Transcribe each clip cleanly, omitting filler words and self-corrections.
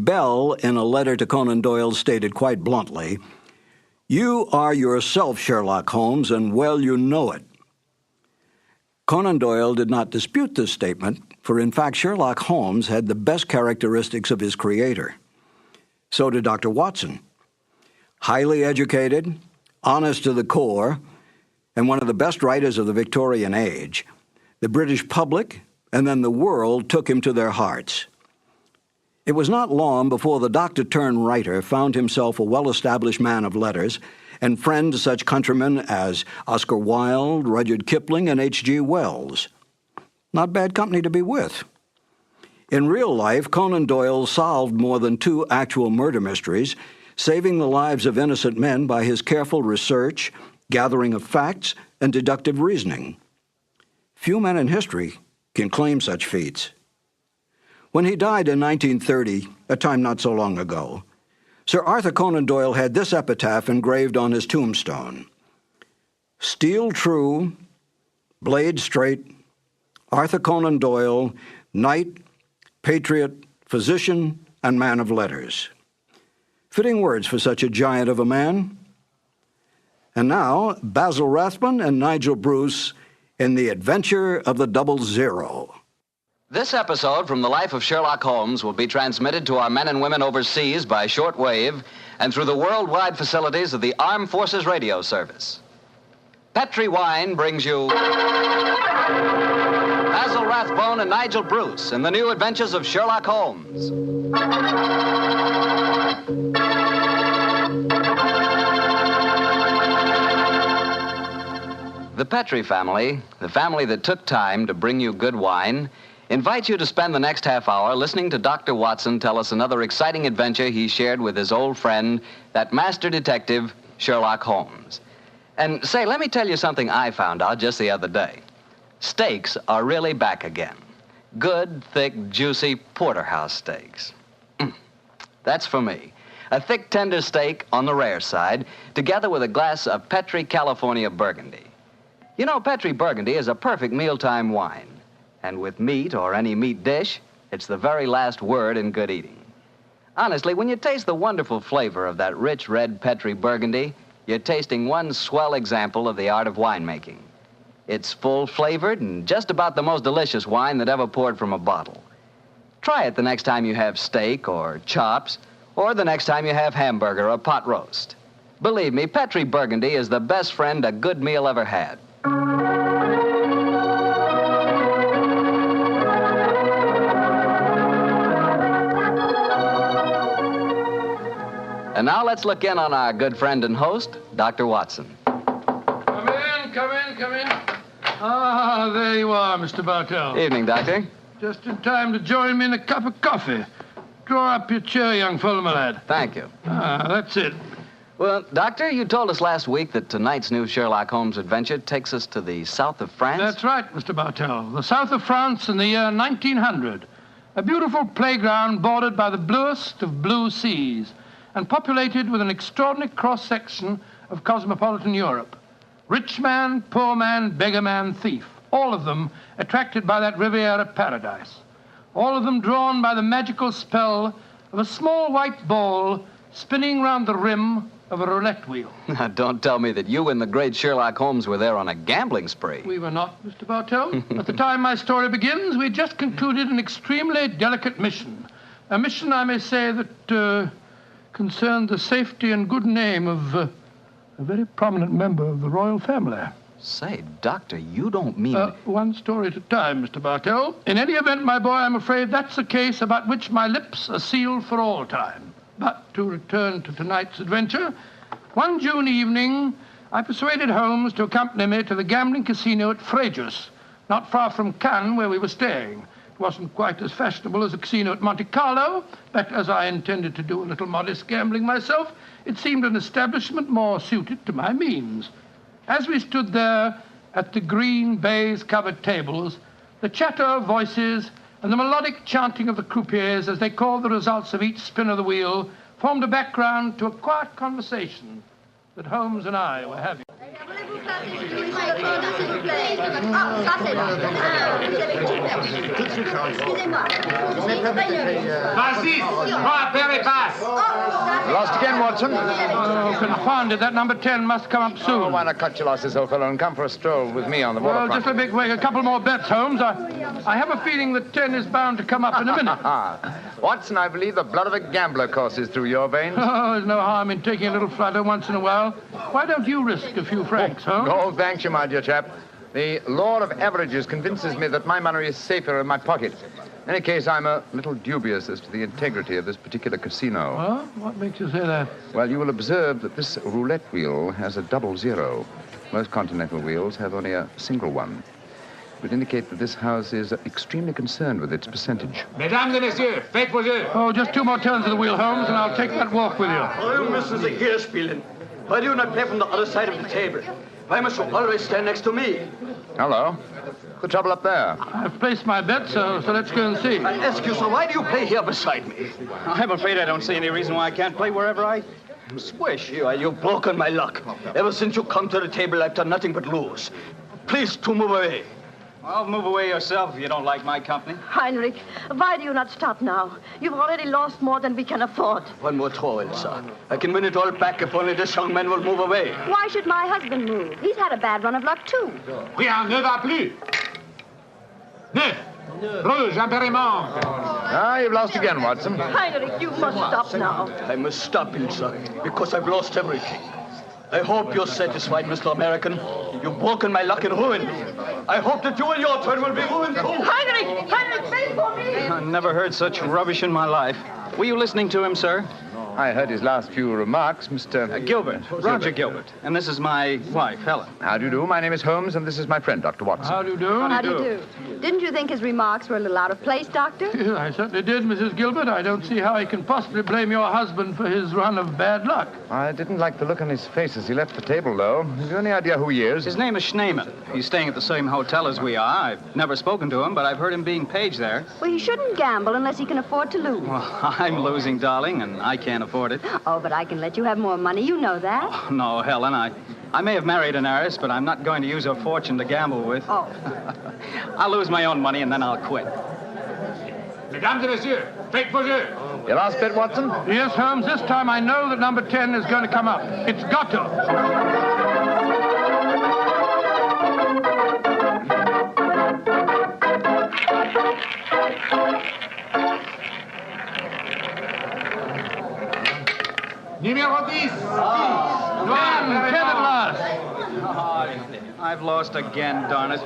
Bell, in a letter to Conan Doyle, stated quite bluntly, "You are yourself Sherlock Holmes, and well you know it." Conan Doyle did not dispute this statement, for in fact Sherlock Holmes had the best characteristics of his creator. So did Dr. Watson. Highly educated, honest to the core, and one of the best writers of the Victorian age, the British public and then the world took him to their hearts. It was not long before the doctor-turned-writer found himself a well-established man of letters and friend to such countrymen as Oscar Wilde, Rudyard Kipling, and H.G. Wells. Not bad company to be with. In real life, Conan Doyle solved more than 2 actual murder mysteries, saving the lives of innocent men by his careful research, gathering of facts, and deductive reasoning. Few men in history can claim such feats. When he died in 1930, a time not so long ago, Sir Arthur Conan Doyle had this epitaph engraved on his tombstone: "Steel true, blade straight, Arthur Conan Doyle, knight, patriot, physician, and man of letters." Fitting words for such a giant of a man. And now, Basil Rathbone and Nigel Bruce in The Adventure of the 00. This episode from the life of Sherlock Holmes will be transmitted to our men and women overseas by shortwave and through the worldwide facilities of the Armed Forces Radio Service. Petri Wine brings you Basil Rathbone and Nigel Bruce in the new adventures of Sherlock Holmes. The Petri family, the family that took time to bring you good wine, invites you to spend the next half hour listening to Dr. Watson tell us another exciting adventure he shared with his old friend, that master detective, Sherlock Holmes. And say, let me tell you something I found out just the other day. Steaks are really back again. Good, thick, juicy porterhouse steaks. That's for me. A thick, tender steak on the rare side, together with a glass of Petri California Burgundy. You know, Petri Burgundy is a perfect mealtime wine. And with meat or any meat dish, it's the very last word in good eating. Honestly, when you taste the wonderful flavor of that rich red Petri Burgundy, you're tasting one swell example of the art of winemaking. It's full-flavored and just about the most delicious wine that ever poured from a bottle. Try it the next time you have steak or chops, or the next time you have hamburger or pot roast. Believe me, Petri Burgundy is the best friend a good meal ever had. And now let's look in on our good friend and host, Dr. Watson. Come in. Ah, there you are, Mr. Bartell. Evening, Doctor. Just in time to join me in a cup of coffee. Draw up your chair, young fellow, my lad. Thank you. Ah, that's it. Well, Doctor, you told us last week that tonight's new Sherlock Holmes adventure takes us to the south of France. That's right, Mr. Bartell. The south of France in the year 1900. A beautiful playground bordered by the bluest of blue seas and populated with an extraordinary cross-section of cosmopolitan Europe. Rich man, poor man, beggar man, thief. All of them attracted by that Riviera paradise. All of them drawn by the magical spell of a small white ball spinning round the rim of a roulette wheel. Now, don't tell me that you and the great Sherlock Holmes were there on a gambling spree. We were not, Mr. Bartell. At the time my story begins, we had just concluded an extremely delicate mission. A mission, I may say, that concerned the safety and good name of a very prominent member of the royal family. Say, Doctor, you don't mean... One story at a time, Mr. Bartell. In any event, my boy, I'm afraid that's a case about which my lips are sealed for all time. But to return to tonight's adventure, one June evening, I persuaded Holmes to accompany me to the gambling casino at Fréjus, not far from Cannes, where we were staying. It wasn't quite as fashionable as a casino at Monte Carlo, but as I intended to do a little modest gambling myself, it seemed an establishment more suited to my means. As we stood there at the green baize-covered tables, the chatter of voices and the melodic chanting of the croupiers as they called the results of each spin of the wheel formed a background to a quiet conversation that Holmes and I were having. Lost again, Watson. Oh, confounded. That number 10 must come up soon. Oh, why not cut your losses, old fellow, and come for a stroll with me on the waterfront? Well, just let me make a couple more bets, Holmes. I have a feeling that 10 is bound to come up in a minute. Watson, I believe the blood of a gambler courses through your veins. Oh, there's no harm in taking a little flutter once in a while. Why don't you risk a few francs, Holmes? Oh, thanks you, my dear chap. The law of averages convinces me that my money is safer in my pocket. In any case, I'm a little dubious as to the integrity of this particular casino. Well, what makes you say that? Well, you will observe that this roulette wheel has a double zero. Most continental wheels have only a single one. It would indicate that this house is extremely concerned with its percentage. Mesdames et messieurs, faites vos jeux. Oh, just 2 more turns of the wheel, Holmes, and I'll take that walk with you. Oh, you müssen sich hier spielen. Why do you not play from the other side of the table? Why must you always stand next to me? Hello. What's the trouble up there? I've placed my bet, so let's go and see. I ask you, sir, why do you play here beside me? I'm afraid I don't see any reason why I can't play wherever I swish. You've broken my luck. Ever since you come to the table, I've done nothing but lose. Please to move away. Well, move away yourself if you don't like my company. Heinrich, why do you not stop now? You've already lost more than we can afford. One more throw, Elsa. I can win it all back if only this young man will move away. Why should my husband move? He's had a bad run of luck, too. Rien ne va plus. Neuf. Rouge, impériment. Ah, you've lost again, Watson. Heinrich, you must stop now. I must stop, Elsa, because I've lost everything. I hope you're satisfied, Mr. American. You've broken my luck and ruined me. I hope that you and your turn will be ruined too. Heinrich, wait for me. I never heard such rubbish in my life. Were you listening to him, sir? I heard his last few remarks, Mr. Gilbert. Roger Gilbert. And this is my wife, Helen. How do you do? My name is Holmes, and this is my friend, Dr. Watson. How do you do? How do you do? Didn't you think his remarks were a little out of place, Doctor? I certainly did, Mrs. Gilbert. I don't see how he can possibly blame your husband for his run of bad luck. I didn't like the look on his face as he left the table, though. Have you any idea who he is? His name is Schneemann. He's staying at the same hotel as we are. I've never spoken to him, but I've heard him being paged there. Well, he shouldn't gamble unless he can afford to lose. Well, I'm losing, darling, and I can't afford it. Oh, but I can let you have more money. You know that. Oh, no, Helen, I may have married an heiress, but I'm not going to use her fortune to gamble with. Oh. I'll lose my own money, and then I'll quit. Mesdames et messieurs, faites vos jeux. Your last bet, Watson? Yes, Holmes, this time I know that number 10 is going to come up. It's got to. Numéro 10. 10 at last. I've lost again, darn it.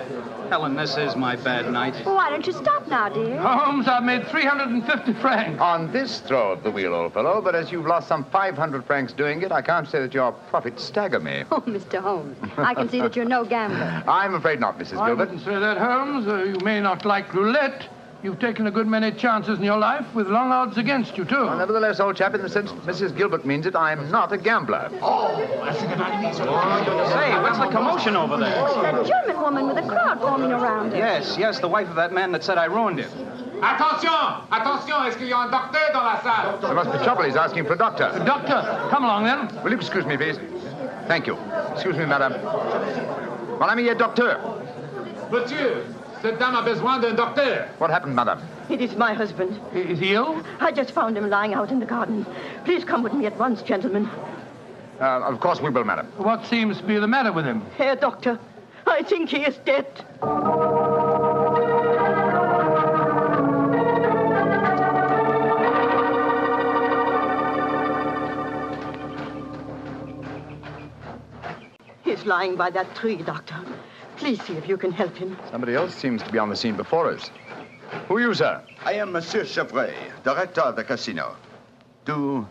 Helen, this is my bad night. Well, why don't you stop now, dear? Holmes, I've made 350 francs. On this throw of the wheel, old fellow, but as you've lost some 500 francs doing it, I can't say that your profits stagger me. Oh, Mr. Holmes, I can see that you're no gambler. I'm afraid not, Mrs. I Gilbert. wouldn't say that, Holmes. You may not like roulette. You've taken a good many chances in your life with long odds against you, too. Well, nevertheless, old chap, in the sense Mrs. Gilbert means it, I'm not a gambler. Say, what's the commotion over there? Oh, that German woman with a crowd forming around her. Yes, the wife of that man that said I ruined him. Attention, est-ce qu'il y a un docteur dans la salle? There must be trouble. He's asking for a doctor. Doctor, come along, then. Will you excuse me, please? Thank you. Excuse me, madame. Mon ami est docteur. Monsieur, cette dame a besoin d'un docteur. What happened, madame? It is my husband. Is he ill? I just found him lying out in the garden. Please come with me at once, gentlemen. Of course we will, madam. What seems to be the matter with him? Herr Doctor, I think he is dead. He's lying by that tree, Doctor. Please see if you can help him. Somebody else seems to be on the scene before us. Who are you, sir? I am Monsieur Chevray, director of the casino. Do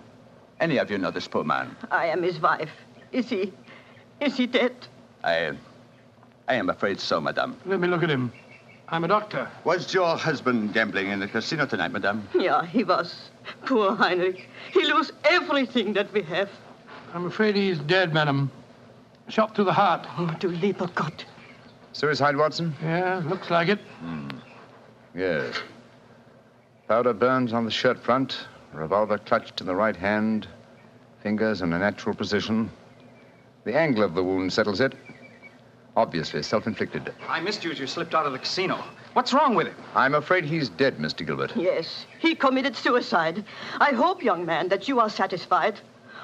any of you know this poor man? I am his wife. Is he dead? I am afraid so, madame. Let me look at him. I'm a doctor. Was your husband gambling in the casino tonight, madame? Yeah, he was. Poor Heinrich. He lost everything that we have. I'm afraid he's dead, madam. Shot through the heart. Oh, du lieber Gott. Suicide, Watson? Yeah, looks like it. Yes. Powder burns on the shirt front, revolver clutched in the right hand, fingers in a natural position. The angle of the wound settles it. Obviously self-inflicted. I missed you as you slipped out of the casino. What's wrong with him? I'm afraid he's dead, Mr. Gilbert. Yes, he committed suicide. I hope, young man, that you are satisfied.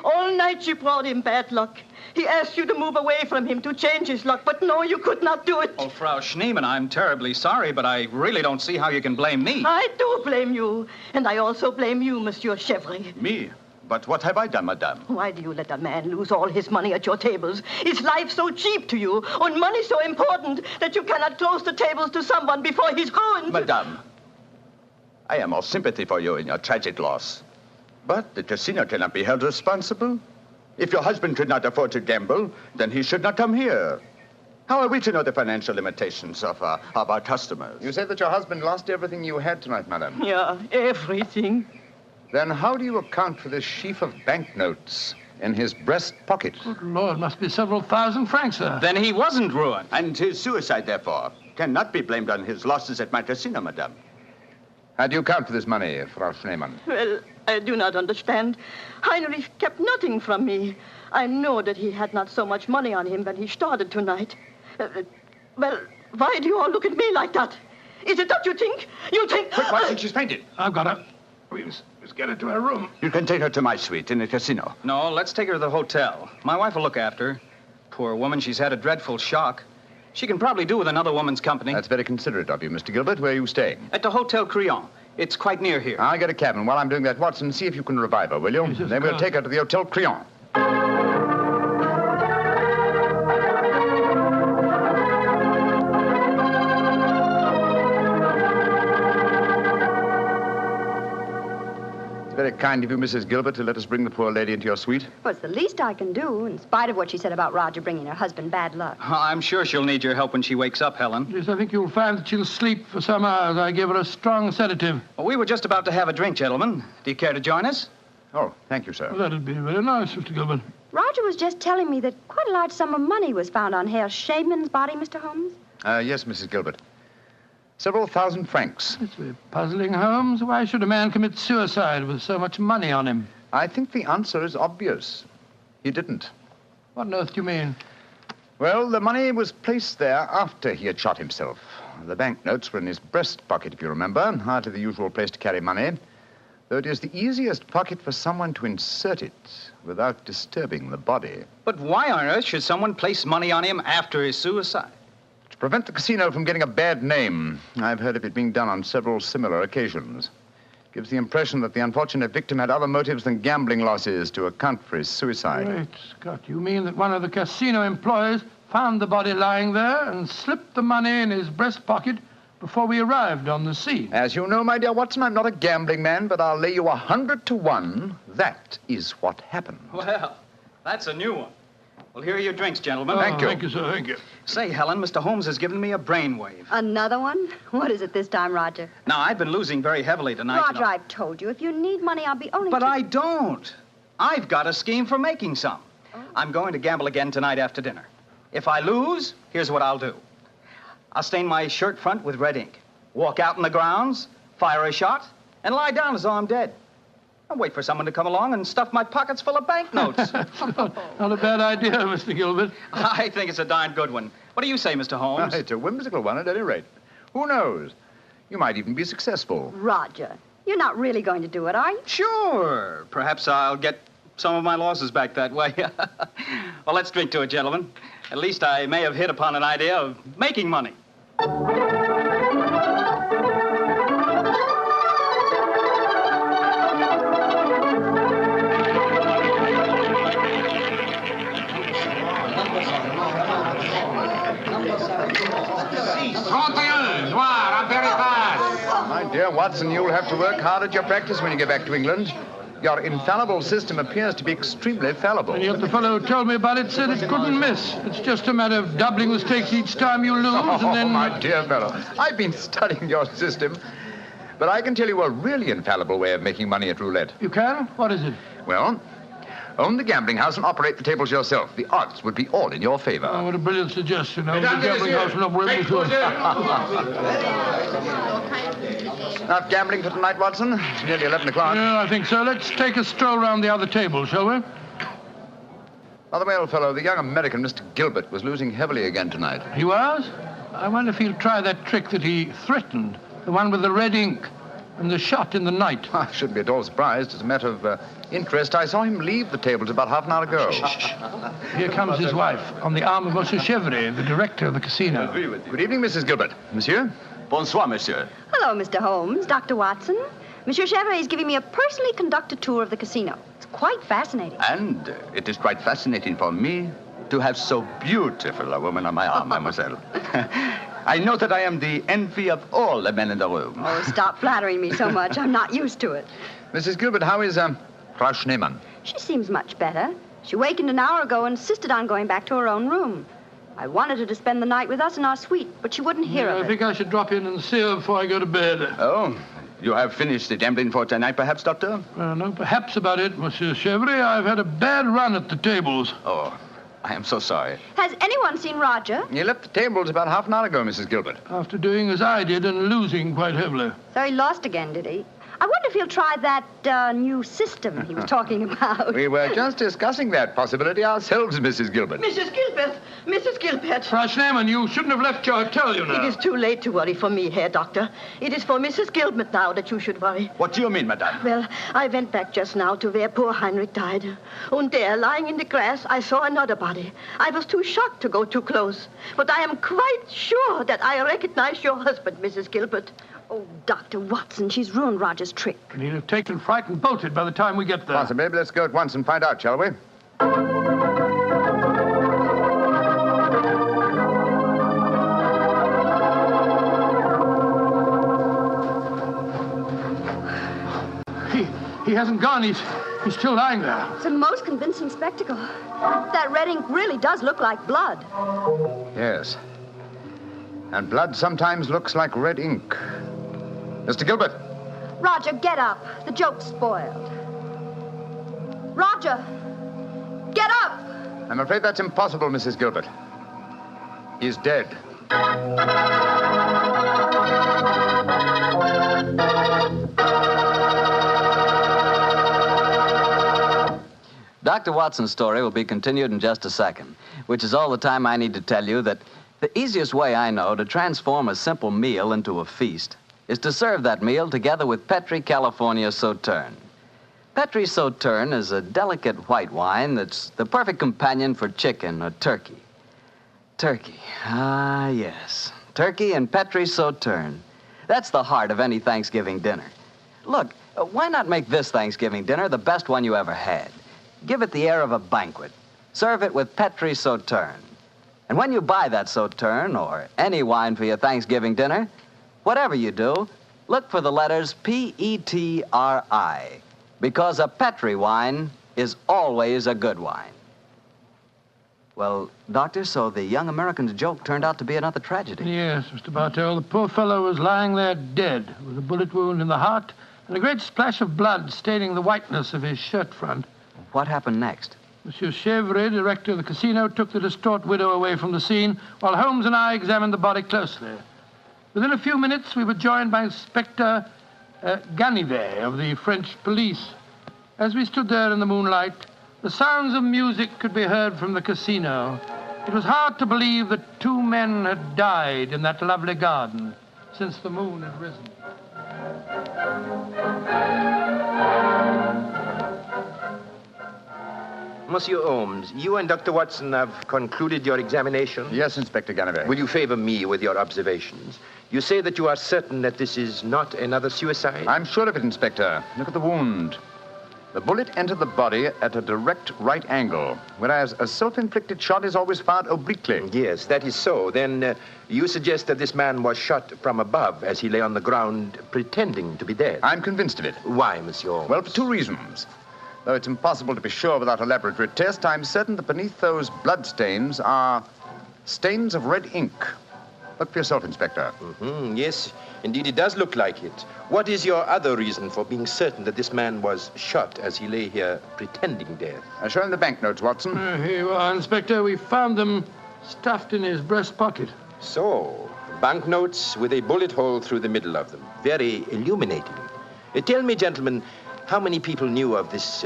All night you brought him bad luck. He asked you to move away from him to change his luck, but no, you could not do it. Oh, Frau Schneemann, I'm terribly sorry, but I really don't see how you can blame me. I do blame you, and I also blame you, Monsieur Chevry. Me? But what have I done, madame? Why do you let a man lose all his money at your tables? Is life so cheap to you, and money so important, that you cannot close the tables to someone before he's ruined? Madame, I am all sympathy for you in your tragic loss. But the casino cannot be held responsible. If your husband could not afford to gamble, then he should not come here. How are we to know the financial limitations of our customers? You say that your husband lost everything you had tonight, madame. Yeah, everything. Then how do you account for this sheaf of banknotes in his breast pocket? Good Lord, must be several thousand francs, sir. Then he wasn't ruined. And his suicide, therefore, cannot be blamed on his losses at my casino, madame. How do you account for this money, Frau Schneemann? Well, I do not understand. Heinrich kept nothing from me. I know that he had not so much money on him when he started tonight. Well, why do you all look at me like that? Is it that you think? You think... Quick, Watson, she's fainted. I've got her. We must get her to her room. You can take her to my suite in the casino. No, let's take her to the hotel. My wife will look after her. Poor woman, she's had a dreadful shock. She can probably do with another woman's company. That's very considerate of you, Mr. Gilbert. Where are you staying? At the Hotel Crillon. It's quite near here. I'll get a cab, and while I'm doing that, Watson, see if you can revive her, will you? Yes, Then we'll take her to the Hotel Crillon. Very kind of you, Mrs. Gilbert, to let us bring the poor lady into your suite. Well, it's the least I can do, in spite of what she said about Roger bringing her husband bad luck. I'm sure she'll need your help when she wakes up, Helen. Yes, I think you'll find that she'll sleep for some hours. I gave her a strong sedative. Well, we were just about to have a drink, gentlemen. Do you care to join us? Oh, thank you, sir. Well, that'd be very nice, Mr. Gilbert. Roger was just telling me that quite a large sum of money was found on Herr Shaman's body, Mr. Holmes. Yes, Mrs. Gilbert. Several thousand francs. It's very puzzling, Holmes. Why should a man commit suicide with so much money on him? I think the answer is obvious. He didn't. What on earth do you mean? Well, the money was placed there after he had shot himself. The banknotes were in his breast pocket, if you remember, hardly the usual place to carry money, though it is the easiest pocket for someone to insert it without disturbing the body. But why on earth should someone place money on him after his suicide? To prevent the casino from getting a bad name. I've heard of it being done on several similar occasions. Gives the impression that the unfortunate victim had other motives than gambling losses to account for his suicide. Great Scott, you mean that one of the casino employees found the body lying there and slipped the money in his breast pocket before we arrived on the scene? As you know, my dear Watson, I'm not a gambling man, but I'll lay you 100 to 1. That is what happened. Well, that's a new one. Well, here are your drinks, gentlemen. Thank you. Thank you, sir. Thank you. Say, Helen, Mr. Holmes has given me a brainwave. Another one? What is it this time, Roger? Now, I've been losing very heavily tonight. Roger, I've told you, if you need money, I'll be only... But I don't. I've got a scheme for making some. I'm going to gamble again tonight after dinner. If I lose, here's what I'll do. I'll stain my shirt front with red ink, walk out in the grounds, fire a shot, and lie down as though I'm dead. I'll wait for someone to come along and stuff my pockets full of banknotes. Not a bad idea, Mr. Gilbert. I think it's a darn good one. What do you say, Mr. Holmes? It's a whimsical one at any rate. Who knows? You might even be successful. Roger, you're not really going to do it, are you? Sure. Perhaps I'll get some of my losses back that way. Well, let's drink to it, gentlemen. At least I may have hit upon an idea of making money. My dear Watson, you'll have to work hard at your practice when you get back to England. Your infallible system appears to be extremely fallible. And yet the fellow who told me about it said it couldn't miss. It's just a matter of doubling the stakes each time you lose, and then... my dear fellow, I've been studying your system, but I can tell you a really infallible way of making money at roulette. You can? What is it? Well, own the gambling house and operate the tables yourself. The odds would be all in your favor. Oh, what a brilliant suggestion. The gambling house will not able to... Not gambling for tonight, Watson? It's nearly 11 o'clock. Yeah, I think so. Let's take a stroll round the other table, shall we? By the way, old fellow, the young American, Mr. Gilbert, was losing heavily again tonight. He was? I wonder if he'll try that trick that he threatened, the one with the red ink and the shot in the night. I shouldn't be at all surprised. As a matter of interest, I saw him leave the tables about half an hour ago. Here comes his wife, on the arm of Monsieur Chevry, the director of the casino. Good evening, Mrs. Gilbert. Monsieur? Bonsoir, monsieur. Hello, Mr. Holmes, Dr. Watson. Monsieur Chevry is giving me a personally conducted tour of the casino. It's quite fascinating. And it is quite fascinating for me to have so beautiful a woman on my arm, mademoiselle. I know that I am the envy of all the men in the room. Oh, stop flattering me so much. I'm not used to it. Mrs. Gilbert, how is Frau Schneemann? She seems much better. She wakened an hour ago and insisted on going back to her own room. I wanted her to spend the night with us in our suite, but she wouldn't hear of it. I think I should drop in and see her before I go to bed. Oh, you have finished the gambling for tonight, perhaps, Doctor? No, perhaps about it, Monsieur Chevry. I've had a bad run at the tables. Oh, I am so sorry. Has anyone seen Roger? He left the tables about half an hour ago, Mrs. Gilbert. After doing as I did and losing quite heavily. So he lost again, did he? I wonder if he'll try that new system he was talking about. We were just discussing that possibility ourselves, Mrs. Gilbert. Mrs. Gilbert! Mrs. Gilbert! Frau Schneemann, you shouldn't have left your hotel, you know. It is too late to worry for me, Herr Doctor. It is for Mrs. Gilbert now that you should worry. What do you mean, madame? Well, I went back just now to where poor Heinrich died. And there, lying in the grass, I saw another body. I was too shocked to go too close. But I am quite sure that I recognize your husband, Mrs. Gilbert. Oh, Dr. Watson, she's ruined Roger's trick. And he'll have taken fright and bolted by the time we get there. Possibly. Let's go at once and find out, shall we? He hasn't gone. He's still lying there. It's a most convincing spectacle. That red ink really does look like blood. Yes. And blood sometimes looks like red ink. Mr. Gilbert. Roger, get up. The joke's spoiled. Roger, get up! I'm afraid that's impossible, Mrs. Gilbert. He's dead. Dr. Watson's story will be continued in just a second, which is all the time I need to tell you that the easiest way I know to transform a simple meal into a feast is to serve that meal together with Petri California Sauterne. Petri Sauterne is a delicate white wine that's the perfect companion for chicken or turkey. Turkey, ah yes, turkey and Petri Sauterne. That's the heart of any Thanksgiving dinner. Look, why not make this Thanksgiving dinner the best one you ever had? Give it the air of a banquet. Serve it with Petri Sauterne. And when you buy that Sauterne or any wine for your Thanksgiving dinner, whatever you do, look for the letters P-E-T-R-I, because a Petri wine is always a good wine. Well, Doctor, so the young American's joke turned out to be another tragedy. Yes, Mr. Bartell. The poor fellow was lying there dead with a bullet wound in the heart and a great splash of blood staining the whiteness of his shirt front. What happened next? Monsieur Chevry, director of the casino, took the distraught widow away from the scene while Holmes and I examined the body closely. Within a few minutes, we were joined by Inspector Ganivet of the French police. As we stood there in the moonlight, the sounds of music could be heard from the casino. It was hard to believe that two men had died in that lovely garden since the moon had risen. Monsieur Holmes, you and Dr. Watson have concluded your examination? Yes, Inspector Ganivet. Will you favor me with your observations? You say that you are certain that this is not another suicide? I'm sure of it, Inspector. Look at the wound. The bullet entered the body at a direct right angle, whereas a self-inflicted shot is always fired obliquely. Yes, that is so. Then you suggest that this man was shot from above as he lay on the ground pretending to be dead? I'm convinced of it. Why, Monsieur Holmes? Well, for two reasons. Though it's impossible to be sure without a laboratory test, I'm certain that beneath those blood stains are stains of red ink. Look for yourself, Inspector. Mm-hmm. Yes, indeed, it does look like it. What is your other reason for being certain that this man was shot as he lay here pretending dead? Show him the banknotes, Watson. Here you are, Inspector. We found them stuffed in his breast pocket. So, banknotes with a bullet hole through the middle of them. Very illuminating. Tell me, gentlemen, how many people knew of this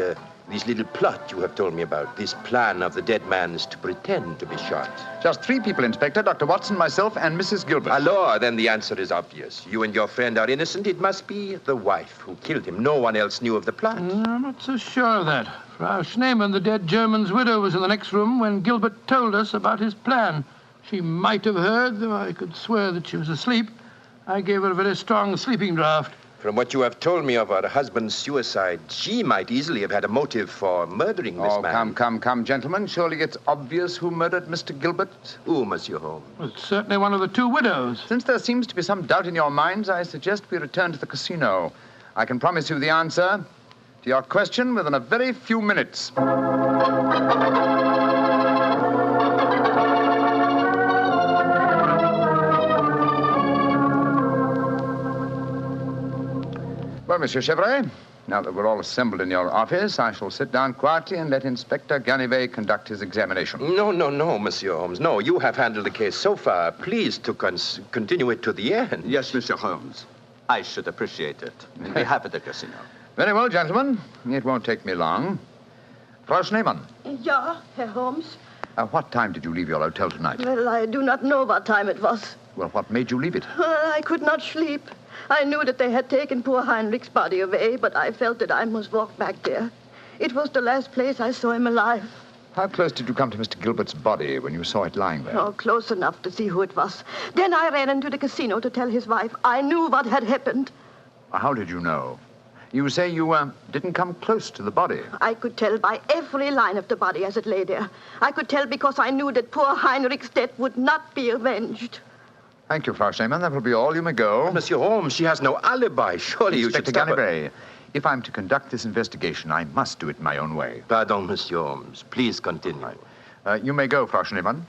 This little plot you have told me about, this plan of the dead man's to pretend to be shot. Just 3 people, Inspector. Dr. Watson, myself, and Mrs. Gilbert. Alors, then the answer is obvious. You and your friend are innocent. It must be the wife who killed him. No one else knew of the plot. I'm not so sure of that. Frau Schneemann, the dead German's widow, was in the next room when Gilbert told us about his plan. She might have heard, though I could swear that she was asleep. I gave her a very strong sleeping draught. From what you have told me of her husband's suicide, she might easily have had a motive for murdering this man. Come, gentlemen. Surely it's obvious who murdered Mr. Gilbert? Who, Monsieur Holmes? Well, it's certainly one of the 2 widows. Since there seems to be some doubt in your minds, I suggest we return to the casino. I can promise you the answer to your question within a very few minutes. Well, Monsieur Chevrolet, now that we're all assembled in your office, I shall sit down quietly and let Inspector Ganivet conduct his examination. No, Monsieur Holmes. No, you have handled the case so far. Please to continue it to the end. Yes, Mr. Holmes. I should appreciate it. On behalf of the casino. Very well, gentlemen. It won't take me long. Frau Schneemann. Ja, Herr Holmes. What time did you leave your hotel tonight? Well, I do not know what time it was. Well, what made you leave it? I could not sleep. I knew that they had taken poor Heinrich's body away, but I felt that I must walk back there. It was the last place I saw him alive. How close did you come to Mr. Gilbert's body when you saw it lying there? Oh, close enough to see who it was. Then I ran into the casino to tell his wife. I knew what had happened. How did you know? You say you didn't come close to the body. I could tell by every line of the body as it lay there. I could tell because I knew that poor Heinrich's death would not be avenged. Thank you, Frau Schneemann. That will be all. You may go. Monsieur Holmes, she has no alibi. Surely you should stop her. Ganivet, if I'm to conduct this investigation, I must do it my own way. Pardon, Monsieur Holmes. Please continue. You may go, Frau Schneemann.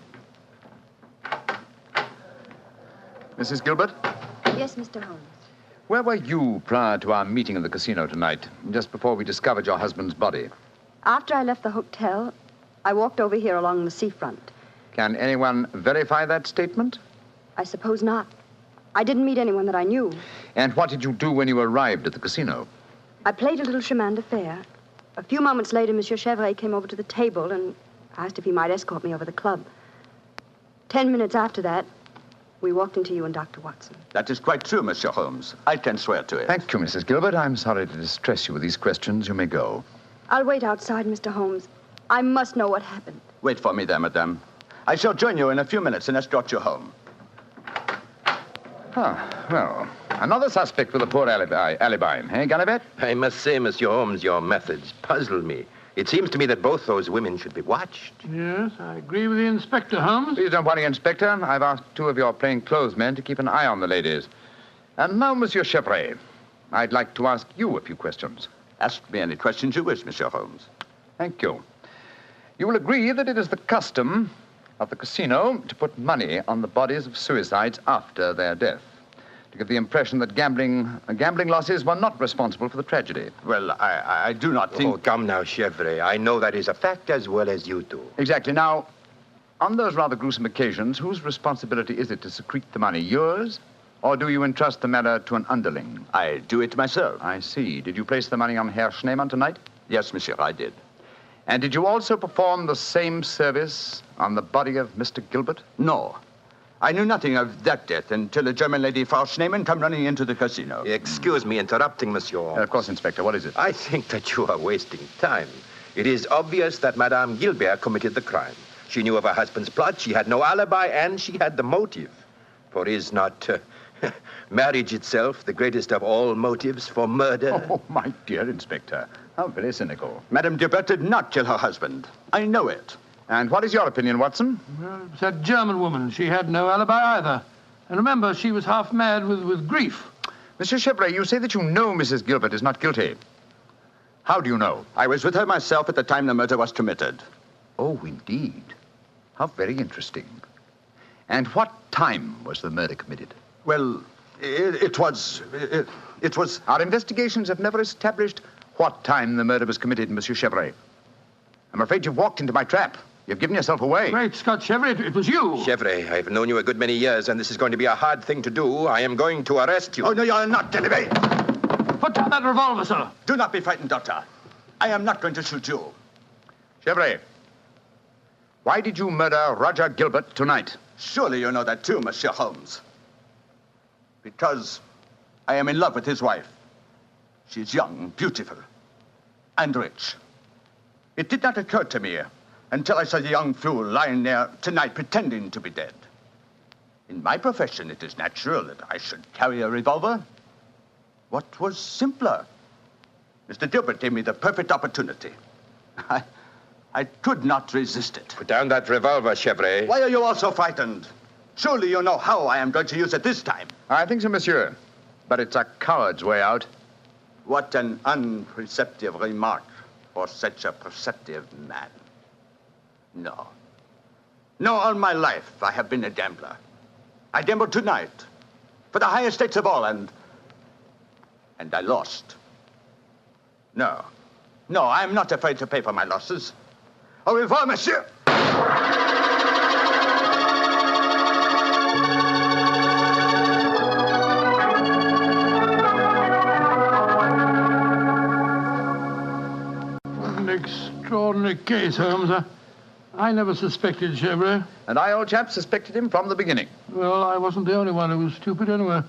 Mrs. Gilbert? Yes, Mr. Holmes. Where were you prior to our meeting in the casino tonight, just before we discovered your husband's body? After I left the hotel, I walked over here along the seafront. Can anyone verify that statement? I suppose not. I didn't meet anyone that I knew. And what did you do when you arrived at the casino? I played a little chemin de fer. A few moments later, Monsieur Chevrolet came over to the table and asked if he might escort me over the club. 10 minutes after that, we walked into you and Dr. Watson. That is quite true, Monsieur Holmes. I can swear to it. Thank you, Mrs. Gilbert. I'm sorry to distress you with these questions. You may go. I'll wait outside, Mr. Holmes. I must know what happened. Wait for me there, madame. I shall join you in a few minutes and escort you home. Well, another suspect with a poor alibi, eh, Ganivet? I must say, Monsieur Holmes, your methods puzzle me. It seems to me that both those women should be watched. Yes, I agree with the Inspector, Holmes. Please don't worry, Inspector. I've asked 2 of your plainclothes men to keep an eye on the ladies. And now, Monsieur Chevrolet, I'd like to ask you a few questions. Ask me any questions you wish, Monsieur Holmes. Thank you. You will agree that it is the custom of the casino to put money on the bodies of suicides after their death, to give the impression that gambling losses were not responsible for the tragedy. Well, I do not think... Oh, come now, Chevrolet. I know that is a fact as well as you do. Exactly. Now, on those rather gruesome occasions, whose responsibility is it to secrete the money? Yours? Or do you entrust the matter to an underling? I do it myself. I see. Did you place the money on Herr Schneemann tonight? Yes, monsieur, I did. And did you also perform the same service on the body of Mr. Gilbert? No. I knew nothing of that death until a German lady, Frau Schneemann, come running into the casino. Excuse me interrupting, Monsieur Holmes. Of course, Inspector. What is it? I think that you are wasting time. It is obvious that Madame Gilbert committed the crime. She knew of her husband's plot, she had no alibi, and she had the motive. For is not marriage itself the greatest of all motives for murder? Oh, my dear Inspector. How very cynical. Madame Gilbert did not kill her husband. I know it. And what is your opinion, Watson? Well, it's that German woman. She had no alibi either. And remember, she was half mad with grief. Monsieur Chevrolet, you say that you know Mrs. Gilbert is not guilty. How do you know? I was with her myself at the time the murder was committed. Oh, indeed. How very interesting. And what time was the murder committed? Well, it was... Our investigations have never established what time the murder was committed, Monsieur Chevrolet. I'm afraid you've walked into my trap. You've given yourself away. Great Scott, Chevrolet, it was you. Chevrolet, I've known you a good many years, and this is going to be a hard thing to do. I am going to arrest you. Oh, no, you're not, Ganivet. Put down that revolver, sir. Do not be frightened, Doctor. I am not going to shoot you. Chevrolet, why did you murder Roger Gilbert tonight? Surely you know that too, Monsieur Holmes. Because I am in love with his wife. She's young, beautiful, and rich. It did not occur to me until I saw the young fool lying there tonight pretending to be dead. In my profession, it is natural that I should carry a revolver. What was simpler? Mr. Gilbert gave me the perfect opportunity. I could not resist it. Put down that revolver, Chevrolet. Why are you all so frightened? Surely you know how I am going to use it this time. I think so, monsieur. But it's a coward's way out. What an unperceptive remark for such a perceptive man. No. No, all my life I have been a gambler. I gambled tonight for the highest stakes of all, and I lost. No. No, I am not afraid to pay for my losses. Au revoir, monsieur. What an extraordinary case, Holmes. I never suspected Chevrolet. And I, old chap, suspected him from the beginning. Well, I wasn't the only one who was stupid anyway.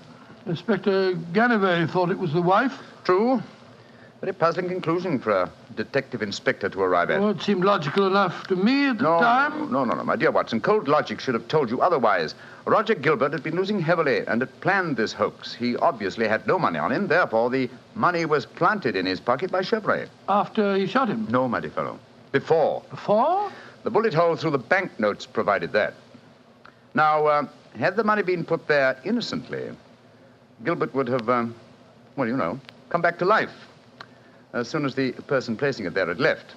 Inspector Ganivet thought it was the wife. True. Very puzzling conclusion for a detective inspector to arrive at. Well, it seemed logical enough to me at the time. No, my dear Watson. Cold logic should have told you otherwise. Roger Gilbert had been losing heavily and had planned this hoax. He obviously had no money on him. Therefore, the money was planted in his pocket by Chevrolet. After he shot him? No, my dear fellow. Before. Before? The bullet hole through the banknotes provided that. Now, had the money been put there innocently, Gilbert would have, come back to life as soon as the person placing it there had left.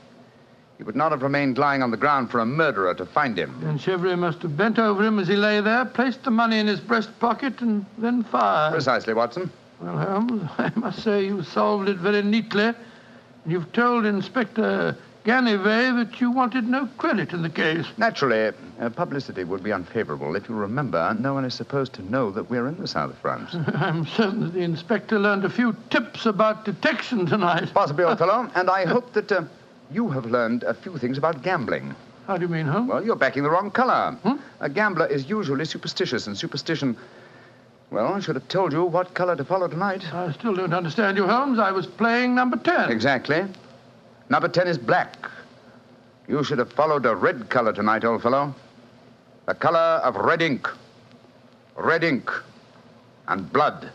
He would not have remained lying on the ground for a murderer to find him. Then Chevrolet must have bent over him as he lay there, placed the money in his breast pocket, and then fired. Precisely, Watson. Well, Holmes, I must say you solved it very neatly. You've told Inspector Ganivet that you wanted no credit in the case. Naturally, publicity would be unfavorable. If you remember, no one is supposed to know that we're in the south of France. I'm certain that the inspector learned a few tips about detection tonight. Possibly, old fellow. And I hope that you have learned a few things about gambling. How do you mean, Holmes? Well, you're backing the wrong color. A gambler is usually superstitious, and superstition... Well, I should have told you what color to follow tonight. I still don't understand you, Holmes. I was playing number 10. Exactly. Number 10 is black. You should have followed a red color tonight, old fellow. The color of red ink. Red ink. And blood.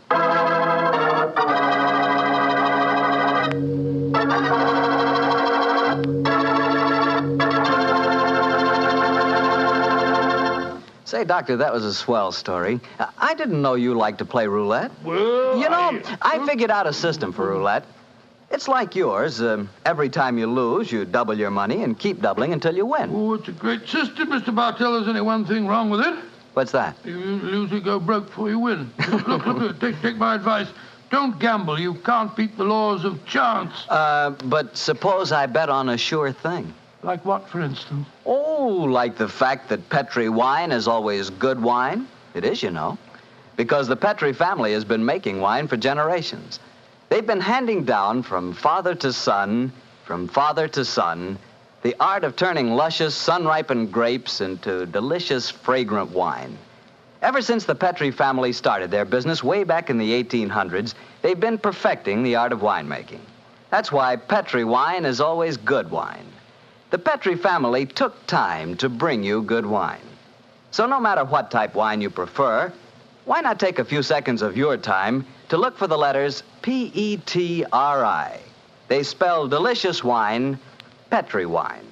Say, Doctor, that was a swell story. I didn't know you liked to play roulette. Well, I figured out a system for roulette. It's like yours. Every time you lose, you double your money and keep doubling until you win. Oh, it's a great system, Mr. Bartell. There's only one thing wrong with it. What's that? You lose, you go broke before you win. Look, take my advice. Don't gamble. You can't beat the laws of chance. But suppose I bet on a sure thing. Like what, for instance? Oh, like the fact that Petri wine is always good wine. It is, you know. Because the Petri family has been making wine for generations. They've been handing down from father to son, the art of turning luscious, sun-ripened grapes into delicious, fragrant wine. Ever since the Petri family started their business way back in the 1800s, they've been perfecting the art of winemaking. That's why Petri wine is always good wine. The Petri family took time to bring you good wine. So no matter what type wine you prefer, why not take a few seconds of your time to look for the letters P-E-T-R-I. They spell delicious wine, Petri wine.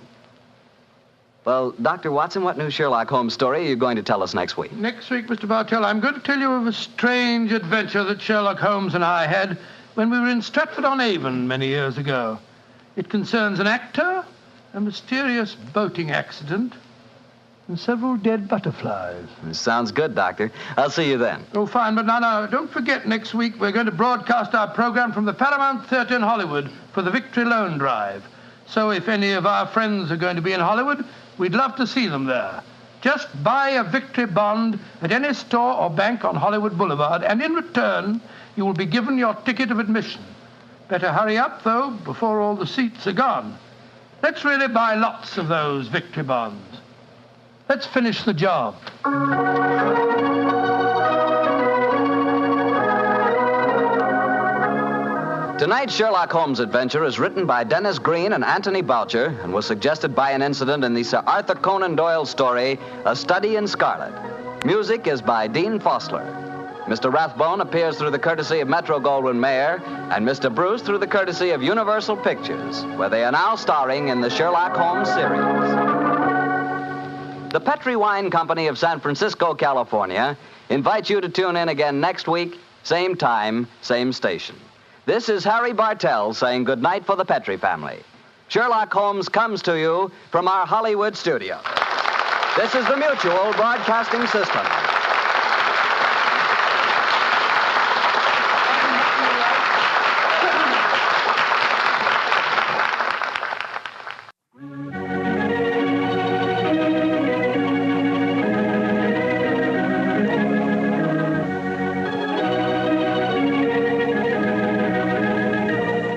Well, Dr. Watson, what new Sherlock Holmes story are you going to tell us next week? Next week, Mr. Bartell, I'm going to tell you of a strange adventure that Sherlock Holmes and I had when we were in Stratford-on-Avon many years ago. It concerns an actor, a mysterious boating accident, and several dead butterflies. Sounds good, Doctor. I'll see you then. Oh, fine, but now, don't forget, next week we're going to broadcast our program from the Paramount Theatre in Hollywood for the Victory Loan Drive. So if any of our friends are going to be in Hollywood, we'd love to see them there. Just buy a Victory bond at any store or bank on Hollywood Boulevard, and in return, you will be given your ticket of admission. Better hurry up, though, before all the seats are gone. Let's really buy lots of those victory bonds. Let's finish the job. Tonight's Sherlock Holmes adventure is written by Dennis Green and Anthony Boucher and was suggested by an incident in the Sir Arthur Conan Doyle story, A Study in Scarlet. Music is by Dean Fossler. Mr. Rathbone appears through the courtesy of Metro-Goldwyn-Mayer and Mr. Bruce through the courtesy of Universal Pictures, where they are now starring in the Sherlock Holmes series. The Petri Wine Company of San Francisco, California, invites you to tune in again next week, same time, same station. This is Harry Bartell saying goodnight for the Petri family. Sherlock Holmes comes to you from our Hollywood studio. This is the Mutual Broadcasting System.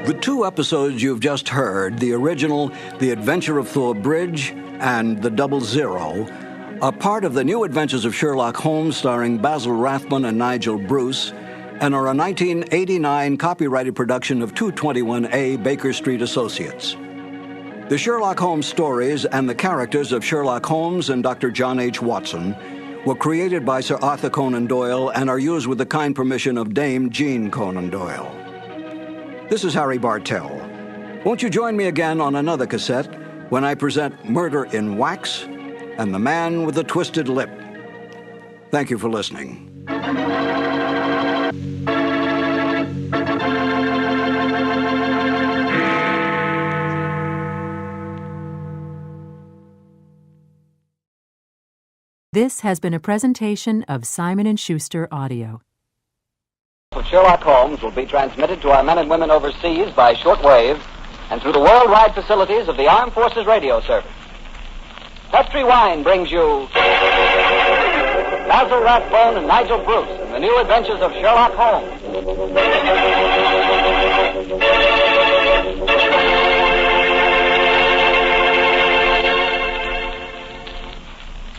The two episodes you've just heard, the original The Adventure of Thor Bridge and The Double Zero, are part of the New Adventures of Sherlock Holmes starring Basil Rathbone and Nigel Bruce, and are a 1989 copyrighted production of 221A Baker Street Associates. The Sherlock Holmes stories and the characters of Sherlock Holmes and Dr. John H. Watson were created by Sir Arthur Conan Doyle and are used with the kind permission of Dame Jean Conan Doyle. This is Harry Bartell. Won't you join me again on another cassette when I present Murder in Wax and The Man with the Twisted Lip? Thank you for listening. This has been a presentation of Simon & Schuster Audio. Sherlock Holmes will be transmitted to our men and women overseas by shortwave and through the worldwide facilities of the Armed Forces Radio Service. Petri Wine brings you Basil Rathbone and Nigel Bruce in the New Adventures of Sherlock Holmes.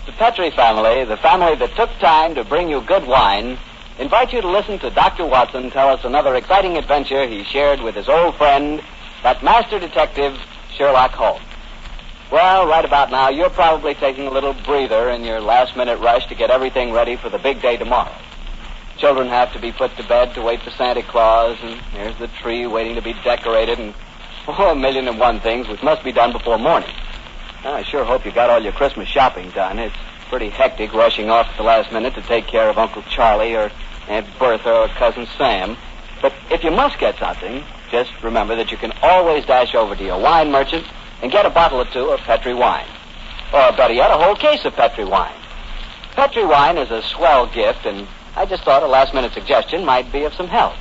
The Petri family, the family that took time to bring you good wine, invite you to listen to Dr. Watson tell us another exciting adventure he shared with his old friend, that master detective, Sherlock Holmes. Well, right about now, you're probably taking a little breather in your last-minute rush to get everything ready for the big day tomorrow. Children have to be put to bed to wait for Santa Claus, and there's the tree waiting to be decorated, and a million and one things which must be done before morning. I sure hope you got all your Christmas shopping done. It's pretty hectic rushing off at the last minute to take care of Uncle Charlie or Aunt Bertha or Cousin Sam. But if you must get something, just remember that you can always dash over to your wine merchant and get a bottle or two of Petri wine. Or better yet, a whole case of Petri wine. Petri wine is a swell gift, and I just thought a last-minute suggestion might be of some help.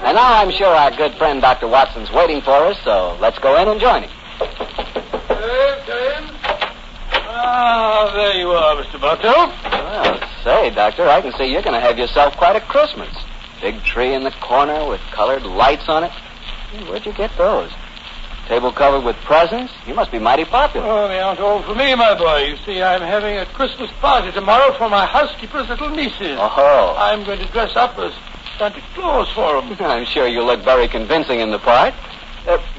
And now I'm sure our good friend Dr. Watson's waiting for us, so let's go in and join him. Ah, there you are, Mr. Bartell. Well, say, Doctor, I can see you're going to have yourself quite a Christmas. Big tree in the corner with colored lights on it. Where'd you get those? Table covered with presents? You must be mighty popular. Oh, they aren't all for me, my boy. You see, I'm having a Christmas party tomorrow for my housekeeper's little nieces. Oh. I'm going to dress up as Santa Claus for them. I'm sure you look very convincing in the part.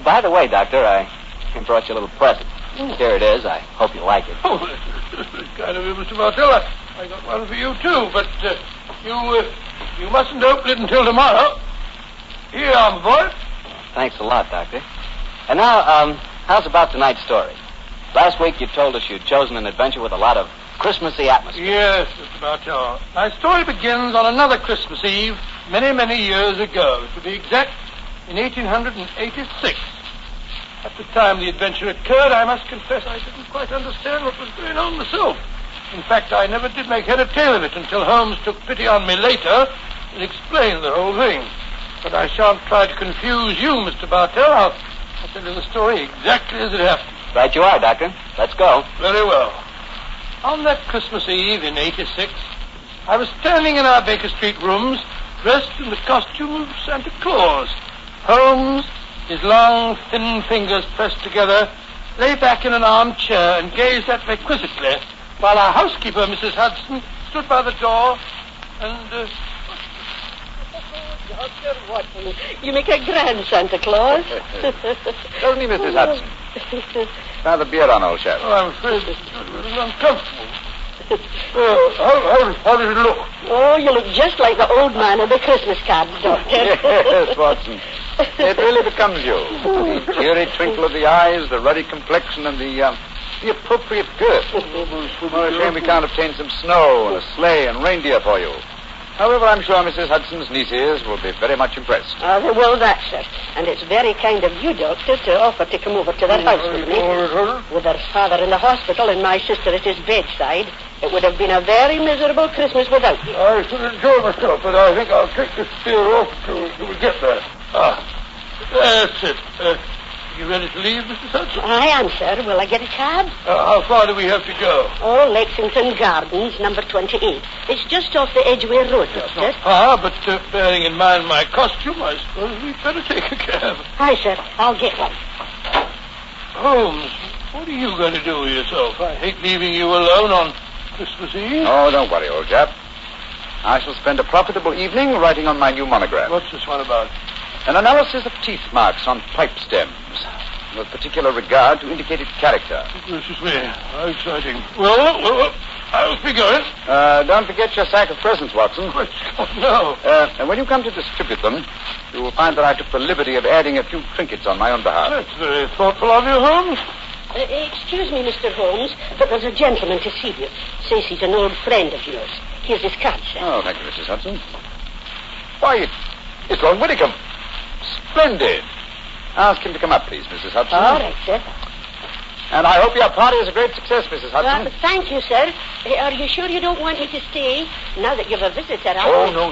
By the way, Doctor, I brought you a little present. Here it is. I hope you like it. Oh, that's kind of you, Mr. Bartell. I got one for you, too, but you mustn't open it until tomorrow. Here you are, my boy. Thanks a lot, Doctor. And now, how's about tonight's story? Last week you told us you'd chosen an adventure with a lot of Christmassy atmosphere. Yes, Mr. Bartell. My story begins on another Christmas Eve, many, many years ago. To be exact, in 1886. At the time the adventure occurred, I must confess I didn't quite understand what was going on myself. In fact, I never did make head or tail of it until Holmes took pity on me later and explained the whole thing. But I shan't try to confuse you, Mr. Bartell. I'll tell you the story exactly as it happened. Right you are, Doctor. Let's go. Very well. On that Christmas Eve in '86, I was standing in our Baker Street rooms, dressed in the costume of Santa Claus. Holmes, his long, thin fingers pressed together, lay back in an armchair and gazed at me quizzically, while our housekeeper, Mrs. Hudson, stood by the door and... Dr. Watson, you make a grand Santa Claus. Only Mrs. Hudson. Rather beer on, old chap. Oh, I'm afraid it's uncomfortable. How does it look? Oh, you look just like the old man of the Christmas cards, Doctor. Yes, Watson. It really becomes you. The cheery twinkle of the eyes, the ruddy complexion, and the appropriate girth. Oh, a shame we can't obtain some snow and a sleigh and reindeer for you. However, I'm sure Mrs. Hudson's nieces will be very much impressed. They will that, sir. And it's very kind of you, Doctor, to offer to come over to that house with me. With her father in the hospital and my sister at his bedside, it would have been a very miserable Christmas without you. I should enjoy myself, but I think I'll take this beer off till we get there. That's it. You ready to leave, Mrs. Hudson? I am, sir. Will I get a cab? How far do we have to go? Oh, Lexington Gardens, number 28. It's just off the Edgware Road, Doctor. But bearing in mind my costume, I suppose we'd better take a cab. Aye, sir. I'll get one. Holmes, what are you going to do with yourself? I hate leaving you alone on Christmas Eve. Oh, don't worry, old chap. I shall spend a profitable evening writing on my new monograph. What's this one about? An analysis of teeth marks on pipe stems, with particular regard to indicated character. Gracious me, how exciting. Well, I must be going. Don't forget your sack of presents, Watson. No. And when you come to distribute them, you will find that I took the liberty of adding a few trinkets on my own behalf. That's very thoughtful of you, Holmes. Excuse me, Mr. Holmes, but there's a gentleman to see you. Says he's an old friend of yours. Here's his card, sir. Oh, thank you, Mrs. Hudson. Why, it's Lord Whitcomb. Splendid. Ask him to come up, please, Mrs. Hudson. All right, sir. And I hope your party is a great success, Mrs. Hudson. Thank you, sir. Are you sure you don't want me to stay? Now that you've a visitor, Oh, no,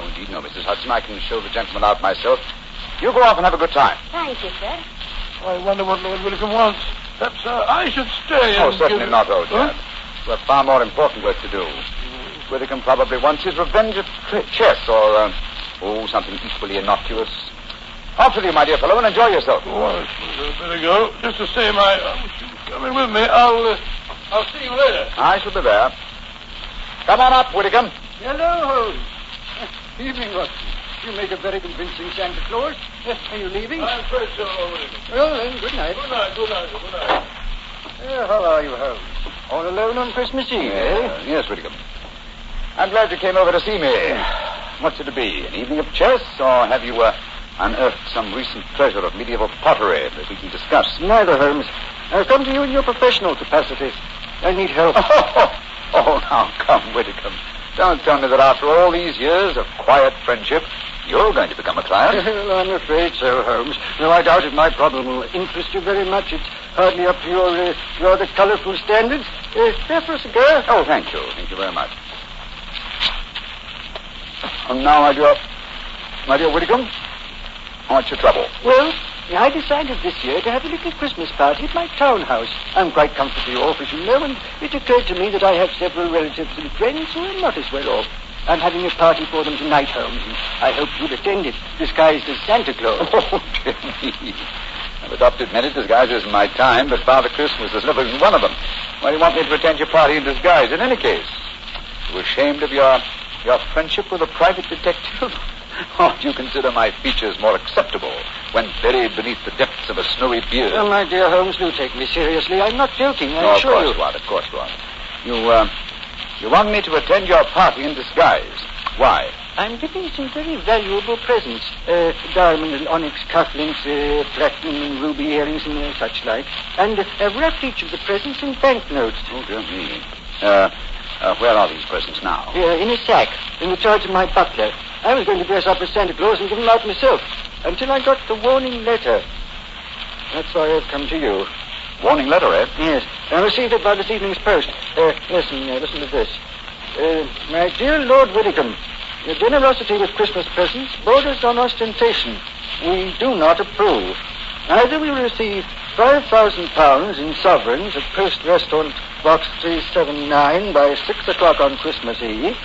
indeed, no, Mrs. Hudson. I can show the gentleman out myself. You go off and have a good time. Thank you, sir. I wonder what Lord Whitcomb wants. Perhaps I should stay Oh, certainly not, old chap. We have far more important work to do. Whitcomb probably wants his revenge at chess or, something equally innocuous. Off with you, my dear fellow, and enjoy yourself. Oh, I suppose I'd better go. Just the same, coming with me. I'll see you later. I shall be there. Come on up, Whitcomb. Hello, Holmes. Evening, Watson. You make a very convincing Santa Claus. Are you leaving? I'm afraid so, Whitcomb. Well, then, good night. Good night. How are you, Holmes? All alone on Christmas Eve, eh? Yes, Whitcomb. I'm glad you came over to see me. What's it to be, an evening of chess, or have you, unearthed some recent treasure of medieval pottery that we can discuss? Neither, Holmes. I've come to you in your professional capacity. I need help. Oh, now, come, Whitcomb. Don't tell me that after all these years of quiet friendship, you're going to become a client. Well, I'm afraid so, Holmes. Though I doubt if my problem will interest you very much. It's hardly up to your rather colorful standards. There for a cigar? Oh, thank you. Thank you very much. And now, my dear Whitcomb, what's your trouble? Well, I decided this year to have a little Christmas party at my townhouse. I'm quite comfortably off, as you know, and it occurred to me that I have several relatives and friends who are not as well off. I'm having a party for them tonight, Holmes, and I hope you'll attend it, disguised as Santa Claus. Oh, dear me. I've adopted many disguises in my time, but Father Christmas has never been one of them. Why do you want me to attend your party in disguise? In any case, you ashamed of your friendship with a private detective? Or do you consider my features more acceptable when buried beneath the depths of a snowy beard? Well, my dear Holmes, do take me seriously. I'm not joking, I assure you. Of course you are. You want me to attend your party in disguise. Why? I'm giving some very valuable presents. Diamond and onyx cufflinks, platinum and ruby earrings and such like. And I've wrapped each of the presents in banknotes. Oh, dear me. Where are these presents now? In a sack, in the charge of my butler. I was going to dress up as Santa Claus and give them out myself, until I got the warning letter. That's why I've come to you. Warning letter, eh? Yes. I received it by this evening's post. Listen to this. My dear Lord Whitcomb, your generosity with Christmas presents borders on ostentation. We do not approve. Either we receive £5,000 in sovereigns at Post Restaurant Box 379 by 6 o'clock on Christmas Eve,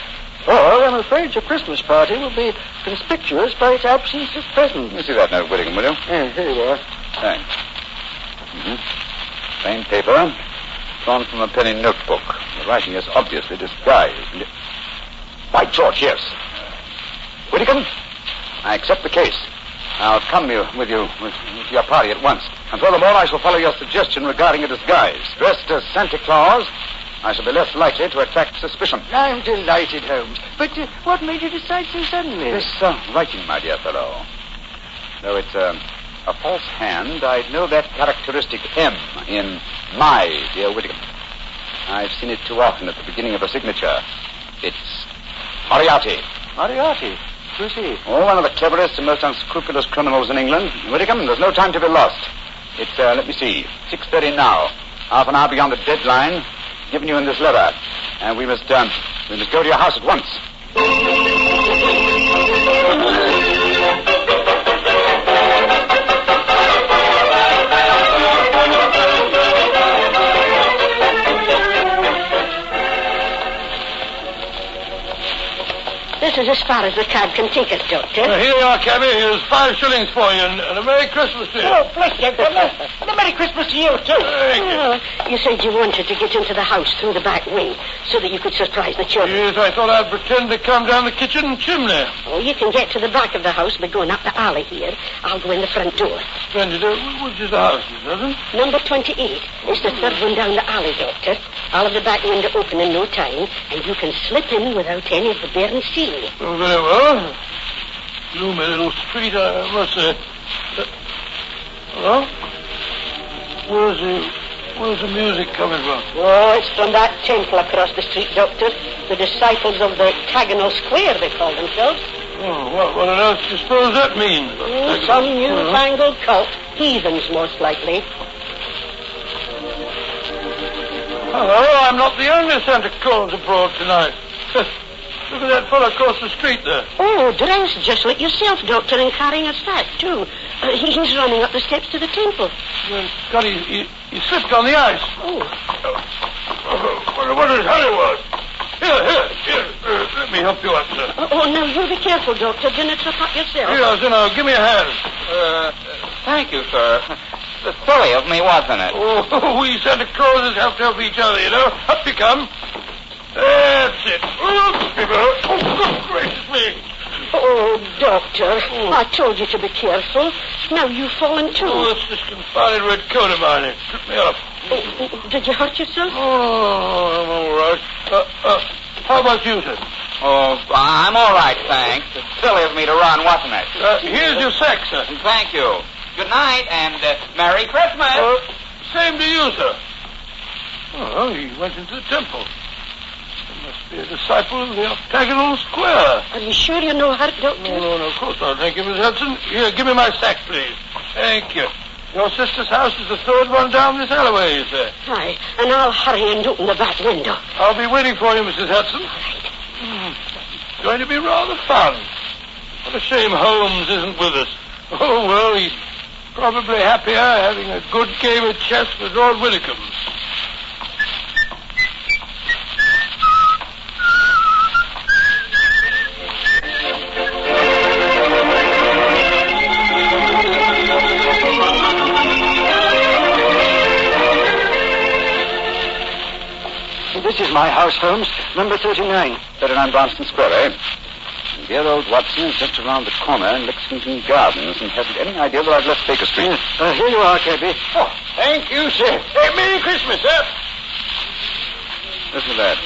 or I'm afraid your Christmas party will be conspicuous by its absence of presents. Let me see that note, Whittingham, will you? Here you are. Thanks. Plain paper, drawn from a penny notebook. The writing is obviously disguised. By George, yes. Whittingham, I accept the case. I'll come with you to your party at once. And furthermore, I shall follow your suggestion regarding a disguise. Dressed as Santa Claus, I shall be less likely to attract suspicion. I'm delighted, Holmes. But what made you decide so suddenly? This writing, my dear fellow. Though it's a false hand, I know that characteristic M in my dear Whittingham. I've seen it too often at the beginning of a signature. It's Moriarty. Moriarty? Who's he? Oh, one of the cleverest and most unscrupulous criminals in England. Whittingham, there's no time to be lost. It's, let me see, 6:30 now. Half an hour beyond the deadline given you in this letter. And we must go to your house at once. This is as far as the cab can take us, Doctor. Here you are, cabby. Here's 5 shillings for you, and a Merry Christmas to you. Oh, bless you, Governor. And a Merry Christmas to you, too. You said you wanted to get into the house through the back wing so that you could surprise the children. Yes, I thought I'd pretend to come down the kitchen chimney. Oh, you can get to the back of the house by going up the alley here. I'll go in the front door. Splendid. Which is the house, Miss Hudson? Number 28. It's the third one down the alley, Doctor. I'll have the back window open in no time, and you can slip in without any of the bearing seal. Oh, very well. Gloomy little street, I must say. Hello? Where's the music coming from? Oh, it's from that temple across the street, Doctor. The disciples of the Octagonal Square, they call themselves. Oh, what on earth do you suppose that means? Some newfangled cult. Heathens, most likely. Hello, I'm not the only Santa Claus abroad tonight. Look at that fellow across the street there. Oh, dressed just like yourself, Doctor, and carrying a sack, too. He's running up the steps to the temple. Well, Scotty, he slipped on the ice. Oh. What his hurry was. Here. Let me help you up, sir. Oh, now, you be careful, Doctor. Do not trip up yourself. Here, now, give me a hand. Thank you, sir. The silly of me, wasn't it? Oh, we Santa Clauses have to help each other, you know. Up you come. That's it. Oh, good gracious me. Oh, Doctor, I told you to be careful. Now you've fallen too. Oh, it's this confounded red coat of mine. It tripped me up. Oh, did you hurt yourself? Oh, I'm all right. How about you, sir? Oh, I'm all right, thanks. It's silly of me to run, wasn't it? Here's your sack, sir. Thank you. Good night, and Merry Christmas. Same to you, sir. Oh, he went into the temple. Must be a disciple of the Octagonal Square. Are you sure you're no hurt, Doctor? No, of course not. Thank you, Miss Hudson. Here, give me my sack, please. Thank you. Your sister's house is the third one down this alleyway, you say? Aye, and I'll hurry and open the back window. I'll be waiting for you, Mrs. Hudson. It's going to be rather fun. What a shame Holmes isn't with us. Oh, well, he's probably happier having a good game of chess with Lord Whittingham. This is my house, Holmes. Number 39. 39 Branston Square, eh? And dear old Watson is just around the corner in Lexington Gardens and hasn't any idea that I've left Baker Street. Here you are, cabby. Oh, thank you, sir. Hey, Merry Christmas, sir. Listen to that.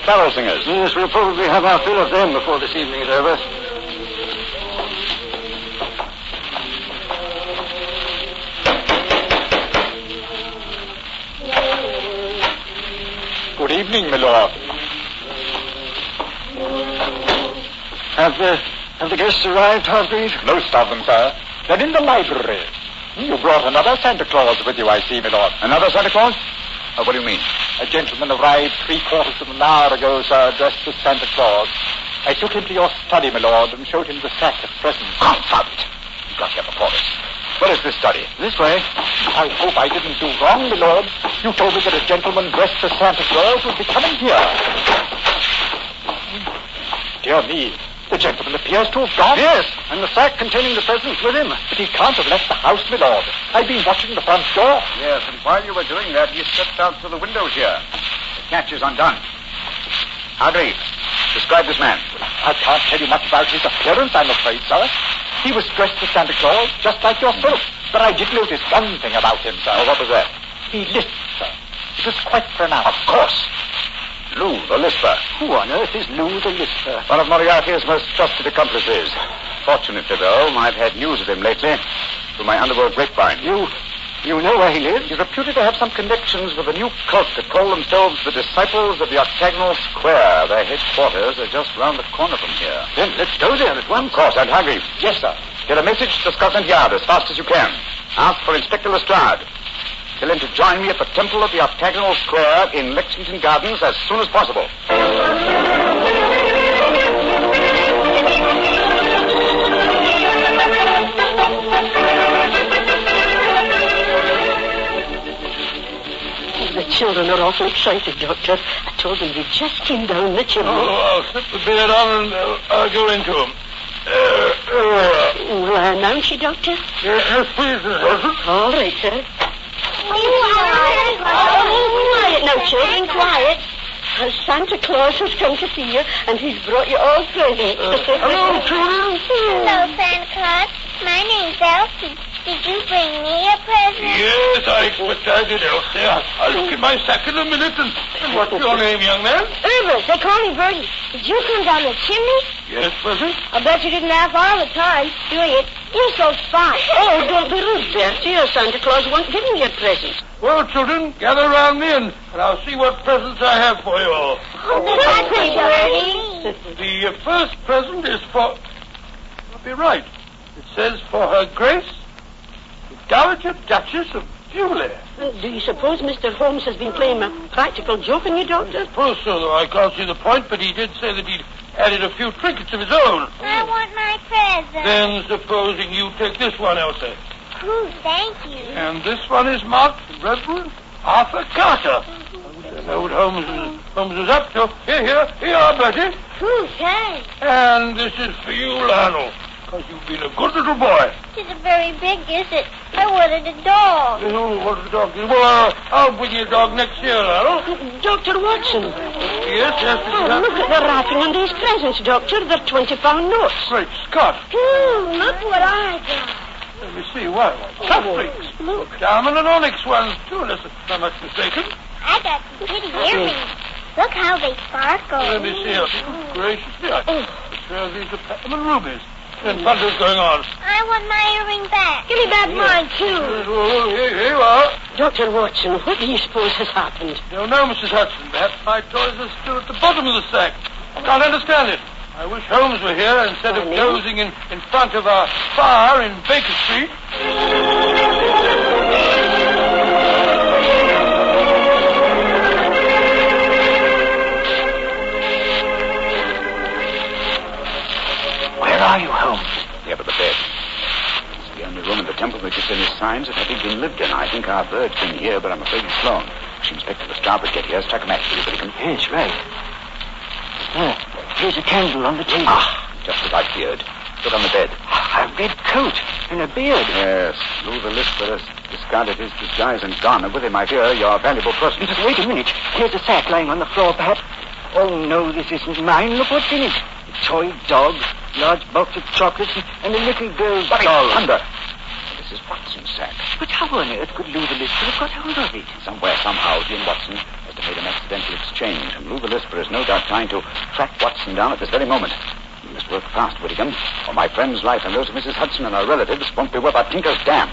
Carol singers. Yes, we'll probably have our fill of them before this evening is over. Good evening, my lord. Have the guests arrived, Hargreave? Most of them, sir. They're in the library. You brought another Santa Claus with you, I see, my lord. Another Santa Claus? What do you mean? A gentleman arrived 3/4 of an hour ago, sir, dressed as Santa Claus. I took him to your study, my lord, and showed him the sack of presents. Confound it! You got here before us. Where is this study? This way. I hope I didn't do wrong, my lord. You told me that a gentleman dressed as Santa Claus would be coming here. Dear me, the gentleman appears to have gone. Yes, and the sack containing the presents with him. But he can't have left the house, my lord. I've been watching the front door. Yes, and while you were doing that, he stepped out through the window here. The catch is undone. Hargreaves, describe this man. I can't tell you much about his appearance, I'm afraid, sir. He was dressed as Santa Claus, just like yourself. But I did notice one thing about him, sir. Oh, what was that? He lisped, sir. It was quite pronounced. Of course. Lou, the Lisper. Who on earth is Lou the Lisper? One of Moriarty's most trusted accomplices. Fortunately, though, I've had news of him lately through my underworld grapevine. You know where he lives? He's reputed to have some connections with a new cult that call themselves the Disciples of the Octagonal Square. Their headquarters are just round the corner from here. Then let's go there at once. Of course, and Hargreaves. Yes, sir. Get a message to Scotland Yard as fast as you can. Ask for Inspector Lestrade. Tell him to join me at the Temple of the Octagonal Square in Lexington Gardens as soon as possible. The children are awful excited, Doctor. I told them you just came down the chimney. Oh, I'll slip the beard on and I'll go into him. Will I announce you, Doctor? Yes, please, Miss Wilson. All right, sir. Quiet now, children, quiet. Santa Claus has come to see you, and he's brought you all presents. Hello, children. Hello, Santa Claus. My name's Elsie. Did you bring me a present? Yes, I expect I did, Elsie. I'll look in my sack in a minute. And what's your name, young man? Herbert. They call me Bertie. Did you come down the chimney? Yes, Bertie. I bet you didn't laugh all the time doing it. You're so fine. Oh, don't be rude, Bertie, or Santa Claus won't give me your presents. Well, children, gather around me and I'll see what presents I have for you all. That's Bertie. The first present is for... I'll be right. It says for Her Grace, the Dowager Duchess of Bewley. Do you suppose Mr. Holmes has been playing a practical joke on you, Doctor? I suppose so, though I can't see the point, but he did say that he'd added a few trinkets of his own. I want my present. Then supposing you take this one, Elsie. Ooh, thank you. And this one is marked Reverend Arthur Carter. I wish I know what Holmes was up to. Here you are, Bertie. Ooh, thanks. And this is for you, Lionel, because you've been a good little boy. It isn't very big, is it? I wanted a dog. Oh, what a dog is. Well, I'll bring you a dog next year, Lionel. Dr. Watson. Yes. Oh, look at the wrapping on these presents, Doctor. They're 20-pound notes. Great Scott. Ooh, look what I got. Let me see, what? Cufflinks. Diamond and onyx ones, too, unless I'm not mistaken. I got some pretty earrings. Look how they sparkle. Let me see. Gracious. Yeah. These are platinum rubies. And thunder's going on. I want my earring back. Give me back mine, too. Here you are. Dr. Watson, what do you suppose has happened? Don't know, Mrs. Hudson. Perhaps my toys are still at the bottom of the sack. I can't understand it. I wish Holmes were here instead of dozing in front of our fire in Baker Street. Where are you, Holmes? Here by the bed. It's the only room in the temple which has any signs of having been lived in. I think our bird's been here, but I'm afraid he's flown. Wish Inspector Lestrade would get here. Strike a match for you, but he can... Yes, right. Here's a candle on the table. Just as I feared. Look on the bed. A red coat and a beard. Yes, Lou the Lisper has discarded his disguise and gone, and with him, I fear, your valuable person. Just wait a minute. Here's a sack lying on the floor, perhaps. Oh, no, this isn't mine. Look what's in it. A toy dog, large box of chocolates, and a little girl's doll. Thunder! This is Watson's sack. But how on earth could Lou the Lisper have got hold of it? Somewhere, somehow, he and Watson must have made an accidental exchange, and Lou the Lisper is no doubt trying to track Watson down at this very moment. You must work fast, Whittingham, or my friend's life and those of Mrs. Hudson and her relatives won't be worth a tinker's dam.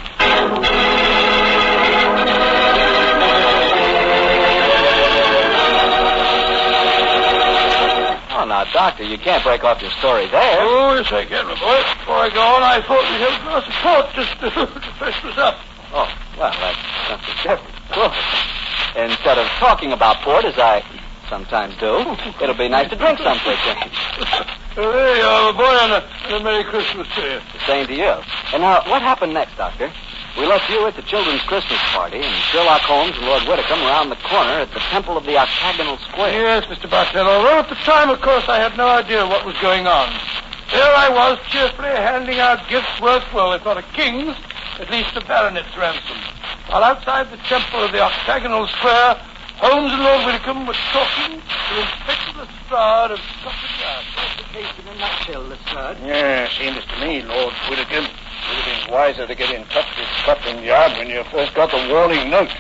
Oh, now, Doctor, you can't break off your story there. Oh, yes, I can, my boy. Before I go on, I thought we'd have a glass of port just to freshen us up. Oh, well, that's something different. Cool. Instead of talking about port, as I sometimes do, it'll be nice to drink some, please. There you are, my boy, and a Merry Christmas to you. The same to you. And now, what happened next, Doctor? We left you at the children's Christmas party, and Sherlock Holmes and Lord Whitcomb around the corner at the Temple of the Octagonal Square. Yes, Mr. Bartell. Although at the time, of course, I had no idea what was going on. There I was, cheerfully handing out gifts worth, well, if not a king's, at least a baronet's ransom. While outside the Temple of the Octagonal Square, Holmes and Lord Whitcomb were talking to Inspector Lestrade of Scotland Yard. That's the case in a nutshell, Lestrade. Yeah, seems to me, Lord Whitcomb, it would have been wiser to get in touch with Scotland Yard when you first got the warning note.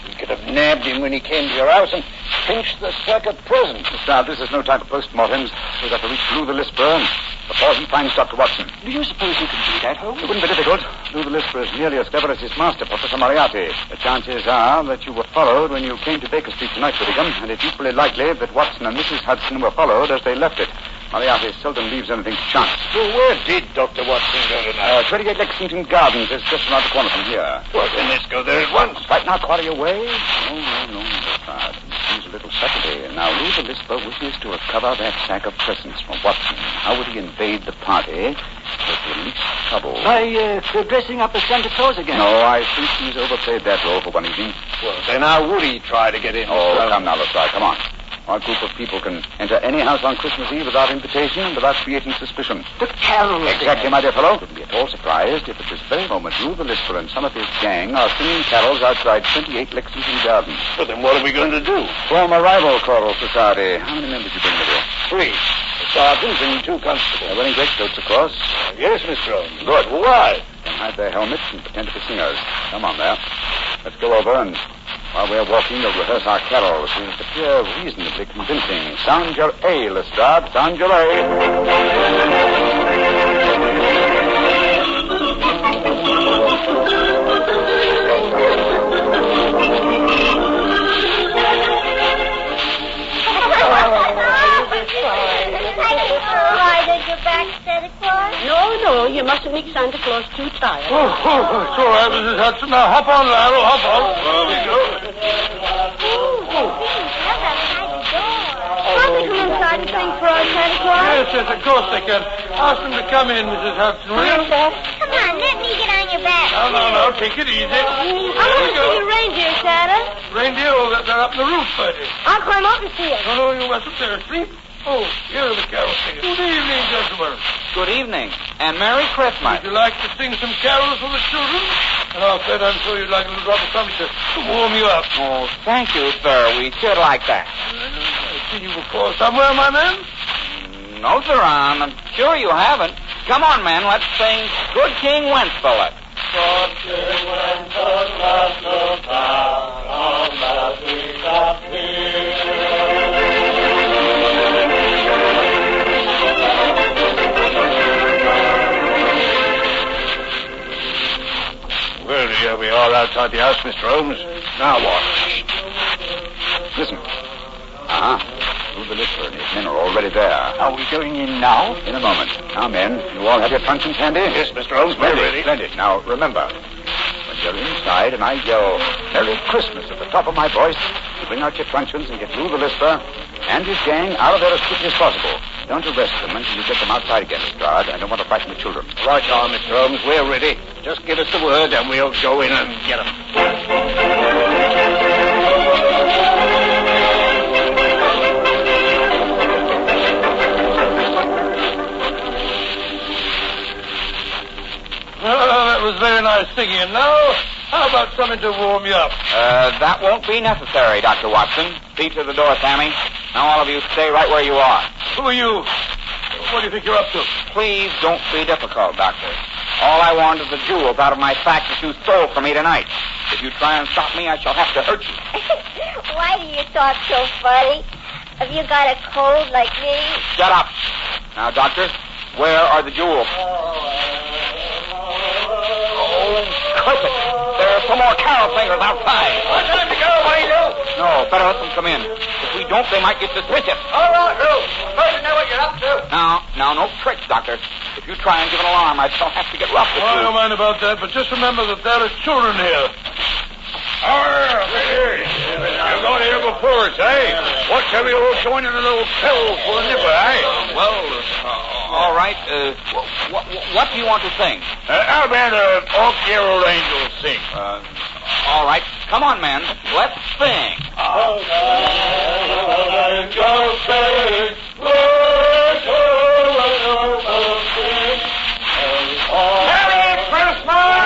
You could have nabbed him when he came to your house and pinched the sack of presents. Lestrade, this is no time for postmortems. We've got to reach Lou the Lisper before he finds Dr. Watson. Do you suppose you can do that, Holmes? It wouldn't be difficult. Lou the Lisper is nearly as clever as his master, Professor Moriarty. The chances are that you were followed when you came to Baker Street tonight, Whitcomb, and it's equally likely that Watson and Mrs. Hudson were followed as they left it. Moriarty seldom leaves anything to chance. Well, where did Dr. Watson go tonight? 28 Lexington Gardens is just around the corner from here. Well, then let's go there at once. Right now, quarry away? No, Lestrade. It seems a little Saturday. Now, Lou the Lisper wishes to recover that sack of presents from Watson. How would he invade the party with the least trouble? By dressing up as Santa Claus again. No, I think he's overplayed that role for one evening. Well, then how would he try to get in? Come now, Lestrade, come on. Our group of people can enter any house on Christmas Eve without invitation and without creating suspicion. The carols. Exactly, my dear fellow. Wouldn't be at all surprised if at this very moment Lou the Lisper and some of his gang are singing carols outside 28 Lexington Gardens. Well, then what are we going to do? Form a rival choral society. How many men did you bring with you? 3. A sergeant and 2 constables. They're wearing greatcoats, of course. Yes, Mr. Holmes. Good. Why? Then hide their helmets and pretend to be singers. Come on there. Let's go over and while we're walking, we'll rehearse our carols. We must appear reasonably convincing. Sound your A, Lestrade. Sound your A. Why did you back Santa Claus? No, you mustn't make Santa Claus too tired. So, Mrs. Hudson. Now, hop on, Lionel, hop on. There we go. Can't they come inside and sing for our Santa Claus? Yes, of course they can. Ask them to come in, Mrs. Hudson, will you? Come on, let me get on your back. No, take it easy. I want to see your reindeer, Santa. Reindeer? Oh, they're up in the roof, buddy. I'll climb up and see it. No, you mustn't. They're asleep. Oh, here are the carol singers. Good evening, gentlemen. Good evening, and Merry Christmas. Would you like to sing some carols for the children? And I'll bet I'm sure you'd like a little drop of something to warm you up. Oh, thank you, sir. We should like that. I've seen you before somewhere, my man. No, sir, I'm sure you haven't. Come on, men, let's sing Good King Wenceslas. Good King Wenceslas looked down on the streets of peace. Well, here we are outside the house, Mr. Holmes. Now what? Listen. Lou the Lisper and his men are already there. Are we going in now? In a moment. Now, men, you all have your truncheons handy? Yes, Mr. Holmes, we're ready. Splendid. Now, remember, when you're inside and I yell Merry Christmas at the top of my voice, you bring out your truncheons and get Lou the Lisper and his gang out of there as quickly as possible. Don't arrest them until you get them outside again, Lestrade. I don't want to frighten the children. Right on, Mr. Holmes. We're ready. Just give us the word and we'll go in and get them. That was very nice singing. And now, how about something to warm you up? That won't be necessary, Dr. Watson. See to the door, Sammy. Now all of you stay right where you are. Who are you? What do you think you're up to? Please don't be difficult, Doctor. All I want is the jewels out of my sack that you stole from me tonight. If you try and stop me, I shall have to hurt you. Why do you talk so funny? Have you got a cold like me? Shut up. Now, Doctor, where are the jewels? Clip it. There are some more carol singers outside. What time to go, what do you do? No, better let them come in. If we don't, they might get suspicious. All right, Lou. Supposed to know what you're up to. Now, no tricks, Doctor. If you try and give an alarm, I shall have to get rough with you. I don't mind about that, but just remember that there are children here. Here we go, got here before us, eh? What shall we all join in a little pill for a nipper, eh? Well, all right. What do you want to sing? How about Off Your Old Angel Sing? All right. Come on, men. Let's sing. Merry Christmas!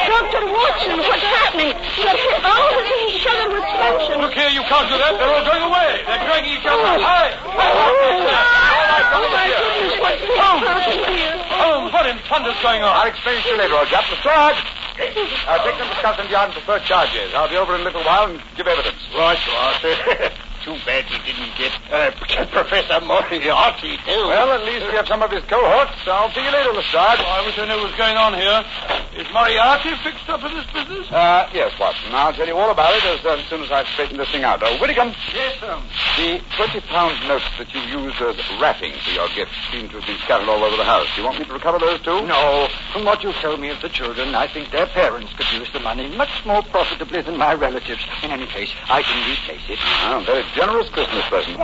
Dr. Watson, what's happening? They're all hitting each other with tension. Look here, you can't do that. They're all going away. They're dragging each other. Hi! Oh, my goodness, what's happening here? Holmes, what in thunder's going on? I'll explain to you later, old chap. The Sarge! Take them to Scotland Yard and prefer charges. I'll be over in a little while and give evidence. Right, you are, sir. Too bad he didn't get Professor Moriarty, too. Well, at least we have some of his cohorts. I'll see you later, Lestrade. I wish I knew what was going on here. Is Moriarty fixed up in this business? Yes, Watson. I'll tell you all about it as soon as I've straightened this thing out. Whittingham. Yes, sir. The 20-pound notes that you used as wrapping for your gift seem to have been scattered all over the house. Do you want me to recover those, too? No. From what you've told me of the children, I think their parents could use the money much more profitably than my relatives. In any case, I can replace it. Oh, very generous Christmas present.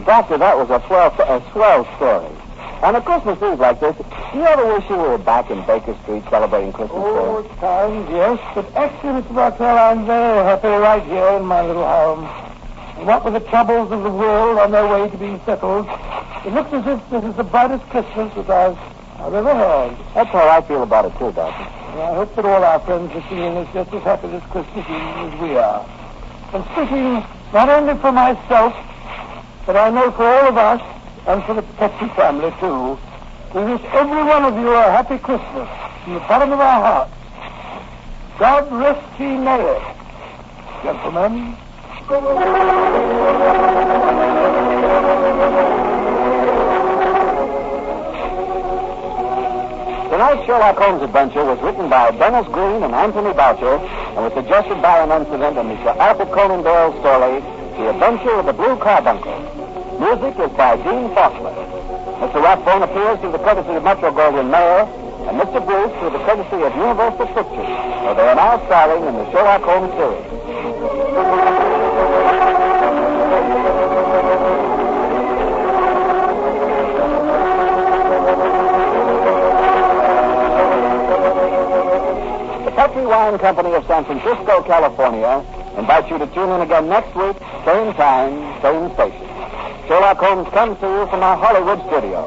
Doctor, that was a swell story. On a Christmas Eve like this, do you ever wish you were back in Baker Street celebrating Christmas Day? Oh, at times, yes. But actually, Mr. Bartell, I'm very happy right here in my little home. And what with the troubles of the world on their way to being settled, it looks as if this is the brightest Christmas that I've ever had. That's how I feel about it, too, Doctor. Well, I hope that all our friends listening is just as happy this Christmas Eve as we are. And speaking not only for myself, but I know for all of us, and for the Petrie family, too, we wish every one of you a happy Christmas from the bottom of our hearts. God rest ye merry, gentlemen. Tonight's Sherlock Holmes adventure was written by Dennis Green and Anthony Boucher and was suggested by an incident in Mr. Arthur Conan Doyle's story, The Adventure of the Blue Carbuncle. Music is by Dean Faulkner. Mr. Rathbone appears through the courtesy of Metro-Goldwyn-Mayer, and Mr. Bruce through the courtesy of Universal Pictures, where they are now starring in the Sherlock Holmes series. The Petrie Wine Company of San Francisco, California, invites you to tune in again next week, same time, same station. Sherlock Holmes comes to you from our Hollywood studio.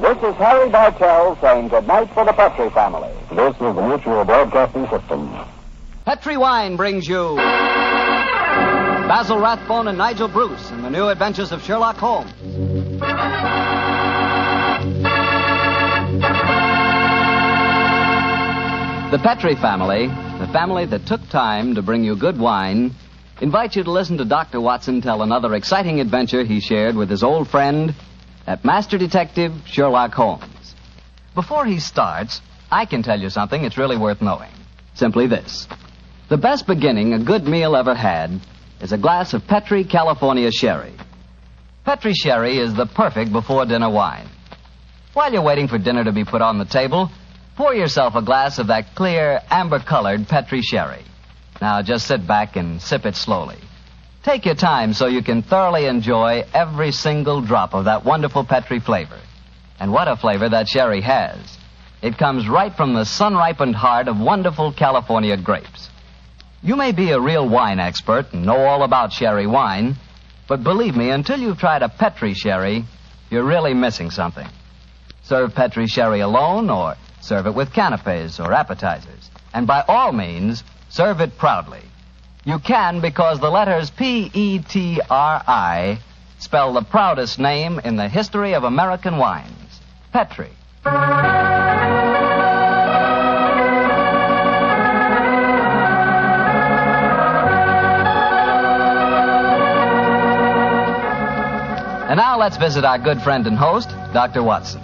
This is Harry Bartell saying good night for the Petrie family. This is the Mutual Broadcasting System. Petrie Wine brings you Basil Rathbone and Nigel Bruce in the new adventures of Sherlock Holmes. The Petrie family, the family that took time to bring you good wine, invites you to listen to Dr. Watson tell another exciting adventure he shared with his old friend, that master detective, Sherlock Holmes. Before he starts, I can tell you something it's really worth knowing. Simply this. The best beginning a good meal ever had is a glass of Petrie California Sherry. Petrie Sherry is the perfect before-dinner wine. While you're waiting for dinner to be put on the table, pour yourself a glass of that clear, amber-colored Petrie Sherry. Now, just sit back and sip it slowly. Take your time so you can thoroughly enjoy every single drop of that wonderful Petrie flavor. And what a flavor that sherry has. It comes right from the sun-ripened heart of wonderful California grapes. You may be a real wine expert and know all about sherry wine, but believe me, until you've tried a Petrie Sherry, you're really missing something. Serve Petri sherry alone, or serve it with canapes or appetizers. And by all means, serve it proudly. You can because the letters P-E-T-R-I spell the proudest name in the history of American wines. Petri. And now let's visit our good friend and host, Dr. Watson.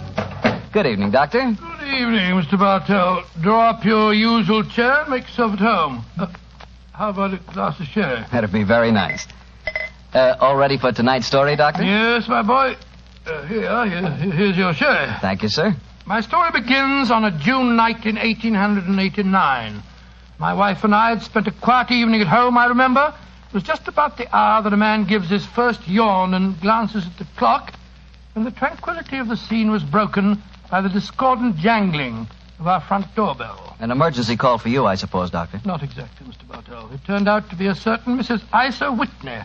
Good evening, Doctor. Good evening, Mr. Bartell. Draw up your usual chair and make yourself at home. How about a glass of sherry? That'd be very nice. All ready for tonight's story, Doctor? Yes, my boy. Here's your sherry. Thank you, sir. My story begins on a June night in 1889. My wife and I had spent a quiet evening at home, I remember. It was just about the hour that a man gives his first yawn and glances at the clock, when the tranquility of the scene was broken by the discordant jangling of our front doorbell. An emergency call for you, I suppose, Doctor. Not exactly, Mr. Bartell. It turned out to be a certain Mrs. Isa Whitney,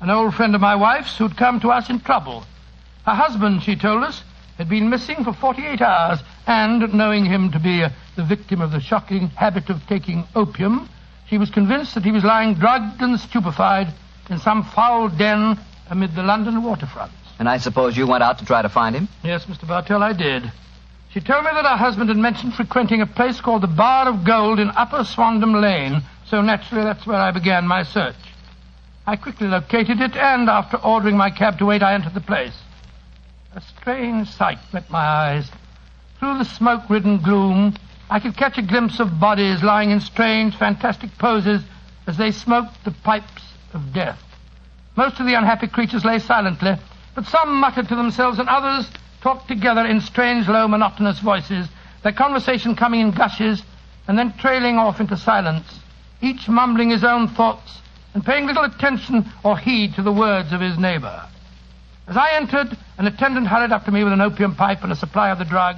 an old friend of my wife's who'd come to us in trouble. Her husband, she told us, had been missing for 48 hours, and, knowing him to be the victim of the shocking habit of taking opium, she was convinced that he was lying drugged and stupefied in some foul den amid the London waterfronts. And I suppose you went out to try to find him? Yes, Mr. Bartell, I did. She told me that her husband had mentioned frequenting a place called the Bar of Gold in Upper Swandam Lane, so naturally that's where I began my search. I quickly located it, and after ordering my cab to wait, I entered the place. A strange sight met my eyes. Through the smoke-ridden gloom, I could catch a glimpse of bodies lying in strange, fantastic poses as they smoked the pipes of death. Most of the unhappy creatures lay silently, but some muttered to themselves and others talked together in strange, low, monotonous voices, their conversation coming in gushes and then trailing off into silence, each mumbling his own thoughts and paying little attention or heed to the words of his neighbor. As I entered, an attendant hurried up to me with an opium pipe and a supply of the drug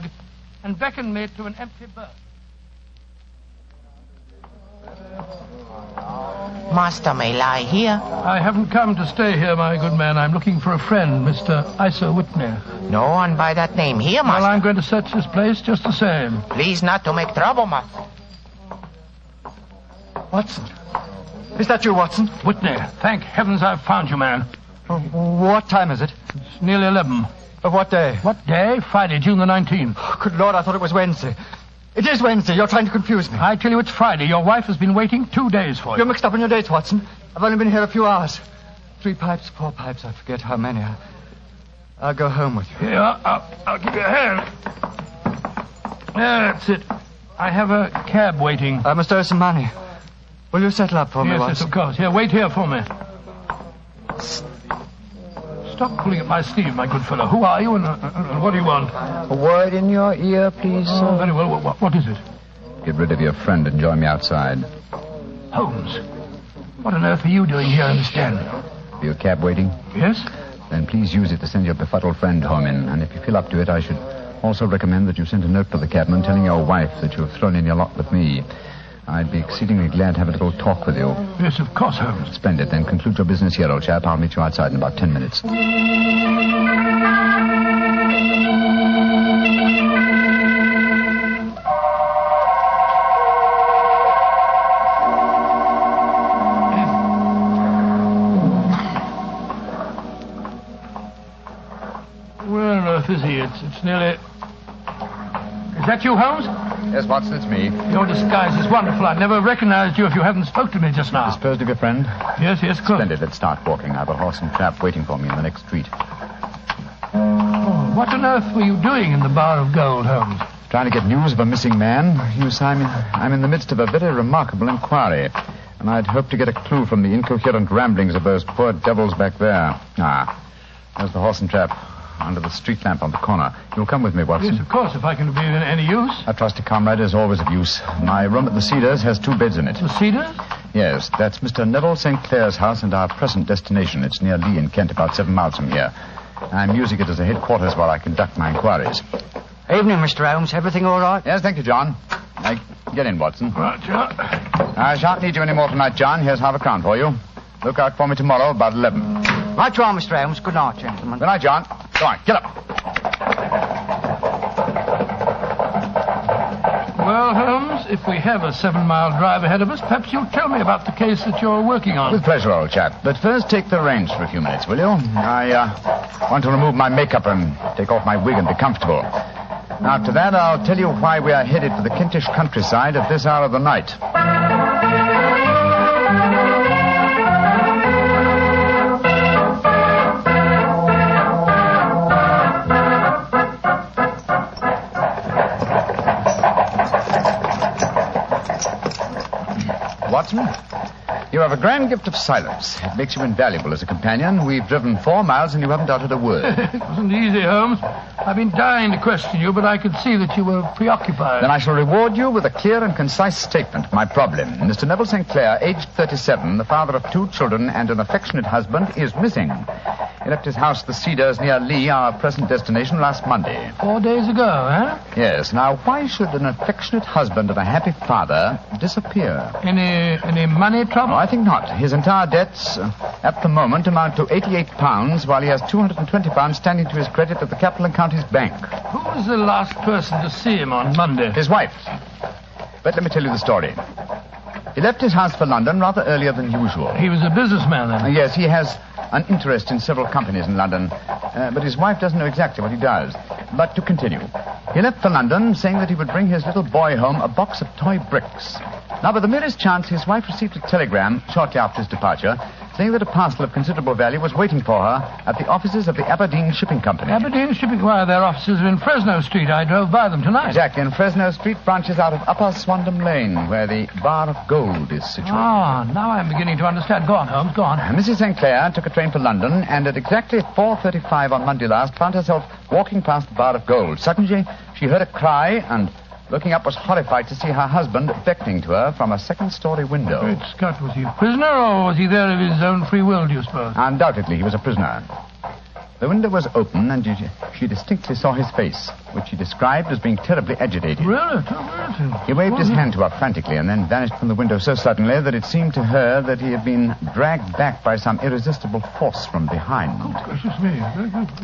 and beckoned me to an empty berth. Master may lie here. I haven't come to stay here, my good man. I'm looking for a friend, Mr. Isa Whitney. No one by that name here, Master. Well, I'm going to search this place just the same. Please not to make trouble, Master. Watson. Is that you, Watson? Whitney. Thank heavens I've found you, man. What time is it? It's nearly 11. Of what day? What day? Friday, June the 19th. Oh, good Lord, I thought it was Wednesday. It is Wednesday. You're trying to confuse me. I tell you it's Friday. Your wife has been waiting 2 days for you. You're mixed up in your dates, Watson. I've only been here a few hours. 3 pipes, 4 pipes. I forget how many. I'll go home with you. Here, I'll give you a hand. That's it. I have a cab waiting. I must owe some money. Will you settle up for me, Watson? Yes, of course. Here, wait here for me. Stop pulling at my sleeve, my good fellow. Who are you and what do you want? A word in your ear, please, sir. Oh, very well. What is it? Get rid of your friend and join me outside. Holmes, what on earth are you doing here in this den? Your cab waiting? Yes? Then please use it to send your befuddled friend home in. And if you feel up to it, I should also recommend that you send a note for the cabman telling your wife that you have thrown in your lot with me. I'd be exceedingly glad to have a little talk with you. Yes, of course, Holmes. Splendid. Then conclude your business here, old chap. I'll meet you outside in about 10 minutes. Where on earth is he? It's nearly... Is that you, Holmes? Yes, Watson, it's me. Your disguise is wonderful. I'd never recognized you if you hadn't spoke to me just now. Disposed of your friend? Yes, of course. Splendid. Let's start walking. I've a horse and trap waiting for me in the next street. Oh, what on earth were you doing in the Bar of Gold, Holmes? Trying to get news of a missing man. You see, I'm in the midst of a very remarkable inquiry, and I'd hoped to get a clue from the incoherent ramblings of those poor devils back there. There's the horse and trap under the street lamp on the corner. You'll come with me, Watson? Yes, of course, if I can be of any use. A trusty comrade is always of use. My room at the Cedars has 2 beds in it. The Cedars? Yes, that's Mr. Neville St. Clair's house and our present destination. It's near Lee in Kent, about 7 miles from here. I'm using it as a headquarters while I conduct my inquiries. Evening, Mr. Holmes. Everything all right? Yes, thank you, John. Get in, Watson. Right, John. I shan't need you any more tonight, John. Here's £1/2 for you. Look out for me tomorrow about 11. Right you are, Mr. Holmes. Good night, gentlemen. Good night, John. Go on, get up. Well, Holmes, if we have a 7-mile drive ahead of us, perhaps you'll tell me about the case that you're working on. With pleasure, old chap. But first, take the reins for a few minutes, will you? I want to remove my makeup and take off my wig and be comfortable. After that, I'll tell you why we are headed for the Kentish countryside at this hour of the night. Watson, you have a grand gift of silence. It makes you invaluable as a companion. We've driven 4 miles and you haven't uttered a word. It wasn't easy, Holmes. I've been dying to question you, but I could see that you were preoccupied. Then I shall reward you with a clear and concise statement of my problem. Mr. Neville St. Clair, aged 37, the father of 2 children and an affectionate husband, is missing. He left his house, the Cedars, near Lee, our present destination, last Monday. 4 days ago, eh? Yes. Now, why should an affectionate husband and a happy father disappear? Any money trouble? No, I think not. His entire debts, at the moment, amount to £88, while he has £220 standing to his credit at the Capital and Counties Bank. Who was the last person to see him on Monday? His wife. But let me tell you the story. He left his house for London rather earlier than usual. He was a businessman, then? Yes, he has an interest in several companies in London, but his wife doesn't know exactly what he does. But to continue. He left for London saying that he would bring his little boy home a box of toy bricks. Now, by the merest chance, his wife received a telegram shortly after his departure saying that a parcel of considerable value was waiting for her at the offices of the Aberdeen Shipping Company. Aberdeen Shipping? Why, their offices are in Fresno Street. I drove by them tonight. Exactly, and Fresno Street branches out of Upper Swandam Lane, where the Bar of Gold is situated. Ah, now I'm beginning to understand. Go on, Holmes, go on. Mrs. St. Clair took a train for London, and at exactly 4:35 on Monday last, found herself walking past the Bar of Gold. Suddenly, she heard a cry, and looking up was horrified to see her husband beckoning to her from a second-story window. Great Scott, was he a prisoner, or was he there of his own free will, do you suppose? Undoubtedly, he was a prisoner. The window was open, and she distinctly saw his face, which she described as being terribly agitated. Really? He waved his hand to her frantically and then vanished from the window so suddenly that it seemed to her that he had been dragged back by some irresistible force from behind. Oh, gracious me.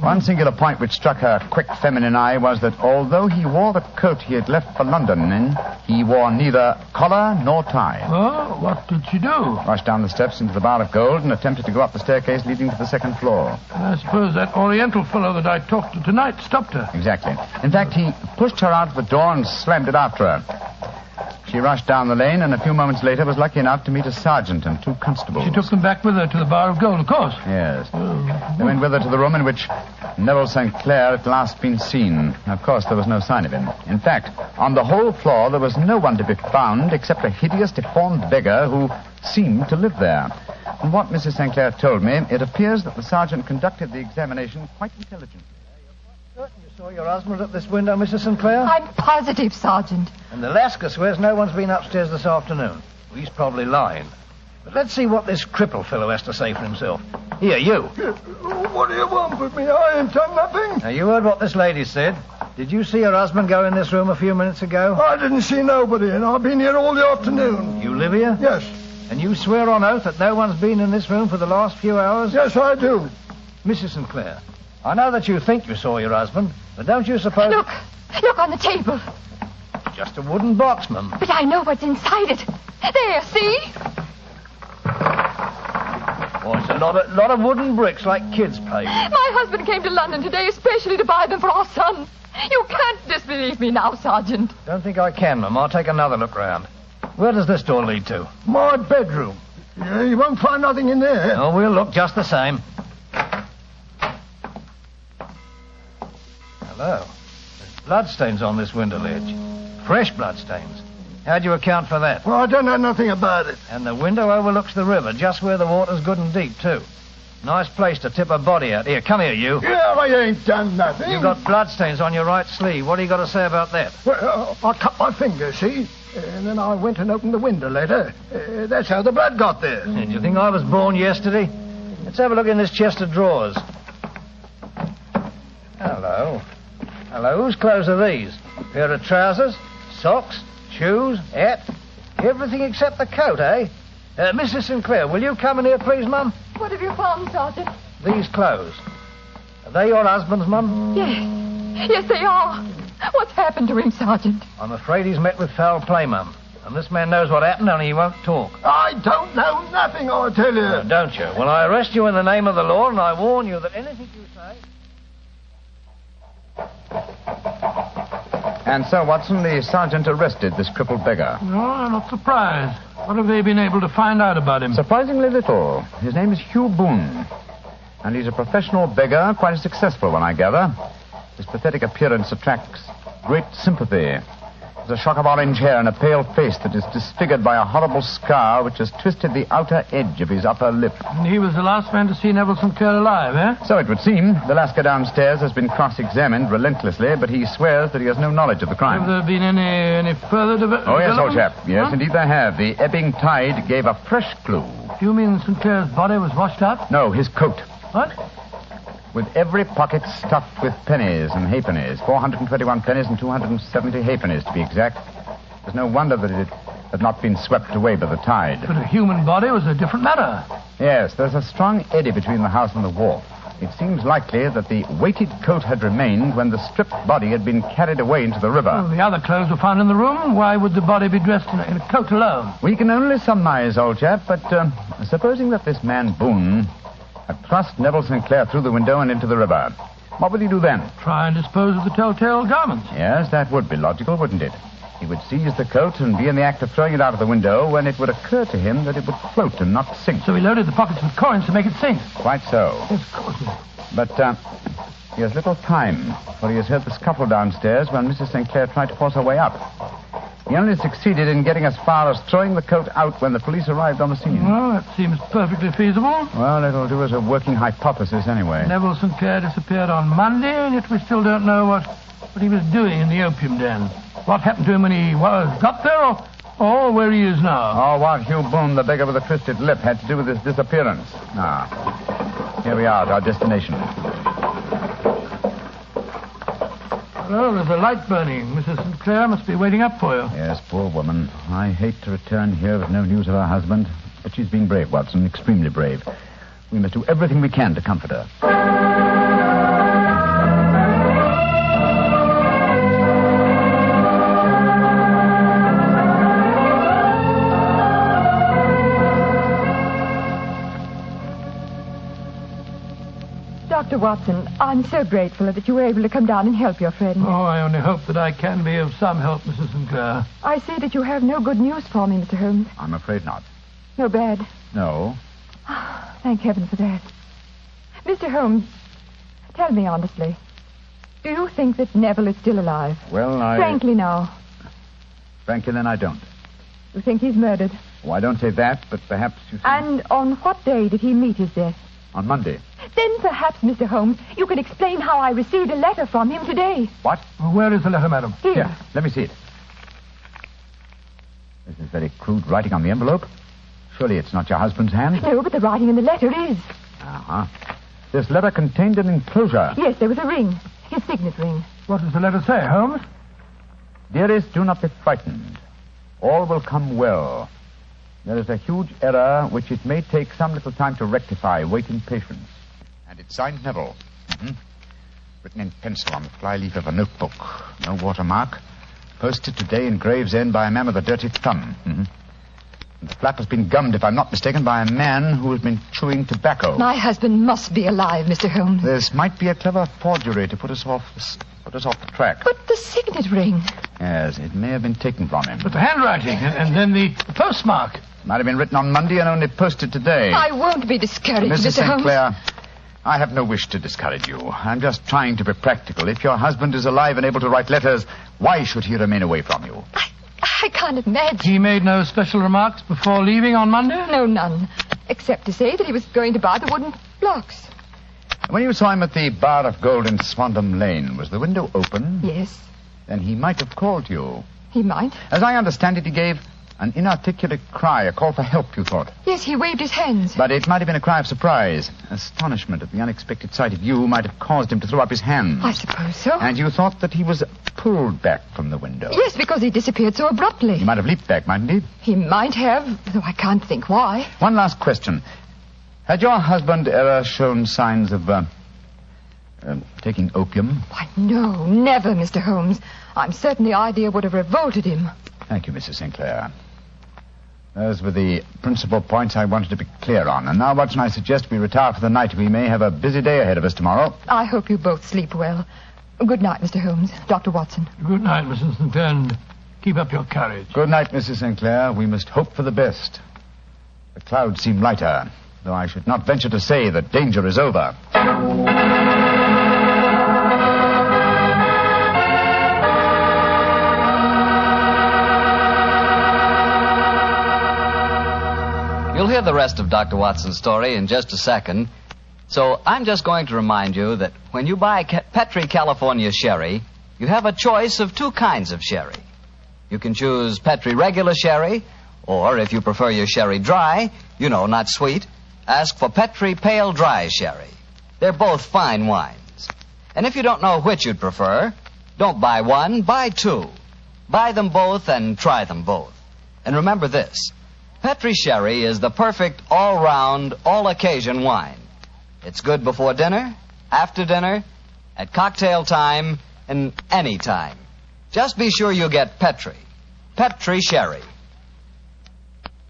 One singular point which struck her quick feminine eye was that although he wore the coat he had left for London in, he wore neither collar nor tie. Oh, what did she do? Rushed down the steps into the Bar of Gold and attempted to go up the staircase leading to the second floor. I suppose that Oriental fellow that I talked to tonight stopped her. Exactly. In fact, he pushed her out of the door and slammed it after her. She rushed down the lane and a few moments later was lucky enough to meet a sergeant and 2 constables. She took them back with her to the Bar of Gold, of course. Yes. They went with her to the room in which Neville St. Clair had last been seen. Of course, there was no sign of him. In fact, on the whole floor, there was no one to be found except a hideous, deformed beggar who seemed to live there. From what Mrs. St. Clair told me, it appears that the sergeant conducted the examination quite intelligently. Certain you saw your husband at this window, Mrs. St. Clair? I'm positive, Sergeant. And the Lascar swears no one's been upstairs this afternoon. Well, he's probably lying. But let's see what this cripple fellow has to say for himself. Here, you. What do you want with me? I ain't done nothing. Now, you heard what this lady said. Did you see her husband go in this room a few minutes ago? I didn't see nobody, and I've been here all the afternoon. You live here? Yes. And you swear on oath that no one's been in this room for the last few hours? Yes, I do. Mrs. St. Clair, I know that you think you saw your husband, but don't you suppose... Look on the table. Just a wooden box, ma'am. But I know what's inside it. There, see? Oh, it's a lot of wooden bricks like kids play with. My husband came to London today especially to buy them for our son. You can't disbelieve me now, Sergeant. Don't think I can, ma'am. I'll take another look round. Where does this door lead to? My bedroom. Yeah, you won't find nothing in there. Oh, we'll look just the same. Hello. There's bloodstains on this window ledge. Fresh bloodstains. How do you account for that? Well, I don't know nothing about it. And the window overlooks the river, just where the water's good and deep, too. Nice place to tip a body out. Here, come here, you. Yeah, I ain't done nothing. You've got bloodstains on your right sleeve. What do you got to say about that? Well, I cut my finger, see? And then I went and opened the window later. That's how the blood got there. Did you think I was born yesterday? Let's have a look in this chest of drawers. Hello. Hello, whose clothes are these? Pair of trousers, socks, shoes, hat, everything except the coat, eh? Mrs. St. Clair, will you come in here, please, Mum? What have you found, Sergeant? These clothes. Are they your husband's, Mum? Yes. Yes, they are. What's happened to him, Sergeant? I'm afraid he's met with foul play, Mum. And this man knows what happened, only he won't talk. I don't know nothing, I tell you. No, don't you? Well, I arrest you in the name of the law, and I warn you that anything you say... And so, Watson, the sergeant arrested this crippled beggar. No, I'm not surprised. What have they been able to find out about him? Surprisingly little. His name is Hugh Boone. And he's a professional beggar, quite a successful one, I gather. His pathetic appearance attracts great sympathy. There's a shock of orange hair and a pale face that is disfigured by a horrible scar which has twisted the outer edge of his upper lip. And he was the last man to see Neville Sinclair alive, eh? So it would seem. The Lascar downstairs has been cross-examined relentlessly, but he swears that he has no knowledge of the crime. Have there been any further developments? Oh, yes, old chap. Yes, indeed there have. The ebbing tide gave a fresh clue. You mean Sinclair's body was washed up? No, his coat. What? With every pocket stuffed with pennies and halfpennies. 421 pennies and 270 halfpennies, to be exact. There's no wonder that it had not been swept away by the tide. But a human body was a different matter. Yes, there's a strong eddy between the house and the wharf. It seems likely that the weighted coat had remained when the stripped body had been carried away into the river. Well, the other clothes were found in the room. Why would the body be dressed in a coat alone? We can only surmise, old chap, but supposing that this man Boone had thrust Neville Sinclair through the window and into the river, what would he do then? Try and dispose of the telltale garments. Yes, that would be logical, wouldn't it? He would seize the coat and be in the act of throwing it out of the window when it would occur to him that it would float and not sink. So he loaded the pockets with coins to make it sink? Quite so. Yes, of course. But he has little time, for he has heard the scuffle downstairs when Mrs. Sinclair tried to force her way up. He only succeeded in getting as far as throwing the coat out when the police arrived on the scene. Well, that seems perfectly feasible. Well, it'll do as a working hypothesis anyway. Neville Sinclair disappeared on Monday, and yet we still don't know what he was doing in the opium den. What happened to him when he got there, or where he is now? Oh, what Hugh Boone, the beggar with the twisted lip, had to do with his disappearance. Here we are at our destination. Well, there's a light burning. Mrs. Sinclair must be waiting up for you. Yes, poor woman. I hate to return here with no news of her husband, but she's been brave, Watson, extremely brave. We must do everything we can to comfort her. Dr. Watson, I'm so grateful that you were able to come down and help your friend. Oh, I only hope that I can be of some help, Mrs. Sinclair. I see that you have no good news for me, Mr. Holmes. I'm afraid not. No bad? No. Thank heaven for that. Mr. Holmes, tell me honestly, do you think that Neville is still alive? Well, Frankly now. Frankly, then I don't. You think he's murdered? Oh, I don't say that, but perhaps you... And on what day did he meet his death? On Monday. Then perhaps, Mr. Holmes, you can explain how I received a letter from him today. What? Well, where is the letter, madam? Here. Let me see it. This is very crude writing on the envelope. Surely it's not your husband's hand? No, but the writing in the letter is. Uh-huh. This letter contained an enclosure. Yes, there was a ring. His signet ring. What does the letter say, Holmes? Dearest, do not be frightened. All will come well. There is a huge error which it may take some little time to rectify. Wait in patience. And it's signed Neville. Mm-hmm. Written in pencil on the flyleaf of a notebook. No watermark. Posted today in Gravesend by a man with a dirty thumb. Mm-hmm. And the flap has been gummed, if I'm not mistaken, by a man who has been chewing tobacco. My husband must be alive, Mr. Holmes. This might be a clever forgery to put us off the track. But the signet ring. Yes, it may have been taken from him. But the handwriting, and then the postmark. Might have been written on Monday and only posted today. I won't be discouraged, Mrs. Mr. Holmes. Sinclair, I have no wish to discourage you. I'm just trying to be practical. If your husband is alive and able to write letters, why should he remain away from you? I can't imagine. He made no special remarks before leaving on Monday? No, none. Except to say that he was going to buy the wooden blocks. When you saw him at the Bar of Gold in Swandam Lane, was the window open? Yes. Then he might have called you. He might. As I understand it, he gave an inarticulate cry, a call for help, you thought. Yes, he waved his hands. But it might have been a cry of surprise. Astonishment at the unexpected sight of you might have caused him to throw up his hands. I suppose so. And you thought that he was pulled back from the window. Yes, because he disappeared so abruptly. He might have leaped back, mightn't he? He might have, though I can't think why. One last question. Had your husband ever shown signs of Taking opium? Why, no, never, Mr. Holmes. I'm certain the idea would have revolted him. Thank you, Mrs. Sinclair. Those were the principal points I wanted to be clear on. And now, Watson, I suggest we retire for the night. We may have a busy day ahead of us tomorrow. I hope you both sleep well. Good night, Mr. Holmes. Dr. Watson. Good night, Mrs. Sinclair, and keep up your courage. Good night, Mrs. Sinclair. We must hope for the best. The clouds seem lighter, though I should not venture to say that danger is over. You'll hear the rest of Dr. Watson's story in just a second. So I'm just going to remind you that when you buy Petri California sherry, you have a choice of two kinds of sherry. You can choose Petri regular sherry, or if you prefer your sherry dry, not sweet, ask for Petri pale dry sherry. They're both fine wines. And if you don't know which you'd prefer, don't buy one, buy two. Buy them both and try them both. And remember this. Petri sherry is the perfect all-round, all-occasion wine. It's good before dinner, after dinner, at cocktail time, and any time. Just be sure you get Petri sherry.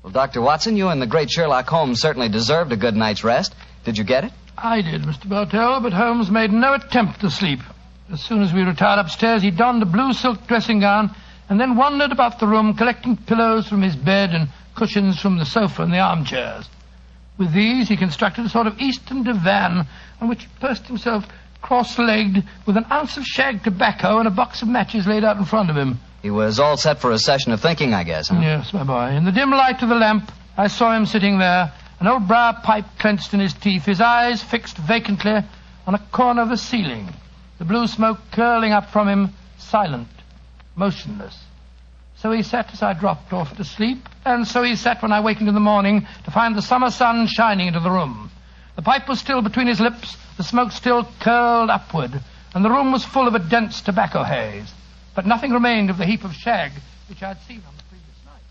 Well, Dr. Watson, you and the great Sherlock Holmes certainly deserved a good night's rest. Did you get it? I did, Mr. Bartell, but Holmes made no attempt to sleep. As soon as we retired upstairs, he donned a blue silk dressing gown and then wandered about the room collecting pillows from his bed and cushions from the sofa and the armchairs. With these, he constructed a sort of eastern divan on which he perched himself cross-legged with an ounce of shag tobacco and a box of matches laid out in front of him. He was all set for a session of thinking, I guess, huh? Yes, my boy. In the dim light of the lamp, I saw him sitting there, an old briar pipe clenched in his teeth, his eyes fixed vacantly on a corner of the ceiling, the blue smoke curling up from him, silent, motionless. So he sat as I dropped off to sleep, and so he sat when I wakened in the morning to find the summer sun shining into the room. The pipe was still between his lips, the smoke still curled upward, and the room was full of a dense tobacco haze. But nothing remained of the heap of shag which I had seen on the previous night.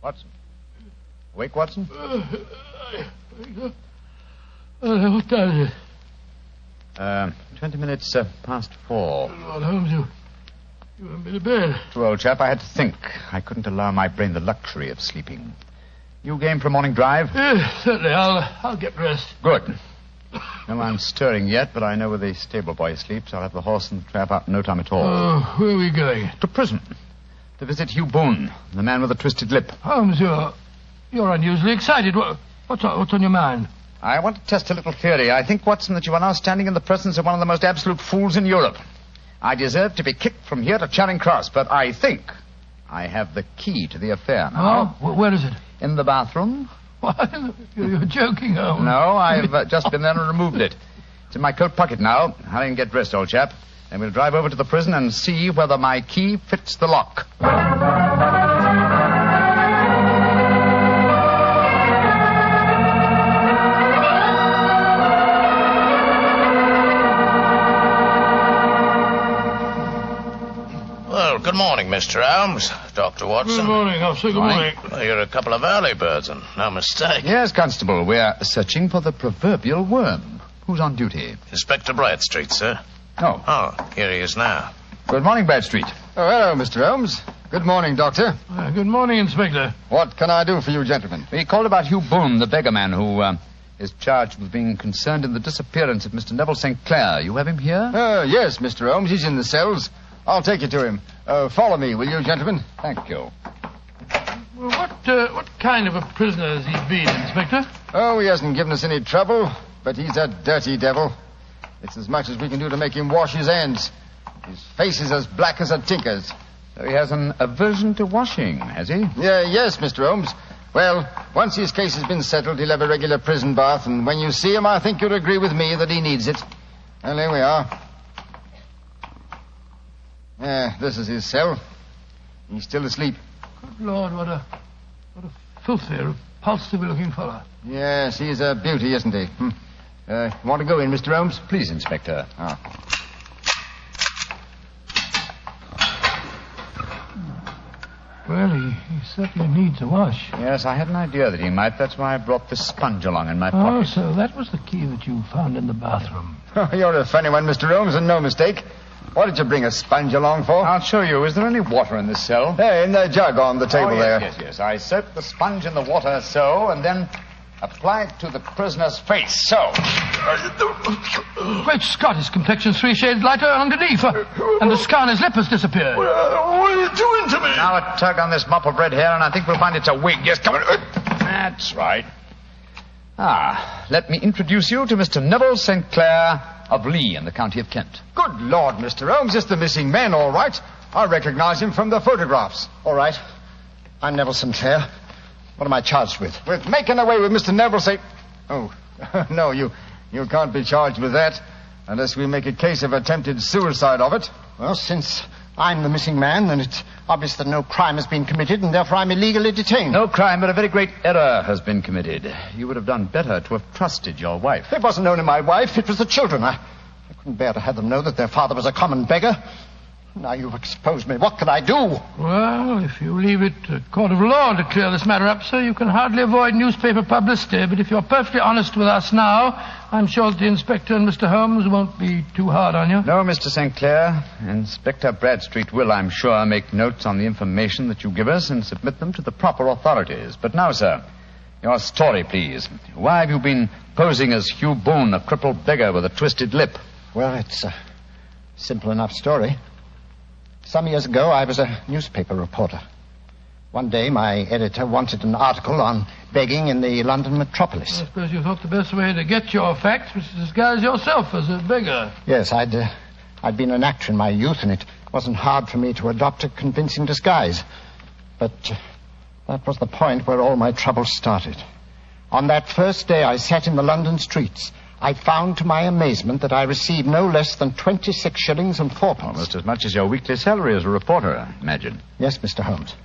Watson? Awake, Watson? What time is it? 20 minutes past 4. Lord Holmes, you want me to bed? True, old chap, I had to think. I couldn't allow my brain the luxury of sleeping. You game for a morning drive? Yes, certainly. I'll get dressed. Good. No one's stirring yet, but I know where the stable boy sleeps. I'll have the horse and trap out in no time at all. Oh, where are we going? To prison. To visit Hugh Boone, the man with the twisted lip. Holmes, you're unusually excited. What's on your mind? I want to test a little theory. I think, Watson, that you are now standing in the presence of one of the most absolute fools in Europe. I deserve to be kicked from here to Charing Cross, but I think I have the key to the affair now. Oh, where is it? In the bathroom. What? You're joking, Holmes. No, I've just been there and removed it. It's in my coat pocket now. Hurry and get dressed, old chap. Then we'll drive over to the prison and see whether my key fits the lock. Well, good morning, Mr. Holmes. Dr. Watson. Good morning, officer. Good morning. Well, you're a couple of early birds, and no mistake. Yes, Constable. We're searching for the proverbial worm. Who's on duty? Inspector Bradstreet, sir. Oh. Oh, here he is now. Good morning, Bradstreet. Oh, hello, Mr. Holmes. Good morning, Doctor. Good morning, Inspector. What can I do for you, gentlemen? We called about Hugh Boone, the beggar man who is charged with being concerned in the disappearance of Mr. Neville St. Clair. You have him here? Yes, Mr. Holmes. He's in the cells. I'll take you to him. Follow me, will you, gentlemen? Thank you. Well, what kind of a prisoner has he been, Inspector? Oh, he hasn't given us any trouble, but he's a dirty devil. It's as much as we can do to make him wash his hands. His face is as black as a tinker's. So he has an aversion to washing, has he? Yes, Mr. Holmes. Well, once his case has been settled, he'll have a regular prison bath, and when you see him, I think you'll agree with me that he needs it. Well, here we are. This is his cell. He's still asleep. Good Lord, what a filthy, repulsive-looking fellow. Yes, he's a beauty, isn't he? Want to go in, Mr. Holmes? Please, Inspector. Well, he certainly needs a wash. Yes, I had an idea that he might. That's why I brought this sponge along in my Oh, pocket. so that was the key that you found in the bathroom. Oh, you're a funny one, Mr. Holmes, and no mistake. What did you bring a sponge along for? I'll show you. Is there any water in this cell? Hey, in the jug on the table there. Yes. I soak the sponge in the water so, and then apply it to the prisoner's face, so. Great Scott, his complexion's 3 shades lighter underneath, and the scar on his lip has disappeared. What are you doing to me? Now a tug on this mop of red hair, and I think we'll find it's a wig. Yes, come on. That's right. Let me introduce you to Mr. Neville St. Clair of Lee in the county of Kent. Good Lord, Mr. Holmes, it's the missing man, all right. I recognize him from the photographs. All right. I'm Neville Sinclair. What am I charged with? With making away with Mr. Neville St. Oh, no, you can't be charged with that unless we make a case of attempted suicide of it. Well, since I'm the missing man, then it's obvious that no crime has been committed, and therefore I'm illegally detained. No crime, but a very great error has been committed. You would have done better to have trusted your wife. It wasn't only my wife, it was the children. I couldn't bear to have them know that their father was a common beggar. Now you've exposed me. What can I do? Well, if you leave it to a court of law to clear this matter up, sir, you can hardly avoid newspaper publicity. But if you're perfectly honest with us now, I'm sure that the inspector and Mr. Holmes won't be too hard on you. No, Mr. St. Clair. Inspector Bradstreet will, I'm sure, make notes on the information that you give us and submit them to the proper authorities. But now, sir, your story, please. Why have you been posing as Hugh Boone, a crippled beggar with a twisted lip? Well, it's a simple enough story. Some years ago, I was a newspaper reporter. One day, my editor wanted an article on begging in the London metropolis. I suppose you thought the best way to get your facts was to disguise yourself as a beggar. Yes, I'd been an actor in my youth, and it wasn't hard for me to adopt a convincing disguise. But that was the point where all my troubles started. On that first day I sat in the London streets, I found to my amazement that I received no less than 26 shillings and 4 pence. Almost as much as your weekly salary as a reporter, I imagine. Yes, Mr. Holmes.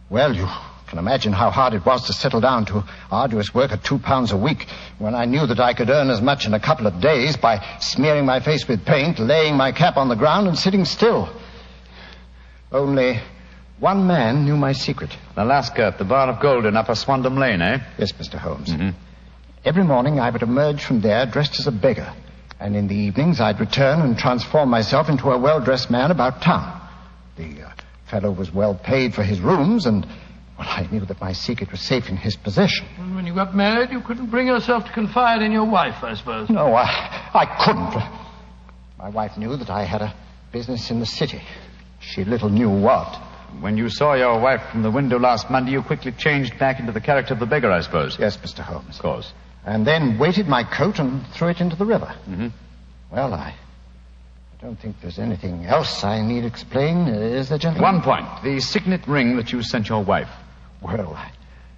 Well, you can imagine how hard it was to settle down to arduous work at £2 a week when I knew that I could earn as much in a couple of days by smearing my face with paint, laying my cap on the ground, and sitting still. Only one man knew my secret. The Lascar at the Bar of Gold in Upper Swandam Lane, eh? Yes, Mr. Holmes. Mm-hmm. Every morning I would emerge from there dressed as a beggar, and in the evenings I'd return and transform myself into a well-dressed man about town. The fellow was well paid for his rooms, and well, I knew that my secret was safe in his possession. And when you got married, you couldn't bring yourself to confide in your wife, I suppose. No, I couldn't. My wife knew that I had a business in the city. She little knew what. When you saw your wife from the window last Monday, you quickly changed back into the character of the beggar, I suppose. Yes, Mr. Holmes. Of course. And then weighted my coat and threw it into the river. Mm-hmm. Well, I don't think there's anything else I need explain, is there, gentlemen? One point. The signet ring that you sent your wife. Well,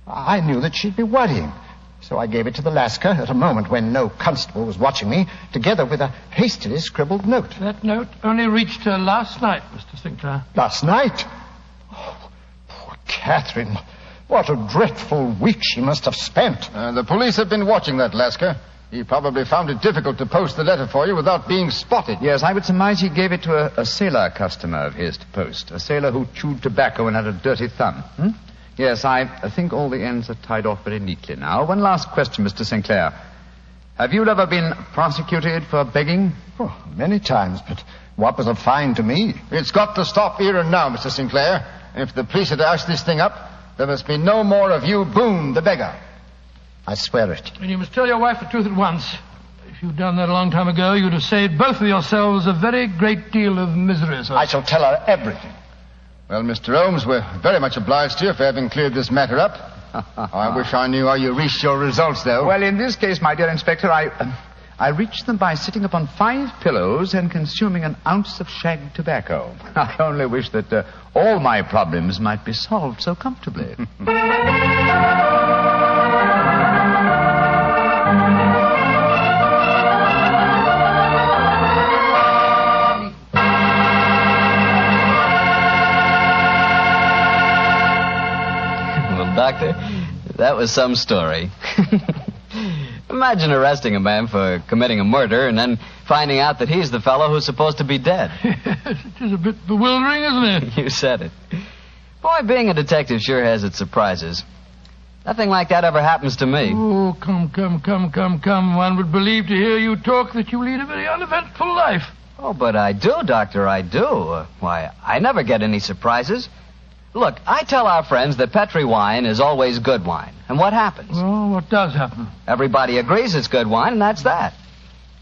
I knew that she'd be worrying. So I gave it to the Lascar at a moment when no constable was watching me, together with a hastily scribbled note. That note only reached her last night, Mr. Sinclair. Last night? Oh, poor Catherine. What a dreadful week she must have spent. The police have been watching that Lascar. He probably found it difficult to post the letter for you without being spotted. Yes, I would surmise he gave it to a sailor customer of his to post. A sailor who chewed tobacco and had a dirty thumb. Yes, I think all the ends are tied off very neatly now. One last question, Mr. Sinclair. Have you ever been prosecuted for begging? Oh, many times, but what was a fine to me? It's got to stop here and now, Mr. Sinclair. If the police had asked this thing up, there must be no more of you, Boone, the beggar. I swear it. And you must tell your wife the truth at once. If you'd done that a long time ago, you'd have saved both of yourselves a very great deal of misery, sir. I shall tell her everything. Well, Mr. Holmes, we're very much obliged to you for having cleared this matter up. I wish I knew how you reached your results, though. Well, in this case, my dear Inspector, I reached them by sitting upon 5 pillows and consuming an ounce of shag tobacco. I only wish that all my problems might be solved so comfortably. Well, Doctor, that was some story. Imagine arresting a man for committing a murder and then finding out that he's the fellow who's supposed to be dead. It is a bit bewildering, isn't it? You said it. Boy, being a detective sure has its surprises. Nothing like that ever happens to me. Oh, come. One would believe to hear you talk that you lead a very uneventful life. Oh, but I do, Doctor, I do. Why, I never get any surprises. Look, I tell our friends that Petri wine is always good wine. And what happens? Oh, what does happen? Everybody agrees it's good wine, and that's that.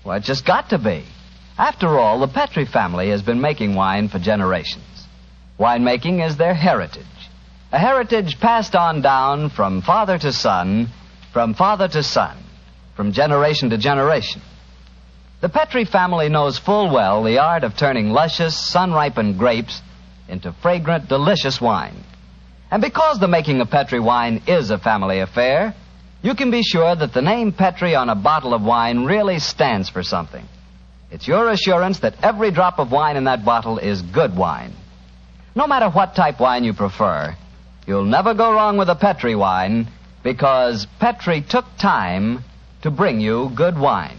Well, it's just got to be. After all, the Petri family has been making wine for generations. Winemaking is their heritage. A heritage passed on down from father to son, from father to son, from generation to generation. The Petri family knows full well the art of turning luscious, sun-ripened grapes into fragrant, delicious wine. And because the making of Petri wine is a family affair, you can be sure that the name Petri on a bottle of wine really stands for something. It's your assurance that every drop of wine in that bottle is good wine. No matter what type wine you prefer, you'll never go wrong with a Petri wine because Petri took time to bring you good wine.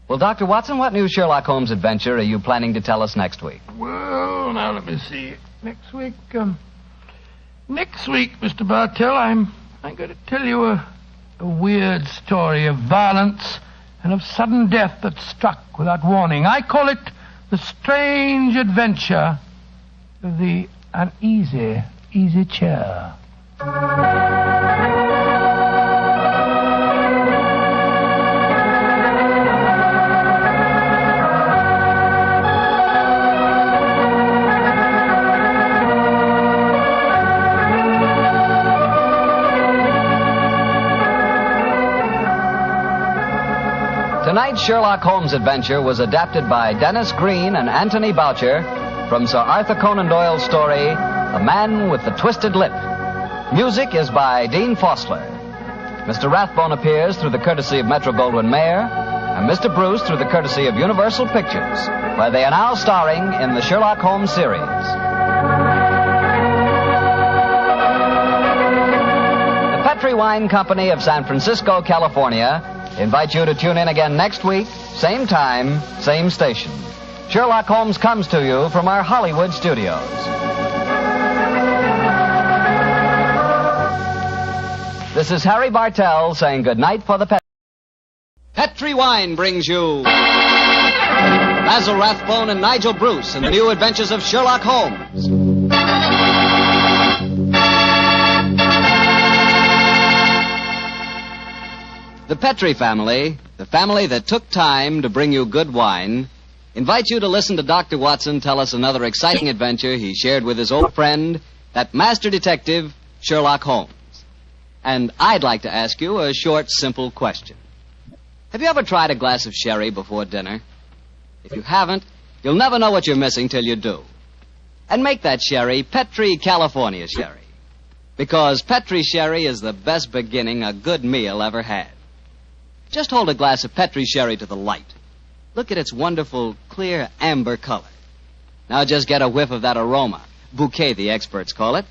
Well, Dr. Watson, what new Sherlock Holmes adventure are you planning to tell us next week? Well, now let me see. Next week, Mr. Bartell, I'm going to tell you a weird story of violence and of sudden death that struck without warning. I call it The Strange Adventure of the Uneasy Easy Chair. Tonight's Sherlock Holmes adventure was adapted by Dennis Green and Anthony Boucher from Sir Arthur Conan Doyle's story, The Man with the Twisted Lip. Music is by Dean Fossler. Mr. Rathbone appears through the courtesy of Metro-Goldwyn-Mayer, and Mr. Bruce through the courtesy of Universal Pictures, where they are now starring in the Sherlock Holmes series. The Petri Wine Company of San Francisco, California, invite you to tune in again next week, same time, same station. Sherlock Holmes comes to you from our Hollywood studios. This is Harry Bartell saying goodnight for the Petri. Petri Wine brings you Basil Rathbone and Nigel Bruce in the new adventures of Sherlock Holmes. The Petri family, the family that took time to bring you good wine, invites you to listen to Dr. Watson tell us another exciting adventure he shared with his old friend, that master detective, Sherlock Holmes. And I'd like to ask you a short, simple question. Have you ever tried a glass of sherry before dinner? If you haven't, you'll never know what you're missing till you do. And make that sherry Petri California sherry. Because Petri sherry is the best beginning a good meal ever had. Just hold a glass of Petri sherry to the light. Look at its wonderful, clear amber color. Now just get a whiff of that aroma. Bouquet, the experts call it.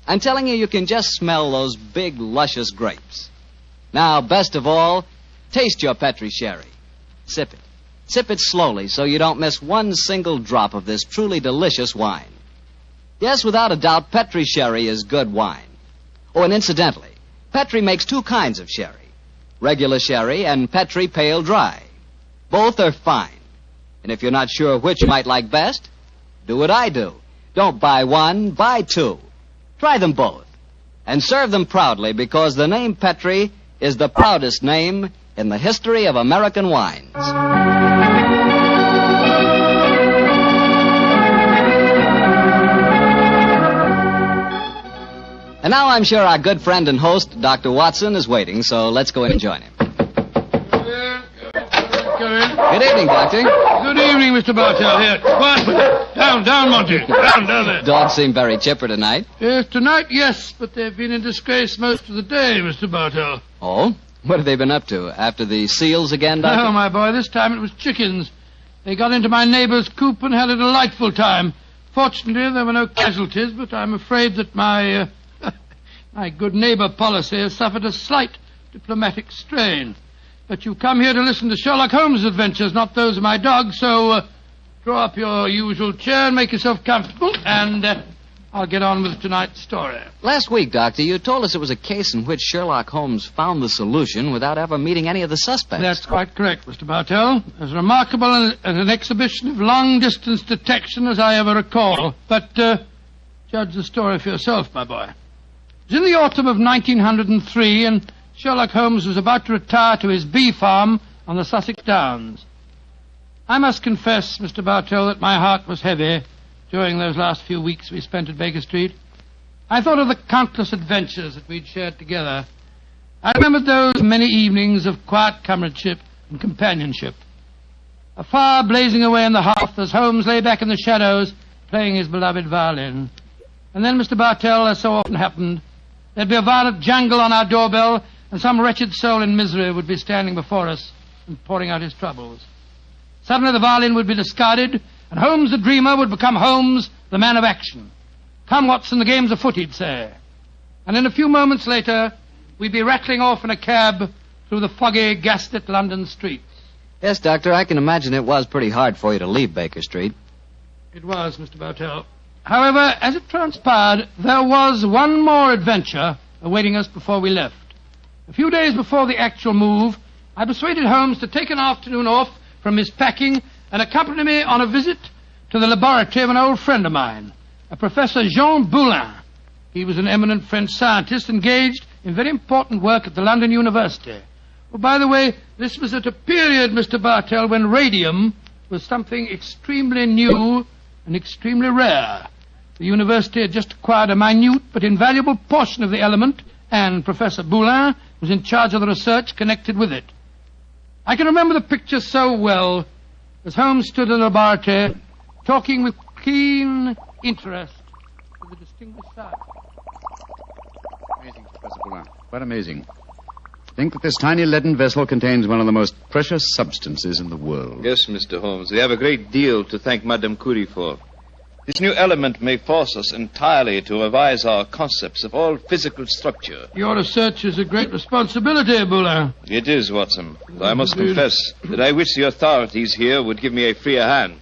I'm telling you, you can just smell those big, luscious grapes. Now, best of all, taste your Petri sherry. Sip it. Sip it slowly so you don't miss one single drop of this truly delicious wine. Yes, without a doubt, Petri sherry is good wine. Oh, and incidentally, Petri makes two kinds of sherry. Regular sherry and Petri pale dry. Both are fine. And if you're not sure which you might like best, do what I do. Don't buy one, buy two. Try them both. And serve them proudly because the name Petri is the proudest name in the history of American wines. And now I'm sure our good friend and host, Dr. Watson, is waiting, so let's go in and join him. Good evening, Doctor. Good evening, Mr. Bartell. Here, quiet. Down, Monty. Down there. Dogs seem very chipper tonight. Yes, tonight, yes, but they've been in disgrace most of the day, Mr. Bartell. Oh? What have they been up to? After the seals again, Doctor? No, my boy, this time it was chickens. They got into my neighbor's coop and had a delightful time. Fortunately, there were no casualties, but I'm afraid that my good neighbor policy has suffered a slight diplomatic strain. But you come here to listen to Sherlock Holmes' adventures, not those of my dog, so draw up your usual chair and make yourself comfortable, and I'll get on with tonight's story. Last week, Doctor, you told us it was a case in which Sherlock Holmes found the solution without ever meeting any of the suspects. That's quite correct, Mr. Bartell. As remarkable as an exhibition of long-distance detection as I ever recall. But judge the story for yourself, my boy. It was in the autumn of 1903, and Sherlock Holmes was about to retire to his bee farm on the Sussex Downs. I must confess, Mr. Bartell, that my heart was heavy during those last few weeks we spent at Baker Street. I thought of the countless adventures that we'd shared together. I remembered those many evenings of quiet comradeship and companionship. A fire blazing away on the hearth as Holmes lay back in the shadows playing his beloved violin. And then, Mr. Bartell, as so often happened, there'd be a violent jangle on our doorbell, and some wretched soul in misery would be standing before us and pouring out his troubles. Suddenly the violin would be discarded, and Holmes the dreamer would become Holmes the man of action. Come, Watson, the game's afoot, he'd say. And in a few moments later, we'd be rattling off in a cab through the foggy, gaslit London streets. Yes, Doctor, I can imagine it was pretty hard for you to leave Baker Street. It was, Mr. Bartell. However, as it transpired, there was one more adventure awaiting us before we left. A few days before the actual move, I persuaded Holmes to take an afternoon off from his packing and accompany me on a visit to the laboratory of an old friend of mine, a Professor Jean Boulin. He was an eminent French scientist engaged in very important work at the London University. Well, by the way, this was at a period, Mr. Bartell, when radium was something extremely new and extremely rare. The university had just acquired a minute but invaluable portion of the element, and Professor Boulin was in charge of the research connected with it. I can remember the picture so well as Holmes stood in the laboratory talking with keen interest to the distinguished scientist. Amazing, Professor Boulin. Quite amazing. Think that this tiny leaden vessel contains one of the most precious substances in the world. Yes, Mr. Holmes. We have a great deal to thank Madame Curie for. This new element may force us entirely to revise our concepts of all physical structure. Your research is a great responsibility, Boulin. It is, Watson. I must confess that I wish the authorities here would give me a freer hand.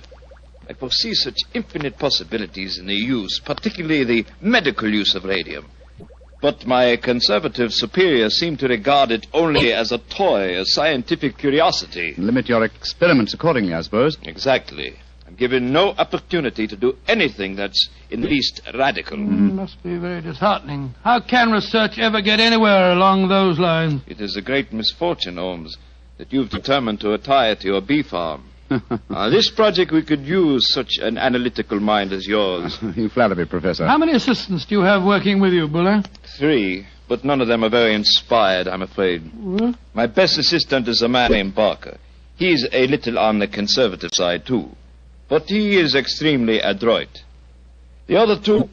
I foresee such infinite possibilities in the use, particularly the medical use of radium. But my conservative superiors seem to regard it only as a toy, a scientific curiosity. Limit your experiments accordingly, I suppose. Exactly. I'm given no opportunity to do anything that's in the least radical. Must be very disheartening. How can research ever get anywhere along those lines? It is a great misfortune, Holmes, that you've determined to retire to your bee farm. This project we could use such an analytical mind as yours. You flatter me, Professor. How many assistants do you have working with you, Boulin? 3, but none of them are very inspired, I'm afraid. What? My best assistant is a man named Barker. He's a little on the conservative side, too. But he is extremely adroit. The other 2,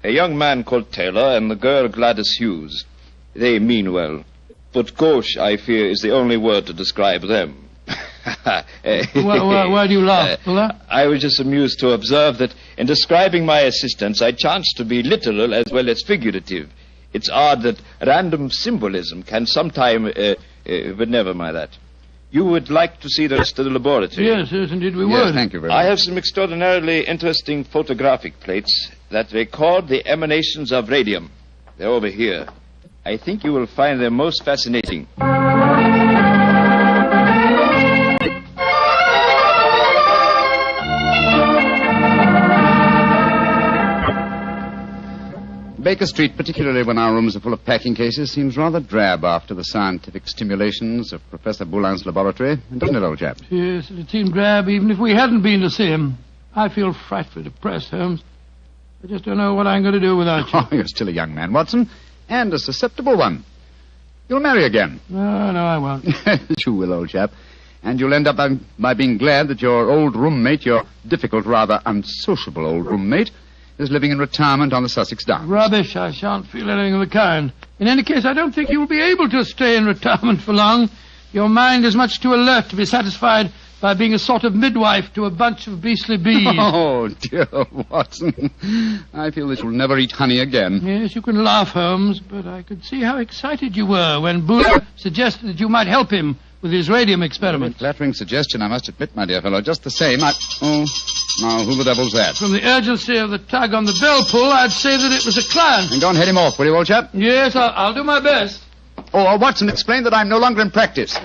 a young man called Taylor and the girl Gladys Hughes. They mean well. But gauche, I fear, is the only word to describe them. Why do you laugh, Boulin? I was just amused to observe that in describing my assistants, I chanced to be literal as well as figurative. It's odd that random symbolism can sometime... but never mind that. You would like to see the rest of the laboratory? Yes, indeed we would. Thank you very much. I have some extraordinarily interesting photographic plates that record the emanations of radium. They're over here. I think you will find them most fascinating. Baker Street, particularly when our rooms are full of packing cases, seems rather drab after the scientific stimulations of Professor Boulin's laboratory. Doesn't it, old chap? Yes, it seemed drab even if we hadn't been to see him. I feel frightfully depressed, Holmes. I just don't know what I'm going to do without you. Oh, you're still a young man, Watson, and a susceptible one. You'll marry again. No, I won't. You will, old chap. And you'll end up by being glad that your old roommate, your difficult, rather unsociable old roommate, is living in retirement on the Sussex Downs. Rubbish. I shan't feel anything of the kind. In any case, I don't think you will be able to stay in retirement for long. Your mind is much too alert to be satisfied by being a sort of midwife to a bunch of beastly bees. Oh, dear Watson. I feel that you'll never eat honey again. Yes, you can laugh, Holmes, but I could see how excited you were when Boulin suggested that you might help him with his radium experiments. Flattering suggestion, I must admit, my dear fellow. Just the same, Oh, now, who the devil's that? From the urgency of the tug on the bell pull, I'd say that it was a client. And go and head him off, will you, old chap? Yes, I'll do my best. Oh, Watson, explain that I'm no longer in practice.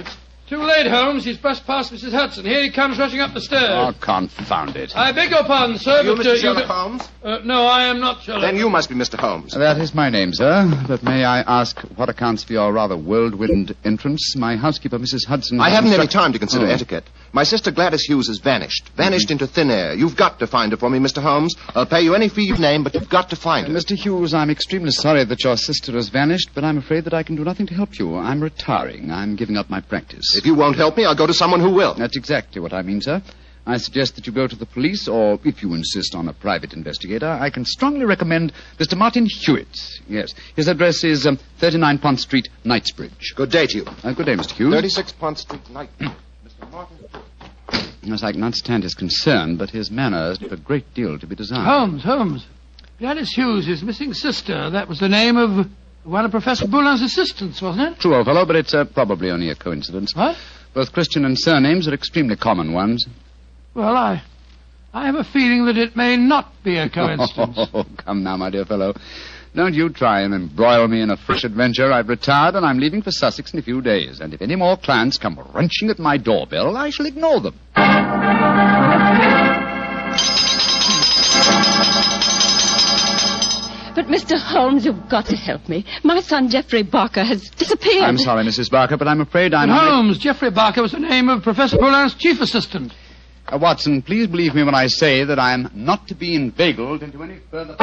Too late, Holmes. He's brushed past Mrs. Hudson. Here he comes rushing up the stairs. Oh, confound it. I beg your pardon, sir, You but... Mr. Sherlock Holmes? No, I am not Sherlock. Then you must be Mr. Holmes. That is my name, sir. But may I ask what accounts for your rather whirlwind entrance? My housekeeper, Mrs. Hudson... I haven't any time to consider etiquette. My sister Gladys Hughes has vanished. Vanished into thin air. You've got to find her for me, Mr. Holmes. I'll pay you any fee you name, but you've got to find her. Mr. Hughes, I'm extremely sorry that your sister has vanished, but I'm afraid that I can do nothing to help you. I'm retiring. I'm giving up my practice. If you won't help me, I'll go to someone who will. That's exactly what I mean, sir. I suggest that you go to the police, or if you insist on a private investigator, I can strongly recommend Mr. Martin Hewitt. Yes. His address is 39 Pont Street, Knightsbridge. Good day to you. Good day, Mr. Hughes. 36 Pont Street, Knightsbridge. Mr. Martin. Yes, I can understand his concern, but his manners leave a great deal to be desired. Holmes. Gladys Hughes, his missing sister. That was the name of one of Professor Boulin's assistants, wasn't it? True, old fellow, but it's probably only a coincidence. What? Both Christian and surnames are extremely common ones. Well, I have a feeling that it may not be a coincidence. Oh, come now, my dear fellow. Don't you try and embroil me in a fresh adventure. I've retired and I'm leaving for Sussex in a few days. And if any more clients come wrenching at my doorbell, I shall ignore them. But, Mr. Holmes, you've got to help me. My son, Geoffrey Barker, has disappeared. I'm sorry, Mrs. Barker, but I'm afraid I'm... Holmes, Geoffrey Barker was the name of Professor Boulin's chief assistant. Watson, please believe me when I say that I am not to be inveigled into any further...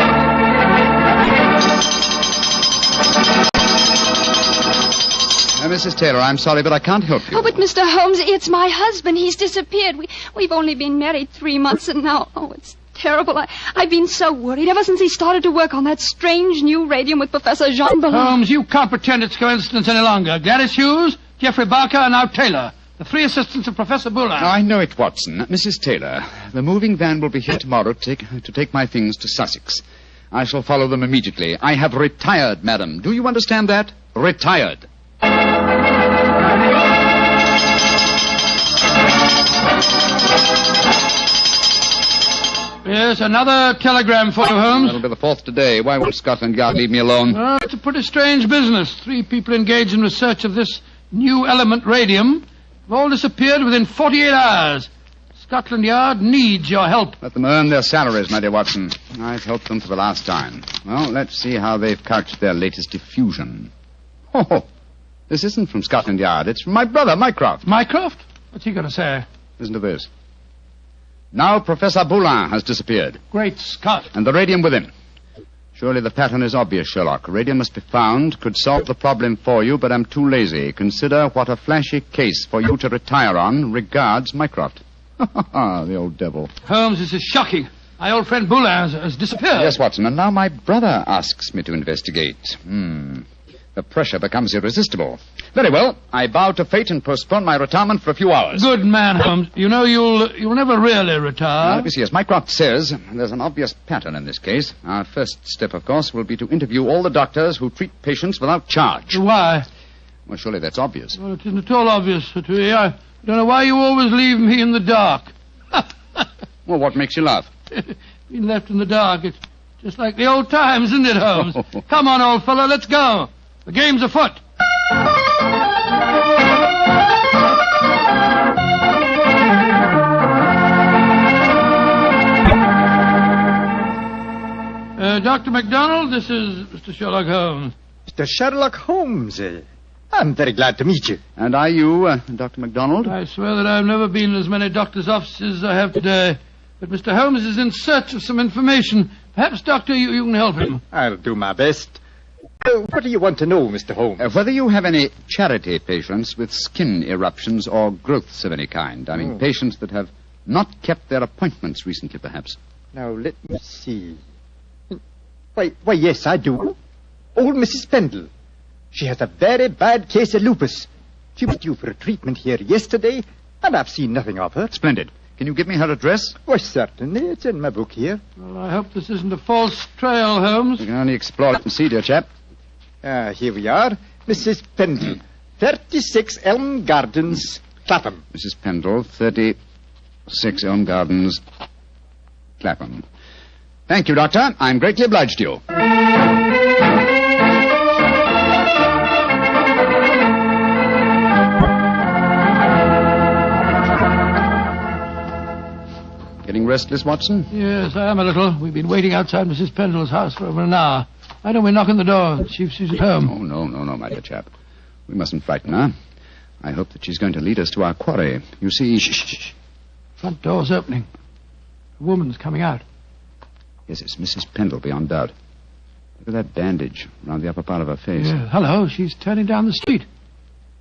Mrs. Taylor, I'm sorry, but I can't help you. Oh, but Mr. Holmes, it's my husband. He's disappeared. We've only been married 3 months, and now... Oh, it's terrible. I've been so worried ever since he started to work on that strange new radium with Professor Jean Ballon. Holmes, you can't pretend it's coincidence any longer. Gladys Hughes, Geoffrey Barker, and now Taylor. The 3 assistants of Professor Boulin. I know it, Watson. Mrs. Taylor, the moving van will be here tomorrow to take my things to Sussex. I shall follow them immediately. I have retired, madam. Do you understand that? Retired. Yes, another telegram for you, Holmes. That'll be the 4th today. Why won't Scotland Yard leave me alone? Oh, it's a pretty strange business. 3 people engaged in research of this new element radium have all disappeared within 48 hours. Scotland Yard needs your help. Let them earn their salaries, my dear Watson. I've helped them for the last time. Well, let's see how they've couched their latest effusion. Oh, this isn't from Scotland Yard. It's from my brother, Mycroft. Mycroft? What's he going to say? Listen to this. Now Professor Boulin has disappeared. Great Scott. And the radium with him. Surely the pattern is obvious, Sherlock. Radium must be found, could solve the problem for you, but I'm too lazy. Consider what a flashy case for you to retire on. Regards, Mycroft. The old devil. Holmes, this is shocking. My old friend Boulin has disappeared. Yes, Watson, and now my brother asks me to investigate. The pressure becomes irresistible. Very well, I bow to fate and postpone my retirement for a few hours. Good man, Holmes. You know you'll never really retire. Let me see, as Mycroft says, there's an obvious pattern in this case. Our first step, of course, will be to interview all the doctors who treat patients without charge. Why? Well, surely that's obvious. Well, it isn't at all obvious to me. I don't know why you always leave me in the dark. Well, what makes you laugh? Being left in the dark. It's just like the old times, isn't it, Holmes? Come on, old fellow, let's go. The game's afoot. Dr. MacDonald, this is Mr. Sherlock Holmes. Mr. Sherlock Holmes. I'm very glad to meet you. And are you, Dr. MacDonald? I swear that I've never been in as many doctors' offices as I have today. But Mr. Holmes is in search of some information. Perhaps, Doctor, you can help him. I'll do my best. What do you want to know, Mr. Holmes? Whether you have any charity patients with skin eruptions or growths of any kind. I mean, patients that have not kept their appointments recently, perhaps. Now, let me see. Why, yes, I do. Old Mrs. Pendle. She has a very bad case of lupus. She was due for a treatment here yesterday, and I've seen nothing of her. Splendid. Can you give me her address? Why, certainly. It's in my book here. Well, I hope this isn't a false trail, Holmes. You can only explore it and see, dear chap. Here we are. Mrs. Pendle, 36 Elm Gardens, Clapham. Mrs. Pendle, 36 Elm Gardens, Clapham. Thank you, Doctor. I'm greatly obliged to you. Getting restless, Watson? Yes, I am a little. We've been waiting outside Mrs. Pendle's house for over an hour. Why don't we knock on the door and see if she's at home? Oh, no, my dear chap. We mustn't frighten her. I hope that she's going to lead us to our quarry. You see... Shh. Front door's opening. A woman's coming out. Yes, it's Mrs. Pendle, beyond doubt. Look at that bandage around the upper part of her face. Yeah, hello, she's turning down the street.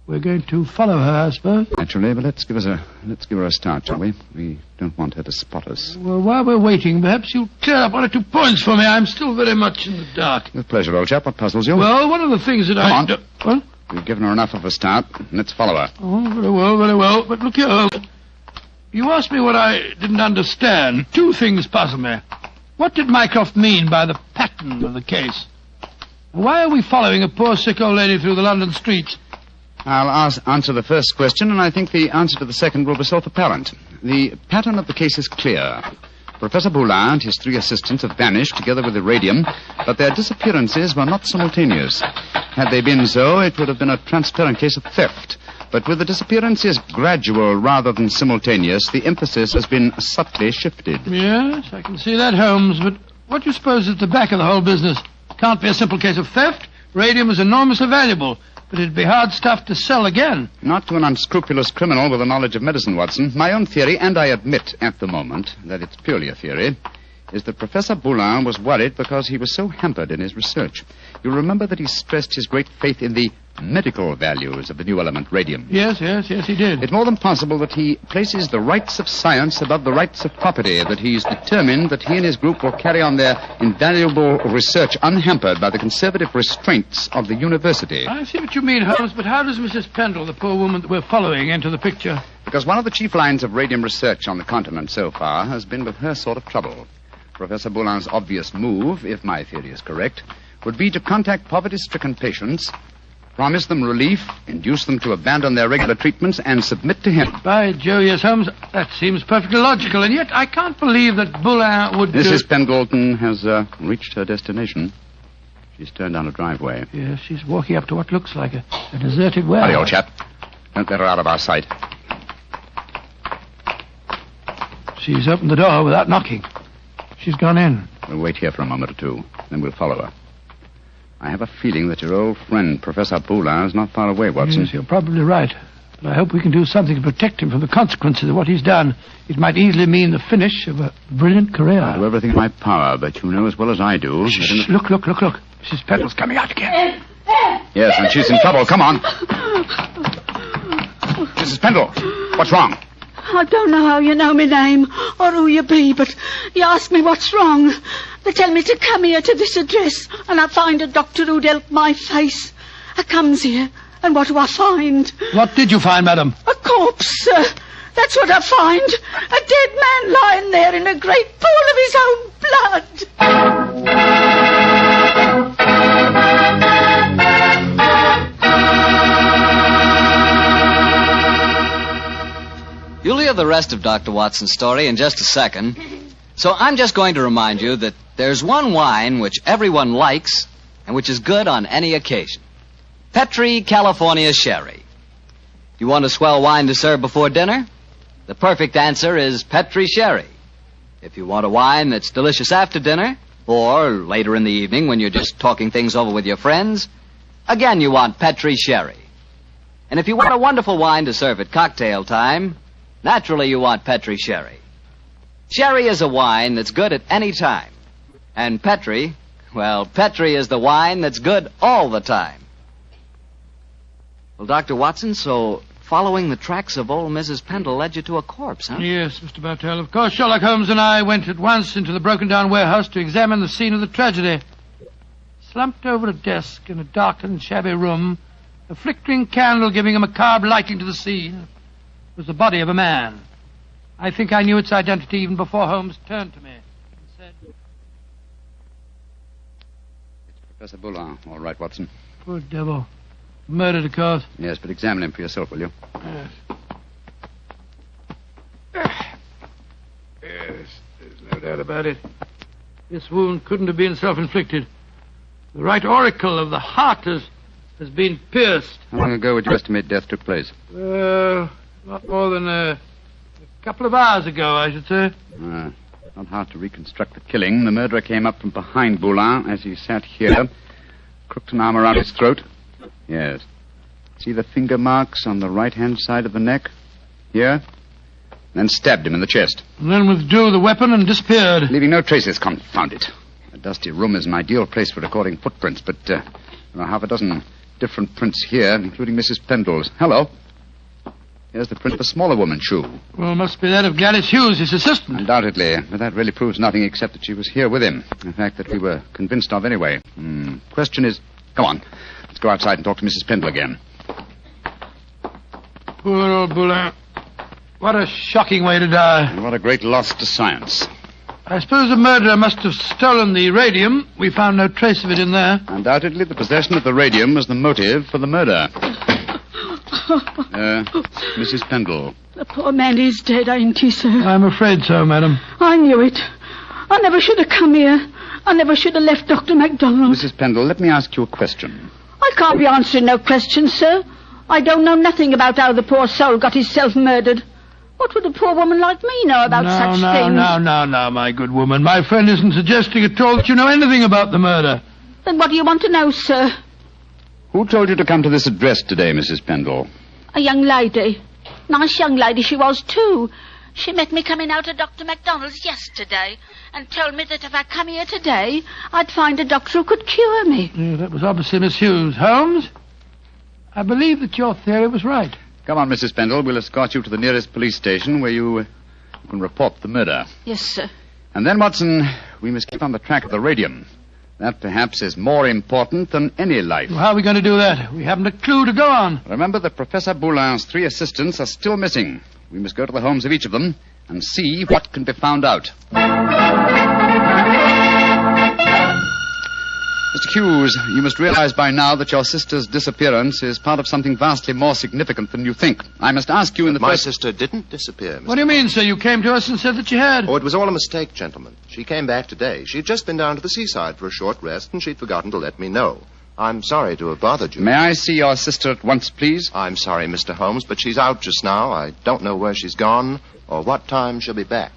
We're going to follow her, I suppose. Naturally, but let's give her a start, shall we? We don't want her to spot us. Well, while we're waiting, perhaps you'll clear up 1 or 2 points for me. I'm still very much in the dark. With pleasure, old chap. What puzzles you? Well, one of the things that Come on. What? We've given her enough of a start. Let's follow her. Oh, very well. But look here. You asked me what I didn't understand. 2 things puzzle me. What did Mycroft mean by the pattern of the case? Why are we following a poor sick old lady through the London streets? I'll answer the first question, and I think the answer to the second will be self-apparent. The pattern of the case is clear. Professor Boulin and his 3 assistants have vanished together with the radium, but their disappearances were not simultaneous. Had they been so, it would have been a transparent case of theft. But with the disappearances gradual rather than simultaneous, the emphasis has been subtly shifted. Yes, I can see that, Holmes, but what do you suppose is at the back of the whole business? Can't be a simple case of theft. Radium is enormously valuable, but it'd be hard stuff to sell again. Not to an unscrupulous criminal with a knowledge of medicine, Watson. My own theory, and I admit at the moment that it's purely a theory, is that Professor Boulin was worried because he was so hampered in his research. You'll remember that he stressed his great faith in the medical values of the new element, radium. Yes, he did. It's more than possible that he places the rights of science above the rights of property, that he's determined that he and his group will carry on their invaluable research unhampered by the conservative restraints of the university. I see what you mean, Holmes, but how does Mrs. Pendle, the poor woman that we're following, enter the picture? Because one of the chief lines of radium research on the continent so far has been with her sort of trouble. Professor Boulin's obvious move, if my theory is correct, would be to contact poverty-stricken patients, promise them relief, induce them to abandon their regular treatments, and submit to him. By Jove, yes, Holmes, that seems perfectly logical, and yet I can't believe that Boulin would... Mrs. Pendleton has reached her destination. She's turned down a driveway. Yes, she's walking up to what looks like a deserted warehouse. Hurry, old chap. Don't let her out of our sight. She's opened the door without knocking. She's gone in. We'll wait here for a moment or 2, then we'll follow her. I have a feeling that your old friend, Professor Boulin, is not far away, Watson. Yes, you're probably right. But I hope we can do something to protect him from the consequences of what he's done. It might easily mean the finish of a brilliant career. I'll do everything in my power, but you know as well as I do... Shh, look. Mrs. Pendle's coming out again. Yes, and she's in trouble. Come on. Mrs. Pendle, what's wrong? I don't know how you know my name or who you be, but you ask me what's wrong. They tell me to come here to this address, and I find a doctor who'd help my face. I comes here, and what do I find? What did you find, madam? A corpse, sir. That's what I find. A dead man lying there in a great pool of his own blood. You'll hear the rest of Dr. Watson's story in just a second. So I'm just going to remind you that there's one wine which everyone likes and which is good on any occasion. Petri California Sherry. You want a swell wine to serve before dinner? The perfect answer is Petri Sherry. If you want a wine that's delicious after dinner, or later in the evening when you're just talking things over with your friends, again you want Petri Sherry. And if you want a wonderful wine to serve at cocktail time, naturally you want Petri Sherry. Sherry is a wine that's good at any time. And Petri, well, Petri is the wine that's good all the time. Well, Dr. Watson, so following the tracks of old Mrs. Pendle led you to a corpse, huh? Yes, Mr. Bartell. Of course, Sherlock Holmes and I went at once into the broken-down warehouse to examine the scene of the tragedy. Slumped over a desk in a darkened, shabby room, a flickering candle giving a macabre lighting to the scene, was the body of a man. I think I knew its identity even before Holmes turned to me and said... It's Professor Boulin. All right, Watson. Poor devil. Murdered, of course. Yes, but examine him for yourself, will you? Yes. Yes, there's no doubt about it. This wound couldn't have been self-inflicted. The right auricle of the heart has been pierced. How long ago would you estimate death took place? Not more than a couple of hours ago, I should say. Not hard to reconstruct the killing. The murderer came up from behind Boulin as he sat here, crooked an arm around his throat. Yes. See the finger marks on the right-hand side of the neck? Here? Then stabbed him in the chest. And then withdrew the weapon and disappeared. Leaving no traces, confound it. A dusty room is an ideal place for recording footprints, but there are half a dozen different prints here, including Mrs. Pendle's. Hello. Here's the print of a smaller woman's shoe. Well, must be that of Gladys Hughes, his assistant. Undoubtedly, but that really proves nothing except that she was here with him. In fact, that we were convinced of anyway. Question is, come on, let's go outside and talk to Mrs. Pendle again. Poor old Boulin. What a shocking way to die. And what a great loss to science. I suppose the murderer must have stolen the radium. We found no trace of it in there. Undoubtedly, the possession of the radium was the motive for the murder. Mrs. Pendle. The poor man is dead, ain't he, sir? I'm afraid so, madam. I knew it. I never should have come here. I never should have left Dr. MacDonald. Mrs. Pendle, let me ask you a question. I can't be answering no questions, sir. I don't know nothing about how the poor soul got himself murdered. What would a poor woman like me know about such things? No, my good woman. My friend isn't suggesting at all that you know anything about the murder. Then what do you want to know, sir? Who told you to come to this address today, Mrs. Pendle? A young lady. Nice young lady she was, too. She met me coming out of Dr. MacDonald's yesterday and told me that if I come here today, I'd find a doctor who could cure me. Yeah, that was obviously Miss Hughes. Holmes, I believe that your theory was right. Come on, Mrs. Pendle. We'll escort you to the nearest police station where you can report the murder. Yes, sir. And then, Watson, we must keep on the track of the radium. That, perhaps, is more important than any life. Well, how are we going to do that? We haven't a clue to go on. Remember that Professor Boulin's 3 assistants are still missing. We must go to the homes of each of them and see what can be found out. Mr. Hughes, you must realize by now that your sister's disappearance is part of something vastly more significant than you think. I must ask you in the My first... sister didn't disappear, Mr. What do you mean, sir? You came to us and said that she had. Oh, it was all a mistake, gentlemen. She came back today. She'd just been down to the seaside for a short rest, and she'd forgotten to let me know. I'm sorry to have bothered you. May I see your sister at once, please? I'm sorry, Mr. Holmes, but she's out just now. I don't know where she's gone or what time she'll be back.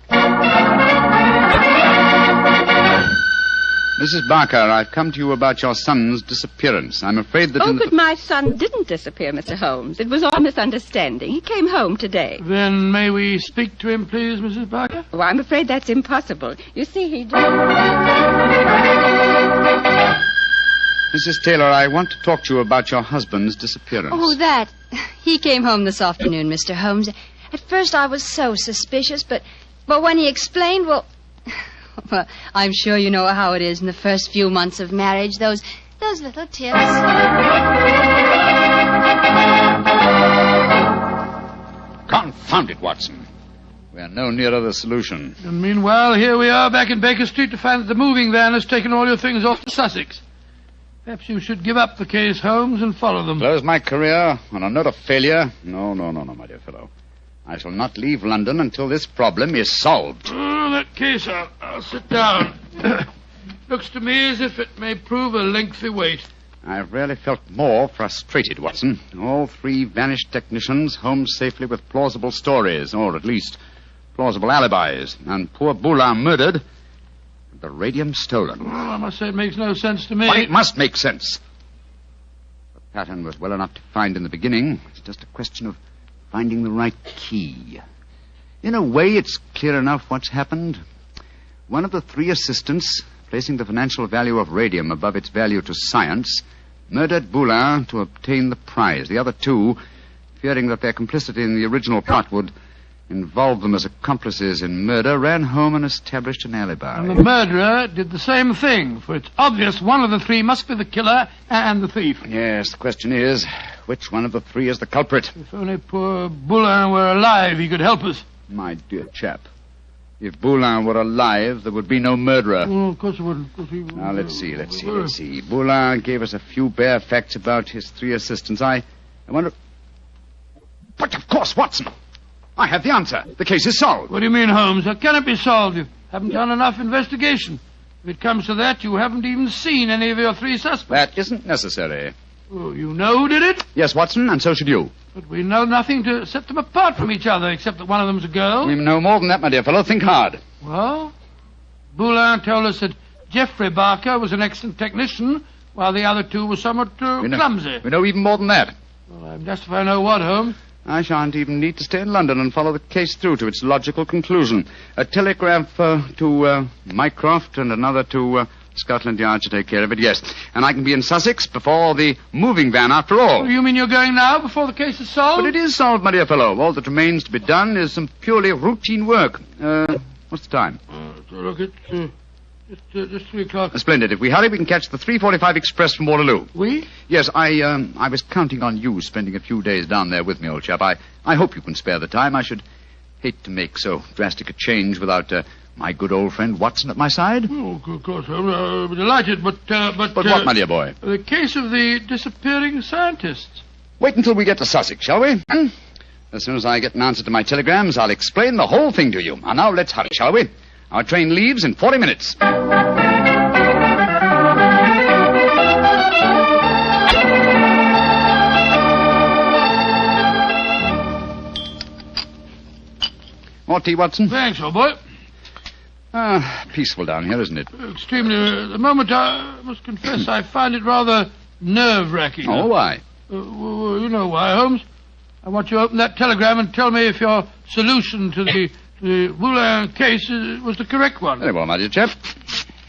Mrs. Barker, I've come to you about your son's disappearance. I'm afraid that... but my son didn't disappear, Mr. Holmes. It was all a misunderstanding. He came home today. Then may we speak to him, please, Mrs. Barker? Oh, I'm afraid that's impossible. You see, he did... Mrs. Taylor, I want to talk to you about your husband's disappearance. Oh, that. He came home this afternoon, Mr. Holmes. At first I was so suspicious, but when he explained, well, I'm sure you know how it is in the first few months of marriage, those little tips. Confound it, Watson. We are no nearer the solution. And meanwhile, here we are back in Baker Street to find that the moving van has taken all your things off to Sussex. Perhaps you should give up the case, Holmes, and follow them. Close my career on a note of failure? No, my dear fellow. I shall not leave London until this problem is solved. Oh, in that case, I'll sit down. Looks to me as if it may prove a lengthy wait. I've rarely felt more frustrated, Watson. All 3 vanished technicians home safely with plausible stories, or at least plausible alibis. And poor Boulin murdered, the radium stolen. Well, I must say it makes no sense to me. Why, it must make sense. The pattern was well enough to find in the beginning. It's just a question of finding the right key. In a way, it's clear enough what's happened. One of the 3 assistants, placing the financial value of radium above its value to science, murdered Boulin to obtain the prize. The other 2, fearing that their complicity in the original plot would involve them as accomplices in murder, ran home and established an alibi. And the murderer did the same thing, for it's obvious one of the 3 must be the killer and the thief. Yes, the question is, which one of the 3 is the culprit? If only poor Boulin were alive, he could help us. My dear chap, If Boulin were alive, there would be no murderer. Oh, of course it wouldn't. Now, let's see. Boulin gave us a few bare facts about his 3 assistants. I wonder... But of course, Watson! I have the answer. The case is solved. What do you mean, Holmes? How can it be solved? You haven't done enough investigation. If it comes to that, you haven't even seen any of your 3 suspects. That isn't necessary. Oh, you know who did it? Yes, Watson, and so should you. But we know nothing to set them apart from each other, except that one of them's a girl. We know more than that, my dear fellow. Think hard. Well, Boulin told us that Geoffrey Barker was an excellent technician, while the other 2 were somewhat clumsy. We know even more than that. Well, I'm just if I know what, Holmes. I shan't even need to stay in London and follow the case through to its logical conclusion. A telegraph to Mycroft and another to Scotland Yard to take care of it, yes. And I can be in Sussex before the moving van, after all. Oh, you mean you're going now, before the case is solved? But it is solved, my dear fellow. All that remains to be done is some purely routine work. What's the time? Look, it's just 3 o'clock. Splendid. If we hurry, we can catch the 3:45 express from Waterloo. We? Yes, I was counting on you spending a few days down there with me, old chap. I hope you can spare the time. I should hate to make so drastic a change without my good old friend Watson at my side. Oh, of course, I'll be delighted, but what, my dear boy? The case of the disappearing scientists. Wait until we get to Sussex, shall we? As soon as I get an answer to my telegrams, I'll explain the whole thing to you. And now let's hurry, shall we? Our train leaves in 40 minutes. More tea, Watson? Thanks, old boy. Peaceful down here, isn't it? Extremely. At the moment, I must confess, I find it rather nerve-wracking. Oh, why? You know why, Holmes. I want you to open that telegram and tell me if your solution to the Boulin case was the correct one. Very well, my dear chap.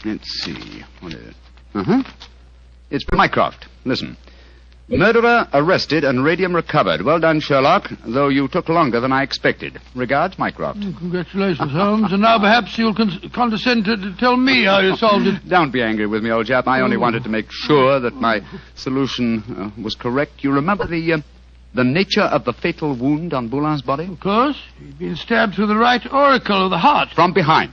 Let's see. What is it? It's from Mycroft. Listen. Murderer arrested and radium recovered. Well done, Sherlock, though you took longer than I expected. Regards, Mycroft. Congratulations, Holmes. And now perhaps you'll condescend to tell me how you solved it. Don't be angry with me, old chap. I only wanted to make sure that my solution was correct. You remember the nature of the fatal wound on Boulin's body? Of course. He'd been stabbed through the right auricle of the heart. From behind.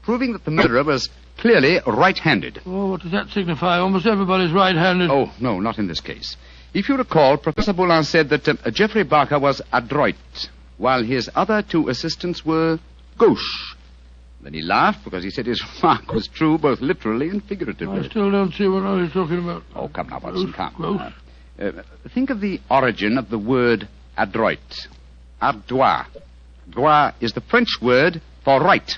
Proving that the murderer was clearly right-handed. Oh, what does that signify? Almost everybody's right-handed. Oh, no, not in this case. If you recall, Professor Boulin said that Geoffrey Barker was adroit, while his other 2 assistants were gauche. Then he laughed because he said his remark was true both literally and figuratively. I still don't see what he's talking about. Oh, come now, Watson, come. Think of the origin of the word adroit. Ardois. Droit is the French word for right.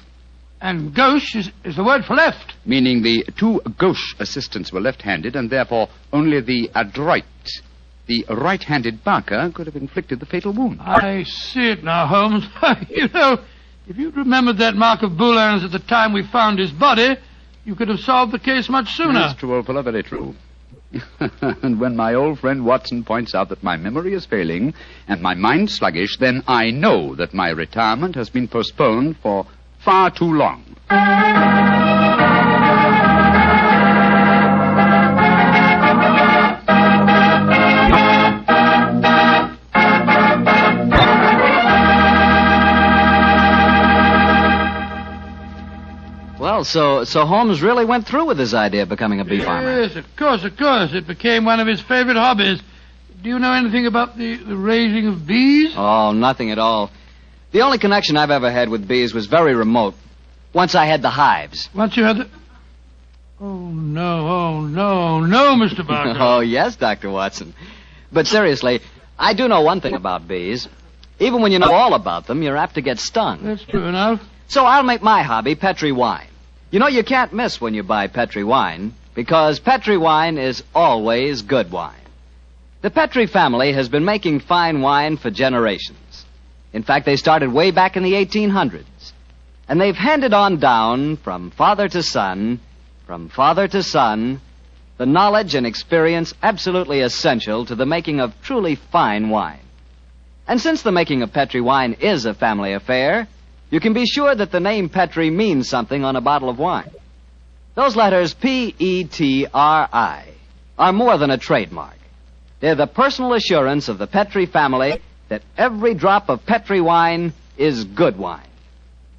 And gauche is the word for left. Meaning the 2 gauche assistants were left-handed, and therefore only the adroit, the right-handed Barker, could have inflicted the fatal wound. I see it now, Holmes. You know, if you'd remembered that mark of Boulin's at the time we found his body, you could have solved the case much sooner. That's true, old fellow, very true. And when my old friend Watson points out that my memory is failing and my mind sluggish, then I know that my retirement has been postponed for far too long. Well, so Holmes really went through with his idea of becoming a bee farmer. Yes, of course. It became one of his favorite hobbies. Do you know anything about the raising of bees? Oh, nothing at all. The only connection I've ever had with bees was very remote. Once I had the hives. Once you had the... Oh, no, Mr. Barker. Oh, yes, Dr. Watson. But seriously, I do know one thing about bees. Even when you know all about them, you're apt to get stung. That's true enough. So I'll make my hobby Petri wine. You know, you can't miss when you buy Petri wine, because Petri wine is always good wine. The Petri family has been making fine wine for generations. In fact, they started way back in the 1800s. And they've handed on down from father to son, the knowledge and experience absolutely essential to the making of truly fine wine. And since the making of Petri wine is a family affair, you can be sure that the name Petri means something on a bottle of wine. Those letters Petri are more than a trademark. They're the personal assurance of the Petri family that every drop of Petri wine is good wine.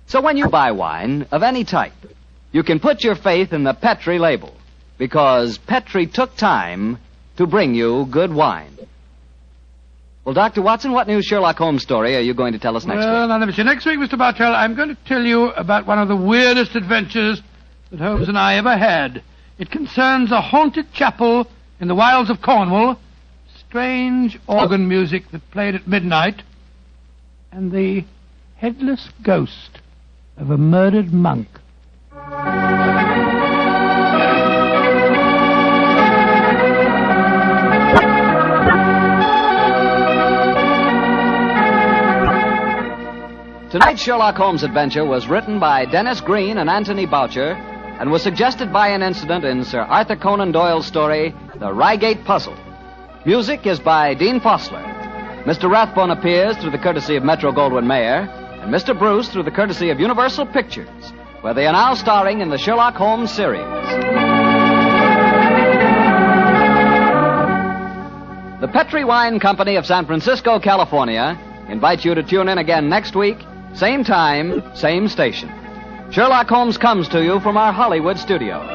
So when you buy wine of any type, you can put your faith in the Petri label, because Petri took time to bring you good wine. Well, Dr. Watson, what new Sherlock Holmes story are you going to tell us next week? Well, now, let me see. Next week, Mr. Bartell, I'm going to tell you about one of the weirdest adventures that Holmes and I ever had. It concerns a haunted chapel in the wilds of Cornwall, strange organ music that played at midnight, and the headless ghost of a murdered monk. Tonight's Sherlock Holmes adventure was written by Dennis Green and Anthony Boucher and was suggested by an incident in Sir Arthur Conan Doyle's story, The Reigate Puzzle. Music is by Dean Fossler. Mr. Rathbone appears through the courtesy of Metro-Goldwyn-Mayer, and Mr. Bruce through the courtesy of Universal Pictures, where they are now starring in the Sherlock Holmes series. The Petri Wine Company of San Francisco, California, invites you to tune in again next week, same time, same station. Sherlock Holmes comes to you from our Hollywood studios.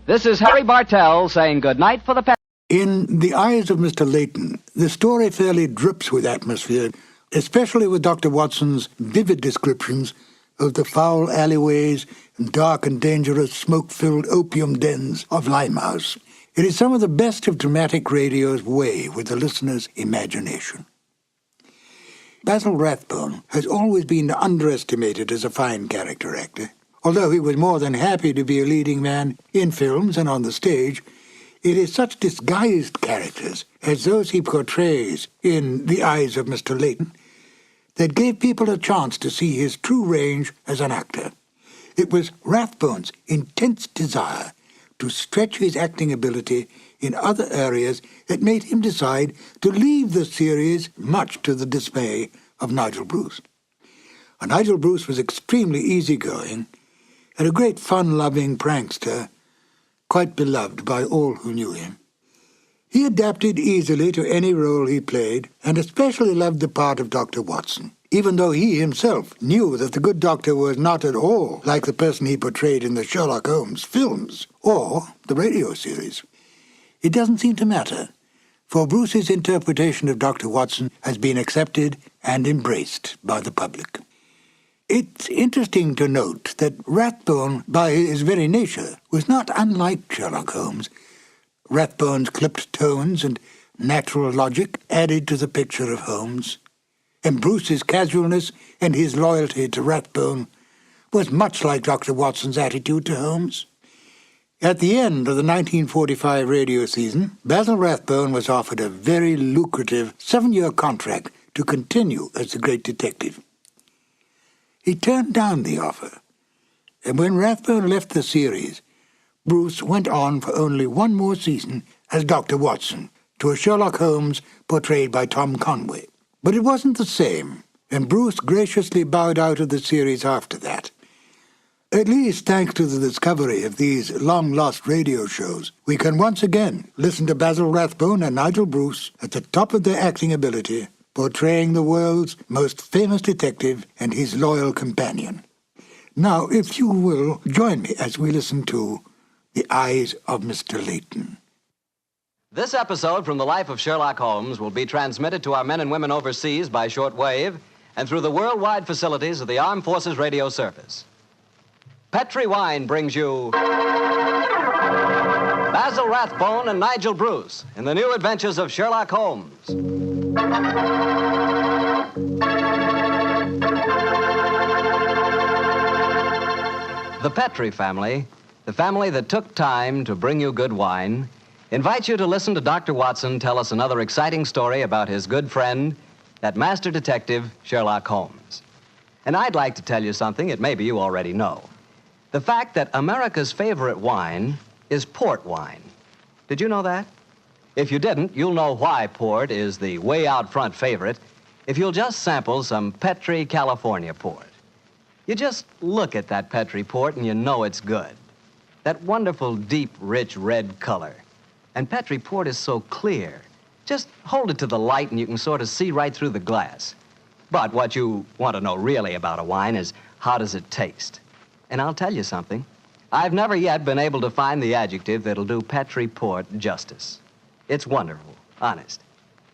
This is Harry Bartell saying good night for the Petri. In The Eyes of Mr. Layton, the story fairly drips with atmosphere, especially with Dr. Watson's vivid descriptions of the foul alleyways and dark and dangerous smoke-filled opium dens of Limehouse. It is some of the best of dramatic radio's way with the listener's imagination. Basil Rathbone has always been underestimated as a fine character actor. Although he was more than happy to be a leading man in films and on the stage, it is such disguised characters as those he portrays in The Eyes of Mr. Layton that gave people a chance to see his true range as an actor. It was Rathbone's intense desire to stretch his acting ability in other areas that made him decide to leave the series, much to the dismay of Nigel Bruce. Nigel Bruce was extremely easygoing and a great fun-loving prankster, quite beloved by all who knew him. He adapted easily to any role he played, and especially loved the part of Dr. Watson, even though he himself knew that the good doctor was not at all like the person he portrayed in the Sherlock Holmes films or the radio series. It doesn't seem to matter, for Bruce's interpretation of Dr. Watson has been accepted and embraced by the public. It's interesting to note that Rathbone, by his very nature, was not unlike Sherlock Holmes. Rathbone's clipped tones and natural logic added to the picture of Holmes, and Bruce's casualness and his loyalty to Rathbone was much like Dr. Watson's attitude to Holmes. At the end of the 1945 radio season, Basil Rathbone was offered a very lucrative 7-year contract to continue as the great detective. He turned down the offer, and when Rathbone left the series, Bruce went on for only one more season as Dr. Watson to a Sherlock Holmes portrayed by Tom Conway. But it wasn't the same, and Bruce graciously bowed out of the series after that. At least thanks to the discovery of these long-lost radio shows, we can once again listen to Basil Rathbone and Nigel Bruce at the top of their acting ability, portraying the world's most famous detective and his loyal companion. Now, if you will, join me as we listen to The Eyes of Mr. Layton. This episode from the life of Sherlock Holmes will be transmitted to our men and women overseas by shortwave and through the worldwide facilities of the Armed Forces Radio Service. Petri Wine brings you Basil Rathbone and Nigel Bruce in the new adventures of Sherlock Holmes. The Petri family, the family that took time to bring you good wine, invites you to listen to Dr. Watson tell us another exciting story about his good friend, that master detective, Sherlock Holmes. And I'd like to tell you something that maybe you already know. The fact that America's favorite wine is port wine. Did you know that? If you didn't, you'll know why port is the way out front favorite if you'll just sample some Petri California port. You just look at that Petri port and you know it's good. That wonderful, deep, rich red color. And Petri port is so clear, Just hold it to the light and you can sort of see right through the glass. But what you want to know really about a wine is how does it taste? And I'll tell you something. I've never yet been able to find the adjective that'll do Petri Port justice. It's wonderful, honest.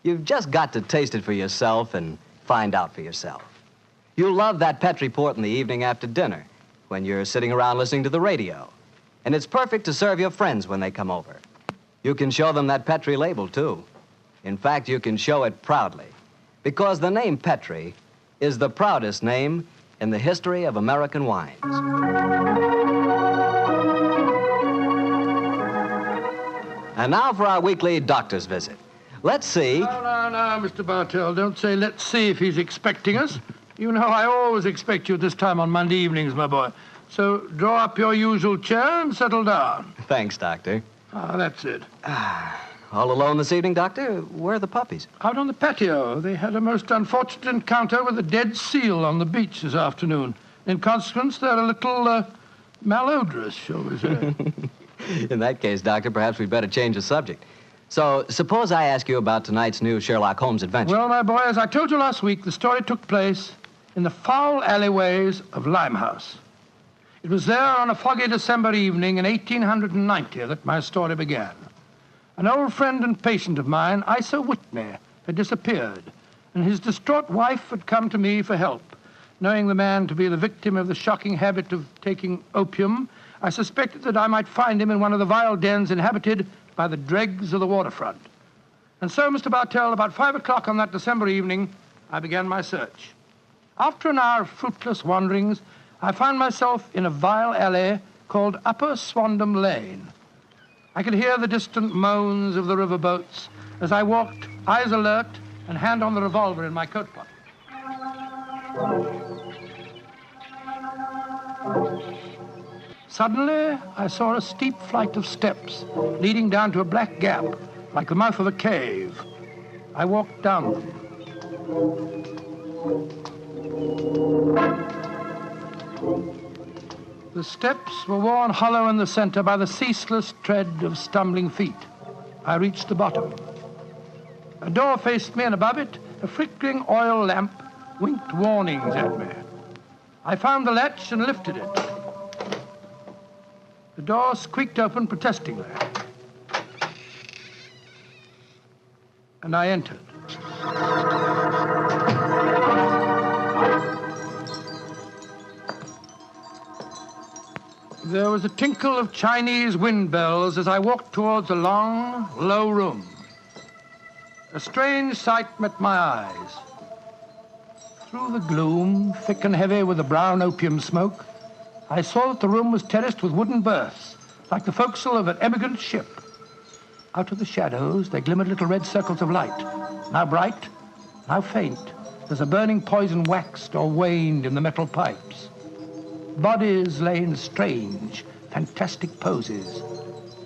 You've just got to taste it for yourself and find out for yourself. You'll love that Petri Port in the evening after dinner when you're sitting around listening to the radio. And it's perfect to serve your friends when they come over. You can show them that Petri label, too. In fact, you can show it proudly, because the name Petri is the proudest name in the history of American wines. And now for our weekly doctor's visit. Let's see. No, Mr. Bartell. Don't say let's see if he's expecting us. You know I always expect you at this time on Monday evenings, my boy. So draw up your usual chair and settle down. Thanks, Doctor. That's it. All alone this evening, Doctor? Where are the puppies? Out on the patio. They had a most unfortunate encounter with a dead seal on the beach this afternoon. In consequence, they're a little malodorous, shall we say. In that case, Doctor, perhaps we'd better change the subject. So, suppose I ask you about tonight's new Sherlock Holmes adventure. Well, my boy, as I told you last week, the story took place in the foul alleyways of Limehouse. It was there on a foggy December evening in 1890 that my story began. An old friend and patient of mine, Isa Whitney, had disappeared, and his distraught wife had come to me for help. Knowing the man to be the victim of the shocking habit of taking opium, I suspected that I might find him in one of the vile dens inhabited by the dregs of the waterfront. And so, Mr. Bartell, about 5 o'clock on that December evening, I began my search. After an hour of fruitless wanderings, I found myself in a vile alley called Upper Swandam Lane. I could hear the distant moans of the riverboats as I walked, eyes alert, and hand on the revolver in my coat pocket. Suddenly, I saw a steep flight of steps leading down to a black gap, like the mouth of a cave. I walked down them. The steps were worn hollow in the center by the ceaseless tread of stumbling feet. I reached the bottom. A door faced me, and above it, a flickering oil lamp winked warnings at me. I found the latch and lifted it. The door squeaked open protestingly. And I entered. There was a tinkle of Chinese wind bells as I walked towards a long, low room. A strange sight met my eyes. Through the gloom, thick and heavy with the brown opium smoke, I saw that the room was terraced with wooden berths, like the forecastle of an emigrant ship. Out of the shadows, there glimmered little red circles of light, now bright, now faint, as the burning poison waxed or waned in the metal pipes. Bodies lay in strange, fantastic poses.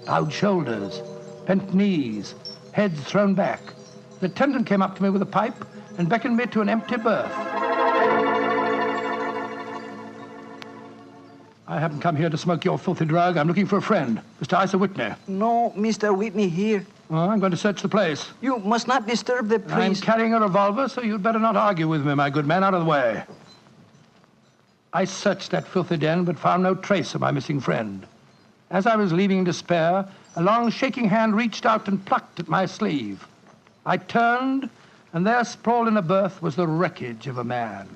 Bowed shoulders, bent knees, heads thrown back. The attendant came up to me with a pipe and beckoned me to an empty berth. I haven't come here to smoke your filthy drug. I'm looking for a friend, Mr. Isa Whitney. No, Mr. Whitney here. Well, I'm going to search the place. You must not disturb the priest. I'm carrying a revolver, so you'd better not argue with me, my good man. Out of the way. I searched that filthy den, but found no trace of my missing friend. As I was leaving in despair, a long shaking hand reached out and plucked at my sleeve. I turned, and there sprawled in a berth was the wreckage of a man,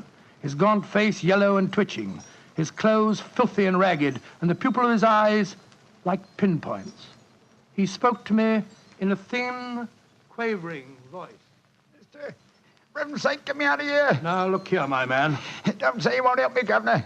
his gaunt face yellow and twitching, his clothes filthy and ragged, and the pupil of his eyes like pinpoints. He spoke to me in a thin, quavering voice. Reverend Saint, get me out of here. Now, look here, my man. Don't say you won't help me, Governor.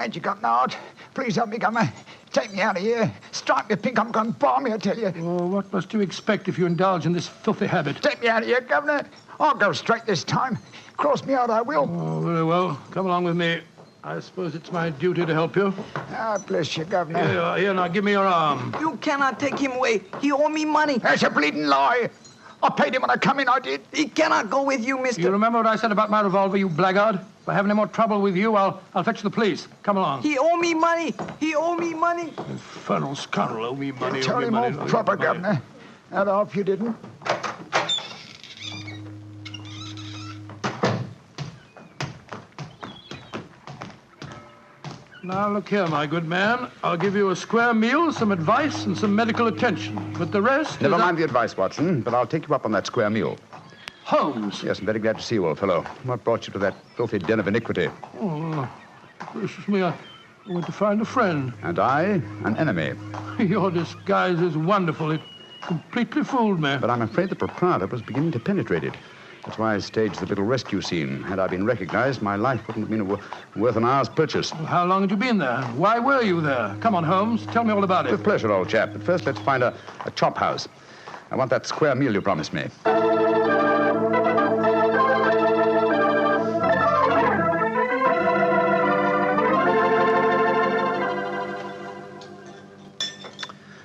Ain't you got an heart? Please help me, Governor. Take me out of here. Strike me pink, I'm going to bar me, I tell you. Oh, what must you expect if you indulge in this filthy habit? Take me out of here, Governor. I'll go straight this time. Cross me out, I will. Oh, very well. Come along with me. I suppose it's my duty to help you. Ah, bless you, Governor. Here you are. Here, now, give me your arm. You cannot take him away. He owe me money. That's a bleeding lie. I paid him when I come in, I did. He cannot go with you, mister. You remember what I said about my revolver, you blackguard? If I have any more trouble with you, I'll fetch the police. Come along. He owe me money. He owe me money. Infernal scoundrel, owe me money. Tell him all proper, Governor. I'd hope you didn't. Now, look here, my good man. I'll give you a square meal, some advice, and some medical attention. But the rest... Never mind the advice, Watson, but I'll take you up on that square meal. Holmes. Yes, I'm very glad to see you, old fellow. What brought you to that filthy den of iniquity? Oh, gracious me, I went to find a friend. And I, an enemy. Your disguise is wonderful. It completely fooled me. But I'm afraid the proprietor was beginning to penetrate it. That's why I staged the little rescue scene. Had I been recognized, my life wouldn't have been worth an hour's purchase. Well, how long had you been there? Why were you there? Come on, Holmes. Tell me all about it. With pleasure, old chap. But first, let's find a chop house. I want that square meal you promised me.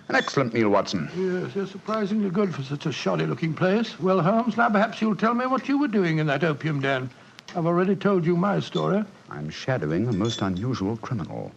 An excellent meal, Watson. Yes, they're surprisingly good for such a shoddy-looking place. Well, Holmes, now perhaps you'll tell me what you were doing in that opium den. I've already told you my story. I'm shadowing a most unusual criminal.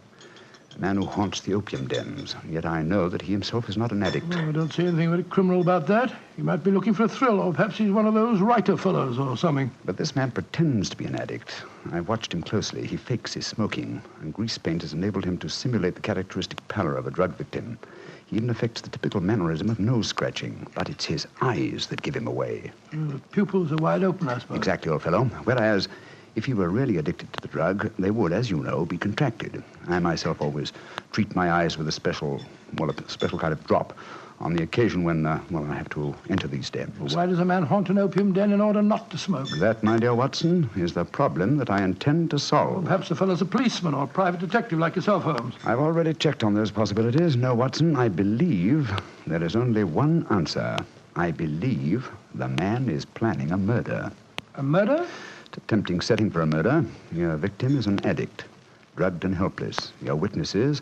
A man who haunts the opium dens. Yet I know that he himself is not an addict. Well, I don't see anything very criminal about that. He might be looking for a thrill, or perhaps he's one of those writer fellows or something. But this man pretends to be an addict. I've watched him closely. He fakes his smoking, and grease paint has enabled him to simulate the characteristic pallor of a drug victim. He even affects the typical mannerism of nose scratching, but it's his eyes that give him away. The pupils are wide open, I suppose. Exactly, old fellow. Whereas, if he were really addicted to the drug, they would, as you know, be contracted. I myself always treat my eyes with a special kind of drop on the occasion when, I have to enter these dens. Well, why does a man haunt an opium den in order not to smoke? That, my dear Watson, is the problem that I intend to solve. Well, perhaps the fellow's a policeman or a private detective like yourself, Holmes. I've already checked on those possibilities. No, Watson, I believe there is only one answer. I believe the man is planning a murder. A murder? It's a tempting setting for a murder. Your victim is an addict, drugged and helpless. Your witnesses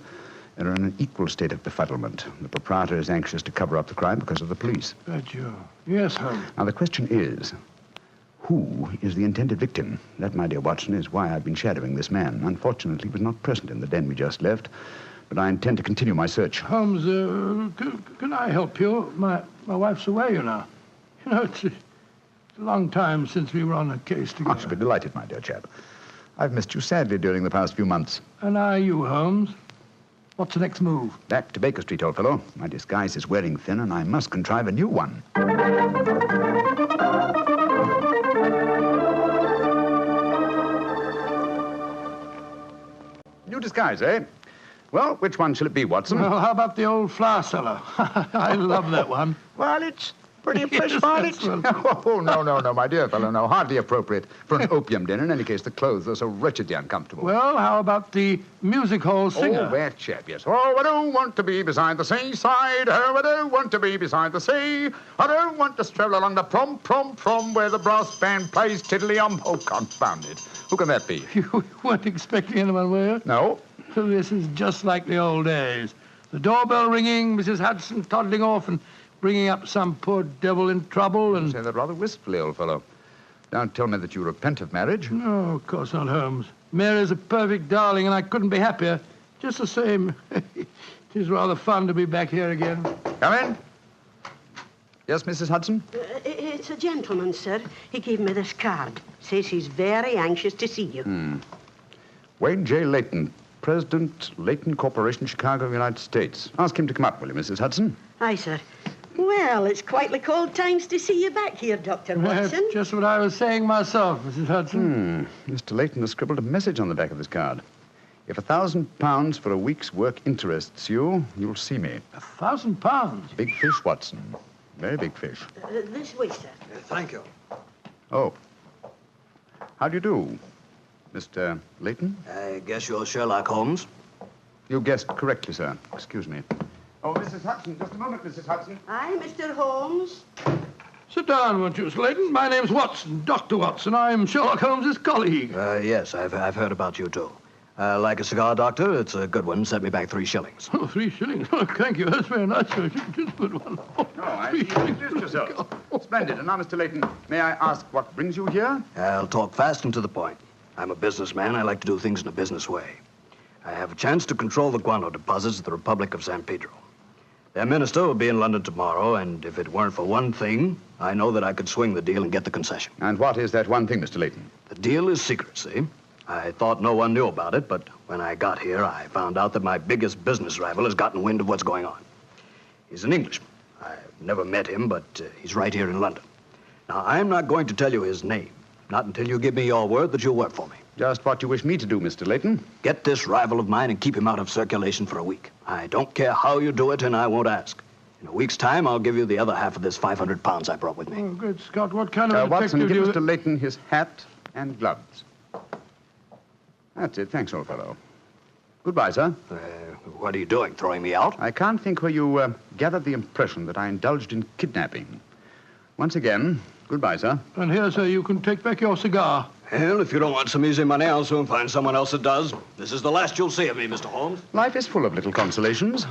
are in an equal state of befuddlement. The proprietor is anxious to cover up the crime because of the police. But you... Yes, Holmes. Now, the question is, who is the intended victim? That, my dear Watson, is why I've been shadowing this man. Unfortunately, he was not present in the den we just left, but I intend to continue my search. Holmes, can I help you? My wife's away, you know. You know, it's a long time since we were on a case together. I shall be delighted, my dear chap. I've missed you sadly during the past few months. And are you, Holmes? What's the next move? Back to Baker Street, old fellow. My disguise is wearing thin, and I must contrive a new one. New disguise, eh? Well, which one shall it be, Watson? Well, how about the old flour cellar? I love that one. Well, it's pretty fresh, Varlet. Oh, no, my dear fellow, no. Hardly appropriate for an opium den. In any case, the clothes are so wretchedly uncomfortable. Well, how about the music hall singer? Oh, that chap, yes. Oh, I don't want to be beside the seaside. Oh, I don't want to be beside the sea. I don't want to stroll along the prom, where the brass band plays tiddly-um. Oh, confound it. Who can that be? You weren't expecting anyone, were you? No. So this is just like the old days. The doorbell ringing, Mrs. Hudson toddling off and bringing up some poor devil in trouble and... You say that rather wistfully, old fellow. Don't tell me that you repent of marriage. No, of course not, Holmes. Mary's a perfect darling, and I couldn't be happier. Just the same, it is rather fun to be back here again. Come in. Yes, Mrs. Hudson? It's a gentleman, sir. He gave me this card. Says he's very anxious to see you. Wayne J. Layton, President, Layton Corporation, Chicago, United States. Ask him to come up, will you, Mrs. Hudson? Aye, sir. Well, it's quite like old times to see you back here, Dr. Watson. That's just what I was saying myself, Mrs. Hudson. Mr. Layton has scribbled a message on the back of this card. If £1,000 for a week's work interests you, you'll see me. £1,000? Big fish, Watson. Very big fish. This way, sir. Thank you. Oh. How do you do, Mr. Layton? I guess you're Sherlock Holmes. You guessed correctly, sir. Excuse me. Oh, Mrs. Hudson, just a moment, Mrs. Hudson. Aye, Mr. Holmes. Sit down, won't you, Slayton? My name's Watson, Dr. Watson. I'm Sherlock Holmes's colleague. Yes, I've heard about you, too. Like a cigar, Doctor? It's a good one. Set me back 3 shillings. Oh, 3 shillings? Oh, thank you. That's very nice. Just a good one. Oh, no, I see you introduced yourself. Splendid. And now, Mr. Layton, may I ask what brings you here? I'll talk fast and to the point. I'm a businessman. I like to do things in a business way. I have a chance to control the guano deposits of the Republic of San Pedro. Their minister will be in London tomorrow, and if it weren't for one thing, I know that I could swing the deal and get the concession. And what is that one thing, Mr. Layton? The deal is secret, see? I thought no one knew about it, but when I got here, I found out that my biggest business rival has gotten wind of what's going on. He's an Englishman. I've never met him, but he's right here in London. Now, I'm not going to tell you his name, not until you give me your word that you'll work for me. Just what you wish me to do, Mr. Leighton. Get this rival of mine and keep him out of circulation for a week. I don't care how you do it, and I won't ask. In a week's time, I'll give you the other half of this 500 pounds I brought with me. Oh, good Scott, what kind of Watson, detective give Mr. Leighton his hat and gloves. That's it. Thanks, old fellow. Goodbye, sir. What are you doing, throwing me out? I can't think where you gathered the impression that I indulged in kidnapping. Once again, goodbye, sir. And here, sir, you can take back your cigar. Well, if you don't want some easy money, I'll soon find someone else that does. This is the last you'll see of me, Mr. Holmes. Life is full of little consolations.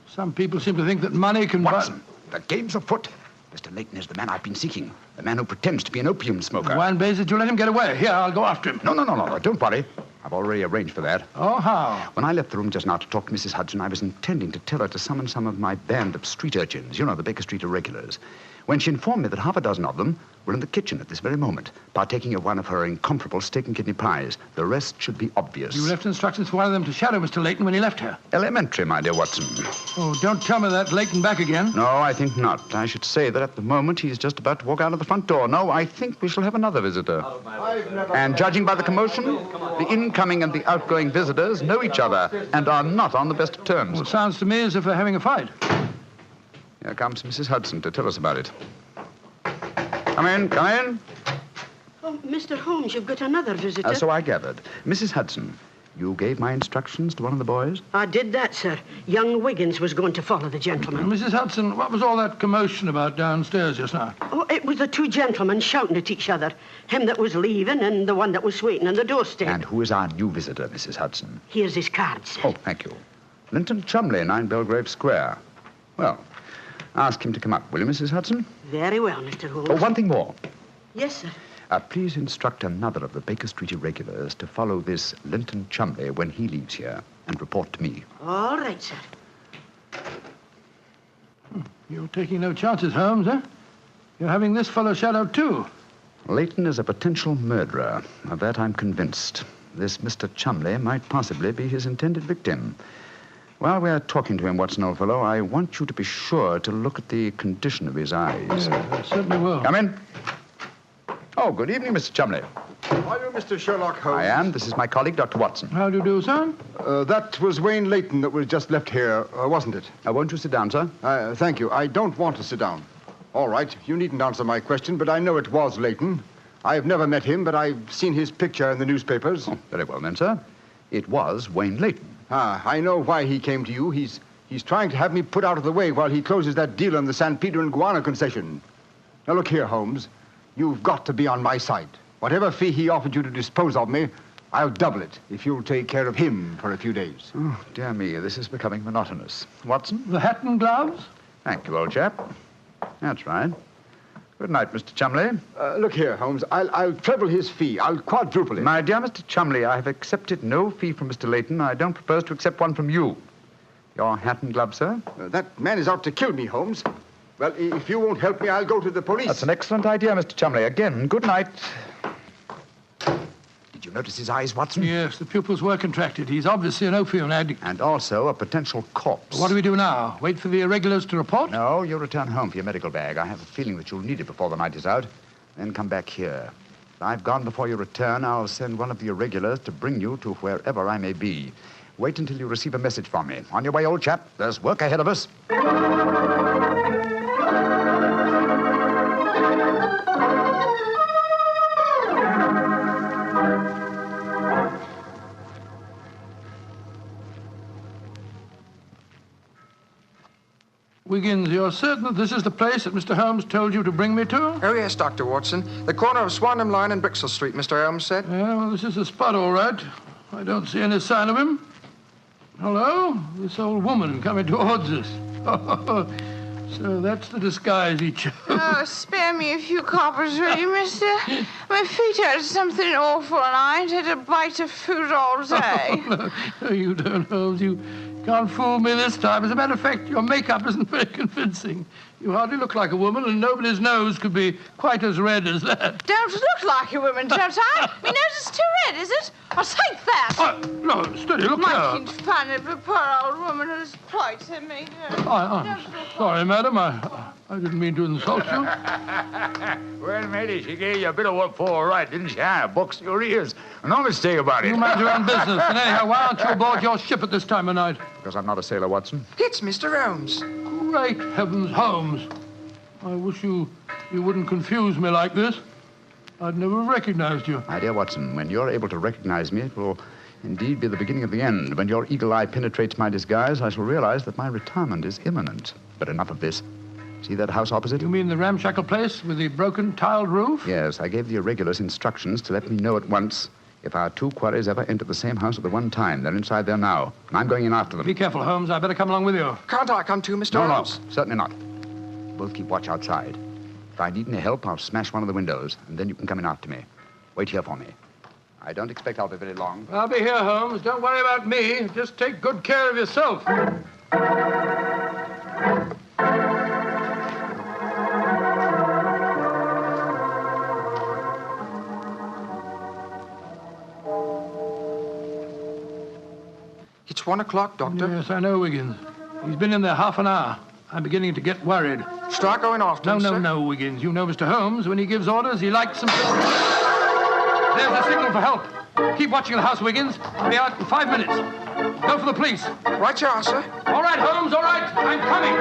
Some people seem to think that money can Watson, the game's afoot. Mr. Leighton is the man I've been seeking. The man who pretends to be an opium smoker. Why in blazes you let him get away? Here, I'll go after him. No. Don't worry. I've already arranged for that. Oh, how? When I left the room just now to talk to Mrs. Hudson, I was intending to tell her to summon some of my band of street urchins. You know, the Baker Street irregulars. When she informed me that half a dozen of them were in the kitchen at this very moment, partaking of one of her incomparable steak and kidney pies. The rest should be obvious. You left instructions for one of them to shadow Mr. Leighton when he left here. Elementary, my dear Watson. Oh, don't tell me that Leighton back again. No, I think not. I should say that at the moment he's just about to walk out of the front door. No, I think we shall have another visitor. And judging by the commotion, the incoming and the outgoing visitors know each other and are not on the best of terms. Well, it sounds to me as if they're having a fight. Here comes Mrs. Hudson to tell us about it. Come in. Oh, Mr. Holmes, you've got another visitor. So I gathered. Mrs. Hudson, you gave my instructions to one of the boys? I did that, sir. Young Wiggins was going to follow the gentleman. Mrs. Hudson, what was all that commotion about downstairs just now? Oh, it was the two gentlemen shouting at each other. Him that was leaving and the one that was waiting on the doorstep. And who is our new visitor, Mrs. Hudson? Here's his card, sir. Oh, thank you. Linton Chumley, 9 Belgrave Square. Well, ask him to come up, will you, Mrs. Hudson? Very well, Mr. Holmes. Oh, one thing more. Yes, sir. Please instruct another of the Baker Street irregulars to follow this Linton Chumley when he leaves here and report to me. All right, sir. You're taking no chances, Holmes, eh? You're having this fellow shadowed, too. Leighton is a potential murderer. Of that I'm convinced. This Mr. Chumley might possibly be his intended victim. While we're talking to him, Watson, old fellow, I want you to be sure to look at the condition of his eyes. Yeah, I certainly will. Come in. Oh, good evening, Mr. Chumley. Are you Mr. Sherlock Holmes? I am. This is my colleague, Dr. Watson. How do you do, sir? That was Wayne Leighton that was just left here, wasn't it? Won't you sit down, sir? Thank you. I don't want to sit down. All right, you needn't answer my question, but I know it was Leighton. I've never met him, but I've seen his picture in the newspapers. Oh, very well then, sir. It was Wayne Leighton. I know why he came to you. He's trying to have me put out of the way while he closes that deal on the San Pedro and Guana concession. Now, look here, Holmes. You've got to be on my side. Whatever fee he offered you to dispose of me, I'll double it if you'll take care of him for a few days. Oh, dear me, this is becoming monotonous. Watson? The hat and gloves? Thank you, old chap. That's right. Good night, Mr. Chumley. Look here, Holmes. I'll treble his fee. I'll quadruple it. My dear Mr. Chumley, I have accepted no fee from Mr. Leighton. I don't propose to accept one from you. Your hat and gloves, sir? That man is out to kill me, Holmes. Well, if you won't help me, I'll go to the police. That's an excellent idea, Mr. Chumley. Again, good night. Did you notice his eyes, Watson? Yes, the pupils were contracted. He's obviously an opium addict. And also a potential corpse. What do we do now? Wait for the irregulars to report? No, you return home for your medical bag. I have a feeling that you'll need it before the night is out. Then come back here. If I've gone before you return, I'll send one of the irregulars to bring you to wherever I may be. Wait until you receive a message from me. On your way, old chap. There's work ahead of us. Wiggins, you're certain that this is the place that Mr. Holmes told you to bring me to? Oh, yes, Dr. Watson. The corner of Swanham Line and Brixell Street, Mr. Holmes said. Yeah, well, this is the spot, all right. I don't see any sign of him. Hello? This old woman coming towards us. So that's the disguise he chose. Oh, spare me a few coppers, will you, mister? My feet hurt something awful, and I ain't had a bite of food all day. No, you don't, Holmes. You can't fool me this time. As a matter of fact, your makeup isn't very convincing. You hardly look like a woman, and nobody's nose could be quite as red as that. Don't look like a woman, don't I? My nose is too red, is it? I'll take that. No, steady, look Making here. fun of the poor old woman whose plight I made her. I'm sorry, madam. I didn't mean to insult you. Well, matey, she gave you a bit of what for, all right, didn't she? Box your ears. No mistake about it. You mind your own business. And anyhow, why aren't you aboard your ship at this time of night? Because I'm not a sailor, Watson. It's Mr. Holmes. Great heavens, Holmes. I wish you wouldn't confuse me like this. I'd never have recognized you. My dear Watson, when you're able to recognize me, it will indeed be the beginning of the end. When your eagle eye penetrates my disguise, I shall realize that my retirement is imminent. But enough of this. See that house opposite? You mean the ramshackle place with the broken tiled roof? Yes, I gave the irregulars instructions to let me know at once if our two quarries ever enter the same house at the one time. They're inside there now, and I'm going in after them. Be careful, Holmes. I better come along with you. Can't I come too, Mr. Holmes? No, certainly not. Both keep watch outside. If I need any help, I'll smash one of the windows, and then you can come in after me. Wait here for me. I don't expect I'll be very long. I'll be here, Holmes. Don't worry about me. Just take good care of yourself. It's 1 o'clock, Doctor. Yes, I know, Wiggins. He's been in there half an hour. I'm beginning to get worried. Start going after him, sir. No, Wiggins. You know Mr. Holmes. When he gives orders, he likes them. There's a signal for help. Keep watching the house, Wiggins. I'll be out in 5 minutes. Go for the police. Right you are, sir. All right, Holmes, all right. I'm coming.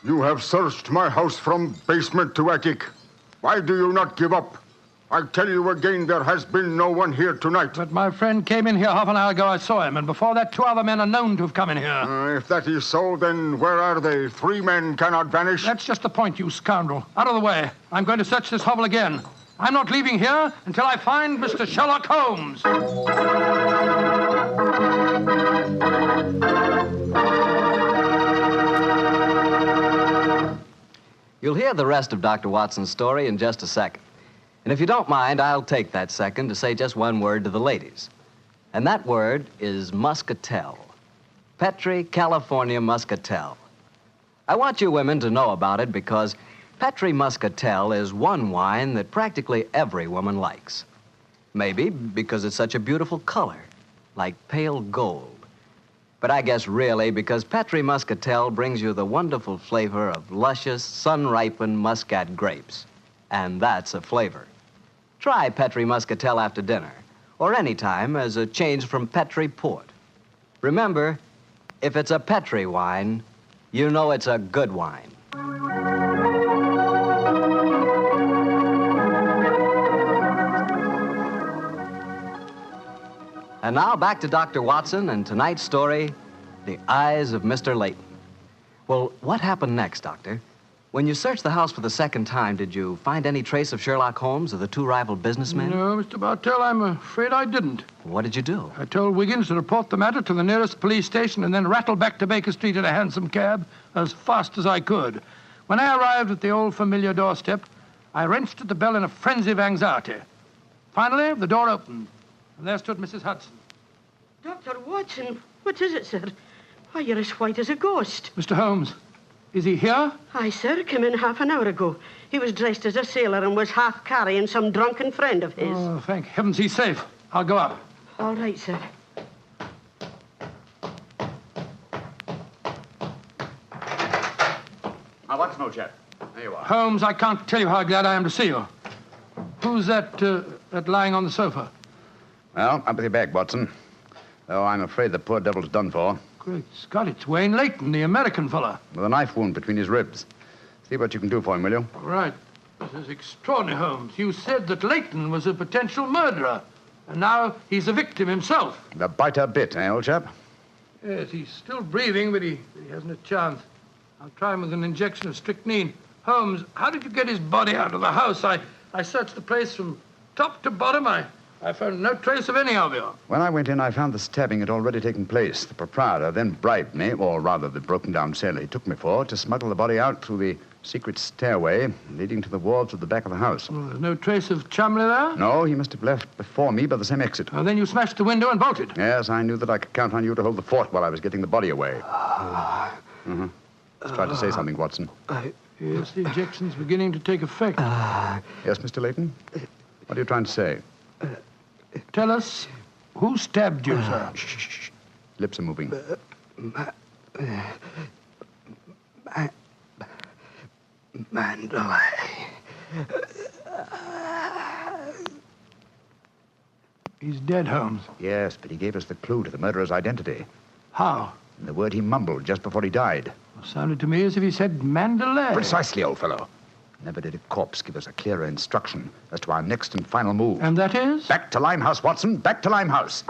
You have searched my house from basement to attic. Why do you not give up? I tell you again, there has been no one here tonight. But my friend came in here half an hour ago. I saw him, and before that, 2 other men are known to have come in here. If that is so, then where are they? 3 men cannot vanish. That's just the point, you scoundrel. Out of the way. I'm going to search this hovel again. I'm not leaving here until I find Mr. Sherlock Holmes. You'll hear the rest of Dr. Watson's story in just a second. And if you don't mind, I'll take that second to say just one word to the ladies. And that word is muscatel. Petri California Muscatel. I want you women to know about it because Petri Muscatel is one wine that practically every woman likes. Maybe because it's such a beautiful color, like pale gold. But I guess really because Petri Muscatel brings you the wonderful flavor of luscious, sun-ripened muscat grapes. And that's a flavor. Try Petri Muscatel after dinner, or any time as a change from Petri Port. Remember, if it's a Petri wine, you know it's a good wine. And now back to Dr. Watson and tonight's story, The Eyes of Mr. Layton. Well, what happened next, Doctor? When you searched the house for the second time, did you find any trace of Sherlock Holmes or the 2 rival businessmen? No, Mr. Bartell, I'm afraid I didn't. What did you do? I told Wiggins to report the matter to the nearest police station and then rattle back to Baker Street in a hansom cab as fast as I could. When I arrived at the old familiar doorstep, I wrenched at the bell in a frenzy of anxiety. Finally, the door opened, and there stood Mrs. Hudson. Dr. Watson, what is it, sir? Why, you're as white as a ghost. Mr. Holmes, is he here? Aye, sir, came in half an hour ago. He was dressed as a sailor and was half carrying some drunken friend of his. Oh, thank heavens he's safe. I'll go up. All right, sir. Now, Watson, old chap. There you are. Holmes, I can't tell you how glad I am to see you. Who's that lying on the sofa? Well, up with your bag, Watson. Though I'm afraid the poor devil's done for. Great Scott, it's Wayne Layton, the American fella. With a knife wound between his ribs. See what you can do for him, will you? All right. This is extraordinary, Holmes. You said that Layton was a potential murderer, and now he's a victim himself. The biter bit, eh, old chap? Yes, he's still breathing, but he hasn't a chance. I'll try him with an injection of strychnine. Holmes, how did you get his body out of the house? I searched the place from top to bottom. I I found no trace of any of you. When I went in, I found the stabbing had already taken place. The proprietor then bribed me, or rather the broken-down sailor he took me for, to smuggle the body out through the secret stairway leading to the wards of the back of the house. Well, there's no trace of Chumley there? No, he must have left before me by the same exit. Then you smashed the window and bolted? Yes, I knew that I could count on you to hold the fort while I was getting the body away. Just tried to say something, Watson. Yes, the injection's beginning to take effect. Yes, Mr. Layton? What are you trying to say? Tell us, who stabbed you, sir? Shh. Lips are moving. Mandalay. He's dead, Holmes. Yes, but he gave us the clue to the murderer's identity. How? And the word he mumbled just before he died. Sounded to me as if he said Mandalay. Precisely, old fellow. Never did a corpse give us a clearer instruction as to our next and final move. And that is? Back to Limehouse, Watson. Back to Limehouse.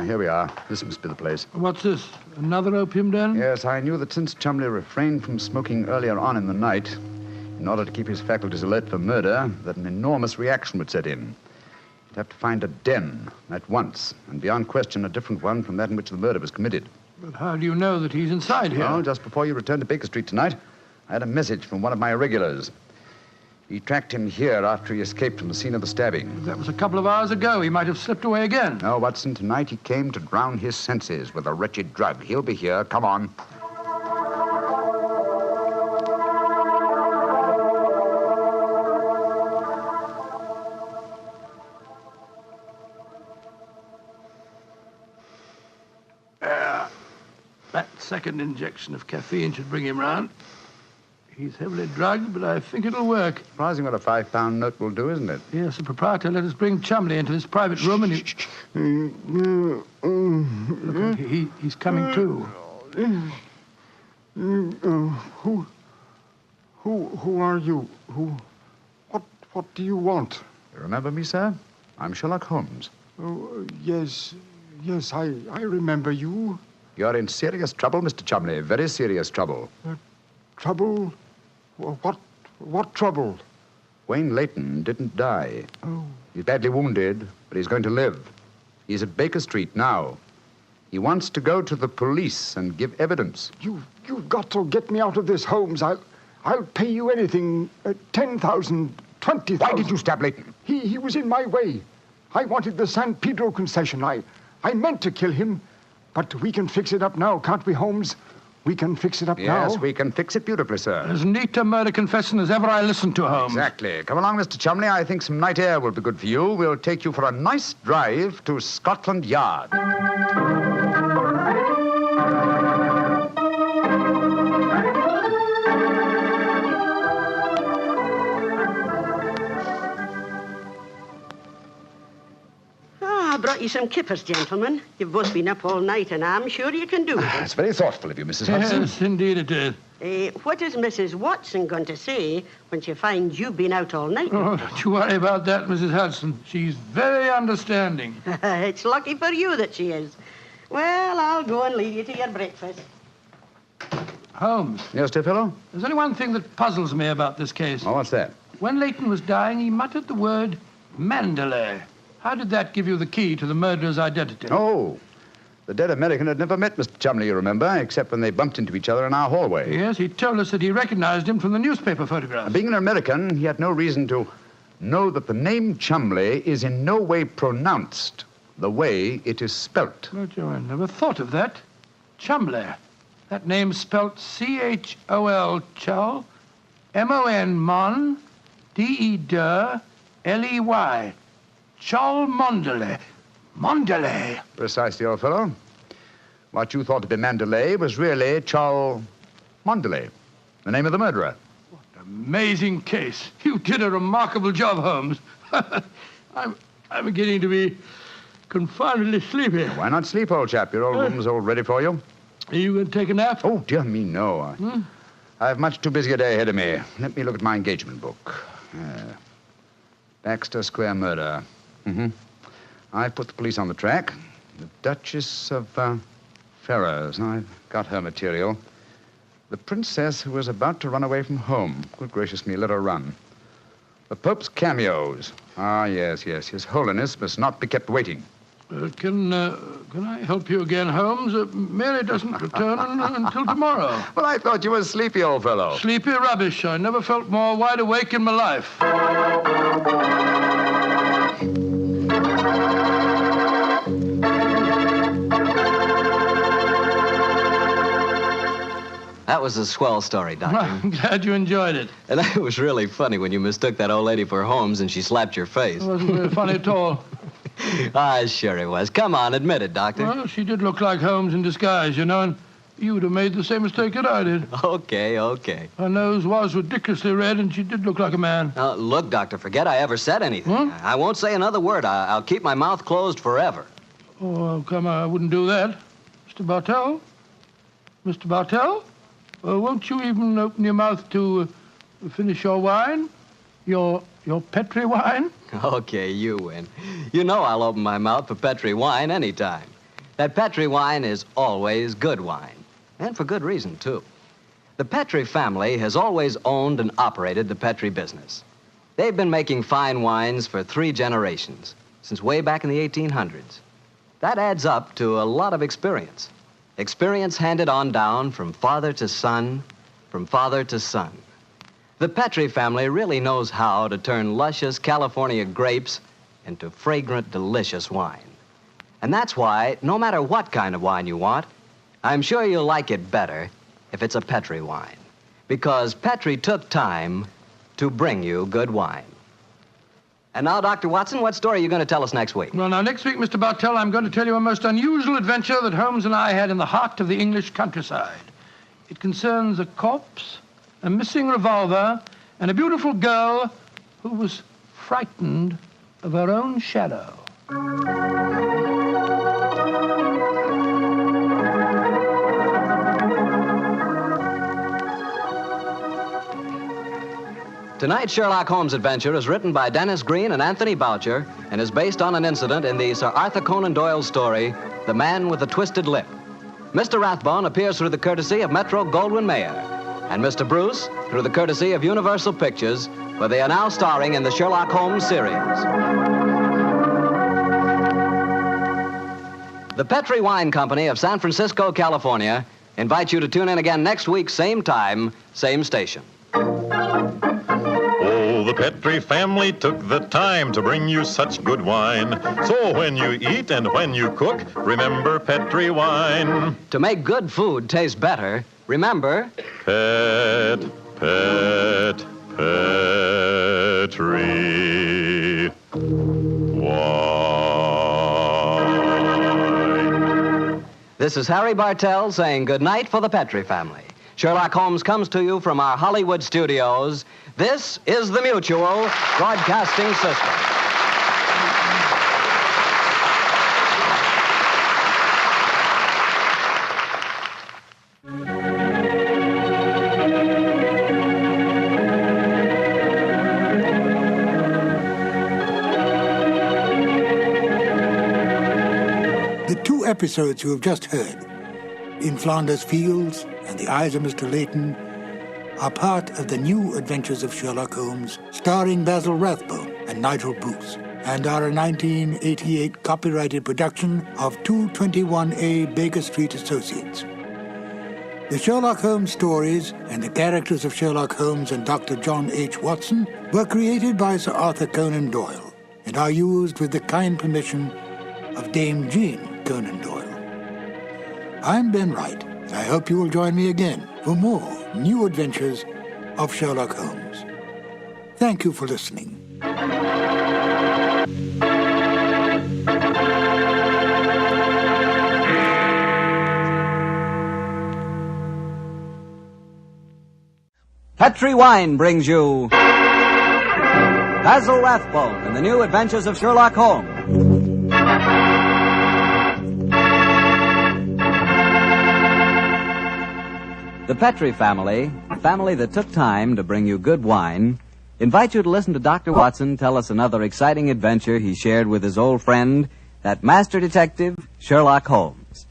Here we are. This must be the place. What's this? Another opium den? Yes, I knew that since Chumley refrained from smoking earlier on in the night, in order to keep his faculties alert for murder, that an enormous reaction would set in. You'd have to find a den at once, and beyond question a different one from that in which the murder was committed. But how do you know that he's inside here? Well, just before you returned to Baker Street tonight, I had a message from one of my irregulars. He tracked him here after he escaped from the scene of the stabbing. That was a couple of hours ago. He might have slipped away again. No, Watson, tonight he came to drown his senses with a wretched drug. He'll be here. Come on. That second injection of caffeine should bring him round. He's heavily drugged, but I think it'll work. Surprising what a £5 note will do, isn't it? Yes, the proprietor let us bring Chumley into this private room, and Look, he's coming too. Who are you? What do you want? Remember me, sir? I'm Sherlock Holmes. Oh, yes, I remember you. You're in serious trouble, Mr. Chumley. Very serious trouble. Trouble? What trouble? Wayne Layton didn't die. Oh. He's badly wounded, but he's going to live. He's at Baker Street now. He wants to go to the police and give evidence. You've got to get me out of this, Holmes. I'll pay you anything. 10,000, 20,000. Why did you stab Layton? He was in my way. I wanted the San Pedro concession. I meant to kill him. But we can fix it up now, can't we, Holmes? We can fix it up now. Yes, we can fix it beautifully, sir. As neat a murder confession as ever I listened to, Holmes. Exactly. Come along, Mr. Chumley. I think some night air will be good for you. We'll take you for a nice drive to Scotland Yard. I brought you some kippers, gentlemen. You've both been up all night, and I'm sure you can do it. That's very thoughtful of you, Mrs. Hudson. Yes, indeed it is. What is Mrs. Watson going to say when she finds you've been out all night? Oh, don't you worry about that, Mrs. Hudson. She's very understanding. It's lucky for you that she is. Well, I'll go and leave you to your breakfast. Holmes. Yes, dear fellow? There's only one thing that puzzles me about this case. Oh, what's that? When Layton was dying, he muttered the word Mandalay. How did that give you the key to the murderer's identity? Oh, the dead American had never met Mr. Chumley, you remember, except when they bumped into each other in our hallway. Yes, he told us that he recognized him from the newspaper photographs. And being an American, he had no reason to know that the name Chumley is in no way pronounced the way it is spelt. Oh, Joe, I never thought of that. Chumley. That name's spelt C-H-O-L, Chol, M-O-N, Mon, D-E-D, L-E-Y. Chol Mondele. Mondele. Precisely, old fellow. What you thought to be Mandalay was really Chol Mondele, the name of the murderer. What an amazing case. You did a remarkable job, Holmes. I'm beginning to be confoundedly sleepy. Why not sleep, old chap? Your old room's all ready for you. Are you going to take a nap? Oh, dear me, no. I have much too busy a day ahead of me. Let me look at my engagement book. Baxter Square murder. I've put the police on the track. The Duchess of Ferrers. I've got her material. The princess who was about to run away from home. Good gracious me, let her run. The Pope's cameos. Ah, yes. His Holiness must not be kept waiting. Can I help you again, Holmes? Mary doesn't return until tomorrow. Well, I thought you were sleepy, old fellow. Sleepy rubbish. I never felt more wide awake in my life. That was a swell story, Doctor. I'm glad you enjoyed it. And it was really funny when you mistook that old lady for Holmes and she slapped your face. It wasn't very funny at all. Sure it was. Come on, admit it, Doctor. Well, she did look like Holmes in disguise, you know, and you would have made the same mistake that I did. Okay. Her nose was ridiculously red, and she did look like a man. Look, Doctor, forget I ever said anything. I won't say another word. I'll keep my mouth closed forever. Oh, come on, I wouldn't do that. Mr. Bartell? Mr. Bartell? Won't you even open your mouth to finish your wine? Your Petri wine? Okay, you win. You know I'll open my mouth for Petri wine anytime. That Petri wine is always good wine. And for good reason, too. The Petri family has always owned and operated the Petri business. They've been making fine wines for 3 generations, since way back in the 1800s. That adds up to a lot of experience. Experience handed on down from father to son, from father to son. The Petri family really knows how to turn luscious California grapes into fragrant, delicious wine. And that's why, no matter what kind of wine you want, I'm sure you'll like it better if it's a Petri wine. Because Petri took time to bring you good wine. And now, Dr. Watson, what story are you going to tell us next week? Well, now, next week, Mr. Bartell, I'm going to tell you a most unusual adventure that Holmes and I had in the heart of the English countryside. It concerns a corpse, a missing revolver, and a beautiful girl who was frightened of her own shadow. Tonight's Sherlock Holmes adventure is written by Dennis Green and Anthony Boucher and is based on an incident in the Sir Arthur Conan Doyle story, The Man with the Twisted Lip. Mr. Rathbone appears through the courtesy of Metro-Goldwyn-Mayer, and Mr. Bruce through the courtesy of Universal Pictures, where they are now starring in the Sherlock Holmes series. The Petri Wine Company of San Francisco, California, invites you to tune in again next week, same time, same station. The Petri family took the time to bring you such good wine. So when you eat and when you cook, remember Petri wine. To make good food taste better, remember... Petri wine. This is Harry Bartell saying good night for the Petri family. Sherlock Holmes comes to you from our Hollywood studios. This is the Mutual Broadcasting System. The 2 episodes you have just heard, In Flanders Fields and The Eyes of Mr. Layton, are part of the New Adventures of Sherlock Holmes, starring Basil Rathbone and Nigel Bruce, and are a 1988 copyrighted production of 221A Baker Street Associates. The Sherlock Holmes stories and the characters of Sherlock Holmes and Dr. John H. Watson were created by Sir Arthur Conan Doyle and are used with the kind permission of Dame Jean Conan Doyle. I'm Ben Wright. I hope you will join me again for more new adventures of Sherlock Holmes. Thank you for listening. Petri Wine brings you Basil Rathbone and the New Adventures of Sherlock Holmes. The Petri family, a family that took time to bring you good wine, invite you to listen to Dr. Watson tell us another exciting adventure he shared with his old friend, that master detective, Sherlock Holmes.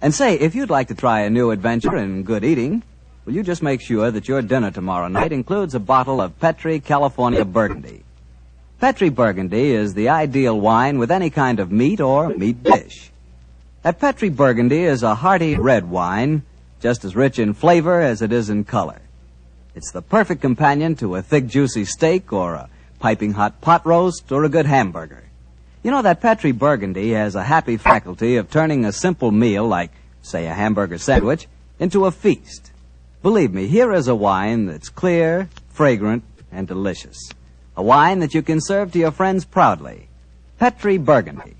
And say, if you'd like to try a new adventure in good eating, will you just make sure that your dinner tomorrow night includes a bottle of Petri California Burgundy. Petri Burgundy is the ideal wine with any kind of meat or meat dish. That Petri Burgundy is a hearty red wine, just as rich in flavor as it is in color. It's the perfect companion to a thick, juicy steak or a piping hot pot roast or a good hamburger. You know, that Petri Burgundy has a happy faculty of turning a simple meal, like, say, a hamburger sandwich, into a feast. Believe me, here is a wine that's clear, fragrant, and delicious. A wine that you can serve to your friends proudly. Petri Burgundy.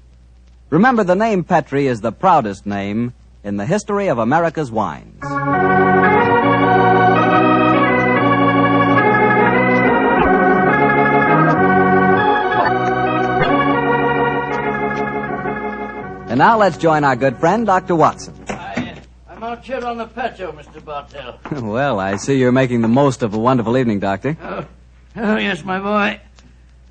Remember, the name Petri is the proudest name in the history of America's wines. And now let's join our good friend, Dr. Watson. I'm out here on the patio, Mr. Bartell. Well, I see you're making the most of a wonderful evening, Doctor. Oh, yes, my boy.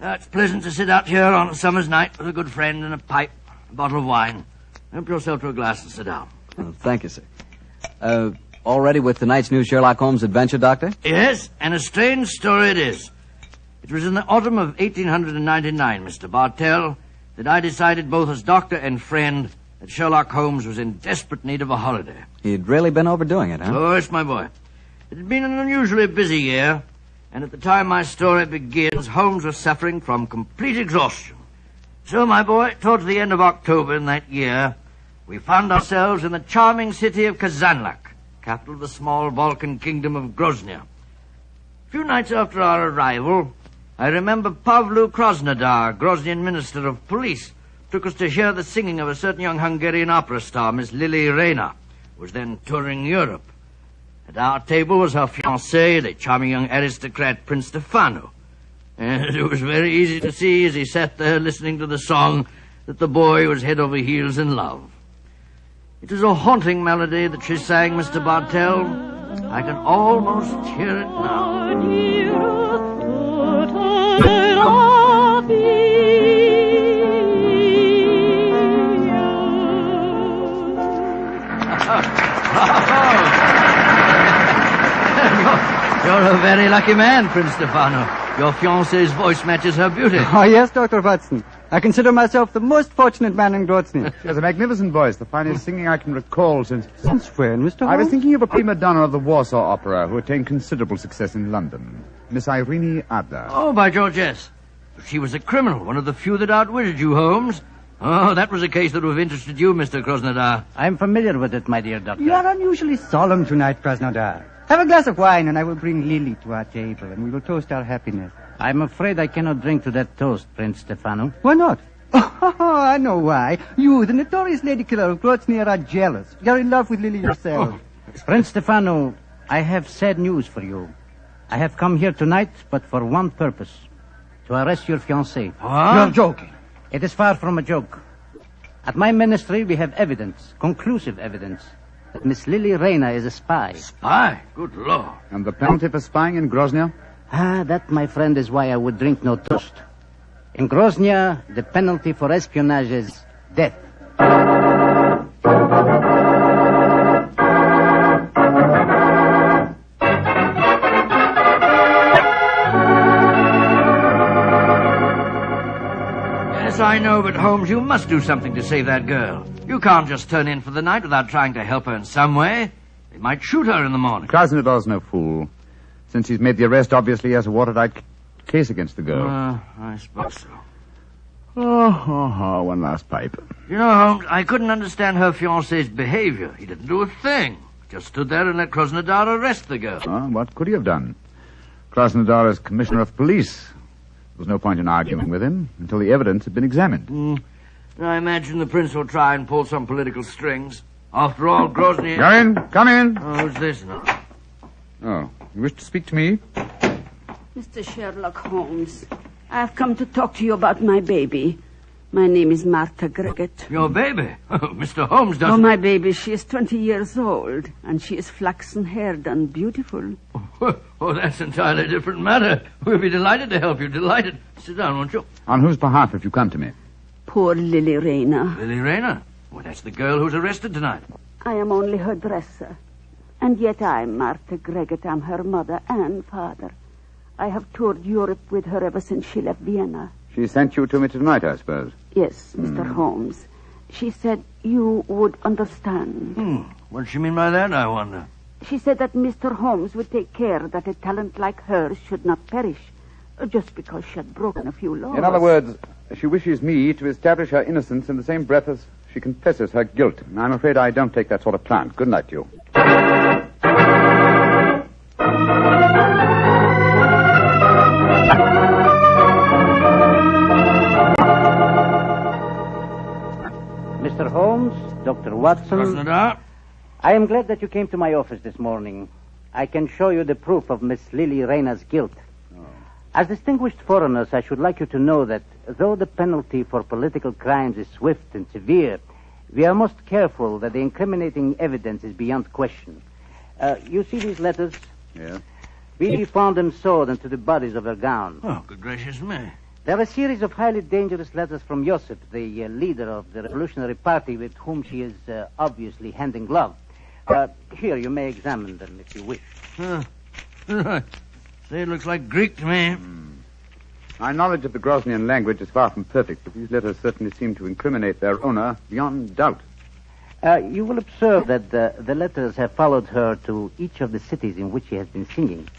It's pleasant to sit out here on a summer's night with a good friend and a pipe, a bottle of wine. Help yourself to a glass and sit down. Oh, thank you, sir. All ready with tonight's new Sherlock Holmes adventure, Doctor? Yes, and a strange story it is. It was in the autumn of 1899, Mr. Bartell, that I decided both as doctor and friend that Sherlock Holmes was in desperate need of a holiday. He'd really been overdoing it, huh? Oh, yes, my boy. It had been an unusually busy year, and at the time my story begins, Holmes was suffering from complete exhaustion. So, my boy, towards the end of October in that year, we found ourselves in the charming city of Kazanlak, capital of the small Balkan kingdom of Grozny. A few nights after our arrival, I remember Pavlu Krasnodar, Groznian Minister of Police, took us to hear the singing of a certain young Hungarian opera star, Miss Lily Rayner, who was then touring Europe. At our table was her fiancé, the charming young aristocrat Prince Stefano. And it was very easy to see as he sat there listening to the song that the boy was head over heels in love. It was a haunting melody that she sang, Mr. Bartell. I can almost hear it now. You're a very lucky man, Prince Stefano. Your fiancée's voice matches her beauty. Oh, yes, Dr. Watson. I consider myself the most fortunate man in Grozny. She has a magnificent voice, the finest singing I can recall since... Since when, Mr. Holmes? I was thinking of a prima donna of the Warsaw Opera who attained considerable success in London. Miss Irene Adler. Oh, by George, yes. She was a criminal, one of the few that outwitted you, Holmes. Oh, that was a case that would have interested you, Mr. Krasnodar. I'm familiar with it, my dear doctor. You are unusually solemn tonight, Krasnodar. Have a glass of wine, and I will bring Lily to our table, and we will toast our happiness. I'm afraid I cannot drink to that toast, Prince Stefano. Why not? Oh, I know why. You, the notorious lady killer of Grozny, are jealous. You're in love with Lily yourself. Prince Stefano, I have sad news for you. I have come here tonight, but for one purpose. To arrest your fiancée. What? You're joking. It is far from a joke. At my ministry, we have evidence, conclusive evidence, that Miss Lily Rayner is a spy. Spy? Good Lord. And the penalty for spying in Grozny? That, my friend, is why I would drink no toast. In Grozny, the penalty for espionage is death. Yes, I know, but Holmes, you must do something to save that girl. You can't just turn in for the night without trying to help her in some way. They might shoot her in the morning. Krasnodar's no fool. Since he's made the arrest, obviously he has a watertight case against the girl. I suppose so. One last pipe. You know, Holmes, I couldn't understand her fiancé's behavior. He didn't do a thing. Just stood there and let Krasnodar arrest the girl. What could he have done? Krasnodar is commissioner of police. There was no point in arguing with him until the evidence had been examined. I imagine the prince will try and pull some political strings. After all, Grozny... Come in. Oh, who's this now? Oh, you wish to speak to me? Mr. Sherlock Holmes, I have come to talk to you about my baby. My name is Martha Greggett. Your baby? Mr. Holmes doesn't... Oh, my baby, she is 20 years old, and she is flaxen-haired and beautiful. Oh, that's an entirely different matter. We'll be delighted to help you, delighted. Sit down, won't you? On whose behalf have you come to me? poor Lily Rayner. Lily Rayner? Well, that's the girl who's arrested tonight. I am only her dresser. And yet I'm Martha Greggett. I'm her mother and father. I have toured Europe with her ever since she left Vienna. She sent you to me tonight, I suppose. Yes, Mr. Holmes. She said you would understand. What does she mean by that, I wonder? She said that Mr. Holmes would take care that a talent like hers should not perish, just because she had broken a few laws. In other words, she wishes me to establish her innocence in the same breath as she confesses her guilt. I'm afraid I don't take that sort of plant. Good night to you. Mr. Holmes, Dr. Watson. I am glad that you came to my office this morning. I can show you the proof of Miss Lily Rayner's guilt. As distinguished foreigners, I should like you to know that though the penalty for political crimes is swift and severe, we are most careful that the incriminating evidence is beyond question. You see these letters? Yeah. We found them sewed into the bodies of her gown. Oh, good gracious me. They're a series of highly dangerous letters from Joseph, the leader of the Revolutionary Party with whom she is obviously hand in glove. Here, you may examine them if you wish. Say, it looks like Greek to me. My knowledge of the Grosnian language is far from perfect, but these letters certainly seem to incriminate their owner beyond doubt. You will observe that the letters have followed her to each of the cities in which she has been singing.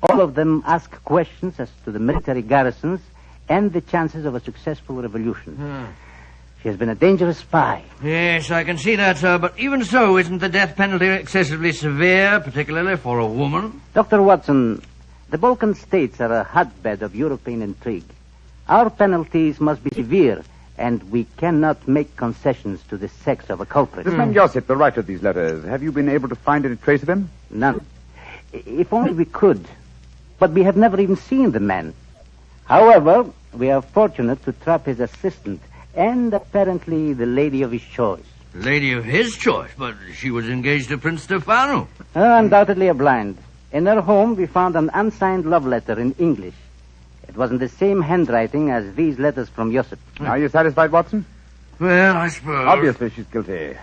All of them ask questions as to the military garrisons and the chances of a successful revolution. She has been a dangerous spy. Yes, I can see that, sir, but even so, isn't the death penalty excessively severe, particularly for a woman? Dr. Watson, the Balkan states are a hotbed of European intrigue. Our penalties must be severe, and we cannot make concessions to the sex of a culprit. This man Joseph, the writer of these letters, have you been able to find any trace of him? None. If only we could. But we have never even seen the man. However, we are fortunate to trap his assistant and apparently the lady of his choice. Lady of his choice? But she was engaged to Prince Stefano. Undoubtedly a blind. In her home, we found an unsigned love letter in English. It was in the same handwriting as these letters from Joseph. Are you satisfied, Watson? Well, I suppose. Obviously, she's guilty.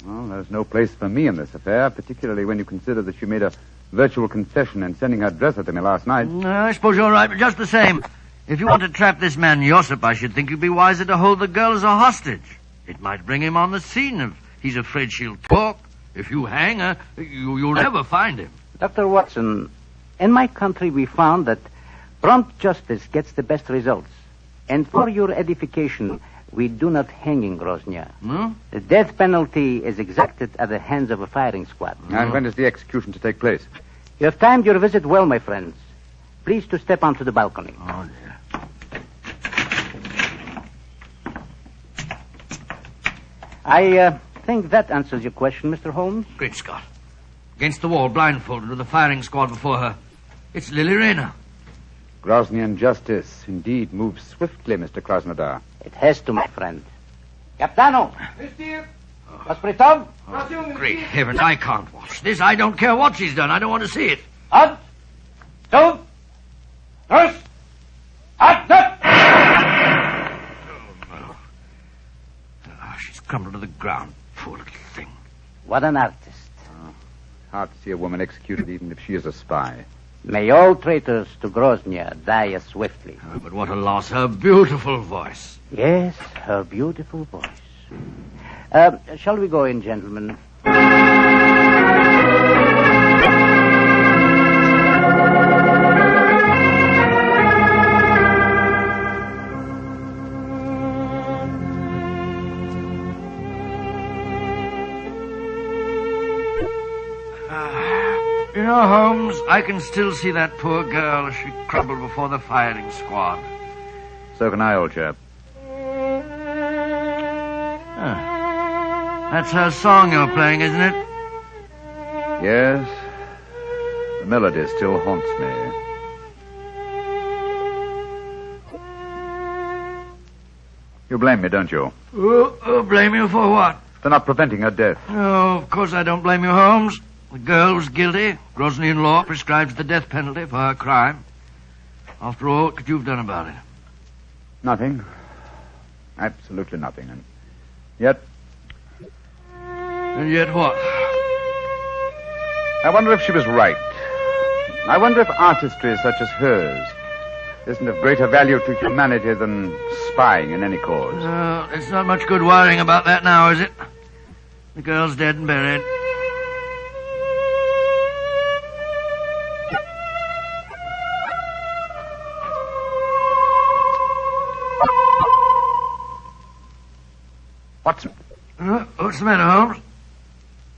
Well, there's no place for me in this affair, particularly when you consider that she made a virtual confession in sending her dresser to me last night. I suppose you're right, but just the same, if you want to trap this man Josip, I should think you'd be wiser to hold the girl as a hostage. It might bring him on the scene if he's afraid she'll talk. If you hang her, you'll never find him. Dr. Watson, in my country we found that prompt justice gets the best results. And for your edification, we do not hang in Groznia. No? The death penalty is exacted at the hands of a firing squad. And when is the execution to take place? You have timed your visit well, my friends. Please to step onto the balcony. Oh, dear. I think that answers your question, Mr. Holmes. Great Scott. Against the wall, blindfolded, with a firing squad before her. It's Lily Rayner. Grosnian justice indeed moves swiftly, Mr. Krasnodar. It has to, my friend. Capitano! Hospritov? Great heavens, I can't watch this. I don't care what she's done. I don't want to see it. Up! Two! First! Up! She's crumbled to the ground. Poor little thing. What an artist. Hard to see a woman executed even if she is a spy. May all traitors to Groznia die as swiftly. But what a loss. Her beautiful voice. Yes, her beautiful voice. Shall we go in, gentlemen? You know, Holmes, I can still see that poor girl as she crumbled before the firing squad. So can I, old chap. That's her song you're playing, isn't it? Yes. The melody still haunts me. You blame me, don't you? Blame you for what? For not preventing her death. Oh, of course I don't blame you, Holmes. The girl was guilty. Grosnian law prescribes the death penalty for her crime. After all, what could you have done about it? Nothing. Absolutely nothing. And yet... And yet what? I wonder if she was right. I wonder if artistry such as hers isn't of greater value to humanity than spying in any cause. It's not much good worrying about that now, is it? The girl's dead and buried. Watson. What's the matter, Holmes?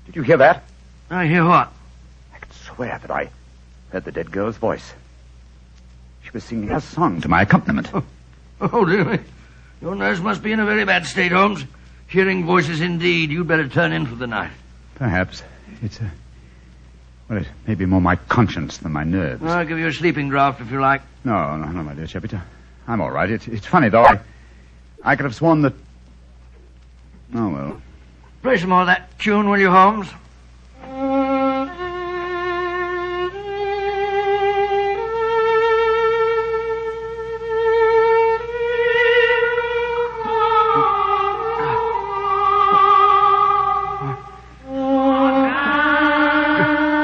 Did you hear that? I hear what? I can swear that I heard the dead girl's voice. She was singing a song to my accompaniment. Oh, dear me. Your nerves must be in a very bad state, Holmes. Hearing voices indeed. You'd better turn in for the night. Perhaps. Well, it may be more my conscience than my nerves. I'll give you a sleeping draught if you like. No, my dear Shepard. I'm all right. It's funny, though. I could have sworn that... Oh, well. Play some more of that tune, will you, Holmes?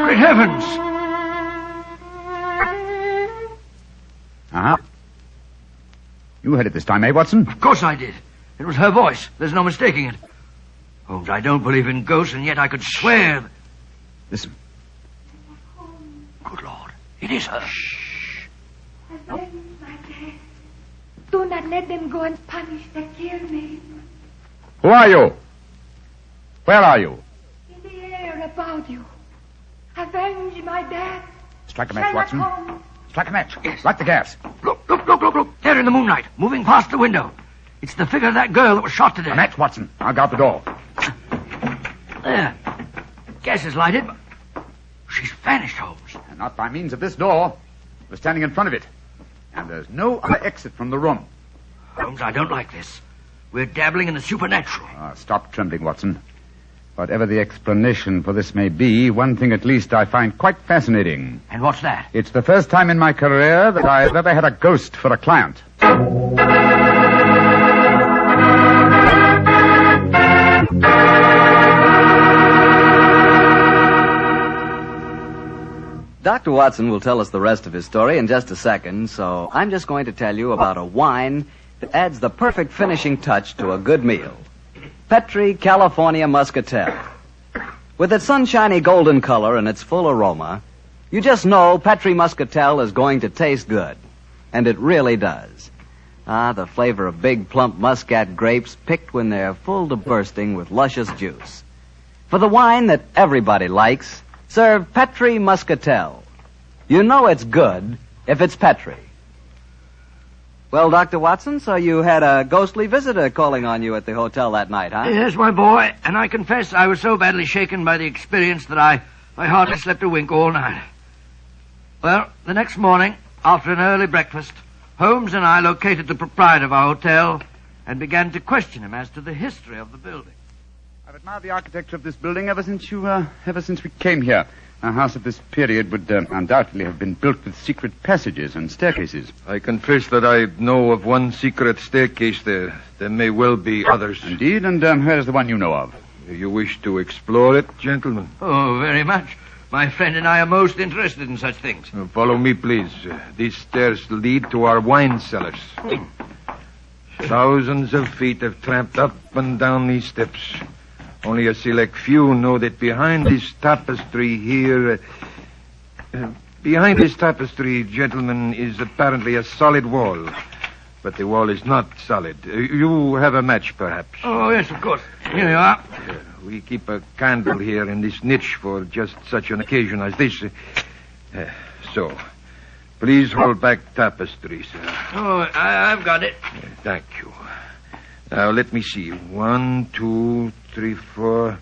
Great heavens! Uh-huh. You heard it this time, eh, Watson? Of course I did. It was her voice. There's no mistaking it. Holmes, I don't believe in ghosts, and yet I could swear... Listen. Good Lord. It is her. Do not let them go and punish the kill me. Who are you? Where are you? In the air about you. Avenge my death. Strike a match, Sherlock Watson. Holmes. Strike a match. Yes. Light the gas. Look. There in the moonlight, moving past the window. It's the figure of that girl that was shot to death. A match, Watson. I'll guard the door. There. Gas is lighted, but she's vanished, Holmes. And not by means of this door. We're standing in front of it. And there's no other exit from the room. Holmes, I don't like this. We're dabbling in the supernatural. Stop trembling, Watson. Whatever the explanation for this may be, one thing at least I find quite fascinating. And what's that? It's the first time in my career that I've ever had a ghost for a client. Dr. Watson will tell us the rest of his story in just a second, so I'm just going to tell you about a wine that adds the perfect finishing touch to a good meal. Petri California Muscatel. With its sunshiny golden color and its full aroma, you just know Petri Muscatel is going to taste good. And it really does. The flavor of big, plump muscat grapes picked when they're full to bursting with luscious juice. For the wine that everybody likes, serve Petri Muscatel. You know it's good if it's Petri. Well, Dr. Watson, so you had a ghostly visitor calling on you at the hotel that night, huh? Yes, my boy, and I confess I was so badly shaken by the experience that I hardly slept a wink all night. Well, the next morning, after an early breakfast, Holmes and I located the proprietor of our hotel and began to question him as to the history of the building. I've admired the architecture of this building ever since we came here. A house of this period would undoubtedly have been built with secret passages and staircases. I confess that I know of one secret staircase there. There may well be others. Indeed, and where is the one you know of? You wish to explore it, gentlemen? Oh, very much. My friend and I are most interested in such things. Follow me, please. These stairs lead to our wine cellars. Thousands of feet have tramped up and down these steps. Only a select few know that behind this tapestry here... behind this tapestry, gentlemen, is apparently a solid wall. But the wall is not solid. You have a match, perhaps? Oh, yes, of course. Here you are. We keep a candle here in this niche for just such an occasion as this. So, please hold back tapestry, sir. Oh, I've got it. Thank you. Now, let me see. 1, 2, 3, 4.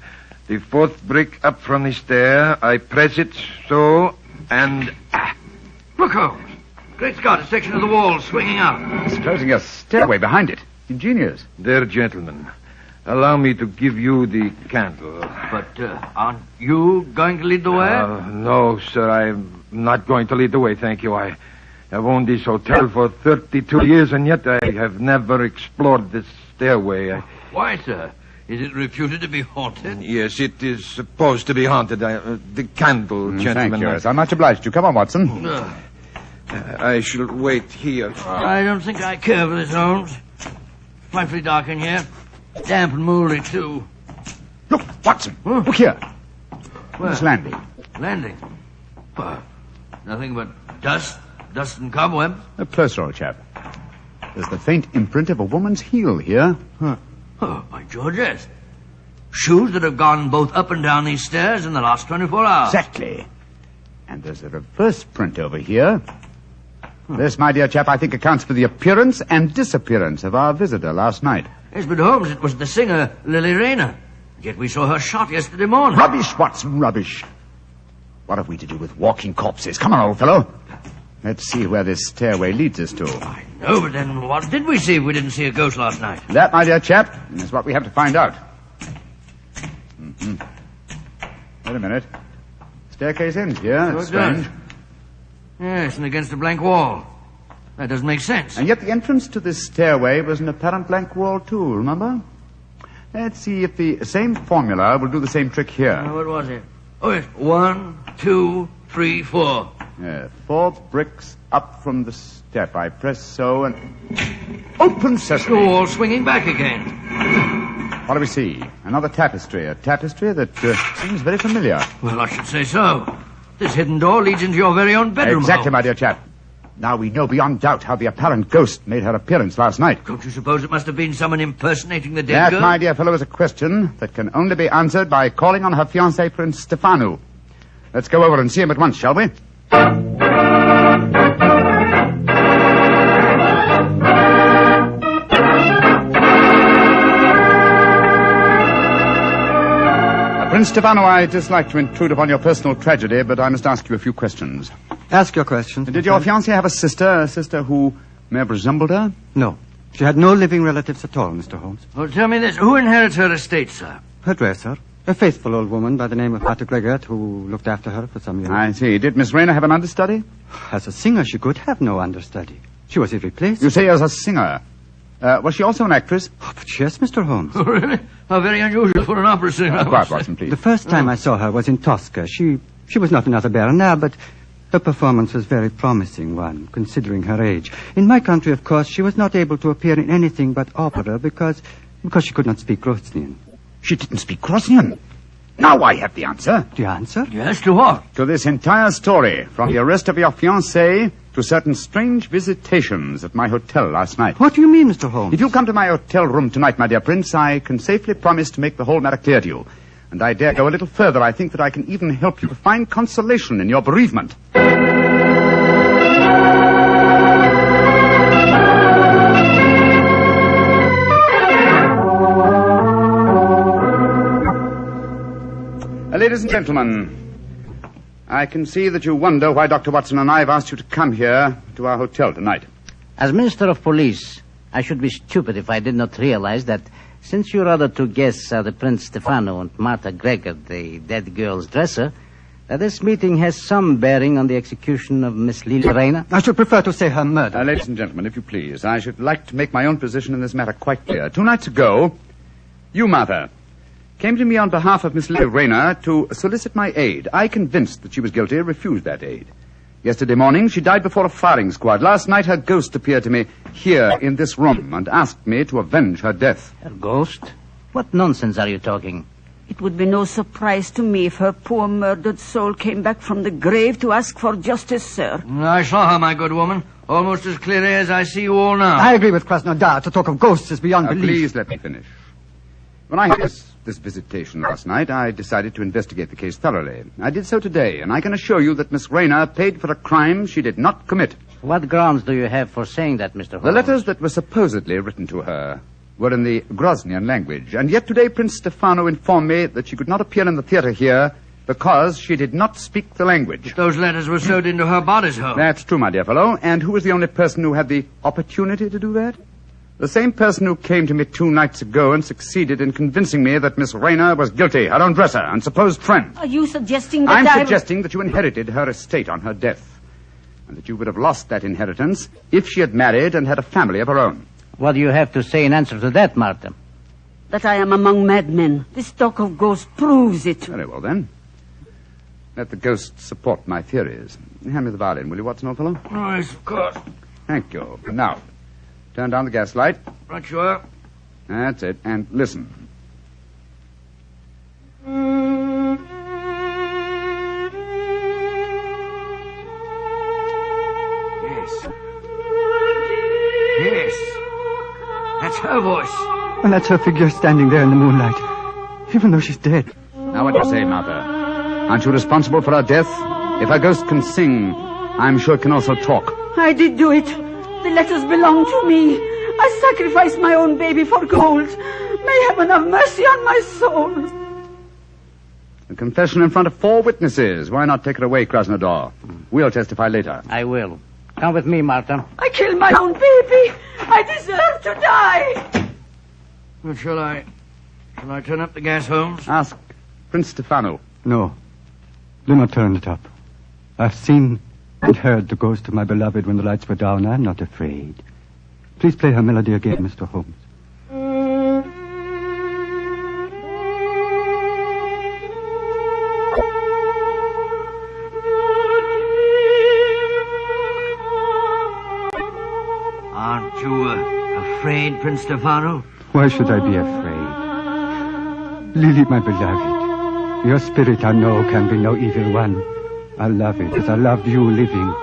The fourth brick up from the stair. I press it so, and... Look, Holmes. Great Scott, a section of the wall swinging out. It's closing a stairway behind it. Ingenious. There, gentlemen. Allow me to give you the candle. But aren't you going to lead the way? No, sir. I'm not going to lead the way, thank you. I've owned this hotel for 32 years, and yet I have never explored this stairway. Why, sir? Is it reputed to be haunted? Yes, it is supposed to be haunted. The candle, gentlemen. Thank you. Yes, I'm much obliged to you. Come on, Watson. I shall wait here. I don't think I care for this, Holmes. Frightfully dark in here. Damp and mouldy, too. Look, Watson. Look here. This landing. Landing? Nothing but dust and cobwebs. A closer, old chap. There's the faint imprint of a woman's heel here. Oh, by George, yes. Shoes that have gone both up and down these stairs in the last 24 hours. Exactly. And there's a reverse print over here. This, my dear chap, I think accounts for the appearance and disappearance of our visitor last night. Yes, but Holmes, it was the singer, Lily Rayner. Yet we saw her shot yesterday morning. Rubbish, Watson, rubbish. What have we to do with walking corpses? Come on, old fellow. Let's see where this stairway leads us to. No, but then what did we see if we didn't see a ghost last night? That, my dear chap, is what we have to find out. Wait a minute. Staircase ends here. That's strange. Yes, and against a blank wall. That doesn't make sense. And yet the entrance to this stairway was an apparent blank wall, too, remember? Let's see if the same formula will do the same trick here. What was it? Oh, yes. 1, 2, 3, 4. 4 bricks up from the step. I press so and... Open sesame! The wall swinging back again. What do we see? Another tapestry. A tapestry that seems very familiar. Well, I should say so. This hidden door leads into your very own bedroom. Exactly, my dear chap. Now we know beyond doubt how the apparent ghost made her appearance last night. Don't you suppose it must have been someone impersonating the dead girl? That, my dear fellow, is a question that can only be answered by calling on her fiancé, Prince Stefano. Let's go over and see him at once, shall we? Prince Stefano, I dislike to intrude upon your personal tragedy, but I must ask you a few questions. Ask your questions. Did your fiancée have a sister who may have resembled her? No. She had no living relatives at all, Mr. Holmes. Well, tell me this. Who inherits her estate, sir? Her dresser. A faithful old woman by the name of Arthur Gregor, who looked after her for some years. I see. Did Miss Rayner have an understudy? As a singer, she could have no understudy. She was irreplaceable. You say as a singer. Was she also an actress? Oh, but yes, Mr. Holmes. Oh, really? How very unusual for an opera singer. Quiet, Watson, please. The first time I saw her was in Tosca. She was not another Berna, but her performance was a very promising one, considering her age. In my country, of course, she was not able to appear in anything but opera because she could not speak Rosnian. She didn't speak Rosnian? Now I have the answer. The answer? Yes, to what? To this entire story, from the arrest of your fiancée to certain strange visitations at my hotel last night. What do you mean, Mr. Holmes? If you come to my hotel room tonight, my dear Prince, I can safely promise to make the whole matter clear to you. And I dare go a little further. I think that I can even help you to find consolation in your bereavement. Ladies and gentlemen, I can see that you wonder why Dr. Watson and I have asked you to come here to our hotel tonight. As Minister of Police, I should be stupid if I did not realize that since your other two guests are the Prince Stefano and Martha Gregor, the dead girl's dresser, that this meeting has some bearing on the execution of Miss Lily Rayner. I should prefer to say her murder. Ladies and gentlemen, if you please, I should like to make my own position in this matter quite clear. 2 nights ago, you, Martha, came to me on behalf of Miss Lily Rayner to solicit my aid. I, convinced that she was guilty, refused that aid. Yesterday morning, she died before a firing squad. Last night, her ghost appeared to me here in this room and asked me to avenge her death. Her ghost? What nonsense are you talking? It would be no surprise to me if her poor murdered soul came back from the grave to ask for justice, sir. I saw her, my good woman, almost as clearly as I see you all now. I agree with Krasnodar. To talk of ghosts is beyond belief. Please let me finish. When I had this visitation last night, I decided to investigate the case thoroughly. I did so today, and I can assure you that Miss Rayner paid for a crime she did not commit. What grounds do you have for saying that, Mr. Holmes? The letters that were supposedly written to her were in the Grosnian language, and yet today Prince Stefano informed me that she could not appear in the theater here because she did not speak the language. But those letters were sewed into her bodice hole. That's true, my dear fellow. And who was the only person who had the opportunity to do that? The same person who came to me 2 nights ago and succeeded in convincing me that Miss Rayner was guilty, her own dresser and supposed friend. Are you suggesting that I'm suggesting that you inherited her estate on her death, and that you would have lost that inheritance if she had married and had a family of her own. What do you have to say in answer to that, Martha? That I am among madmen. This talk of ghosts proves it. Very well, then. Let the ghosts support my theories. Hand me the violin, will you, Watson, old fellow? Oh, yes, of course. Thank you. Now, turn down the gas light. Right you are. That's it. And listen. Yes. Yes. That's her voice. And that's her figure standing there in the moonlight, even though she's dead. Now, what do you say, Mother? Aren't you responsible for her death? If a ghost can sing, I'm sure it can also talk. I did do it. The letters belong to me. I sacrificed my own baby for gold. May heaven have mercy on my soul. A confession in front of 4 witnesses. Why not take her away, Krasnodar? We'll testify later. I will. Come with me, Martha. I killed my own baby. I deserve to die. Well, shall I turn up the gas, Holmes? Ask Prince Stefano. No. Do not turn it up. I've seen and heard the ghost of my beloved when the lights were down. I'm not afraid. Please play her melody again, Mr. Holmes. Aren't you afraid, Prince Stefano? Why should I be afraid? Lily, my beloved, your spirit I know can be no evil one. I love it as I loved you living.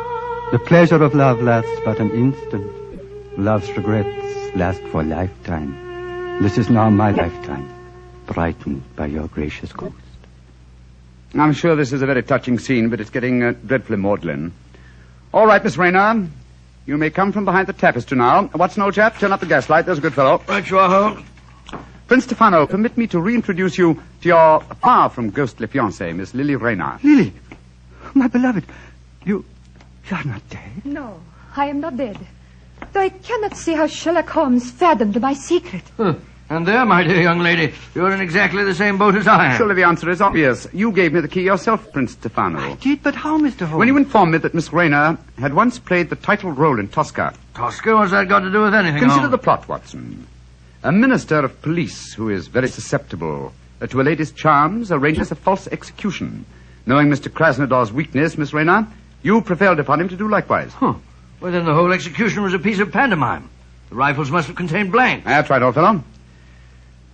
The pleasure of love lasts but an instant. Love's regrets last for a lifetime. This is now my lifetime, brightened by your gracious ghost. I'm sure this is a very touching scene, but it's getting dreadfully maudlin. All right, Miss Rayner. You may come from behind the tapestry now. Watson, old chap, turn up the gaslight. There's a good fellow. Right you are, Holmes. Prince Stefano, permit me to reintroduce you to your far from ghostly fiancée, Miss Lily Rayner. Lily, my beloved, you're not dead. No, I am not dead. Though I cannot see how Sherlock Holmes fathomed my secret. And there, my dear young lady, you're in exactly the same boat as I am. Surely the answer is obvious. You gave me the key yourself, Prince Stefano. I did, but how, Mr. Holmes? When you informed me that Miss Rayner had once played the title role in Tosca. Tosca? What's that got to do with anything, Consider Holmes? the plot, Watson. A minister of police who is very susceptible to a lady's charms arranges a false execution. Knowing Mr. Krasnodar's weakness, Miss Rayner, you prevailed upon him to do likewise. Huh. Well, then the whole execution was a piece of pantomime. The rifles must have contained blanks. That's right, old fellow.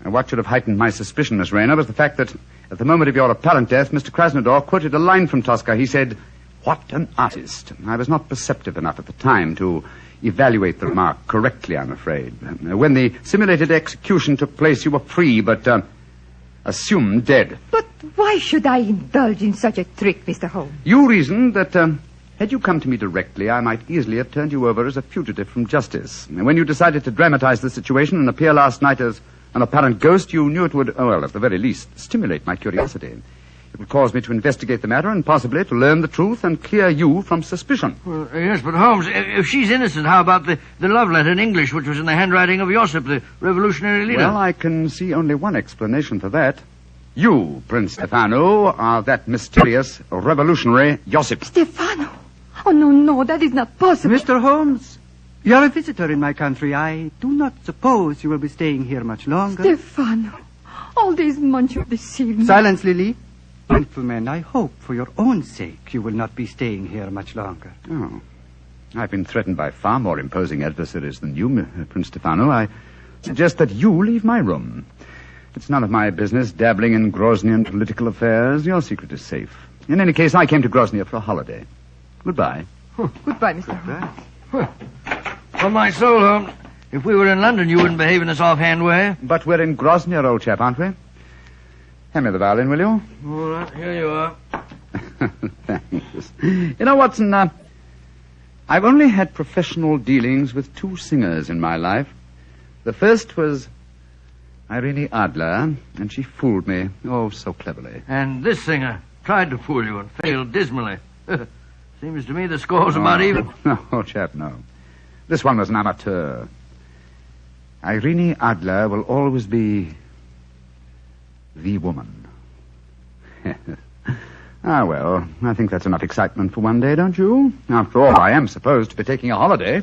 And what should have heightened my suspicion, Miss Rayner, was the fact that at the moment of your apparent death, Mr. Krasnodar quoted a line from Tosca. He said, "What an artist." I was not perceptive enough at the time to evaluate the remark correctly, I'm afraid. When the simulated execution took place, you were free, but assumed dead. But why should I indulge in such a trick, Mr. Holmes? You reasoned that had you come to me directly, I might easily have turned you over as a fugitive from justice. And when you decided to dramatize the situation and appear last night as an apparent ghost, you knew it would, well, at the very least, stimulate my curiosity. It would cause me to investigate the matter and possibly to learn the truth and clear you from suspicion. Well, yes, but Holmes, if she's innocent, how about the love letter in English, which was in the handwriting of Josip, the revolutionary leader? Well, I can see only one explanation for that. You, Prince Stefano, are that mysterious revolutionary Josip. Stefano? Oh, no, that is not possible. Mr. Holmes, you're a visitor in my country. I do not suppose you will be staying here much longer. Stefano, all these months you deceived me. Silence, Lily. Gentlemen, I hope for your own sake you will not be staying here much longer. Oh. I've been threatened by far more imposing adversaries than you, Prince Stefano. I suggest that you leave my room. It's none of my business dabbling in Groznian political affairs. Your secret is safe. In any case, I came to Grozny for a holiday. Goodbye. Goodbye, Mr. Holmes. On my soul, Holmes, if we were in London, you wouldn't behave in this offhand way. But we're in Grozny, old chap, aren't we? Hand me the violin, will you? All right, here you are. Thanks. You know, Watson, I've only had professional dealings with 2 singers in my life. The first was Irene Adler, and she fooled me, oh, so cleverly. And this singer tried to fool you and failed dismally. Seems to me the score's about even. No, old chap, no. This one was an amateur. Irene Adler will always be the woman. Ah, well, I think that's enough excitement for one day, don't you? After all, I am supposed to be taking a holiday.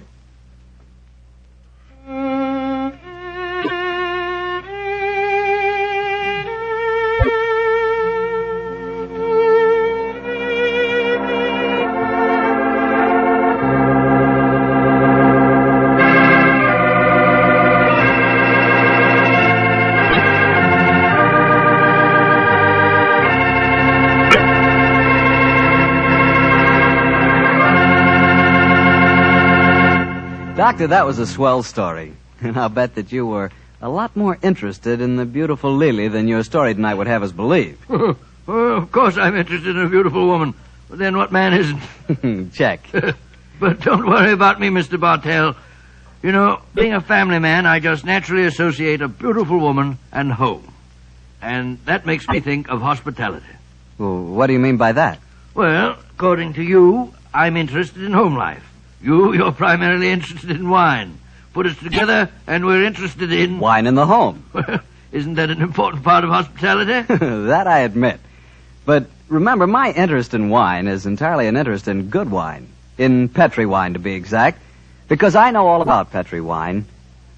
Doctor, that was a swell story. And I'll bet that you were a lot more interested in the beautiful Lily than your story tonight would have us believe. Well, of course I'm interested in a beautiful woman. But then what man isn't? Check. But don't worry about me, Mr. Bartell. You know, being a family man, I just naturally associate a beautiful woman and home. And that makes me think of hospitality. Well, what do you mean by that? Well, according to you, I'm interested in home life. You're primarily interested in wine. Put us together, and we're interested in... Wine in the home. Isn't that an important part of hospitality? That I admit. But remember, my interest in wine is entirely an interest in good wine. In Petri wine, to be exact. Because I know all about Petri wine.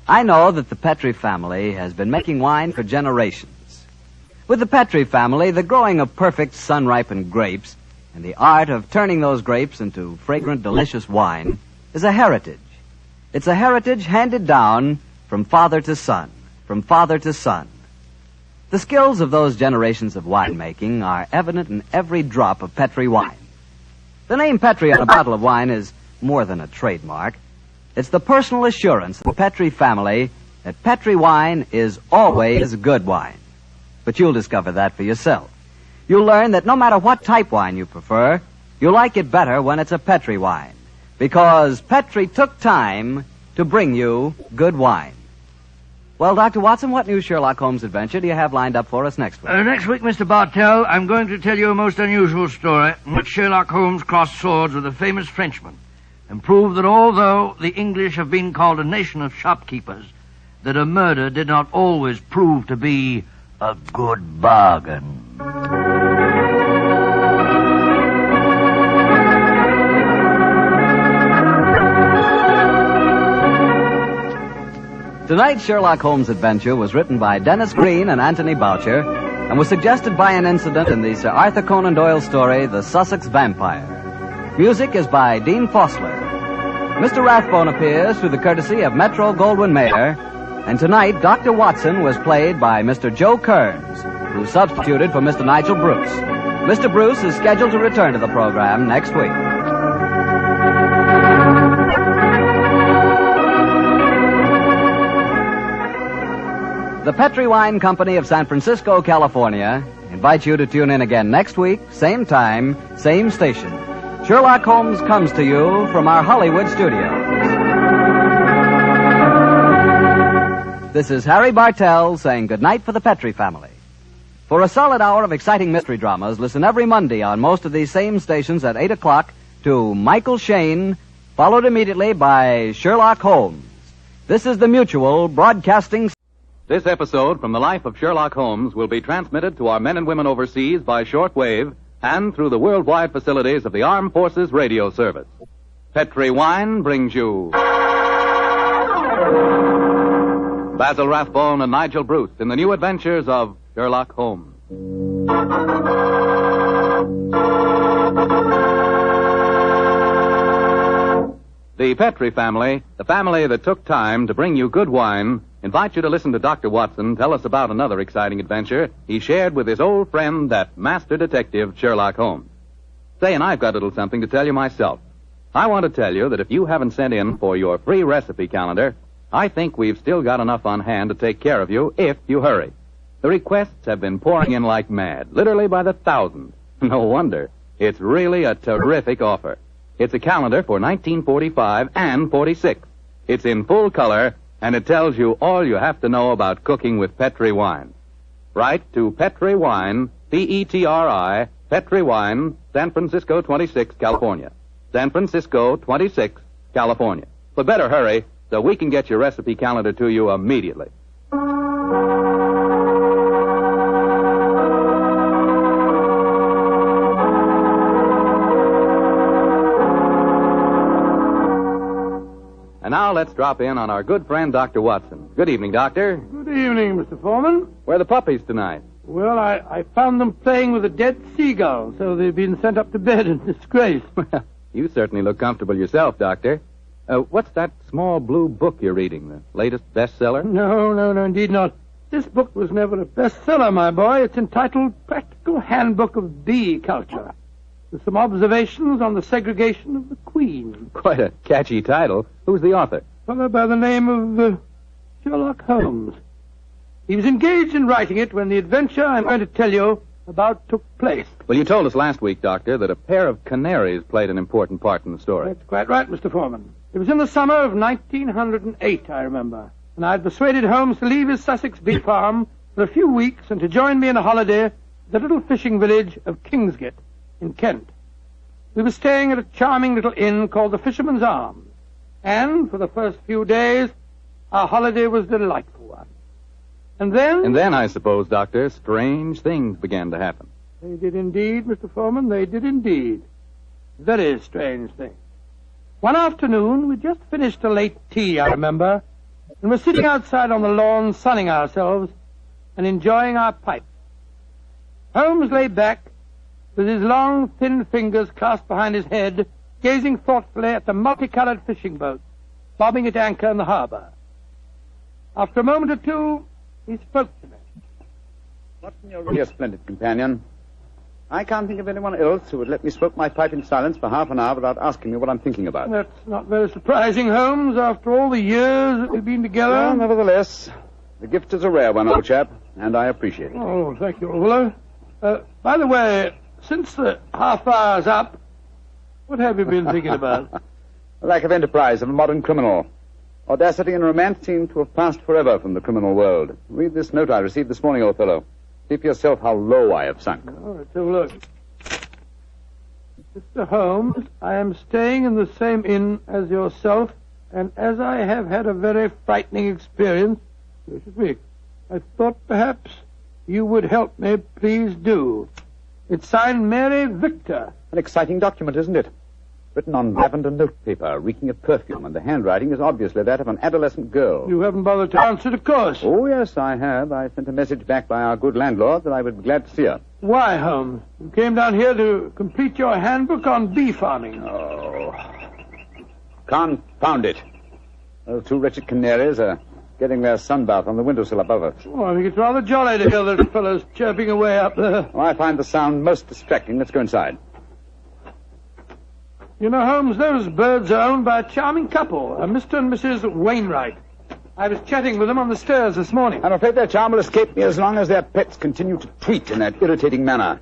I know that the Petri family has been making wine for generations. With the Petri family, the growing of perfect sun-ripened grapes and the art of turning those grapes into fragrant, delicious wine is a heritage. It's a heritage handed down from father to son, from father to son. The skills of those generations of winemaking are evident in every drop of Petri wine. The name Petri on a bottle of wine is more than a trademark. It's the personal assurance of the Petri family that Petri wine is always good wine. But you'll discover that for yourself. You'll learn that no matter what type wine you prefer, you'll like it better when it's a Petri wine. Because Petri took time to bring you good wine. Well, Dr. Watson, what new Sherlock Holmes adventure do you have lined up for us next week? Next week, Mr. Bartell, I'm going to tell you a most unusual story in which Sherlock Holmes crossed swords with a famous Frenchman and proved that although the English have been called a nation of shopkeepers, that a murder did not always prove to be a good bargain. Tonight's Sherlock Holmes adventure was written by Dennis Green and Anthony Boucher and was suggested by an incident in the Sir Arthur Conan Doyle story, The Sussex Vampire. Music is by Dean Fossler. Mr. Rathbone appears through the courtesy of Metro-Goldwyn-Mayer, and tonight Dr. Watson was played by Mr. Joe Kearns, who substituted for Mr. Nigel Bruce. Mr. Bruce is scheduled to return to the program next week. The Petri Wine Company of San Francisco, California, invites you to tune in again next week, same time, same station. Sherlock Holmes comes to you from our Hollywood studios. This is Harry Bartell saying goodnight for the Petri family. For a solid hour of exciting mystery dramas, listen every Monday on most of these same stations at 8 o'clock to Michael Shayne, followed immediately by Sherlock Holmes. This is the Mutual Broadcasting. This episode from the life of Sherlock Holmes will be transmitted to our men and women overseas by shortwave and through the worldwide facilities of the Armed Forces Radio Service. Petri Wine brings you Basil Rathbone and Nigel Bruce in the new adventures of Sherlock Holmes. The Petri family, the family that took time to bring you good wine, invite you to listen to Dr. Watson tell us about another exciting adventure he shared with his old friend, that master detective, Sherlock Holmes. Say, and I've got a little something to tell you myself. I want to tell you that if you haven't sent in for your free recipe calendar, I think we've still got enough on hand to take care of you if you hurry. The requests have been pouring in like mad, literally by the thousands. No wonder. It's really a terrific offer. It's a calendar for 1945 and 46. It's in full color, and it tells you all you have to know about cooking with Petri wine. Write to Petri Wine, Petri, Petri Wine, San Francisco 26, California. San Francisco 26, California. But better hurry so we can get your recipe calendar to you immediately. And now let's drop in on our good friend, Dr. Watson. Good evening, Doctor. Good evening, Mr. Foreman. Where are the puppies tonight? Well, I found them playing with a dead seagull, so they've been sent up to bed in disgrace. You certainly look comfortable yourself, Doctor. What's that small blue book you're reading, the latest bestseller? No, indeed not. This book was never a bestseller, my boy. It's entitled Practical Handbook of Bee Culture. with some observations on the segregation of the Queen. Quite a catchy title. Who's the author? A fellow by the name of Sherlock Holmes. He was engaged in writing it when the adventure I'm going to tell you about took place. Well, you told us last week, Doctor, that a pair of canaries played an important part in the story. That's quite right, Mr. Foreman. It was in the summer of 1908, I remember, and I'd persuaded Holmes to leave his Sussex bee farm for a few weeks and to join me in a holiday at the little fishing village of Kingsgate in Kent. We were staying at a charming little inn called the Fisherman's Arms, and for the first few days, our holiday was a delightful one. And then, I suppose, Doctor, strange things began to happen. They did indeed, Mr. Foreman, they did indeed. Very strange things. One afternoon, we'd just finished a late tea, I remember, and were sitting outside on the lawn sunning ourselves and enjoying our pipes. Holmes lay back, with his long, thin fingers clasped behind his head, gazing thoughtfully at the multicolored fishing boats bobbing at anchor in the harbor. After a moment or two, he spoke to me. Watson, you're really a splendid companion. I can't think of anyone else who would let me smoke my pipe in silence for half an hour without asking me what I'm thinking about. That's not very surprising, Holmes, after all the years that we've been together. Well, nevertheless, the gift is a rare one, old chap, and I appreciate it. Oh, thank you, old fellow. By the way, since the half hour's up, what have you been thinking about? The lack of enterprise of a modern criminal. Audacity and romance seem to have passed forever from the criminal world. Read this note I received this morning, old fellow. See for yourself how low I have sunk. All right, have a look. Mr. Holmes, I am staying in the same inn as yourself, and as I have had a very frightening experience this week, I thought perhaps you would help me. Please do. It's signed Mary Victor. An exciting document, isn't it? Written on lavender notepaper, reeking of perfume, and the handwriting is obviously that of an adolescent girl. You haven't bothered to answer, of course. Oh, yes, I have. I sent a message back by our good landlord that I would be glad to see her. Why, Holmes? You came down here to complete your handbook on bee farming. Oh. Confound it. Those two wretched canaries are getting their sunbath on the windowsill above us. Oh, I think it's rather jolly to hear those fellows chirping away up there. Oh, I find the sound most distracting. Let's go inside. You know, Holmes, those birds are owned by a charming couple, Mr. and Mrs. Wainwright. I was chatting with them on the stairs this morning. I'm afraid their charm will escape me as long as their pets continue to tweet in that irritating manner.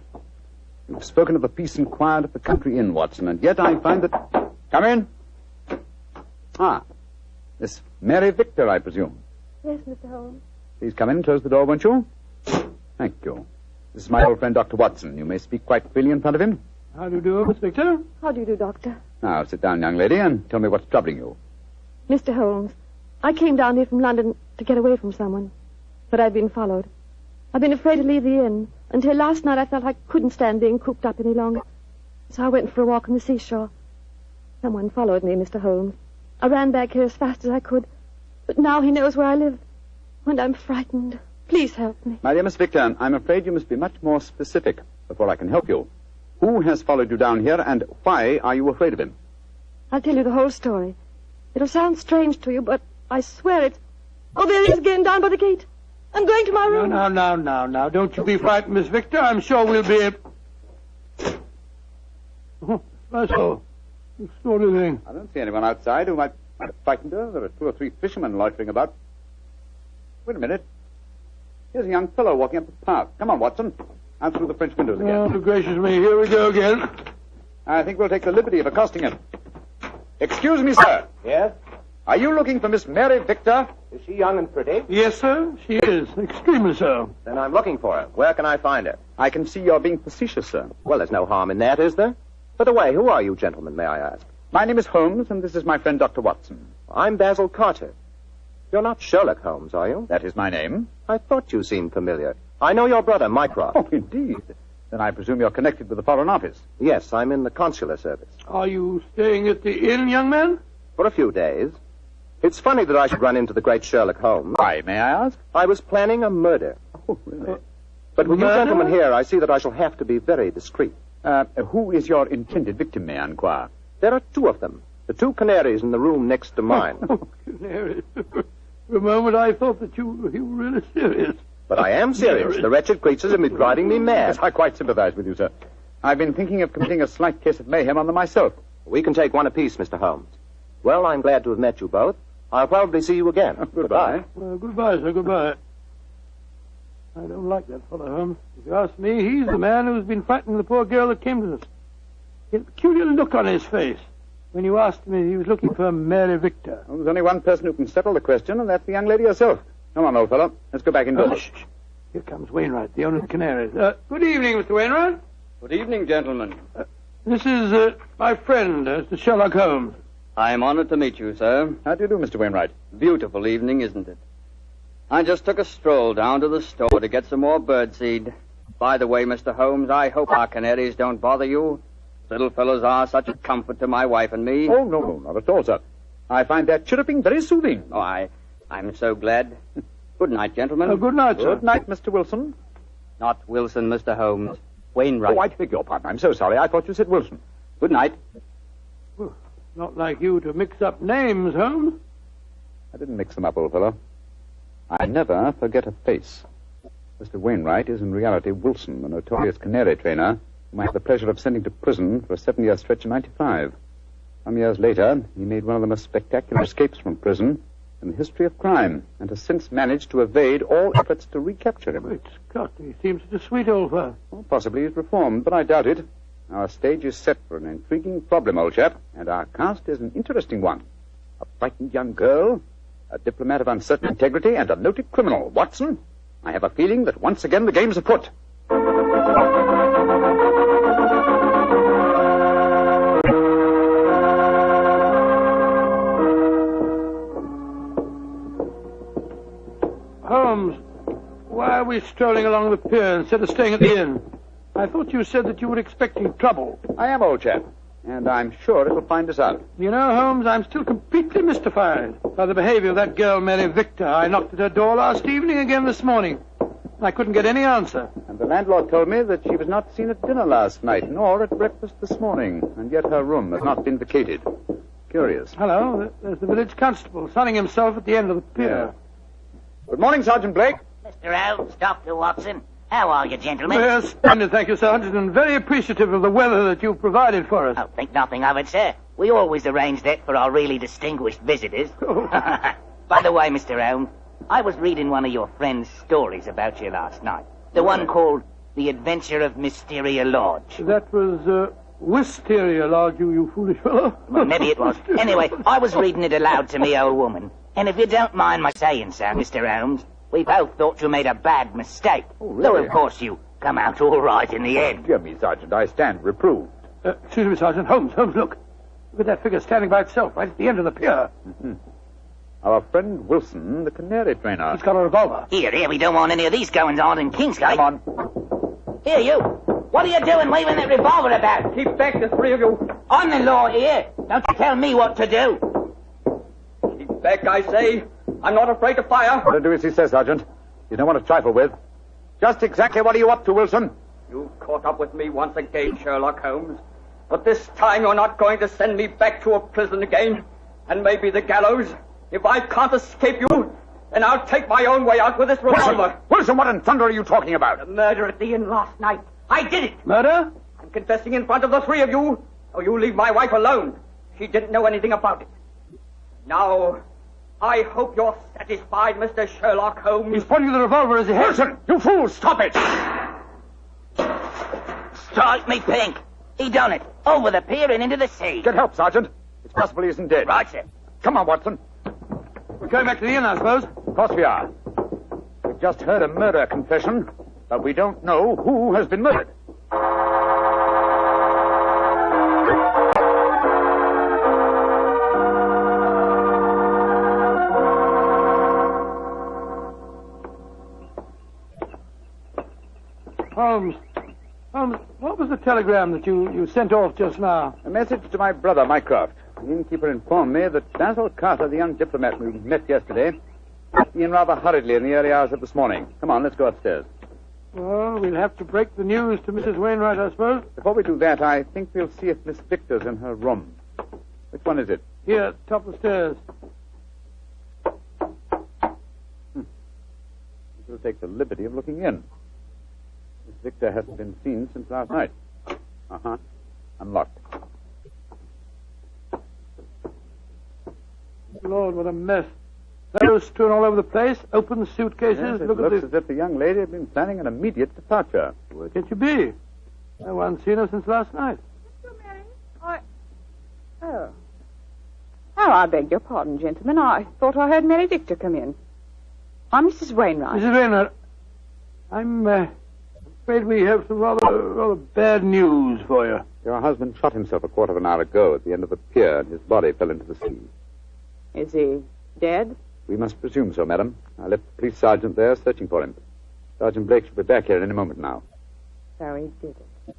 You've spoken of the peace and quiet of the country inn, Watson, and yet I find that... Come in. Ah, Miss Mary Victor, I presume. Yes, Mr. Holmes. Please come in and close the door, won't you? Thank you. This is my old friend, Dr. Watson. You may speak quite freely in front of him. How do you do, Miss Victor? How do you do, Doctor? Now, sit down, young lady, and tell me what's troubling you. Mr. Holmes, I came down here from London to get away from someone, but I've been followed. I've been afraid to leave the inn. Until last night I felt I couldn't stand being cooped up any longer. So I went for a walk on the seashore. Someone followed me, Mr. Holmes. I ran back here as fast as I could, but now he knows where I live, and I'm frightened. Please help me. My dear Miss Victor, I'm afraid you must be much more specific before I can help you. Who has followed you down here, and why are you afraid of him? I'll tell you the whole story. It'll sound strange to you, but I swear it. Oh, there he is again down by the gate. I'm going to my room. Now. Don't you be frightened, Miss Victor. I'm sure we'll be... Oh, that's all. Extraordinary thing. I don't see anyone outside who might have frightened her. There are 2 or 3 fishermen loitering about. Wait a minute. Here's a young fellow walking up the path. Come on, Watson. Out through the French windows again. Oh, gracious me. Here we go again. I think we'll take the liberty of accosting him. Excuse me, sir. Yes? Are you looking for Miss Mary Victor? Is she young and pretty? Yes, sir. She is. Extremely so. Then I'm looking for her. Where can I find her? I can see you're being facetious, sir. Well, there's no harm in that, is there? By the way, who are you gentlemen, may I ask? My name is Holmes, and this is my friend Dr. Watson. I'm Basil Carter. You're not Sherlock Holmes, are you? That is my name. I thought you seemed familiar. I know your brother, Mycroft. Oh, indeed. Then I presume you're connected with the Foreign Office. Yes, I'm in the consular service. Are you staying at the inn, young man? For a few days. It's funny that I should run into the great Sherlock Holmes. Why, may I ask? I was planning a murder. Oh, really? But with you gentlemen here, I see that I shall have to be very discreet. Who is your intended victim, may I inquire? There are 2 of them. The 2 canaries in the room next to mine. Oh, canaries. For a moment I thought that you were really serious. But I am serious. The wretched creatures have been driving me mad. Yes, I quite sympathize with you, sir. I've been thinking of committing a slight case of mayhem on them myself. We can take one apiece, Mr. Holmes. Well, I'm glad to have met you both. I'll probably see you again. Goodbye. Goodbye, sir, goodbye. I don't like that fellow, Holmes. If you ask me, he's the man who's been frightening the poor girl that came to us. He had a peculiar look on his face when you asked him if he was looking for Mary Victor. Well, there's only one person who can settle the question, and that's the young lady herself. Come on, old fellow. Let's go back indoors. Shh. Here comes Wainwright, the owner of the Canaries. Good evening, Mr. Wainwright. Good evening, gentlemen. This is my friend, Mr. Sherlock Holmes. I'm honored to meet you, sir. How do you do, Mr. Wainwright? Beautiful evening, isn't it? I just took a stroll down to the store to get some more birdseed. By the way, Mr. Holmes, I hope our canaries don't bother you. Little fellows are such a comfort to my wife and me. Oh, no, not at all, sir. I find their chirruping very soothing. Oh, I'm so glad. Good night, gentlemen. Good night, sir. Good night, Mr. Wilson. Not Wilson, Mr. Holmes. Wainwright. Oh, I beg your pardon. I'm so sorry. I thought you said Wilson. Good night. Not like you to mix up names, Holmes. I didn't mix them up, old fellow. I never forget a face. Mr. Wainwright is in reality Wilson, the notorious canary trainer, whom I had the pleasure of sending to prison for a 7-year stretch in '95. Some years later, he made one of the most spectacular escapes from prison in the history of crime, and has since managed to evade all efforts to recapture him. Great Scott, he seems such a sweet old fellow. Well, possibly he's reformed, but I doubt it. Our stage is set for an intriguing problem, old chap, and our cast is an interesting one. A frightened young girl, a diplomat of uncertain integrity, and a noted criminal. Watson, I have a feeling that once again the game's afoot. Holmes, why are we strolling along the pier instead of staying at the inn? I thought you said that you were expecting trouble. I am, old chap, and I'm sure it'll find us out. You know, Holmes, I'm still completely mystified by the behavior of that girl, Mary Victor. I knocked at her door last evening, again this morning. I couldn't get any answer. And the landlord told me that she was not seen at dinner last night, nor at breakfast this morning, and yet her room has not been vacated. Curious. Hello, there's the village constable, sunning himself at the end of the pier. Yeah. Good morning, Sergeant Blake. Mr. Holmes, Dr. Watson. How are you, gentlemen? Yes, splendid, thank you, Sergeant, and very appreciative of the weather that you've provided for us. Oh, think nothing of it, sir. We always arrange that for our really distinguished visitors. By the way, Mr. Holmes, I was reading one of your friend's stories about you last night. The one called The Adventure of Mysteria Lodge. That was, Wisteria Lodge, you foolish fellow. Well, maybe it was. Anyway, I was reading it aloud to me old woman. And if you don't mind my saying so, Mr. Holmes, we both thought you made a bad mistake. Oh, really? Though, of course, you come out all right in the end. Dear me, Sergeant, I stand reproved. Excuse me, Sergeant. Holmes, look. Look at that figure standing by itself right at the end of the pier. Mm-hmm. Our friend Wilson, the canary trainer. He's got a revolver. Here, we don't want any of these goings-on in Kingsgate. Come on. Here, you. What are you doing waving that revolver about? Keep back, the three of you. I'm the law here. Don't you tell me what to do. Keep back, I say. I'm not afraid to fire. What to do as he says, Sergeant. You don't want to trifle with. Just exactly what are you up to, Wilson? You've caught up with me once again, Sherlock Holmes. But this time you're not going to send me back to a prison again, and maybe the gallows. If I can't escape you, then I'll take my own way out with this revolver. Wilson, what in thunder are you talking about? The murder at the inn last night. I did it. Murder? I'm confessing in front of the three of you. Oh, you leave my wife alone. She didn't know anything about it. Now, I hope you're satisfied, Mr. Sherlock Holmes. He's pointing the revolver as he heads. Wilson, you fool, stop it! Strike me pink. He done it. Over the pier and into the sea. Get help, Sergeant. It's possible he isn't dead. Right, sir. Come on, Watson. We're going back to the inn, I suppose. Of course we are. We've just heard a murder confession, but we don't know who has been murdered. Holmes, what was the telegram that you sent off just now? A message to my brother, Mycroft. The innkeeper informed me that Basil Carter, the young diplomat we met yesterday, left the inn rather hurriedly in the early hours of this morning. Come on, let's go upstairs. Well, we'll have to break the news to Mrs. Wainwright, I suppose. Before we do that, I think we'll see if Miss Victor's in her room. Which one is it? Here, top of the stairs. We'll take the liberty of looking in. Miss Victor hasn't been seen since last night. Uh-huh. Unlocked. Lord, what a mess. Clothes strewn all over the place, open suitcases. Yes, it Look looks at as if the young lady had been planning an immediate departure. Where can she be? No one's seen her since last night. Oh. Oh, I beg your pardon, gentlemen. I thought I heard Mary Victor come in. I'm Mrs. Wainwright. Mrs. Wainwright, I'm afraid we have some rather bad news for you. Your husband shot himself a quarter of an hour ago at the end of the pier, and his body fell into the sea. Is he dead? We must presume so, madam. I left the police sergeant there searching for him. Sergeant Blake should be back here any moment now. So he did it.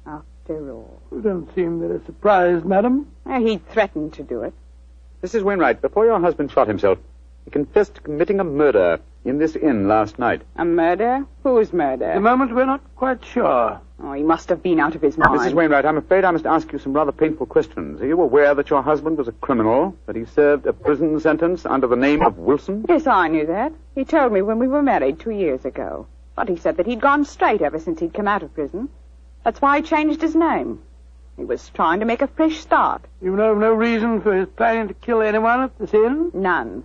After all. You don't seem very surprised, madam. He threatened to do it. Mrs. Wainwright, before your husband shot himself, he confessed to committing a murder in this inn last night. A murder? Whose murder? At the moment, we're not quite sure. Oh, he must have been out of his mind. Mrs. Wainwright, I'm afraid I must ask you some rather painful questions. Are you aware that your husband was a criminal, that he served a prison sentence under the name of Wilson? Yes, I knew that. He told me when we were married 2 years ago. But he said that he'd gone straight ever since he'd come out of prison. That's why he changed his name. He was trying to make a fresh start. You know of no reason for his planning to kill anyone at this inn? None.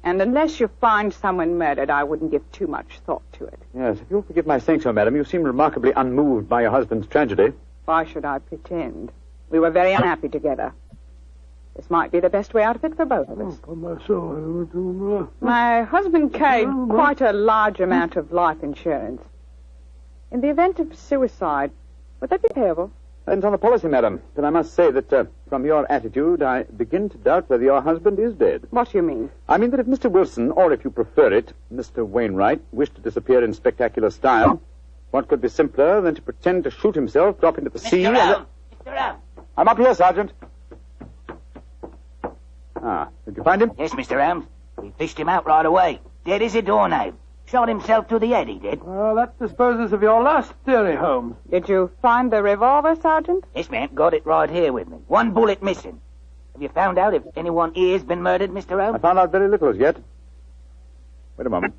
And unless you find someone murdered, I wouldn't give too much thought to it. Yes, if you'll forgive my saying so, madam, you seem remarkably unmoved by your husband's tragedy. Why should I pretend? We were very unhappy together. This might be the best way out of it for both of us. Oh, my soul. My husband carried quite a large amount of life insurance. In the event of suicide, would that be payable? Depends on the policy, madam. But I must say that from your attitude, I begin to doubt whether your husband is dead. What do you mean? I mean that if Mr. Wilson, or if you prefer it, Mr. Wainwright, wished to disappear in spectacular style, what could be simpler than to pretend to shoot himself, drop into the sea... Mr. Ram! I'm up here, Sergeant. Ah, did you find him? Yes, Mr. Ram. We fished him out right away. Dead as a doornail. Shot himself through the head, he did. Well, that disposes of your last theory, Holmes. Did you find the revolver, Sergeant? Yes, ma'am. Got it right here with me. One bullet missing. Have you found out if anyone here's been murdered, Mr. Holmes? I found out very little as yet. Wait a moment.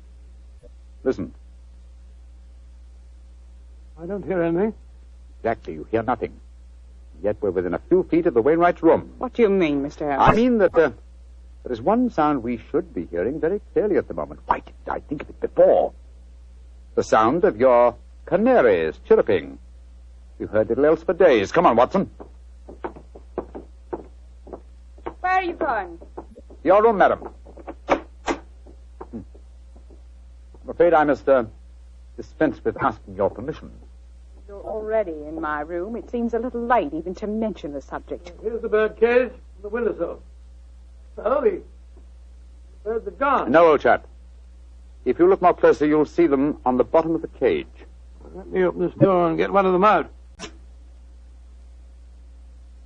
Listen. I don't hear anything. Exactly, you hear nothing. Yet we're within a few feet of the Wainwright's room. What do you mean, Mr. Holmes? I mean that there is one sound we should be hearing very clearly at the moment. Why didn't I think of it before? The sound of your canaries chirruping. We've heard little else for days. Come on, Watson. Where are you going? Your room, madam. I'm afraid I must dispense with asking your permission. You're already in my room. It seems a little late even to mention the subject. Here's the bird cage and the windowsill. Oh, the birds are gone. No, old chap. If you look more closely, you'll see them on the bottom of the cage. Let me open this door and get one of them out.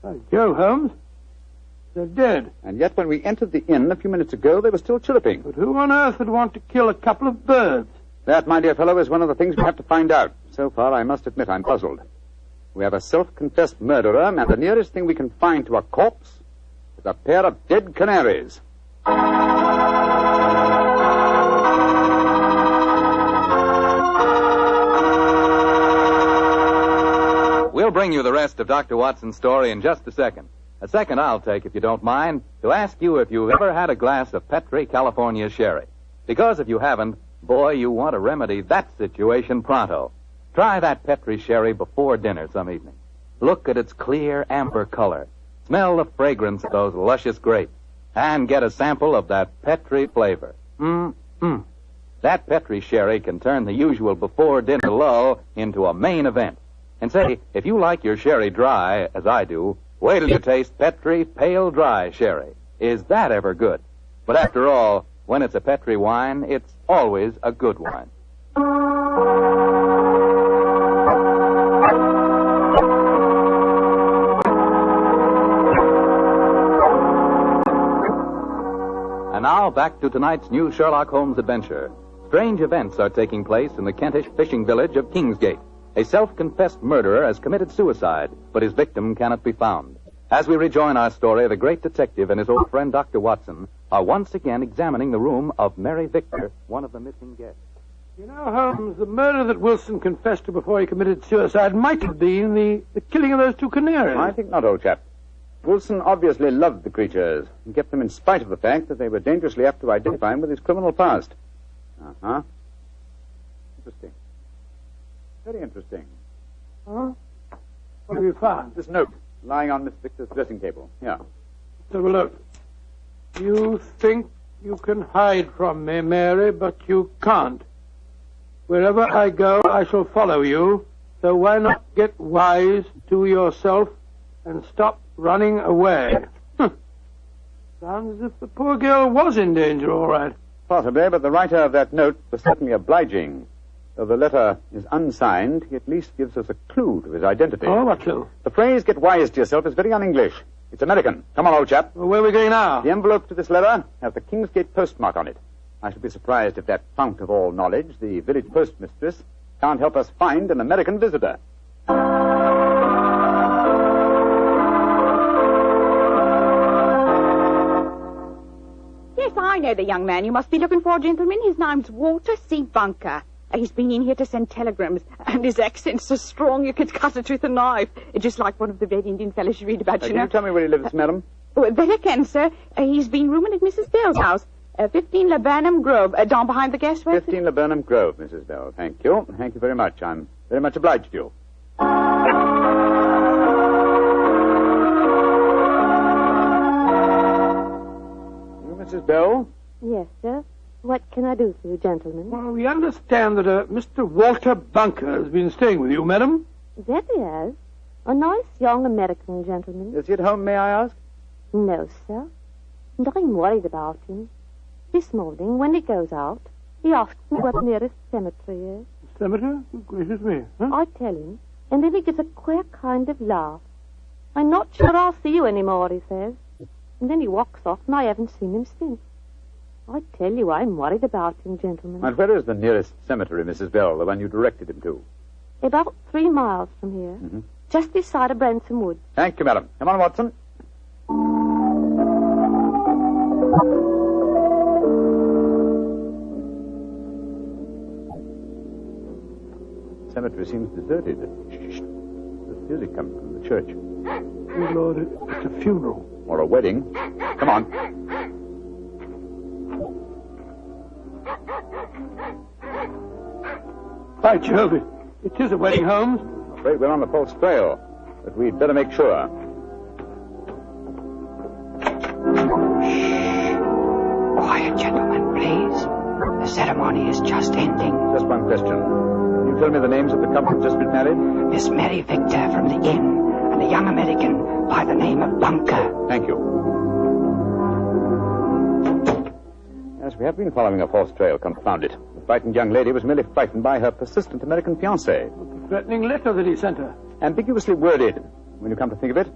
By Jove, Holmes. They're dead. And yet when we entered the inn a few minutes ago, they were still chirruping. But who on earth would want to kill a couple of birds? That, my dear fellow, is one of the things we have to find out. So far, I must admit I'm puzzled. We have a self-confessed murderer, and the nearest thing we can find to a corpse is a pair of dead canaries. We'll bring you the rest of Dr. Watson's story in just a second. A second I'll take, if you don't mind, to ask you if you've ever had a glass of Petri California sherry. Because if you haven't, boy, you want to remedy that situation pronto. Try that Petri sherry before dinner some evening. Look at its clear amber color. Smell the fragrance of those luscious grapes. And get a sample of that Petri flavor. That Petri sherry can turn the usual before-dinner lull into a main event. And say, if you like your sherry dry, as I do, wait till you taste Petri Pale Dry Sherry. Is that ever good? But after all, when it's a Petri wine, it's always a good wine. And now, back to tonight's new Sherlock Holmes adventure. Strange events are taking place in the Kentish fishing village of Kingsgate. A self-confessed murderer has committed suicide, but his victim cannot be found. As we rejoin our story, the great detective and his old friend Dr. Watson are once again examining the room of Mary Victor, one of the missing guests. You know, Holmes, the murder that Wilson confessed to before he committed suicide might have been the killing of those two canaries. I think not, old chap. Wilson obviously loved the creatures and kept them in spite of the fact that they were dangerously apt to identify him with his criminal past. Uh-huh. Interesting. Very interesting. Huh? What have you found? This note lying on Miss Victor's dressing table. Yeah. Let's have a look. You think you can hide from me, Mary, but you can't. Wherever I go, I shall follow you. So why not get wise to yourself and stop running away? Sounds as if the poor girl was in danger, all right. Possibly, but the writer of that note was certainly obliging. Though the letter is unsigned, he at least gives us a clue to his identity. Oh, what clue? The phrase, get wise to yourself, is very un-English. It's American. Come on, old chap. Well, where are we going now? The envelope to this letter has the Kingsgate postmark on it. I should be surprised if that fount of all knowledge, the village postmistress, can't help us find an American visitor. Yes, I know the young man you must be looking for, gentlemen. His name's Walter C. Bunker. He's been in here to send telegrams, and his accent's so strong you could cut it with a knife. Just like one of the Red Indian fellows you read about, you know. Can you tell me where he lives, madam? That I can, sir. He's been rooming at Mrs. Bell's house. 15 Laburnum Grove, down behind the gas works. 15 Laburnum Grove, Mrs. Bell. Thank you. Thank you very much. I'm very much obliged to you. You, Mrs. Bell? Yes, sir. What can I do for you, gentlemen? Well, we understand that Mr. Walter Bunker has been staying with you, madam. That he has. A nice young American gentleman. Is he at home, may I ask? No, sir. And I'm worried about him. This morning, when he goes out, he asks me what the nearest cemetery is. Cemetery? Oh, gracious me. Huh? I tell him, and then he gives a queer kind of laugh. I'm not sure I'll see you anymore, he says. And then he walks off, and I haven't seen him since. I tell you, I'm worried about him, gentlemen. And where is the nearest cemetery, Mrs. Bell, the one you directed him to? About 3 miles from here. Mm-hmm. Just this side of Branson Woods. Thank you, madam. Come on, Watson. The cemetery seems deserted. Shh. There's music coming from the church. Good Lord, it's a funeral. Or a wedding. Come on. By Jove, it is a wedding, Holmes. I'm afraid we're on the false trail, but we'd better make sure. Quiet, gentlemen, please. The ceremony is just ending. Just one question. Can you tell me the names of the couple who've just been married? Miss Mary Victor from the inn, and a young American by the name of Bunker. Thank you. Yes, we have been following a false trail, confound it. The frightened young lady was merely frightened by her persistent American fiancé. The threatening letter that he sent her. Ambiguously worded, when you come to think of it.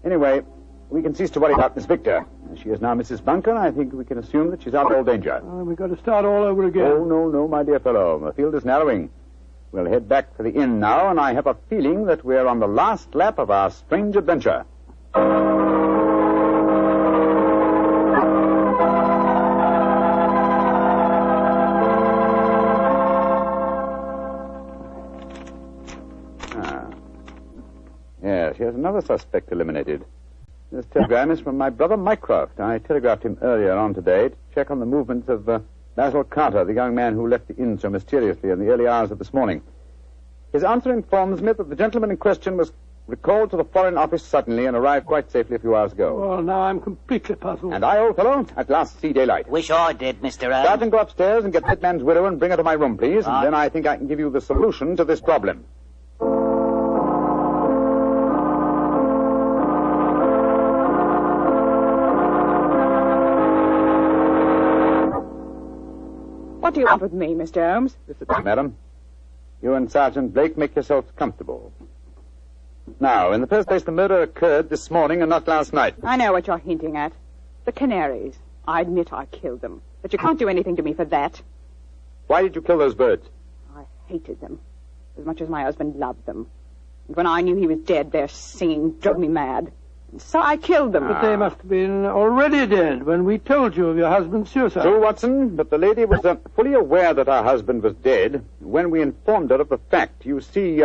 Anyway, we can cease to worry about Miss Victor. She is now Mrs. Bunker. I think we can assume that she's out of all danger. We've got to start all over again. Oh, no, my dear fellow. The field is narrowing. We'll head back to the inn now, and I have a feeling that we're on the last lap of our strange adventure. Yes, here's another suspect eliminated. This telegram is from my brother Mycroft. I telegraphed him earlier on today to check on the movements of Basil Carter, the young man who left the inn so mysteriously in the early hours of this morning. His answer informs me that the gentleman in question was recalled to the Foreign Office suddenly and arrived quite safely a few hours ago. Well, now I'm completely puzzled. And I, old fellow, at last see daylight. Wish I did, Mr. Holmes. Sergeant, go upstairs and get that man's widow and bring her to my room, please. And then I think I can give you the solution to this problem. What do you want with me, Mr. Holmes? Listen, madam. You and Sergeant Blake make yourselves comfortable. Now, in the first place, the murder occurred this morning and not last night. I know what you're hinting at. The canaries. I admit I killed them. But you can't do anything to me for that. Why did you kill those birds? I hated them. As much as my husband loved them. And when I knew he was dead, their singing drove me mad. So I killed them. But they must have been already dead when we told you of your husband's suicide. True, Watson, but the lady was fully aware that her husband was dead when we informed her of the fact. You see,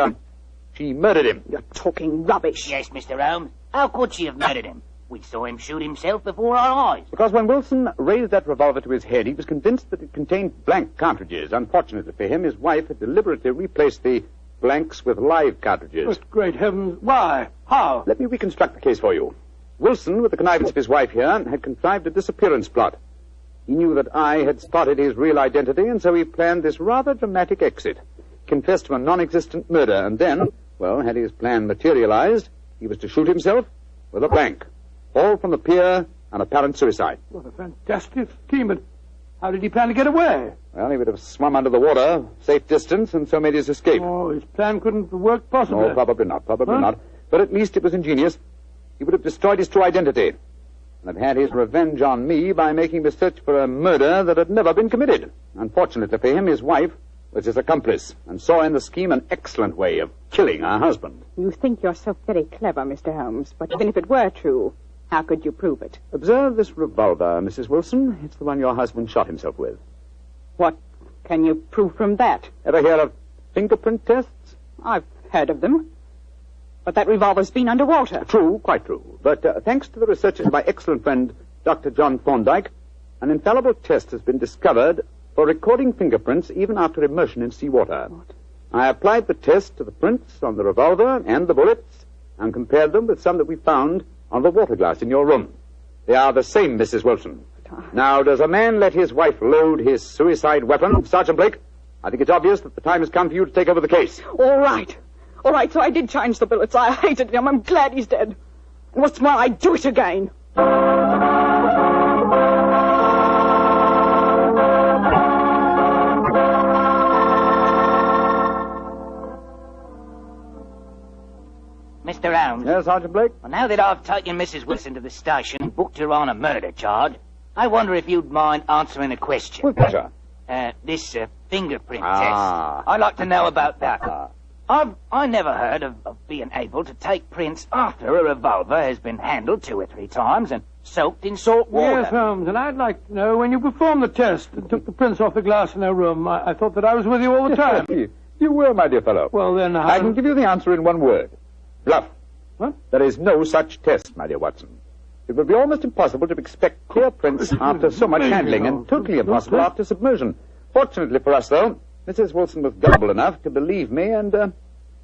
she murdered him. You're talking rubbish. Yes, Mr. Holmes. How could she have murdered him? We saw him shoot himself before our eyes. Because when Wilson raised that revolver to his head, he was convinced that it contained blank cartridges. Unfortunately for him, his wife had deliberately replaced the blanks with live cartridges. But great heavens, why? How? Let me reconstruct the case for you. Wilson, with the connivance of his wife here, had contrived a disappearance plot. He knew that I had spotted his real identity, and so he planned this rather dramatic exit. Confessed to a non-existent murder, and then, well, had his plan materialized, he was to shoot himself with a blank. All from the pier, an apparent suicide. What a fantastic scheme, but how did he plan to get away? Well, he would have swum under the water, safe distance, and so made his escape. Oh, his plan couldn't have worked possibly. Oh, probably not, not. But at least it was ingenious. He would have destroyed his true identity and have had his revenge on me by making me search for a murder that had never been committed. Unfortunately for him, his wife was his accomplice and saw in the scheme an excellent way of killing her husband. You think you're so very clever, Mr. Holmes, but even if it were true, how could you prove it? Observe this revolver, Mrs. Wilson. It's the one your husband shot himself with. What can you prove from that? Ever hear of fingerprint tests? I've heard of them. But that revolver's been underwater. True, quite true. But thanks to the researches of my excellent friend, Dr. John Thorndyke, an infallible test has been discovered for recording fingerprints even after immersion in seawater. What? I applied the test to the prints on the revolver and the bullets and compared them with some that we found on the water glass in your room. They are the same, Mrs. Wilson. Now, does a man let his wife load his suicide weapon? Sergeant Blake, I think it's obvious that the time has come for you to take over the case. All right, so I did change the bullets. I hated him. I'm glad he's dead. And what's more, I'd do it again. Mr. Holmes. Yes, Sergeant Blake? Well, now that I've taken Mrs. Wilson to the station and booked her on a murder charge, I wonder if you'd mind answering a question. With pleasure. This fingerprint test. I'd like to know about that. I never heard of being able to take prints after a revolver has been handled 2 or 3 times and soaked in salt water. Yes, Holmes, and I'd like to know when you performed the test and took the prints off the glass in her room. I thought that I was with you all the time. You were, my dear fellow. Well, then, I can give you the answer in one word. Bluff. What? There is no such test, my dear Watson. It would be almost impossible to expect clear prints after so much handling, and totally impossible after submersion. Fortunately for us, though, Mrs. Wilson was gullible enough to believe me and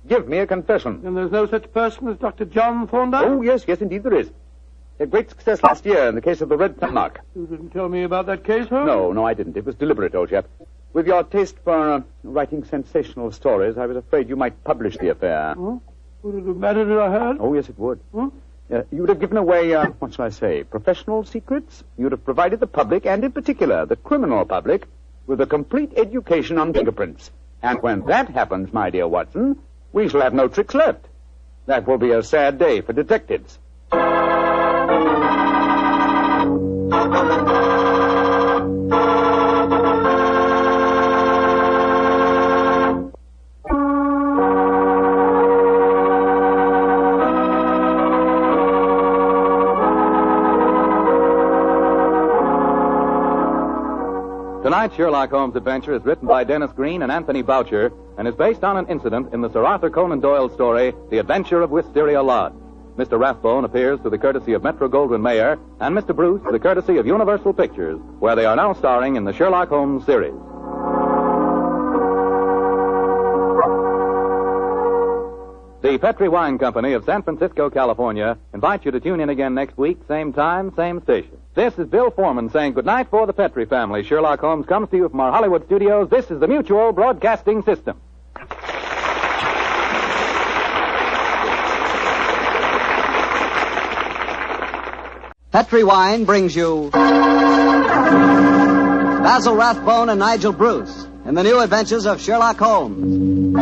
give me a confession. And there's no such person as Dr. John Thorndyke? Oh, yes, indeed there is. He had great success last year in the case of the red thumb mark. You didn't tell me about that case, Holmes? No, I didn't. It was deliberate, old chap. With your taste for writing sensational stories, I was afraid you might publish the affair. Oh? Would it have mattered if I had? Oh, yes, it would. Hmm? You would have given away, what shall I say, professional secrets. You would have provided the public, and in particular the criminal public, with a complete education on fingerprints. And when that happens, my dear Watson, we shall have no tricks left. That will be a sad day for detectives. Tonight's Sherlock Holmes adventure is written by Dennis Green and Anthony Boucher and is based on an incident in the Sir Arthur Conan Doyle story, The Adventure of Wisteria Lodge. Mr. Rathbone appears through the courtesy of Metro-Goldwyn-Mayer and Mr. Bruce through the courtesy of Universal Pictures, where they are now starring in the Sherlock Holmes series. The Petri Wine Company of San Francisco, California, invites you to tune in again next week, same time, same station. This is Bill Foreman saying goodnight for the Petri family. Sherlock Holmes comes to you from our Hollywood studios. This is the Mutual Broadcasting System. Petri Wine brings you Basil Rathbone and Nigel Bruce in the new adventures of Sherlock Holmes.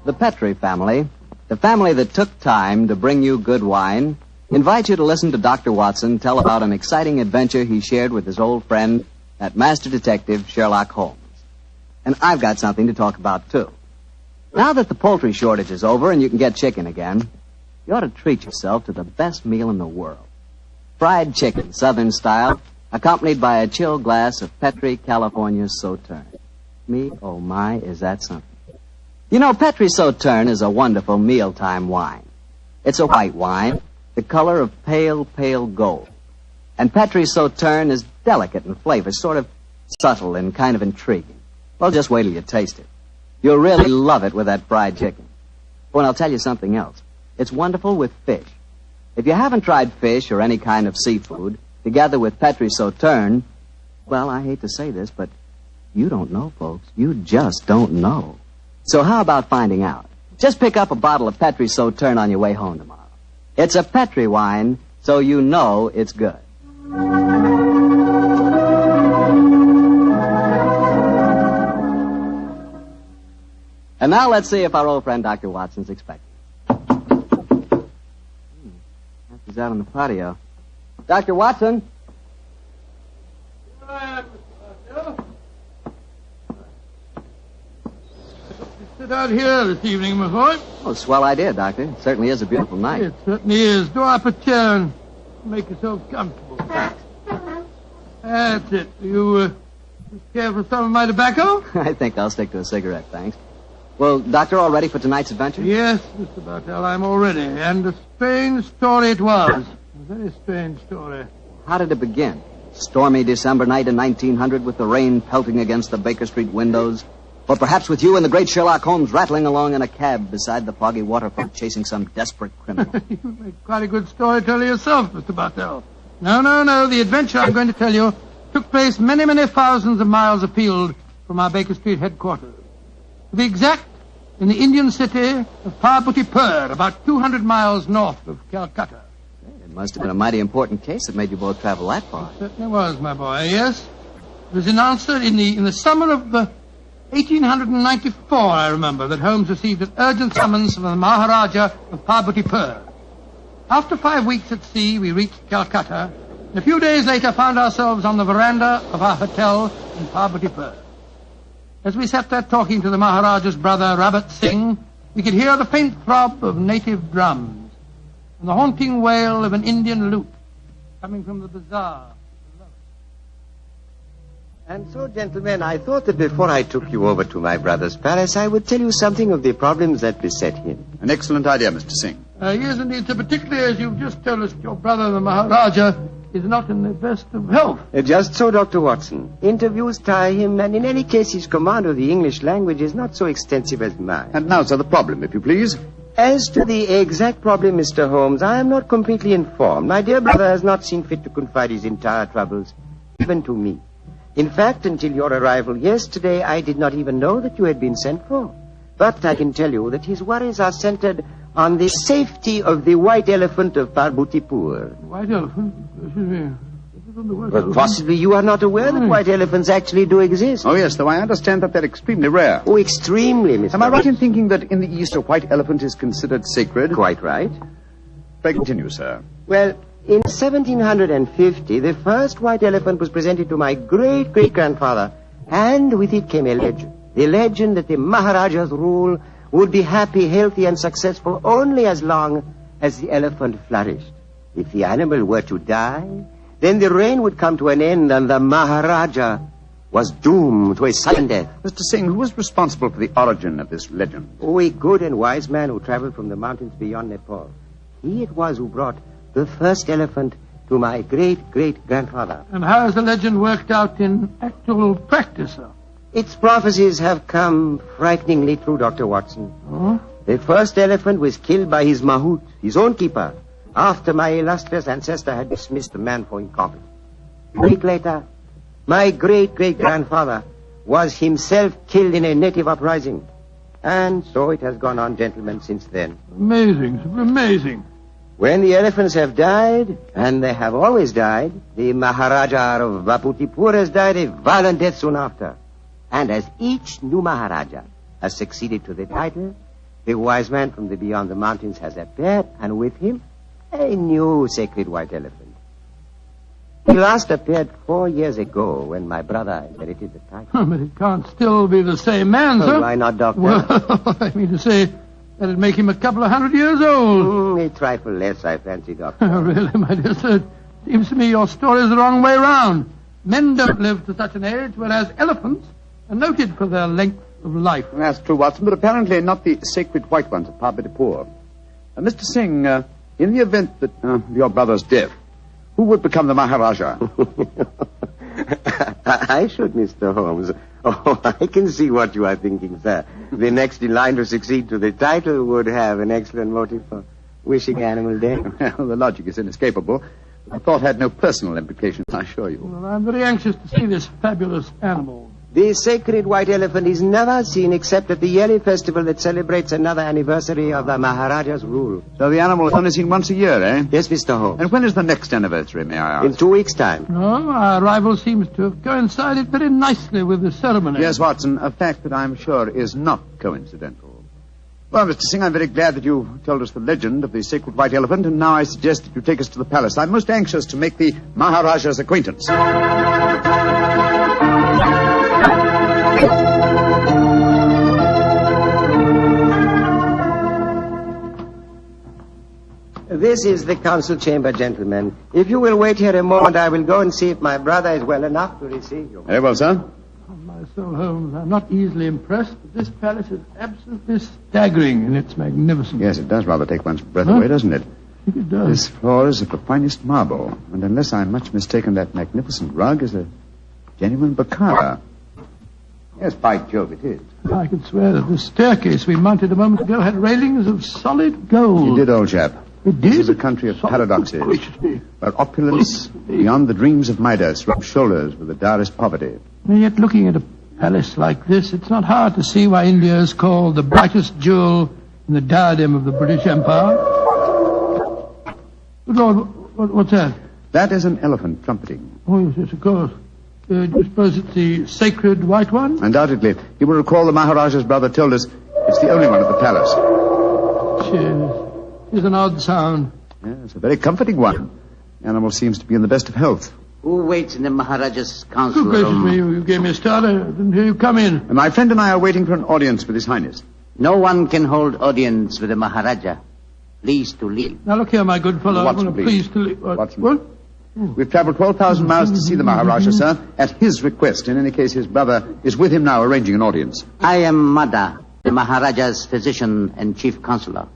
The Petri family, the family that took time to bring you good wine, invites you to listen to Dr. Watson tell about an exciting adventure he shared with his old friend, that master detective, Sherlock Holmes. And I've got something to talk about, too. Now that the poultry shortage is over and you can get chicken again, you ought to treat yourself to the best meal in the world. Fried chicken, Southern style, accompanied by a chilled glass of Petri California Sauterne. Me, oh my, is that something. You know, Petri Sauterne is a wonderful mealtime wine. It's a white wine, the color of pale, pale gold. And Petri Sauterne is delicate in flavor, sort of subtle and kind of intriguing. Well, just wait till you taste it. You'll really love it with that fried chicken. Oh, and I'll tell you something else. It's wonderful with fish. If you haven't tried fish or any kind of seafood, together with Petri Sauterne, well, I hate to say this, but you don't know, folks. You just don't know. So how about finding out? Just pick up a bottle of Petri Sauterne on your way home tomorrow. It's a Petri wine, so you know it's good. And now let's see if our old friend Dr. Watson's expecting. He's out on the patio. Dr. Watson? Sit out here this evening, my boy. Oh, swell idea, Doctor. It certainly is a beautiful night. It certainly is. Draw up a chair and make yourself comfortable. That's it. You care for some of my tobacco? I think I'll stick to a cigarette, thanks. Well, Doctor, all ready for tonight's adventure? Yes, Mr. Bartell, I'm all ready. And a strange story it was. A very strange story. How did it begin? Stormy December night in 1900 with the rain pelting against the Baker Street windows? Or perhaps with you and the great Sherlock Holmes rattling along in a cab beside the foggy waterfront chasing some desperate criminal? You make quite a good storyteller yourself, Mr. Bartell. No. The adventure I'm going to tell you took place many, many thousands of miles afield from our Baker Street headquarters. To be exact, in the Indian city of Parbutipur, about 200 miles north of Calcutta. It must have been a mighty important case that made you both travel that far. It certainly was, my boy, yes. It was announced in the summer of 1894, I remember, that Holmes received an urgent summons from the Maharaja of Parbutipur. After 5 weeks at sea, we reached Calcutta, and a few days later found ourselves on the veranda of our hotel in Parbutipur. As we sat there talking to the Maharaja's brother, Rabat Singh, we could hear the faint throb of native drums and the haunting wail of an Indian lute coming from the bazaar. And so, gentlemen, I thought that before I took you over to my brother's palace, I would tell you something of the problems that beset him. An excellent idea, Mr. Singh. Yes, indeed, sir, particularly as you've just told us your brother, the Maharaja, is not in the best of health. Just so, Dr. Watson. Interviews tire him, and in any case, his command of the English language is not so extensive as mine. And now, sir, the problem, if you please. As to the exact problem, Mr. Holmes, I am not completely informed. My dear brother has not seen fit to confide his entire troubles, even to me. In fact, until your arrival yesterday, I did not even know that you had been sent for. But I can tell you that his worries are centered on the safety of the white elephant of Parbutipur. White elephant? Excuse me. Well, possibly you are not aware that white elephants actually do exist. Oh, yes, though I understand that they're extremely rare. Oh, extremely, Mr. Am I right in thinking that in the East a white elephant is considered sacred? Quite right. Pray continue, sir. Well, in 1750, the first white elephant was presented to my great-great-grandfather, and with it came a legend. The legend that the Maharaja's rule would be happy, healthy, and successful only as long as the elephant flourished. If the animal were to die, then the reign would come to an end, and the Maharaja was doomed to a sudden death. Mr. Singh, who was responsible for the origin of this legend? Oh, a good and wise man who traveled from the mountains beyond Nepal. He it was who brought the first elephant to my great-great-grandfather. And how has the legend worked out in actual practice, sir? Its prophecies have come frighteningly true, Dr. Watson. Oh? The first elephant was killed by his mahout, his own keeper, after my illustrious ancestor had dismissed the man for incompetent. A week later, my great-great-grandfather was himself killed in a native uprising. And so it has gone on, gentlemen, since then. Amazing, amazing. When the elephants have died, and they have always died, the Maharaja of Parbutipur has died a violent death soon after. And as each new Maharaja has succeeded to the title, the wise man from the beyond the mountains has appeared, and with him, a new sacred white elephant. He last appeared 4 years ago when my brother inherited the title. But it can't still be the same man, sir. Why not, Doctor? Well, I mean to say, that'd make him a couple of 100 years old. A trifle less, I fancy, Doctor. Oh, really, my dear sir? Seems to me your story's the wrong way round. Men don't live to such an age, whereas elephants are noted for their length of life. That's true, Watson, but apparently not the sacred white ones of Pabadipur. Mr. Singh, in the event that your brother's death, who would become the Maharaja? I should, Mr. Holmes. Oh, I can see what you are thinking, sir. The next in line to succeed to the title would have an excellent motive for wishing animal death. Well, the logic is inescapable. The thought had no personal implications, I assure you. Well, I'm very anxious to see this fabulous animal. The sacred white elephant is never seen except at the yearly festival that celebrates another anniversary of the Maharaja's rule. So the animal is only seen once a year, eh? Yes, Mr. Holmes. And when is the next anniversary, may I ask? In 2 weeks' time. No, our arrival seems to have coincided very nicely with the ceremony. Yes, Watson, a fact that I'm sure is not coincidental. Well, Mr. Singh, I'm very glad that you told us the legend of the sacred white elephant, and now I suggest that you take us to the palace. I'm most anxious to make the Maharaja's acquaintance. This is the council chamber, gentlemen. If you will wait here a moment, I will go and see if my brother is well enough to receive you. Very well, sir. My soul, Holmes, I'm not easily impressed, but this palace is absolutely staggering in its magnificence. Yes, it does rather take one's breath away, doesn't it? I think it does. This floor is of the finest marble, and unless I'm much mistaken, that magnificent rug is a genuine Bokhara. Yes, by Jove, it is. I could swear that the staircase we mounted a moment ago had railings of solid gold. You did, old chap. It did? This is a country of paradoxes, where opulence beyond the dreams of Midas rubs shoulders with the direst poverty. And yet, looking at a palace like this, it's not hard to see why India is called the brightest jewel in the diadem of the British Empire. Good Lord, what's that? That is an elephant trumpeting. Oh, yes, of course. Do you suppose it's the sacred white one? Undoubtedly. You will recall the Maharaja's brother told us it's the only one at the palace. Cheers. It's an odd sound. Yes, a very comforting one. The animal seems to be in the best of health. Who waits in the Maharaja's council Good gracious room? me, you gave me a start. I didn't hear you come in. And my friend and I are waiting for an audience with His Highness. No one can hold audience with the Maharaja. Please to leave. Now, look here, my good fellow. Watson, I'm please. pleased to leave. Watson. What? We've traveled 12,000 miles to see the Maharaja, sir, at his request. In any case, his brother is with him now, arranging an audience. I am Mada, the Maharaja's physician and chief counselor.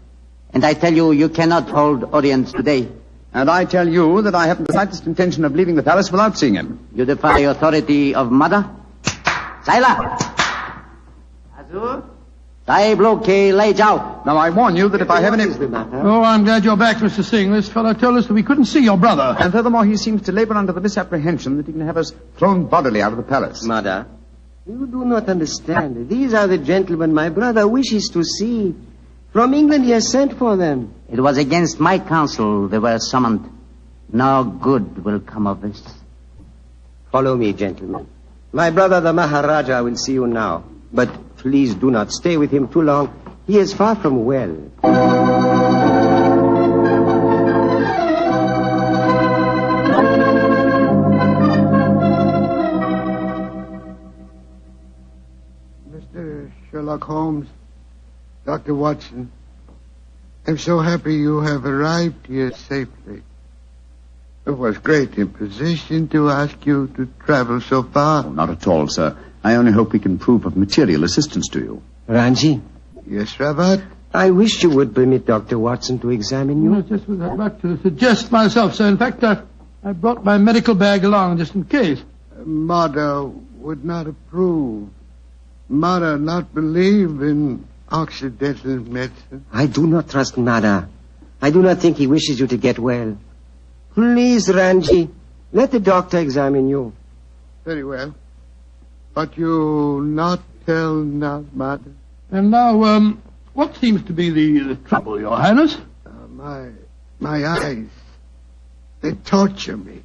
And I tell you, you cannot hold audience today. And I tell you that I haven't the slightest intention of leaving the palace without seeing him. You defy the authority of Mada? Saila! Azur? Sai bloke lay jao. Now, I warn you that if I have any... Oh, I'm glad you're back, Mr. Singh. This fellow told us that we couldn't see your brother. And furthermore, he seems to labor under the misapprehension that he can have us thrown bodily out of the palace. Mother, you do not understand. These are the gentlemen my brother wishes to see. From England he has sent for them. It was against my counsel they were summoned. No good will come of this. Follow me, gentlemen. My brother, the Maharaja, will see you now. But please do not stay with him too long. He is far from well. Mr. Sherlock Holmes, Dr. Watson, I'm so happy you have arrived here safely. It was great imposition to ask you to travel so far. Oh, not at all, sir. I only hope we can prove of material assistance to you. Ranji? Yes, Rabat? I wish you would permit Dr. Watson to examine you. No, just was about to suggest myself, sir. In fact, I brought my medical bag along just in case. Mother would not approve. Mother not believe in Occidental medicine. I do not trust Mada. I do not think he wishes you to get well. Please, Ranji, let the doctor examine you. Very well. But you not tell not Mada. And now, what seems to be the trouble, Your Highness? My eyes, they torture me.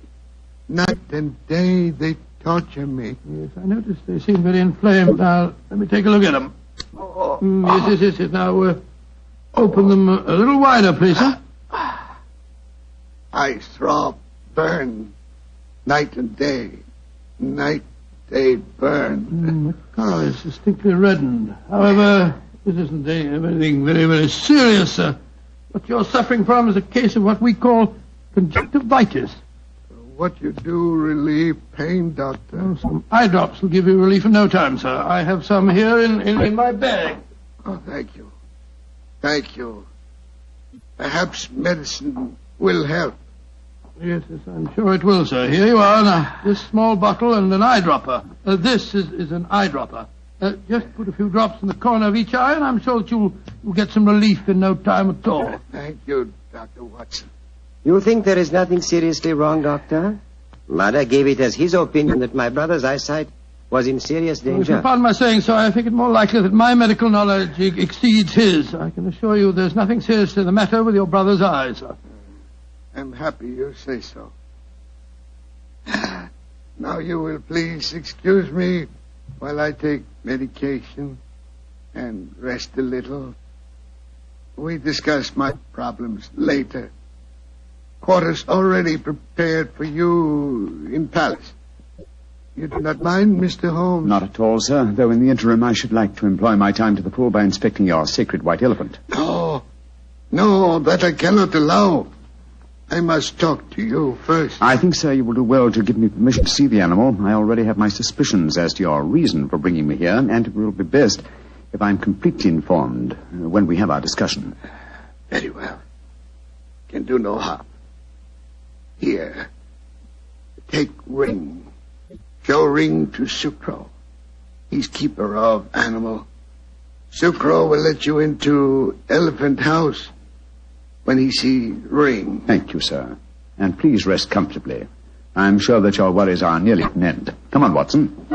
Night and day, they torture me. Yes, I noticed they seem very inflamed. Now, let me take a look at them. Yes. Now, open them a little wider, please, sir. I throb, burn. Night and day. Night, day burn. The color is distinctly reddened. However, this isn't anything very, very serious, sir. What you're suffering from is a case of what we call conjunctivitis. What you do relieve pain, Doctor? Some eye drops will give you relief in no time, sir. I have some here in my bag. Oh, thank you. Thank you. Perhaps medicine will help. Yes, I'm sure it will, sir. Here you are. Now, this small bottle and an eyedropper. This is an eyedropper. Just put a few drops in the corner of each eye, and I'm sure that you'll get some relief in no time at all. Thank you, Dr. Watson. You think there is nothing seriously wrong, Doctor? Mother gave it as his opinion that my brother's eyesight was in serious danger. If you pardon my saying so, I think it more likely that my medical knowledge exceeds his. I can assure you there's nothing seriously the matter with your brother's eyes, sir. I'm happy you say so. Now you will please excuse me while I take medication and rest a little. We discuss my problems later. Quarters already prepared for you in palace. You do not mind, Mr. Holmes? Not at all, sir, though in the interim I should like to employ my time to the full by inspecting your sacred white elephant. No, that I cannot allow. I must talk to you first. I think, sir, you will do well to give me permission to see the animal. I already have my suspicions as to your reason for bringing me here, and it will be best if I'm completely informed when we have our discussion. Very well. Can do no harm. Here. Take Ring. Show Ring to Sucro. He's keeper of animal. Sucro will let you into Elephant House when he see Ring. Thank you, sir. And please rest comfortably. I'm sure that your worries are nearly at an end. Come on, Watson.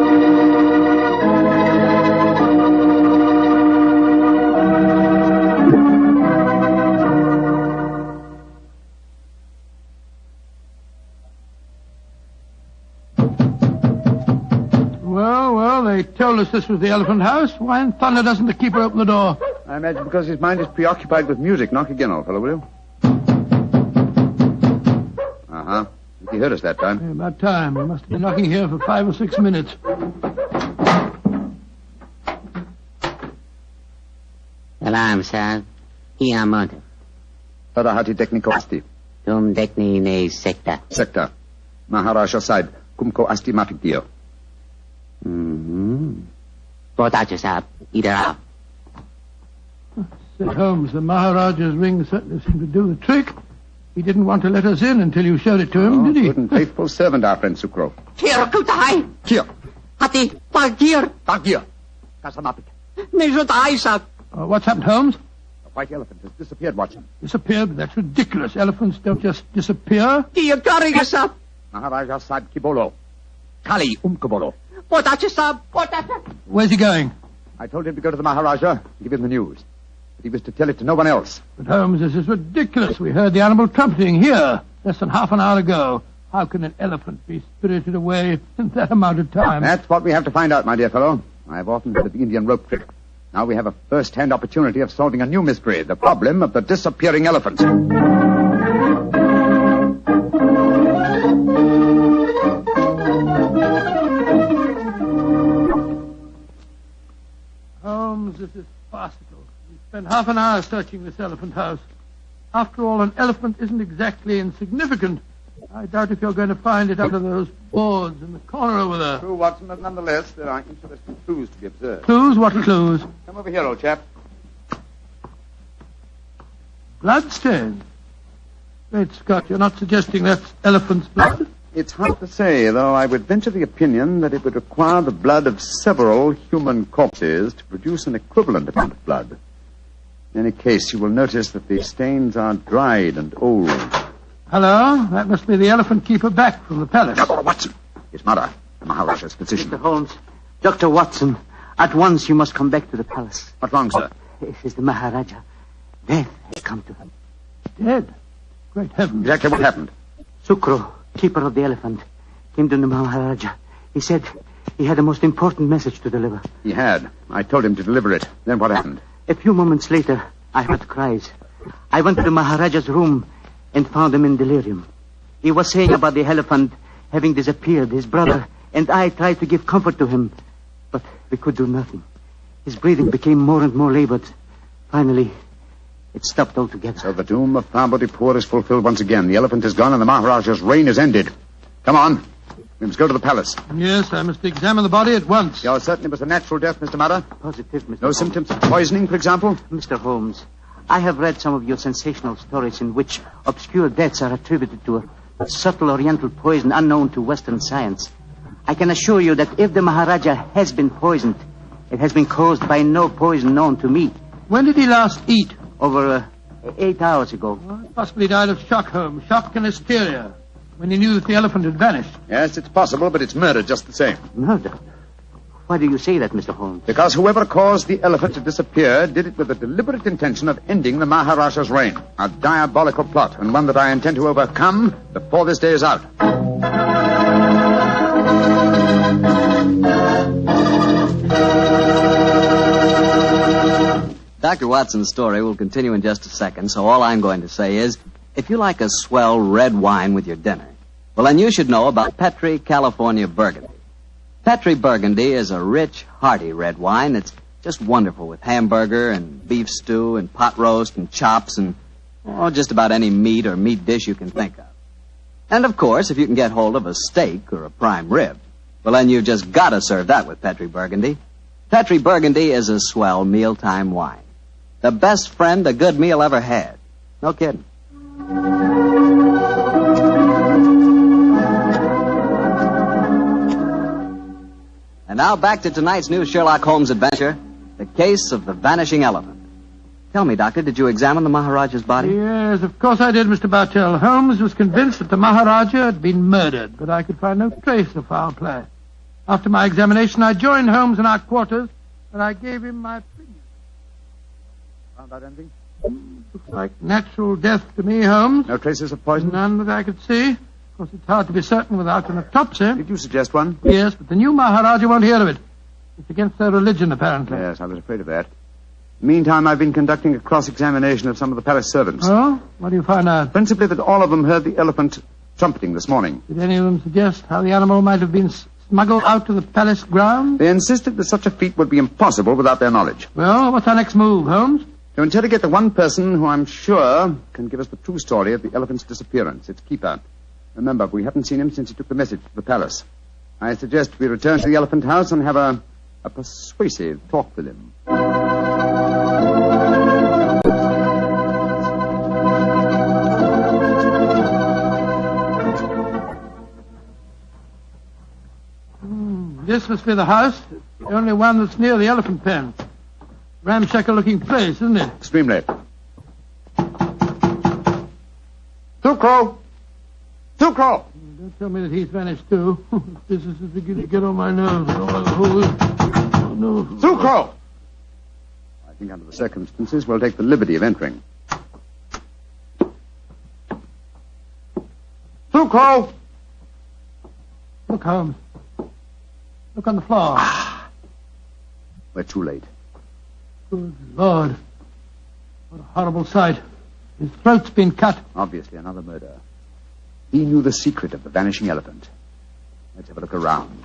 Well, they told us this was the Elephant House. Why in thunder doesn't the keeper open the door? I imagine because his mind is preoccupied with music. Knock again, old fellow, will you? Uh-huh. He heard us that time. Yeah, about time. He must have been knocking here for 5 or 6 minutes. Salam, sir. Ia motive. Tada hati tekniko asti. Tum dekni ne sekta. Sekta. Maharaja sahib, kumko asti mafik dio. Potato sahib, either out. Said Holmes, the Maharaja's ring certainly seemed to do the trick. He didn't want to let us in until you showed it to him, did he? Good and faithful servant, our friend Sucro. Here, kutai. Here. Hati, pagir. Pagir. Kasamapik. Nejutai, sir. What's happened, Holmes? The white elephant has disappeared, Watson. Disappeared? That's ridiculous. Elephants don't just disappear. Sir. Maharaja sahib kibolo. Kali umkabolo. Potato sahib, potato. Where's he going? I told him to go to the Maharaja and give him the news. But he was to tell it to no one else. But, Holmes, this is ridiculous. We heard the animal trumpeting here less than half an hour ago. How can an elephant be spirited away in that amount of time? That's what we have to find out, my dear fellow. I've often heard of the Indian rope trick. Now we have a first-hand opportunity of solving a new mystery, the problem of the disappearing elephant. Holmes, this is farcical. We spent half an hour searching this elephant house. After all, an elephant isn't exactly insignificant. I doubt if you're going to find it under those boards in the corner over there. True, Watson, but nonetheless, there are interesting clues to be observed. Clues? What clues? Come over here, old chap. Bloodstains. Great Scott, you're not suggesting that's elephant's blood? It's hard to say, though I would venture the opinion that it would require the blood of several human corpses to produce an equivalent amount of blood. In any case, you will notice that the stains are dried and old. Hello? That must be the elephant keeper back from the palace. Dr. Watson. His mother, the Maharaja's physician. Mr. Holmes, Dr. Watson, at once you must come back to the palace. What's wrong, sir? This is the Maharaja. Death has come to him. Dead? Great heavens. Exactly what happened? Sucro, keeper of the elephant, came to the Maharaja. He said he had a most important message to deliver. He had. I told him to deliver it. Then what happened? A few moments later, I heard cries. I went to the Maharaja's room and found him in delirium. He was saying about the elephant having disappeared, his brother and I tried to give comfort to him, but we could do nothing. His breathing became more and more labored. Finally, it stopped altogether. So the doom of Parbodipur is fulfilled once again. The elephant is gone and the Maharaja's reign is ended. Come on. We must go to the palace. Yes, I must examine the body at once. You're certain it was a natural death, Mr. Mudder? Positive, Mr. No Holmes. symptoms of poisoning, for example? Mr. Holmes, I have read some of your sensational stories in which obscure deaths are attributed to a subtle oriental poison unknown to Western science. I can assure you that if the Maharaja has been poisoned, it has been caused by no poison known to me. When did he last eat? Over 8 hours ago. Possibly died of shock, Holmes. Shock and hysteria. When he knew that the elephant had vanished. Yes, it's possible, but it's murder just the same. Murder? Why do you say that, Mr. Holmes? Because whoever caused the elephant to disappear did it with the deliberate intention of ending the Maharaja's reign. A diabolical plot, and one that I intend to overcome before this day is out. Dr. Watson's story will continue in just a second, so all I'm going to say is, if you like a swell red wine with your dinner, well, then you should know about Petri California Burgundy. Petri Burgundy is a rich, hearty red wine that's just wonderful with hamburger and beef stew and pot roast and chops and just about any meat or meat dish you can think of. And, of course, if you can get hold of a steak or a prime rib, well, then you've just got to serve that with Petri Burgundy. Petri Burgundy is a swell mealtime wine. The best friend a good meal ever had. No kidding. And now back to tonight's new Sherlock Holmes adventure, the case of the vanishing elephant. Tell me, Doctor, did you examine the Maharaja's body? Yes, of course I did, Mr. Bartell. Holmes was convinced that the Maharaja had been murdered, but I could find no trace of foul play. After my examination, I joined Holmes in our quarters, and I gave him my opinion. Found out anything? Looks like natural death to me, Holmes. No traces of poison? None that I could see. Of course, it's hard to be certain without an autopsy. Did you suggest one? Yes, but the new Maharaja won't hear of it. It's against their religion, apparently. Yes, I was afraid of that. Meantime, I've been conducting a cross-examination of some of the palace servants. Oh? What do you find out? Principally that all of them heard the elephant trumpeting this morning. Did any of them suggest how the animal might have been smuggled out to the palace grounds? They insisted that such a feat would be impossible without their knowledge. Well, what's our next move, Holmes? To interrogate the one person who I'm sure can give us the true story of the elephant's disappearance, its keeper. Remember, we haven't seen him since he took the message to the palace. I suggest we return to the elephant house and have a persuasive talk with him. This must be the house, the only one that's near the elephant pen. Ramshackle-looking place, isn't it? Extremely. Sucro! Sucro! Don't tell me that he's vanished, too. This is beginning to get on my nerves. Oh, no. Sucro! I think under the circumstances, we'll take the liberty of entering. Sucro! Look, Holmes. Look on the floor. We're too late. Good Lord. What a horrible sight. His throat's been cut. Obviously another murder. He knew the secret of the vanishing elephant. Let's have a look around.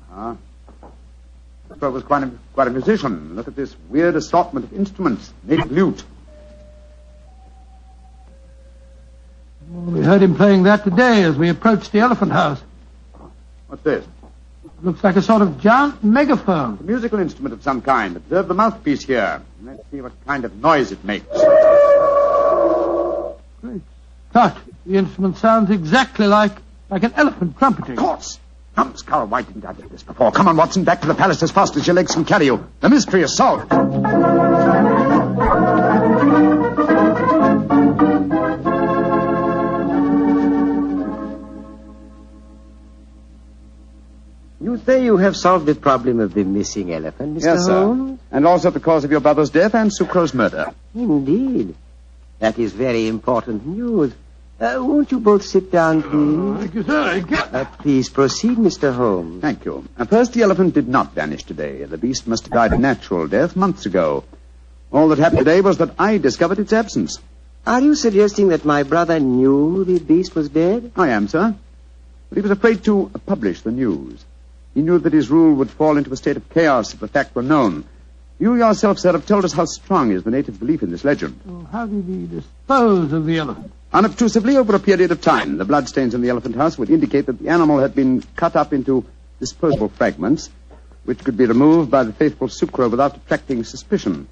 The fellow was quite a musician. Look at this weird assortment of instruments. Native lute. We heard him playing that today as we approached the elephant house. What's this? Looks like a sort of giant megaphone. A musical instrument of some kind. Observe the mouthpiece here. Let's see what kind of noise it makes. Great Scott. The instrument sounds exactly like an elephant trumpeting. Of course. Come, Scarrow, why didn't I do this before? Come on, Watson, back to the palace as fast as your legs can carry you. The mystery is solved. You say you have solved the problem of the missing elephant, Mr. Yes, Holmes? sir. And also the cause of your brother's death and Sucro's murder. Indeed. That is very important news. Won't you both sit down, please? Thank you, sir. Please proceed, Mr. Holmes. Thank you. First, the elephant did not vanish today. The beast must have died a natural death months ago. All that happened today was that I discovered its absence. Are you suggesting that my brother knew the beast was dead? I am, sir. But he was afraid to publish the news. He knew that his rule would fall into a state of chaos if the fact were known. You yourself, sir, have told us how strong is the native belief in this legend. Oh, how did he dispose of the elephant? Unobtrusively, over a period of time. The bloodstains in the elephant house would indicate that the animal had been cut up into disposable fragments, which could be removed by the faithful Sucro without attracting suspicion.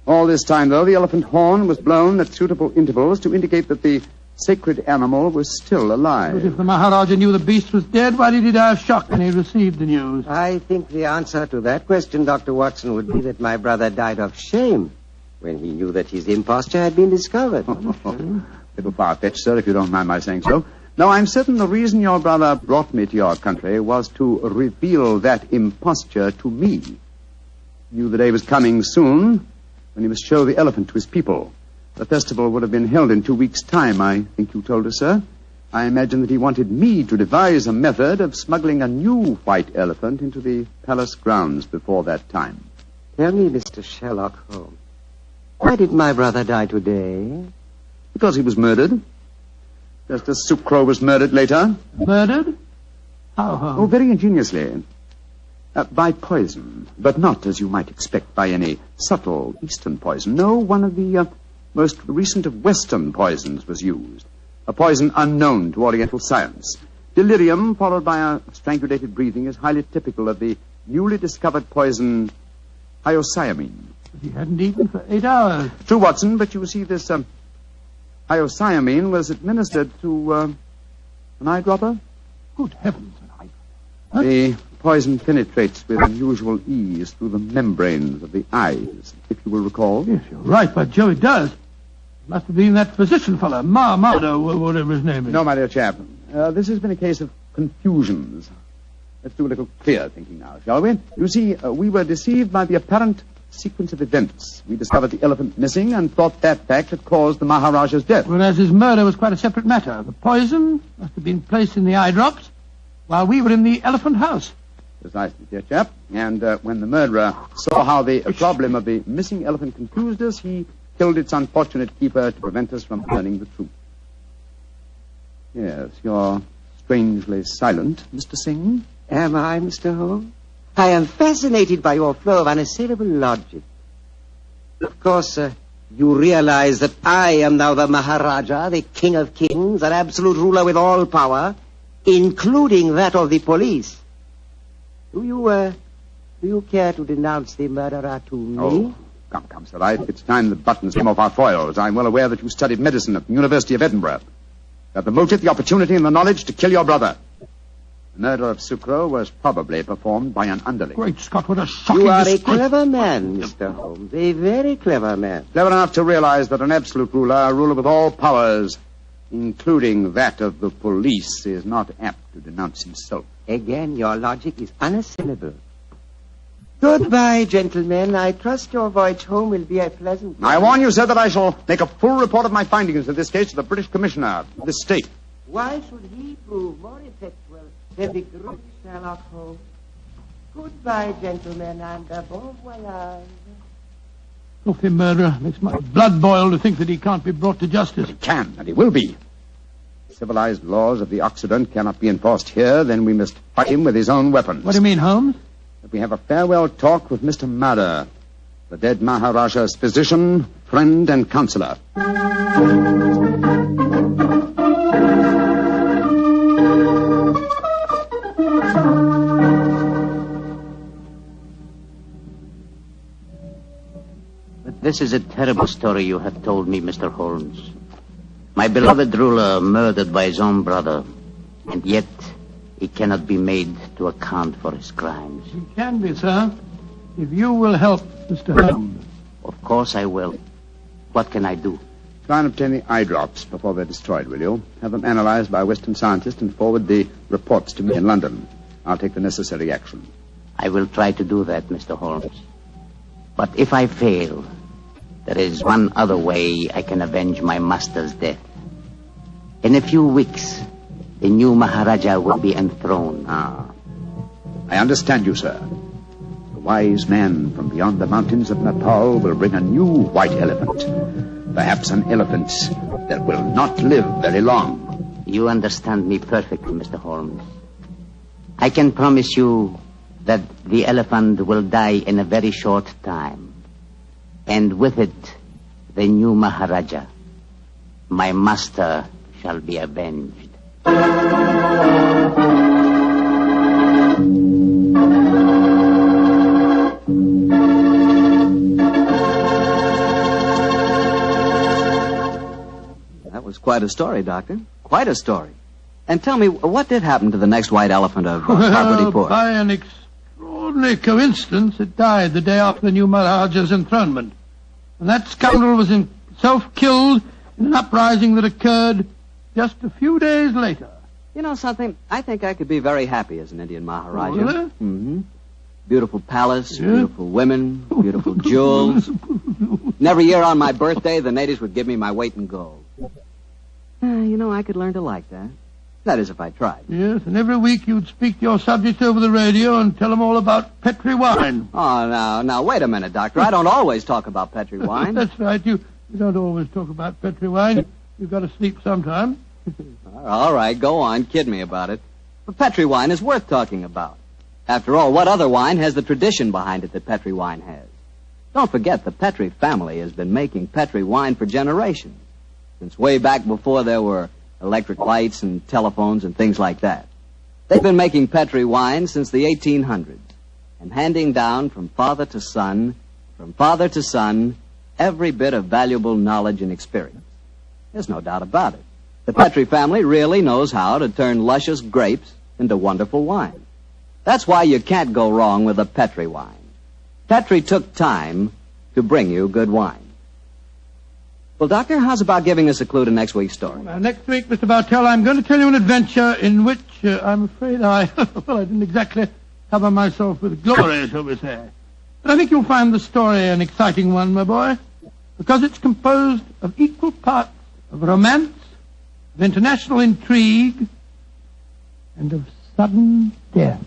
All this time, though, the elephant horn was blown at suitable intervals to indicate that the sacred animal was still alive. But if the Maharaja knew the beast was dead, why did he die of shock when he received the news? I think the answer to that question, Dr. Watson, would be that my brother died of shame when he knew that his imposture had been discovered. Little far-fetched, sir, if you don't mind my saying so. Now, I'm certain the reason your brother brought me to your country was to reveal that imposture to me. He knew the day was coming soon when he must show the elephant to his people. The festival would have been held in 2 weeks' time, I think you told us, sir. I imagine that he wanted me to devise a method of smuggling a new white elephant into the palace grounds before that time. Tell me, Mr. Sherlock Holmes, why did my brother die today? Because he was murdered. Just as Sucro was murdered later. Murdered? How? Oh, very ingeniously. By poison, but not, as you might expect, by any subtle Eastern poison. No, one of the most recent of Western poisons was used. A poison unknown to Oriental science. Delirium, followed by a strangulated breathing, is highly typical of the newly discovered poison hyoscyamine. But he hadn't eaten for 8 hours. True, Watson, but you see, this hyoscyamine was administered to an eyedropper. Good heavens, an eyedropper. The poison penetrates with unusual ease through the membranes of the eyes, if you will recall. Yes, you're right, by Joe, it does. Must have been that physician fellow, Mardo, whatever his name is. No, my dear chap. This has been a case of confusions. Let's do a little clear thinking now, shall we? You see, we were deceived by the apparent sequence of events. We discovered the elephant missing and thought that fact had caused the Maharaja's death. Whereas his murder was quite a separate matter. The poison must have been placed in the eye drops while we were in the elephant house. Precisely, dear chap. And when the murderer saw how the problem of the missing elephant confused us, he killed its unfortunate keeper to prevent us from learning the truth. Yes, you're strangely silent, Mr. Singh. Am I, Mr. Holmes? I am fascinated by your flow of unassailable logic. Of course, you realize that I am now the Maharaja, the King of Kings, an absolute ruler with all power, including that of the police. Do you care to denounce the murderer to me? Oh, come, sir. It's time the buttons came off our foils. I'm well aware that you studied medicine at the University of Edinburgh. You have the motive, the opportunity, and the knowledge to kill your brother. The murder of Sucro was probably performed by an underling. Great Scott, what a shocking You are disgrace. a clever man, Mr. Holmes. A very clever man. Clever enough to realize that an absolute ruler, a ruler with all powers, including that of the police, is not apt to denounce himself. Again, your logic is unassailable. Goodbye, gentlemen. I trust your voyage home will be a pleasant one. I warn you, sir, that I shall make a full report of my findings in this case to the British Commissioner of this state. Why should he prove more effectual than the great Sherlock Holmes? Goodbye, gentlemen, and bon voyage. Filthy murderer. Makes my blood boil to think that he can't be brought to justice. He can, and he will be. Civilized laws of the Occident cannot be enforced here, then we must fight him with his own weapons. What do you mean, Holmes? That we have a farewell talk with Mr. Madder, the dead Maharaja's physician, friend, and counselor. But this is a terrible story you have told me, Mr. Holmes. My beloved ruler murdered by his own brother, and yet he cannot be made to account for his crimes. He can be, sir, if you will help Mr. Holmes. Of course I will. What can I do? Try and obtain the eye drops before they're destroyed, will you? Have them analyzed by a Western scientist and forward the reports to me in London. I'll take the necessary action. I will try to do that, Mr. Holmes. But if I fail, there is one other way I can avenge my master's death. In a few weeks, the new Maharaja will be enthroned. I understand you, sir. The wise man from beyond the mountains of Nepal will bring a new white elephant. Perhaps an elephant that will not live very long. You understand me perfectly, Mr. Holmes. I can promise you that the elephant will die in a very short time. And with it, the new Maharaja, my master, shall be avenged. That was quite a story, Doctor. Quite a story. And tell me, what did happen to the next white elephant of Parvati Port? By an extraordinary coincidence, it died the day after the new Maharaja's enthronement. And that scoundrel was himself killed in an uprising that occurred just a few days later. You know something? I think I could be very happy as an Indian Maharaja. Oh, really? Mm-hmm. Beautiful palace, beautiful women, beautiful jewels. And every year on my birthday, the natives would give me my weight in gold. You know, I could learn to like that. That is, if I tried. Yes, and every week you'd speak to your subjects over the radio and tell them all about Petri wine. Oh, now, wait a minute, Doctor. I don't always talk about Petri wine. That's right. You don't always talk about Petri wine. You've got to sleep sometime. All right, go on. Kid me about it. But Petri wine is worth talking about. After all, what other wine has the tradition behind it that Petri wine has? Don't forget, the Petri family has been making Petri wine for generations. Since way back before there were electric lights and telephones and things like that. They've been making Petri wine since the 1800s and handing down from father to son, every bit of valuable knowledge and experience. There's no doubt about it. The Petri family really knows how to turn luscious grapes into wonderful wine. That's why you can't go wrong with a Petri wine. Petri took time to bring you good wine. Well, Doctor, how's about giving us a clue to next week's story? Next week, Mr. Bartell, I'm going to tell you an adventure in which I'm afraid I didn't exactly cover myself with glory, shall we say. But I think you'll find the story an exciting one, my boy, because it's composed of equal parts of romance, of international intrigue, and of sudden death.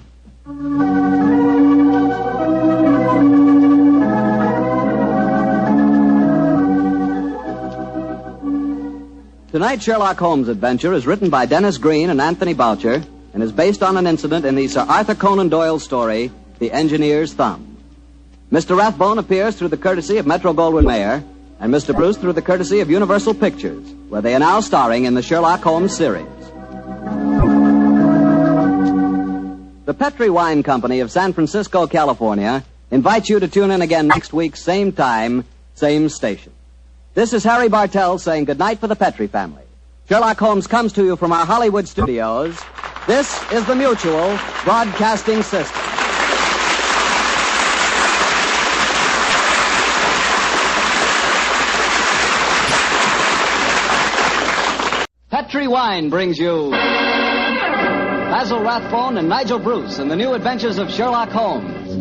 Tonight's Sherlock Holmes adventure is written by Dennis Green and Anthony Boucher and is based on an incident in the Sir Arthur Conan Doyle story, The Engineer's Thumb. Mr. Rathbone appears through the courtesy of Metro-Goldwyn-Mayer and Mr. Bruce through the courtesy of Universal Pictures, where they are now starring in the Sherlock Holmes series. The Petri Wine Company of San Francisco, California, invites you to tune in again next week, same time, same station. This is Harry Bartell saying goodnight for the Petri family. Sherlock Holmes comes to you from our Hollywood studios. This is the Mutual Broadcasting System. Petri Wine brings you Basil Rathbone and Nigel Bruce in the new adventures of Sherlock Holmes.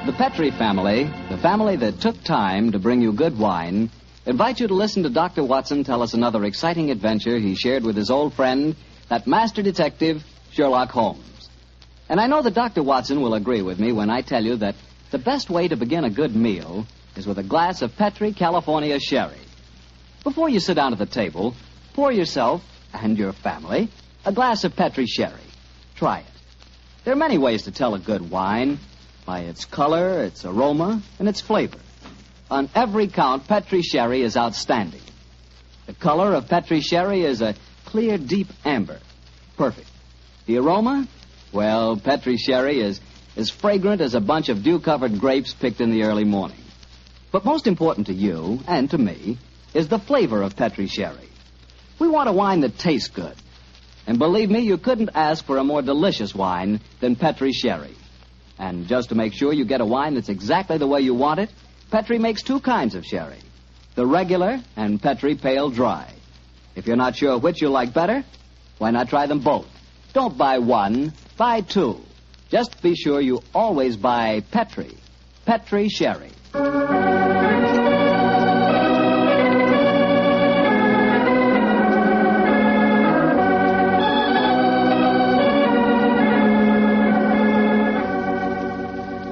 The Petri family, the family that took time to bring you good wine, invite you to listen to Dr. Watson tell us another exciting adventure he shared with his old friend, that master detective, Sherlock Holmes. And I know that Dr. Watson will agree with me when I tell you that the best way to begin a good meal is with a glass of Petri California sherry. Before you sit down at the table, pour yourself and your family a glass of Petri sherry. Try it. There are many ways to tell a good wine. By its color, its aroma, and its flavor. On every count, Petri sherry is outstanding. The color of Petri sherry is a clear, deep amber. Perfect. The aroma? Well, Petri sherry is as fragrant as a bunch of dew-covered grapes picked in the early morning. But most important to you, and to me, is the flavor of Petri sherry. We want a wine that tastes good. And believe me, you couldn't ask for a more delicious wine than Petri sherry. And just to make sure you get a wine that's exactly the way you want it, Petri makes two kinds of sherry, the regular and Petri Pale Dry. If you're not sure which you like better, why not try them both? Don't buy one, buy two. Just be sure you always buy Petri Sherry.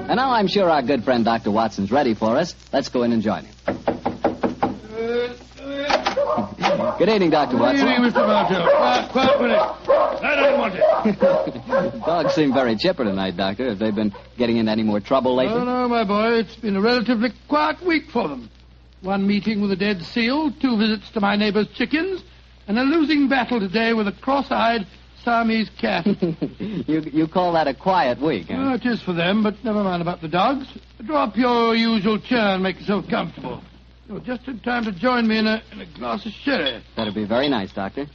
And now I'm sure our good friend Dr. Watson's ready for us. Let's go in and join him. Good evening, Dr. Watson. Good evening, Mr. Bartell. Quiet minute. I don't want it. Dogs seem very chipper tonight, Doctor. Have they been getting into any more trouble lately? Oh, no, my boy. It's been a relatively quiet week for them. One meeting with a dead seal, 2 visits to my neighbor's chickens, and a losing battle today with a cross-eyed Siamese cat. You call that a quiet week, huh? Oh, it is for them, but never mind about the dogs. Draw up your usual chair and make yourself comfortable. You're just in time to join me in a glass of sherry. That'd be very nice, Doctor.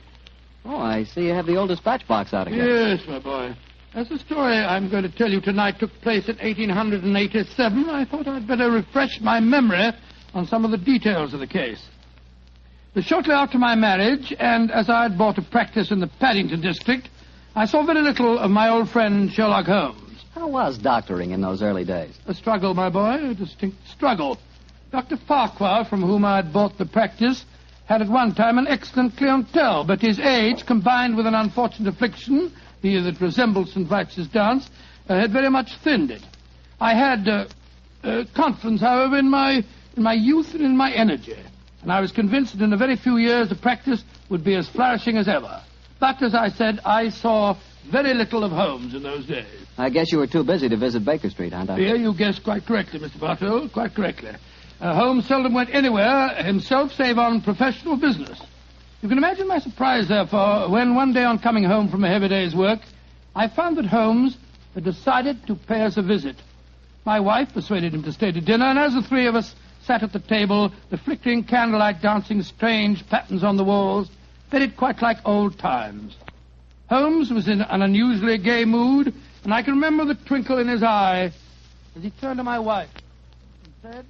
Oh, I see you have the old dispatch box out again. Yes, my boy. As the story I'm going to tell you tonight took place in 1887, I thought I'd better refresh my memory on some of the details of the case. Shortly after my marriage, and as I had bought a practice in the Paddington district, I saw very little of my old friend Sherlock Holmes. How was doctoring in those early days? A struggle, my boy, a distinct struggle. Dr. Farquhar, from whom I had bought the practice, had at one time an excellent clientele, but his age, combined with an unfortunate affliction, the that resembles St. Vitus's dance, had very much thinned it. I had confidence, however, in my youth and in my energy, and I was convinced that in a very few years the practice would be as flourishing as ever. But, as I said, I saw very little of Holmes in those days. I guess you were too busy to visit Baker Street, huh, Doctor? Yeah, you guessed quite correctly, Mr. Bartell, quite correctly. Holmes seldom went anywhere himself save on professional business. You can imagine my surprise, therefore, when one day on coming home from a heavy day's work, I found that Holmes had decided to pay us a visit. My wife persuaded him to stay to dinner, and as the 3 of us sat at the table, the flickering candlelight dancing strange patterns on the walls, felt quite like old times. Holmes was in an unusually gay mood, and I can remember the twinkle in his eye as he turned to my wife and said,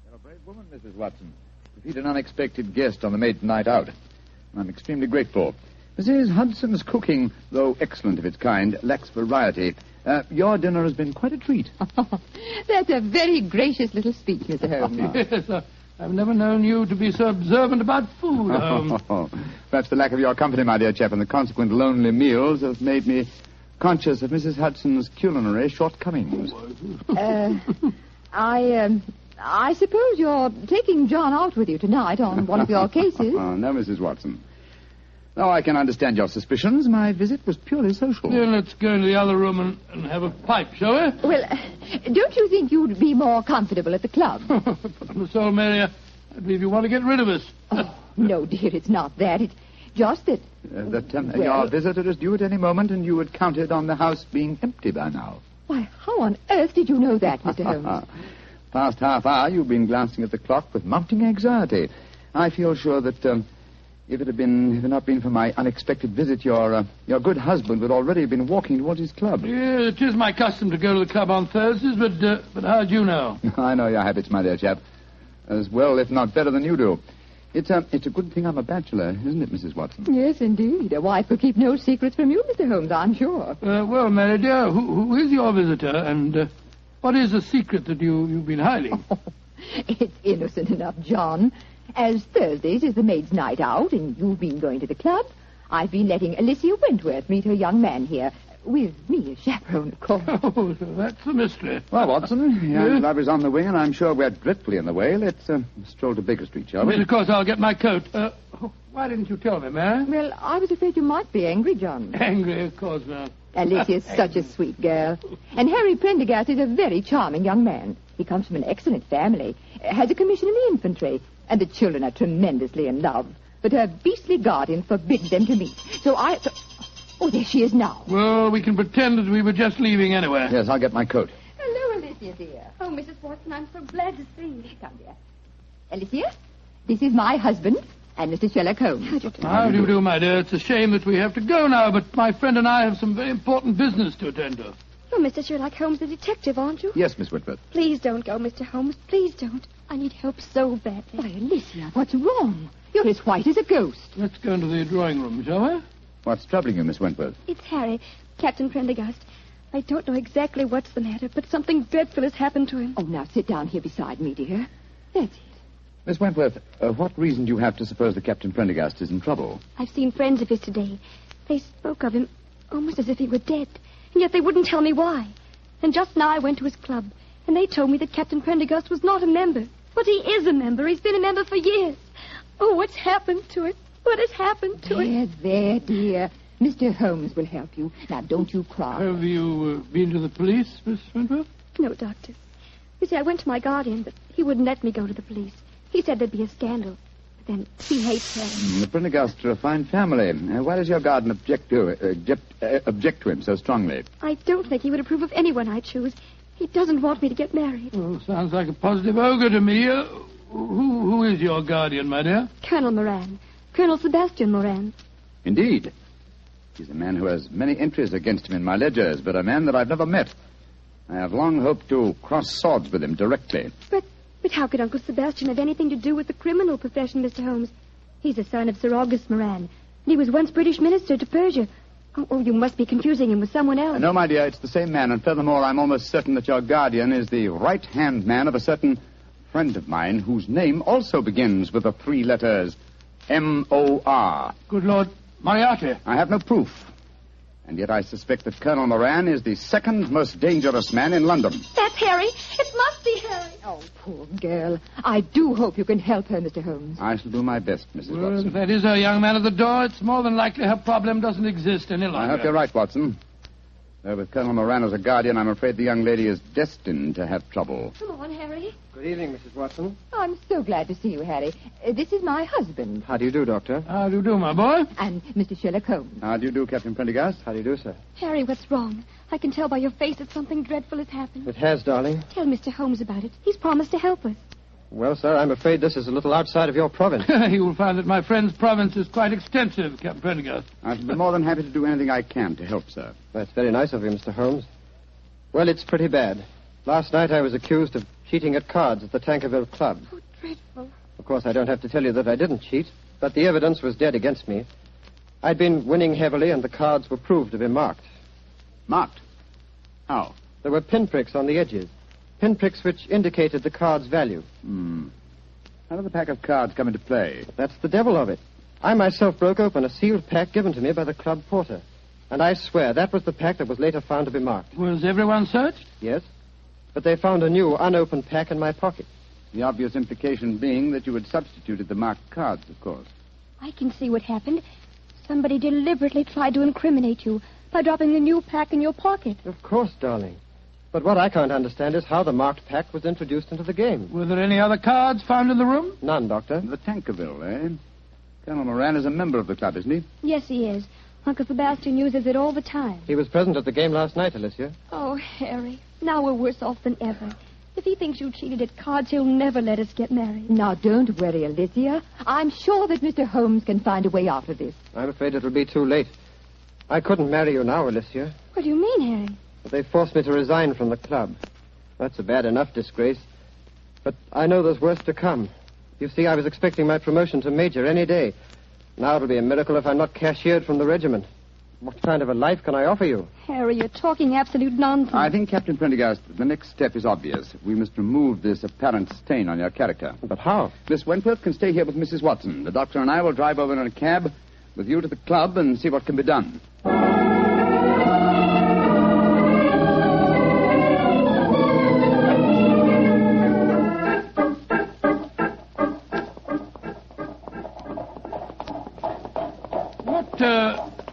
"You're a brave woman, Mrs. Watson, to feed an unexpected guest on the maiden night out. I'm extremely grateful. Mrs. Hudson's cooking, though excellent of its kind, lacks variety. Your dinner has been quite a treat." That's a very gracious little speech, Mr. Holmes. Yes, I've never known you to be so observant about food, Holmes. Perhaps the lack of your company, my dear chap, and the consequent lonely meals have made me conscious of Mrs. Hudson's culinary shortcomings. I suppose you're taking John out with you tonight on one of your cases. No, Mrs. Watson. Though I can understand your suspicions, my visit was purely social. Yeah, let's go into the other room and have a pipe, shall we? Well, don't you think you'd be more comfortable at the club? Miss Old Mary, I believe you want to get rid of us. Oh, no, dear, it's not that. It's just that... your visitor is due at any moment, and you had counted on the house being empty by now. Why, how on earth did you know that, Mr. Holmes? Past half hour, you've been glancing at the clock with mounting anxiety. I feel sure that... If it had not been for my unexpected visit, your good husband would already have been walking towards his club. Yeah, it is my custom to go to the club on Thursdays, but how'd you know? I know your habits, my dear chap, as well, if not better than you do. It's a good thing I'm a bachelor, isn't it, Mrs. Watson? Yes, indeed. A wife could keep no secrets from you, Mr. Holmes, I'm sure. Well, Mary dear, who is your visitor, and what is the secret that you've been hiding? Oh, it's innocent enough, John. As Thursdays is the maid's night out, and you've been going to the club, I've been letting Alicia Wentworth meet her young man here. With me as chaperone, of course. Oh, so that's the mystery. Well, Watson, young love is on the wing, and I'm sure we're dreadfully in the way. Let's stroll to Baker Street, shall we? Yes, of course, I'll get my coat. Why didn't you tell me, Mary? Well, I was afraid you might be angry, John. Angry, of course, ma'am. Alicia's such a sweet girl. And Harry Prendergast is a very charming young man. He comes from an excellent family, has a commission in the infantry, and the children are tremendously in love. But her beastly guardian forbids them to meet. Oh, there she is now. Well, we can pretend that we were just leaving anyway. Yes, I'll get my coat. Hello, Alicia, dear. Oh, Mrs. Watson, I'm so glad to see you. Come, dear. Alicia, this is my husband and Mr. Sherlock Holmes. How do you do, my dear? It's a shame that we have to go now, but my friend and I have some very important business to attend to. You're Mr. Sherlock Holmes, the detective, aren't you? Yes, Miss Whitworth. Please don't go, Mr. Holmes. Please don't. I need help so badly. Why, Alicia, what's wrong? You're as white as a ghost. Let's go into the drawing room, shall we? What's troubling you, Miss Wentworth? It's Harry, Captain Prendergast. I don't know exactly what's the matter, but something dreadful has happened to him. Oh, now sit down here beside me, dear. That's it. Miss Wentworth, what reason do you have to suppose that Captain Prendergast is in trouble? I've seen friends of his today. They spoke of him almost as if he were dead, and yet they wouldn't tell me why. And just now I went to his club, and they told me that Captain Prendergast was not a member. But he is a member. He's been a member for years. Oh, what's happened to it? What has happened to it? There, dear. Mr. Holmes will help you. Now, don't you cry. Have you been to the police, Miss Wentworth? No, Doctor. You see, I went to my guardian, but he wouldn't let me go to the police. He said there'd be a scandal. But then he hates her. The Prendergasts are a fine family. Why does your guardian object to him so strongly? I don't think he would approve of anyone I choose. He doesn't want me to get married. Oh, sounds like a positive ogre to me. Who is your guardian, my dear? Colonel Moran. Colonel Sebastian Moran. Indeed. He's a man who has many entries against him in my ledgers, but a man that I've never met. I have long hoped to cross swords with him directly. But how could Uncle Sebastian have anything to do with the criminal profession, Mr. Holmes? He's a son of Sir August Moran, and he was once British minister to Persia. Oh, you must be confusing him with someone else. No, my dear, it's the same man, and furthermore, I'm almost certain that your guardian is the right-hand man of a certain friend of mine whose name also begins with the three letters M-O-R. Good Lord, Moriarty. I have no proof. And yet I suspect that Colonel Moran is the second most dangerous man in London. That's Harry. It must be Harry. Oh, poor girl. I do hope you can help her, Mr. Holmes. I shall do my best, Mrs. Well, Watson. if that is her young man at the door, it's more than likely her problem doesn't exist any longer. I hope you're right, Watson. Though with Colonel Moran as a guardian, I'm afraid the young lady is destined to have trouble. Come on, Harry. Good evening, Mrs. Watson. I'm so glad to see you, Harry. This is my husband. How do you do, Doctor? How do you do, my boy? And Mr. Sherlock Holmes. How do you do, Captain Prendergast? How do you do, sir? Harry, what's wrong? I can tell by your face that something dreadful has happened. It has, darling. Tell Mr. Holmes about it. He's promised to help us. Well, sir, I'm afraid this is a little outside of your province. You will find that my friend's province is quite extensive, Captain Prendergast. I shall be more than happy to do anything I can to help, sir. That's very nice of you, Mr. Holmes. Well, it's pretty bad. Last night I was accused of cheating at cards at the Tankerville Club. Oh, dreadful. Of course, I don't have to tell you that I didn't cheat, but the evidence was dead against me. I'd been winning heavily, and the cards were proved to be marked. Marked? How? There were pinpricks on the edges. Pinpricks which indicated the card's value. How did the pack of cards come into play? That's the devil of it. I myself broke open a sealed pack given to me by the club porter. And I swear that was the pack that was later found to be marked. Was everyone searched? Yes. But they found a new, unopened pack in my pocket. The obvious implication being that you had substituted the marked cards, of course. I can see what happened. Somebody deliberately tried to incriminate you by dropping the new pack in your pocket. Of course, darling. But what I can't understand is how the marked pack was introduced into the game. Were there any other cards found in the room? None, Doctor. The Tankerville, eh? Colonel Moran is a member of the club, isn't he? Yes, he is. Uncle Sebastian uses it all the time. He was present at the game last night, Alicia. Oh, Harry, now we're worse off than ever. If he thinks you cheated at cards, he'll never let us get married. Now, don't worry, Alicia. I'm sure that Mr. Holmes can find a way out of this. I'm afraid it'll be too late. I couldn't marry you now, Alicia. What do you mean, Harry? But they forced me to resign from the club. That's a bad enough disgrace. But I know there's worse to come. You see, I was expecting my promotion to major any day. Now it'll be a miracle if I'm not cashiered from the regiment. What kind of a life can I offer you? Harry, you're talking absolute nonsense. I think, Captain Prendergast, the next step is obvious. We must remove this apparent stain on your character. But how? Miss Wentworth can stay here with Mrs. Watson. The doctor and I will drive over in a cab with you to the club and see what can be done.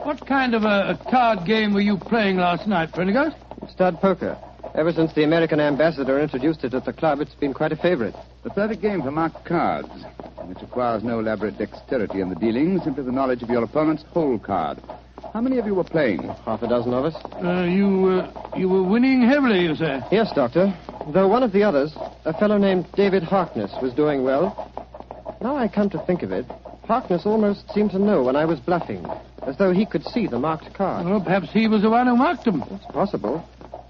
What kind of a card game were you playing last night, Prendergast? Stud poker. Ever since the American ambassador introduced it at the club, it's been quite a favorite. The perfect game for marked cards, which requires no elaborate dexterity in the dealing, simply the knowledge of your opponent's whole card. How many of you were playing? Half a dozen of us. You were winning heavily, you say? Yes, Doctor. Though one of the others, a fellow named David Harkness, was doing well. Now I come to think of it, Harkness almost seemed to know when I was bluffing, as though he could see the marked card. Well, perhaps he was the one who marked them. It's possible.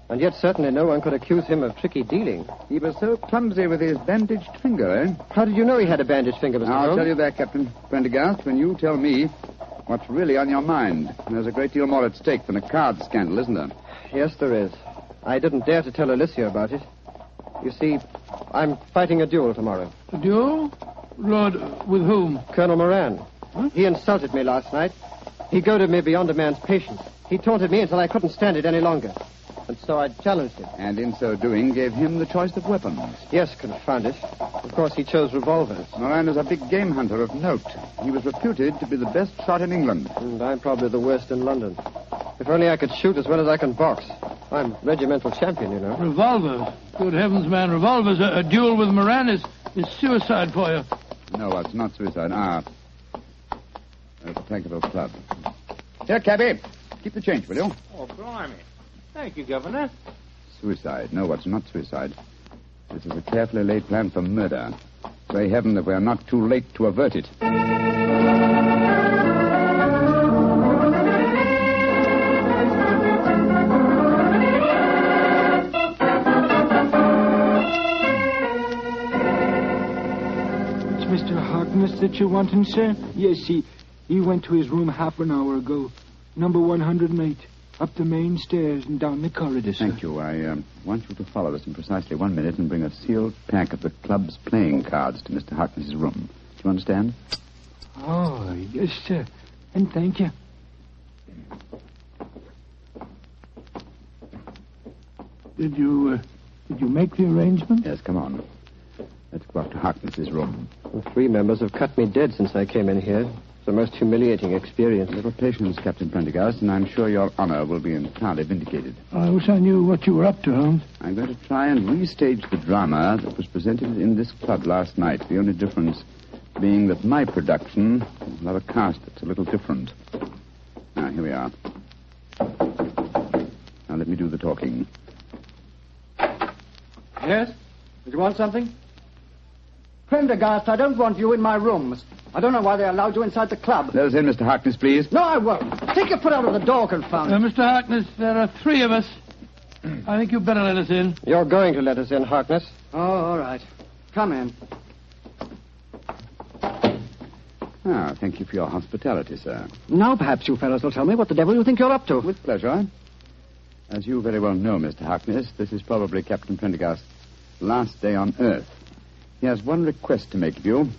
And yet certainly no one could accuse him of tricky dealing. He was so clumsy with his bandaged finger, eh? How did you know he had a bandaged finger, Mr. I'll Holmes? tell you that, Captain Prendergast, when you tell me what's really on your mind. There's a great deal more at stake than a card scandal, isn't there? Yes, there is. I didn't dare to tell Alicia about it. You see, I'm fighting a duel tomorrow. A duel? Lord, with whom? Colonel Moran. Huh? He insulted me last night. He goaded me beyond a man's patience. He taunted me until I couldn't stand it any longer. and so I challenged him. And in so doing, gave him the choice of weapons. Yes, confound it. Of course, he chose revolvers. Moran was a big game hunter of note. He was reputed to be the best shot in England. And I'm probably the worst in London. If only I could shoot as well as I can box. I'm regimental champion, you know. Revolvers? Good heavens, man, revolvers. A duel with Moran is suicide for you. No, it's not suicide. There's a Tankerville club. Here, cabby. Keep the change, will you? Oh, blimey. Thank you, Governor. Suicide. No, it's not suicide. This is a carefully laid plan for murder. Pray heaven that we are not too late to avert it. It's Mr. Harkness that you're wanting, sir? Yes, he went to his room half an hour ago. Number 108. Up the main stairs and down the corridor, sir. Thank you. I want you to follow us in precisely 1 minute and bring a sealed pack of the club's playing cards to Mr. Harkness's room. Do you understand? Oh, yes, sir. And thank you. Did you make the arrangement? Yes, come on. Let's go up to Harkness's room. Well, 3 members have cut me dead since I came in here. It's the most humiliating experience. A little patience, Captain Prendergast, and I'm sure your honor will be entirely vindicated. I wish I knew what you were up to, Holmes. I'm going to try and restage the drama that was presented in this club last night. The only difference being that my production will have a cast that's a little different. Now, here we are. Now, let me do the talking. Yes? Did you want something? Prendergast, I don't want you in my rooms. I don't know why they allowed you inside the club. Let us in, Mr. Harkness, please. No, I won't. Take your foot out of the door, confound it. Mr. Harkness, there are 3 of us. I think you'd better let us in. You're going to let us in, Harkness. Oh, all right. Come in. Thank you for your hospitality, sir. Now perhaps you fellows will tell me what the devil you think you're up to. With pleasure. As you very well know, Mr. Harkness, this is probably Captain Prendergast's last day on Earth. He has one request to make of you,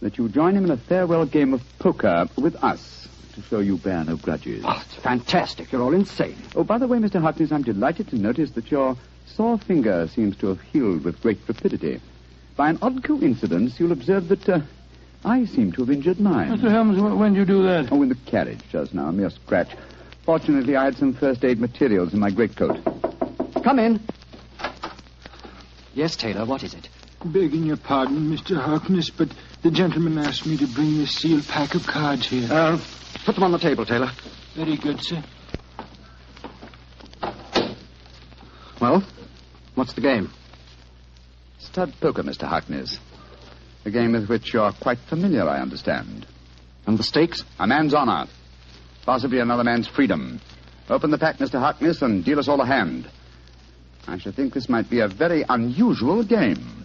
that you join him in a farewell game of poker with us, to show you bear no grudges. Oh, it's fantastic. You're all insane. Oh, by the way, Mr. Harkness, I'm delighted to notice that your sore finger seems to have healed with great rapidity. By an odd coincidence, you'll observe that I seem to have injured mine. Mr. Holmes, when did you do that? Oh, in the carriage just now, a mere scratch. Fortunately, I had some first aid materials in my greatcoat. Come in. Yes, Taylor, what is it? Begging your pardon, Mr. Harkness, but the gentleman asked me to bring this sealed pack of cards here. Put them on the table, Taylor. Very good, sir. Well, what's the game? Stud poker, Mr. Harkness. A game with which you're quite familiar, I understand. And the stakes? A man's honor. Possibly another man's freedom. Open the pack, Mr. Harkness, and deal us all a hand. I should think this might be a very unusual game.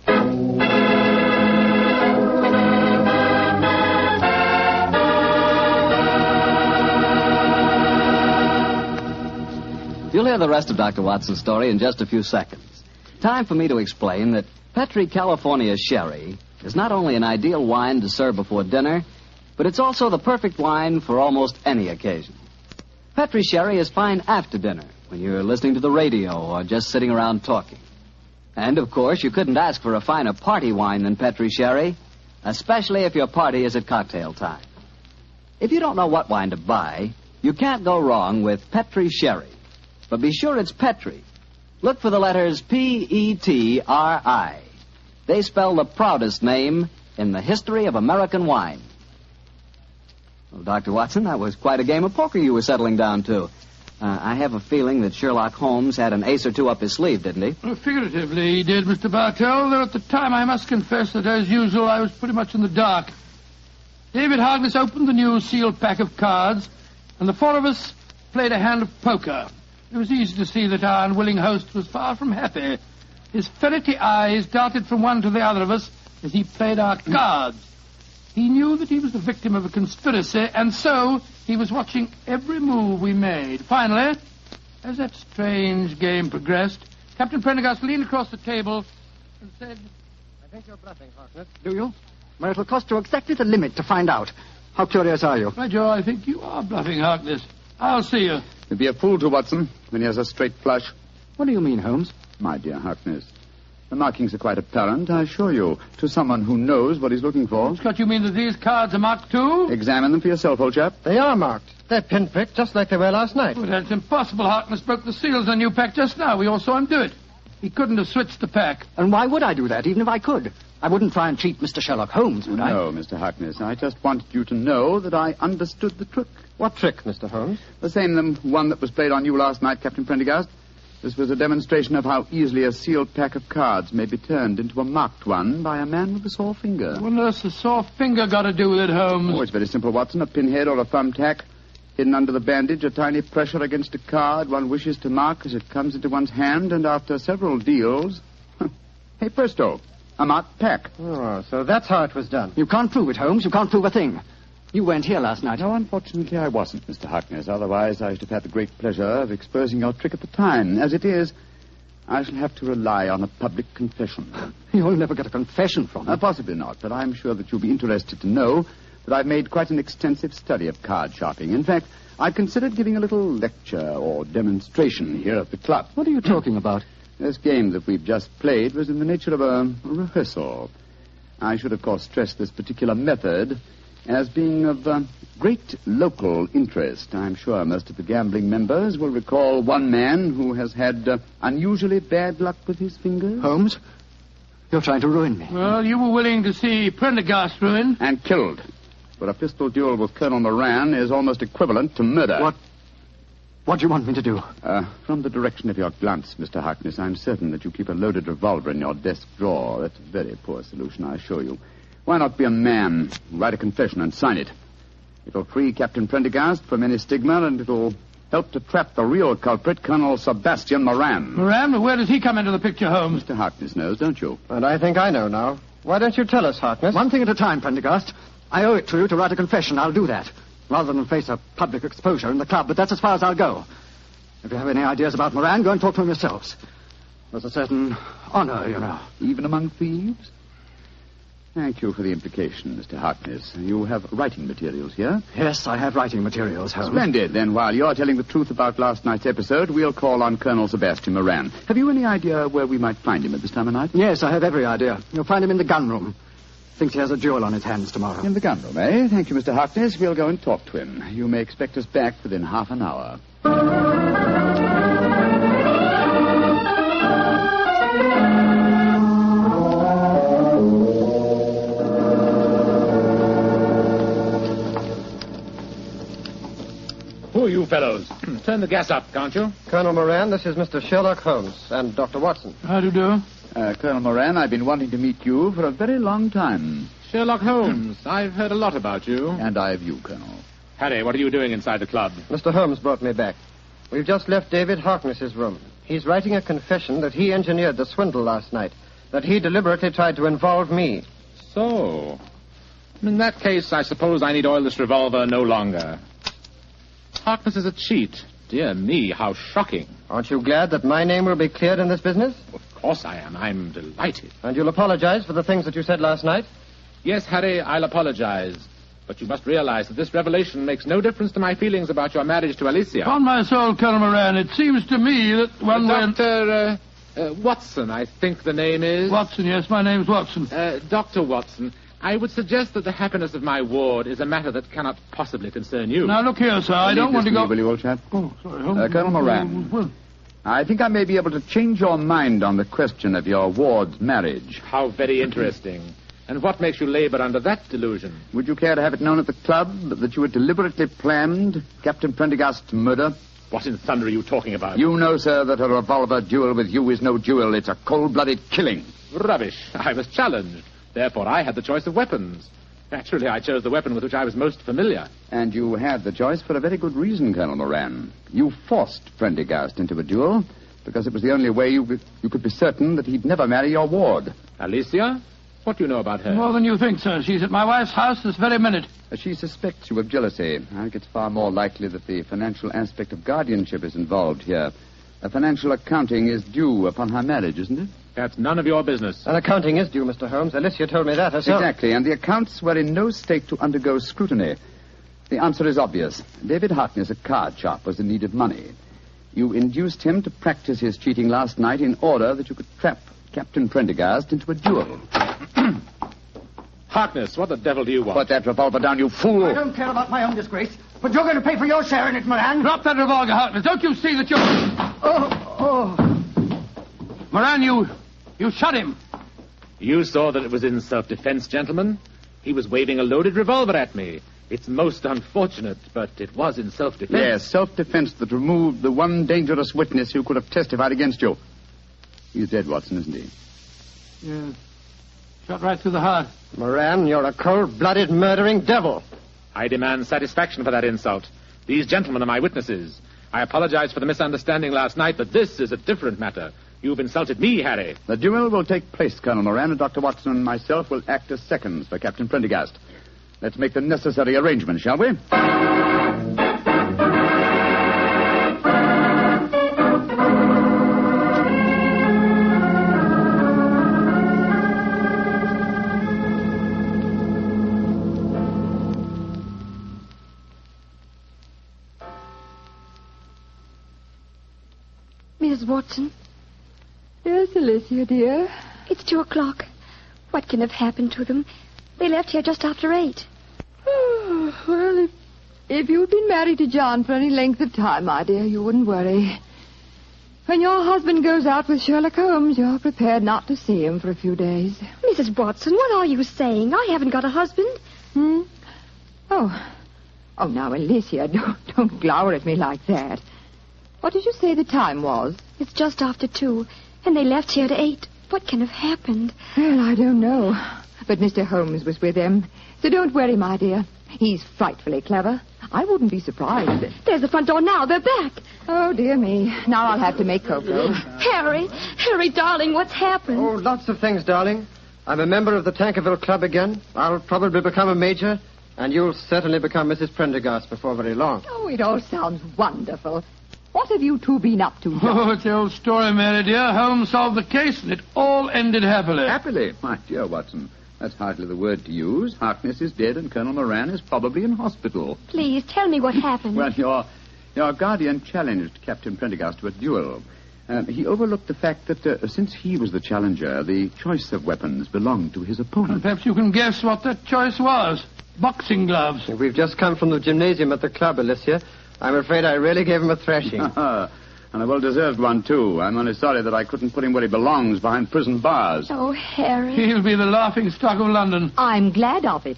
You'll hear the rest of Dr. Watson's story in just a few seconds. Time for me to explain that Petri California Sherry is not only an ideal wine to serve before dinner, but it's also the perfect wine for almost any occasion. Petri Sherry is fine after dinner, when you're listening to the radio or just sitting around talking. And, of course, you couldn't ask for a finer party wine than Petri Sherry, especially if your party is at cocktail time. If you don't know what wine to buy, you can't go wrong with Petri Sherry. But be sure it's Petri. Look for the letters P-E-T-R-I. They spell the proudest name in the history of American wine. Well, Dr. Watson, that was quite a game of poker you were settling down to. I have a feeling that Sherlock Holmes had an ace or two up his sleeve, didn't he? Well, figuratively, he did, Mr. Bartell, though at the time I must confess that, as usual, I was pretty much in the dark. David Harkness opened the new sealed pack of cards, and the 4 of us played a hand of poker. It was easy to see that our unwilling host was far from happy. His ferrety eyes darted from one to the other of us as he played our cards. He knew that he was the victim of a conspiracy, and so he was watching every move we made. Finally, as that strange game progressed, Captain Prendergast leaned across the table and said, I think you're bluffing, Harkness. Do you? Well, it'll cost you exactly the limit to find out. How curious are you? By Joe, I think you are bluffing, Harkness. I'll see you. You'd be a fool to, Watson, when he has a straight flush. What do you mean, Holmes? My dear Harkness, the markings are quite apparent, I assure you, to someone who knows what he's looking for. Scott, you mean that these cards are marked too? Examine them for yourself, old chap. They are marked. They're pinpricked just like they were last night. Oh, that's impossible. Harkness broke the seals on your pack just now. We all saw him do it. He couldn't have switched the pack. And why would I do that, even if I could? I wouldn't try and cheat Mr. Sherlock Holmes, would I? No, Mr. Harkness. I just wanted you to know that I understood the trick. What trick, Mr. Holmes? The same one that was played on you last night, Captain Prendergast. This was a demonstration of how easily a sealed pack of cards may be turned into a marked one by a man with a sore finger. What on earth's a sore finger got to do with it, Holmes? Oh, it's very simple, Watson. A pinhead or a thumbtack hidden under the bandage, a tiny pressure against a card one wishes to mark as it comes into one's hand, and after several deals... hey, presto, a marked pack. Oh, so that's how it was done. You can't prove it, Holmes. You can't prove a thing. You weren't here last night. No, unfortunately, I wasn't, Mr. Harkness. Otherwise, I should have had the great pleasure of exposing your trick at the time. As it is, I shall have to rely on a public confession. You'll never get a confession from me. Possibly not, but I'm sure that you'll be interested to know that I've made quite an extensive study of card sharping. In fact, I've considered giving a little lecture or demonstration here at the club. What are you talking about? This game that we've just played was in the nature of a rehearsal. I should, of course, stress this particular method as being of great local interest. I'm sure most of the gambling members will recall one man who has had unusually bad luck with his fingers. Holmes, you're trying to ruin me. Well, you were willing to see Prendergast ruined. And killed. But a pistol duel with Colonel Moran is almost equivalent to murder. What do you want me to do? From the direction of your glance, Mr. Harkness, I'm certain that you keep a loaded revolver in your desk drawer. That's a very poor solution, I assure you. Why not be a man, write a confession and sign it? It'll free Captain Prendergast from any stigma, and it'll help to trap the real culprit, Colonel Sebastian Moran. Moran? Where does he come into the picture, Holmes? Mr. Harkness knows, don't you? And I think I know now. Why don't you tell us, Harkness? One thing at a time, Prendergast. I owe it to you to write a confession. I'll do that, rather than face a public exposure in the club, but that's as far as I'll go. If you have any ideas about Moran, go and talk to him yourselves. There's a certain honor, you know. Even among thieves? Thank you for the implication, Mr. Harkness. You have writing materials here? Yes, I have writing materials, Holmes. Splendid. Then while you're telling the truth about last night's episode, we'll call on Colonel Sebastian Moran. Have you any idea where we might find him at this time of night? Yes, I have every idea. You'll find him in the gun room. Thinks he has a duel on his hands tomorrow. In the gun room, eh? Thank you, Mr. Harkness. We'll go and talk to him. You may expect us back within half an hour. Who are you fellows? Turn the gas up, can't you? Colonel Moran, this is Mr. Sherlock Holmes and Dr. Watson. How do you do? Colonel Moran, I've been wanting to meet you for a very long time. Sherlock Holmes, I've heard a lot about you. And I have you, Colonel. Harry, what are you doing inside the club? Mr. Holmes brought me back. We've just left David Harkness's room. He's writing a confession that he engineered the swindle last night, that he deliberately tried to involve me. So, in that case, I suppose I need oil this revolver no longer. Harkness is a cheat. Dear me, how shocking. Aren't you glad that my name will be cleared in this business? Of course I am. I'm delighted. And you'll apologize for the things that you said last night? Yes, Harry, I'll apologize. But you must realize that this revelation makes no difference to my feelings about your marriage to Alicia. Upon my soul, Colonel Moran, it seems to me that one Dr. Watson, I think the name is. Watson, yes, my name's Watson. Dr. Watson, I would suggest that the happiness of my ward is a matter that cannot possibly concern you. Now, look here, sir, I don't want to go... Will you, old chap? Oh, sorry. Colonel Moran, I think I may be able to change your mind on the question of your ward's marriage. How very interesting. And what makes you labor under that delusion? Would you care to have it known at the club that you had deliberately planned Captain Prendergast's murder? What in thunder are you talking about? You know, sir, that a revolver duel with you is no duel. It's a cold-blooded killing. Rubbish. I was challenged. Therefore, I had the choice of weapons. Naturally, I chose the weapon with which I was most familiar. And you had the choice for a very good reason, Colonel Moran. You forced Prendergast into a duel because it was the only way you could be certain that he'd never marry your ward. Alicia? What do you know about her? More than you think, sir. She's at my wife's house this very minute. She suspects you of jealousy. I think it's far more likely that the financial aspect of guardianship is involved here. A financial accounting is due upon her marriage, isn't it? That's none of your business. An accounting is due, Mr. Holmes. Alicia told me that herself. Exactly, and the accounts were in no state to undergo scrutiny. The answer is obvious. David Harkness, a card sharp, was in need of money. You induced him to practice his cheating last night in order that you could trap Captain Prendergast into a duel. Harkness, what the devil do you want? Put that revolver down, you fool. I don't care about my own disgrace, but you're going to pay for your share in it, Moran. Drop that revolver, Harkness. Don't you see that you're... Moran, you shot him. You saw that it was in self-defense, gentlemen. He was waving a loaded revolver at me. It's most unfortunate, but it was in self-defense. Yes, self-defense that removed the one dangerous witness who could have testified against you. He's dead, Watson, isn't he? Yes. Shot right through the heart. Moran, you're a cold-blooded, murdering devil. I demand satisfaction for that insult. These gentlemen are my witnesses. I apologize for the misunderstanding last night, but this is a different matter. You've insulted me, Harry. The duel will take place, Colonel Moran, and Dr. Watson and myself will act as seconds for Captain Prendergast. Let's make the necessary arrangements, shall we? Mrs. Watson? Yes, Alicia, dear? It's 2:00. What can have happened to them? They left here just after 8. Oh, well, if you'd been married to John for any length of time, my dear, you wouldn't worry. When your husband goes out with Sherlock Holmes, you're prepared not to see him for a few days. Mrs. Watson, what are you saying? I haven't got a husband. Oh, now, Alicia, don't glower at me like that. What did you say the time was? It's just after 2, and they left here at 8. What can have happened? Well, I don't know. But Mr. Holmes was with them. So don't worry, my dear. He's frightfully clever. I wouldn't be surprised. There's the front door now. They're back. Oh, dear me. Now I'll have to make cocoa. Harry, darling, what's happened? Oh, lots of things, darling. I'm a member of the Tankerville Club again. I'll probably become a major, and you'll certainly become Mrs. Prendergast before very long. Oh, it all sounds wonderful. What have you two been up to, John? Oh, it's the old story, Mary, dear. Holmes solved the case, and it all ended happily. Happily? My dear Watson, that's hardly the word to use. Harkness is dead, and Colonel Moran is probably in hospital. Please, tell me what happened. Well, your guardian challenged Captain Prendergast to a duel. He overlooked the fact that since he was the challenger, the choice of weapons belonged to his opponent. And perhaps you can guess what that choice was. Boxing gloves. We've just come from the gymnasium at the club, Alicia. I'm afraid I really gave him a thrashing. And a well-deserved one, too. I'm only sorry that I couldn't put him where he belongs, behind prison bars. Oh, Harry. He'll be the laughing stock of London. I'm glad of it.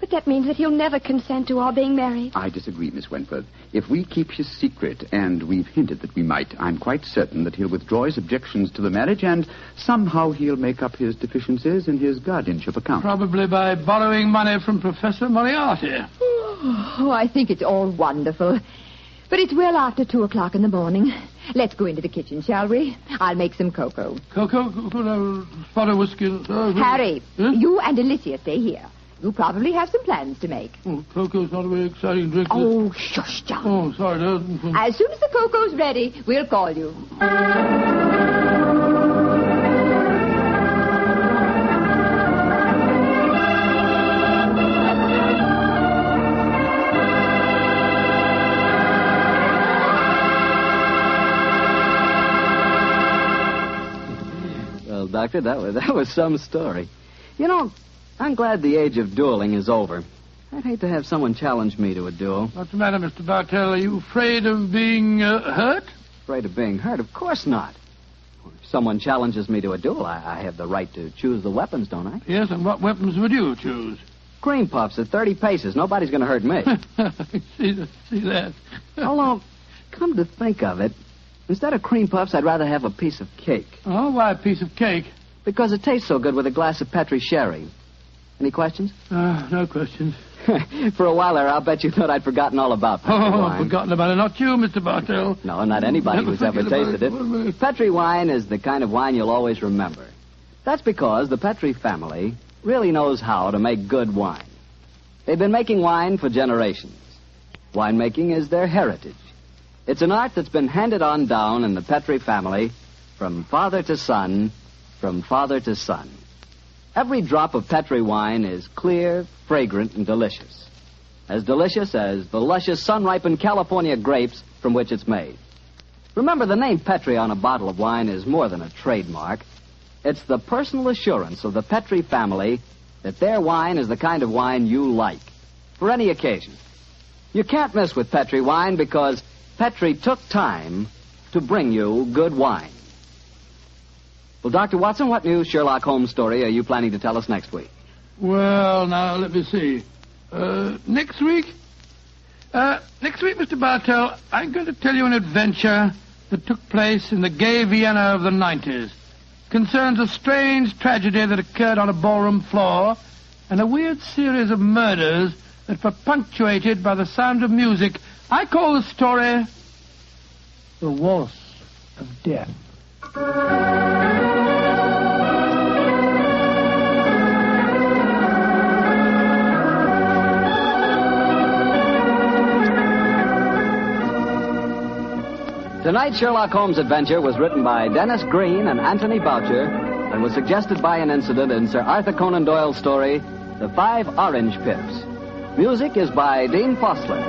But that means that he'll never consent to our being married. I disagree, Miss Wentworth. If we keep his secret, and we've hinted that we might, I'm quite certain that he'll withdraw his objections to the marriage, and somehow he'll make up his deficiencies in his guardianship account. Probably by borrowing money from Professor Moriarty. Oh, I think it's all wonderful. But it's well after 2:00 in the morning. Let's go into the kitchen, shall we? I'll make some cocoa. Cocoa? Spot of whiskey. Harry, you and Alicia stay here. You probably have some plans to make. Oh, cocoa's not a very exciting drink. Oh, shush, John. Oh, sorry, dear. As soon as the cocoa's ready, we'll call you. Well, Doctor, that was some story. You know, I'm glad the age of dueling is over. I'd hate to have someone challenge me to a duel. What's the matter, Mr. Bartell? Are you afraid of being hurt? Afraid of being hurt? Of course not. If someone challenges me to a duel, I have the right to choose the weapons, don't I? Yes, and what weapons would you choose? Cream puffs at 30 paces. Nobody's going to hurt me. see that. Although, come to think of it, instead of cream puffs, I'd rather have a piece of cake. Oh, why a piece of cake? Because it tastes so good with a glass of Petri sherry. Any questions? No questions. For a while there, I'll bet you thought I'd forgotten all about Petri wine. Forgotten about it. Not you, Mr. Bartell. No, not anybody who's ever tasted it. Petri wine is the kind of wine you'll always remember. That's because the Petri family really knows how to make good wine. They've been making wine for generations. Winemaking is their heritage. It's an art that's been handed on down in the Petri family from father to son, from father to son. Every drop of Petri wine is clear, fragrant, and delicious. As delicious as the luscious sun-ripened California grapes from which it's made. Remember, the name Petri on a bottle of wine is more than a trademark. It's the personal assurance of the Petri family that their wine is the kind of wine you like, for any occasion. You can't miss with Petri wine because Petri took time to bring you good wine. Well, Dr. Watson, what new Sherlock Holmes story are you planning to tell us next week? Well, now, let me see. Next week, Mr. Bartell, I'm going to tell you an adventure that took place in the gay Vienna of the 90s. Concerns a strange tragedy that occurred on a ballroom floor and a weird series of murders that were punctuated by the sound of music. I call the story The Waltz of Death. Tonight's Sherlock Holmes adventure was written by Dennis Green and Anthony Boucher and was suggested by an incident in Sir Arthur Conan Doyle's story, The 5 Orange Pips. Music is by Dean Fossler.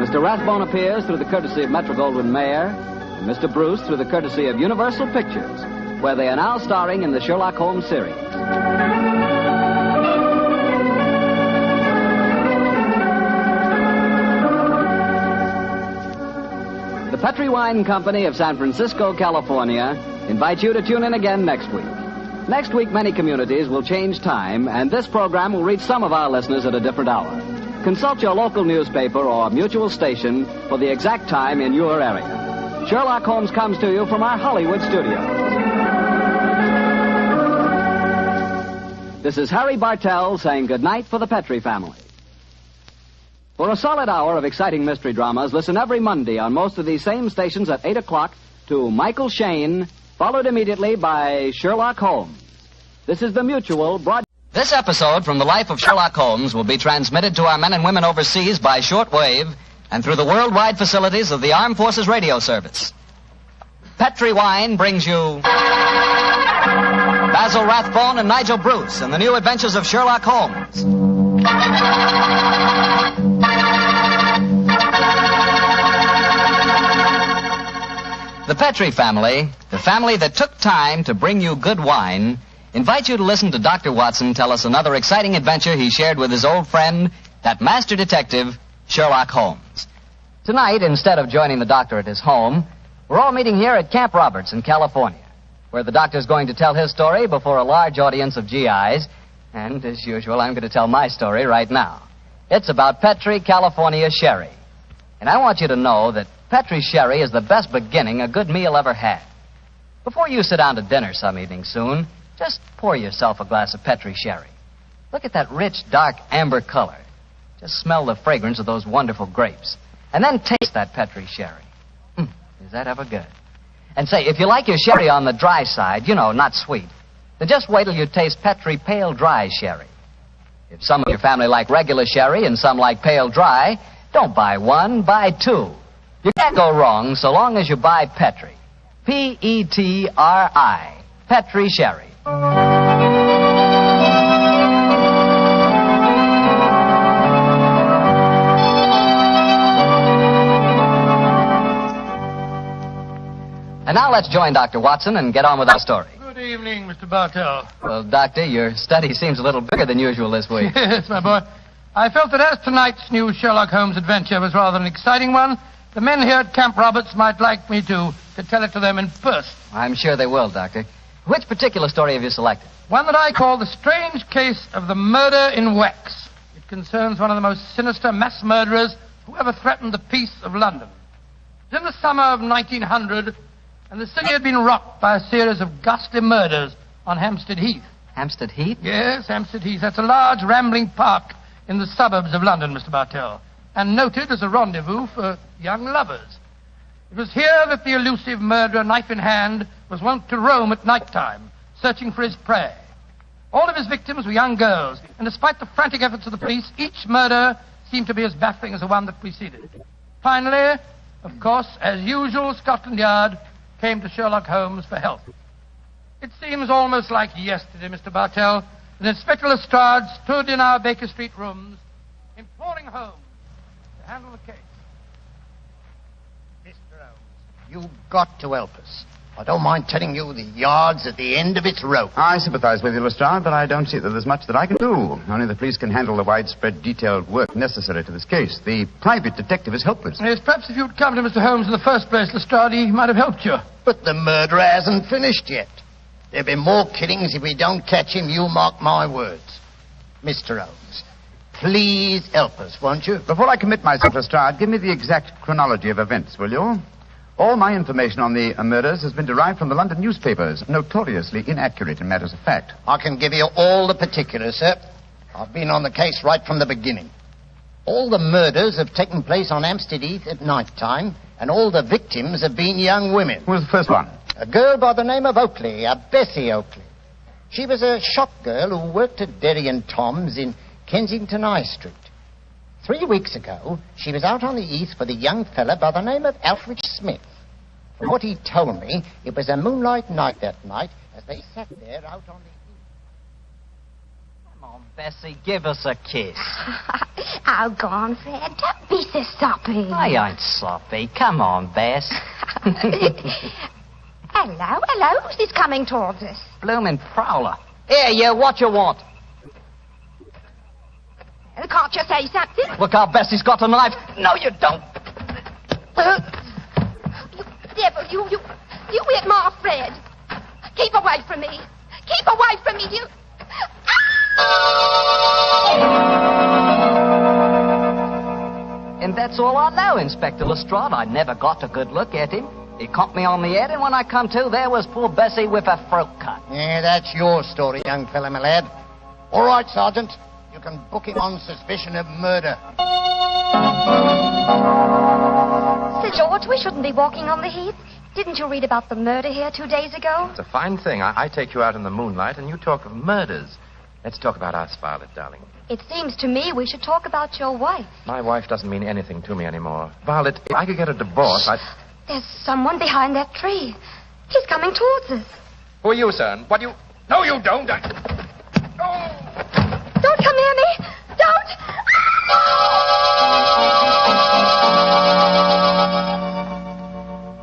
Mr. Rathbone appears through the courtesy of Metro-Goldwyn-Mayer, and Mr. Bruce through the courtesy of Universal Pictures, where they are now starring in the Sherlock Holmes series. The Petri Wine Company of San Francisco, California, invites you to tune in again next week. Next week, many communities will change time, and this program will reach some of our listeners at a different hour. Consult your local newspaper or mutual station for the exact time in your area. Sherlock Holmes comes to you from our Hollywood studios. This is Harry Bartell saying goodnight for the Petri family. For a solid hour of exciting mystery dramas, listen every Monday on most of these same stations at 8 o'clock to Michael Shayne, followed immediately by Sherlock Holmes. This is the Mutual broadcast. This episode from the life of Sherlock Holmes will be transmitted to our men and women overseas by shortwave and through the worldwide facilities of the Armed Forces Radio Service. Petri Wine brings you Basil Rathbone and Nigel Bruce in the new adventures of Sherlock Holmes. The Petri family, the family that took time to bring you good wine, invites you to listen to Dr. Watson tell us another exciting adventure he shared with his old friend, that master detective, Sherlock Holmes. Tonight, instead of joining the doctor at his home, we're all meeting here at Camp Roberts in California, where the doctor's going to tell his story before a large audience of GIs, and as usual, I'm going to tell my story right now. It's about Petri, California sherry. And I want you to know that Petri sherry is the best beginning a good meal ever had. Before you sit down to dinner some evening soon, just pour yourself a glass of Petri sherry. Look at that rich, dark amber color. Just smell the fragrance of those wonderful grapes. And then taste that Petri sherry. Is that ever good? And say, if you like your sherry on the dry side, you know, not sweet, then just wait till you taste Petri pale dry sherry. If some of your family like regular sherry and some like pale dry, don't buy one, buy two. You can't go wrong so long as you buy Petri. Petri. Petri sherry. And now let's join Dr. Watson and get on with our story. Good evening, Mr. Bartell. Well, Doctor, your study seems a little bigger than usual this week. Yes, my boy. I felt that as tonight's new Sherlock Holmes adventure was rather an exciting one, the men here at Camp Roberts might like me to tell it to them in person. I'm sure they will, Doctor. Which particular story have you selected? One that I call The Strange Case of the Murder in Wax. It concerns one of the most sinister mass murderers who ever threatened the peace of London. It was in the summer of 1900, and the city had been rocked by a series of ghastly murders on Hampstead Heath. Hampstead Heath? Yes, Hampstead Heath. That's a large rambling park in the suburbs of London, Mr. Bartell, and noted as a rendezvous for young lovers. It was here that the elusive murderer, knife in hand, was wont to roam at night time, searching for his prey. All of his victims were young girls, and despite the frantic efforts of the police, each murder seemed to be as baffling as the one that preceded it. Finally, of course, as usual, Scotland Yard came to Sherlock Holmes for help. It seems almost like yesterday, Mr. Bartell, that Inspector Lestrade stood in our Baker Street rooms, imploring Holmes to handle the case. Mr. Holmes, You've got to help us. I don't mind telling you the yard's at the end of its rope. I sympathize with you, Lestrade, but I don't see that there's much that I can do. Only the police can handle the widespread, detailed work necessary to this case. The private detective is helpless. Yes, perhaps if you'd come to Mr. Holmes in the first place, Lestrade, he might have helped you. But the murderer hasn't finished yet. There'll be more killings if we don't catch him, you mark my words. Mr. Holmes, please help us, won't you? Before I commit myself, Lestrade, give me the exact chronology of events, will you? All my information on the murders has been derived from the London newspapers, notoriously inaccurate in matters of fact. I can give you all the particulars, sir. I've been on the case right from the beginning. All the murders have taken place on Hampstead Heath at night time, and all the victims have been young women. Who was the first one? A girl by the name of Oakley, Bessie Oakley. She was a shop girl who worked at Derry and Tom's in Kensington High Street. 3 weeks ago, she was out on the heath with a young fella by the name of Alfred Smith. From what he told me, it was a moonlight night that night as they sat there out on the heath. Come on, Bessie, give us a kiss. Oh, go on, Fred. Don't be so soppy. I ain't sloppy. Come on, Bess. Hello. Who's this coming towards us? Bloomin' prowler. Here, you, what you want? Can't you say something? Look how Bessie's got a knife. No, you don't. Devil, you hit my Fred. Keep away from me. Keep away from me, you. And that's all I know, Inspector Lestrade. I never got a good look at him. He conked me on the head, and when I come to, there was poor Bessie with her throat cut. Yeah, that's your story, young fella, my lad. All right, Sergeant. You can book him on suspicion of murder. Sir George, we shouldn't be walking on the heath. Didn't you read about the murder here 2 days ago? It's a fine thing. I take you out in the moonlight, and you talk of murders. Let's talk about us, Violet, darling. It seems to me we should talk about your wife. My wife doesn't mean anything to me anymore. Violet, if I could get a divorce, There's someone behind that tree. He's coming towards us. Who are you, son? What do you... No, you don't. Don't come near me. Don't.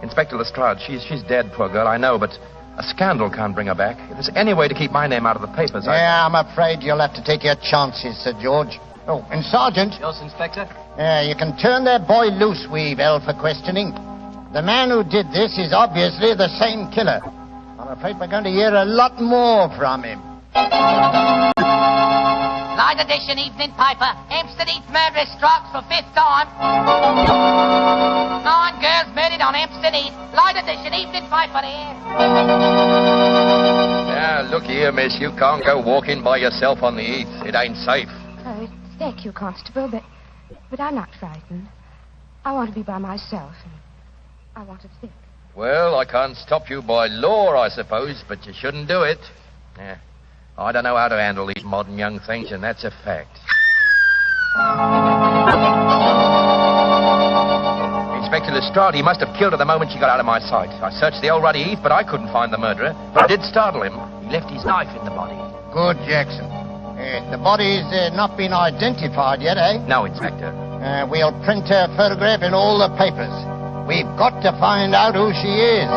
Inspector Lestrade, she's dead, poor girl, I know, but a scandal can't bring her back. If there's any way to keep my name out of the papers, Yeah, I'm afraid you'll have to take your chances, Sir George. Oh, and Sergeant... Yes, Inspector? You can turn that boy loose, Weevil, for questioning. The man who did this is obviously the same killer. I'm afraid we're going to hear a lot more from him. Light edition evening paper. Hampstead Heath murderess strikes for 5th time. 9 girls murdered on Hampstead Heath. Light edition evening paper here. Now, look here, miss. You can't go walking by yourself on the heath. It ain't safe. Thank you, Constable, but I'm not frightened. I want to be by myself, and I want to think. Well, I can't stop you by law, I suppose, but you shouldn't do it. Yeah. I don't know how to handle these modern young things, and that's a fact. Inspector Lestrade, he must have killed her the moment she got out of my sight. I searched the old ruddy heath, but I couldn't find the murderer. But it did startle him. He left his knife in the body. Good, Jackson. The body's not been identified yet, eh? No, Inspector. We'll print her photograph in all the papers. We've got to find out who she is.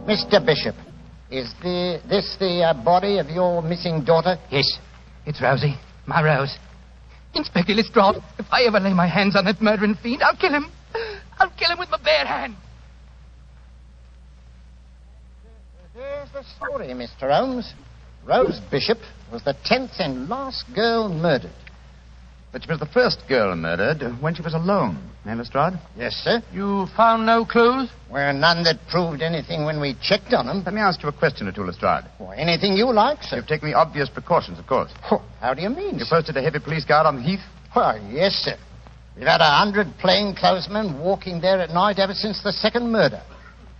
Mr. Bishop, is this the body of your missing daughter? Yes, it's Rosie, my Rose. Inspector Lestrade, if I ever lay my hands on that murdering fiend, I'll kill him. I'll kill him with my bare hand. Here's the story, Mr. Holmes. Rose Bishop was the 10th and last girl murdered. But she was the first girl murdered when she was alone. Eh, Lestrade? Yes, sir. You found no clues? Well, none that proved anything when we checked on them. Let me ask you a question or two, Lestrade. Well, anything you like, sir. You've taken the obvious precautions, of course. How do you mean, You sir? posted a heavy police guard on the heath? Why, yes, sir. We've had 100 plainclothesmen walking there at night ever since the second murder.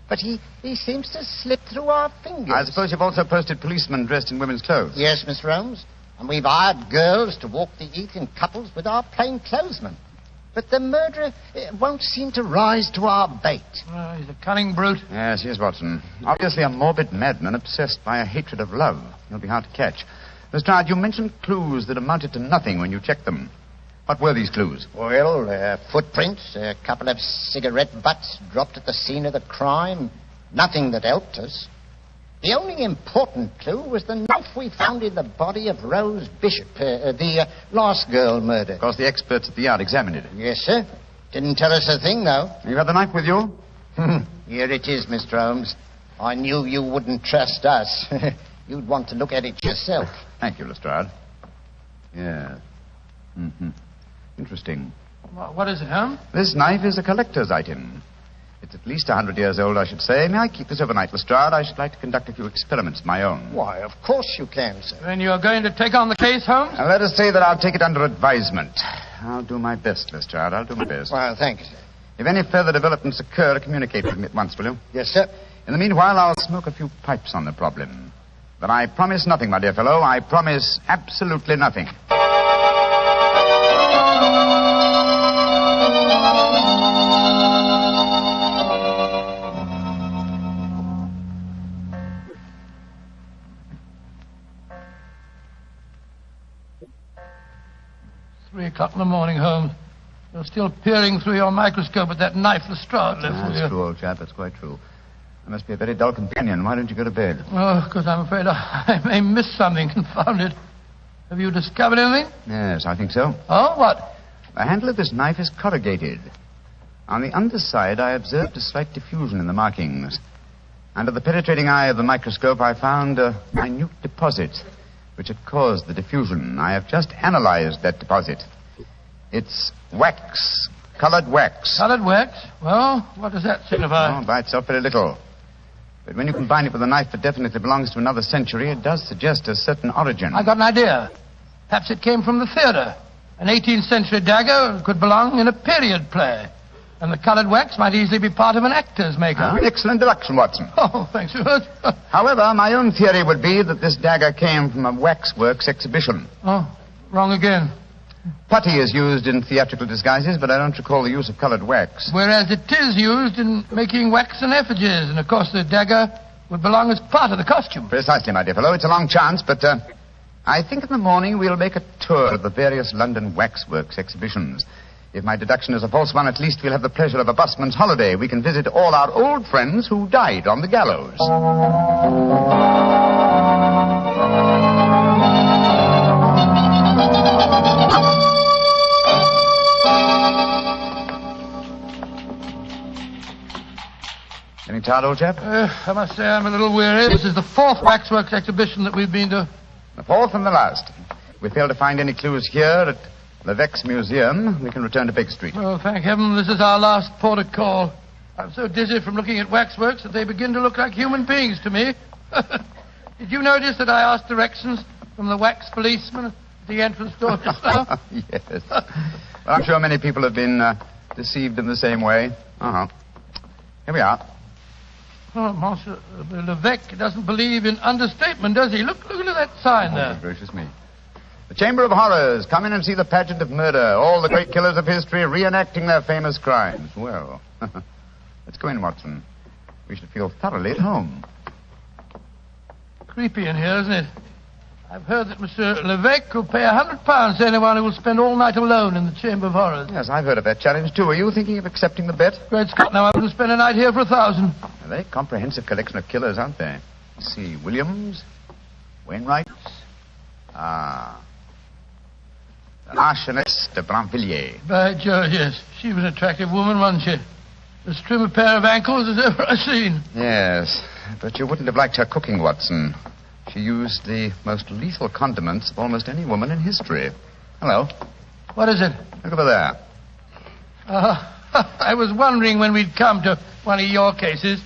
But he seems to slip through our fingers. I suppose you've also posted policemen dressed in women's clothes. Yes, Mr. Holmes. And we've hired girls to walk the heath in couples with our plainclothesmen. But the murderer won't seem to rise to our bait. Oh, he's a cunning brute. Yes, he is, Watson. Obviously a morbid madman obsessed by a hatred of love. He'll be hard to catch. Lestrade, you mentioned clues that amounted to nothing when you checked them. What were these clues? Well, footprints, a couple of cigarette butts dropped at the scene of the crime. Nothing that helped us. The only important clue was the knife we found in the body of Rose Bishop, the last girl murdered. Of course, the experts at the yard examined it. Yes, sir. Didn't tell us a thing, though. You had the knife with you? Here it is, Mr. Holmes. I knew you wouldn't trust us. You'd want to look at it yourself. Thank you, Lestrade. Yes. Mm-hmm. Interesting. What is it, Holmes? This knife is a collector's item. It's at least 100 years old, I should say. May I keep this overnight, Lestrade? I should like to conduct a few experiments of my own. Why, of course you can, sir. Then you're going to take on the case, Holmes? Now, let us say that I'll take it under advisement. I'll do my best, Lestrade. I'll do my best. Well, thank you, sir. If any further developments occur, communicate with me at once, will you? Yes, sir. In the meanwhile, I'll smoke a few pipes on the problem. But I promise nothing, my dear fellow. I promise absolutely nothing. 3 o'clock in the morning, Holmes. You're still peering through your microscope at that knife Lestrade left with you. That's true, old chap. That's quite true. I must be a very dull companion. Why don't you go to bed? Oh, because I'm afraid I may miss something, confound it. Have you discovered anything? Yes, I think so. Oh, what? The handle of this knife is corrugated. On the underside, I observed a slight diffusion in the markings. Under the penetrating eye of the microscope, I found a minute deposit which had caused the diffusion. I have just analyzed that deposit. It's wax, colored wax. Colored wax? Well, what does that signify? Oh, by itself, very little. But when you combine it with a knife that definitely belongs to another century, it does suggest a certain origin. I got an idea. Perhaps it came from the theater. An 18th century dagger could belong in a period play. And the colored wax might easily be part of an actor's makeup. An excellent deduction, Watson. Oh, thanks very much. However, my own theory would be that this dagger came from a waxworks exhibition. Oh, wrong again. Putty is used in theatrical disguises, but I don't recall the use of colored wax. Whereas it is used in making waxen effigies, and of course the dagger would belong as part of the costume. Precisely, my dear fellow. It's a long chance, but I think in the morning we'll make a tour of the various London waxworks exhibitions. If my deduction is a false one, at least we'll have the pleasure of a busman's holiday. We can visit all our old friends who died on the gallows. Getting tired, old chap? I must say I'm a little weary. This is the 4th waxworks exhibition that we've been to. The 4th and the last. If we fail to find any clues here at Levesque's Museum, we can return to Baker Street. Oh, thank heaven this is our last port of call. I'm so dizzy from looking at waxworks that they begin to look like human beings to me. Did you notice that I asked directions from the wax policeman at the entrance door just now? Yes. Well, I'm sure many people have been deceived in the same way. Uh-huh. Here we are. Oh, Monsieur Levesque doesn't believe in understatement, does he? Look at that sign there. Oh, gracious me. The Chamber of Horrors. Come in and see the pageant of murder. All the great killers of history reenacting their famous crimes. Well, let's go in, Watson. We should feel thoroughly at home. Creepy in here, isn't it? I've heard that Monsieur Levesque will pay £100 to anyone who will spend all night alone in the Chamber of Horrors. Yes, I've heard of that challenge, too. Are you thinking of accepting the bet? Great Scott, now I wouldn't spend a night here for 1,000. A very comprehensive collection of killers, aren't they? Let's see. Williams, Wainwright. Marchioness de Brinvilliers. By George, yes. She was an attractive woman, wasn't she? As trim a pair of ankles as ever I've seen. Yes, but you wouldn't have liked her cooking, Watson. She used the most lethal condiments of almost any woman in history. Hello. What is it? Look over there. I was wondering when we'd come to one of your cases.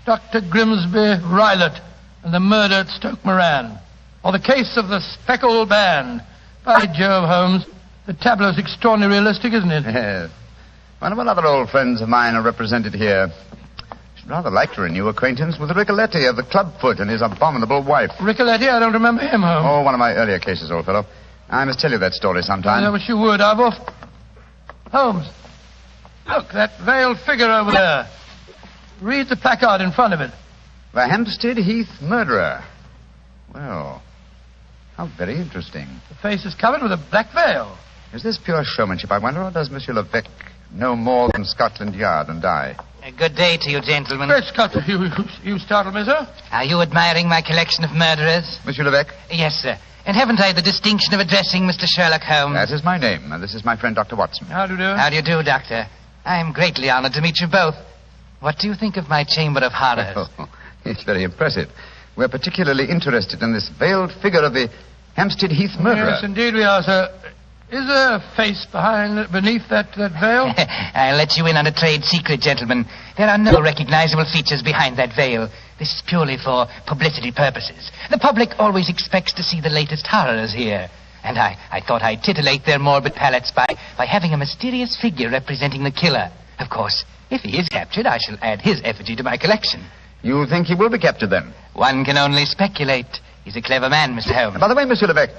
Dr. Grimsby Rylott and the murder at Stoke Moran. Or the case of the speckled band. By Jove, Holmes, the tableau's extraordinarily realistic, isn't it? Yes. One other old friends of mine are represented here. I should rather like to renew acquaintance with Ricoletti of the Clubfoot and his abominable wife. Ricoletti? I don't remember him, Holmes. Oh, one of my earlier cases, old fellow. I must tell you that story sometime. I wish you would. I've off... Holmes, look, that veiled figure over there. Read the placard in front of it. The Hampstead Heath murderer. Well... how very interesting. The face is covered with a black veil. Is this pure showmanship, I wonder, or does Monsieur Levesque know more than Scotland Yard and I? Good day to you, gentlemen. Great Scott, you startled me, sir. Are you admiring my collection of murderers? Monsieur Levesque? Yes, sir. And haven't I the distinction of addressing Mr. Sherlock Holmes? That is my name, and this is my friend Dr. Watson. How do you do? How do you do, Doctor? I am greatly honored to meet you both. What do you think of my Chamber of Horrors? Oh, it's very impressive. We're particularly interested in this veiled figure of the Hampstead Heath murderer. Yes, indeed we are, sir. Is there a face beneath that veil? I'll let you in on a trade secret, gentlemen. There are no recognizable features behind that veil. This is purely for publicity purposes. The public always expects to see the latest horrors here. And I thought I'd titillate their morbid palates by having a mysterious figure representing the killer. Of course, if he is captured, I shall add his effigy to my collection. You think he will be captured, then? One can only speculate. He's a clever man, Mr. Holmes. By the way, Monsieur Levesque,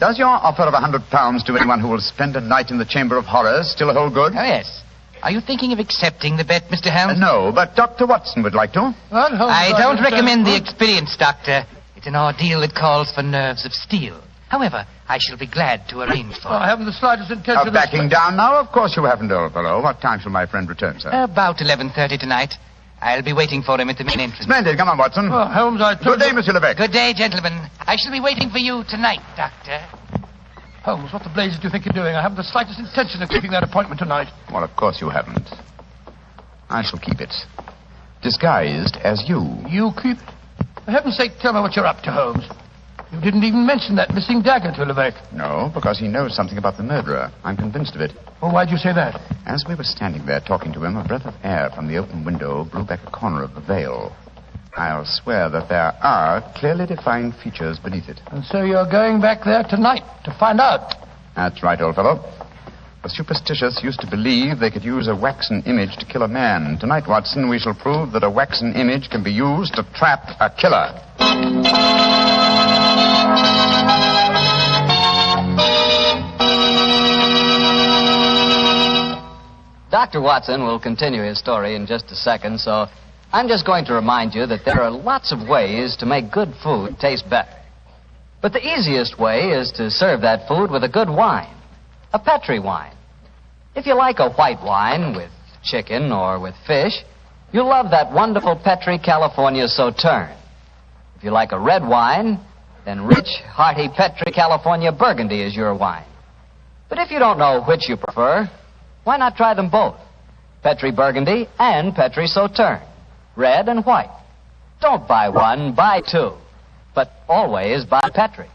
does your offer of £100 to anyone who will spend a night in the Chamber of Horrors still hold good? Oh, yes. Are you thinking of accepting the bet, Mr. Holmes? No, but Dr. Watson would like to. What? I don't recommend the experience, Doctor. It's an ordeal that calls for nerves of steel. However, I shall be glad to arrange for it. I haven't the slightest intention of... Backing down now? Of course you haven't, old fellow. What time shall my friend return, sir? About 11:30 tonight. I'll be waiting for him at the main entrance. Splendid. Come on, Watson. Oh, Holmes, I told Good day, Monsieur Levesque. Good day, gentlemen. I shall be waiting for you tonight, Doctor. Holmes, what the blazes do you think you're doing? I haven't the slightest intention of keeping that appointment tonight. Well, of course you haven't. I shall keep it. Disguised as you. You keep it? For heaven's sake, tell me what you're up to, Holmes. You didn't even mention that missing dagger to Levesque. No, because he knows something about the murderer. I'm convinced of it. Well, why'd you say that? As we were standing there talking to him, a breath of air from the open window blew back a corner of the veil. I'll swear that there are clearly defined features beneath it. And so you're going back there tonight to find out? That's right, old fellow. The superstitious used to believe they could use a waxen image to kill a man. Tonight, Watson, we shall prove that a waxen image can be used to trap a killer. Dr. Watson will continue his story in just a second, so I'm just going to remind you that there are lots of ways to make good food taste better. But the easiest way is to serve that food with a good wine, a Petri wine. If you like a white wine with chicken or with fish, you'll love that wonderful Petri California Sauterne. If you like a red wine, then rich, hearty Petri California Burgundy is your wine. But if you don't know which you prefer, why not try them both? Petri Burgundy and Petri Sauterne. Red and white. Don't buy one, buy two. But always buy Petri.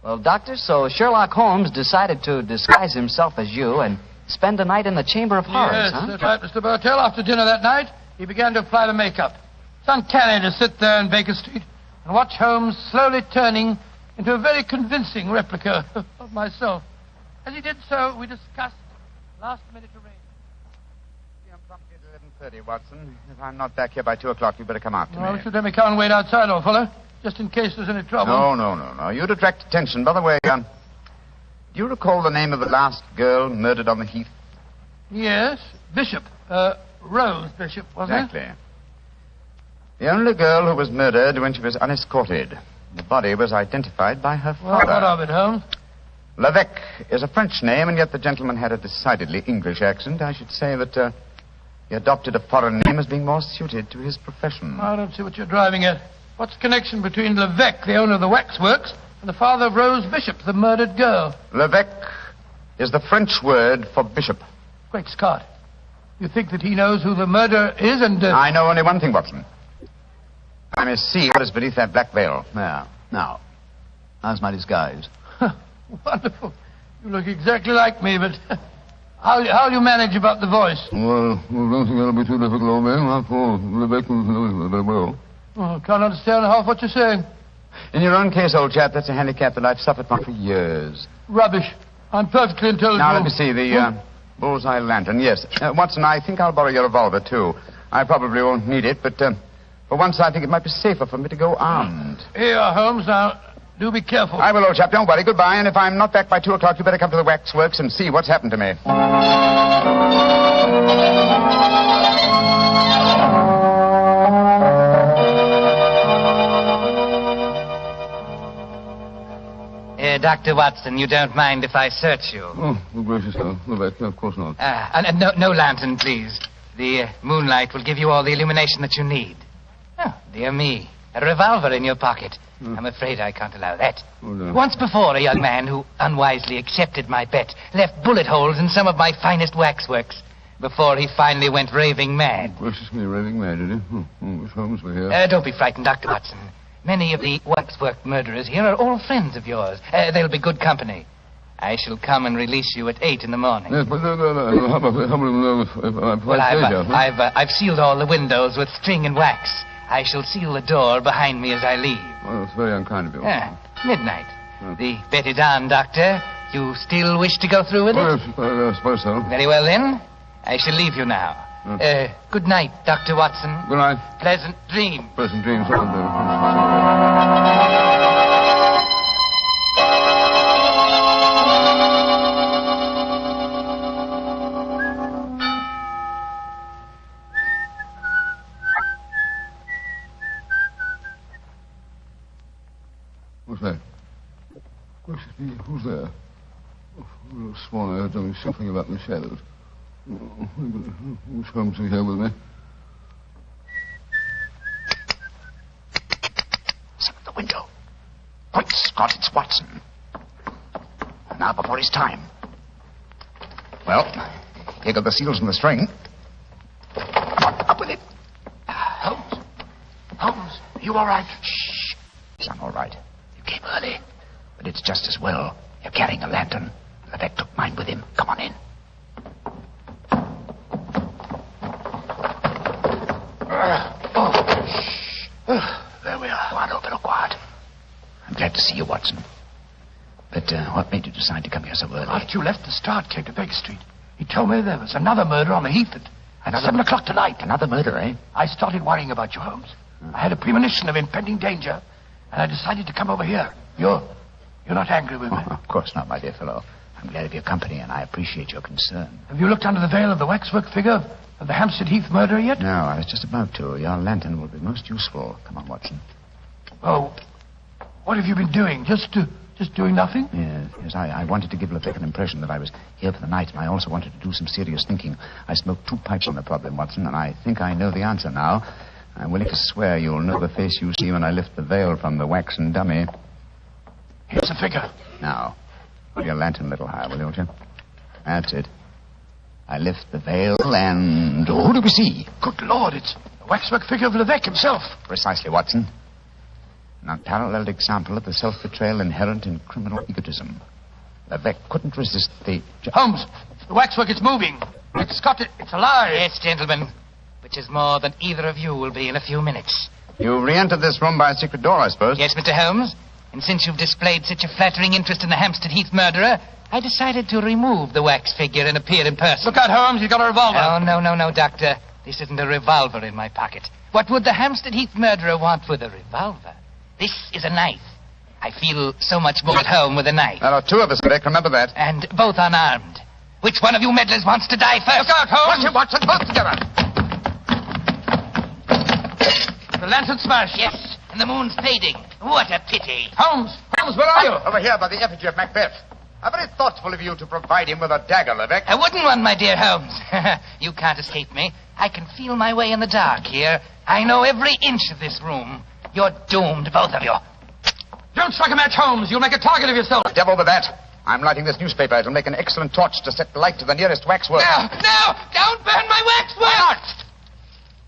Well, Doctor, so Sherlock Holmes decided to disguise himself as you and spend a night in the Chamber of Horrors, yes, huh? That's right, Mr. Bartell. After dinner that night, he began to apply the makeup. It's uncanny to sit there in Baker Street and watch Holmes slowly turning into a very convincing replica of myself. As he did so, we discussed last-minute arrangements. I'm promptly at 11:30, Watson. If I'm not back here by 2 o'clock, you better come after Well, me. we should let me come and wait outside, old fellow, just in case there's any trouble. No. You'd attract attention. By the way, do you recall the name of the last girl murdered on the Heath? Yes, Bishop. Rose Bishop, wasn't Exactly. The only girl who was murdered when she was unescorted. The body was identified by her Well, father. what of it, Holmes? Levesque is a French name, and yet the gentleman had a decidedly English accent. I should say that he adopted a foreign name as being more suited to his profession. I don't see what you're driving at. What's the connection between Levesque, the owner of the waxworks, and the father of Rose Bishop, the murdered girl? Levesque is the French word for bishop. Great Scott. You think that he knows who the murderer is and... I know only one thing, Watson. I may see what is beneath that black veil. There. Now, how's my disguise? Wonderful. You look exactly like me, but how'll you manage about the voice? Well, I don't think that'll be too difficult, old man. After all, Rebecca knows very well. Oh, can't understand half what you're saying. In your own case, old chap, that's a handicap that I've suffered from for years. Rubbish. I'm perfectly intelligent. Now, let me see, the bullseye lantern. Yes. Watson, I think I'll borrow your revolver, too. I probably won't need it, but for once I think it might be safer for me to go armed. Here, Holmes. Now, do be careful. I will, old chap. Don't worry. Goodbye. And if I'm not back by 2 o'clock, you better come to the waxworks and see what's happened to me. Dr. Watson, you don't mind if I search you? Oh, gracious, no. No, of course not. And no lantern, please. The moonlight will give you all the illumination that you need. Oh, dear me. A revolver in your pocket. I'm afraid I can't allow that. Oh, no. Once before, a young man who unwisely accepted my bet left bullet holes in some of my finest waxworks before he finally went raving mad. Gracious me, raving mad, did he? Miss Holmes, we're here. Don't be frightened, Dr. Watson. Many of the waxwork murderers here are all friends of yours. They'll be good company. I shall come and release you at 8 in the morning. Yes, but no. How about Well, I've sealed all the windows with string and wax. I shall seal the door behind me as I leave. Well, it's very unkind of you. Midnight. The bet is on, Doctor. You still wish to go through with it? I suppose so. Very well, then. I shall leave you now. Good night, Dr. Watson. Good night. Pleasant dreams. Pleasant dreams. What's that? Gracious me, who's there? Oh, I sworn I heard something shuffling about in the shadows. Miss Holmes is here with me. Listen at the window. Great Scott, it's Watson. Now before his time. Well, here go the seals and the string. Come on, up with it. Holmes, are you all right? Shh. I'm all right. You came early, but it's just as well. You're carrying a lantern. Levesque took mine with him. Come on in. There we are. Go on over, quiet. I'm glad to see you, Watson. But what made you decide to come here so early? After you left, the Start came to Baker Street. He told me there was another murder on the Heath at 7 o'clock tonight. Another murder, eh? I started worrying about you, Holmes. I had a premonition of impending danger, and I decided to come over here. You're not angry with me? Of course not, my dear fellow. I'm glad of your company, and I appreciate your concern. Have you looked under the veil of the waxwork figure of the Hampstead Heath murderer yet? No, I was just about to. Your lantern will be most useful. Come on, Watson. Oh, what have you been doing? Just doing nothing? Yes. I wanted to give Levesque an impression that I was here for the night, and I also wanted to do some serious thinking. I smoked 2 pipes on the problem, Watson, and I think I know the answer now. I'm willing to swear you'll know the face you see when I lift the veil from the waxen dummy. Here's the figure. Now, put your lantern a little higher, will you? That's it. I lift the veil, and who do we see? Good Lord, it's the waxwork figure of Levesque himself. Precisely, Watson. An unparalleled example of the self-betrayal inherent in criminal egotism. Levesque couldn't resist the... Holmes, the waxwork is moving. It's alive. Yes, gentlemen. Which is more than either of you will be in a few minutes. You re-entered this room by a secret door, I suppose? Yes, Mr. Holmes. And since you've displayed such a flattering interest in the Hampstead Heath murderer, I decided to remove the wax figure and appear in person. Look out, Holmes. He's got a revolver. Oh, no, Doctor. This isn't a revolver in my pocket. What would the Hampstead Heath murderer want with a revolver? This is a knife. I feel so much more at home with a knife. There are 2 of us, Vic. Remember that. And both unarmed. Which one of you meddlers wants to die first? Look out, Holmes. Watson, both together. The lantern smashed. Yes, and the moon's fading. What a pity. Holmes, where are you? Over here by the effigy of Macbeth. How very thoughtful of you to provide him with a dagger, Levesque. A wooden one, my dear Holmes. You can't escape me. I can feel my way in the dark here. I know every inch of this room. You're doomed, both of you. Don't strike a match, Holmes. You'll make a target of yourself. Devil with that. I'm lighting this newspaper. It'll make an excellent torch to set light to the nearest waxwork. No! Don't burn my waxwork! Why not?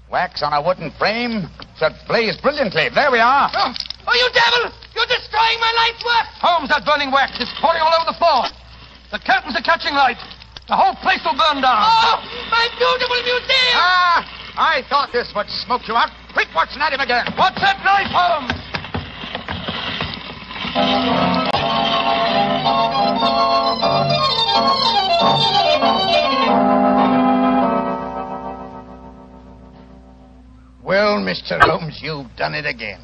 Wax on a wooden frame should blaze brilliantly. There we are. Oh, you devil! You're destroying my life's work! Holmes, that burning wax is pouring all over the floor. The curtains are catching light. The whole place will burn down. Oh, my beautiful museum! I thought this would smoke you out. Quick, Watson, at him again. What's that knife, Holmes? Well, Mr. Holmes, you've done it again.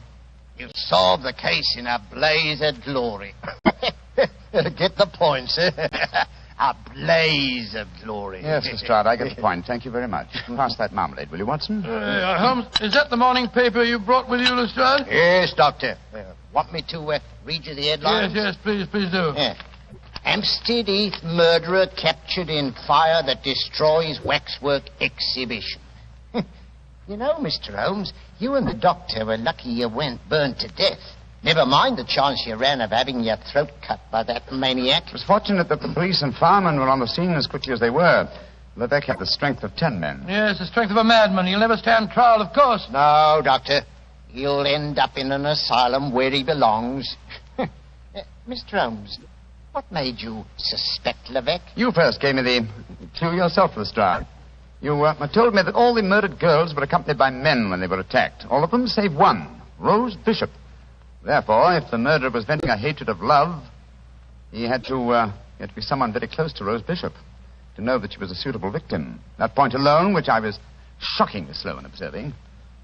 You've solved the case in a blaze of glory. Get the point, sir. A blaze of glory. Yes, Lestrade, I get the point. Thank you very much. Pass that marmalade, will you, Watson? Holmes, is that the morning paper you brought with you, Lestrade? Yes, Doctor. Want me to read you the headlines? Yes, please do. Yeah. Hampstead Heath murderer captured in fire that destroys waxwork exhibition. You know, Mr. Holmes, you and the doctor were lucky you weren't burned to death. Never mind the chance you ran of having your throat cut by that maniac. It was fortunate that the police and firemen were on the scene as quickly as they were. Lebec had the strength of 10 men. Yes, the strength of a madman. He'll never stand trial, of course. No, Doctor. He'll end up in an asylum where he belongs. Mr. Holmes, what made you suspect Lebec? You first gave me the clue yourself, Lestrade. You told me that all the murdered girls were accompanied by men when they were attacked. All of them save one, Rose Bishop. Therefore, if the murderer was venting a hatred of love, he had to be someone very close to Rose Bishop to know that she was a suitable victim. That point alone, which I was shockingly slow in observing,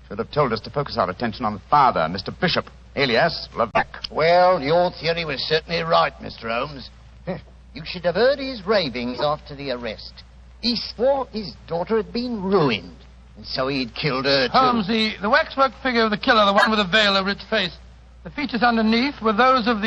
should have told us to focus our attention on the father, Mr. Bishop, alias Lebec. Well, your theory was certainly right, Mr. Holmes. You should have heard his ravings after the arrest. He swore his daughter had been ruined, and so he'd killed her, too. Holmes, the waxwork figure of the killer, the one with the veil over its face, the features underneath were those of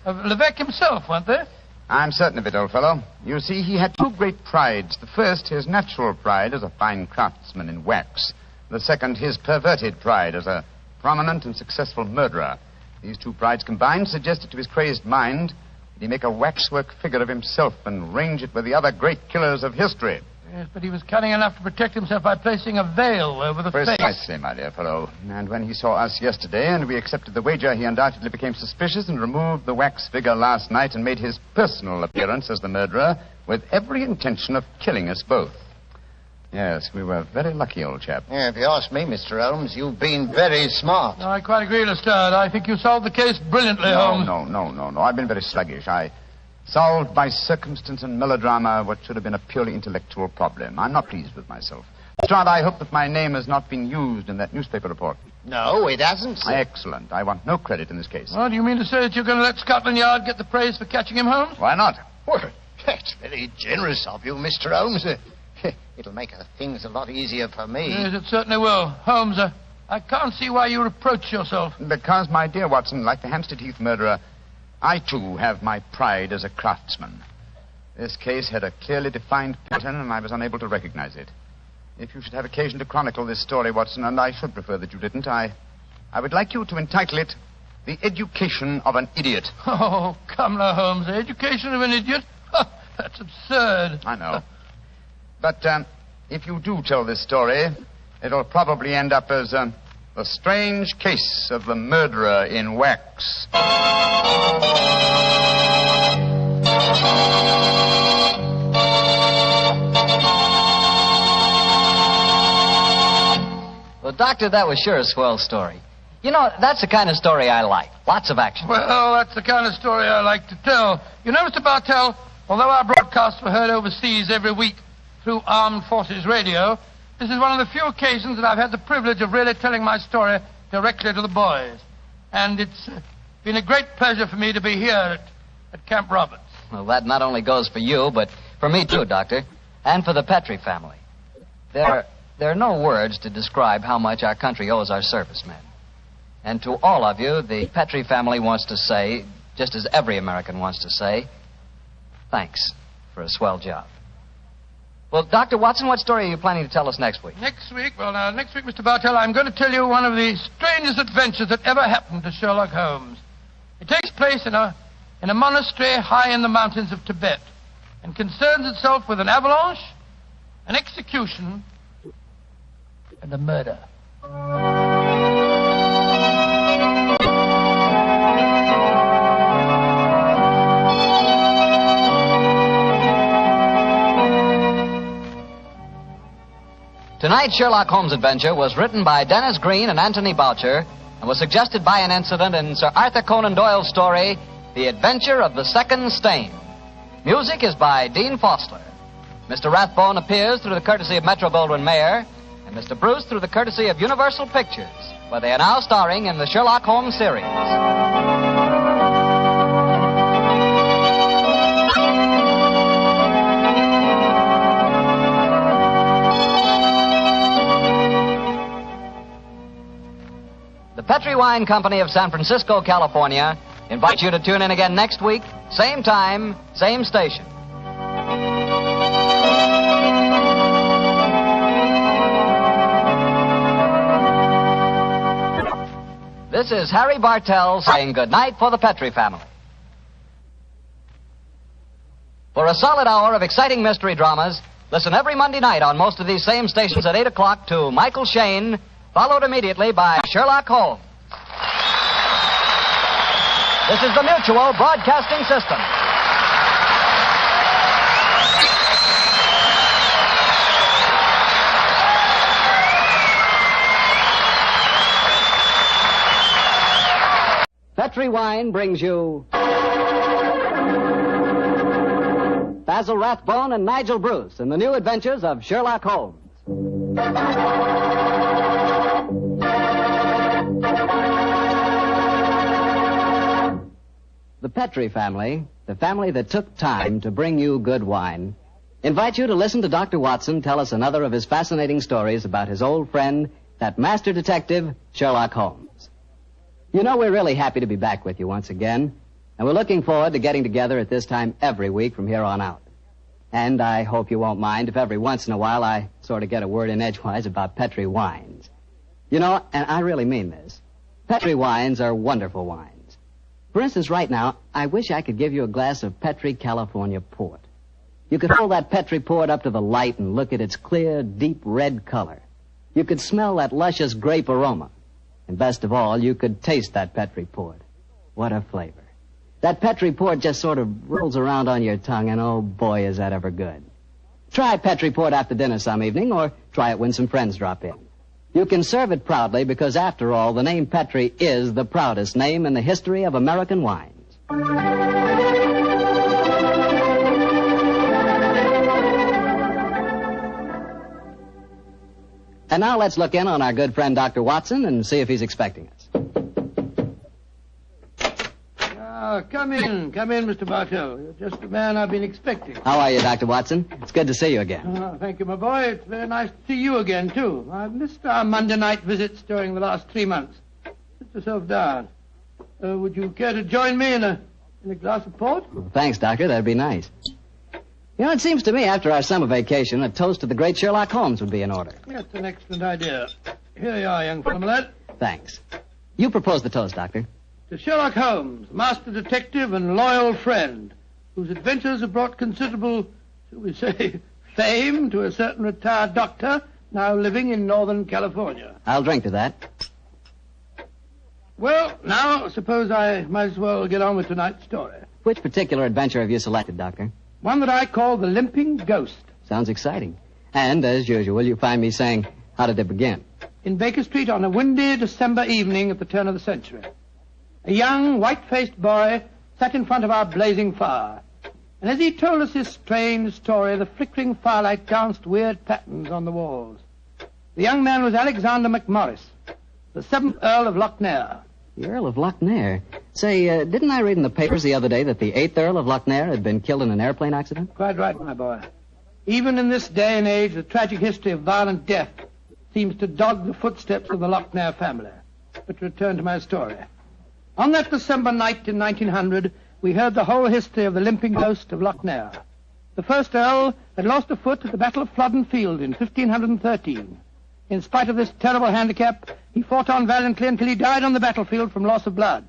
Lebec himself, weren't they? I'm certain of it, old fellow. You see, he had two great prides. The first, his natural pride as a fine craftsman in wax. The second, his perverted pride as a prominent and successful murderer. These two prides combined suggested to his crazed mind that he make a waxwork figure of himself and range it with the other great killers of history. Yes, but he was cunning enough to protect himself by placing a veil over the face. Precisely, my dear fellow. And when he saw us yesterday and we accepted the wager, he undoubtedly became suspicious and removed the wax figure last night and made his personal appearance as the murderer with every intention of killing us both. Yes, we were very lucky, old chap. Yeah, if you ask me, Mr. Holmes, you've been very smart. No, I quite agree, Lestrade. I think you solved the case brilliantly, Holmes. No. I've been very sluggish. I solved by circumstance and melodrama what should have been a purely intellectual problem. I'm not pleased with myself. Lestrade, I hope that my name has not been used in that newspaper report. No, it hasn't, sir. Excellent. I want no credit in this case. Oh, do you mean to say that you're going to let Scotland Yard get the praise for catching him, Holmes? Why not? Well, that's very generous of you, Mr. Holmes. It'll make things a lot easier for me. Yes, it certainly will. Holmes, I can't see why you reproach yourself. Because, my dear Watson, like the Hampstead Heath murderer, I, too, have my pride as a craftsman. This case had a clearly defined pattern, and I was unable to recognize it. If you should have occasion to chronicle this story, Watson, and I should prefer that you didn't, I would like you to entitle it The Education of an Idiot. Oh, come now, Holmes. The education of an idiot? That's absurd. I know. But if you do tell this story, it'll probably end up as The Strange Case of the Murderer in Wax. Well, Doctor, that was sure a swell story. You know, that's the kind of story I like. Lots of action. Well, that's the kind of story I like to tell. You know, Mr. Bartell, although our broadcasts were heard overseas every week through Armed Forces Radio, this is one of the few occasions that I've had the privilege of really telling my story directly to the boys. And it's been a great pleasure for me to be here at Camp Roberts. Well, that not only goes for you, but for me too, Doctor, and for the Petrie family. There are no words to describe how much our country owes our servicemen. And to all of you, the Petrie family wants to say, just as every American wants to say, thanks for a swell job. Well, Dr. Watson, what story are you planning to tell us next week? Next week, Mr. Bartell, I'm going to tell you one of the strangest adventures that ever happened to Sherlock Holmes. It takes place in a monastery high in the mountains of Tibet and concerns itself with an avalanche, an execution, and a murder. Tonight's Sherlock Holmes adventure was written by Dennis Green and Anthony Boucher and was suggested by an incident in Sir Arthur Conan Doyle's story, The Adventure of the Second Stain. Music is by Dean Fossler. Mr. Rathbone appears through the courtesy of Metro-Goldwyn-Mayer, and Mr. Bruce through the courtesy of Universal Pictures, where they are now starring in the Sherlock Holmes series. The Petri Wine Company of San Francisco, California, invites you to tune in again next week, same time, same station. This is Harry Bartell saying goodnight for the Petri family. For a solid hour of exciting mystery dramas, listen every Monday night on most of these same stations at 8 o'clock to Michael Shayne, followed immediately by Sherlock Holmes. This is the Mutual Broadcasting System. Petri Wine brings you Basil Rathbone and Nigel Bruce in the new adventures of Sherlock Holmes. The Petri family, the family that took time to bring you good wine, invites you to listen to Dr. Watson tell us another of his fascinating stories about his old friend, that master detective, Sherlock Holmes. You know, we're really happy to be back with you once again, and we're looking forward to getting together at this time every week from here on out. And I hope you won't mind if every once in a while I sort of get a word in edgewise about Petri wines. You know, and I really mean this, Petri wines are wonderful wines. For instance, right now, I wish I could give you a glass of Petri California port. You could hold that Petri port up to the light and look at its clear, deep red color. You could smell that luscious grape aroma. And best of all, you could taste that Petri port. What a flavor. That Petri port just sort of rolls around on your tongue, and oh boy, is that ever good. Try Petri port after dinner some evening, or try it when some friends drop in. You can serve it proudly because, after all, the name Petri is the proudest name in the history of American wines. And now let's look in on our good friend Dr. Watson and see if he's expecting us. Come in, Mr. Bartell. You're just the man I've been expecting. How are you, Dr. Watson? It's good to see you again. Thank you, my boy. It's very nice to see you again, too. I've missed our Monday night visits during the last 3 months. Sit yourself down. Would you care to join me in a glass of port? Well, thanks, Doctor. That'd be nice. You know, it seems to me after our summer vacation, a toast to the great Sherlock Holmes would be in order. That's an excellent idea. Here you are, young fellow, my lad. Thanks. You propose the toast, Doctor. To Sherlock Holmes, master detective and loyal friend, whose adventures have brought considerable, shall we say, fame to a certain retired doctor now living in Northern California. I'll drink to that. Well, now, suppose I might as well get on with tonight's story. Which particular adventure have you selected, Doctor? One that I call The Limping Ghost. Sounds exciting. And, as usual, you find me saying, how did it begin? In Baker Street on a windy December evening at the turn of the century. A young, white-faced boy sat in front of our blazing fire. And as he told us his strange story, the flickering firelight danced weird patterns on the walls. The young man was Alexander McMorris, the 7th Earl of Lochnair. The Earl of Lochnair? Say, didn't I read in the papers the other day that the 8th Earl of Lochnair had been killed in an airplane accident? Quite right, my boy. Even in this day and age, the tragic history of violent death seems to dog the footsteps of the Lochnair family. But to return to my story. On that December night in 1900, we heard the whole history of the limping ghost of Lochnair. The first Earl had lost a foot at the Battle of Flodden Field in 1513. In spite of this terrible handicap, he fought on valiantly until he died on the battlefield from loss of blood.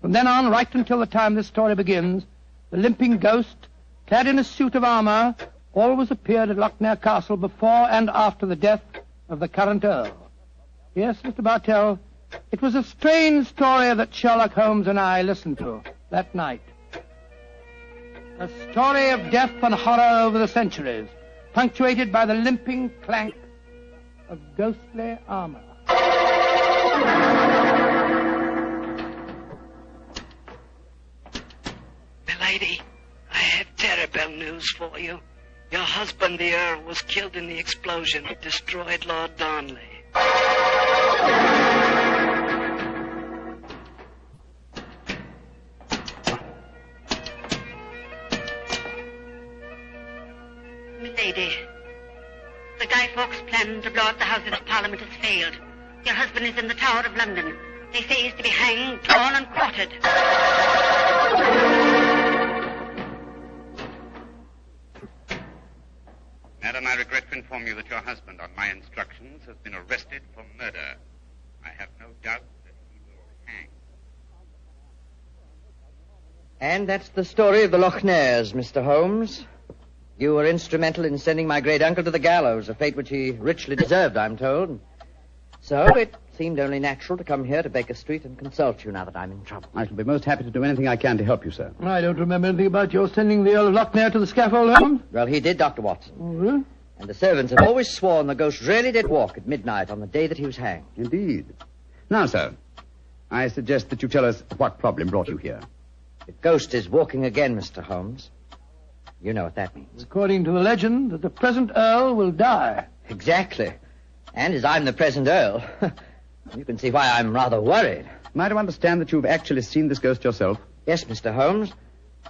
From then on, right until the time this story begins, the limping ghost, clad in a suit of armor, always appeared at Lochnair Castle before and after the death of the current Earl. Yes, Mr. Bartell, it was a strange story that Sherlock Holmes and I listened to that night. A story of death and horror over the centuries, punctuated by the limping clank of ghostly armor. Milady, I have terrible news for you. Your husband, the Earl, was killed in the explosion that destroyed Lord Darnley. Milady, the Guy Fawkes plan to blow up the Houses of Parliament has failed. Your husband is in the Tower of London. They say he's to be hanged, torn and quartered. Madam, I regret to inform you that your husband, on my instructions, has been arrested for murder. I have no doubt that he will hang. And that's the story of the Loch Ness, Mr. Holmes. You were instrumental in sending my great uncle to the gallows, a fate which he richly deserved, I'm told. So it seemed only natural to come here to Baker Street and consult you now that I'm in trouble. I shall be most happy to do anything I can to help you, sir. I don't remember anything about your sending the Earl of Loch Ness to the scaffold, Holmes. Well, he did, Dr. Watson. Oh, really? And the servants have always sworn the ghost really did walk at midnight on the day that he was hanged. Indeed. Now, sir, I suggest that you tell us what problem brought you here. The ghost is walking again, Mr. Holmes. You know what that means. According to the legend, that the present Earl will die. Exactly. And as I'm the present Earl, you can see why I'm rather worried. Am I to understand that you've actually seen this ghost yourself? Yes, Mr. Holmes.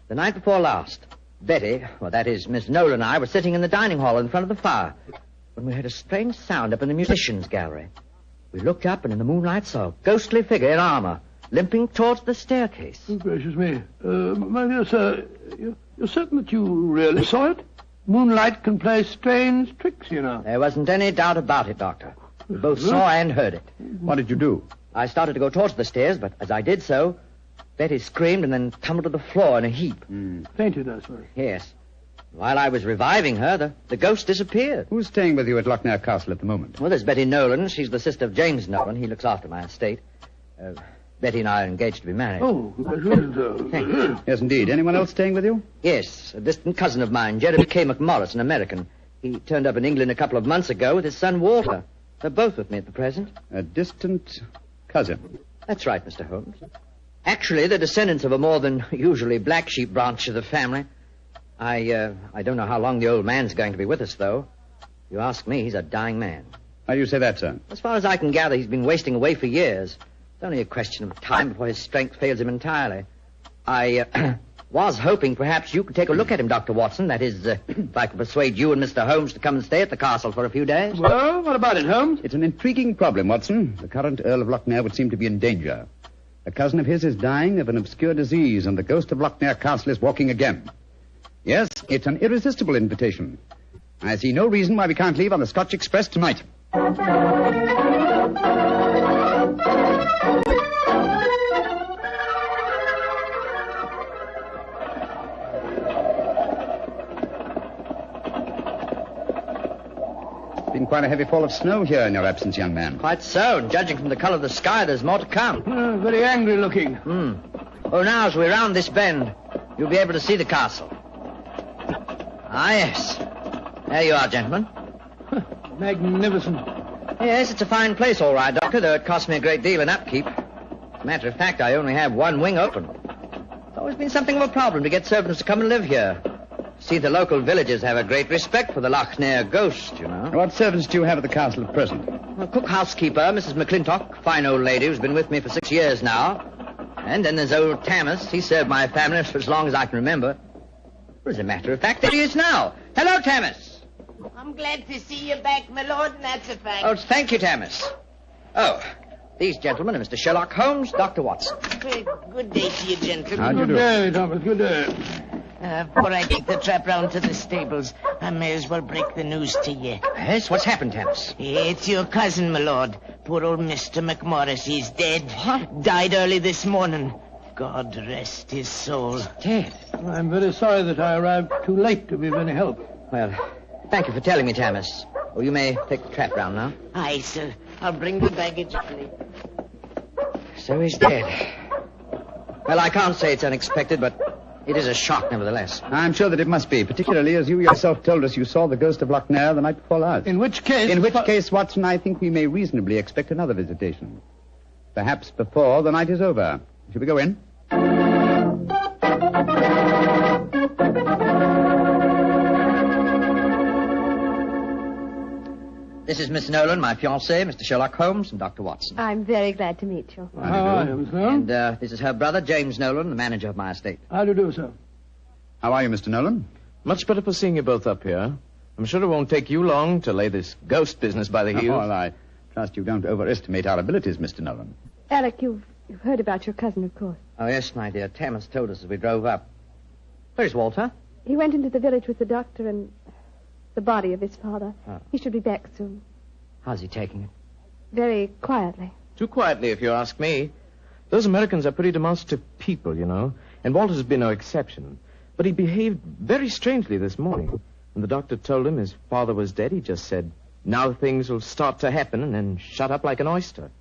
The night before last, Betty, well, that is, Miss Nolan and I, were sitting in the dining hall in front of the fire when we heard a strange sound up in the musicians' gallery. We looked up and in the moonlight saw a ghostly figure in armor limping towards the staircase. Oh, gracious me. My dear sir, you're certain that you really saw it? Moonlight can play strange tricks, you know. There wasn't any doubt about it, Doctor. We both saw and heard it. What did you do? I started to go towards the stairs, but as I did so, Betty screamed and then tumbled to the floor in a heap. Fainted, I suppose. Yes. While I was reviving her, the ghost disappeared. Who's staying with you at Loch Ness Castle at the moment? Well, there's Betty Nolan. She's the sister of James Nolan. He looks after my estate. Betty and I are engaged to be married. Oh, Thank you. Yes, indeed. Anyone else staying with you? Yes, a distant cousin of mine, Jeremy K. McMorris, an American. He turned up in England a couple of months ago with his son Walter. They're both with me at the present. A distant cousin? That's right, Mr. Holmes. Actually, they're descendants of a more than usually black sheep branch of the family. I don't know how long the old man's going to be with us, though. If you ask me, he's a dying man. How do you say that, sir? As far as I can gather, he's been wasting away for years. It's only a question of time before his strength fails him entirely. I was hoping perhaps you could take a look at him, Dr. Watson. That is, if I could persuade you and Mr. Holmes to come and stay at the castle for a few days. Well, what about it, Holmes? It's an intriguing problem, Watson. The current Earl of Loch Ness would seem to be in danger. A cousin of his is dying of an obscure disease, and the ghost of Loch Ness Castle is walking again. Yes, it's an irresistible invitation. I see no reason why we can't leave on the Scotch Express tonight. It's been quite a heavy fall of snow here in your absence, young man. Quite so, and judging from the color of the sky, there's more to come. Very angry looking. Oh, now, as we round this bend, you'll be able to see the castle. Ah, yes. There you are, gentlemen. Magnificent. Yes, it's a fine place, all right, Doctor, though it cost me a great deal in upkeep. As a matter of fact, I only have one wing open. It's always been something of a problem to get servants to come and live here. See, the local villagers have a great respect for the Loch Ness ghost, you know. What servants do you have at the castle at present? Well, cook housekeeper, Mrs. McClintock, fine old lady who's been with me for 6 years now. And then there's old Tammas. He served my family for as long as I can remember. As a matter of fact, there he is now. Hello, Tammas. I'm glad to see you back, my lord, and that's a fact. Oh, thank you, Tammas. Oh, these gentlemen are Mr. Sherlock Holmes, Dr. Watson. Good day to you, gentlemen. How do you do? Good day, Thomas. Good day. Before I take the trap round to the stables, I may as well break the news to you. Yes? What's happened, Tammas? It's your cousin, my lord. Poor old Mr. McMorris. He's dead. What? Died early this morning. God rest his soul. Dead? I'm very sorry that I arrived too late to be of any help. Well, thank you for telling me, Tammas. Oh, you may take the trap round now. Aye, sir. I'll bring the baggage, please. So he's dead. Well, I can't say it's unexpected, but it is a shock, nevertheless. I'm sure that it must be, particularly as you yourself told us you saw the ghost of Loch Ness the night before last. In which case, Watson, I think we may reasonably expect another visitation. Perhaps before the night is over. Shall we go in? This is Miss Nolan, my fiancée, Mr. Sherlock Holmes, and Dr. Watson. I'm very glad to meet you. How do you do, Miss Nolan? And this is her brother, James Nolan, the manager of my estate. How do you do, sir? How are you, Mr. Nolan? Much better for seeing you both up here. I'm sure it won't take you long to lay this ghost business by the heels. Well, I trust you don't overestimate our abilities, Mr. Nolan. Alec, you've heard about your cousin, of course. Oh, yes, my dear. Tammas told us as we drove up. Where's Walter? He went into the village with the doctor and the body of his father. Oh. He should be back soon. How's he taking it? Very quietly. Too quietly, if you ask me. Those Americans are pretty demonstrative people, you know, and Walter's been no exception. But he behaved very strangely this morning. When the doctor told him his father was dead, he just said, now things will start to happen, and then shut up like an oyster.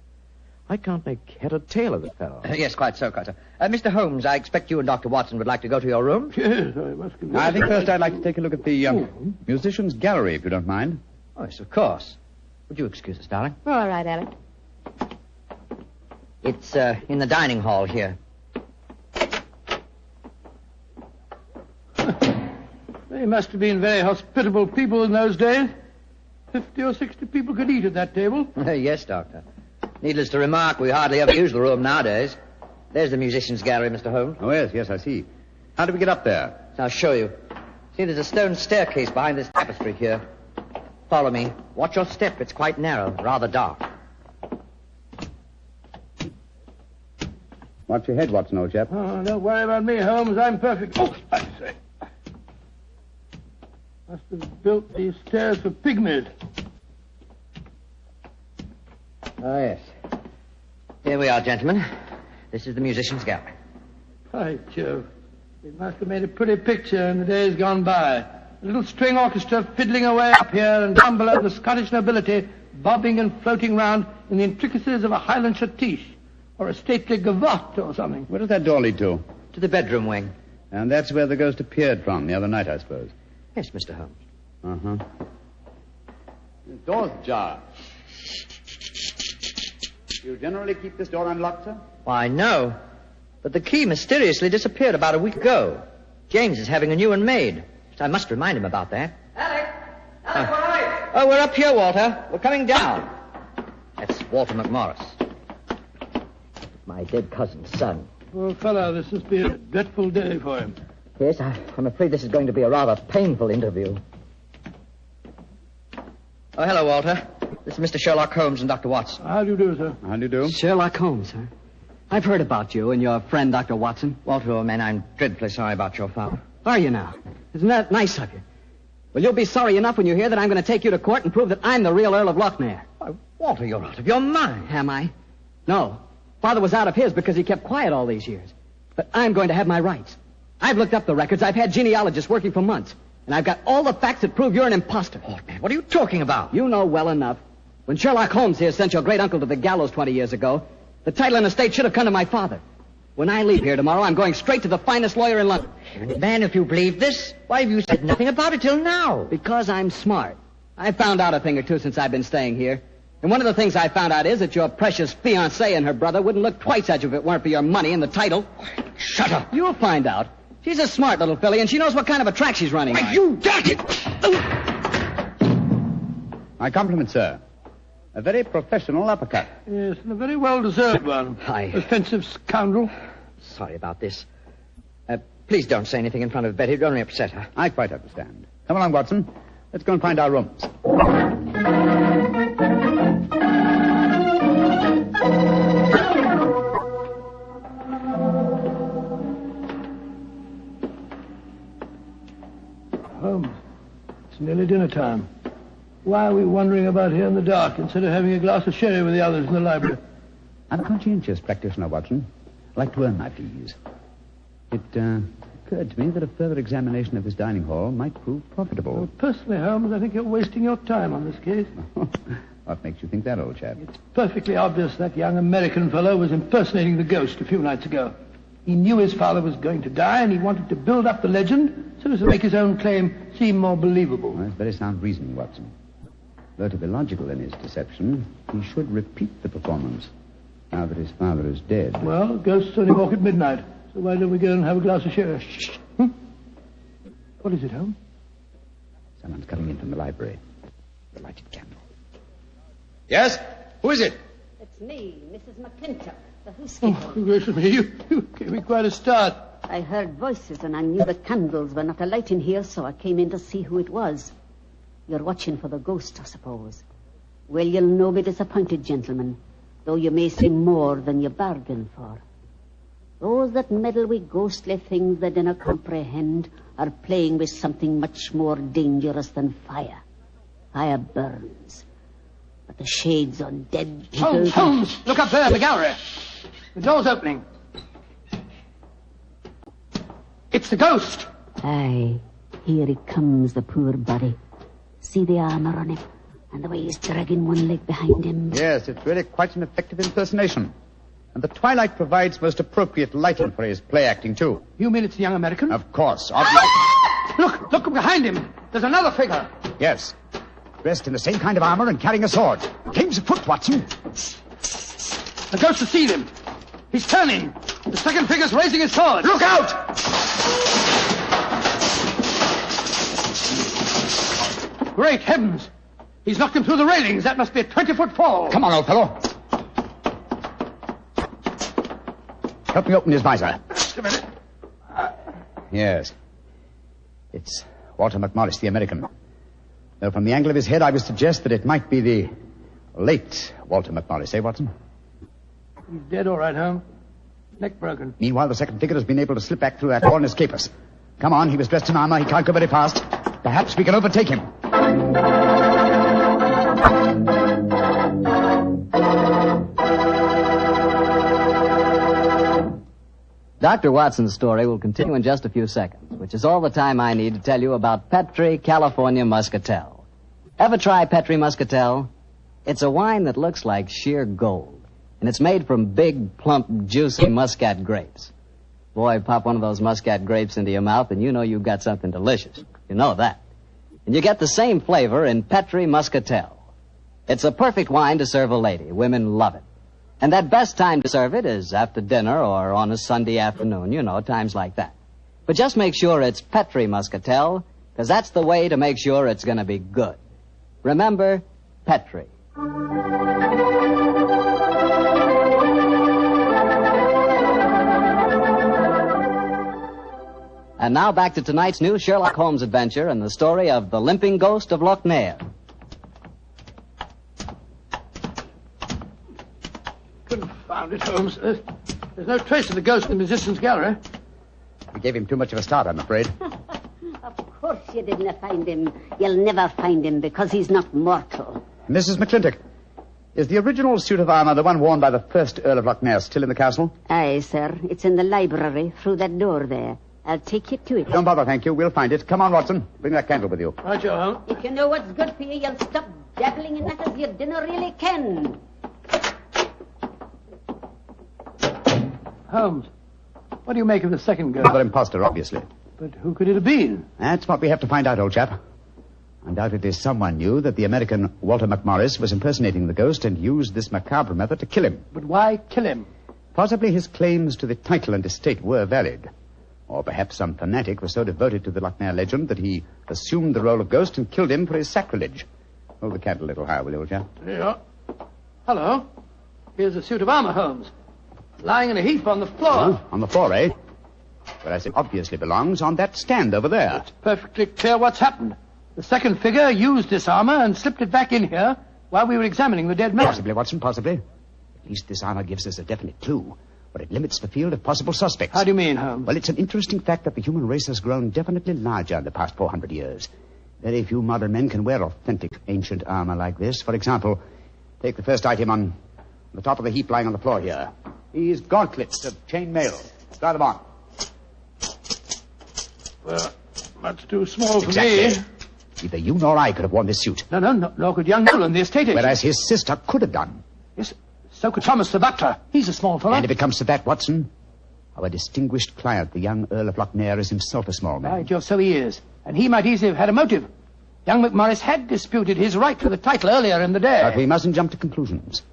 I can't make head or tail of the fellow. Yes, quite so, quite so. Mr. Holmes, I expect you and Dr. Watson would like to go to your room. Yes, I must go. I think first I'd like to take a look at the musicians' gallery, if you don't mind. Oh, yes, of course. Would you excuse us, darling? All right, Alec. It's in the dining hall here. They must have been very hospitable people in those days. 50 or 60 people could eat at that table. Yes, Doctor. Needless to remark, we hardly ever use the room nowadays. There's the musicians' gallery, Mr. Holmes. Oh, yes, I see. How do we get up there? I'll show you. See, there's a stone staircase behind this tapestry here. Follow me. Watch your step. It's quite narrow, rather dark. Watch your head, Watson, old chap. Oh, don't worry about me, Holmes. I'm perfect. Oh, I say. Must have built these stairs for pygmies. Oh, yes. Here we are, gentlemen. This is the musicians' gallery. By Jove. It must have made a pretty picture in the days gone by. A little string orchestra fiddling away up here and down below the Scottish nobility, bobbing and floating round in the intricacies of a Highland schottische or a stately gavotte or something. Where does that door lead to? To the bedroom wing. And that's where the ghost appeared from the other night, I suppose. Yes, Mr. Holmes. Uh-huh. The door's ajar. You generally keep this door unlocked, sir? Why, no. But the key mysteriously disappeared about a week ago. James is having a new one made. So I must remind him about that. Alec, where are you? Oh, we're up here, Walter. We're coming down. That's Walter McMorris. My dead cousin's son. Poor fellow, this must be a dreadful day for him. Yes, I'm afraid this is going to be a rather painful interview. Oh, hello, Walter. This is Mr. Sherlock Holmes and Dr. Watson. How do you do, sir? How do you do? Sherlock Holmes, sir. I've heard about you and your friend, Dr. Watson. Walter, old man, I'm dreadfully sorry about your father. Are you now? Isn't that nice of you? Well, you'll be sorry enough when you hear that I'm going to take you to court and prove that I'm the real Earl of Lochmere. Why, Walter, you're out of your mind. Am I? No. Father was out of his because he kept quiet all these years. But I'm going to have my rights. I've looked up the records. I've had genealogists working for months. And I've got all the facts that prove you're an imposter. Oh, man, what are you talking about? You know well enough. When Sherlock Holmes here sent your great-uncle to the gallows 20 years ago, the title and estate should have come to my father. When I leave here tomorrow, I'm going straight to the finest lawyer in London. Man, if you believe this, why have you said nothing about it till now? Because I'm smart. I found out a thing or two since I've been staying here. And one of the things I found out is that your precious fiancée and her brother wouldn't look twice at you if it weren't for your money and the title. Shut up. You'll find out. She's a smart little filly, and she knows what kind of a track she's running on. You got it! My compliments, sir. A very professional uppercut. Yes, and a very well-deserved one. Offensive scoundrel. Sorry about this. Please don't say anything in front of Betty. It'd only upset her. I quite understand. Come along, Watson. Let's go and find our rooms. Holmes, it's nearly dinner time. Why are we wandering about here in the dark instead of having a glass of sherry with the others in the library? I'm a conscientious practitioner, Watson. I like to earn my fees. It occurred to me that a further examination of this dining hall might prove profitable. Well, personally, Holmes, I think you're wasting your time on this case. What makes you think that, old chap? It's perfectly obvious that young American fellow was impersonating the ghost a few nights ago. He knew his father was going to die, and he wanted to build up the legend so as to make his own claim seem more believable. Well, that's very sound reasoning, Watson. Though to be logical in his deception, he should repeat the performance now that his father is dead. Well, ghosts only walk at midnight, so why don't we go and have a glass of sherry? Shh. What is it, Holmes? Someone's coming in from the library. The lighted candle. Yes? Who is it? It's me, Mrs. McClintock, the housekeeper. Oh, gracious me, you gave me quite a start. I heard voices and I knew the candles were not alight in here, so I came in to see who it was. You're watching for the ghost, I suppose. Well, you'll no be disappointed, gentlemen. though you may see more than you bargain for. Those that meddle with ghostly things they dinna comprehend are playing with something much more dangerous than fire. Fire burns, but the shades on dead people... Holmes! Look up there in the gallery. The door's opening. It's the ghost. Aye, here he comes, the poor body. See the armor on him, and the way he's dragging one leg behind him. Yes, it's really quite an effective impersonation. And the twilight provides most appropriate lighting for his play acting, too. You mean it's the young American? Of course. Look behind him. There's another figure. Yes. Dressed in the same kind of armor and carrying a sword. Game's afoot, Watson. The ghost has seen him. He's turning. The second figure's raising his sword. Look out! Great heavens. He's knocked him through the railings. That must be a 20-foot fall. Come on, old fellow. Help me open his visor. Just a minute. Yes. It's Walter McMorris, the American. Though from the angle of his head, I would suggest that it might be the late Walter McMorris, eh, Watson? He's dead, all right, Holmes. Neck broken. Meanwhile, the second figure has been able to slip back through that wall and escape us. Come on, he was dressed in armor. He can't go very fast. Perhaps we can overtake him. Dr. Watson's story will continue in just a few seconds, which is all the time I need to tell you about Petri California Muscatel. Ever try Petri Muscatel? It's a wine that looks like sheer gold, and it's made from big, plump, juicy muscat grapes. Boy, pop one of those muscat grapes into your mouth, and you know you've got something delicious. You know that. And you get the same flavor in Petri Muscatel. It's a perfect wine to serve a lady. Women love it. And that best time to serve it is after dinner or on a Sunday afternoon, you know, times like that. But just make sure it's Petri Muscatel, because that's the way to make sure it's going to be good. Remember, Petri. And now back to tonight's new Sherlock Holmes adventure and the story of the limping ghost of Lochnair. Confound it, Holmes. There's no trace of the ghost in the musician's gallery. We gave him too much of a start, I'm afraid. Of course you didn't find him. You'll never find him because he's not mortal. Mrs. McClintock, is the original suit of armor the one worn by the first Earl of Lochnair still in the castle? Aye, sir. It's in the library through that door there. I'll take you to it. Don't bother, thank you. We'll find it. Come on, Watson. Bring that candle with you. Right, you Holmes. If you know what's good for you, you'll stop dabbling in that as you dinner really can. Holmes, what do you make of the second ghost? Another imposter, obviously. But who could it have been? That's what we have to find out, old chap. Undoubtedly someone knew that the American Walter McMorris was impersonating the ghost and used this macabre method to kill him. But why kill him? Possibly his claims to the title and estate were valid. Or perhaps some fanatic was so devoted to the Lochnair legend that he assumed the role of ghost and killed him for his sacrilege. Hold the candle a little higher, will you, old chap? Yeah. Hello. Here's a suit of armor, Holmes. Lying in a heap on the floor. Oh, on the floor, eh? Whereas it obviously belongs on that stand over there. It's perfectly clear what's happened. The second figure used this armor and slipped it back in here while we were examining the dead man. Possibly, Watson, possibly. At least this armor gives us a definite clue. But it limits the field of possible suspects. How do you mean, Holmes? Well, it's an interesting fact that the human race has grown definitely larger in the past 400 years. Very few modern men can wear authentic ancient armor like this. For example, take the first item on the top of the heap lying on the floor here. These gauntlets of chain mail. Try them on. Well, that's too small for Exactly. me. Neither you nor I could have worn this suit. No, nor could young Nolan, the estate agent. Whereas his sister could have done. Yes, so could Thomas the butler. He's a small fellow. And if it comes to that, Watson, our distinguished client, the young Earl of Lochnair, is himself a small man. Right, Joe, so he is. And he might easily have had a motive. Young McMorris had disputed his right to the title earlier in the day. But we mustn't jump to conclusions.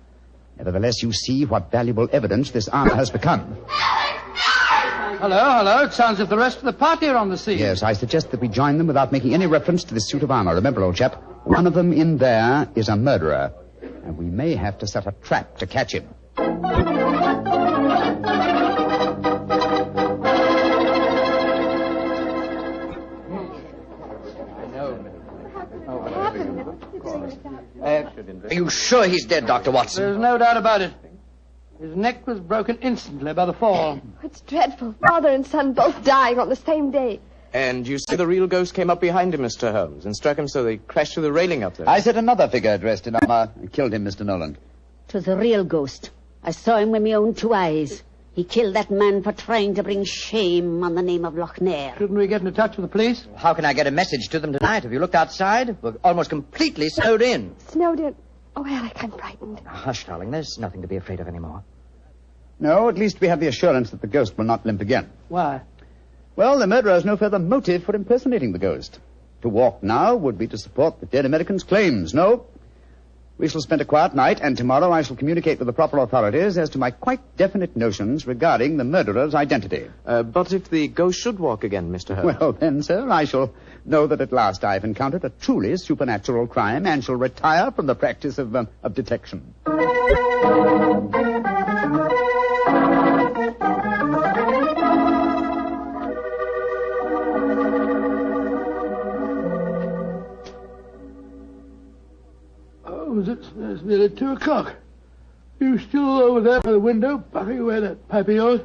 Nevertheless, you see what valuable evidence this armor has become. Hello. It sounds as if the rest of the party are on the scene. Yes, I suggest that we join them without making any reference to this suit of armor. Remember, old chap, one of them in there is a murderer. And we may have to set a trap to catch him. Are you sure he's dead, Dr. Watson? There's no doubt about it. His neck was broken instantly by the fall. It's dreadful. Father and son both dying on the same day. And you say the real ghost came up behind him, Mr. Holmes, and struck him so they crashed through the railing up there. I said another figure dressed in armor killed him, Mr. Nolan. 'Twas a real ghost. I saw him with my own 2 eyes. He killed that man for trying to bring shame on the name of Lochnair. Shouldn't we get into touch with the police? How can I get a message to them tonight? Have you looked outside? We're almost completely snowed in. Snowed in. Oh, Alec, I'm frightened. Hush, darling. There's nothing to be afraid of anymore. No, at least we have the assurance that the ghost will not limp again. Why? Well, the murderer has no further motive for impersonating the ghost. To walk now would be to support the dead American's claims. No. We shall spend a quiet night, and tomorrow I shall communicate with the proper authorities as to my quite definite notions regarding the murderer's identity. But if the ghost should walk again, Mr. Holmes? Well, then, sir, I shall know that at last I've encountered a truly supernatural crime and shall retire from the practice of detection. It's nearly 2 o'clock. You still over there by the window, puffing away that pipe of yours?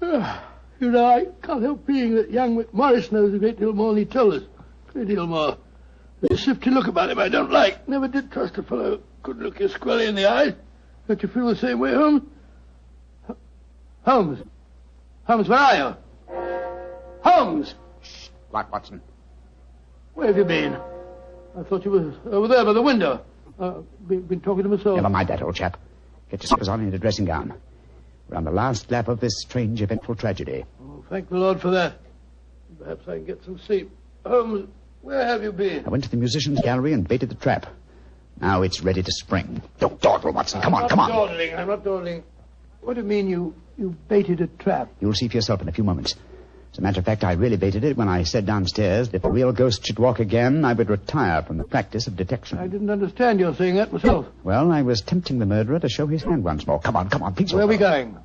You know, I can't help being that young McMorris knows a great deal more than he told us. A great deal more. There's a shifty look about him I don't like. Never did trust a fellow who couldn't look you squarely in the eye. Don't you feel the same way, Holmes? Holmes? Holmes, where are you? Holmes! Shh. What, Watson? Where have you been? I thought you were over there by the window. Been talking to myself. Never mind that, old chap. Get your slippers on in a dressing gown. We're on the last lap of this strange, eventful tragedy. Oh, thank the Lord for that. Perhaps I can get some sleep. Holmes, where have you been? I went to the musicians' gallery and baited the trap. Now it's ready to spring. Don't dawdle, Watson. Come on. I'm not dawdling. What do you mean you baited a trap? You'll see for yourself in a few moments. As a matter of fact, I really baited it when I said downstairs that if the real ghost should walk again, I would retire from the practice of detection. I didn't understand your saying that myself. Well, I was tempting the murderer to show his hand once more. Come on, please. Where are we going?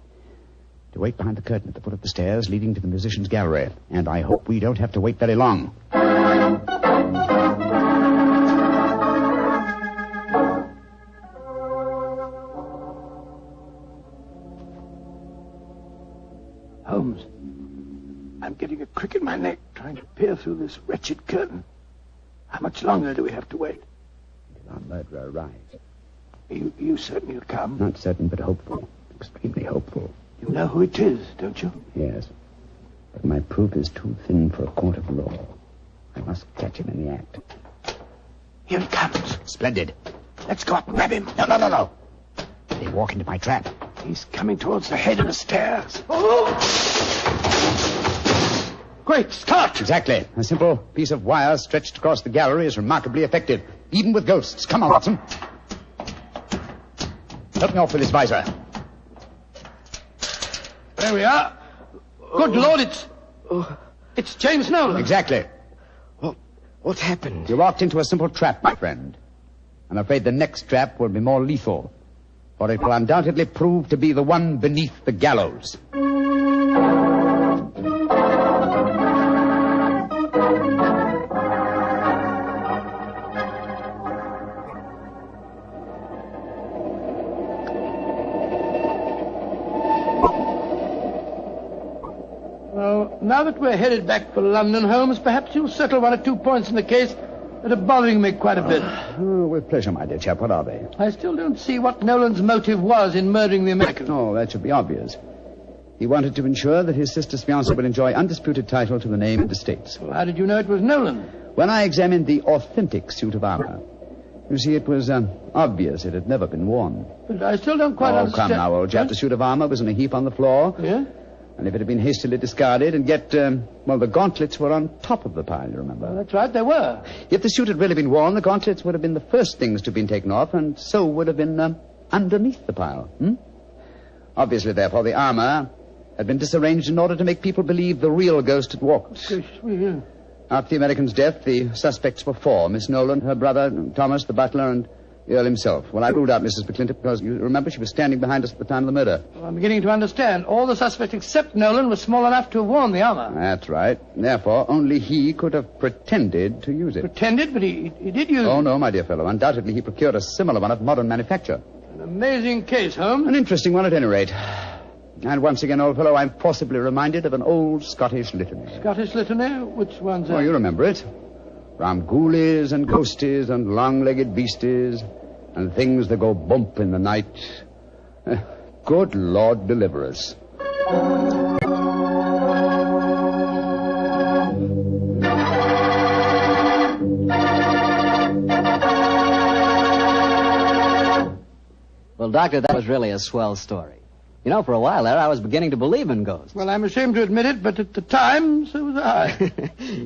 To wait behind the curtain at the foot of the stairs leading to the musicians' gallery. And I hope we don't have to wait very long. Holmes, I'm getting a crick in my neck trying to peer through this wretched curtain. How much longer do we have to wait? Until our murderer arrives. You certain he'll come? Not certain, but hopeful. Extremely hopeful. You know who it is, don't you? Yes. But my proof is too thin for a court of law. I must catch him in the act. Here he comes. Splendid. Let's go up and grab him. No. They walk into my trap. He's coming towards the head of the stairs. Oh! Great Scott! Exactly. A simple piece of wire stretched across the gallery is remarkably effective, even with ghosts. Come on, Watson. Help me off with this visor. There we are. Good Lord, it's James Nolan. Exactly. What happened? You walked into a simple trap, my friend. I'm afraid the next trap will be more lethal, for it will undoubtedly prove to be the one beneath the gallows. Well, now that we're headed back for London, Holmes, perhaps you'll settle 1 or 2 points in the case that are bothering me quite a bit. Oh, with pleasure, my dear chap. What are they? I still don't see what Nolan's motive was in murdering the American. Oh, that should be obvious. He wanted to ensure that his sister's fiancé would enjoy undisputed title to the name and estates. Well, how did you know it was Nolan? When I examined the authentic suit of armor, you see, it was obvious it had never been worn. But I still don't quite understand. Oh, come now, old chap. The suit of armor was in a heap on the floor. Yeah? And if it had been hastily discarded, and yet, the gauntlets were on top of the pile, you remember? Well, that's right, they were. If the suit had really been worn, the gauntlets would have been the first things to have been taken off, and so would have been underneath the pile. Obviously, therefore, the armor had been disarranged in order to make people believe the real ghost had walked. Yeah. After the American's death, the suspects were 4. Miss Nolan, her brother, Thomas, the butler, and the Earl himself. Well, I ruled out Mrs. McClintock because, you remember, she was standing behind us at the time of the murder. Well, I'm beginning to understand. All the suspects except Nolan were small enough to have worn the armor. That's right. Therefore, only he could have pretended to use it. Pretended? But he did use it. Oh, no, my dear fellow. Undoubtedly, he procured a similar one of modern manufacture. An amazing case, Holmes. An interesting one at any rate. And once again, old fellow, I'm forcibly reminded of an old Scottish litany. Scottish litany? Which one's that? Oh, you remember it. From ghoulies and ghosties and long-legged beasties and things that go bump in the night. Good Lord, deliver us. Well, Doctor, that was really a swell story. You know, for a while there, I was beginning to believe in ghosts. Well, I'm ashamed to admit it, but at the time, so was I.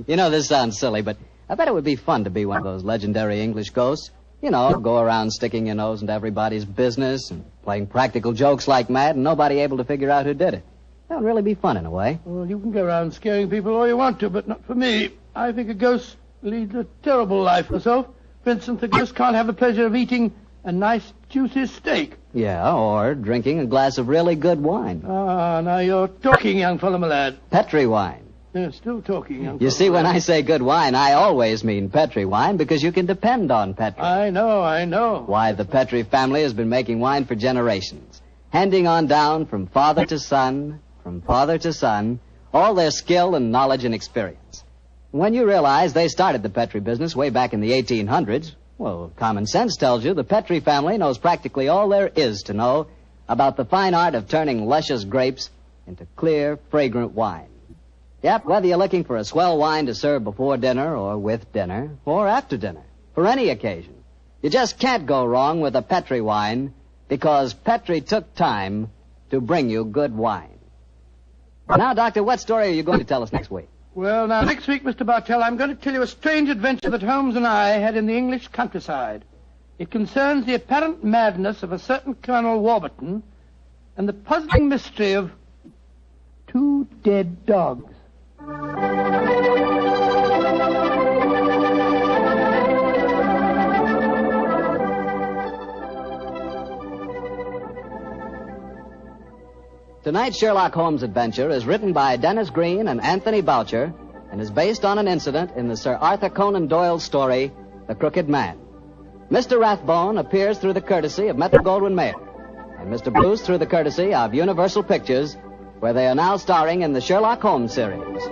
You know, this sounds silly, but I bet it would be fun to be one of those legendary English ghosts. You know, go around sticking your nose into everybody's business and playing practical jokes like mad and nobody able to figure out who did it. That would really be fun in a way. Well, you can go around scaring people all you want to, but not for me. I think a ghost leads a terrible life herself. For instance, a ghost can't have the pleasure of eating a nice, juicy steak. Yeah, or drinking a glass of really good wine. Ah, now you're talking, young fellow, my lad. Petri wine. Yeah, still talking, young You fellow. see, when I say good wine, I always mean Petri wine because you can depend on Petri. I know. Why, the Petri family has been making wine for generations, handing on down from father to son, all their skill and knowledge and experience. When you realize they started the Petri business way back in the 1800s, well, common sense tells you the Petri family knows practically all there is to know about the fine art of turning luscious grapes into clear, fragrant wine. Yep, whether you're looking for a swell wine to serve before dinner or with dinner or after dinner, for any occasion, you just can't go wrong with a Petri wine because Petri took time to bring you good wine. Now, Doctor, what story are you going to tell us next week? Well, now, next week, Mr. Bartell, I'm going to tell you a strange adventure that Holmes and I had in the English countryside. It concerns the apparent madness of a certain Colonel Warburton and the puzzling mystery of 2 dead dogs. Tonight's Sherlock Holmes adventure is written by Dennis Green and Anthony Boucher and is based on an incident in the Sir Arthur Conan Doyle story, The Crooked Man. Mr. Rathbone appears through the courtesy of Metro-Goldwyn-Mayer, and Mr. Bruce through the courtesy of Universal Pictures, where they are now starring in the Sherlock Holmes series.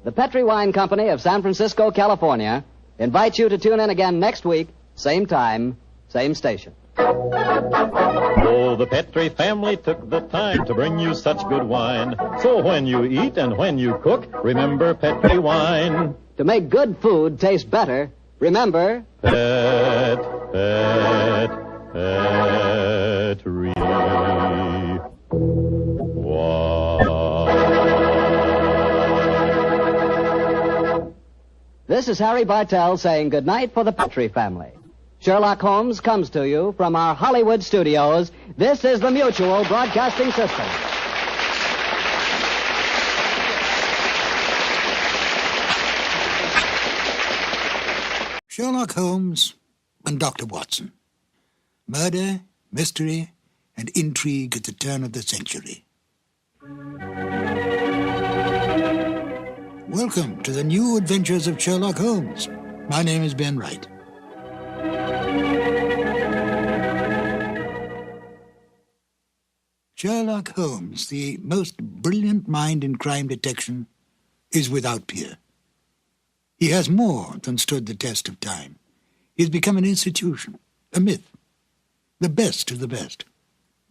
The Petri Wine Company of San Francisco, California, invites you to tune in again next week, same time, same station. Oh, the Petri family took the time to bring you such good wine. So when you eat and when you cook, remember Petri wine. To make good food taste better, remember... Petri wine. This is Harry Bartell saying goodnight for the Petri family. Sherlock Holmes comes to you from our Hollywood studios. This is the Mutual Broadcasting System. Sherlock Holmes and Dr. Watson. Murder, mystery, and intrigue at the turn of the century. Welcome to the new adventures of Sherlock Holmes. My name is Ben Wright. Sherlock Holmes, the most brilliant mind in crime detection, is without peer. He has more than stood the test of time. He has become an institution, a myth, the best of the best.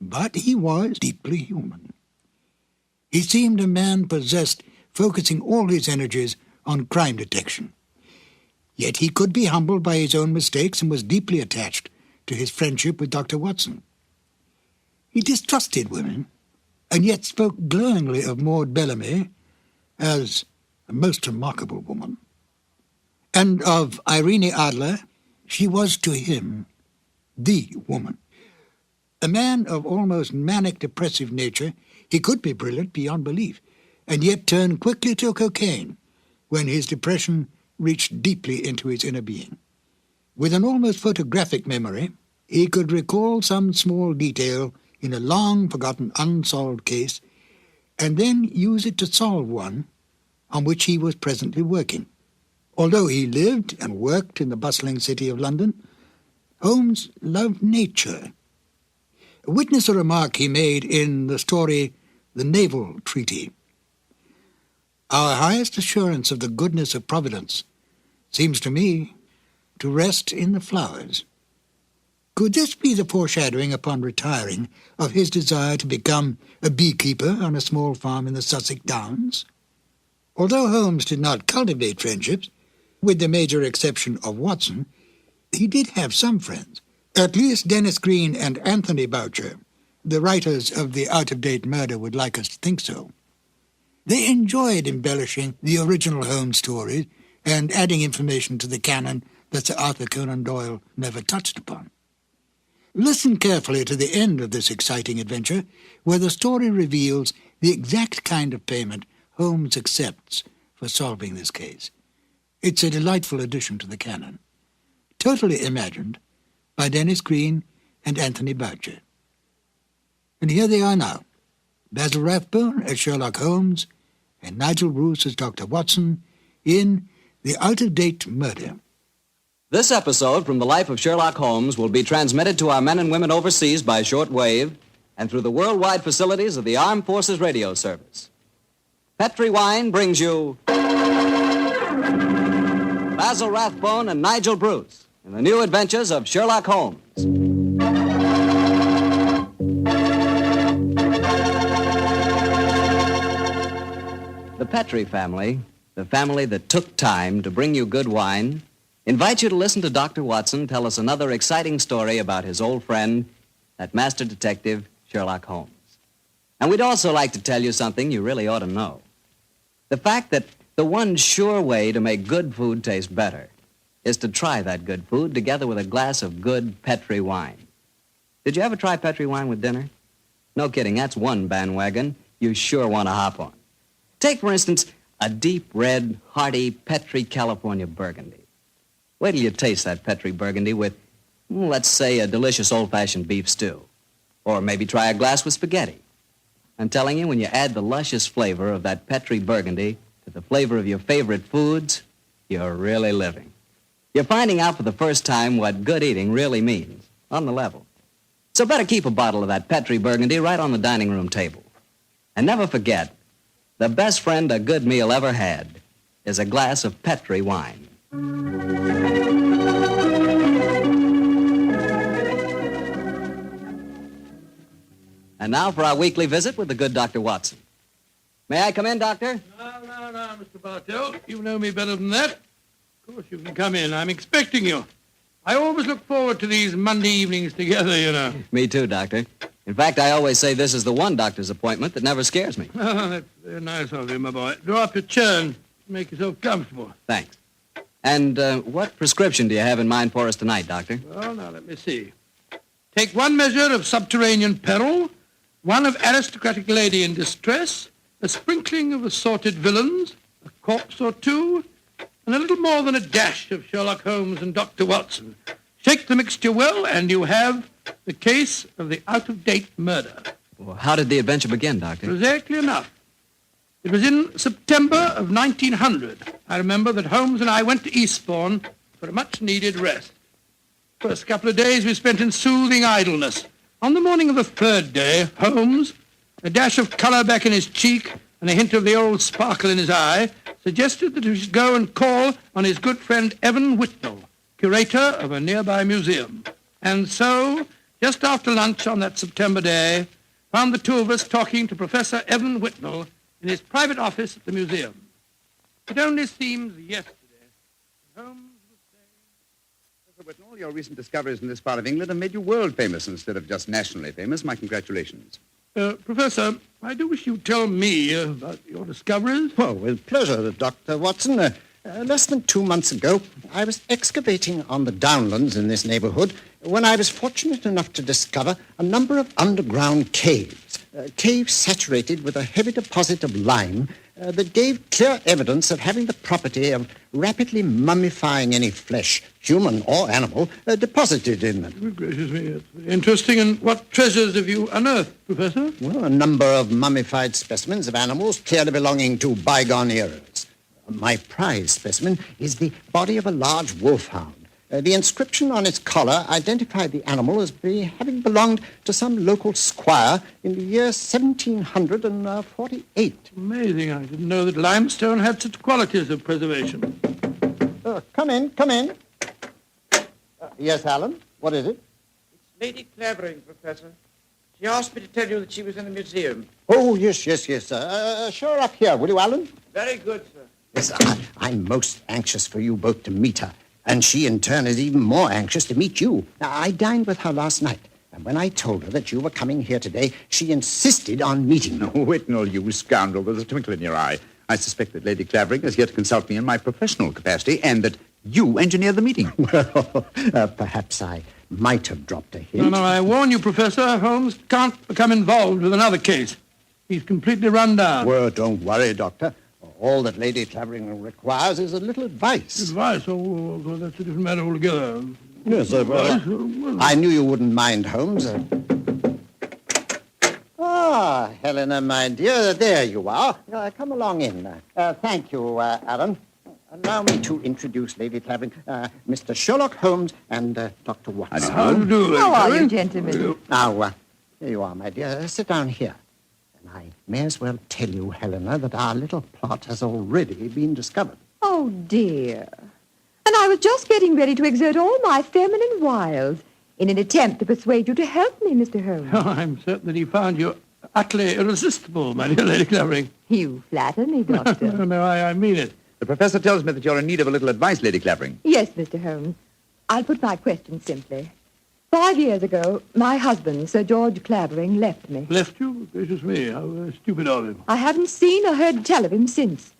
But he was deeply human. He seemed a man possessed, focusing all his energies on crime detection. Yet he could be humbled by his own mistakes and was deeply attached to his friendship with Dr. Watson. He distrusted women, and yet spoke glowingly of Maud Bellamy as a most remarkable woman. And of Irene Adler, she was to him the woman. A man of almost manic depressive nature, he could be brilliant beyond belief, and yet turn quickly to cocaine when his depression reached deeply into his inner being. With an almost photographic memory, he could recall some small detail in a long-forgotten unsolved case, and then use it to solve one on which he was presently working. Although he lived and worked in the bustling city of London, Holmes loved nature. Witness a remark he made in the story The Naval Treaty. Our highest assurance of the goodness of Providence seems to me to rest in the flowers. Could this be the foreshadowing upon retiring of his desire to become a beekeeper on a small farm in the Sussex Downs? Although Holmes did not cultivate friendships, with the major exception of Watson, he did have some friends. At least Dennis Green and Anthony Boucher, the writers of The Out-of-Date Murder, would like us to think so. They enjoyed embellishing the original Holmes stories and adding information to the canon that Sir Arthur Conan Doyle never touched upon. Listen carefully to the end of this exciting adventure, where the story reveals the exact kind of payment Holmes accepts for solving this case. It's a delightful addition to the canon, totally imagined by Dennis Green and Anthony Boucher. And here they are now, Basil Rathbone as Sherlock Holmes and Nigel Bruce as Dr. Watson in The Out-of-Date Murder. This episode from the life of Sherlock Holmes will be transmitted to our men and women overseas by shortwave and through the worldwide facilities of the Armed Forces Radio Service. Petri Wine brings you Basil Rathbone and Nigel Bruce in the new adventures of Sherlock Holmes. The Petri family, the family that took time to bring you good wine, invite you to listen to Dr. Watson tell us another exciting story about his old friend, that master detective, Sherlock Holmes. And we'd also like to tell you something you really ought to know. The fact that the one sure way to make good food taste better is to try that good food together with a glass of good Petri wine. Did you ever try Petri wine with dinner? No kidding, that's one bandwagon you sure want to hop on. Take, for instance, a deep red, hearty Petri California Burgundy. Wait till you taste that Petri Burgundy with, let's say, a delicious old-fashioned beef stew. Or maybe try a glass with spaghetti. I'm telling you, when you add the luscious flavor of that Petri Burgundy to the flavor of your favorite foods, you're really living. You're finding out for the first time what good eating really means, on the level. So better keep a bottle of that Petri Burgundy right on the dining room table. And never forget, the best friend a good meal ever had is a glass of Petri wine. And now for our weekly visit with the good Dr. Watson. May I come in, Doctor? No, Mr. Bartell. You know me better than that. Of course you can come in. I'm expecting you. I always look forward to these Monday evenings together, you know. Me too, Doctor. In fact, I always say this is the one doctor's appointment that never scares me. Oh, that's very nice of you, my boy. Draw up your chair and make yourself comfortable. Thanks. And what prescription do you have in mind for us tonight, Doctor? Well, now, let me see. Take one measure of subterranean peril, one of aristocratic lady in distress, a sprinkling of assorted villains, a corpse or two, and a little more than a dash of Sherlock Holmes and Dr. Watson. Shake the mixture well, and you have the case of the out-of-date murder. Well, how did the adventure begin, Doctor? Exactly enough. It was in September of 1900. I remember that Holmes and I went to Eastbourne for a much-needed rest. First couple of days we spent in soothing idleness. On the morning of the third day, Holmes, a dash of colour back in his cheek and a hint of the old sparkle in his eye, suggested that we should go and call on his good friend Evan Whitnell, curator of a nearby museum. And so, just after lunch on that September day, found the two of us talking to Professor Evan Whitnell in his private office at the museum. It only seems yesterday. Holmes was saying... Professor Whitnell, your recent discoveries in this part of England have made you world famous instead of just nationally famous. My congratulations. Professor, I do wish you'd tell me about your discoveries. Oh, with pleasure, Dr. Watson. Less than 2 months ago, I was excavating on the downlands in this neighborhood when I was fortunate enough to discover a number of underground caves. Caves saturated with a heavy deposit of lime that gave clear evidence of having the property of rapidly mummifying any flesh, human or animal, deposited in them. Good gracious me, it's interesting. And what treasures have you unearthed, Professor? Well, a number of mummified specimens of animals clearly belonging to bygone eras. My prize specimen is the body of a large wolfhound. The inscription on its collar identified the animal as having belonged to some local squire in the year 1748. Amazing. I didn't know that limestone had such qualities of preservation. Come in. Yes, Alan? What is it? It's Lady Clavering, Professor. She asked me to tell you that she was in the museum. Oh, yes. Show her up here, will you, Alan? Very good, sir. Yes, I'm most anxious for you both to meet her. And she, in turn, is even more anxious to meet you. Now, I dined with her last night, and when I told her that you were coming here today, she insisted on meeting you. Oh, Whitnall, you scoundrel, there's a twinkle in your eye. I suspect that Lady Clavering is here to consult me in my professional capacity, and that you engineer the meeting. Well, perhaps I might have dropped a hint. No, I warn you, Professor, Holmes can't become involved with another case. He's completely run down. Well, don't worry, Doctor. All that Lady Clavering requires is a little advice. Advice? Oh, well, that's a different matter altogether. Yes, I knew you wouldn't mind, Holmes. Helena, my dear, there you are. Come along in. Thank you, Alan. Allow me to introduce Lady Clavering, Mr. Sherlock Holmes and Dr. Watson. How do you do, How are you, gentlemen? Now, here you are, my dear. Sit down here. I may as well tell you, Helena, that our little plot has already been discovered. Oh, dear. And I was just getting ready to exert all my feminine wiles in an attempt to persuade you to help me, Mr. Holmes. Oh, I'm certain that he found you utterly irresistible, my dear Lady Clavering. You flatter me, Doctor. No, I mean it. The professor tells me that you're in need of a little advice, Lady Clavering. Yes, Mr. Holmes. I'll put my question simply. 5 years ago, my husband, Sir George Clavering, left me. Left you? Gracious me, how stupid of him. I haven't seen or heard tell of him since.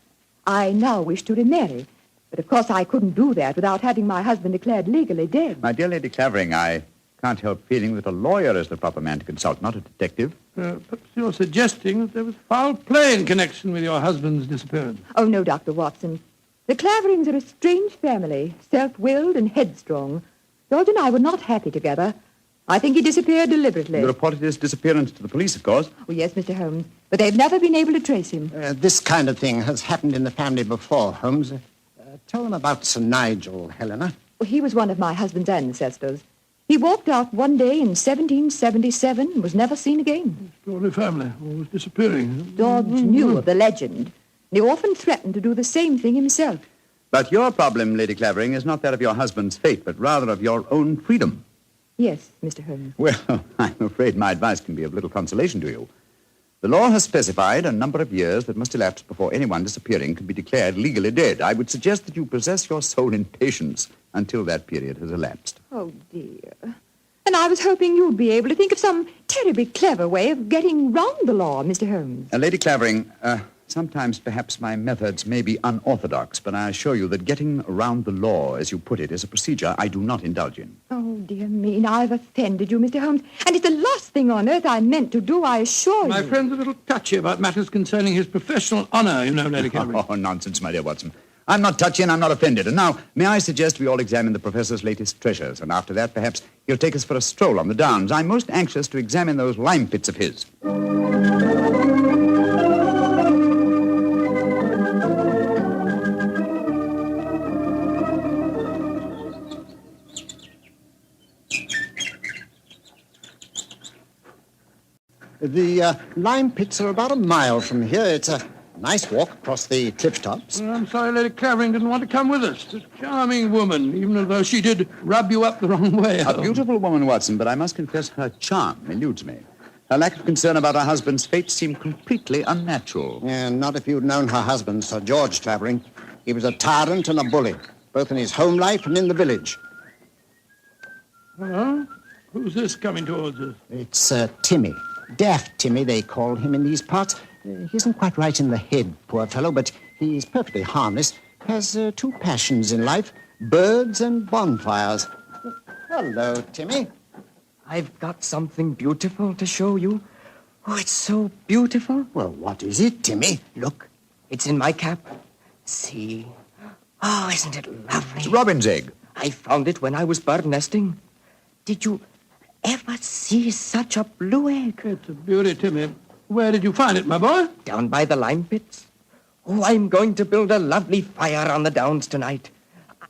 I now wish to remarry. But of course I couldn't do that without having my husband declared legally dead. My dear Lady Clavering, I can't help feeling that a lawyer is the proper man to consult, not a detective. Perhaps you're suggesting that there was foul play in connection with your husband's disappearance. Oh, no, Dr. Watson. The Claverings are a strange family, self-willed and headstrong. George and I were not happy together. I think he disappeared deliberately. You reported his disappearance to the police, of course. Oh, yes, Mr. Holmes. But they've never been able to trace him. This kind of thing has happened in the family before, Holmes. Tell them about Sir Nigel, Helena. Well, he was one of my husband's ancestors. He walked out one day in 1777 and was never seen again. Extraordinary family, always disappearing. George knew of the legend. He often threatened to do the same thing himself. But your problem, Lady Clavering, is not that of your husband's fate, but rather of your own freedom. Yes, Mr. Holmes. Well, I'm afraid my advice can be of little consolation to you. The law has specified a number of years that must elapse before anyone disappearing can be declared legally dead. I would suggest that you possess your soul in patience until that period has elapsed. Oh, dear. And I was hoping you'd be able to think of some terribly clever way of getting round the law, Mr. Holmes. Lady Clavering, sometimes perhaps my methods may be unorthodox, but I assure you that getting around the law, as you put it, is a procedure I do not indulge in. Oh, dear me, now I've offended you, Mr. Holmes. And it's the last thing on earth I meant to do, I assure you. My friend's a little touchy about matters concerning his professional honor, you know, Lady Clavering. Oh, nonsense, my dear Watson. I'm not touchy and I'm not offended. And now, may I suggest we all examine the professor's latest treasures, and after that, perhaps he'll take us for a stroll on the downs. I'm most anxious to examine those lime pits of his. The lime pits are about a mile from here. It's a nice walk across the cliff tops. I'm sorry Lady Clavering didn't want to come with us. She's a charming woman, even though she did rub you up the wrong way. A beautiful woman, Watson, but I must confess her charm eludes me. Her lack of concern about her husband's fate seemed completely unnatural. Yeah, not if you'd known her husband, Sir George Clavering. He was a tyrant and a bully, both in his home life and in the village. Hello? Who's this coming towards us? It's Timmy. Daft Timmy, they call him in these parts. He isn't quite right in the head, poor fellow, but he's perfectly harmless. Has two passions in life, birds and bonfires. Hello, Timmy. I've got something beautiful to show you. Oh, it's so beautiful. Well, what is it, Timmy? Look, it's in my cap. See. Oh, isn't it lovely? It's robin's egg. I found it when I was bird nesting. Did you ever see such a blue egg? It's a beauty, Timmy. Where did you find it, my boy? Down by the lime pits. Oh, I'm going to build a lovely fire on the downs tonight.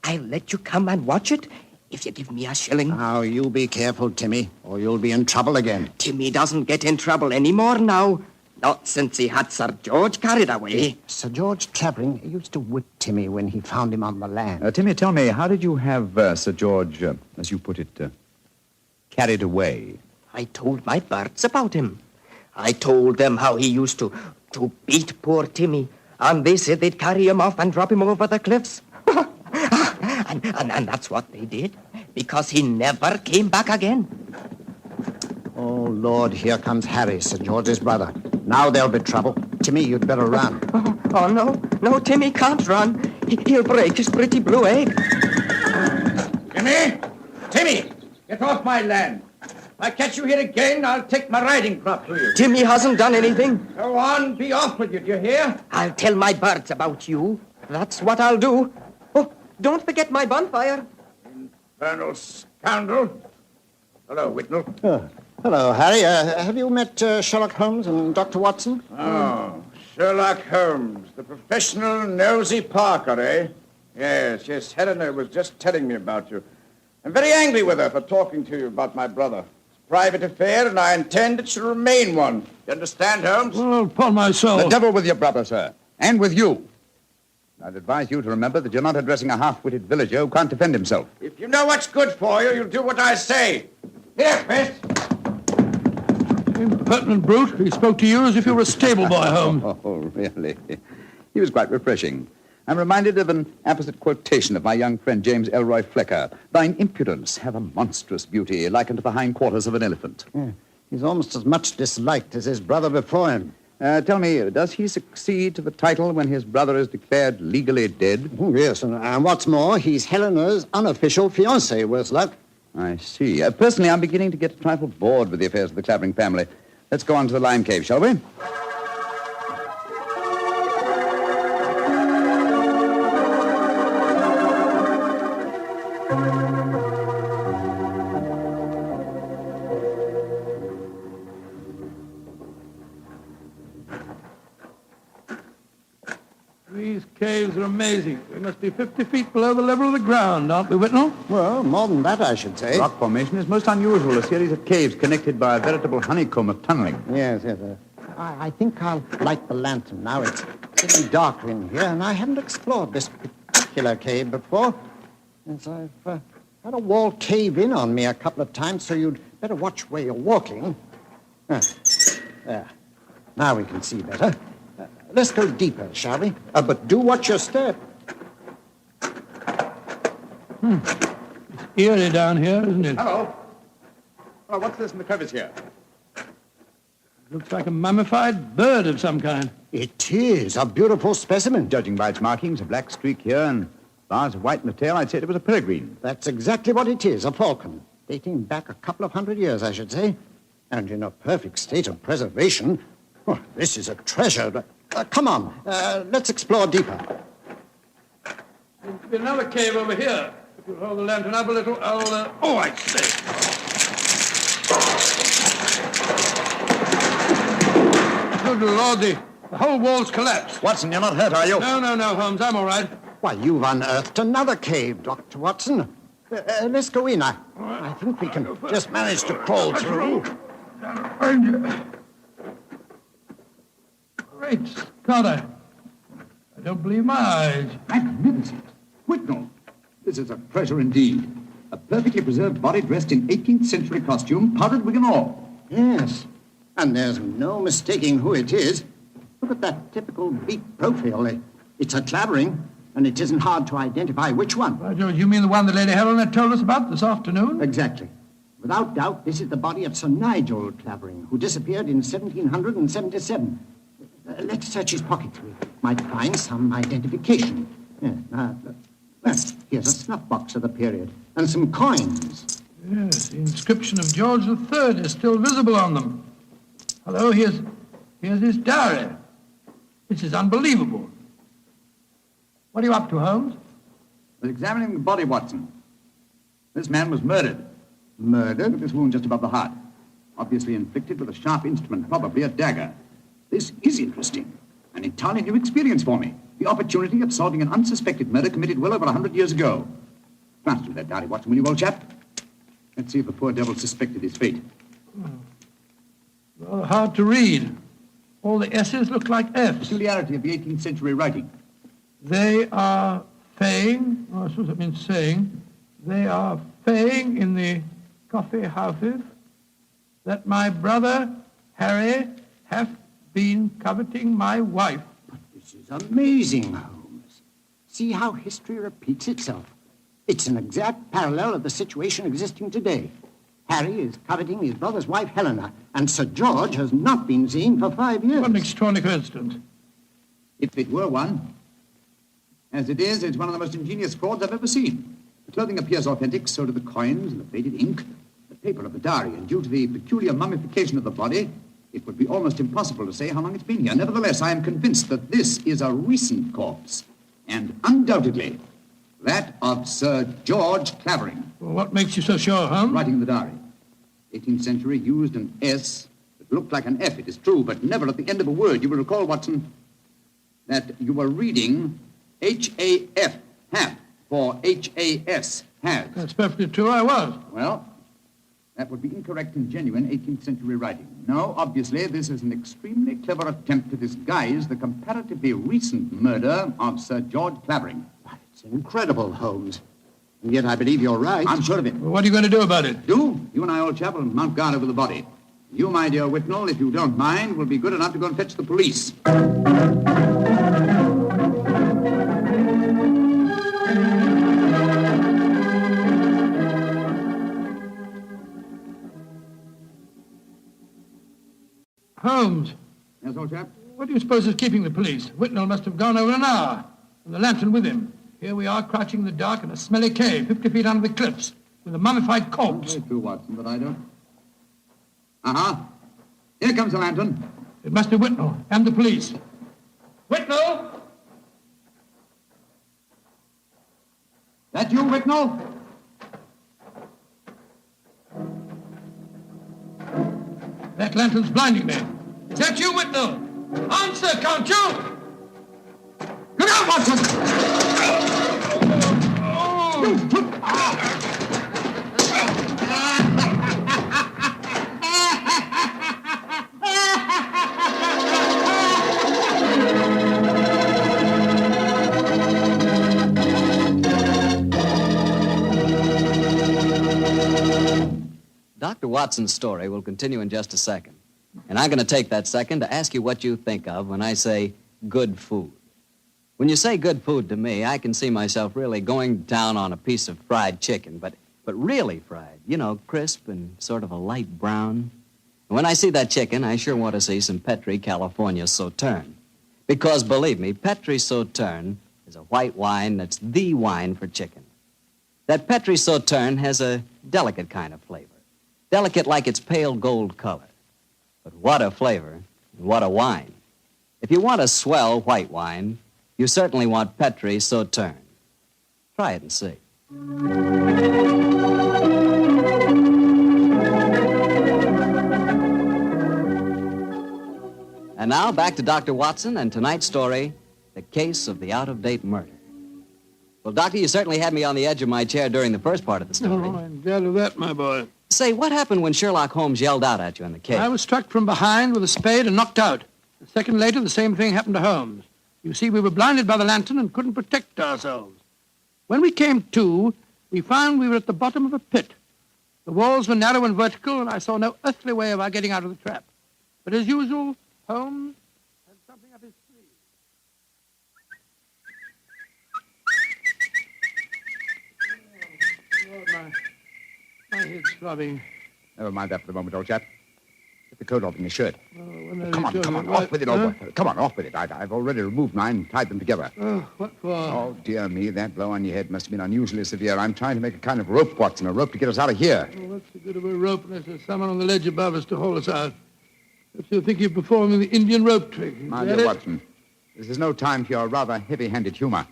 I'll let you come and watch it if you give me a shilling. Now, you be careful, Timmy, or you'll be in trouble again. Timmy doesn't get in trouble anymore now. Not since he had Sir George carried away. Sir George Clavering used to whip Timmy when he found him on the land. Timmy, tell me, how did you have Sir George, as you put it, carried away? I told my birds about him. I told them how he used to beat poor Timmy, and they said they'd carry him off and drop him over the cliffs. and that's what they did, because he never came back again. Oh, Lord, here comes Harry, Sir George's brother. Now there'll be trouble. Timmy, you'd better run. Oh, no, Timmy can't run. He'll break his pretty blue egg. Timmy, get off my land. If I catch you here again, I'll take my riding crop to you. Timmy hasn't done anything. Go on, be off with you, do you hear? I'll tell my birds about you. That's what I'll do. Oh, don't forget my bonfire. Infernal scoundrel. Hello, Whitnell. Hello, Harry. Have you met Sherlock Holmes and Dr. Watson? Oh, Sherlock Holmes, the professional nosy Parker, eh? Yes, Helena was just telling me about you. I'm very angry with her for talking to you about my brother. It's a private affair, and I intend it should remain one. You understand, Holmes? Well, upon my soul. The devil with your brother, sir. And with you. I'd advise you to remember that you're not addressing a half-witted villager who can't defend himself. If you know what's good for you, you'll do what I say. Here, Chris. Impertinent brute. He spoke to you as if you were a stable boy, Holmes. Oh, really? He was quite refreshing. I'm reminded of an apposite quotation of my young friend James Elroy Flecker. Thine impudence have a monstrous beauty, like unto the hindquarters of an elephant. Yeah, he's almost as much disliked as his brother before him. Tell me, does he succeed to the title when his brother is declared legally dead? Oh, yes, and what's more, he's Helena's unofficial fiancé, worse luck. I see. Personally, I'm beginning to get a trifle bored with the affairs of the Clavering family. Let's go on to the lime cave, shall we? These caves are amazing. We must be 50 feet below the level of the ground, aren't we, Whitnell? Well, more than that, I should say. Rock formation is most unusual, a series of caves connected by a veritable honeycomb of tunneling. Yes. I think I'll light the lantern now. It's getting darker in here, and I haven't explored this particular cave before. Yes, I've had a wall cave in on me a couple of times, so you'd better watch where you're walking. There. Now we can see better. Let's go deeper, shall we? But do watch your step. It's eerie down here, isn't it? Hello, what's this in the crevice here? Looks like a mummified bird of some kind. It is a beautiful specimen. Judging by its markings, a black streak here and bars of white in the tail, I'd say it was a peregrine. That's exactly what it is, a falcon. Dating back a couple of 100 years, I should say. And in a perfect state of preservation. Oh, this is a treasure. Come on, let's explore deeper. Seems to be another cave over here. If you'll hold the lantern up a little, I'll... Oh, I say. Good Lord, the whole wall's collapsed. Watson, you're not hurt, are you? No, Holmes, I'm all right. Why, you've unearthed another cave, Dr. Watson. Let's go in. I think we can just manage to crawl through. Great Scott, I don't believe my eyes. Magnificent. Whitnell, this is a treasure indeed. A perfectly preserved body dressed in 18th century costume, powdered wig and all. Yes, and there's no mistaking who it is. Look at that typical beak profile. It's a Clavering, and it isn't hard to identify which one. By George, you mean the one that Lady Helena told us about this afternoon? Exactly. Without doubt, this is the body of Sir Nigel Clavering, who disappeared in 1777. Let's search his pockets. We might find some identification. Here's a snuff box of the period and some coins. Yes, the inscription of George III is still visible on them. Hello, here's his diary. This is unbelievable. What are you up to, Holmes? I was examining the body, Watson. This man was murdered. Murdered? With this wound just above the heart. Obviously inflicted with a sharp instrument, probably a dagger. This is interesting. An entirely new experience for me. The opportunity of solving an unsuspected murder committed well over 100 years ago. Glance through that diary, Watson, will you, old chap? Let's see if the poor devil suspected his fate. Rather hard to read. All the S's look like F's. Peculiarity of the 18th century writing. They are saying, I suppose that means saying, they are saying in the coffee houses that my brother Harry hath been coveting my wife. This is amazing, Holmes. See how history repeats itself. It's an exact parallel of the situation existing today. Harry is coveting his brother's wife, Helena, and Sir George has not been seen for 5 years. What an extraordinary coincidence. If it were one. As it is, it's one of the most ingenious frauds I've ever seen. The clothing appears authentic, so do the coins and the faded ink, the paper of the diary, and due to the peculiar mummification of the body, it would be almost impossible to say how long it's been here. Nevertheless, I am convinced that this is a recent corpse, and undoubtedly that of Sir George Clavering. Well, what makes you so sure, Holmes? Writing in the diary. 18th century used an S that looked like an F, it is true, but never at the end of a word. You will recall, Watson, that you were reading H-A-F, half, for H-A-S, has. That's perfectly true, I was. Well, that would be incorrect in genuine 18th century writing. No, obviously, this is an extremely clever attempt to disguise the comparatively recent murder of Sir George Clavering. It's incredible, Holmes. And yet I believe you're right. I'm sure of it. Well, what are you going to do about it? Do? You and I, old chap, will mount guard over the body. You, my dear Whitnall, if you don't mind, will be good enough to go and fetch the police. Holmes. Yes, old chap? What do you suppose is keeping the police? Whitnall must have gone over an hour, and the lantern with him. Here we are, crouching in the dark in a smelly cave, 50 feet under the cliffs, with a mummified corpse. Very true, Watson, but I don't. Uh-huh. Here comes the lantern. It must be Whitnall and the police. Whitnall! That you, Whitnall? That lantern's blinding me. Is that you, Whitnall? Answer, can't you? Look out, Watson! Dr. Watson's story will continue in just a second. And I'm going to take that second to ask you what you think of when I say good food. When you say good food to me, I can see myself really going down on a piece of fried chicken, but really fried, you know, crisp and sort of a light brown. And when I see that chicken, I sure want to see some Petri California Sauterne. Because, believe me, Petri Sauterne is a white wine that's the wine for chicken. That Petri Sauterne has a delicate kind of flavor. Delicate like its pale gold color. But what a flavor, and what a wine. If you want a swell white wine, you certainly want Petri Sauterne. Try it and see. And now back to Dr. Watson and tonight's story, The Case of the Out-of-Date Murder. Well, Doctor, you certainly had me on the edge of my chair during the first part of the story. Oh, I'm glad of that, my boy. Say, what happened when Sherlock Holmes yelled out at you in the cave? I was struck from behind with a spade and knocked out. A second later, the same thing happened to Holmes. You see, we were blinded by the lantern and couldn't protect ourselves. When we came to, we found we were at the bottom of a pit. The walls were narrow and vertical, and I saw no earthly way of our getting out of the trap. But as usual, Holmes had something up his sleeve. Oh, my head's throbbing. Never mind that for the moment, old chap. Get the coat off in your shirt. Oh, Come on, off with it, old boy. Come on, off with it. I've already removed mine and tied them together. Oh, what for? Oh, dear me, that blow on your head must have been unusually severe. I'm trying to make a kind of rope, Watson, a rope to get us out of here. Oh, what's the good of a rope unless there's someone on the ledge above us to haul us out? If you think you're performing the Indian rope trick. My dear Watson, this is no time for your rather heavy-handed humor.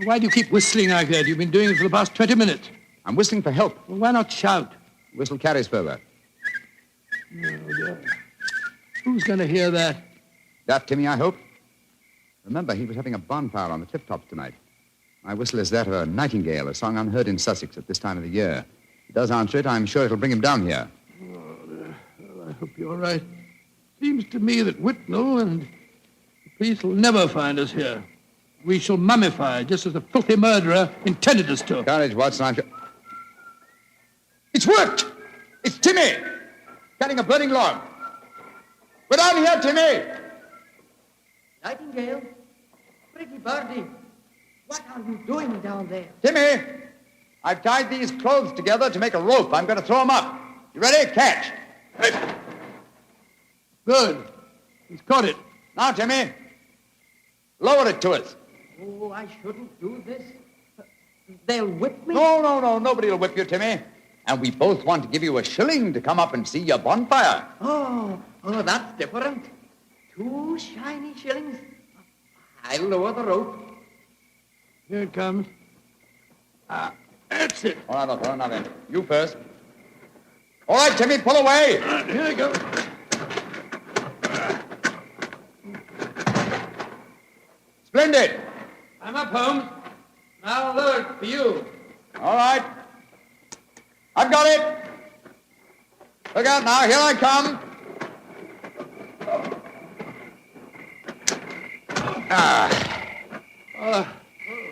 Why do you keep whistling like that? You've been doing it for the past 20 minutes. I'm whistling for help. Well, why not shout? Whistle carries further. No, dear. Who's going to hear that? That, Timmy, I hope? Remember, he was having a bonfire on the cliff tops tonight. My whistle is that of a nightingale, a song unheard in Sussex at this time of the year. If he does answer it, I'm sure it'll bring him down here. Well, I hope you're right. Seems to me that Whitnell and the police will never find us here. We shall mummify, just as the filthy murderer intended us to. Courage, Watson. I'm sure... It's worked! It's Timmy! Carrying a burning log. We're down here, Timmy! Nightingale, pretty birdie, what are you doing down there? Timmy! I've tied these clothes together to make a rope. I'm going to throw them up. You ready? Catch. Good. He's caught it. Now, Timmy, lower it to us. Oh, I shouldn't do this. They'll whip me. No. Nobody will whip you, Timmy. And we both want to give you a shilling to come up and see your bonfire. Oh, that's different. 2 shiny shillings. I'll lower the rope. Here it comes. That's it. All right, now then. You first. All right, Timmy, pull away. Here you go. Splendid. I'm up, Holmes. Now lower it for you. All right. I've got it. Look out now. Here I come.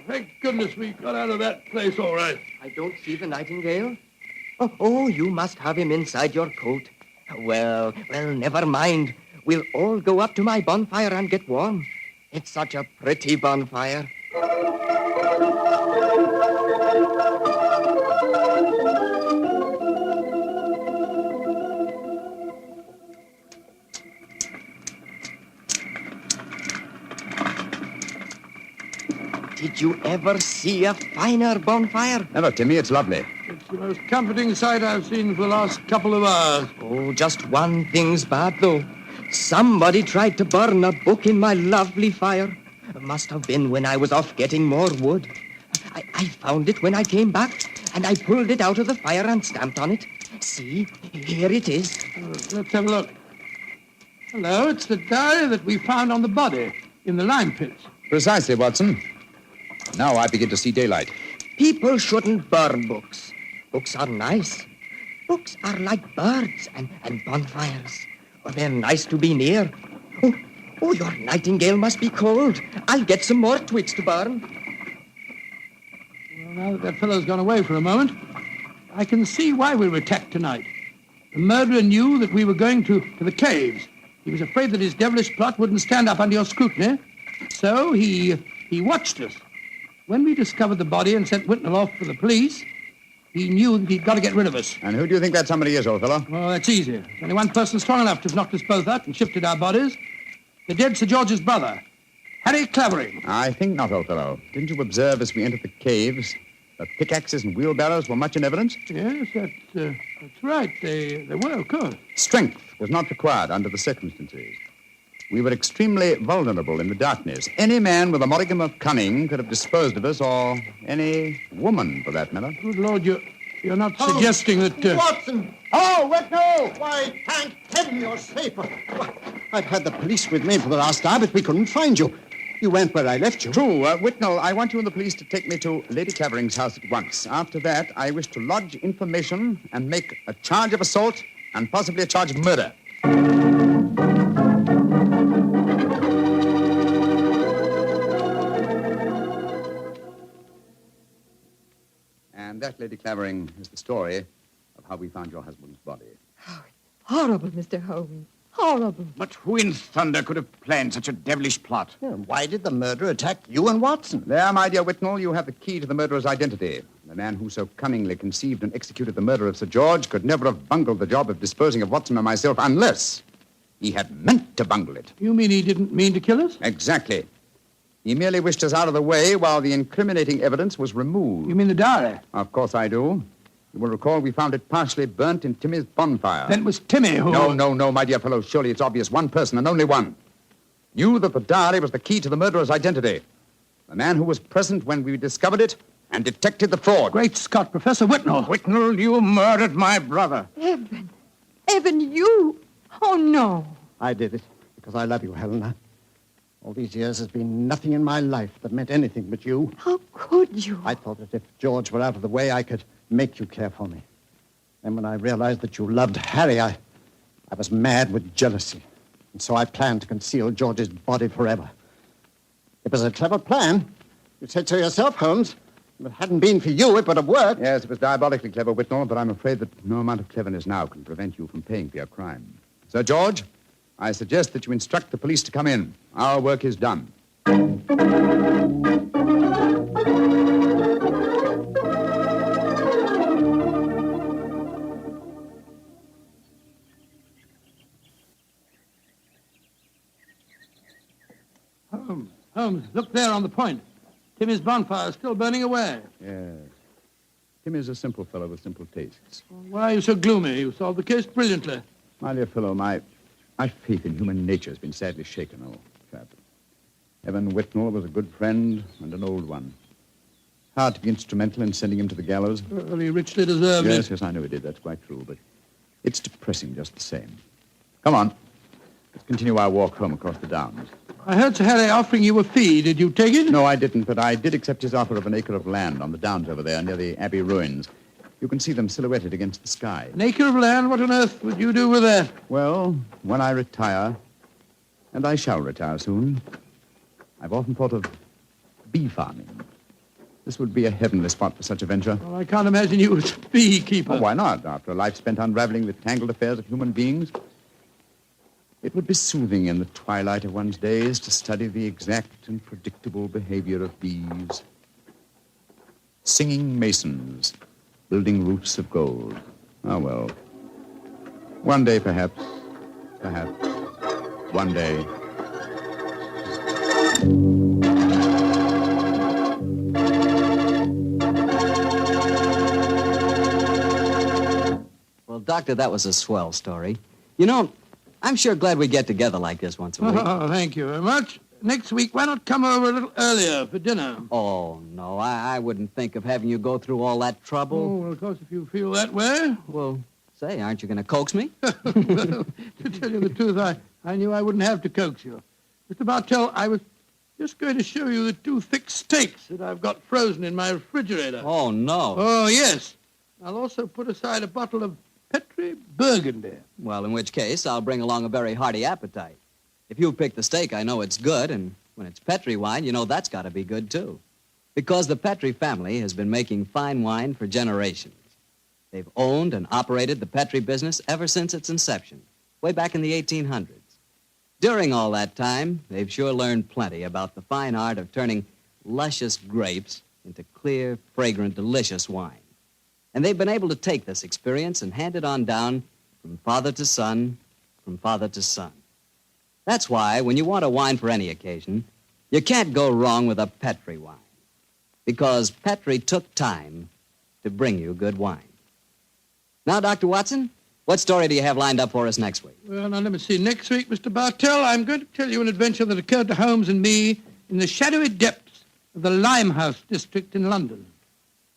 Thank goodness we got out of that place all right. I don't see the nightingale. Oh, you must have him inside your coat. Well, never mind. We'll all go up to my bonfire and get warm. It's such a pretty bonfire. Did you ever see a finer bonfire? Never, Timmy. It's lovely. It's the most comforting sight I've seen for the last couple of hours. Oh, just one thing's bad, though. Somebody tried to burn a book in my lovely fire. It must have been when I was off getting more wood. I found it when I came back, and I pulled it out of the fire and stamped on it. See, here it is. Let's have a look. Hello, it's the diary that we found on the body in the lime pits. Precisely, Watson. Now I begin to see daylight. People shouldn't burn books. Books are nice. Books are like birds and bonfires. Oh, they're nice to be near. Oh, your nightingale must be cold. I'll get some more twigs to burn. Well, now that fellow's gone away for a moment, I can see why we were attacked tonight. The murderer knew that we were going to the caves. He was afraid that his devilish plot wouldn't stand up under your scrutiny. So he watched us. When we discovered the body and sent Whitnell off for the police, he knew that he'd got to get rid of us. And who do you think that somebody is, old fellow? Well, that's easy. There's only one person strong enough to have knocked us both out and shifted our bodies. The dead Sir George's brother, Harry Clavering. I think not, old fellow. Didn't you observe as we entered the caves that pickaxes and wheelbarrows were much in evidence? Yes, that's right. They were, of course. Strength was not required under the circumstances. We were extremely vulnerable in the darkness. Any man with a modicum of cunning could have disposed of us, or any woman, for that matter. Good Lord, you're not suggesting that... Watson! Oh, Whitnell! Why, thank heaven you're safe. I've had the police with me for the last hour, but we couldn't find you. You went where I left you. True. Whitnell, I want you and the police to take me to Lady Clavering's house at once. After that, I wish to lodge information and make a charge of assault and possibly a charge of murder. And that, Lady Clavering, is the story of how we found your husband's body. Horrible, Mr. Holmes. Horrible. But who in thunder could have planned such a devilish plot? Why did the murderer attack you and Watson? There, my dear Whitnell, you have the key to the murderer's identity. The man who so cunningly conceived and executed the murder of Sir George could never have bungled the job of disposing of Watson and myself unless he had meant to bungle it. You mean he didn't mean to kill us? Exactly. He merely wished us out of the way while the incriminating evidence was removed. You mean the diary? Of course I do. You will recall we found it partially burnt in Timmy's bonfire. Then it was Timmy who... No, my dear fellow. Surely it's obvious one person and only one knew that the diary was the key to the murderer's identity. The man who was present when we discovered it and detected the fraud. Great Scott, Professor Whitnell. Whitnell, you murdered my brother. Evan, you? Oh, no. I did it because I love you, Helena. All these years has been nothing in my life that meant anything but you. How could you? I thought that if George were out of the way, I could make you care for me. Then when I realized that you loved Harry, I was mad with jealousy. And so I planned to conceal George's body forever. It was a clever plan. You said so yourself, Holmes. If it hadn't been for you, it would have worked. Yes, it was diabolically clever, Whitnall, but I'm afraid that no amount of cleverness now can prevent you from paying for your crime. Sir George, I suggest that you instruct the police to come in. Our work is done. Holmes, look there on the point. Timmy's bonfire is still burning away. Yes. Tim is a simple fellow with simple tastes. Why are you so gloomy? You solved the case brilliantly. My dear fellow, my faith in human nature has been sadly shaken, old chap. Evan Whitnall was a good friend and an old one. Hard to be instrumental in sending him to the gallows. Well, he richly deserved it. Yes, I know he did. That's quite true, but it's depressing just the same. Come on. Let's continue our walk home across the downs. I heard Sir Harry offering you a fee. Did you take it? No, I didn't, but I did accept his offer of an acre of land on the downs over there near the Abbey ruins. You can see them silhouetted against the sky. An acre of land? What on earth would you do with that? Well, when I retire, and I shall retire soon, I've often thought of bee farming. This would be a heavenly spot for such a venture. Well, I can't imagine you as a beekeeper. Oh, why not? After a life spent unraveling the tangled affairs of human beings, it would be soothing in the twilight of one's days to study the exact and predictable behavior of bees. Singing masons, building roofs of gold. Ah, well. One day, perhaps. One day. Well, Doctor, that was a swell story. You know, I'm sure glad we get together like this once a week. Oh, thank you very much. Next week, why not come over a little earlier for dinner? Oh, no, I wouldn't think of having you go through all that trouble. Oh, well, of course, if you feel that way. Well, say, aren't you going to coax me? Well, to tell you the truth, I knew I wouldn't have to coax you. Mr. Bartell, I was just going to show you the 2 thick steaks that I've got frozen in my refrigerator. Oh, no. Oh, yes. I'll also put aside a bottle of Petri Burgundy. Well, in which case, I'll bring along a very hearty appetite. If you pick the steak, I know it's good, and when it's Petri wine, you know that's got to be good, too. Because the Petri family has been making fine wine for generations. They've owned and operated the Petri business ever since its inception, way back in the 1800s. During all that time, they've sure learned plenty about the fine art of turning luscious grapes into clear, fragrant, delicious wine. And they've been able to take this experience and hand it on down from father to son, from father to son. That's why, when you want a wine for any occasion, you can't go wrong with a Petri wine. Because Petri took time to bring you good wine. Now, Dr. Watson, what story do you have lined up for us next week? Well, now, let me see. Next week, Mr. Bartell, I'm going to tell you an adventure that occurred to Holmes and me in the shadowy depths of the Limehouse district in London.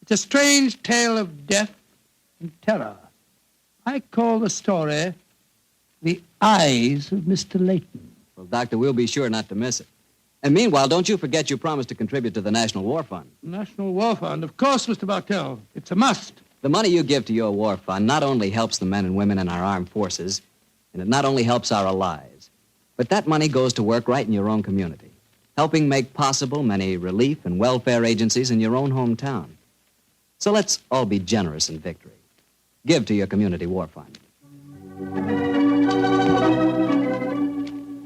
It's a strange tale of death and terror. I call the story The Eyes of Mr. Layton. Well, Doctor, we'll be sure not to miss it. And meanwhile, don't you forget your promise to contribute to the National War Fund. National War Fund, of course, Mr. Bartell. It's a must. The money you give to your war fund not only helps the men and women in our armed forces, and it not only helps our allies, but that money goes to work right in your own community, helping make possible many relief and welfare agencies in your own hometown. So let's all be generous in victory. Give to your community war fund.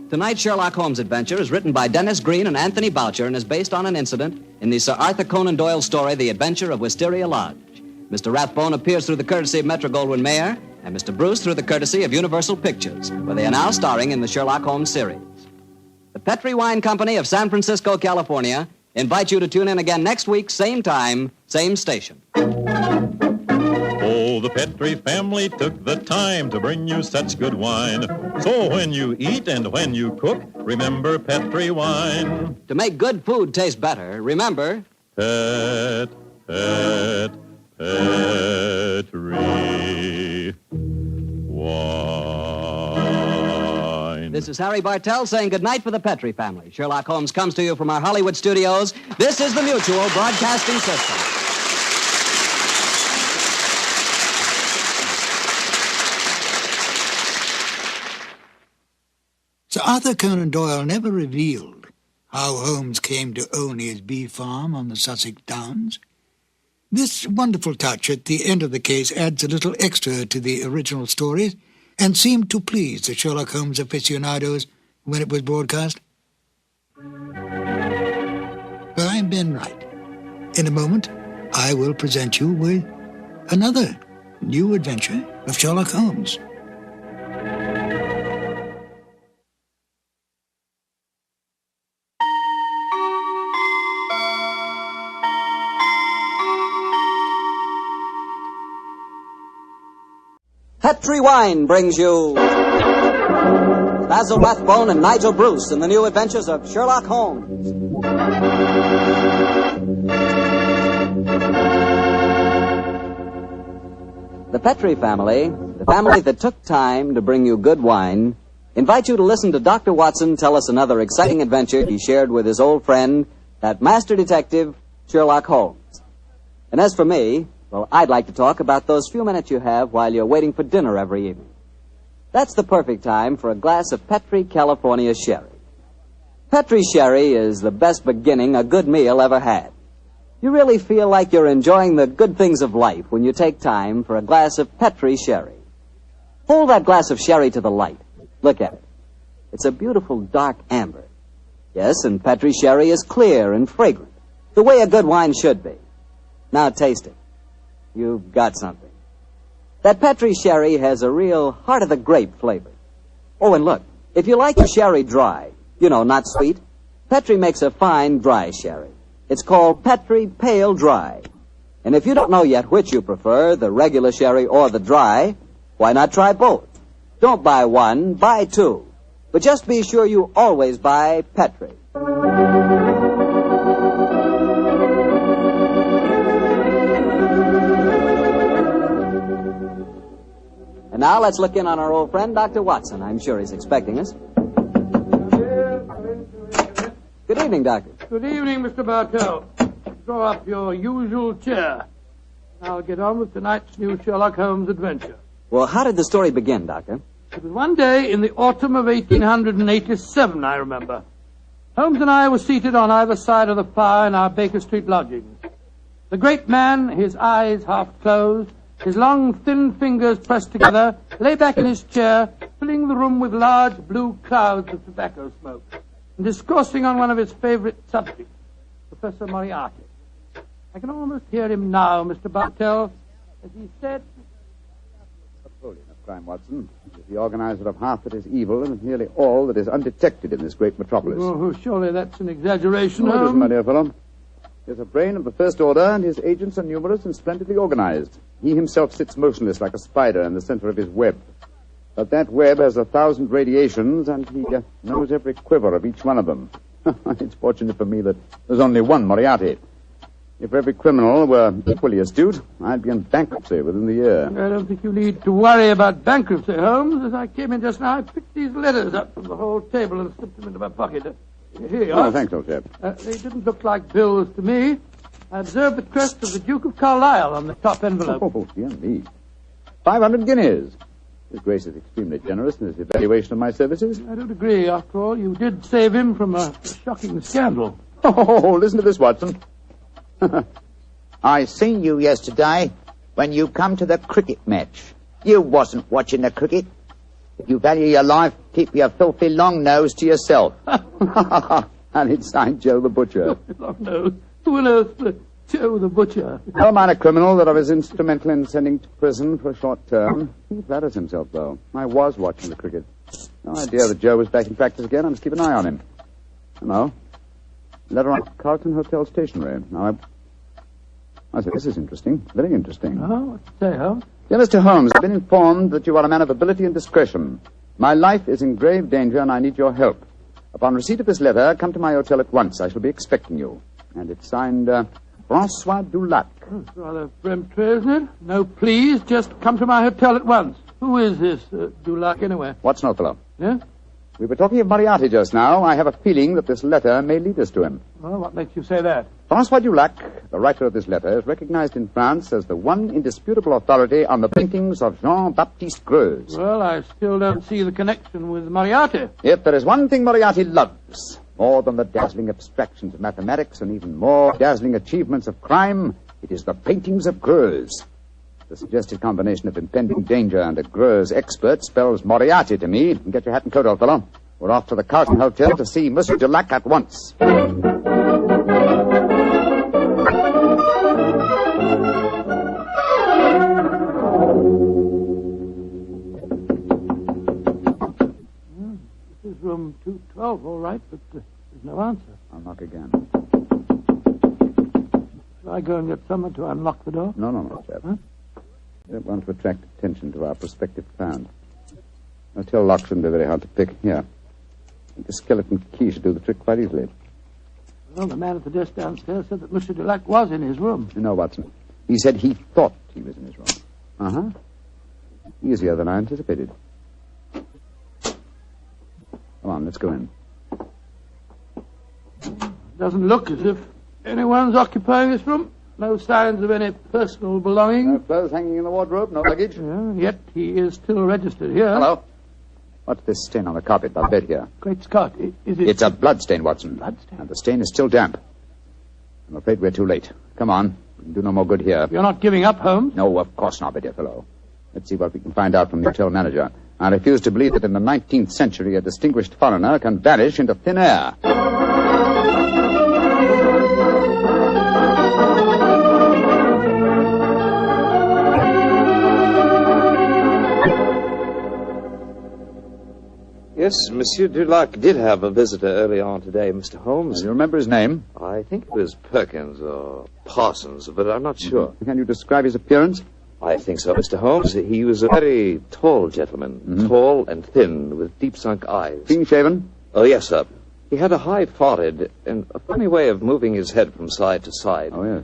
Tonight's Sherlock Holmes adventure is written by Dennis Green and Anthony Boucher and is based on an incident in the Sir Arthur Conan Doyle story, The Adventure of Wisteria Lodge. Mr. Rathbone appears through the courtesy of Metro-Goldwyn-Mayer and Mr. Bruce through the courtesy of Universal Pictures, where they are now starring in the Sherlock Holmes series. The Petri Wine Company of San Francisco, California, invites you to tune in again next week, same time, same station. Oh, the Petri family took the time to bring you such good wine. So when you eat and when you cook, remember Petri wine. To make good food taste better, remember... Petri wine. This is Harry Bartell saying goodnight for the Petrie family. Sherlock Holmes comes to you from our Hollywood studios. This is the Mutual Broadcasting System. Sir Arthur Conan Doyle never revealed how Holmes came to own his bee farm on the Sussex Downs. This wonderful touch at the end of the case adds a little extra to the original stories and seemed to please the Sherlock Holmes aficionados when it was broadcast. But I'm Ben Wright. In a moment, I will present you with another new adventure of Sherlock Holmes. Petrie Wine brings you Basil Rathbone and Nigel Bruce in the new adventures of Sherlock Holmes. The Petrie family, the family that took time to bring you good wine, invite you to listen to Dr. Watson tell us another exciting adventure he shared with his old friend, that master detective, Sherlock Holmes. And as for me, well, I'd like to talk about those few minutes you have while you're waiting for dinner every evening. That's the perfect time for a glass of Petrie California Sherry. Petrie Sherry is the best beginning a good meal ever had. You really feel like you're enjoying the good things of life when you take time for a glass of Petrie Sherry. Hold that glass of sherry to the light. Look at it. It's a beautiful dark amber. Yes, and Petrie Sherry is clear and fragrant, the way a good wine should be. Now taste it. You've got something. That Petrie Sherry has a real heart-of-the-grape flavor. Oh, and look, if you like your sherry dry, you know, not sweet, Petrie makes a fine dry sherry. It's called Petrie Pale Dry. And if you don't know yet which you prefer, the regular sherry or the dry, why not try both? Don't buy one, buy two. But just be sure you always buy Petrie. And now let's look in on our old friend, Dr. Watson. I'm sure he's expecting us. Good evening, Doctor. Good evening, Mr. Bartell. Draw up your usual chair. I'll get on with tonight's new Sherlock Holmes adventure. Well, how did the story begin, Doctor? It was one day in the autumn of 1887, I remember. Holmes and I were seated on either side of the fire in our Baker Street lodgings. The great man, his eyes half closed, his long, thin fingers pressed together, lay back in his chair, filling the room with large blue clouds of tobacco smoke, and discoursing on one of his favorite subjects, Professor Moriarty. I can almost hear him now, Mr. Bartell, as he said... Napoleon of crime, Watson, is the organizer of half that is evil and nearly all that is undetected in this great metropolis. Oh, surely that's an exaggeration, No, it Holmes. isn't, my dear fellow. He has a brain of the first order, and his agents are numerous and splendidly organized. He himself sits motionless like a spider in the center of his web. But that web has 1,000 radiations, and he knows every quiver of each one of them. It's fortunate for me that there's only one Moriarty. If every criminal were equally astute, I'd be in bankruptcy within the year. I don't think you need to worry about bankruptcy, Holmes. As I came in just now, I picked these letters up from the whole table and slipped them into my pocket. Here you are. Oh, thanks, old chap. They didn't look like bills to me. I observed the crest of the Duke of Carlisle on the top envelope. Oh, dear me. 500 guineas. His Grace is extremely generous in his evaluation of my services. I don't agree. After all, you did save him from a shocking scandal. Oh, listen to this, Watson. I seen you yesterday when you come to the cricket match. You wasn't watching the cricket. If you value your life, keep your filthy long nose to yourself. And it's signed Joe the Butcher. Long nose. Who on earth, Joe the Butcher? No minor criminal that I was instrumental in sending to prison for a short term. He flatters himself, though. I was watching the cricket. No idea that Joe was back in practice again. I must keep an eye on him. Hello. Letter on Carlton Hotel stationery. Now, I say, this is interesting. Very interesting. Oh, what's it say, Holmes? Dear Mr. Holmes, I've been informed that you are a man of ability and discretion. My life is in grave danger, and I need your help. Upon receipt of this letter, come to my hotel at once. I shall be expecting you. And it's signed, Francois Dulac. Oh, it's rather peremptory, isn't it? No, please, just come to my hotel at once. Who is this Dulac, anyway? Watson, old fellow. Yeah? We were talking of Moriarty just now. I have a feeling that this letter may lead us to him. Well, what makes you say that? Francois Dulac, the writer of this letter, is recognized in France as the one indisputable authority on the paintings of Jean-Baptiste Greuze. Well, I still don't see the connection with Moriarty. If there is one thing Moriarty loves, more than the dazzling abstractions of mathematics and even more dazzling achievements of crime, it is the paintings of Greuze. The suggested combination of impending danger and a Greuze expert spells Moriarty to me. Get your hat and coat, old fellow. We're off to the Carlton Hotel to see Monsieur Dulac at once. This is room 212, all right, but there's no answer. I'll knock again. Shall I go and get someone to unlock the door? No, chap. Huh? I don't want to attract attention to our prospective client. Hotel lock shouldn't be very hard to pick. Here. I think the skeleton key should do the trick quite easily. Well, the man at the desk downstairs said that Monsieur Dulac was in his room. You know, Watson, he said he thought he was in his room. Uh-huh. Easier than I anticipated. Come on, let's go in. Doesn't look as if anyone's occupying this room. No signs of any personal belongings. No clothes hanging in the wardrobe, no luggage. Yet he is still registered here. Hello. What's this stain on the carpet by the bed here? Great Scott, is it... It's a blood stain, Watson. Blood stain? And the stain is still damp. I'm afraid we're too late. Come on. We can do no more good here. You're not giving up, Holmes? No, of course not, my dear fellow. Let's see what we can find out from the hotel manager. I refuse to believe that in the 19th century a distinguished foreigner can vanish into thin air. Yes, Monsieur Dulac did have a visitor early on today, Mr. Holmes. You remember his name? I think it was Perkins or Parsons, but I'm not sure. Mm-hmm. Can you describe his appearance? I think so, Mr. Holmes. He was a very tall gentleman, tall and thin, with deep-sunk eyes. Clean-shaven? Oh, yes, sir. He had a high forehead and a funny way of moving his head from side to side. Oh, yes.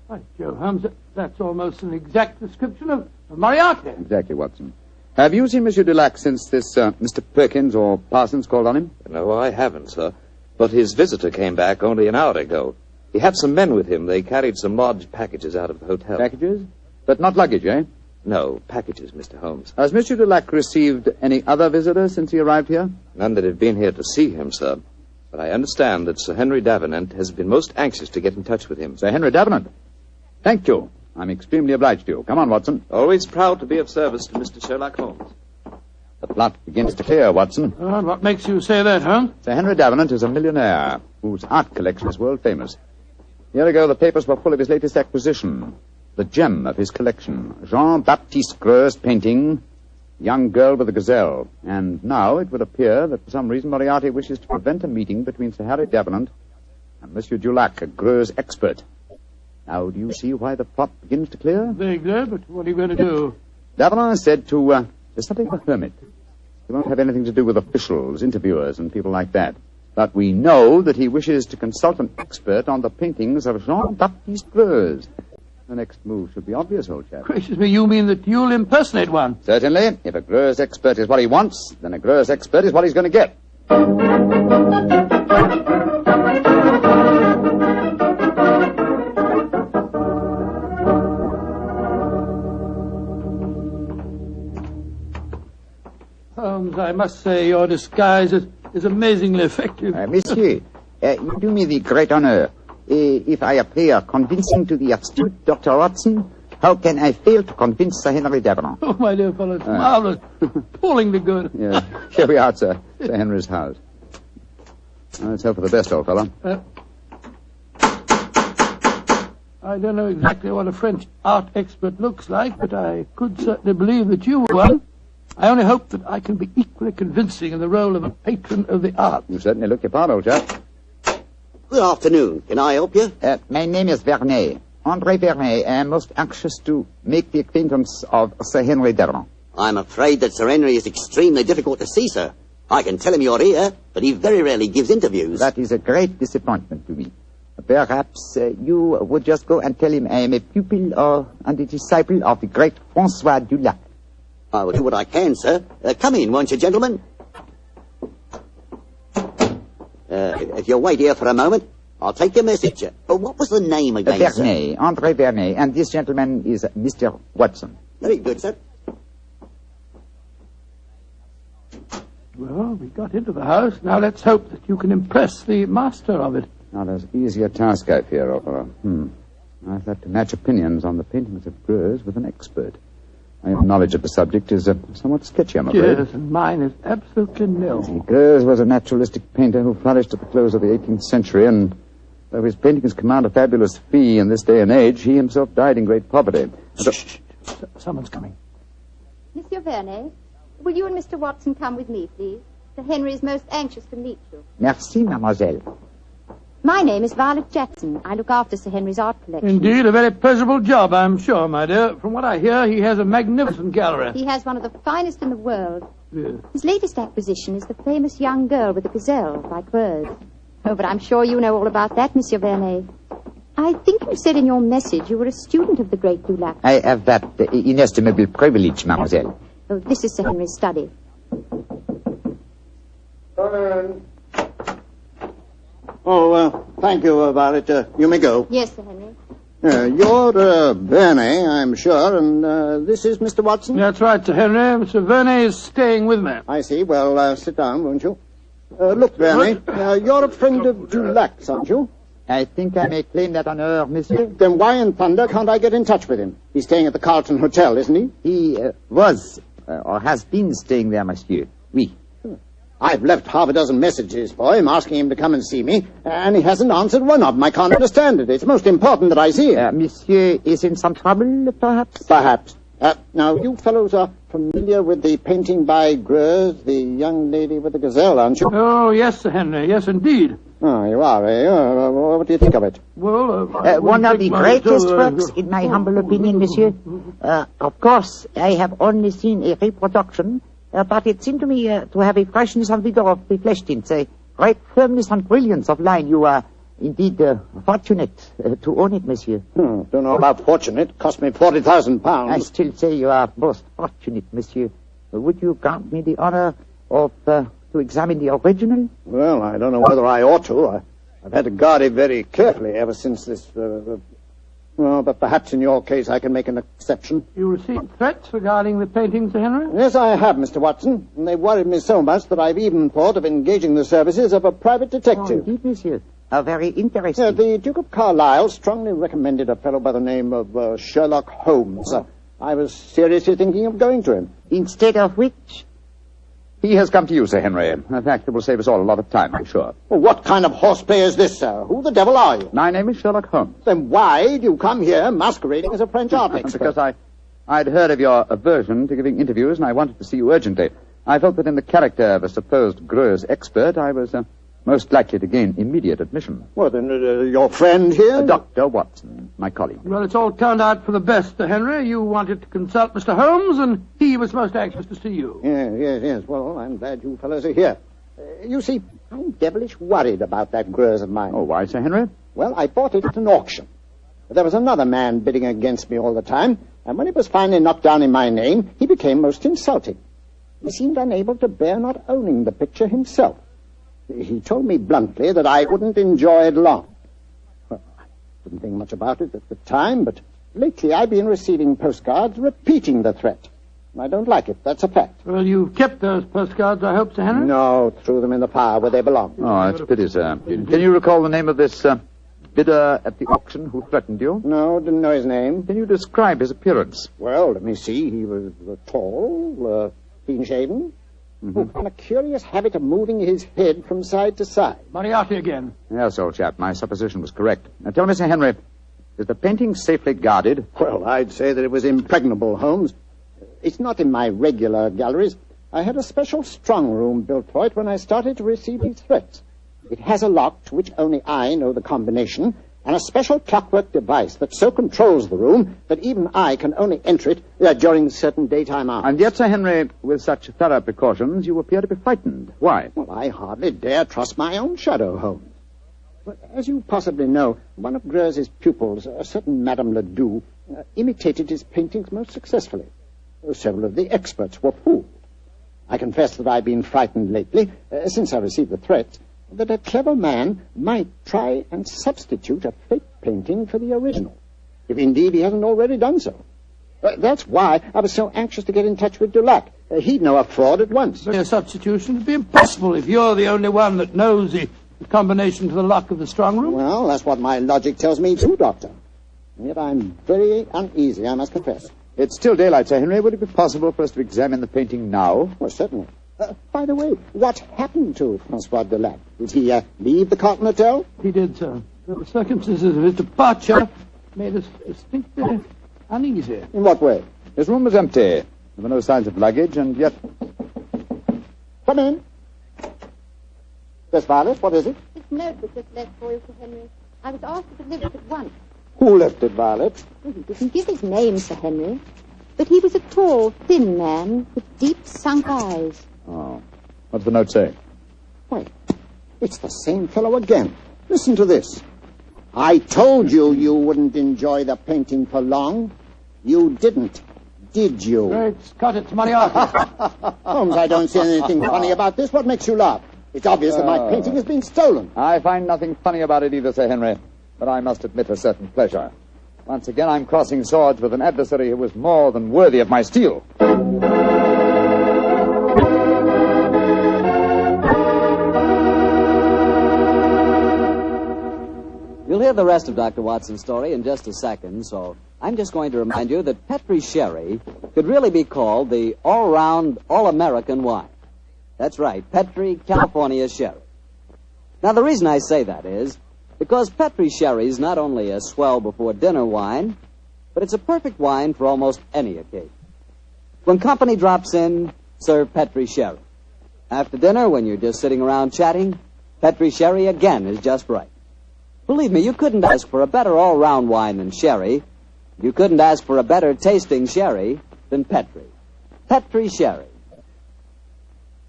Right, Joe Holmes, that's almost an exact description of Moriarty. Exactly, Watson. Have you seen Monsieur Dulac since this Mr. Perkins or Parsons called on him? No, I haven't, sir. But his visitor came back only an hour ago. He had some men with him. They carried some large packages out of the hotel. Packages? But not luggage, eh? No, packages, Mr. Holmes. Has Monsieur Dulac received any other visitors since he arrived here? None that have been here to see him, sir. But I understand that Sir Henry Davenant has been most anxious to get in touch with him. Sir Henry Davenant? Thank you. I'm extremely obliged to you. Come on, Watson. Always proud to be of service to Mr. Sherlock Holmes. The plot begins to clear, Watson. What makes you say that, huh? Sir Henry Davenant is a millionaire whose art collection is world famous. A year ago, the papers were full of his latest acquisition, the gem of his collection, Jean-Baptiste Greuze painting, Young Girl with a Gazelle. And now it would appear that for some reason Moriarty wishes to prevent a meeting between Sir Harry Davenant and Monsieur Dulac, a Greuze expert. Now, do you see why the plot begins to clear? Vaguely, but what are you going to do? Davenant said to something of a hermit. He won't have anything to do with officials, interviewers, and people like that. But we know that he wishes to consult an expert on the paintings of Jean-Baptiste Greuze. The next move should be obvious, old chap. Gracious me, you mean that you'll impersonate one? Certainly. If a Greuze expert is what he wants, then a Greuze expert is what he's going to get. Holmes, I must say your disguise is amazingly effective. Monsieur, you do me the great honor. If I appear convincing to the astute Dr. Watson, how can I fail to convince Sir Henry Davenant? Oh, my dear fellow, it's marvelous. Appallingly good. Yeah. Here we are, sir. Sir Henry's house. Well, let's hope for the best, old fellow. I don't know exactly what a French art expert looks like, but I could certainly believe that you were one. I only hope that I can be equally convincing in the role of a patron of the arts. You certainly look your part, old chap. Good afternoon. Can I help you? My name is Vernet. André Vernet. I am most anxious to make the acquaintance of Sir Henry Davenant. I'm afraid that Sir Henry is extremely difficult to see, sir. I can tell him you're here, but he very rarely gives interviews. That is a great disappointment to me. Perhaps you would just go and tell him I am a pupil and a disciple of the great Francois Dulac. I will do what I can, sir. Come in, won't you, gentlemen? If you'll wait here for a moment, I'll take your message. What was the name again, Vernet, Andre Vernet, and this gentleman is Mr. Watson. Very good, sir. Well, we got into the house. Now let's hope that you can impress the master of it. Not as easy a task, I fear, Opera. I've had to match opinions on the paintings of Greuze with an expert. My knowledge of the subject is somewhat sketchy, I'm afraid. Yes, and mine is absolutely nil. Greuze was a naturalistic painter who flourished at the close of the 18th century, and though his paintings command a fabulous fee in this day and age, he himself died in great poverty. Someone's coming. Monsieur Vernet, will you and Mr. Watson come with me, please? Sir Henry is most anxious to meet you. Merci, mademoiselle. My name is Violet Jackson. I look after Sir Henry's art collection. Indeed, a very pleasurable job, I'm sure, my dear. From what I hear, he has a magnificent gallery. He has one of the finest in the world. Yes. His latest acquisition is the famous young girl with the gazelle by Greuze. Oh, but I'm sure you know all about that, Monsieur Vernet. I think you said in your message you were a student of the great Dulac. I have that inestimable privilege, mademoiselle. Oh, this is Sir Henry's study. Thank you, Violet. You may go. Yes, Sir Henry. You're Vernet, I'm sure, and this is Mr. Watson? That's right, Sir Henry. Mr. Vernet is staying with me. I see. Well, sit down, won't you? Look, Vernet, you're a friend of Dulac's, aren't you? I think I may claim that honor, monsieur. Then why in thunder can't I get in touch with him? He's staying at the Carlton Hotel, isn't he? He was, or has been staying there, monsieur. Oui. I've left half a dozen messages for him asking him to come and see me, and he hasn't answered one of them. I can't understand it. It's most important that I see him. Monsieur is in some trouble, perhaps? Perhaps. Now, you fellows are familiar with the painting by Greuze, the young lady with the gazelle, aren't you? Oh, yes, Sir Henry. Yes, indeed. Oh, you are, eh? What do you think of it? Well, one of the greatest works, in my humble opinion, monsieur. Of course, I have only seen a reproduction, but it seemed to me to have a freshness and vigor of the flesh tints, a great firmness and brilliance of line. You are indeed fortunate to own it, monsieur. Don't know about fortunate. It cost me £40,000. I still say you are most fortunate, monsieur. Would you grant me the honor of to examine the original? Well, I don't know whether I ought to. I've had to guard it very carefully ever since this... Well, but perhaps in your case I can make an exception. You received threats regarding the painting, Sir Henry? Yes, I have, Mr. Watson. And they've worried me so much that I've even thought of engaging the services of a private detective. Oh, indeed, monsieur. Very interesting. The Duke of Carlisle strongly recommended a fellow by the name of Sherlock Holmes. I was seriously thinking of going to him. Instead of which? He has come to you, Sir Henry. In fact, it will save us all a lot of time, I'm sure. Well, what kind of horseplay is this, sir? Who the devil are you? My name is Sherlock Holmes. Then why do you come here masquerading as a French art expert? Because I'd heard of your aversion to giving interviews, and I wanted to see you urgently. I felt that in the character of a supposed Greuze expert, I was most likely to gain immediate admission. Well, then, your friend here? Dr. Watson, my colleague. Well, it's all turned out for the best, Sir Henry. You wanted to consult Mr. Holmes, and he was most anxious to see you. Yes. Well, I'm glad you fellows are here. You see, I'm devilish worried about that Greuze of mine. Oh, why, Sir Henry? Well, I bought it at an auction. There was another man bidding against me all the time, and when it was finally knocked down in my name, he became most insulting. He seemed unable to bear not owning the picture himself. He told me bluntly that I wouldn't enjoy it long. Well, I didn't think much about it at the time, but lately I've been receiving postcards repeating the threat. I don't like it, that's a fact. Well, you've kept those postcards, I hope, Sir Henry? No, threw them in the fire where they belong. Oh, that's a pity, sir. Can you recall the name of this bidder at the auction who threatened you? No, didn't know his name. Can you describe his appearance? Well, let me see. He was tall, clean-shaven, and a curious habit of moving his head from side to side. Moriarty again. Yes, old chap, my supposition was correct. Now, tell me, Sir Henry, is the painting safely guarded? Well, I'd say that it was impregnable, Holmes. It's not in my regular galleries. I had a special strong room built for it when I started to receive these threats. It has a lock to which only I know the combination, and a special clockwork device that so controls the room that even I can only enter it during certain daytime hours. And yet, Sir Henry, with such thorough precautions, you appear to be frightened. Why? Well, I hardly dare trust my own shadow, Holmes. Well, as you possibly know, one of Greuze's pupils, a certain Madame Ledoux, imitated his paintings most successfully. Several of the experts were fooled. I confess that I've been frightened lately, since I received the threats, that a clever man might try and substitute a fake painting for the original, if indeed he hasn't already done so. That's why I was so anxious to get in touch with Dulac. He'd know a fraud at once. A substitution would be impossible if you're the only one that knows the combination to the lock of the strong room. Well, that's what my logic tells me too, Doctor. And yet I'm very uneasy, I must confess. It's still daylight, Sir Henry. Would it be possible for us to examine the painting now? Well, certainly. By the way, what happened to Francois Dulac? Did he leave the Cotton Hotel? He did, sir. The circumstances of his departure made us distinctly uneasy. In what way? His room was empty. There were no signs of luggage, and yet... Come in. Miss Violet, what is it? This note was just left for you, Sir Henry. I was asked to deliver it at once. Who left it, Violet? Well, he didn't give his name, Sir Henry. But he was a tall, thin man with deep, sunk eyes. Oh. What's the note say? Why, it's the same fellow again. Listen to this. I told you you wouldn't enjoy the painting for long. You didn't, did you? Great Scott, it's Moriarty. Holmes, I don't see anything funny about this. What makes you laugh? It's obvious that my painting has been stolen. I find nothing funny about it either, Sir Henry. But I must admit a certain pleasure. Once again, I'm crossing swords with an adversary who was more than worthy of my steel. You'll hear the rest of Dr. Watson's story in just a second, so I'm just going to remind you that Petri Sherry could really be called the all-round, all-American wine. That's right, Petri California Sherry. Now, the reason I say that is because Petri Sherry is not only a swell before dinner wine, but it's a perfect wine for almost any occasion. When company drops in, serve Petri Sherry. After dinner, when you're just sitting around chatting, Petri Sherry again is just right. Believe me, you couldn't ask for a better all-round wine than Sherry. You couldn't ask for a better tasting Sherry than Petri. Petri Sherry.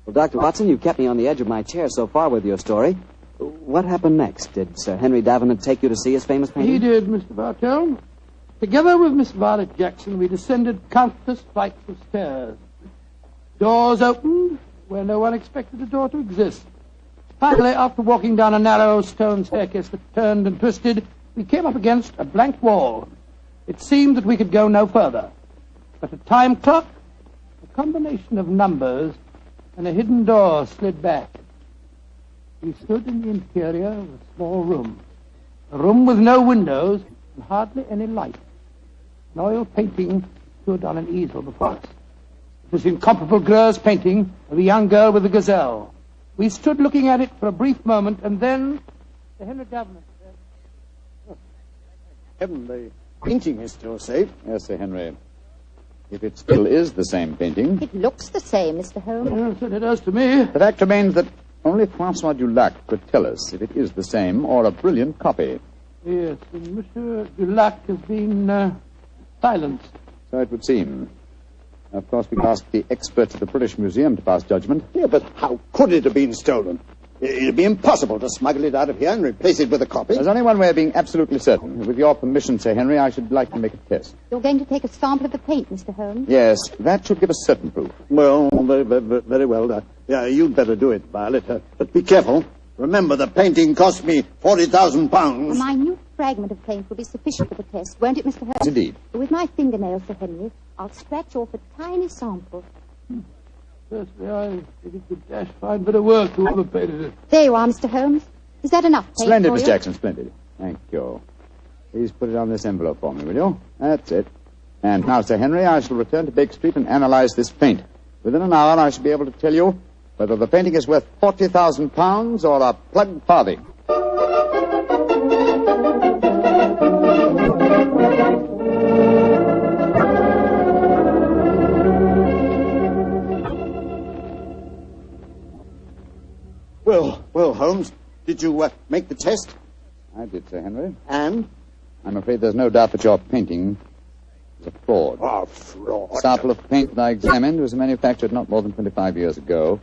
Well, Dr. Watson, you've kept me on the edge of my chair so far with your story. What happened next? Did Sir Henry Davenant take you to see his famous painting? He did, Mr. Bartell. Together with Miss Violet Jackson, we descended countless flights of stairs. Doors opened where no one expected a door to exist. Finally, after walking down a narrow stone staircase that turned and twisted, we came up against a blank wall. It seemed that we could go no further. But a time clock, a combination of numbers, and a hidden door slid back. We stood in the interior of a small room. A room with no windows and hardly any light. An oil painting stood on an easel before us. It was the incomparable Greuze painting of a young girl with a gazelle. We stood looking at it for a brief moment, and then Sir Henry Davenant said, Heaven, the painting is still safe. Yes, Sir Henry. If it still is the same painting... It looks the same, Mr. Holmes. Yes, it does to me. The fact remains that only Francois Dulac could tell us if it is the same or a brilliant copy. Yes, and Monsieur Dulac has been silenced. So it would seem. Of course, we can ask the experts at the British Museum to pass judgment. Yeah, but how could it have been stolen? It'd be impossible to smuggle it out of here and replace it with a copy. There's only one way of being absolutely certain. With your permission, Sir Henry, I should like to make a test. You're going to take a sample of the paint, Mr. Holmes? Yes, that should give us certain proof. Well, very well. Yeah, you'd better do it, Violet. But be careful. Remember, the painting cost me £40,000. A minute fragment of paint will be sufficient for the test, won't it, Mr. Holmes? Indeed. With my fingernails, Sir Henry, I'll scratch off a tiny sample. Certainly, I think it could dash fine bit of work, whoever painted it. There you are, Mr. Holmes. Is that enough paint Splendid, for Miss you? Jackson, splendid. Thank you. Please put it on this envelope for me, will you? That's it. And now, Sir Henry, I shall return to Baker Street and analyze this paint. Within an hour, I shall be able to tell you whether the painting is worth £40,000 or a plugged farthing. Well, Holmes, did you make the test? I did, Sir Henry. And? I'm afraid there's no doubt that your painting is a fraud. Oh, fraud. The sample of paint that I examined was manufactured not more than 25 years ago,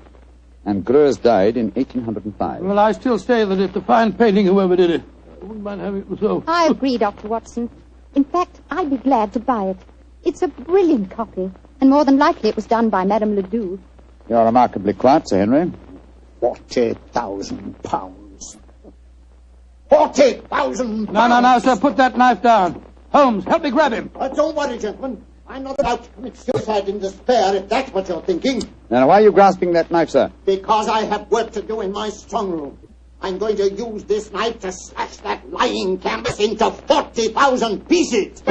and Greuze died in 1805. Well, I still say that it's a fine painting, whoever did it. I wouldn't mind having it myself. I agree, Dr. Watson. In fact, I'd be glad to buy it. It's a brilliant copy, and more than likely it was done by Madame Ledoux. You're remarkably quiet, Sir Henry. £40,000. 40,000 pounds! No, sir. Put that knife down. Holmes, help me grab him. Don't worry, gentlemen. I'm not about to commit suicide in despair, if that's what you're thinking. Now, why are you grasping that knife, sir? Because I have work to do in my strong room. I'm going to use this knife to slash that lying canvas into 40,000 pieces.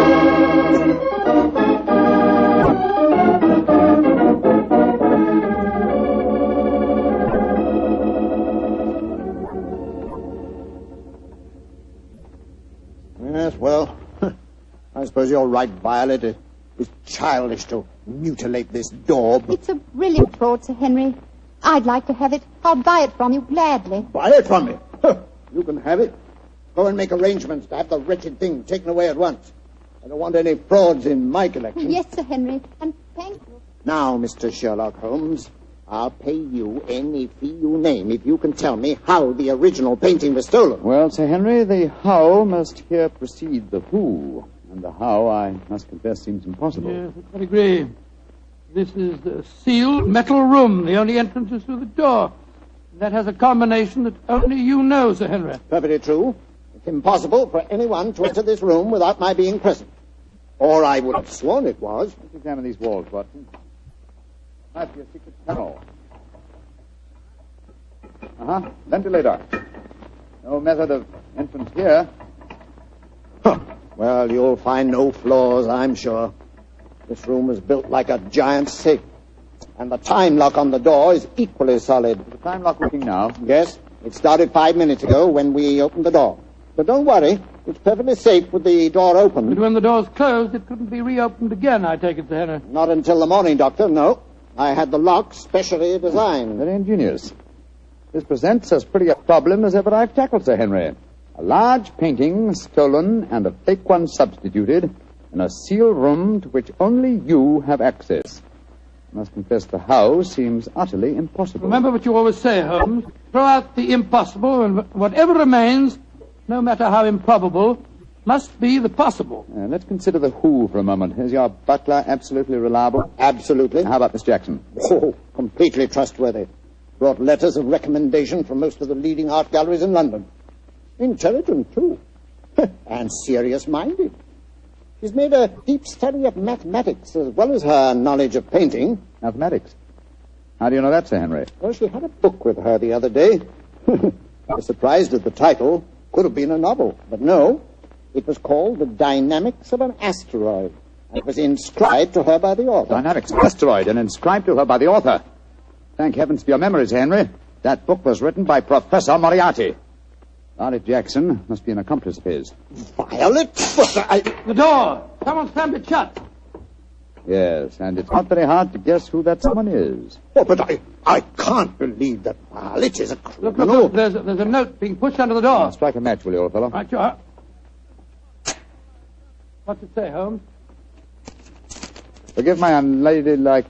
Yes, well, I suppose you're right, Violet. It was childish to mutilate this daub. It's a brilliant fraud, Sir Henry. I'd like to have it. I'll buy it from you gladly. Buy it from me? You can have it. Go and make arrangements to have the wretched thing taken away at once. I don't want any frauds in my collection. Yes, Sir Henry, and thank you. Now, Mr. Sherlock Holmes, I'll pay you any fee you name if you can tell me how the original painting was stolen. Well, Sir Henry, the how must here precede the who. And the how, I must confess, seems impossible. Yes, I agree. This is the sealed metal room. The only entrance is through the door. That has a combination that only you know, Sir Henry. Perfectly true. It's impossible for anyone to enter this room without my being present. Or I would have sworn it was. Let's examine these walls, Watson. Might be a secret tunnel. Ventilator. No method of entrance here. Well, you'll find no flaws, I'm sure. This room is built like a giant safe. And the time lock on the door is equally solid. Is the time lock working now? Yes. It started 5 minutes ago when we opened the door. But don't worry. It's perfectly safe with the door open. But when the door's closed, it couldn't be reopened again, I take it, Sir Henry. Not until the morning, Doctor, no. I had the lock specially designed. Very ingenious. This presents as pretty a problem as ever I've tackled, Sir Henry. A large painting stolen and a fake one substituted in a sealed room to which only you have access. I must confess the how seems utterly impossible. Remember what you always say, Holmes. Throw out the impossible, and whatever remains, no matter how improbable, must be the possible. Let's consider the who for a moment. Is your butler absolutely reliable? Absolutely. How about Miss Jackson? Oh, completely trustworthy. Brought letters of recommendation from most of the leading art galleries in London. Intelligent, too. And serious-minded. She's made a deep study of mathematics as well as her knowledge of painting. Mathematics? How do you know that, Sir Henry? Well, she had a book with her the other day. I was surprised at the title. Could have been a novel, but no. It was called The Dynamics of an Asteroid. And it was inscribed to her by the author. Dynamics of an Asteroid and inscribed to her by the author. Thank heavens for your memories, Henry. That book was written by Professor Moriarty. Violet Jackson must be an accomplice of his. Violet? The door! Someone slammed it shut. Yes, and it's not very hard to guess who that someone is. Oh, but I can't believe that Violet is a criminal. Look, there's a note being pushed under the door. Strike a match, will you, old fellow? Right, you are. What's it say, Holmes? Forgive my unladylike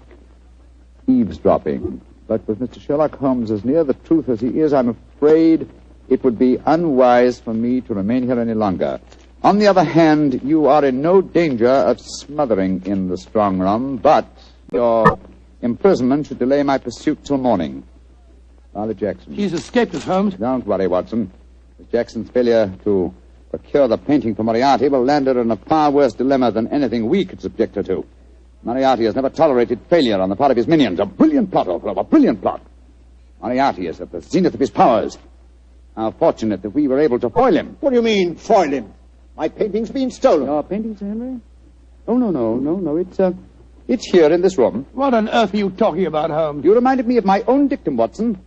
eavesdropping, but with Mr. Sherlock Holmes as near the truth as he is, I'm afraid it would be unwise for me to remain here any longer. On the other hand, you are in no danger of smothering in the strong room, but your imprisonment should delay my pursuit till morning. Violet Jackson. She's escaped us, Holmes. Don't worry, Watson. Miss Jackson's failure to procure the painting for Moriarty will land her in a far worse dilemma than anything we could subject her to. Moriarty has never tolerated failure on the part of his minions. A brilliant plot, old fellow, a brilliant plot. Moriarty is at the zenith of his powers. How fortunate that we were able to foil him. What do you mean, foil him? My painting's been stolen. Your painting, Sir Henry? Oh, no. It's here in this room. What on earth are you talking about, Holmes? You reminded me of my own dictum, Watson.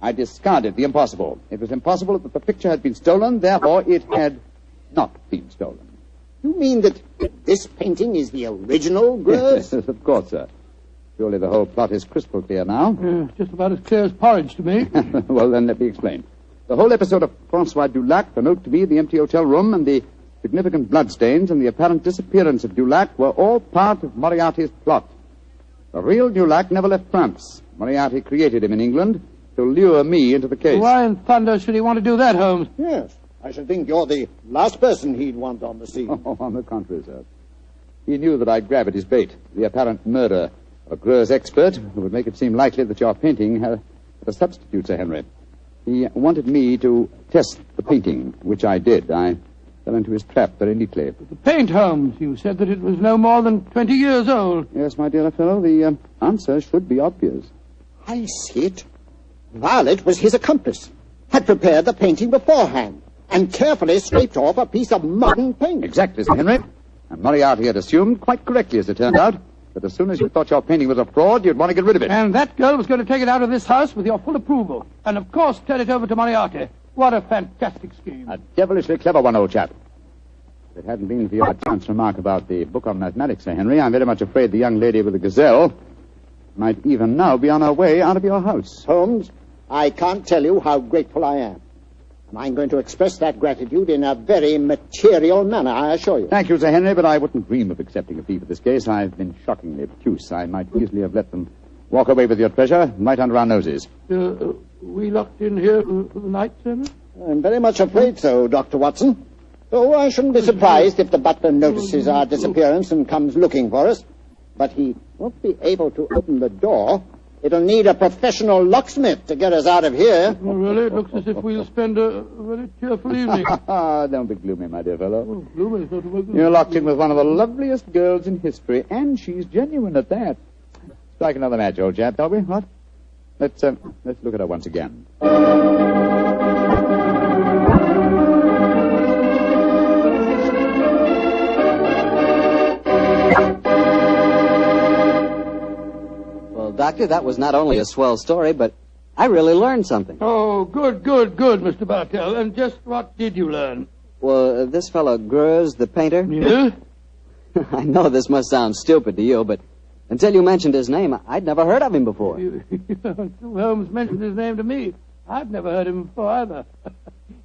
I discarded the impossible. It was impossible that the picture had been stolen, therefore it had not been stolen. You mean that this painting is the original, Groves? Yes, of course, sir. Surely the whole plot is crystal clear now. Just about as clear as porridge to me. Well, then let me explain. The whole episode of Francois Dulac, the note to me, the empty hotel room, and the significant bloodstains and the apparent disappearance of Dulac were all part of Moriarty's plot. The real Dulac never left France. Moriarty created him in England to lure me into the case. Why in thunder should he want to do that, Holmes? Yes. I should think you're the last person he'd want on the scene. Oh, on the contrary, sir. He knew that I'd grab at his bait, the apparent murder of a Greuze expert who would make it seem likely that your painting A substitute, Sir Henry. He wanted me to test the painting, which I did. I fell into his trap very neatly. The paint, Holmes. You said that it was no more than 20 years old. Yes, my dear fellow, the answer should be obvious. I see it. Violet was his accomplice, had prepared the painting beforehand, and carefully scraped off a piece of modern paint. Exactly, Sir Henry. And Moriarty had assumed, quite correctly as it turned out, that as soon as you thought your painting was a fraud, you'd want to get rid of it. And that girl was going to take it out of this house with your full approval. And, of course, turn it over to Moriarty. What a fantastic scheme. A devilishly clever one, old chap. If it hadn't been for your chance remark about the book on mathematics, Sir Henry, I'm very much afraid the young lady with the gazelle might even now be on her way out of your house. Holmes, I can't tell you how grateful I am. And I'm going to express that gratitude in a very material manner, I assure you. Thank you, Sir Henry, but I wouldn't dream of accepting a fee for this case. I've been shockingly obtuse. I might easily have let them walk away with your treasure right under our noses. We locked in here for the night, sir? I'm very much afraid so, Dr. Watson. Oh, I shouldn't be surprised if the butler notices our disappearance and comes looking for us. But he won't be able to open the door. It'll need a professional locksmith to get us out of here. Well, really, it looks as if we'll spend a very cheerful evening. Don't be gloomy, my dear fellow. Oh, gloomy is not a word. You're locked in with one of the loveliest girls in history, and she's genuine at that. Strike another match, old chap, shall we? What? Let's look at her once again. Doctor, that was not only a swell story, but I really learned something. Oh, good, Mr. Bartell. And just what did you learn? Well, this fellow Gruz, the painter... Yeah? I know this must sound stupid to you, but until you mentioned his name, I'd never heard of him before. Holmes mentioned his name to me. I've never heard him before either.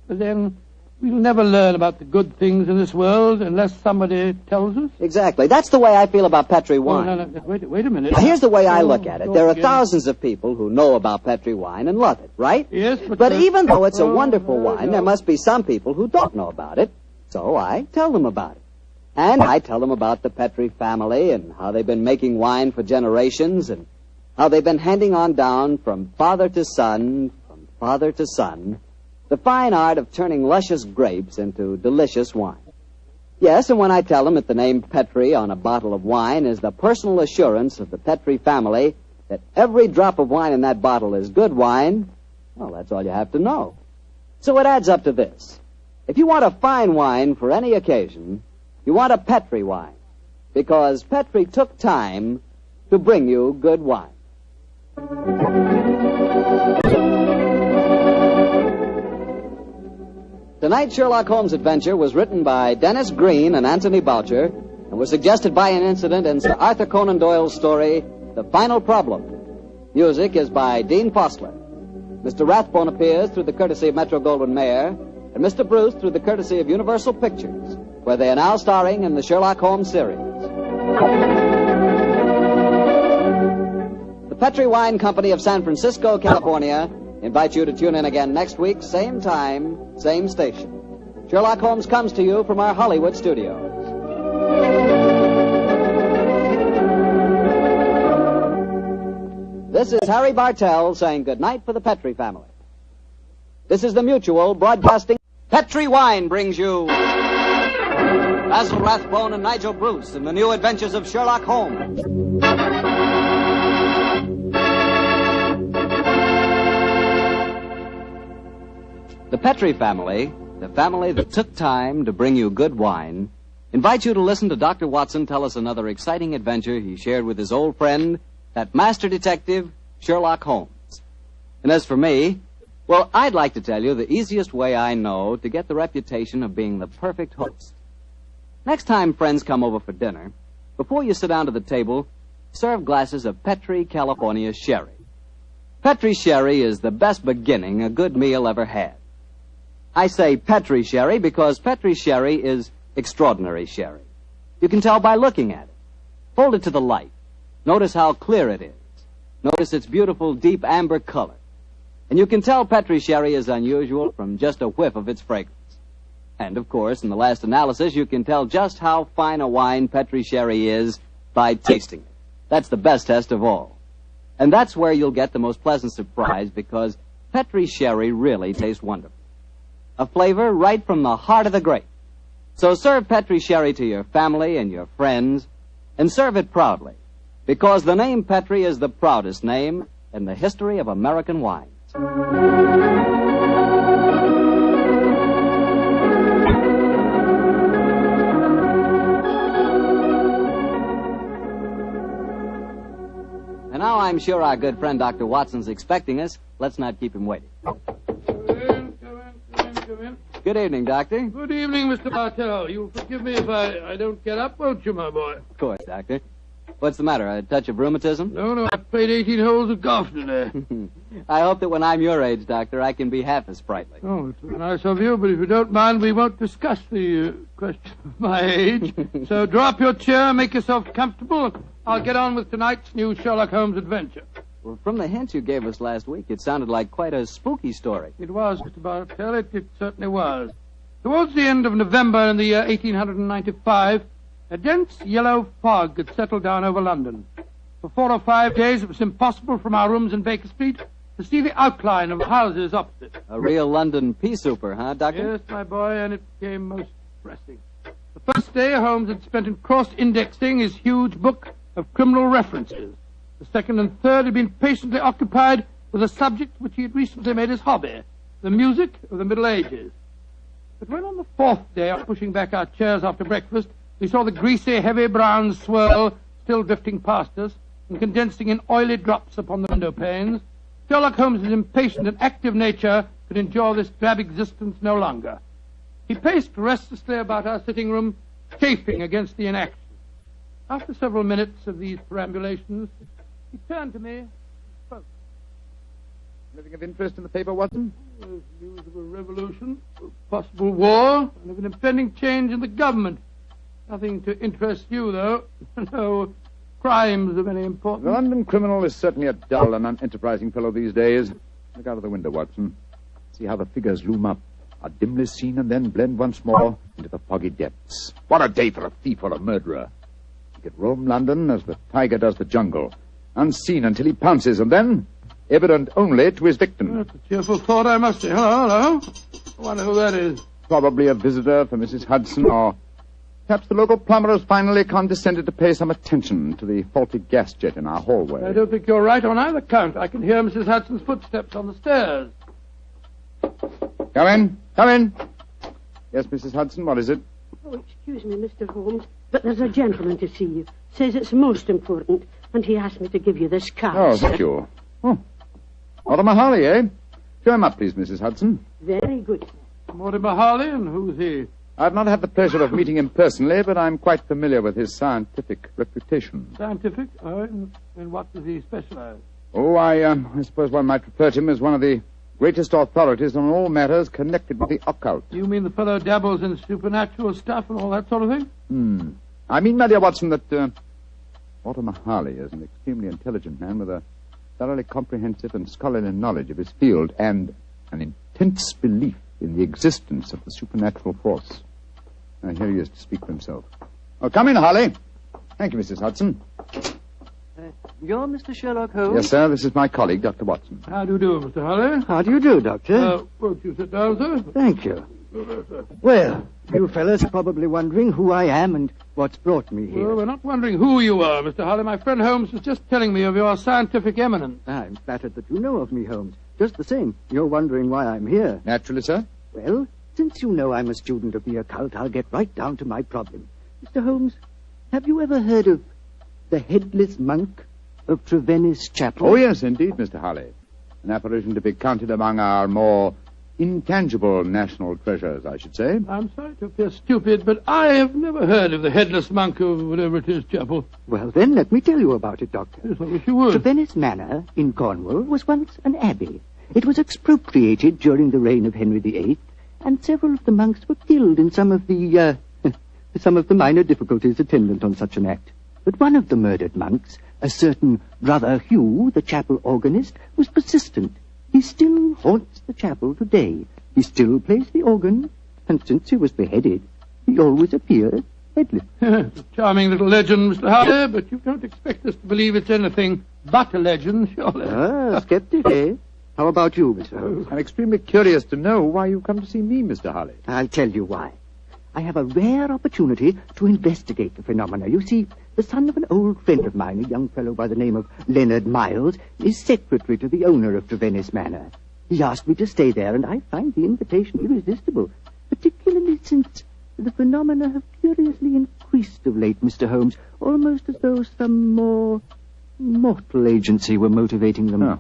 But then... we'll never learn about the good things in this world unless somebody tells us. Exactly. That's the way I feel about Petri wine. Oh, no, wait a minute. Now, here's the way I look at it. There are thousands of people who know about Petri wine and love it, right? Yes, but even though it's a wonderful wine, there must be some people who don't know about it. So I tell them about it. And I tell them about the Petri family and how they've been making wine for generations and how they've been handing on down from father to son, the fine art of turning luscious grapes into delicious wine. Yes, and when I tell them that the name Petri on a bottle of wine is the personal assurance of the Petri family that every drop of wine in that bottle is good wine, well, that's all you have to know. So it adds up to this. If you want a fine wine for any occasion, you want a Petri wine, because Petri took time to bring you good wine. Tonight's Sherlock Holmes adventure was written by Dennis Green and Anthony Boucher and was suggested by an incident in Sir Arthur Conan Doyle's story, The Final Problem. Music is by Dean Fosler. Mr. Rathbone appears through the courtesy of Metro-Goldwyn-Mayer and Mr. Bruce through the courtesy of Universal Pictures, where they are now starring in the Sherlock Holmes series. The Petri Wine Company of San Francisco, California, invite you to tune in again next week, same time, same station. Sherlock Holmes comes to you from our Hollywood studios. This is Harry Bartell saying goodnight for the Petri family. This is the Mutual Broadcasting. Petri Wine brings you Basil Rathbone and Nigel Bruce in the new adventures of Sherlock Holmes. The Petri family, the family that took time to bring you good wine, invites you to listen to Dr. Watson tell us another exciting adventure he shared with his old friend, that master detective, Sherlock Holmes. And as for me, well, I'd like to tell you the easiest way I know to get the reputation of being the perfect host. Next time friends come over for dinner, before you sit down to the table, serve glasses of Petri California sherry. Petri sherry is the best beginning a good meal ever had. I say Petri sherry because Petri sherry is extraordinary sherry. You can tell by looking at it. Hold it to the light. Notice how clear it is. Notice its beautiful deep amber color. And you can tell Petri sherry is unusual from just a whiff of its fragrance. And, of course, in the last analysis, you can tell just how fine a wine Petri sherry is by tasting it. That's the best test of all. And that's where you'll get the most pleasant surprise, because Petri Sherry really tastes wonderful. A flavor right from the heart of the grape. So serve Petri Sherry to your family and your friends, and serve it proudly, because the name Petri is the proudest name in the history of American wines. And now I'm sure our good friend Dr. Watson's expecting us. Let's not keep him waiting. Come in. Good evening, Doctor. Good evening, Mr. Bartell. You'll forgive me if I don't get up, won't you, my boy? Of course, Doctor. What's the matter, a touch of rheumatism? No, I've played 18 holes of golf today. I hope that when I'm your age, Doctor, I can be half as sprightly. Oh, it's very nice of you, but if you don't mind, we won't discuss the question of my age. So draw up your chair, make yourself comfortable. I'll get on with tonight's new Sherlock Holmes adventure. Well, from the hints you gave us last week, it sounded like quite a spooky story. It was, Mr. Bartell. It certainly was. Towards the end of November in the year 1895, a dense yellow fog had settled down over London. For 4 or 5 days, it was impossible from our rooms in Baker Street to see the outline of the houses opposite. A real London pea souper, huh, Doctor? Yes, my boy, and it became most depressing. The first day, Holmes had spent in cross-indexing his huge book of criminal references. The second and third had been patiently occupied with a subject which he had recently made his hobby, the music of the Middle Ages. But when on the fourth day, after pushing back our chairs after breakfast, we saw the greasy, heavy brown swirl still drifting past us and condensing in oily drops upon the window panes, Sherlock Holmes' impatient and active nature could endure this drab existence no longer. He paced restlessly about our sitting room, chafing against the inaction. After several minutes of these perambulations, he turned to me and spoke. Anything of interest in the paper, Watson? There's news of a revolution, of possible war, and of an impending change in the government. Nothing to interest you, though. No crimes of any importance. The London criminal is certainly a dull and unenterprising fellow these days. Look out of the window, Watson. See how the figures loom up, are dimly seen and then blend once more into the foggy depths. What a day for a thief or a murderer. He could roam London as the tiger does the jungle, unseen until he pounces, and then evident only to his victim. That's a cheerful thought, I must say. Hello. I wonder who that is. Probably a visitor for Mrs. Hudson, or perhaps the local plumber has finally condescended to pay some attention to the faulty gas jet in our hallway. I don't think you're right on either count. I can hear Mrs. Hudson's footsteps on the stairs. Come in. Come in. Yes, Mrs. Hudson, what is it? Oh, excuse me, Mr. Holmes, but there's a gentleman to see you. Says it's most important, and he asked me to give you this card. Oh, thank you. Oh, Mortimer Harley, eh? Show him up, please, Mrs. Hudson. Very good. Mortimer Harley, and who's he? I've not had the pleasure of meeting him personally, but I'm quite familiar with his scientific reputation. Scientific? In what does he specialize? Oh, I suppose one might refer to him as one of the greatest authorities on all matters connected with the occult. You mean the fellow dabbles in supernatural stuff and all that sort of thing? I mean, my dear Watson, that Mortimer Harley is an extremely intelligent man with a thoroughly comprehensive and scholarly knowledge of his field and an intense belief in the existence of the supernatural force. Now, here he is to speak for himself. Oh, come in, Harley. Thank you, Mrs. Hudson. You're Mr. Sherlock Holmes? Yes, sir. This is my colleague, Dr. Watson. How do you do, Mr. Harley? How do you do, Doctor? Won't you sit down, sir? Thank you. Well, you fellas are probably wondering who I am and what's brought me here. Well, we're not wondering who you are, Mr. Harley. My friend Holmes was just telling me of your scientific eminence. I'm flattered that you know of me, Holmes. Just the same, you're wondering why I'm here. Naturally, sir. Well, since you know I'm a student of the occult, I'll get right down to my problem. Mr. Holmes, have you ever heard of the headless monk of Trevennis Chapel? Oh, yes, indeed, Mr. Harley. An apparition to be counted among our more intangible national treasures, I should say. I'm sorry to appear stupid, but I have never heard of the headless monk of whatever it is, Chapel. Well, then, let me tell you about it, Doctor. Yes, I wish you would. Trevennis Manor in Cornwall was once an abbey. It was expropriated during the reign of Henry VIII, and several of the monks were killed in some of the minor difficulties attendant on such an act. But one of the murdered monks, a certain Brother Hugh, the chapel organist, was persistent. He still haunts the chapel today. He still plays the organ, and since he was beheaded, he always appears headless. Charming little legend, Mr. Harley, but you don't expect us to believe it's anything but a legend, surely. Skeptic, eh? How about you, Mr. Holmes? I'm extremely curious to know why you've come to see me, Mr. Harley. I'll tell you why. I have a rare opportunity to investigate the phenomena. You see, the son of an old friend of mine, a young fellow by the name of Leonard Miles, is secretary to the owner of Venice Manor. He asked me to stay there, and I find the invitation irresistible, particularly since the phenomena have curiously increased of late, Mr. Holmes, almost as though some more mortal agency were motivating them. Oh.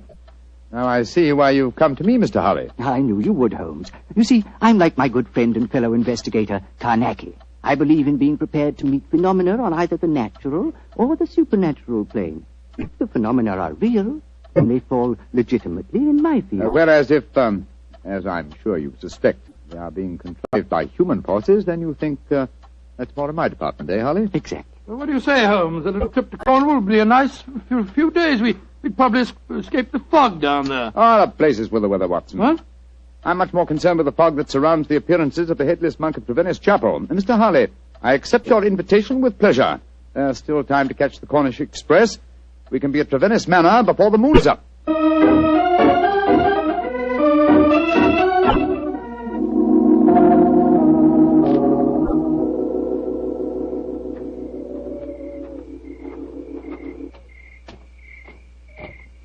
Now I see why you've come to me, Mr. Harley. I knew you would, Holmes. You see, I'm like my good friend and fellow investigator, Carnacki. I believe in being prepared to meet phenomena on either the natural or the supernatural plane. If the phenomena are real, then they fall legitimately in my field. Whereas if, as I'm sure you suspect, they are being contrived by human forces, then you think that's more in my department, eh, Harley? Exactly. Well, what do you say, Holmes? A little trip to Cornwall would be a nice few days. We'd probably escape the fog down there. Ah, the place is with the weather, Watson. What? I'm much more concerned with the fog that surrounds the appearances of the headless monk at Venice Chapel. And Mr. Harley, I accept your invitation with pleasure. There's still time to catch the Cornish Express. We can be at Venice Manor before the moon's up.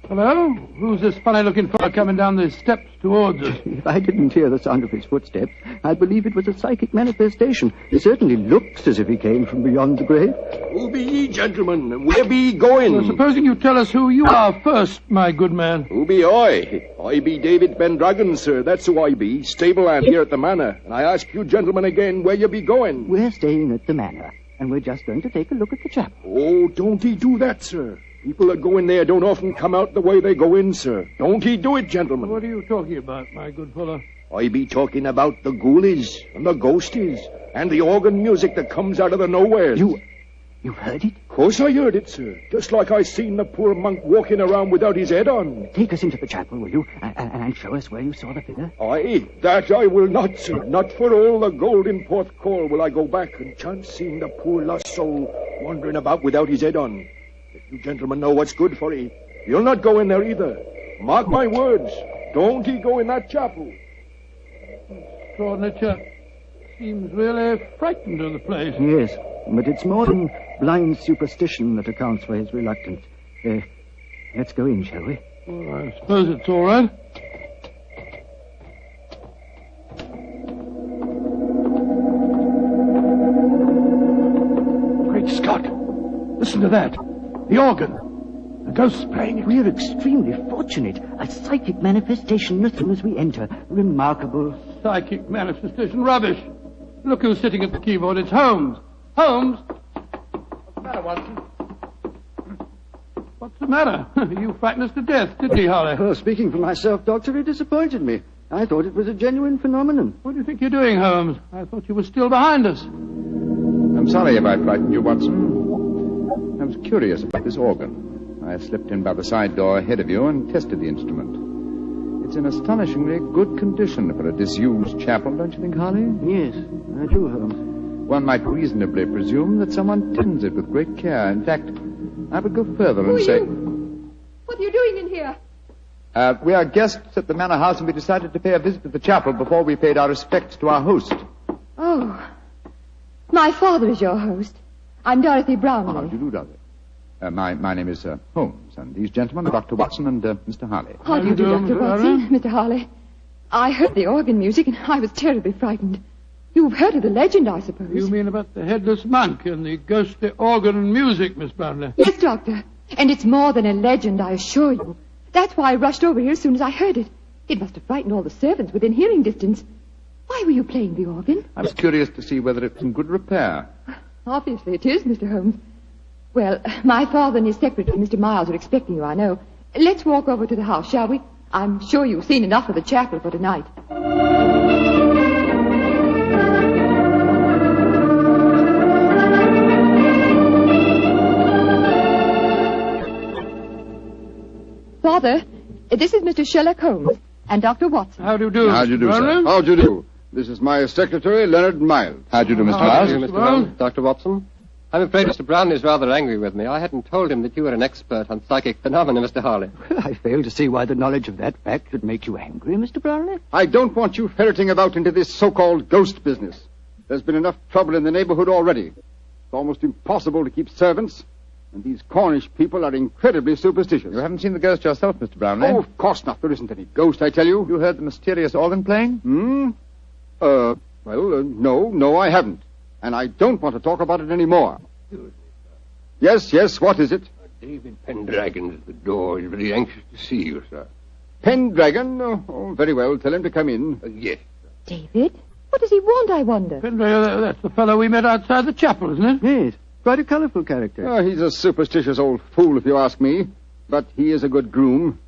Hello? Who's this funny-looking fellow coming down the steps towards us? If I didn't hear the sound of his footsteps, I'd believe it was a psychic manifestation. He certainly looks as if he came from beyond the grave. Who be ye, gentlemen? Where be ye going? Well, supposing you tell us who you are first, my good man. Who be I? I be David Pendragon, sir. That's who I be. Stableman here at the manor. And I ask you gentlemen again where you be going. We're staying at the manor, and we're just going to take a look at the chapel. Oh, don't ye do that, sir. People that go in there don't often come out the way they go in, sir. Don't ye do it, gentlemen. What are you talking about, my good fellow? I be talking about the ghoulies and the ghosties and the organ music that comes out of the nowheres. You heard it? Of course I heard it, sir. Just like I seen the poor monk walking around without his head on. Take us into the chapel, will you? And show us where you saw the figure. Aye, that I will not, sir. Not for all the gold in Port Call will I go back and chance seeing the poor lost soul wandering about without his head on. If you gentlemen know what's good for ye, you'll not go in there either. Mark my words. Don't ye go in that chapel. Extraordinary chap. Seems really frightened of the place. Yes, but it's more than blind superstition that accounts for his reluctance. Let's go in, shall we? Well, I suppose it's all right. Great Scott! Listen to that. The organ. The ghost's playing it. We're extremely fortunate. A psychic manifestation as soon as we enter. Remarkable. Psychic manifestation. Rubbish. Look who's sitting at the keyboard. It's Holmes. Holmes! What's the matter, Watson? What's the matter? You frightened us to death, didn't you, Harley? Oh, speaking for myself, Doctor, it disappointed me. I thought it was a genuine phenomenon. What do you think you're doing, Holmes? I thought you were still behind us. I'm sorry if I frightened you, Watson. I was curious about this organ. I slipped in by the side door ahead of you and tested the instrument. It's in astonishingly good condition for a disused chapel, don't you think, Harley? Yes, I do, Holmes. One might reasonably presume that someone tends it with great care. In fact, I would go further and say... What are you doing in here? We are guests at the manor house, and we decided to pay a visit to the chapel before we paid our respects to our host. Oh, my father is your host. I'm Dorothy Brownlee. How do you do, Dorothy? My name is Holmes, and these gentlemen are Dr. Watson and Mr. Harley. How do you do, Dr. Watson? Mr. Harley. I heard the organ music, and I was terribly frightened. You've heard of the legend, I suppose. You mean about the headless monk and the ghostly organ and music, Miss Brownlee? Yes, Doctor. And it's more than a legend, I assure you. That's why I rushed over here as soon as I heard it. It must have frightened all the servants within hearing distance. Why were you playing the organ? I was curious to see whether it's in good repair. Obviously it is, Mr. Holmes. Well, my father and his secretary, Mr. Miles, are expecting you, I know. Let's walk over to the house, shall we? I'm sure you've seen enough of the chapel for tonight. Father, this is Mr. Sherlock Holmes and Dr. Watson. How do you do? How do you do, sir? Brownlee? How do you do? This is my secretary, Leonard Miles. How do you do, Mr. How Miles? do you, Mr. Brown? Dr. Watson? I'm afraid Mr. Brown is rather angry with me. I hadn't told him that you were an expert on psychic phenomena, Mr. Harley. I fail to see why the knowledge of that fact should make you angry, Mr. Brownlee. I don't want you ferreting about into this so-called ghost business. There's been enough trouble in the neighborhood already. It's almost impossible to keep servants, and these Cornish people are incredibly superstitious. You haven't seen the ghost yourself, Mr. Brownlee? Oh, of course not. There isn't any ghost, I tell you. You heard the mysterious organ playing? No, I haven't. And I don't want to talk about it anymore. Yes, what is it? David Pendragon's at the door. He's very anxious to see you, sir. Pendragon? Oh, very well. Tell him to come in. Yes. David? What does he want, I wonder? Pendragon, that's the fellow we met outside the chapel, isn't it? Yes. Quite a colourful character. He's a superstitious old fool, if you ask me. But he is a good groom.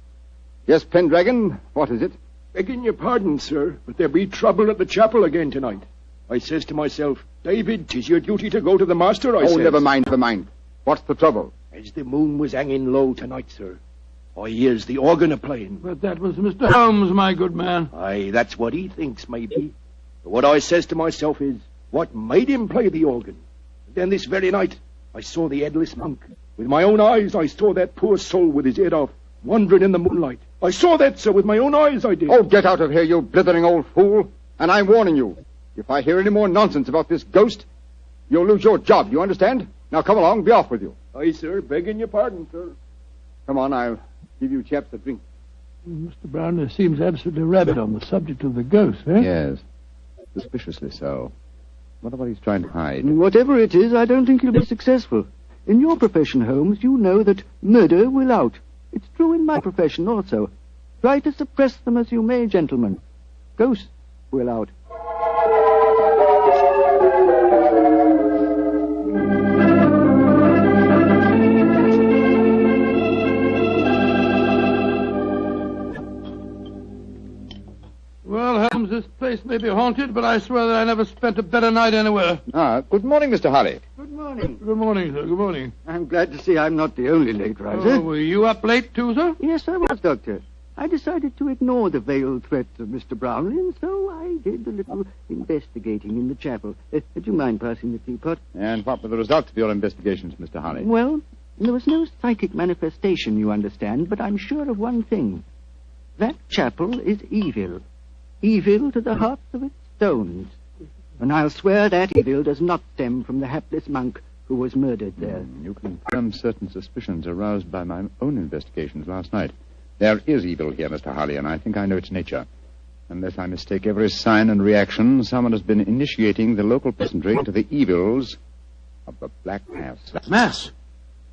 Yes, Pendragon, what is it? Begging your pardon, sir, but there be trouble at the chapel again tonight. I says to myself, David, 'tis your duty to go to the master, I says. Never mind. What's the trouble? As the moon was hanging low tonight, sir, I hears the organ a-playing. But that was Mr. Holmes, my good man. Aye, that's what he thinks, maybe. But what I says to myself is, what made him play the organ? And then this very night, I saw the headless monk. With my own eyes, I saw that poor soul with his head off, wandering in the moonlight. I saw that, sir, with my own eyes, I did. Oh, get out of here, you blithering old fool. And I'm warning you. If I hear any more nonsense about this ghost, you'll lose your job, you understand? Now come along, be off with you. Aye, sir, begging your pardon, sir. Come on, I'll give you chaps a drink. Mr. Brown seems absolutely rabid on the subject of the ghost, eh? Yes. Suspiciously so. Wonder what he's trying to hide. Whatever it is, I don't think you'll be successful. In your profession, Holmes, you know that murder will out. It's true in my profession also. Try to suppress them as you may, gentlemen. Ghosts will out. Well, Holmes, this place may be haunted, but I swear that I never spent a better night anywhere. Good morning, Mr. Harley. Good morning. Good morning, sir. Good morning. I'm glad to see I'm not the only late riser. Oh, were you up late too, sir? Yes, I was, Doctor. I decided to ignore the veiled threats of Mr. Brownlee, and so I did a little investigating in the chapel. Do you mind passing the teapot? And what were the results of your investigations, Mr. Harley? Well, there was no psychic manifestation, you understand, but I'm sure of one thing. That chapel is evil. Evil to the hearts of its stones. And I'll swear that evil does not stem from the hapless monk who was murdered there. You confirm certain suspicions aroused by my own investigations last night. There is evil here, Mr. Harley, and I think I know its nature. Unless I mistake every sign and reaction, someone has been initiating the local peasantry into the evils of the Black Mass. Mass?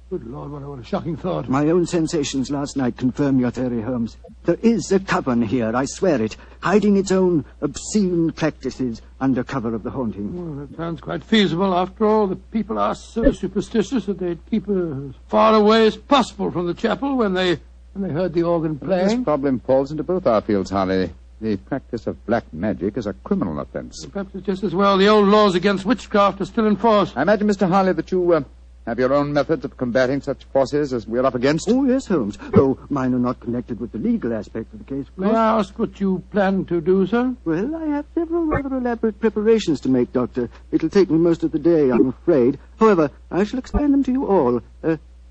Good Lord, what a shocking thought. My own sensations last night confirm your theory, Holmes. There is a coven here, I swear it, hiding its own obscene practices under cover of the haunting. Well, that sounds quite feasible. After all, the people are so superstitious that they'd keep as far away as possible from the chapel when they heard the organ playing. This problem falls into both our fields, Harley. The practice of black magic is a criminal offense. Perhaps it's just as well the old laws against witchcraft are still in force. I imagine, Mr. Harley, that you have your own methods of combating such forces as we're up against? Oh, yes, Holmes. Though mine are not connected with the legal aspect of the case. May I ask what you plan to do, sir? Well, I have several rather elaborate preparations to make, Doctor. It'll take me most of the day, I'm afraid. However, I shall explain them to you all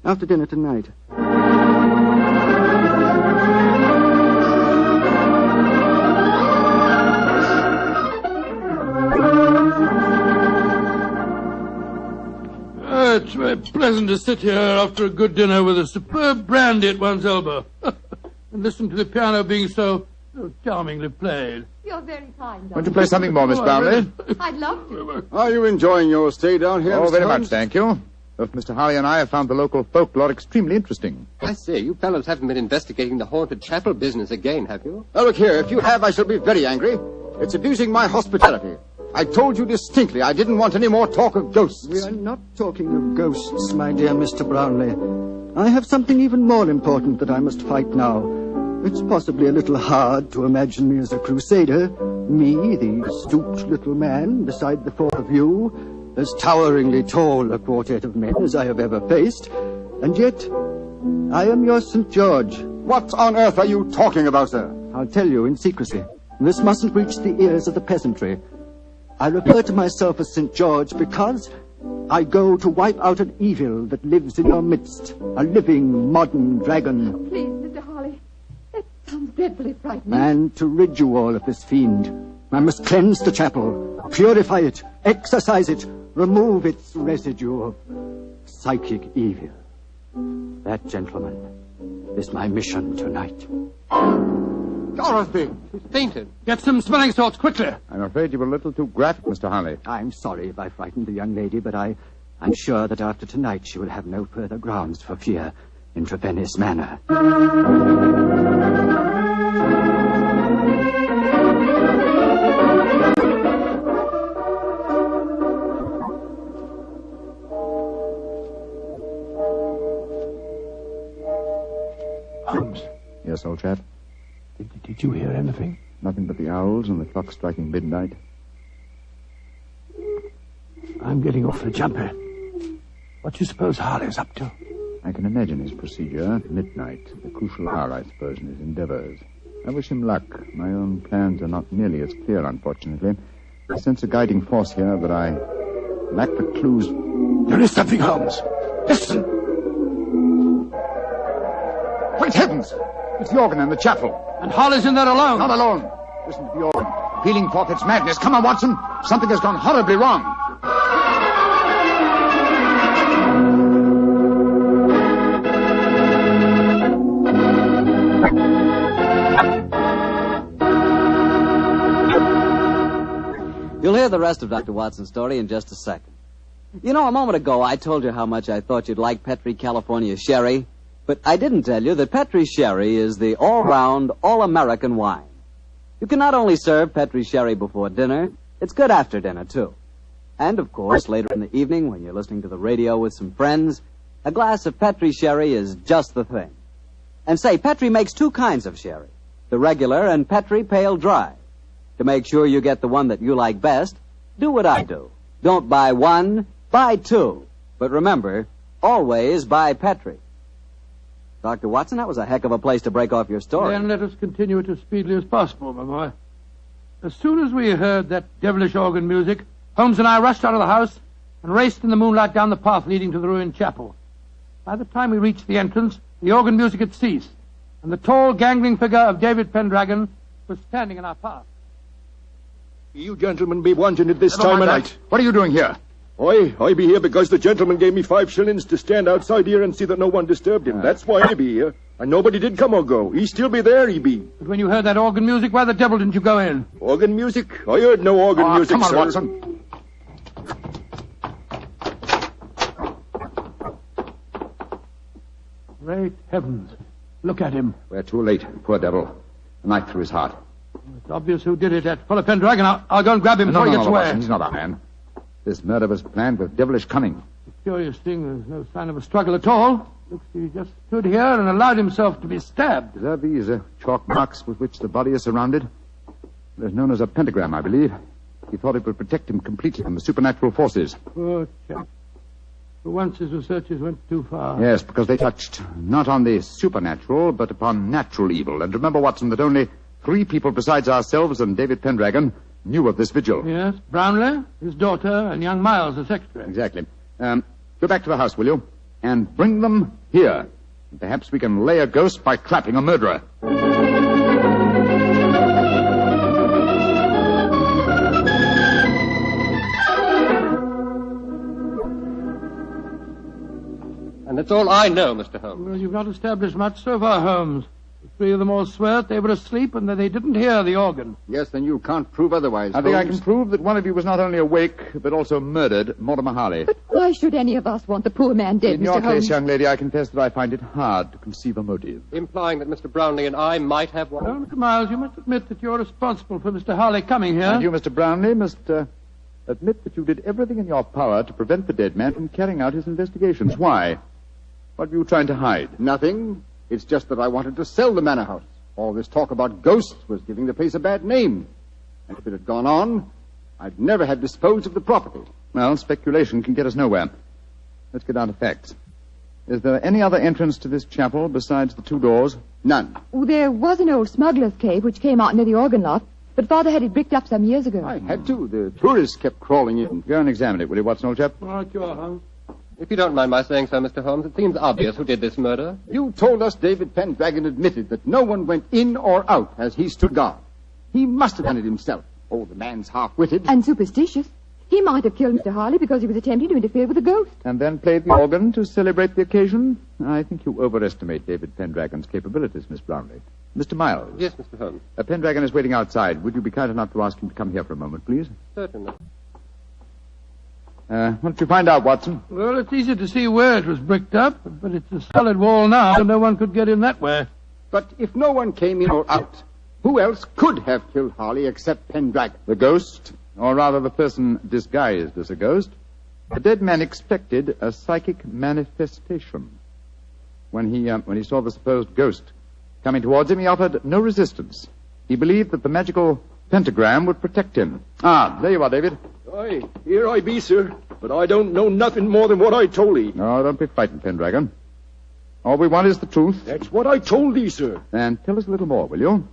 after dinner tonight. It's very pleasant to sit here after a good dinner with a superb brandy at one's elbow and listen to the piano being so charmingly played. You're very kind, Doctor. Want to play something more, Miss Brownlee? I'd love to. Are you enjoying your stay down here, Oh, Mr. very Holmes? much, thank you. Both Mr. Harley and I have found the local folklore extremely interesting. I say, you fellows haven't been investigating the haunted chapel business again, have you? Now, look here. If you have, I shall be very angry. It's abusing my hospitality. I told you distinctly I didn't want any more talk of ghosts. We are not talking of ghosts, my dear Mr. Brownlee. I have something even more important that I must fight now. It's possibly a little hard to imagine me as a crusader. Me, the stooped little man, beside the four of you, as toweringly tall a quartet of men as I have ever faced. And yet, I am your St. George. What on earth are you talking about, sir? I'll tell you in secrecy. This mustn't reach the ears of the peasantry. I refer to myself as St. George because I go to wipe out an evil that lives in your midst, a living, modern dragon. Please, Mr. Harley. That sounds dreadfully frightening. And to rid you all of this fiend, I must cleanse the chapel, purify it, exorcise it, remove its residue of psychic evil. That, gentlemen, is my mission tonight. Dorothy! She's fainted. Get some smelling salts, quickly. I'm afraid you were a little too graphic, Mr. Harley. I'm sorry if I frightened the young lady, but I'm sure that after tonight she will have no further grounds for fear in Trevennis Manor. Holmes. Yes, old chap? Did you hear anything? Nothing but the owls and the clock striking midnight. I'm getting awfully jumpy. What do you suppose Harley's up to? I can imagine his procedure. Midnight, the crucial hour, I suppose, in his endeavors. I wish him luck. My own plans are not nearly as clear, unfortunately. I sense a guiding force here, but I lack the clues. There is something, Holmes. Listen! Great heavens! It's the organ in the chapel. And Harley's in there alone. Not alone. Listen to the organ. Pealing forth its madness. Come on, Watson. Something has gone horribly wrong. You'll hear the rest of Dr. Watson's story in just a second. You know, a moment ago I told you how much I thought you'd like Petri California Sherry, but I didn't tell you that Petri Sherry is the all-round, all-American wine. You can not only serve Petri Sherry before dinner, it's good after dinner, too. And, of course, later in the evening when you're listening to the radio with some friends, a glass of Petri Sherry is just the thing. And say, Petri makes two kinds of sherry, the regular and Petri Pale Dry. To make sure you get the one that you like best, do what I do. Don't buy one, buy two. But remember, always buy Petri. Dr. Watson, that was a heck of a place to break off your story. Then let us continue it as speedily as possible, my boy. As soon as we heard that devilish organ music, Holmes and I rushed out of the house and raced in the moonlight down the path leading to the ruined chapel. By the time we reached the entrance, the organ music had ceased, and the tall, gangling figure of David Pendragon was standing in our path. You gentlemen be wanting at this time of night. What are you doing here? I be here because the gentleman gave me 5 shillings to stand outside here and see that no one disturbed him. That's why I be here. And nobody did come or go. He still be there, he be. But when you heard that organ music, why the devil didn't you go in? Organ music? I heard no organ music, come on, sir. Watson. Great heavens. Look at him. We're too late. Poor devil. A knife through his heart. It's obvious who did it. That fellow Pendragon. I'll go and grab him before he gets away. Watson, he's not our man. This murder was planned with devilish cunning. The curious thing, there's no sign of a struggle at all. Looks he just stood here and allowed himself to be stabbed. Are these chalk marks with which the body is surrounded? It is known as a pentagram, I believe. He thought it would protect him completely from the supernatural forces. Poor chap. For once his researches went too far. Yes, because they touched not on the supernatural, but upon natural evil. And remember, Watson, that only 3 people besides ourselves and David Pendragon knew of this vigil. Yes, Brownlee, his daughter, and young Miles, the secretary. Exactly. Go back to the house, will you? And bring them here. Perhaps we can lay a ghost by trapping a murderer. And that's all I know, Mr. Holmes. Well, you've not established much so far, Holmes. The 3 of them all swear they were asleep and that they didn't hear the organ. Yes, then you can't prove otherwise, I think I Holmes. can prove that one of you was not only awake, but also murdered, Mortimer Harley. But why should any of us want the poor man dead, In Mr. your Holmes? case, young lady, I confess that I find it hard to conceive a motive. Implying that Mr. Brownlee and I might have one. Well, Mr. Miles, you must admit that you're responsible for Mr. Harley coming here. And you, Mr. Brownlee, must admit that you did everything in your power to prevent the dead man from carrying out his investigations. Why? What were you trying to hide? Nothing. It's just that I wanted to sell the manor house. All this talk about ghosts was giving the place a bad name. And if it had gone on, I'd never have disposed of the property. Well, speculation can get us nowhere. Let's get down to facts. Is there any other entrance to this chapel besides the 2 doors? None. Oh, there was an old smuggler's cave which came out near the organ lot. But Father had it bricked up some years ago. I had to. The tourists kept crawling in. Go and examine it, will you, Watson, old chap? Right, you are, Holmes. If you don't mind my saying so, Mr. Holmes, it seems obvious who did this murder. You told us David Pendragon admitted that no one went in or out as he stood guard. He must have done it himself. Oh, the man's half-witted. And superstitious. He might have killed Mr. Harley because he was attempting to interfere with a ghost. And then played the organ to celebrate the occasion? I think you overestimate David Pendragon's capabilities, Miss Brownlee. Mr. Miles. Yes, Mr. Holmes. Pendragon is waiting outside. Would you be kind enough to ask him to come here for a moment, please? Certainly. What did you find out, Watson? Well, it's easy to see where it was bricked up, but it's a solid wall now, so no one could get in that way. But if no one came in or out, who else could have killed Harley except Pendragon? The ghost, or rather the person disguised as a ghost. The dead man expected a psychic manifestation. When he saw the supposed ghost coming towards him, he offered no resistance. He believed that the magical pentagram would protect him. Ah, there you are, David. Aye, here I be, sir. But I don't know nothing more than what I told thee. No, don't be frightened, Pendragon. All we want is the truth. That's what I told thee, sir. And tell us a little more, will you?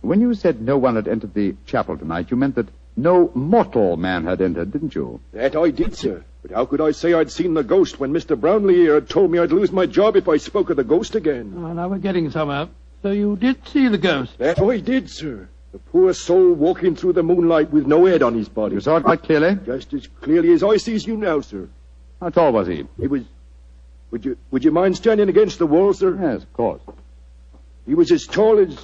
When you said no one had entered the chapel tonight, you meant that no mortal man had entered, didn't you? That I did, sir. But how could I say I'd seen the ghost when Mr. Brownlee here had told me I'd lose my job if I spoke of the ghost again? Oh, now we're getting somewhere. So you did see the ghost? That I did, sir. The poor soul walking through the moonlight with no head on his body. You saw it quite clearly? Just as clearly as I sees you now, sir. How tall was he? He was... Would you mind standing against the wall, sir? Yes, of course. He was as tall as...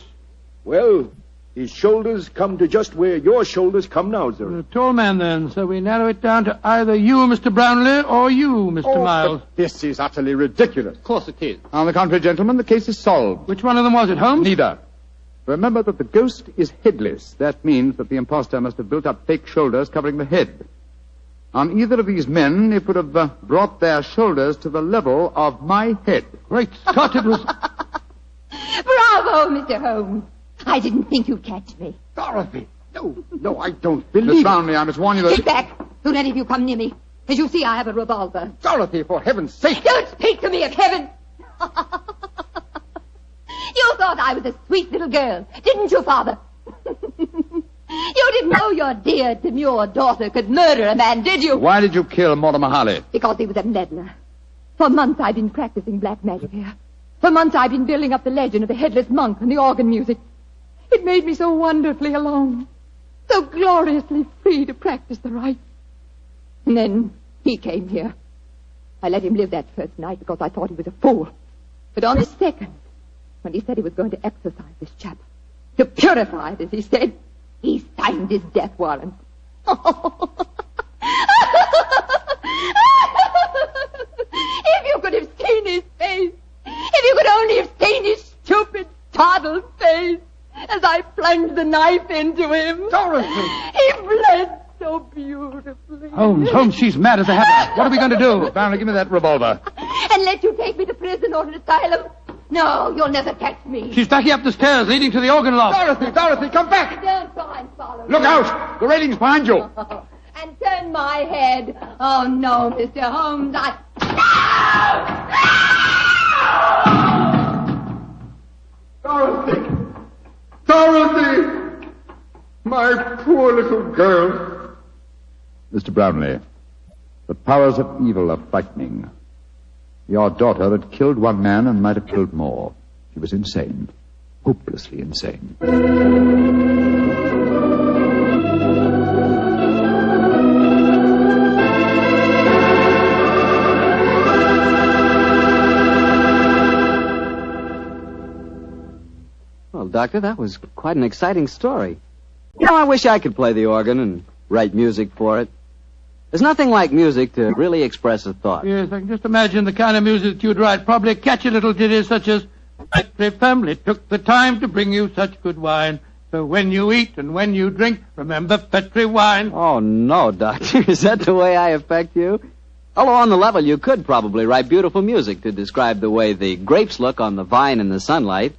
Well, his shoulders come to just where your shoulders come now, sir. You're a tall man, then, so we narrow it down to either you, Mr. Brownlee, or you, Mr. Miles. This is utterly ridiculous. Of course it is. On the contrary, gentlemen, the case is solved. Which one of them was it, Holmes? Neither. Remember that the ghost is headless. That means that the impostor must have built up fake shoulders covering the head. On either of these men, it would have brought their shoulders to the level of my head. Great Scott, it was... Bravo, Mr. Holmes. I didn't think you'd catch me. Dorothy! No, I don't believe Miss it. Brownlee, I must warn you that... Get back. Don't any of you come near me. As you see, I have a revolver. Dorothy, for heaven's sake! Don't speak to me of heaven! You thought I was a sweet little girl, didn't you, Father? You didn't know your dear, demure daughter could murder a man, did you? Why did you kill Mortimer Harley? Because he was a meddler. For months I've been practicing black magic here. For months I've been building up the legend of the headless monk and the organ music. It made me so wonderfully alone, so gloriously free to practice the rites. And then he came here. I let him live that first night because I thought he was a fool. But on the second, when he said he was going to exorcise this chap, to purify it, as he said, he signed his death warrant. If you could have seen his face, if you could only have seen his stupid, startled face as I plunged the knife into him. Dorothy! He bled so beautifully. Holmes, she's mad as a hatter. What are we going to do? Brownlee, give me that revolver. And let you take me to prison or an asylum? No, you'll never catch me. She's backing up the stairs leading to the organ loft. Dorothy, come back! Don't try and follow me. Look out! The railing's behind you. And turn my head. Oh, no, Mr. Holmes, Dorothy! Dorothy! My poor little girl. Mr. Brownlee, the powers of evil are frightening. Your daughter had killed one man and might have killed more. She was insane. Hopelessly insane. Well, Doctor, that was quite an exciting story. You know, I wish I could play the organ and write music for it. There's nothing like music to really express a thought. Yes, I can just imagine the kind of music you'd write. Probably catchy little ditties such as, "Petri family took the time to bring you such good wine. So when you eat and when you drink, remember Petri wine." Oh, no, Doctor. Is that the way I affect you? Although on the level, you could probably write beautiful music to describe the way the grapes look on the vine in the sunlight.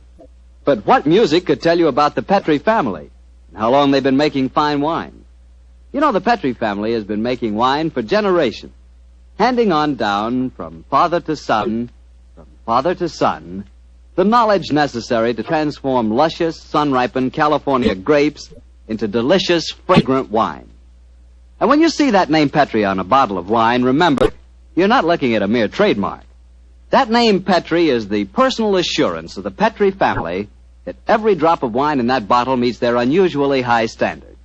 But what music could tell you about the Petri family and how long they've been making fine wine? You know, the Petri family has been making wine for generations, handing on down from father to son, The knowledge necessary to transform luscious, sun-ripened California grapes into delicious, fragrant wine. And when you see that name Petri on a bottle of wine, remember, you're not looking at a mere trademark. That name Petri is the personal assurance of the Petri family that every drop of wine in that bottle meets their unusually high standards.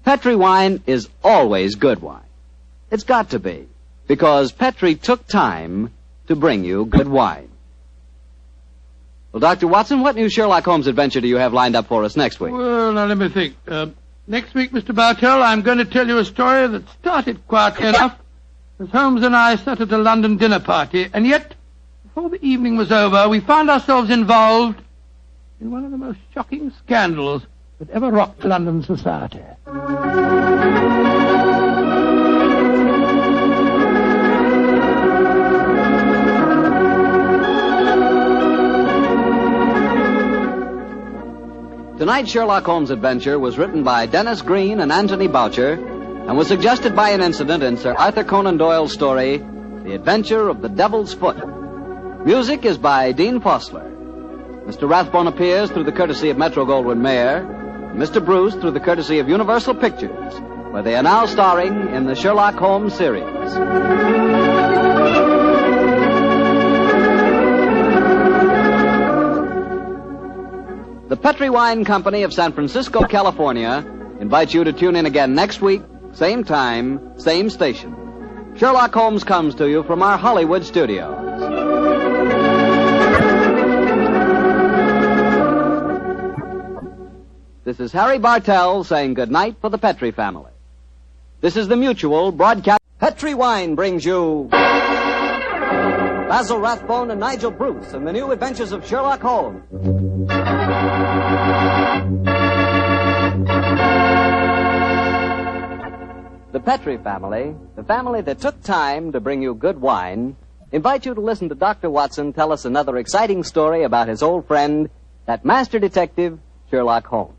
Petri wine is always good wine. It's got to be, because Petri took time to bring you good wine. Well, Dr. Watson, what new Sherlock Holmes adventure do you have lined up for us next week? Well, now let me think. Next week, Mr. Bartell, I'm going to tell you a story that started quietly enough as Holmes and I sat at a London dinner party, and yet, before the evening was over, we found ourselves involved in one of the most shocking scandals that ever rocked London society. Tonight's Sherlock Holmes adventure was written by Dennis Green and Anthony Boucher and was suggested by an incident in Sir Arthur Conan Doyle's story, The Adventure of the Devil's Foot. Music is by Dean Fosler. Mr. Rathbone appears through the courtesy of Metro-Goldwyn-Mayer, and Mr. Bruce through the courtesy of Universal Pictures, where they are now starring in the Sherlock Holmes series. The Petri Wine Company of San Francisco, California, invites you to tune in again next week, same time, same station. Sherlock Holmes comes to you from our Hollywood studios. This is Harry Bartell saying goodnight for the Petri family. This is the Mutual Broadcast. Petri Wine brings you Basil Rathbone and Nigel Bruce in the new adventures of Sherlock Holmes. The Petri family, the family that took time to bring you good wine, invite you to listen to Dr. Watson tell us another exciting story about his old friend, that master detective, Sherlock Holmes.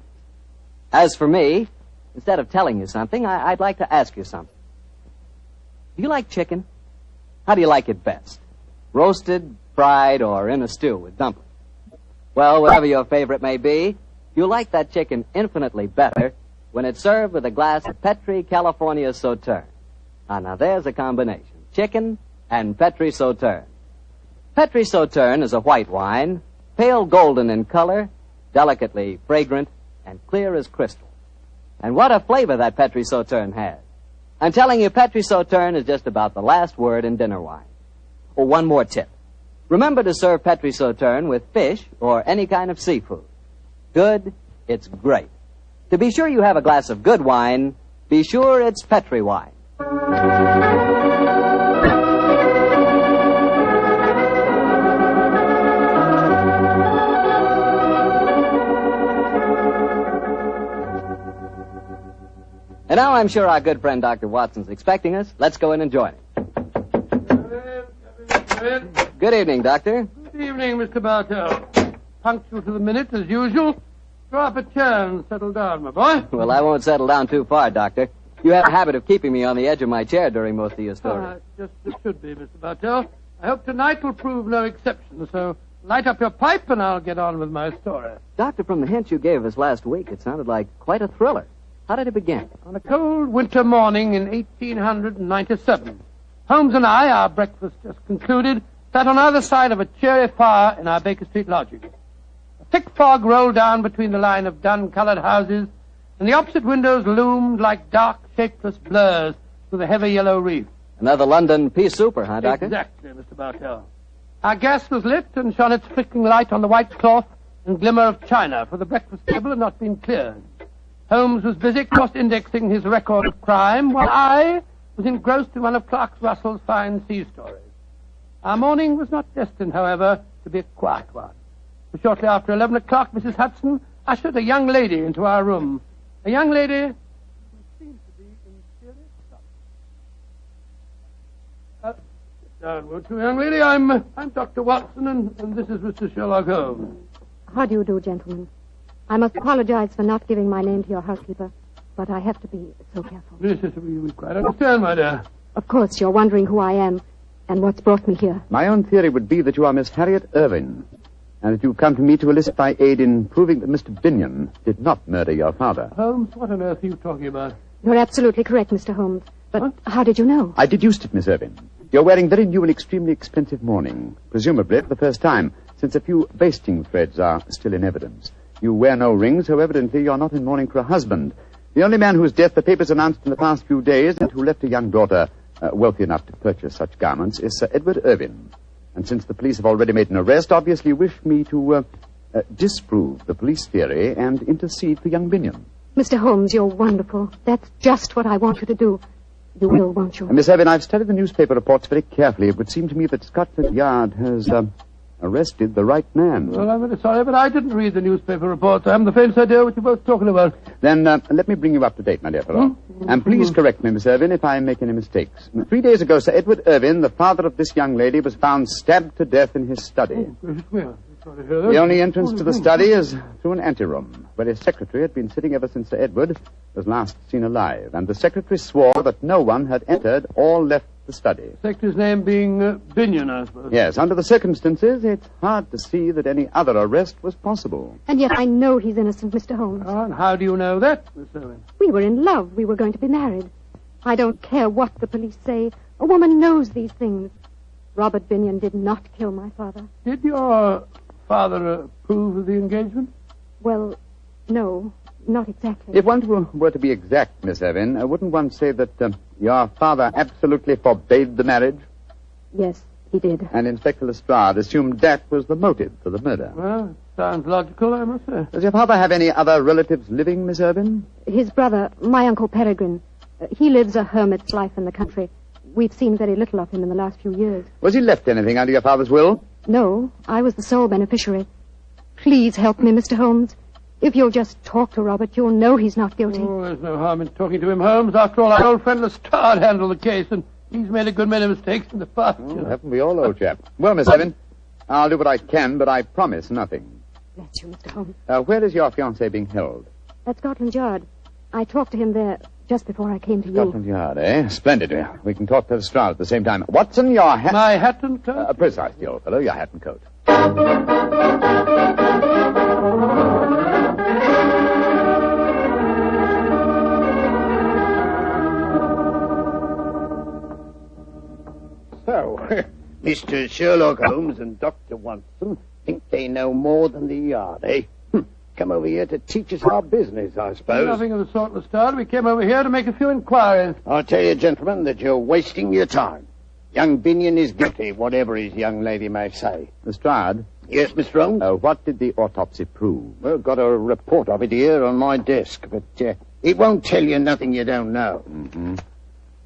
As for me, instead of telling you something, I'd like to ask you something. Do you like chicken? How do you like it best? Roasted, fried, or in a stew with dumplings? Well, whatever your favorite may be, you'll like that chicken infinitely better when it's served with a glass of Petri California Sauterne. Now there's a combination. Chicken and Petri Sauterne. Petri Sauterne is a white wine, pale golden in color, delicately fragrant, and clear as crystal. And what a flavor that Petri Sauterne has. I'm telling you, Petri Sauterne is just about the last word in dinner wine. Oh, one more tip. Remember to serve Petri Sauterne with fish or any kind of seafood. Good, it's great. To be sure you have a glass of good wine, be sure it's Petri wine. And now I'm sure our good friend Dr. Watson's expecting us. Let's go in and join him. Good evening, Doctor. Good evening, Mr. Bartell. Punctual to the minute, as usual. Draw up a chair and settle down, my boy. Well, I won't settle down too far, Doctor. You have a habit of keeping me on the edge of my chair during most of your stories. Just as it should be, Mr. Bartell. I hope tonight will prove no exception, so light up your pipe and I'll get on with my story. Doctor, from the hint you gave us last week, it sounded like quite a thriller. How did it begin? On a cold winter morning in 1897, Holmes and I, our breakfast just concluded, sat on either side of a cheery fire in our Baker Street lodging. A thick fog rolled down between the line of dun-colored houses, and the opposite windows loomed like dark, shapeless blurs through the heavy yellow reef. Another London pea souper, huh, Doctor? Exactly, Mr. Bartell. Our gas was lit and shone its flickering light on the white cloth and glimmer of china, for the breakfast table had not been cleared. Holmes was busy cross-indexing his record of crime, while I was engrossed in one of Clark Russell's fine sea stories. Our morning was not destined, however, to be a quiet one. For shortly after 11 o'clock, Mrs. Hudson ushered a young lady into our room. A young lady who seemed to be in serious trouble. Sit down, won't you, young lady? I'm Dr. Watson, and this is Mr. Sherlock Holmes. How do you do, gentlemen? I must apologize for not giving my name to your housekeeper, but I have to be so careful. Yes, we quite understand, my dear. Of course, you're wondering who I am and what's brought me here. My own theory would be that you are Miss Harriet Irving, and that you've come to me to elicit my aid in proving that Mr. Binion did not murder your father. Holmes, what on earth are you talking about? You're absolutely correct, Mr. Holmes. But how did you know? I deduced it, Miss Irving. You're wearing very new and extremely expensive mourning, presumably for the first time, since a few basting threads are still in evidence. You wear no rings, so evidently you're not in mourning for a husband. The only man whose death the papers announced in the past few days and who left a young daughter wealthy enough to purchase such garments is Sir Edward Irving. And since the police have already made an arrest, obviously wish me to disprove the police theory and intercede for young Binion. Mr. Holmes, you're wonderful. That's just what I want you to do. You will, won't you? Miss Irving, I've studied the newspaper reports very carefully. It would seem to me that Scotland Yard has arrested the right man. Well, I'm very sorry, but I didn't read the newspaper reports. I haven't the faintest idea what you're both talking about. Then let me bring you up to date, my dear fellow. And please correct me, Miss Irving, if I make any mistakes. 3 days ago, Sir Edward Irving, the father of this young lady, was found stabbed to death in his study. The only entrance to the study is through an anteroom, where his secretary had been sitting ever since Sir Edward was last seen alive. And the secretary swore that no one had entered or left the study. Secretary's name being Binion, I suppose. Yes, under the circumstances, it's hard to see that any other arrest was possible. And yet I know he's innocent, Mr. Holmes. Oh, and how do you know that, Miss Irving? We were in love. We were going to be married. I don't care what the police say. A woman knows these things. Robert Binion did not kill my father. Did your father approve of the engagement? Well, no, not exactly. If one were to be exact, Miss Irving, wouldn't one say that your father absolutely forbade the marriage? Yes, he did. And Inspector Lestrade assumed that was the motive for the murder. Well, sounds logical, I must say. Does your father have any other relatives living, Miss Irving? His brother, my Uncle Peregrine. He lives a hermit's life in the country. We've seen very little of him in the last few years. Was he left anything under your father's will? No, I was the sole beneficiary. Please help me, Mr. Holmes. If you'll just talk to Robert, you'll know he's not guilty. Oh, there's no harm in talking to him, Holmes. After all, our old friend Lestrade handled the case, and he's made a good many mistakes in the past. Oh, haven't we all, old chap? Well, Miss Irving, I'll do what I can, but I promise nothing. Bless you, Mr. Holmes. Where is your fiancé being held? At Scotland Yard. I talked to him there just before I came to Scotland Yard, eh? Splendid. We can talk to Lestrade at the same time. Watson, your hat... My hat and coat? Precisely, old fellow, your hat and coat. So, Mr. Sherlock Holmes and Dr. Watson think they know more than the Yard, eh? Come over here to teach us our business, I suppose. Nothing of the sort, Lestrade. We came over here to make a few inquiries. I'll tell you, gentlemen, that you're wasting your time. Young Binion is guilty, whatever his young lady may say. Lestrade? Yes, Mr. Holmes? What did the autopsy prove? Well, got a report of it here on my desk, but it won't tell you nothing you don't know. Mm-hmm.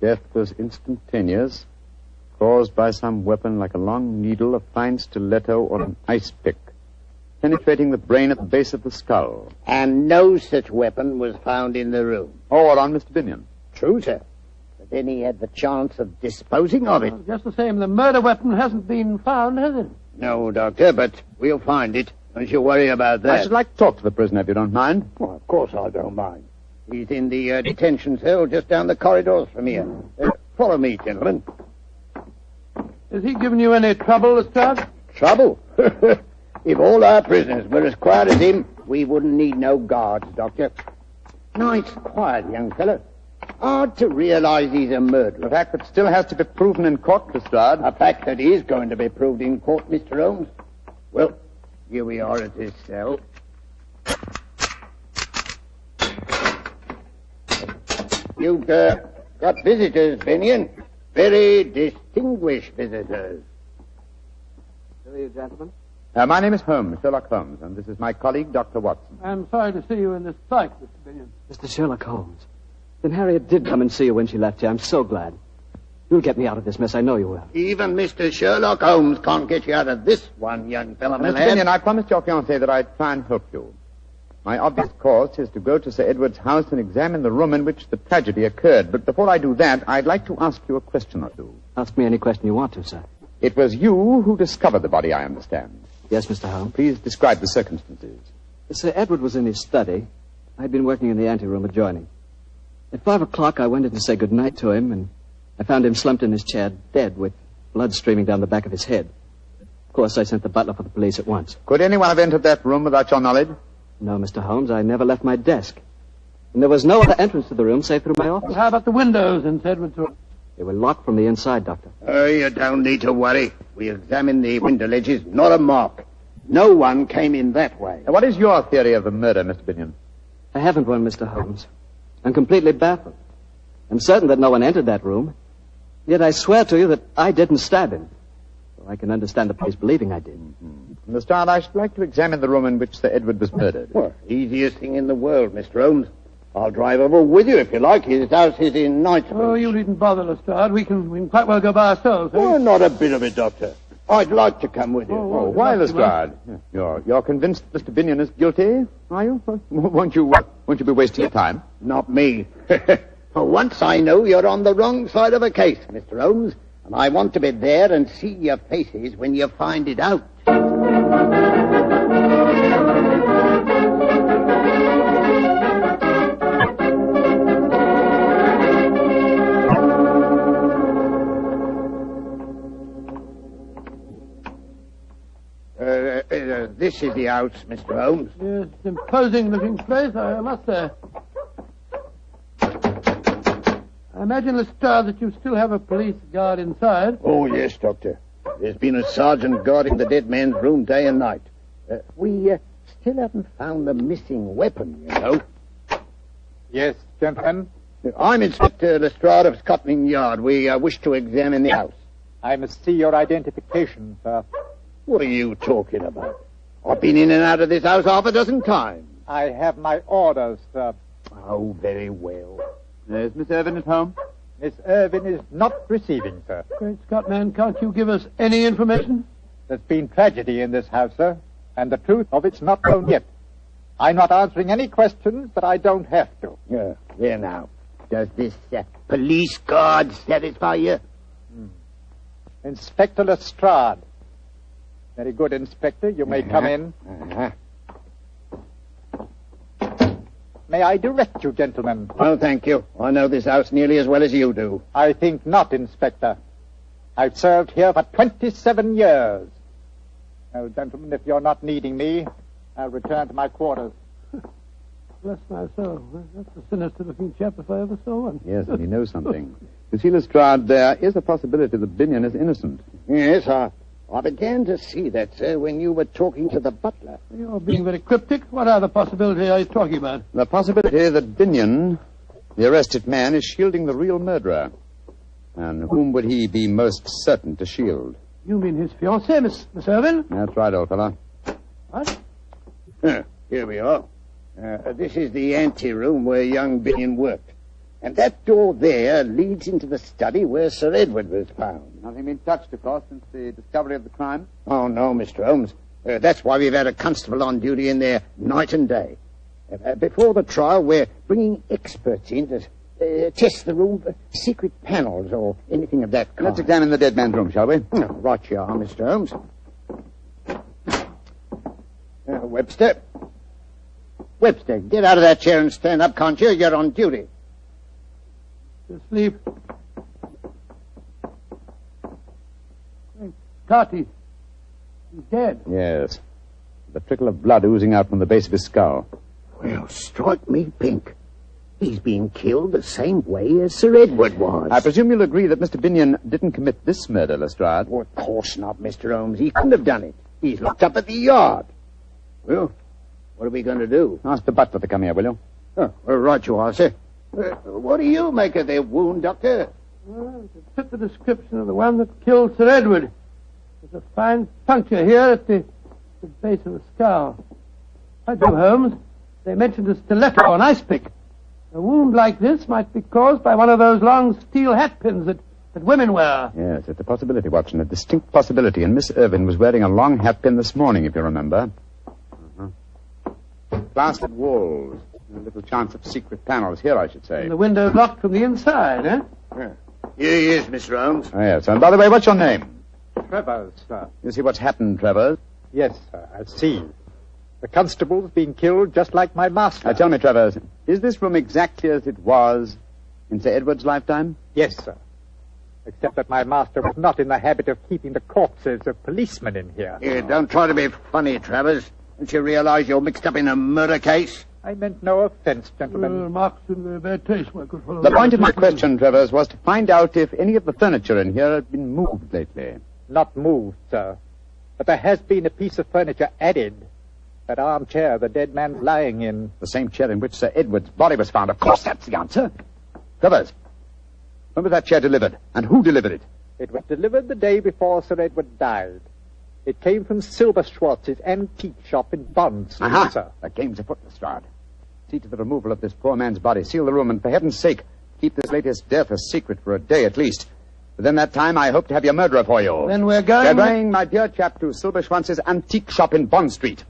Death was instantaneous, caused by some weapon like a long needle, a fine stiletto, or an ice pick, penetrating the brain at the base of the skull. And no such weapon was found in the room. Or on Mr. Binion. True, sir. But then he had the chance of disposing of it. Well, just the same, the murder weapon hasn't been found, has it? No, Doctor, but we'll find it. Don't you worry about that. I should like to talk to the prisoner if you don't mind. Well, of course I don't mind. He's in the detention cell just down the corridors from here. Follow me, gentlemen. Has he given you any trouble, Lestrade? Trouble? If all our prisoners were as quiet as him, we wouldn't need no guards, Doctor. Nice, quiet young fellow. Hard to realize he's a murderer. A fact that still has to be proven in court, Lestrade. A fact that is going to be proved in court, Mr. Holmes. Well, here we are at his cell. You've got visitors, Binion. Very distinguished visitors. Who are you, gentlemen? My name is Holmes, Sherlock Holmes, and this is my colleague, Dr. Watson. I'm sorry to see you in this plight, Mr. Binion. Mr. Sherlock Holmes. Then Harriet did come and see you when she left you. I'm so glad. You'll get me out of this mess. I know you will. Even Mr. Sherlock Holmes can't get you out of this one, young fellow, my Mr. lad. Binion, I promised your fiancé that I'd try and help you. My obvious course is to go to Sir Edward's house and examine the room in which the tragedy occurred. But before I do that, I'd like to ask you a question or two. Ask me any question you want to, sir. It was you who discovered the body, I understand. Yes, Mr. Holmes. Please describe the circumstances. Sir Edward was in his study. I'd been working in the anteroom adjoining. At 5 o'clock, I went in to say good night to him, and I found him slumped in his chair, dead, with blood streaming down the back of his head. Of course, I sent the butler for the police at once. Could anyone have entered that room without your knowledge? No, Mr. Holmes, I never left my desk. And there was no other entrance to the room save through my office. How about the windows in Edward's room? They were locked from the inside, Doctor. You don't need to worry. We examined the window ledges, not a mark. No one came in that way. What is your theory of the murder, Mr. Binion? I haven't one, Mr. Holmes. I'm completely baffled. I'm certain that no one entered that room. Yet I swear to you that I didn't stab him. So I can understand the police believing I did. Mm-hmm. Lestrade, I should like to examine the room in which Sir Edward was murdered. Well, easiest thing in the world, Mr. Holmes. I'll drive over with you if you like. His house is in Knightsbridge. Oh, you needn't bother, Lestrade. We can quite well go by ourselves. Oh, not a bit of it, Doctor. I'd like to come with you. Why, Lestrade? You're convinced Mr. Binion is guilty, are you? Won't you be wasting your time? Not me. For once I know you're on the wrong side of a case, Mr. Holmes, and I want to be there and see your faces when you find it out. This is the house, Mr. Holmes. Yes, imposing looking place, I must say. I imagine, Lestrade, that you still have a police guard inside. Oh, yes, Doctor. There's been a sergeant guarding the dead man's room day and night. We still haven't found the missing weapon, you know. Yes, gentlemen? I'm Inspector Lestrade of Scotland Yard. We wish to examine the house. I must see your identification, sir. What are you talking about? I've been in and out of this house half a dozen times. I have my orders, sir. Oh, very well. Is Miss Irvin at home? Miss Irvin is not receiving, sir. Great Scott, man, can't you give us any information? There's been tragedy in this house, sir, and the truth of it's not known yet. I'm not answering any questions, but I don't have to. There now. Does this police guard satisfy you? Inspector Lestrade. Very good, Inspector. You may come in. May I direct you, gentlemen? Oh, thank you. I know this house nearly as well as you do. I think not, Inspector. I've served here for 27 years. Now, gentlemen, if you're not needing me, I'll return to my quarters. Bless my soul. That's a sinister-looking chap if I ever saw one. Yes, and he knows something. You see, Lestrade, there is a possibility that Binion is innocent. Yes, I began to see that, sir, when you were talking to the butler. You're being very cryptic. What other possibility are you talking about? The possibility that Binion, the arrested man, is shielding the real murderer. And whom would he be most certain to shield? You mean his fiancée, Miss Irvin? That's right, old fellow. What? Here we are. This is the anteroom where young Binion worked. And that door there leads into the study where Sir Edward was found. Nothing been touched, of course, since the discovery of the crime? Oh, no, Mr. Holmes. That's why we've had a constable on duty in there night and day. Before the trial, we're bringing experts in to test the room for secret panels or anything of that kind. Let's examine the dead man's room, shall we? Right you are, Mr. Holmes. Webster, get out of that chair and stand up, can't you? You're on duty. Asleep. Scotty. He's dead. Yes. The trickle of blood oozing out from the base of his skull. Well, strike me pink. He's been killed the same way as Sir Edward was. I presume you'll agree that Mr. Binion didn't commit this murder, Lestrade. Oh, of course not, Mr. Holmes. He couldn't have done it. He's locked up at the yard. Well, what are we going to do? Ask the butler to come here, will you? Oh, right you are, sir. What do you make of their wound, Doctor? Well, to fit the description of the one that killed Sir Edward. There's a fine puncture here at the base of the skull. I do, Holmes. They mentioned a stiletto, an ice pick. A wound like this might be caused by one of those long steel hat pins that women wear. Yes, it's a possibility, Watson, a distinct possibility. And Miss Irvin was wearing a long hat pin this morning, if you remember. Plastered walls. A little chance of secret panels here, I should say. And the window's locked from the inside, eh? Here he is, Mr. Holmes. Oh, yes. And by the way, what's your name? Travers, sir. You see what's happened, Travers? Yes, sir, I see. The constable's been killed just like my master. Now, tell me, Travers, is this room exactly as it was in Sir Edward's lifetime? Yes, sir. except that my master was not in the habit of keeping the corpses of policemen in here. Here, don't try to be funny, Travers. Don't you realize you're mixed up in a murder case? I meant no offense, gentlemen. Mark's in very bad taste, my good fellow. The point of my question, Travers, was to find out if any of the furniture in here had been moved lately. Not moved, sir. But there has been a piece of furniture added. That armchair the dead man's lying in. The same chair in which Sir Edward's body was found. Of course, that's the answer. Travers, when was that chair delivered? And who delivered it? It was delivered the day before Sir Edward died. It came from Silver Schwartz's antique shop in Bond Street, sir. The game's afoot, Lestrade. See to the removal of this poor man's body. Seal the room, and for heaven's sake, keep this latest death a secret for a day at least. Within that time, I hope to have your murderer for you. Then we're going... We're going, my dear chap, to Silver Schwantz's antique shop in Bond Street.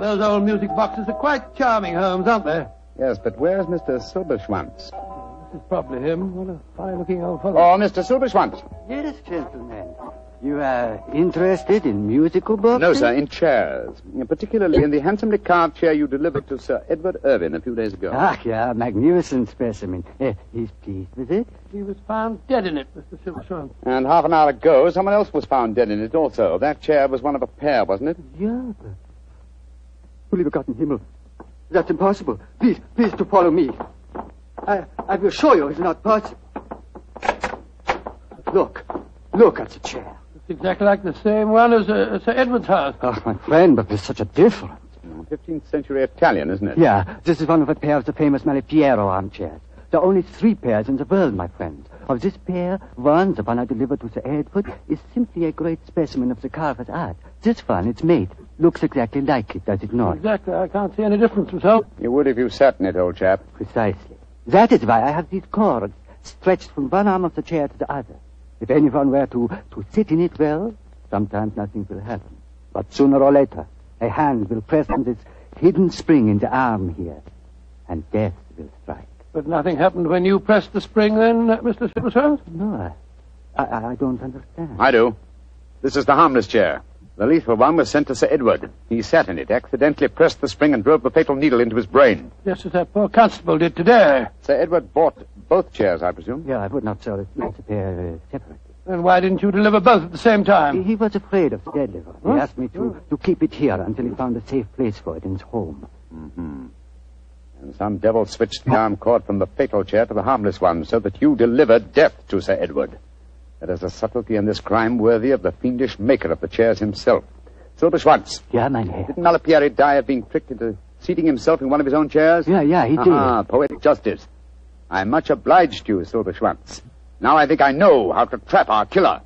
Those old music boxes are quite charming, Holmes, aren't they? Yes, but where's Mr. Silberschwanz? This is probably him. What a fine-looking old fellow. Oh, Mr. Silberschwanz. Yes, gentlemen. You are interested in musical books? No, sir, in chairs. Particularly in the handsomely carved chair you delivered to Sir Edward Irvin a few days ago. Ah, yeah, magnificent specimen. He's pleased with it? He was found dead in it, Mr. Silverstone. And half an hour ago, someone else was found dead in it also. That chair was one of a pair, wasn't it? Yeah, but... Holy begotten Himmel. That's impossible. Please to follow me. I will show you it's not possible. Look at the chair. It's exactly like the same one as Sir Edward's house. Oh, my friend, but there's such a difference. 15th century Italian, isn't it? Yeah, this is one of a pair of the famous Malipiero armchairs. There are only 3 pairs in the world, my friend. Of this pair, one, the one I delivered to Sir Edward, is simply a great specimen of the carver's art. This one, its mate, looks exactly like it, does it not? Exactly. I can't see any difference myself. You would if you sat in it, old chap. Precisely. That is why I have these cords stretched from one arm of the chair to the other. If anyone were to sit in it well, sometimes nothing will happen. But sooner or later, a hand will press on this hidden spring in the arm here, and death will strike. But nothing happened when you pressed the spring then, Mr. Silverstone? No, I don't understand. I do. This is the harmless chair. The lethal one was sent to Sir Edward. He sat in it, accidentally pressed the spring and drove the fatal needle into his brain. Just as that poor constable did today. Sir Edward bought both chairs, I presume? Yeah, I would not sell it. Let's pair separately. Then why didn't you deliver both at the same time? He was afraid of the deadly one. He asked me to keep it here until he found a safe place for it in his home. Mm-hmm. And some devil switched the arm cord from the fatal chair to the harmless one so that you delivered death to Sir Edward. There is a subtlety in this crime worthy of the fiendish maker of the chairs himself. Silberschwanz. Yeah, mein Herr. Didn't Malipieri die of being tricked into seating himself in one of his own chairs? Yeah, he did. Ah, poetic justice. I'm much obliged to you, Silberschwanz. Now I think I know how to trap our killer.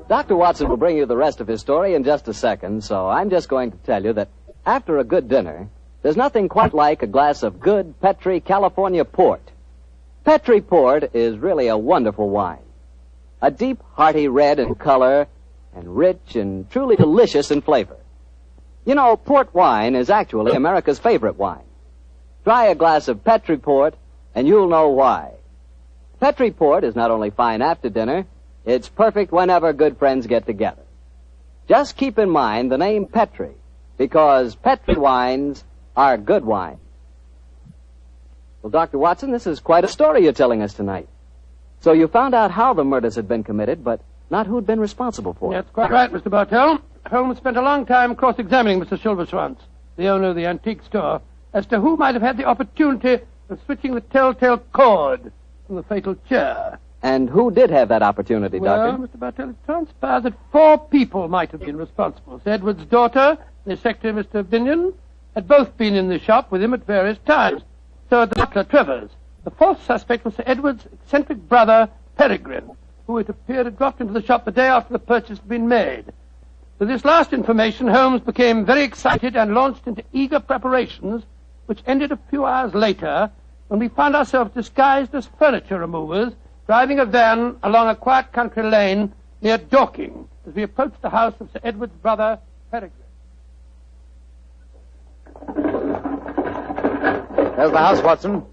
Dr. Watson will bring you the rest of his story in just a second, so I'm just going to tell you that after a good dinner, there's nothing quite like a glass of good Petri California port. Petri port is really a wonderful wine. A deep, hearty red in color and rich and truly delicious in flavor. You know, port wine is actually America's favorite wine. Try a glass of Petri port and you'll know why. Petri port is not only fine after dinner, it's perfect whenever good friends get together. Just keep in mind the name Petri, because Petri wines are good wine. Well, Dr. Watson, this is quite a story you're telling us tonight. So you found out how the murders had been committed, but not who'd been responsible for it. That's quite right, Mr. Bartell. Holmes spent a long time cross-examining Mr. Silverschwanz, the owner of the antique store, as to who might have had the opportunity of switching the telltale cord from the fatal chair. And who did have that opportunity, Doctor? Well, Mr. Bartell, it transpires that 4 people might have been responsible. Sir Edward's daughter, the secretary, Mr. Binion, had both been in the shop with him at various times. So had the butler, Travers. The 4th suspect was Sir Edward's eccentric brother, Peregrine, who it appeared had dropped into the shop the day after the purchase had been made. With this last information, Holmes became very excited and launched into eager preparations, which ended a few hours later when we found ourselves disguised as furniture removers, driving a van along a quiet country lane near Dorking as we approached the house of Sir Edward's brother, Peregrine. There's the house, Watson.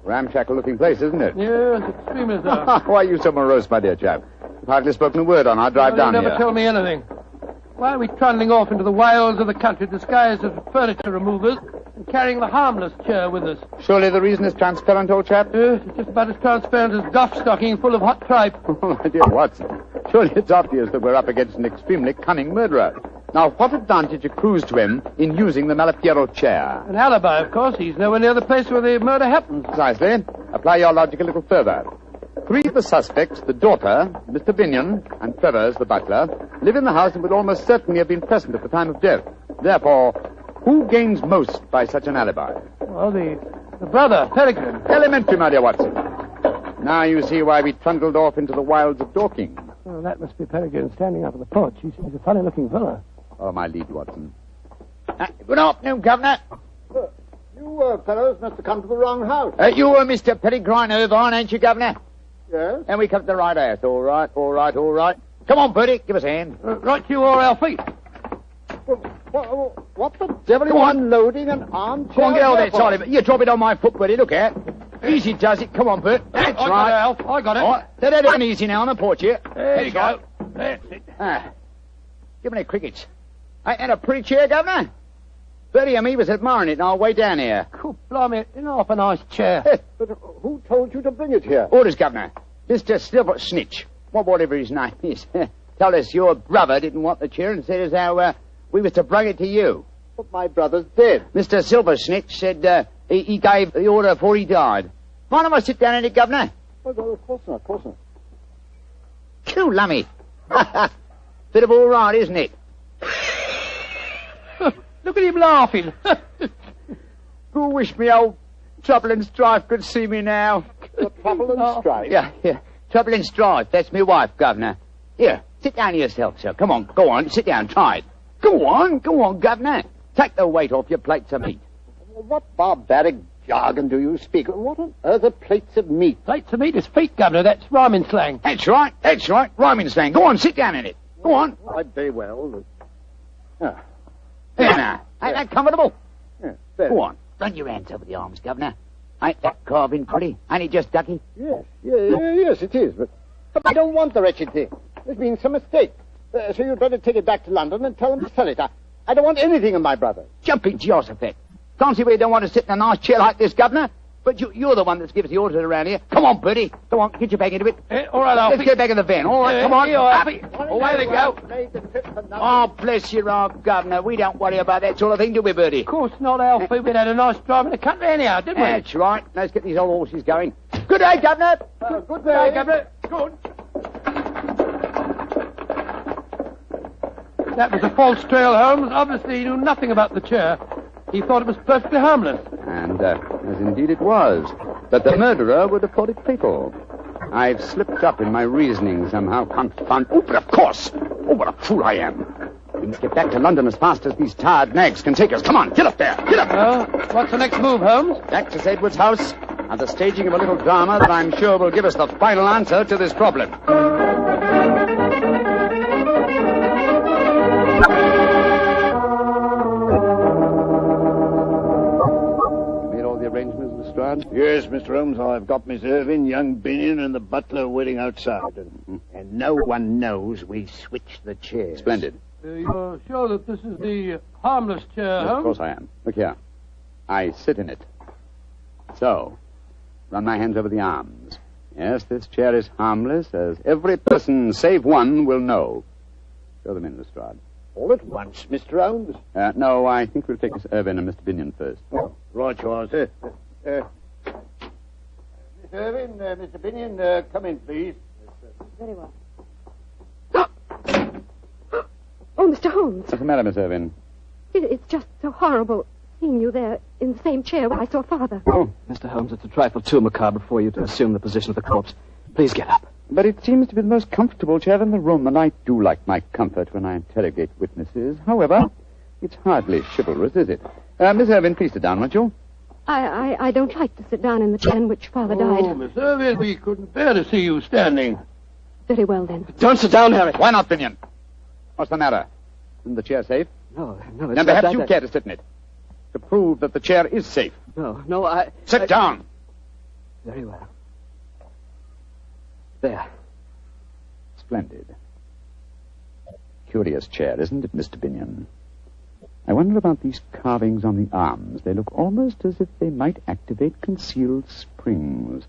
Ramshackle-looking place, isn't it? Yes, extremely so. Why are you so morose, my dear chap? You've hardly spoken a word on our drive down You here. never tell me anything. Why are we trundling off into the wilds of the country disguised as furniture removers and carrying the harmless chair with us? Surely the reason is transparent, old chap? Yes, it's just about as transparent as duff stocking full of hot tripe. Oh, my dear Watson, surely it's obvious that we're up against an extremely cunning murderer. Now, what advantage accrues to him in using the Malapiero chair? An alibi, of course. He's nowhere near the place where the murder happened. Precisely. Apply your logic a little further. 3 of the suspects, the daughter, Mr. Binion, and Travers, the butler, live in the house and would almost certainly have been present at the time of death. Therefore, who gains most by such an alibi? Well, the brother, Peregrine. Elementary, my dear Watson. Now you see why we trundled off into the wilds of Dorking. Oh, that must be Peregrine standing up on the porch. He's a funny-looking fellow. Follow my lead, Watson. Good afternoon, Governor. You fellows must have come to the wrong house. You were Mr. Peregrine Irvine, ain't you, Governor? Yes? And we come to the right house. All right. Come on, Bertie, give us a hand. Right to you or our feet. What the devil are you unloading an armchair? Come on, get over there, Charlie. You drop it on my foot, Bertie. Look out. Easy does it. Come on, Bert. That's I right. got it, Alf. I got it. All right. Let that in easy now on the porch here. There you That's go. right. That's it. Give me the crickets. Ain't that a pretty chair, Governor? Bertie and me was admiring it on our way down here. Cool, blimey, in half a nice chair. But who told you to bring it here? Orders, Governor. Mr. Silver Snitch, whatever his name is, told us your brother didn't want the chair and said as how we was to bring it to you. But my brother's dead. Mr. Silver Snitch said he gave the order before he died. Mind if I sit down in it, Governor? Oh, of course not, Cool, lummy. Bit of all right, isn't it? Look at him laughing. Who wish me old Trouble and Strife could see me now? Trouble and Strife? Yeah. Trouble and Strife. That's my wife, Governor. Here, sit down yourself, sir. Come on, go on. Sit down, try it. Go on, Governor. Take the weight off your plates of meat. What barbaric jargon do you speak? What on earth are plates of meat? Plates of meat is feet, Governor. That's rhyming slang. That's right. Rhyming slang. Go on, sit down in it. Go on. I'd very well. Here now. Ain't that comfortable? Yeah, Go on. Run your hands over the arms, Governor. Ain't that carving pretty? Ain't it just ducky? Yes, it is. But I don't want the wretched thing. There's been some mistake. So you'd better take it back to London and tell them to sell it. I don't want anything of my brother. Jumping Jehoshaphat. Can't see where you don't want to sit in a nice chair like this, Governor. But you're the one that gives the orders around here. Come on, Bertie. Go on, get your back into it. All right, Alfie. Let's get back in the van. All right, come on. Alfie. Away they go. Oh, bless your heart, Governor. We don't worry about that sort of thing, do we, Bertie? Of course not, Alfie. We'd had a nice drive in the country anyhow, didn't we? That's right. Let's get these old horses going. Good day, Governor. Good day, Governor. Good. That was a false trail, Holmes. Obviously, he knew nothing about the chair. He thought it was perfectly harmless. And, as indeed it was. But the murderer would have thought it fatal. I've slipped up in my reasoning somehow, confound... Oh, but of course! Oh, what a fool I am! We must get back to London as fast as these tired nags can take us. Come on, get up there! Get up! Well, what's the next move, Holmes? Back to St. Edward's house and the staging of a little drama that I'm sure will give us the final answer to this problem. Yes, Mr. Holmes, I've got Miss Irving, young Binion, and the butler waiting outside. And no one knows we switched the chairs. Splendid. You're sure that this is the harmless chair, Yes, Holmes? of course I am. Look here. I sit in it. So, run my hands over the arms. Yes, this chair is harmless, as every person save one will know. Show them in, Lestrade. All at once, Mr. Holmes? No, I think we'll take Miss Irving and Mr. Binion first. Oh, right you are, sir. Miss Irving, Mr. Binion, come in, please. Very well. Oh, Mr. Holmes. What's the matter, Miss Irving? It's just so horrible seeing you there in the same chair where I saw Father. Oh, Mr. Holmes, it's a trifle too macabre for you to assume the position of the corpse. Please get up. But it seems to be the most comfortable chair in the room, and I do like my comfort when I interrogate witnesses. However, it's hardly chivalrous, is it? Miss Irving, please sit down, won't you? I don't like to sit down in the chair in which Father died. Oh, Miss Irving, we couldn't bear to see you standing. Very well, then. Don't sit down, Harry. Why not, Binion? What's the matter? Isn't the chair safe? No, it's Then not perhaps that. you care to sit in it. To prove that the chair is safe. No, I... Sit down. Very well. There. Splendid. Curious chair, isn't it, Mr. Binion? I wonder about these carvings on the arms. They look almost as if they might activate concealed springs.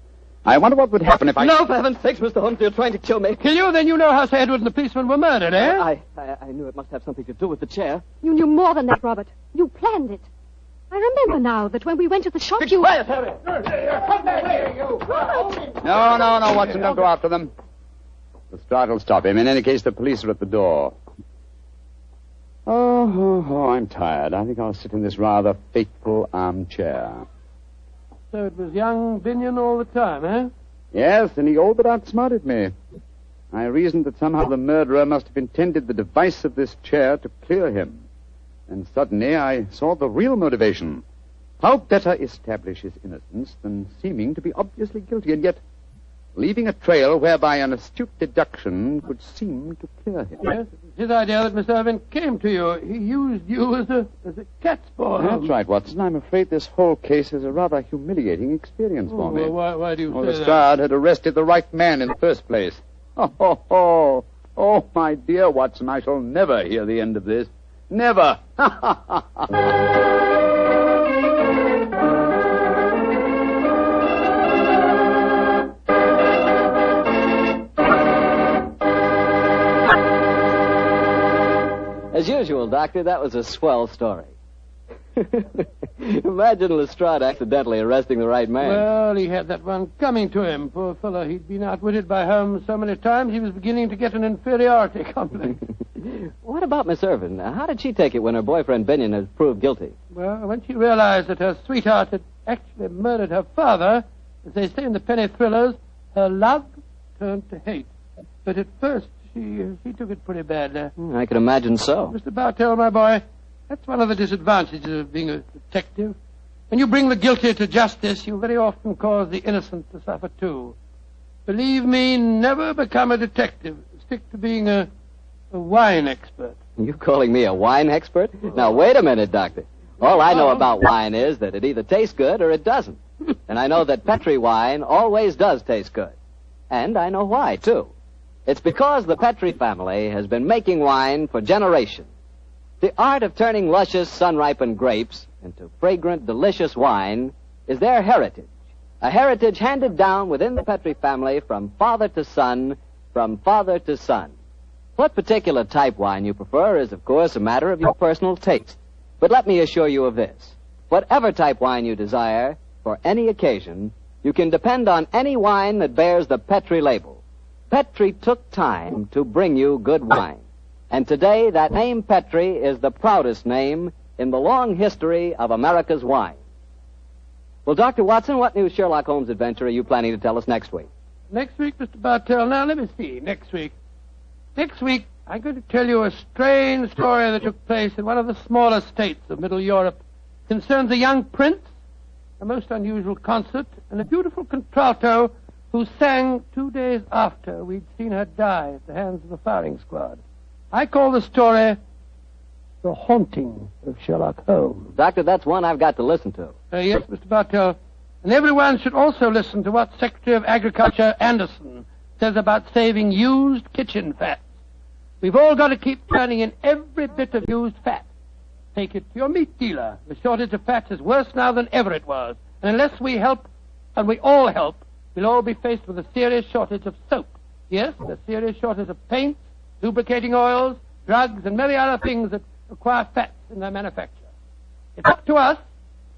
I wonder what would happen if I... No, for heaven's sakes, Mr. Holmes, you're trying to kill me. Kill you? Then you know how Sir Edward and the policeman were murdered, eh? I knew it must have something to do with the chair. You knew more than that, Robert. You planned it. I remember now that when we went to the shop, you... Quiet, Harry! No, Watson, don't go after them. The stride will stop him. In any case, the police are at the door. Oh, I'm tired. I think I'll sit in this rather fateful armchair. So it was young Binion all the time, eh? Yes, and he all but outsmarted me. I reasoned that somehow the murderer must have intended the device of this chair to clear him. And suddenly I saw the real motivation. How better establish his innocence than seeming to be obviously guilty, and yet leaving a trail whereby an astute deduction could seem to clear him. Yes, it's his idea that Miss Irvin came to you. He used you as a cat's paw. That's right, Watson. I'm afraid this whole case is a rather humiliating experience for me. Well, why do you say that? Lestrade had arrested the right man in the first place. Oh, my dear Watson, I shall never hear the end of this. Never. As usual, Doctor, that was a swell story. Imagine Lestrade accidentally arresting the right man. Well, he had that one coming to him. Poor fellow, he'd been outwitted by Holmes so many times he was beginning to get an inferiority complex. What about Miss Irvin? How did she take it when her boyfriend Binion had proved guilty? Well, when she realized that her sweetheart had actually murdered her father, as they say in the penny thrillers, her love turned to hate. But at first, she took it pretty badly. I can imagine so. Mr. Bartell, my boy, that's one of the disadvantages of being a detective. When you bring the guilty to justice, you very often cause the innocent to suffer too. Believe me, never become a detective. Stick to being a wine expert. You calling me a wine expert? Now, wait a minute, Doctor. All I know about wine is that it either tastes good or it doesn't. And I know that Petri wine always does taste good. And I know why, too. It's because the Petri family has been making wine for generations. The art of turning luscious, sun-ripened grapes into fragrant, delicious wine is their heritage. A heritage handed down within the Petri family from father to son, from father to son. What particular type wine you prefer is, of course, a matter of your personal taste. But let me assure you of this. Whatever type wine you desire, for any occasion, you can depend on any wine that bears the Petri label. Petri took time to bring you good wine. And today, that name Petri is the proudest name in the long history of America's wine. Well, Dr. Watson, what new Sherlock Holmes adventure are you planning to tell us next week? Next week, Mr. Bartell. Now, let me see. Next week, I'm going to tell you a strange story that took place in one of the smaller states of Middle Europe. It concerns a young prince, a most unusual concert, and a beautiful contralto who sang 2 days after we'd seen her die at the hands of the firing squad. I call the story The Haunting of Sherlock Holmes. Doctor, that's one I've got to listen to. Yes, Mr. Bartell. And everyone should also listen to what Secretary of Agriculture Anderson says about saving used kitchen fats. We've all got to keep turning in every bit of used fat. Take it to your meat dealer. The shortage of fats is worse now than ever it was. And unless we help, and we all help, we'll all be faced with a serious shortage of soap. Yes, a serious shortage of paints, lubricating oils, drugs, and many other things that require fats in their manufacture. It's up to us.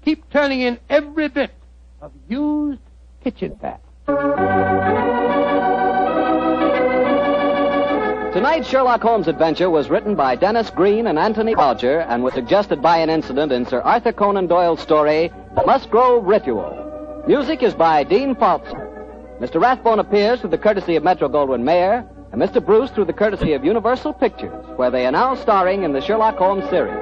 Keep turning in every bit of used kitchen fat. Tonight's Sherlock Holmes adventure was written by Dennis Green and Anthony Boucher and was suggested by an incident in Sir Arthur Conan Doyle's story, The Musgrove Ritual. Music is by Dean Faulkner. Mr. Rathbone appears through the courtesy of Metro-Goldwyn-Mayer, and Mr. Bruce through the courtesy of Universal Pictures, where they are now starring in the Sherlock Holmes series.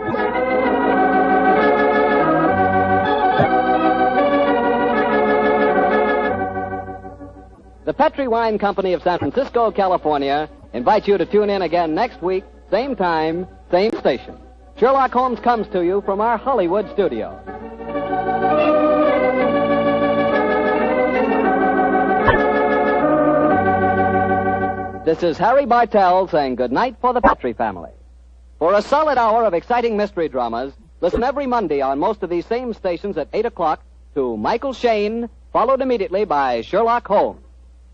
The Petri Wine Company of San Francisco, California, invites you to tune in again next week, same time, same station. Sherlock Holmes comes to you from our Hollywood studio. This is Harry Bartell saying goodnight for the Petrie family. For a solid hour of exciting mystery dramas, listen every Monday on most of these same stations at 8 o'clock to Michael Shayne, followed immediately by Sherlock Holmes.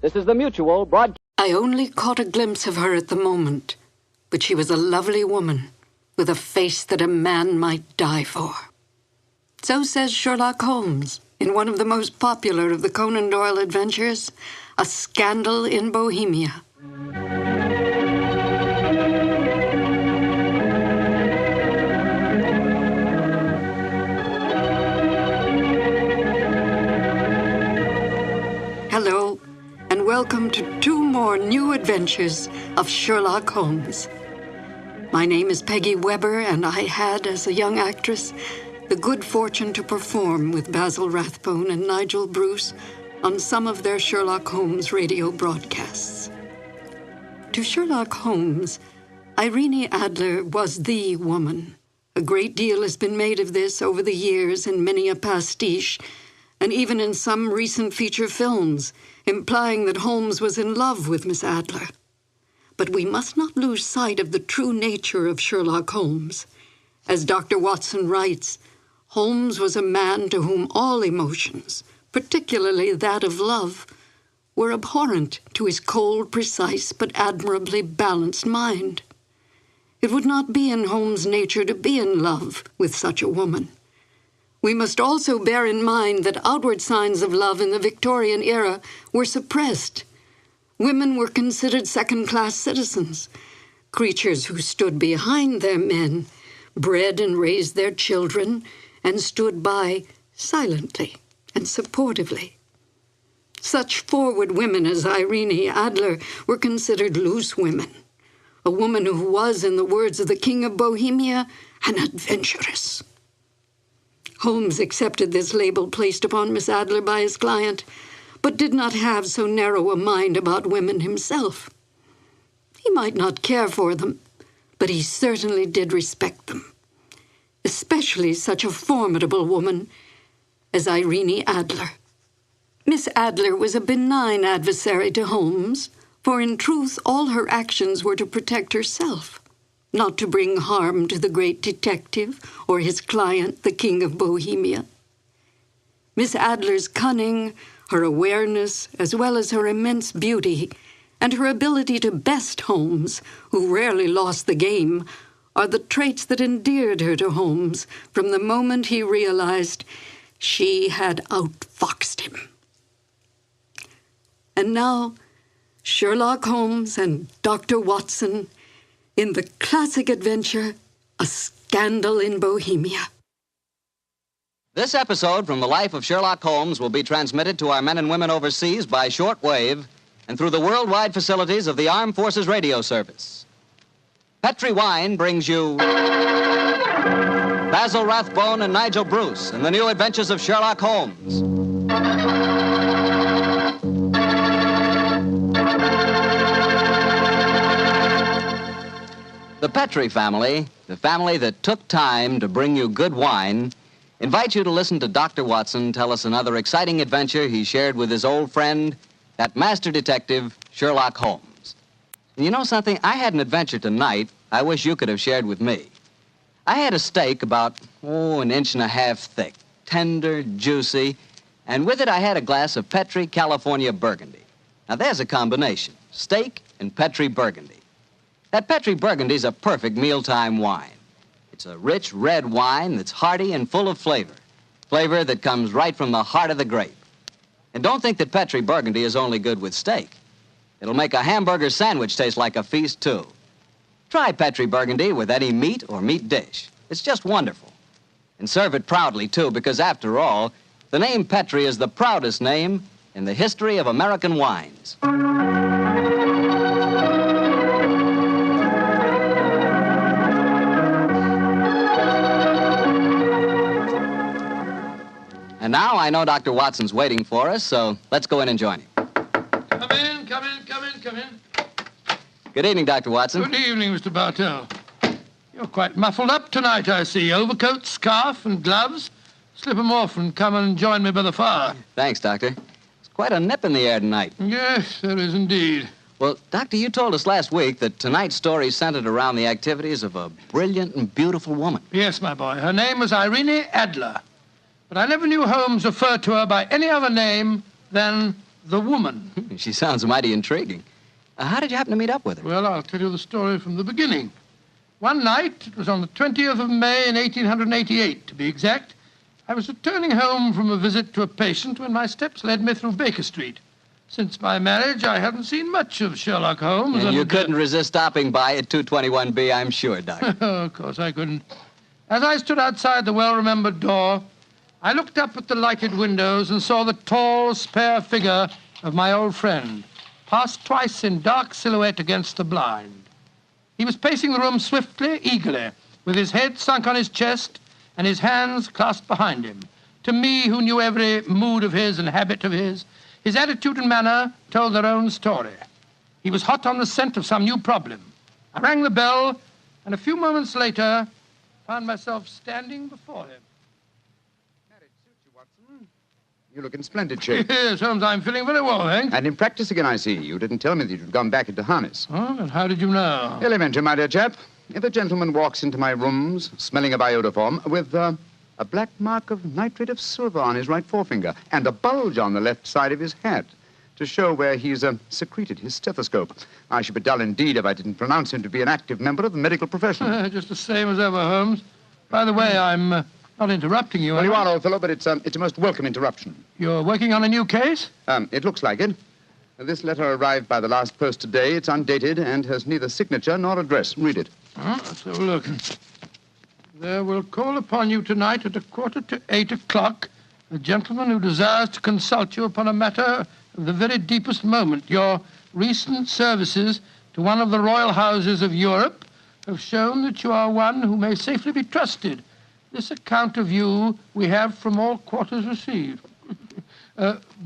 This is the Mutual broadcast. I only caught a glimpse of her at the moment, but she was a lovely woman with a face that a man might die for. So says Sherlock Holmes in one of the most popular of the Conan Doyle adventures, A Scandal in Bohemia. Hello, and welcome to 2 more new adventures of Sherlock Holmes. My name is Peggy Weber, and I had, as a young actress, the good fortune to perform with Basil Rathbone and Nigel Bruce on some of their Sherlock Holmes radio broadcasts. To Sherlock Holmes, Irene Adler was the woman. A great deal has been made of this over the years in many a pastiche, and even in some recent feature films, implying that Holmes was in love with Miss Adler. But we must not lose sight of the true nature of Sherlock Holmes. As Dr. Watson writes, Holmes was a man to whom all emotions, particularly that of love, were abhorrent to his cold, precise, but admirably balanced mind. It would not be in Holmes' nature to be in love with such a woman. We must also bear in mind that outward signs of love in the Victorian era were suppressed. Women were considered second-class citizens, creatures who stood behind their men, bred and raised their children, and stood by silently and supportively. Such forward women as Irene Adler were considered loose women, a woman who was, in the words of the King of Bohemia, an adventuress. Holmes accepted this label placed upon Miss Adler by his client, but did not have so narrow a mind about women himself. He might not care for them, but he certainly did respect them, especially such a formidable woman as Irene Adler. Miss Adler was a benign adversary to Holmes, for in truth all her actions were to protect herself, not to bring harm to the great detective or his client, the King of Bohemia. Miss Adler's cunning, her awareness, as well as her immense beauty, and her ability to best Holmes, who rarely lost the game, are the traits that endeared her to Holmes from the moment he realized she had outfoxed him. And now, Sherlock Holmes and Dr. Watson in the classic adventure, A Scandal in Bohemia. This episode from the life of Sherlock Holmes will be transmitted to our men and women overseas by shortwave and through the worldwide facilities of the Armed Forces Radio Service. Petrie Wine brings you Basil Rathbone and Nigel Bruce in the new adventures of Sherlock Holmes. The Petrie family, the family that took time to bring you good wine, invites you to listen to Dr. Watson tell us another exciting adventure he shared with his old friend, that master detective, Sherlock Holmes. And you know something? I had an adventure tonight I wish you could have shared with me. I had a steak about, 1.5 inches thick, tender, juicy, and with it I had a glass of Petrie California Burgundy. Now there's a combination, steak and Petrie Burgundy. That Petrie Burgundy is a perfect mealtime wine. It's a rich red wine that's hearty and full of flavor. Flavor that comes right from the heart of the grape. And don't think that Petrie Burgundy is only good with steak. It'll make a hamburger sandwich taste like a feast, too. Try Petrie Burgundy with any meat or meat dish. It's just wonderful. And serve it proudly, too, because after all, the name Petrie is the proudest name in the history of American wines. And now I know Dr. Watson's waiting for us, so let's go in and join him. Come in. Good evening, Dr. Watson. Good evening, Mr. Bartell. You're quite muffled up tonight, I see. Overcoat, scarf, and gloves. Slip 'em off and come and join me by the fire. Thanks, Doctor. It's quite a nip in the air tonight. Yes, there is indeed. Well, Doctor, you told us last week that tonight's story centered around the activities of a brilliant and beautiful woman. Yes, my boy. Her name was Irene Adler. But I never knew Holmes refer to her by any other name than the woman. She sounds mighty intriguing. How did you happen to meet up with her? Well, I'll tell you the story from the beginning. One night, it was on the 20th of May in 1888, to be exact, I was returning home from a visit to a patient when my steps led me through Baker Street. Since my marriage, I hadn't seen much of Sherlock Holmes. And you couldn't resist stopping by at 221B, I'm sure, Doctor. Of course I couldn't. As I stood outside the well-remembered door, I looked up at the lighted windows and saw the tall, spare figure of my old friend, pass twice in dark silhouette against the blind. He was pacing the room swiftly, eagerly, with his head sunk on his chest and his hands clasped behind him. To me, who knew every mood of his and habit of his attitude and manner told their own story. He was hot on the scent of some new problem. I rang the bell, and a few moments later, found myself standing before him. You look in splendid shape. Yes, Holmes, I'm feeling very well, thanks. And in practice again, I see. You didn't tell me that you'd gone back into harness. Oh, and how did you know? Elementary, my dear chap. If a gentleman walks into my rooms smelling of iodoform with a black mark of nitrate of silver on his right forefinger and a bulge on the left side of his hat to show where he's secreted his stethoscope, I should be dull indeed if I didn't pronounce him to be an active member of the medical profession. Just the same as ever, Holmes. By the way, I'm not interrupting you. Well, you are, old fellow, but it's a most welcome interruption. You're working on a new case? It looks like it. This letter arrived by the last post today. It's undated and has neither signature nor address. Read it. Let's have a look. There will call upon you tonight at 7:45 a gentleman who desires to consult you upon a matter of the very deepest moment. Your recent services to one of the royal houses of Europe have shown that you are one who may safely be trusted. This account of you we have from all quarters received.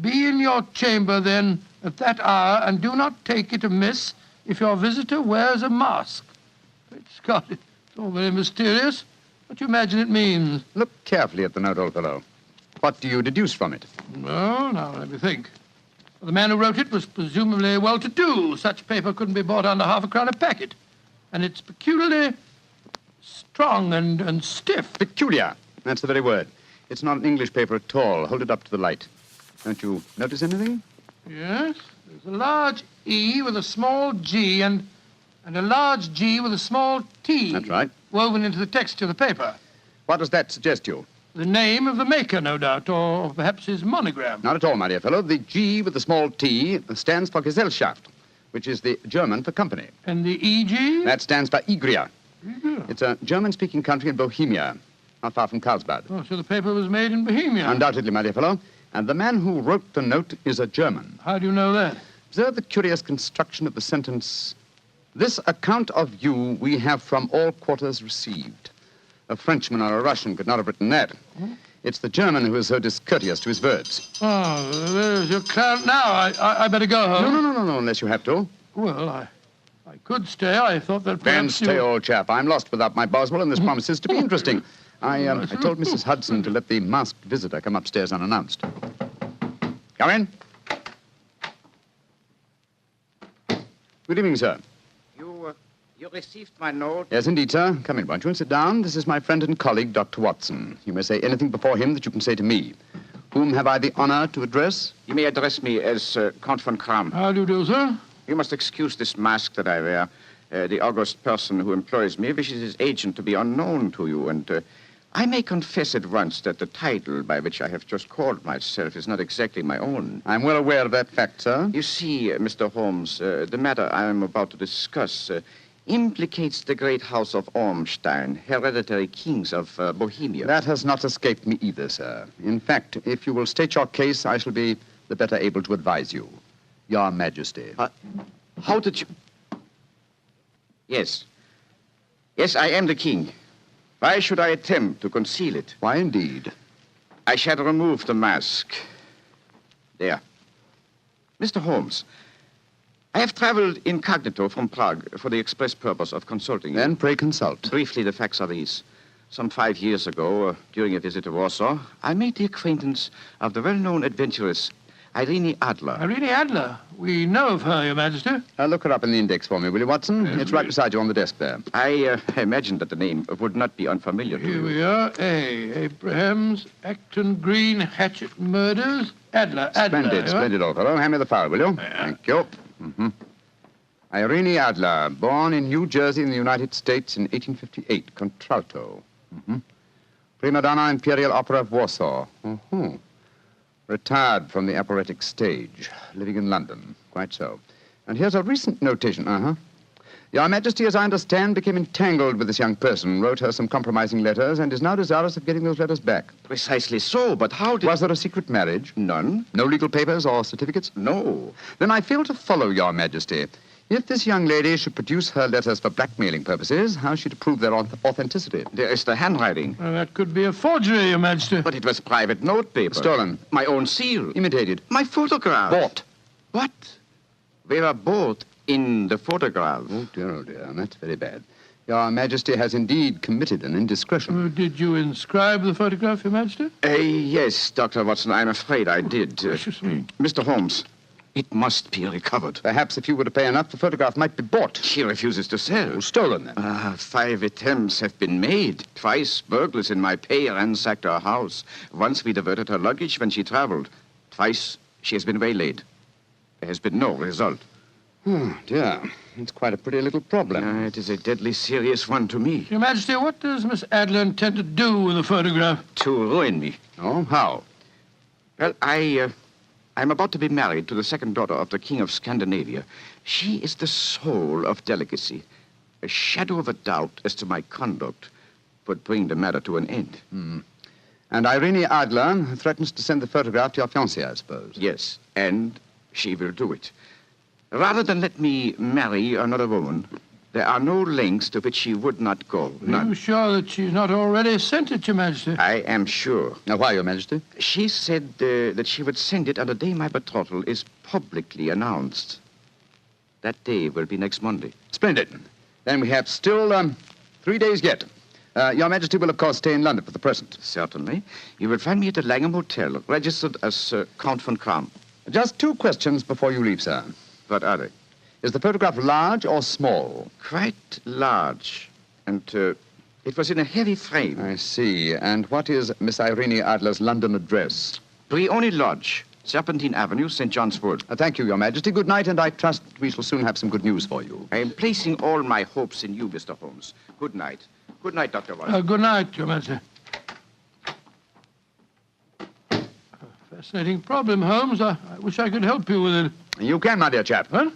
Be in your chamber, then, at that hour, and do not take it amiss if your visitor wears a mask. Great Scott, it's all very mysterious. What do you imagine it means? Look carefully at the note, old fellow. What do you deduce from it? Well, now, let me think. The man who wrote it was presumably well-to-do. Such paper couldn't be bought under half a crown a packet. And it's peculiarly strong and stiff. Peculiar. That's the very word. It's not an English paper at all. Hold it up to the light. Don't you notice anything? Yes. There's a large E with a small G and a large G with a small T. That's right. Woven into the texture of the paper. What does that suggest you? The name of the maker, no doubt, or perhaps his monogram. Not at all, my dear fellow. The G with the small T stands for Gesellschaft, which is the German for company. And the EG? That stands for Igria. It's a German-speaking country in Bohemia, not far from Carlsbad. Oh, so the paper was made in Bohemia? Undoubtedly, my dear fellow. And the man who wrote the note is a German. How do you know that? Observe the curious construction of the sentence. This account of you we have from all quarters received. A Frenchman or a Russian could not have written that. It's the German who is so discourteous to his verbs. Oh, there's your client now. I better go home. No, unless you have to. Well, I could stay. I thought that Then perhaps stay, old chap. I'm lost without my Boswell, and this promises to be interesting. I told Mrs. Hudson to let the masked visitor come upstairs unannounced. Come in. Good evening, sir. You received my note? Yes, indeed, sir. Come in, won't you, and sit down. This is my friend and colleague, Dr. Watson. You may say anything before him that you can say to me. Whom have I the honor to address? You may address me as Count von Kram. How do you do, sir? You must excuse this mask that I wear. The august person who employs me wishes his agent to be unknown to you, and I may confess at once that the title by which I have just called myself is not exactly my own. I'm well aware of that fact, sir. You see, Mr. Holmes, the matter I am about to discuss implicates the great house of Ormstein, hereditary kings of Bohemia. That has not escaped me either, sir. In fact, if you will state your case, I shall be the better able to advise you. Your Majesty. How did you... Yes. Yes, I am the king. Why should I attempt to conceal it? Why, indeed? I shall remove the mask. There. Mr. Holmes, I have traveled incognito from Prague for the express purpose of consulting you. Then pray consult. Briefly, the facts are these. Some 5 years ago, during a visit to Warsaw, I made the acquaintance of the well-known adventuress Irene Adler. Irene Adler. We know of her, Your Majesty. Look her up in the index for me, will you, Watson? It's right beside you on the desk there. I imagined that the name would not be unfamiliar to you. Here we are. Abrahams, Acton Green, Hatchet Murders. Adler. Splendid, old fellow. Hand me the file, will you? Yeah. Thank you. Mm-hmm. Irene Adler, born in New Jersey in the United States in 1858, contralto. Mm-hmm. Prima donna Imperial Opera of Warsaw. Mm-hmm. Retired from the operatic stage, living in London. Quite so. And here's a recent notation. Your Majesty, as I understand, became entangled with this young person, wrote her some compromising letters, and is now desirous of getting those letters back. Precisely so, but how did... Was there a secret marriage? None. No legal papers or certificates? No. Then I fail to follow, Your Majesty. If this young lady should produce her letters for blackmailing purposes, how is she to prove their authenticity? There is the handwriting. Well, that could be a forgery, Your Majesty. But it was private note paper. Stolen. My own seal. Imitated. My photograph. Bought. What? We were both in the photograph. Oh, dear. That's very bad. Your Majesty has indeed committed an indiscretion. Did you inscribe the photograph, Your Majesty? Yes, Dr. Watson, I'm afraid I did. Precious me. Mr. Holmes, it must be recovered. Perhaps if you were to pay enough, the photograph might be bought. She refuses to sell. Oh, stolen, then. 5 attempts have been made. Twice burglars in my pay ransacked her house. Once we diverted her luggage when she traveled. Twice she has been waylaid. There has been no result. Oh, dear. It's quite a pretty little problem. It is a deadly serious one to me. Your Majesty, what does Miss Adler intend to do with the photograph? To ruin me. Oh, how? Well, I'm about to be married to the second daughter of the King of Scandinavia. She is the soul of delicacy. A shadow of a doubt as to my conduct would bring the matter to an end. And Irene Adler threatens to send the photograph to your fiancé, I suppose. Yes, and she will do it. Rather than let me marry another woman, there are no lengths to which she would not go. None. Are you sure that she's not already sent it, Your Majesty? I am sure. Now, why, Your Majesty? She said that she would send it on the day my betrothal is publicly announced. That day will be next Monday. Splendid. Then we have still 3 days yet. Your Majesty will, of course, stay in London for the present. Certainly. You will find me at the Langham Hotel, registered as Count von Kram. Just 2 questions before you leave, sir. What are they? Is the photograph large or small? Quite large. And it was in a heavy frame. I see. And what is Miss Irene Adler's London address? Brioni Lodge, Serpentine Avenue, St. John's Wood. Thank you, Your Majesty. Good night, and I trust we shall soon have some good news for you. I am placing all my hopes in you, Mr. Holmes. Good night. Good night, Dr. Watson. Good night, Your Majesty. Fascinating problem, Holmes. I wish I could help you with it. You can, my dear chap. Huh?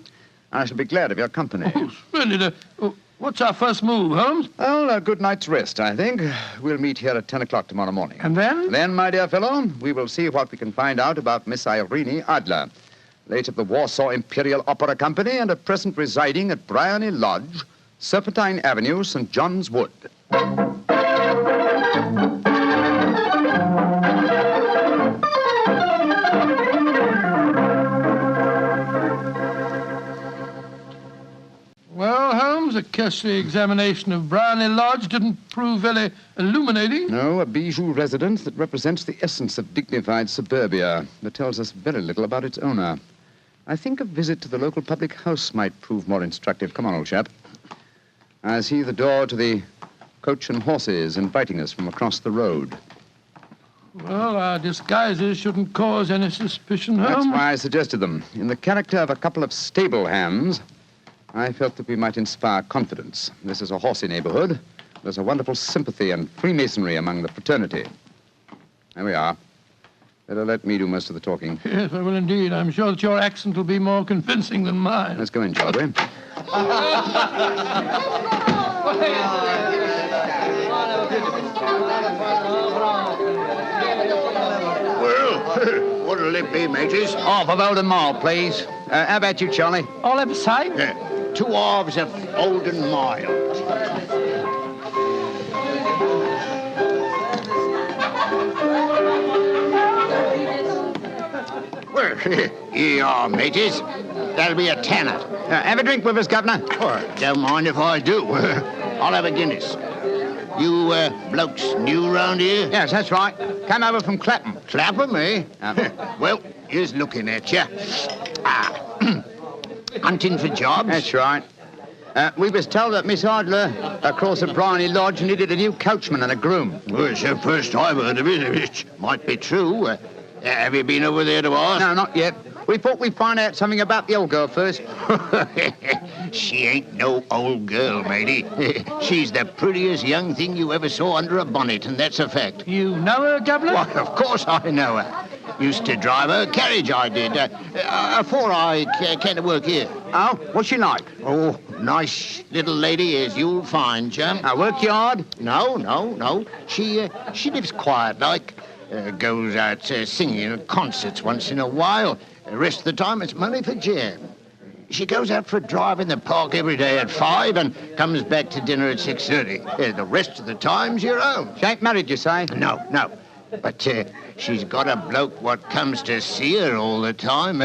I shall be glad of your company. Oh, splendid. What's our first move, Holmes? Well, a good night's rest, I think. We'll meet here at 10 o'clock tomorrow morning. And then? Then, my dear fellow, we will see what we can find out about Miss Irene Adler, late of the Warsaw Imperial Opera Company and at present residing at Briony Lodge, Serpentine Avenue, St. John's Wood. Well, Holmes, a cursory examination of Briony Lodge didn't prove very illuminating. No, a bijou residence that represents the essence of dignified suburbia, but tells us very little about its owner. I think a visit to the local public house might prove more instructive. Come on, old chap. I see the door to the Coach and Horses inviting us from across the road. Well, our disguises shouldn't cause any suspicion, Holmes. That's why I suggested them. In the character of a couple of stable hands, I felt that we might inspire confidence. This is a horsey neighborhood. There's a wonderful sympathy and Freemasonry among the fraternity. There we are. Better let me do most of the talking. Yes, I will indeed. I'm sure that your accent will be more convincing than mine. Let's go in, shall we? Well, what'll it be, mateys? Half of Oldham Mile, please. How about you, Charlie? All of sight? 2 halves of Oldham Mile. Well, here you are, mateys. That'll be a tenner. Have a drink with us, Governor. Oh, don't mind if I do. I'll have a Guinness. You blokes new round here? Yes, that's right. Came over from Clapham. Clapham, eh? Well, Here's looking at you. Hunting for jobs? That's right. We was told that Miss Idler across at Bryony Lodge needed a new coachman and a groom. Well, it's the first I've heard of it. It might be true. Have you been over there to ask? No, not yet. We thought we'd find out something about the old girl first. She ain't no old girl, matey. She's the prettiest young thing you ever saw under a bonnet, and that's a fact. You know her, Governor? Why, of course I know her. Used to drive her carriage, I did, afore I came to work here. Oh, what's she like? Oh, nice little lady, as you'll find, chum. Work hard? No. She lives quiet like. Goes out singing at concerts once in a while. The rest of the time, it's money for jam. She goes out for a drive in the park every day at 5 and comes back to dinner at 6:30. The rest of the time's your own. She ain't married, you say? No. But she's got a bloke what comes to see her all the time.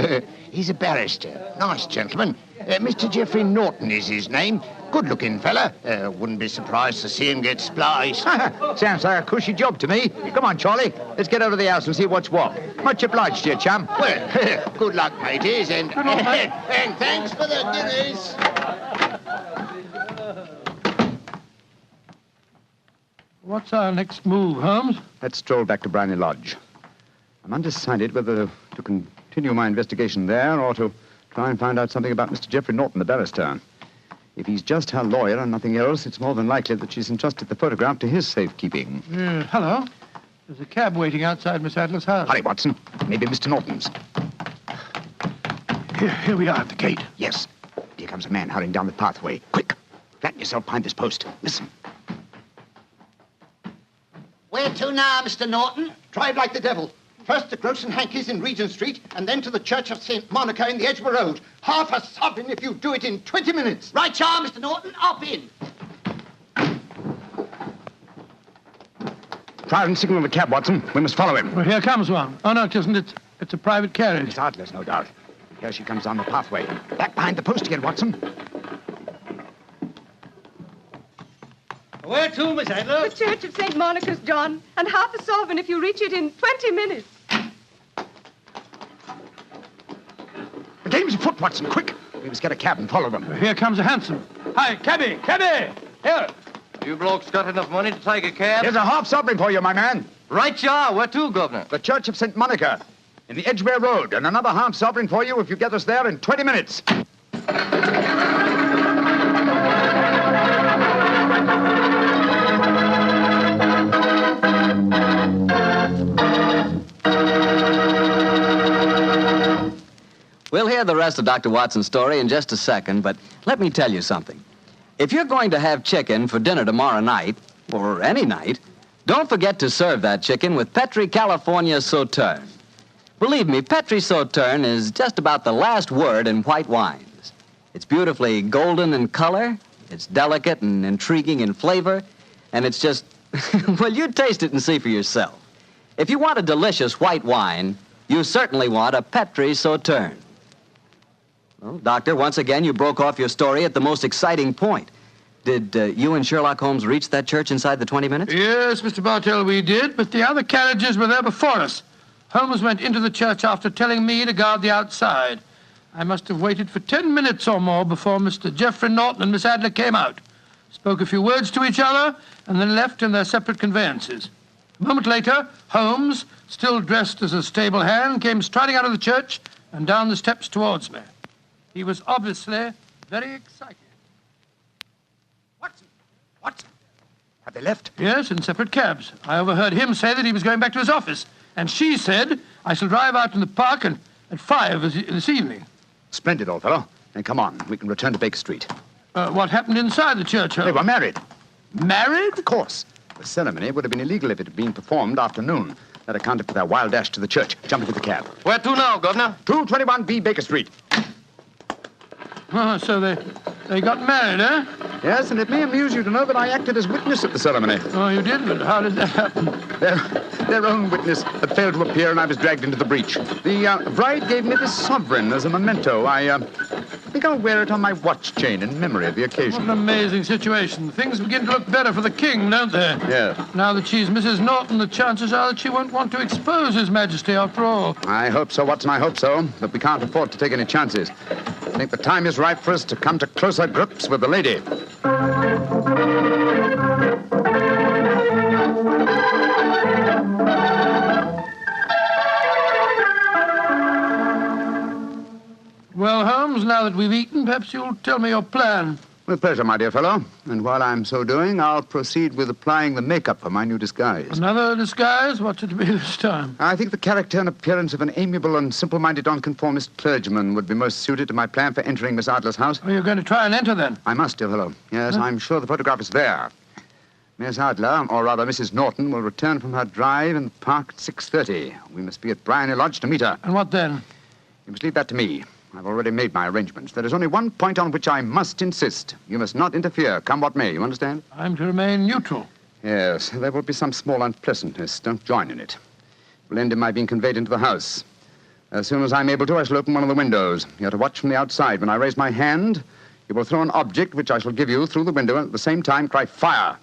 He's a barrister. Nice gentleman. Mr. Geoffrey Norton is his name. Good-looking fella. Wouldn't be surprised to see him get spliced. Sounds like a cushy job to me. Come on, Charlie. Let's get over to the house and see what's what. Much obliged to you, chum. Well, good luck, mateys, and thanks for the dinners. What's our next move, Holmes? Let's stroll back to Bryony Lodge. I'm undecided whether to continue my investigation there or to try and find out something about Mr. Geoffrey Norton, the barrister. If he's just her lawyer and nothing else, it's more than likely that she's entrusted the photograph to his safekeeping. Hello. There's a cab waiting outside Miss Adler's house. Hurry, Watson. Maybe Mr. Norton's. Here we are at the gate. Yes. Here comes a man hurrying down the pathway. Quick. Flatten yourself behind this post. Listen. Where to now, Mr. Norton? Drive like the devil. First to Gross and Hankey's in Regent Street, and then to the Church of St. Monica in the Edgware Road. Half a sovereign if you do it in 20 minutes. Right, you are, Mr. Norton. Up in. Try and signal the cab, Watson. We must follow him. Well, here comes one. Oh, no, it isn't. It's a private carriage. Miss Adler's, no doubt. Here she comes down the pathway. Back behind the post again, Watson. Where to, Miss Adler? The Church of St. Monica's, John, and half a sovereign if you reach it in 20 minutes. The game's afoot, Watson. Quick. We must get a cab and follow them. Here comes a hansom. Hi, cabby! Here! You blokes got enough money to take a cab? Here's a half sovereign for you, my man. Right, you are. Where to, Governor? The Church of St. Monica in the Edgware Road, and another half sovereign for you if you get us there in 20 minutes. We'll hear the rest of Dr. Watson's story in just a second, but let me tell you something. If you're going to have chicken for dinner tomorrow night, or any night, don't forget to serve that chicken with Petri California Sauterne. Believe me, Petri Sauterne is just about the last word in white wines. It's beautifully golden in color, it's delicate and intriguing in flavor, and it's just, well, you taste it and see for yourself. If you want a delicious white wine, you certainly want a Petri Sauterne. Well, Doctor, once again, you broke off your story at the most exciting point. Did you and Sherlock Holmes reach that church inside the 20 minutes? Yes, Mr. Bartell, we did, but the other carriages were there before us. Holmes went into the church after telling me to guard the outside. I must have waited for 10 minutes or more before Mr. Geoffrey Norton and Miss Adler came out, spoke a few words to each other, and then left in their separate conveyances. A moment later, Holmes, still dressed as a stable hand, came striding out of the church and down the steps towards me. He was obviously very excited. Watson. Have they left? Yes, in separate cabs. I overheard him say that he was going back to his office. And she said, I shall drive out in the park at 5 this evening. Splendid, old fellow. Then come on. We can return to Baker Street. What happened inside the church, Holmes? They were married. Married? Of course. The ceremony would have been illegal if it had been performed after noon. That accounted for their wild dash to the church. Jump into the cab. Where to now, Governor? 221B Baker Street. Oh, so they got married, eh? Yes, and it may amuse you to know that I acted as witness at the ceremony. Oh, you did? But how did that happen? Their own witness had failed to appear, and I was dragged into the breach. The bride gave me this sovereign as a memento. I think I'll wear it on my watch chain in memory of the occasion. What an amazing situation. Things begin to look better for the king, don't they? Yes. Now that she's Mrs. Norton, the chances are that she won't want to expose His Majesty after all. I hope so, Watson, I hope so. But we can't afford to take any chances. I think the time is ripe for us to come to closer grips with the lady. Well, Holmes, now that we've eaten, perhaps you'll tell me your plan. With pleasure, my dear fellow. And while I'm so doing, I'll proceed with applying the makeup for my new disguise. Another disguise? What's it to be this time? I think the character and appearance of an amiable and simple-minded nonconformist clergyman would be most suited to my plan for entering Miss Adler's house. Are you going to try and enter, then? I must, dear fellow. Yes, I'm sure the photograph is there. Miss Adler, or rather Mrs. Norton, will return from her drive in the park at 6:30. We must be at Bryony Lodge to meet her. And what then? You must leave that to me. I've already made my arrangements. There is only one point on which I must insist. You must not interfere, come what may. You understand? I'm to remain neutral. Yes, there will be some small unpleasantness. Don't join in it. It will end in my being conveyed into the house. As soon as I'm able to, I shall open one of the windows. You're to watch from the outside. When I raise my hand, you will throw an object which I shall give you through the window and at the same time cry, fire.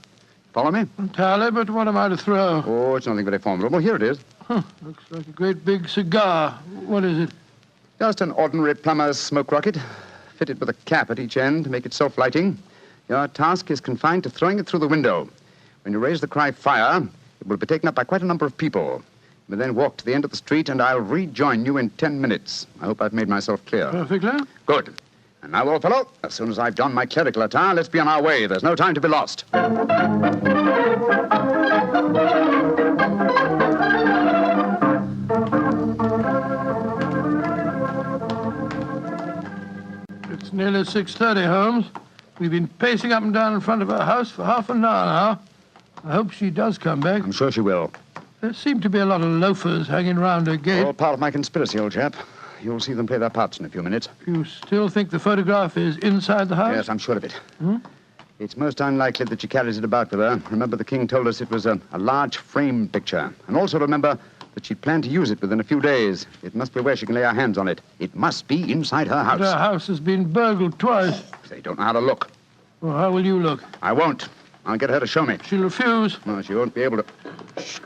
Follow me? Entirely, but what am I to throw? Oh, it's nothing very formidable. Here it is. Looks like a great big cigar. What is it? Just an ordinary plumber's smoke rocket, fitted with a cap at each end to make it self-lighting. Your task is confined to throwing it through the window. When you raise the cry, fire, it will be taken up by quite a number of people. You will then walk to the end of the street, and I'll rejoin you in 10 minutes. I hope I've made myself clear. Perfectly. Good. And now, old fellow, as soon as I've donned my clerical attire, let's be on our way. There's no time to be lost. It's nearly 6:30, Holmes. We've been pacing up and down in front of her house for half an hour now. I hope she does come back. I'm sure she will. There seem to be a lot of loafers hanging round her gate. All part of my conspiracy, old chap. You'll see them play their parts in a few minutes. You still think the photograph is inside the house? Yes, I'm sure of it. It's most unlikely that she carries it about with her. Remember, the king told us it was a large frame picture. And also remember that she'd planned to use it within a few days. It must be where she can lay her hands on it. It must be inside her house. But her house has been burgled twice. They don't know how to look. Well, how will you look? I won't. I'll get her to show me. She'll refuse. No, she won't be able to. Shh.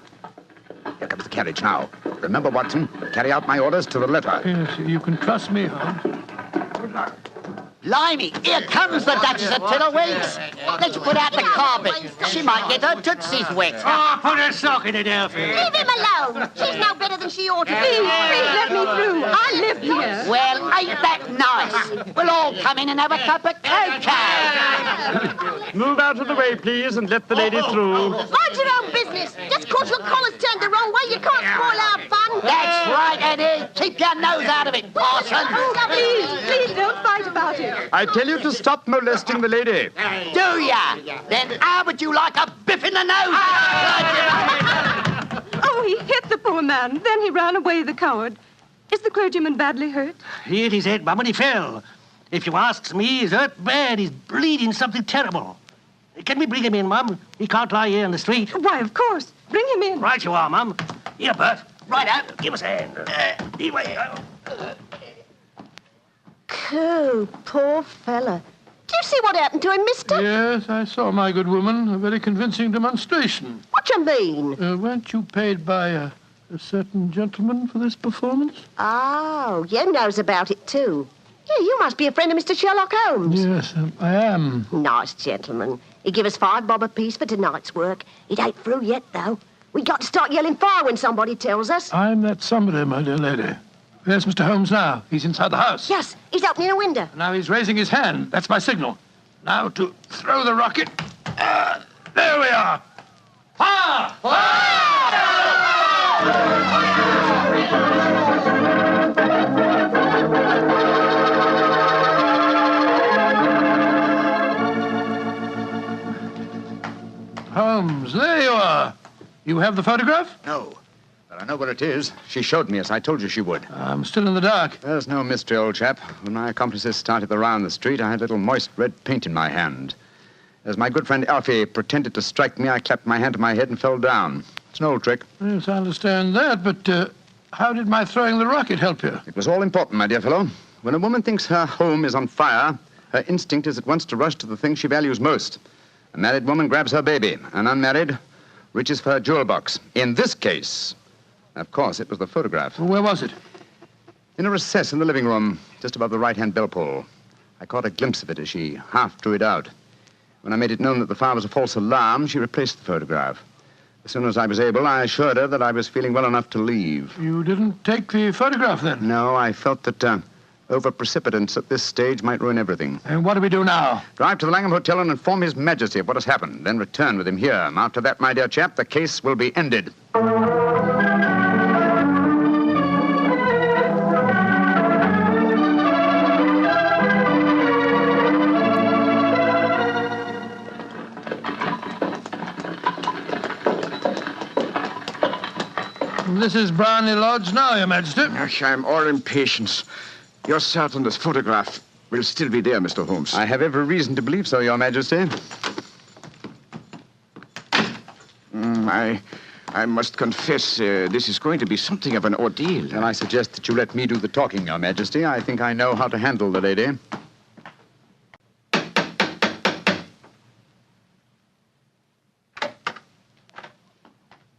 Here comes the carriage now. Remember, Watson, carry out my orders to the letter. Yes, you can trust me, Holmes. Good luck. Blimey, here comes the Duchess of Tiddlewigs. Let's put out the carpet. She might get her tootsies wet. Oh, put a sock in it, Alfie. Leave him alone. She's no better than she ought to be. Please let me through. I live here. Well, ain't that nice? We'll all come in and have a cup of cocoa. Move out of the way, please, and let the lady through. Mind your own business. Just 'cause your collar's turned the wrong way, you can't spoil our fun. That's right, Eddie. Keep your nose out of it, parson. Please don't fight about it. I tell you to stop molesting the lady. Do ya? Then how would you like a biff in the nose? Oh, he hit the poor man. Then he ran away, the coward. Is the clergyman badly hurt? He hit his head, Mum, and he fell. If you asks me, he's hurt bad. He's bleeding something terrible. Can we bring him in, Mum? He can't lie here in the street. Why, of course. Bring him in. Right you are, Mum. Here, Bert. Right out. Give us a hand. Anyway. Coo, poor fella. Do you see what happened to him, mister? Yes, I saw, my good woman. A very convincing demonstration. What you mean? Weren't you paid by a certain gentleman for this performance? Oh, you knows about it, too. Yeah, you must be a friend of Mr. Sherlock Holmes. Yes, I am. Nice gentleman. He give us $5 bob apiece for tonight's work. It ain't through yet, though. We got to start yelling fire when somebody tells us. I'm that somebody, my dear lady. There's Mr. Holmes now. He's inside the house. Yes, he's opening a window. Now he's raising his hand. That's my signal. Now to throw the rocket. There we are. Fire! Holmes, there you are. You have the photograph? No. But I know where it is. She showed me, as I told you she would. I'm still in the dark. There's no mystery, old chap. When my accomplices started the round the street, I had a little moist red paint in my hand. As my good friend Alfie pretended to strike me, I clapped my hand to my head and fell down. It's an old trick. Yes, I understand that, but how did my throwing the rocket help you? It was all important, my dear fellow. When a woman thinks her home is on fire, her instinct is at once to rush to the thing she values most. A married woman grabs her baby. An unmarried reaches for her jewel box. In this case, of course, it was the photograph. Where was it? In a recess in the living room, just above the right-hand bell pull. I caught a glimpse of it as she half drew it out. When I made it known that the fire was a false alarm, she replaced the photograph. As soon as I was able, I assured her that I was feeling well enough to leave. You didn't take the photograph, then? No, I felt that over-precipitance at this stage might ruin everything. And what do we do now? Drive to the Langham Hotel and inform His Majesty of what has happened. Then return with him here. After that, my dear chap, the case will be ended. This is Brownlee Lodge now, Your Majesty. I'm all impatience. You're certain this photograph will still be there, Mr. Holmes? I have every reason to believe so, Your Majesty. I must confess, this is going to be something of an ordeal. Then I suggest that you let me do the talking, Your Majesty. I think I know how to handle the lady.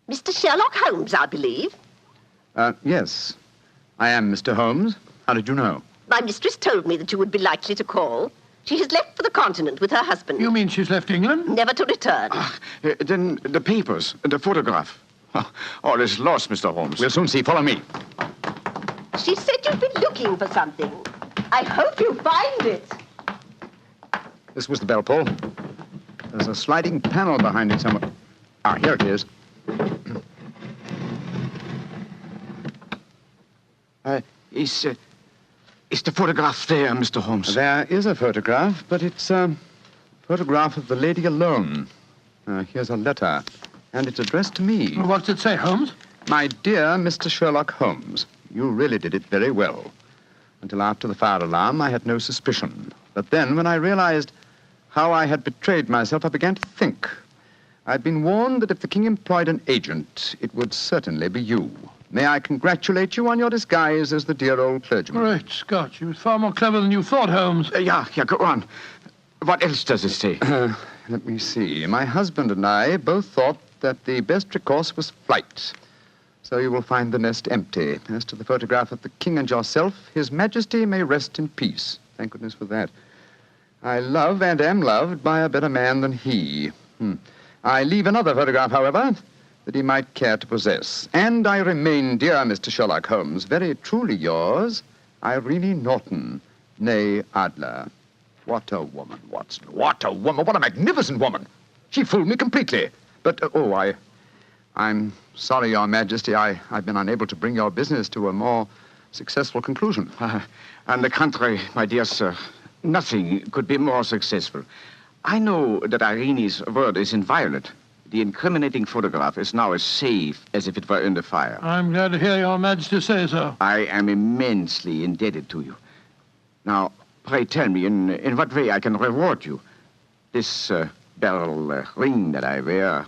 Mr. Sherlock Holmes, I believe. Yes. I am Mr. Holmes. How did you know? My mistress told me that you would be likely to call. She has left for the continent with her husband. You mean she's left England? Never to return. Then the papers, the photograph. All is lost, Mr. Holmes. We'll soon see. Follow me. She said you've been looking for something. I hope you find it. This was the bell pull. There's a sliding panel behind it somewhere. Ah, here it is. Is the photograph there, Mr. Holmes? There is a photograph, but it's a photograph of the lady alone. Here's a letter, and it's addressed to me. What's it say, Holmes? My dear Mr. Sherlock Holmes, you really did it very well. Until after the fire alarm, I had no suspicion. But then, when I realized how I had betrayed myself, I began to think. I'd been warned that if the king employed an agent, it would certainly be you. May I congratulate you on your disguise as the dear old clergyman? Great Scott, you was far more clever than you thought, Holmes. Yeah, go on. What else does it say? Let me see. My husband and I both thought that the best recourse was flight. So you will find the nest empty. As to the photograph of the king and yourself, His Majesty may rest in peace. Thank goodness for that. I love and am loved by a better man than he. I leave another photograph, however, that he might care to possess. And I remain, dear Mr. Sherlock Holmes, very truly yours, Irene Norton, née Adler. What a woman, Watson. What a woman. What a magnificent woman. She fooled me completely. But, I'm sorry, Your Majesty, I've been unable to bring your business to a more successful conclusion. On the contrary, my dear sir, nothing could be more successful. I know that Irene's word is inviolate. The incriminating photograph is now as safe as if it were in the fire. I'm glad to hear Your Majesty say so. I am immensely indebted to you. Now, pray tell me in what way I can reward you. This beryl ring that I wear,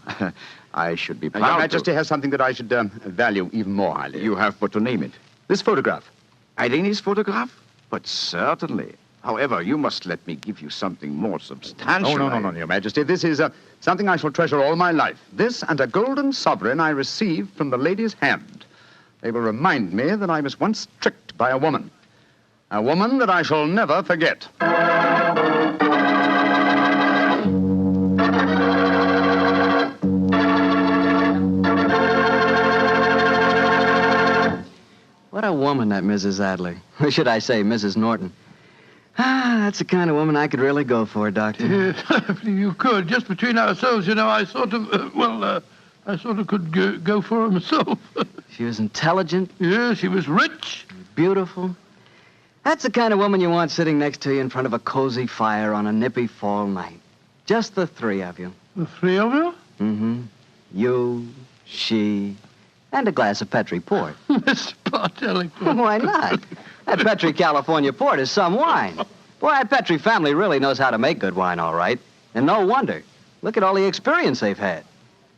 I should be proud Your Majesty has something that I should value even more highly. You have but to name it. This photograph. Irene's photograph? But certainly. However, you must let me give you something more substantial. No, Your Majesty. This is something I shall treasure all my life. This and a golden sovereign I received from the lady's hand. They will remind me that I was once tricked by a woman. A woman that I shall never forget. What a woman, that Mrs. Adler. Or should I say, Mrs. Norton. That's the kind of woman I could really go for, Doctor. You could. Just between ourselves, you know, I sort of could go for her myself. She was intelligent. Yeah, she was rich. Beautiful. That's the kind of woman you want sitting next to you in front of a cozy fire on a nippy fall night. Just the three of you. The three of you? Mm-hmm. You, she, and a glass of Petri port. Mr. Bartelli. Why not? That Petri California port is some wine. Boy, that Petri family really knows how to make good wine, all right. And no wonder. Look at all the experience they've had.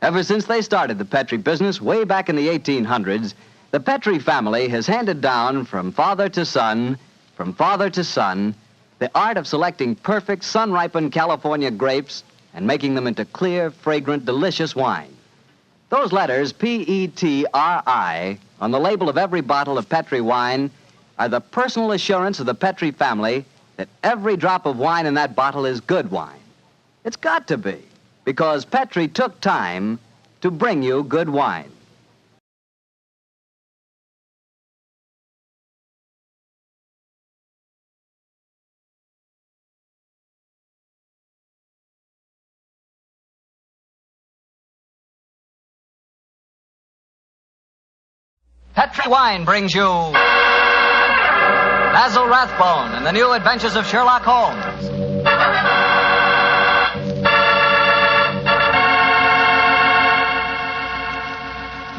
Ever since they started the Petri business way back in the 1800s, the Petri family has handed down from father to son from father to son, the art of selecting perfect sun-ripened California grapes and making them into clear, fragrant, delicious wine. Those letters, P-E-T-R-I, on the label of every bottle of Petri wine are the personal assurance of the Petri family that every drop of wine in that bottle is good wine. It's got to be, because Petri took time to bring you good wine. Petri Wine brings you Basil Rathbone and the New Adventures of Sherlock Holmes.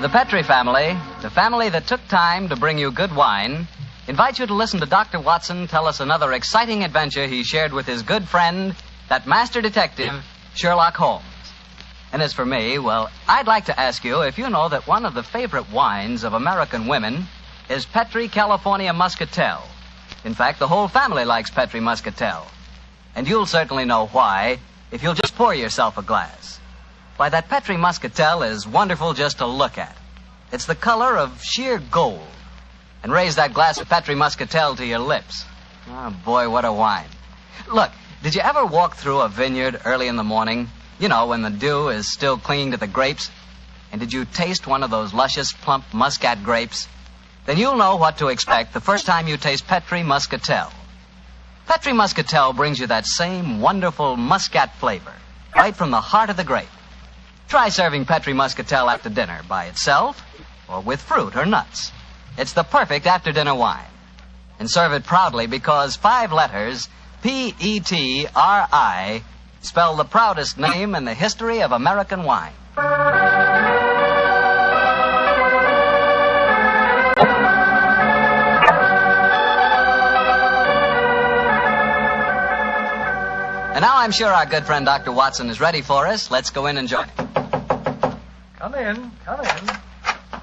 The Petri family, the family that took time to bring you good wine, invites you to listen to Dr. Watson tell us another exciting adventure he shared with his good friend, that master detective, Sherlock Holmes. And as for me, well, I'd like to ask you if you know that one of the favorite wines of American women is Petri California Muscatel. In fact, the whole family likes Petri Muscatel. And you'll certainly know why if you'll just pour yourself a glass. Why, that Petri Muscatel is wonderful just to look at. It's the color of sheer gold. And raise that glass of Petri Muscatel to your lips. Oh, boy, what a wine. Look, did you ever walk through a vineyard early in the morning? You know, when the dew is still clinging to the grapes. And did you taste one of those luscious, plump muscat grapes? Then you'll know what to expect the first time you taste Petri Muscatel. Petri Muscatel brings you that same wonderful muscat flavor, right from the heart of the grape. Try serving Petri Muscatel after dinner by itself or with fruit or nuts. It's the perfect after-dinner wine. And serve it proudly because 5 letters, P-E-T-R-I, spell the proudest name in the history of American wine. And now I'm sure our good friend Dr. Watson is ready for us. Let's go in and join him. Come in.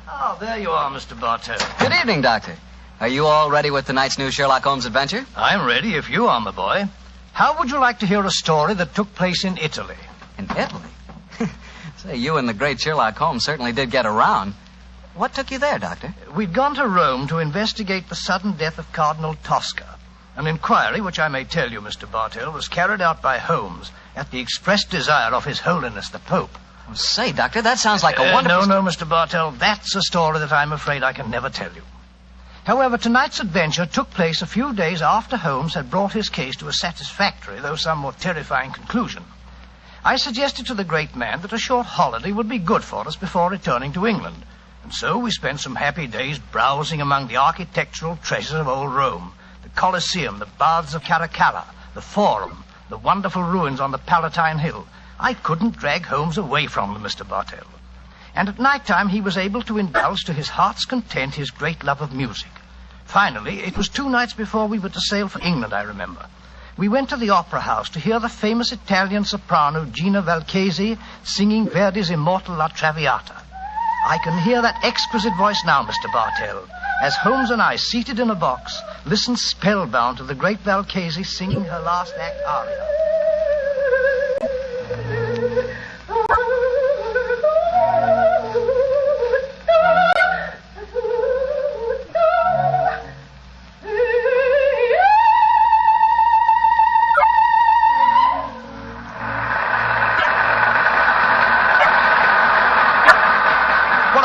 Oh, there you are, Mr. Bartell. Good evening, Doctor. Are you all ready with tonight's new Sherlock Holmes adventure? I'm ready if you are, my boy. How would you like to hear a story that took place in Italy? In Italy? Say, you and the great Sherlock Holmes certainly did get around. What took you there, Doctor? We'd gone to Rome to investigate the sudden death of Cardinal Tosca. An inquiry, which I may tell you, Mr. Bartell, was carried out by Holmes at the express desire of His Holiness the Pope. Oh, say, Doctor, that sounds like a wonderful... No, Mr. Bartell, that's a story that I'm afraid I can never tell you. However, tonight's adventure took place a few days after Holmes had brought his case to a satisfactory, though somewhat terrifying conclusion. I suggested to the great man that a short holiday would be good for us before returning to England. And so we spent some happy days browsing among the architectural treasures of old Rome. The Colosseum, the Baths of Caracalla, the Forum, the wonderful ruins on the Palatine Hill. I couldn't drag Holmes away from them, Mr. Bartell. And at night time he was able to indulge to his heart's content his great love of music. Finally, it was 2 nights before we were to sail for England, I remember. We went to the opera house to hear the famous Italian soprano Gina Valchesi singing Verdi's immortal La Traviata. I can hear that exquisite voice now, Mr. Bartell, as Holmes and I, seated in a box, listened spellbound to the great Valchesi singing her last act aria.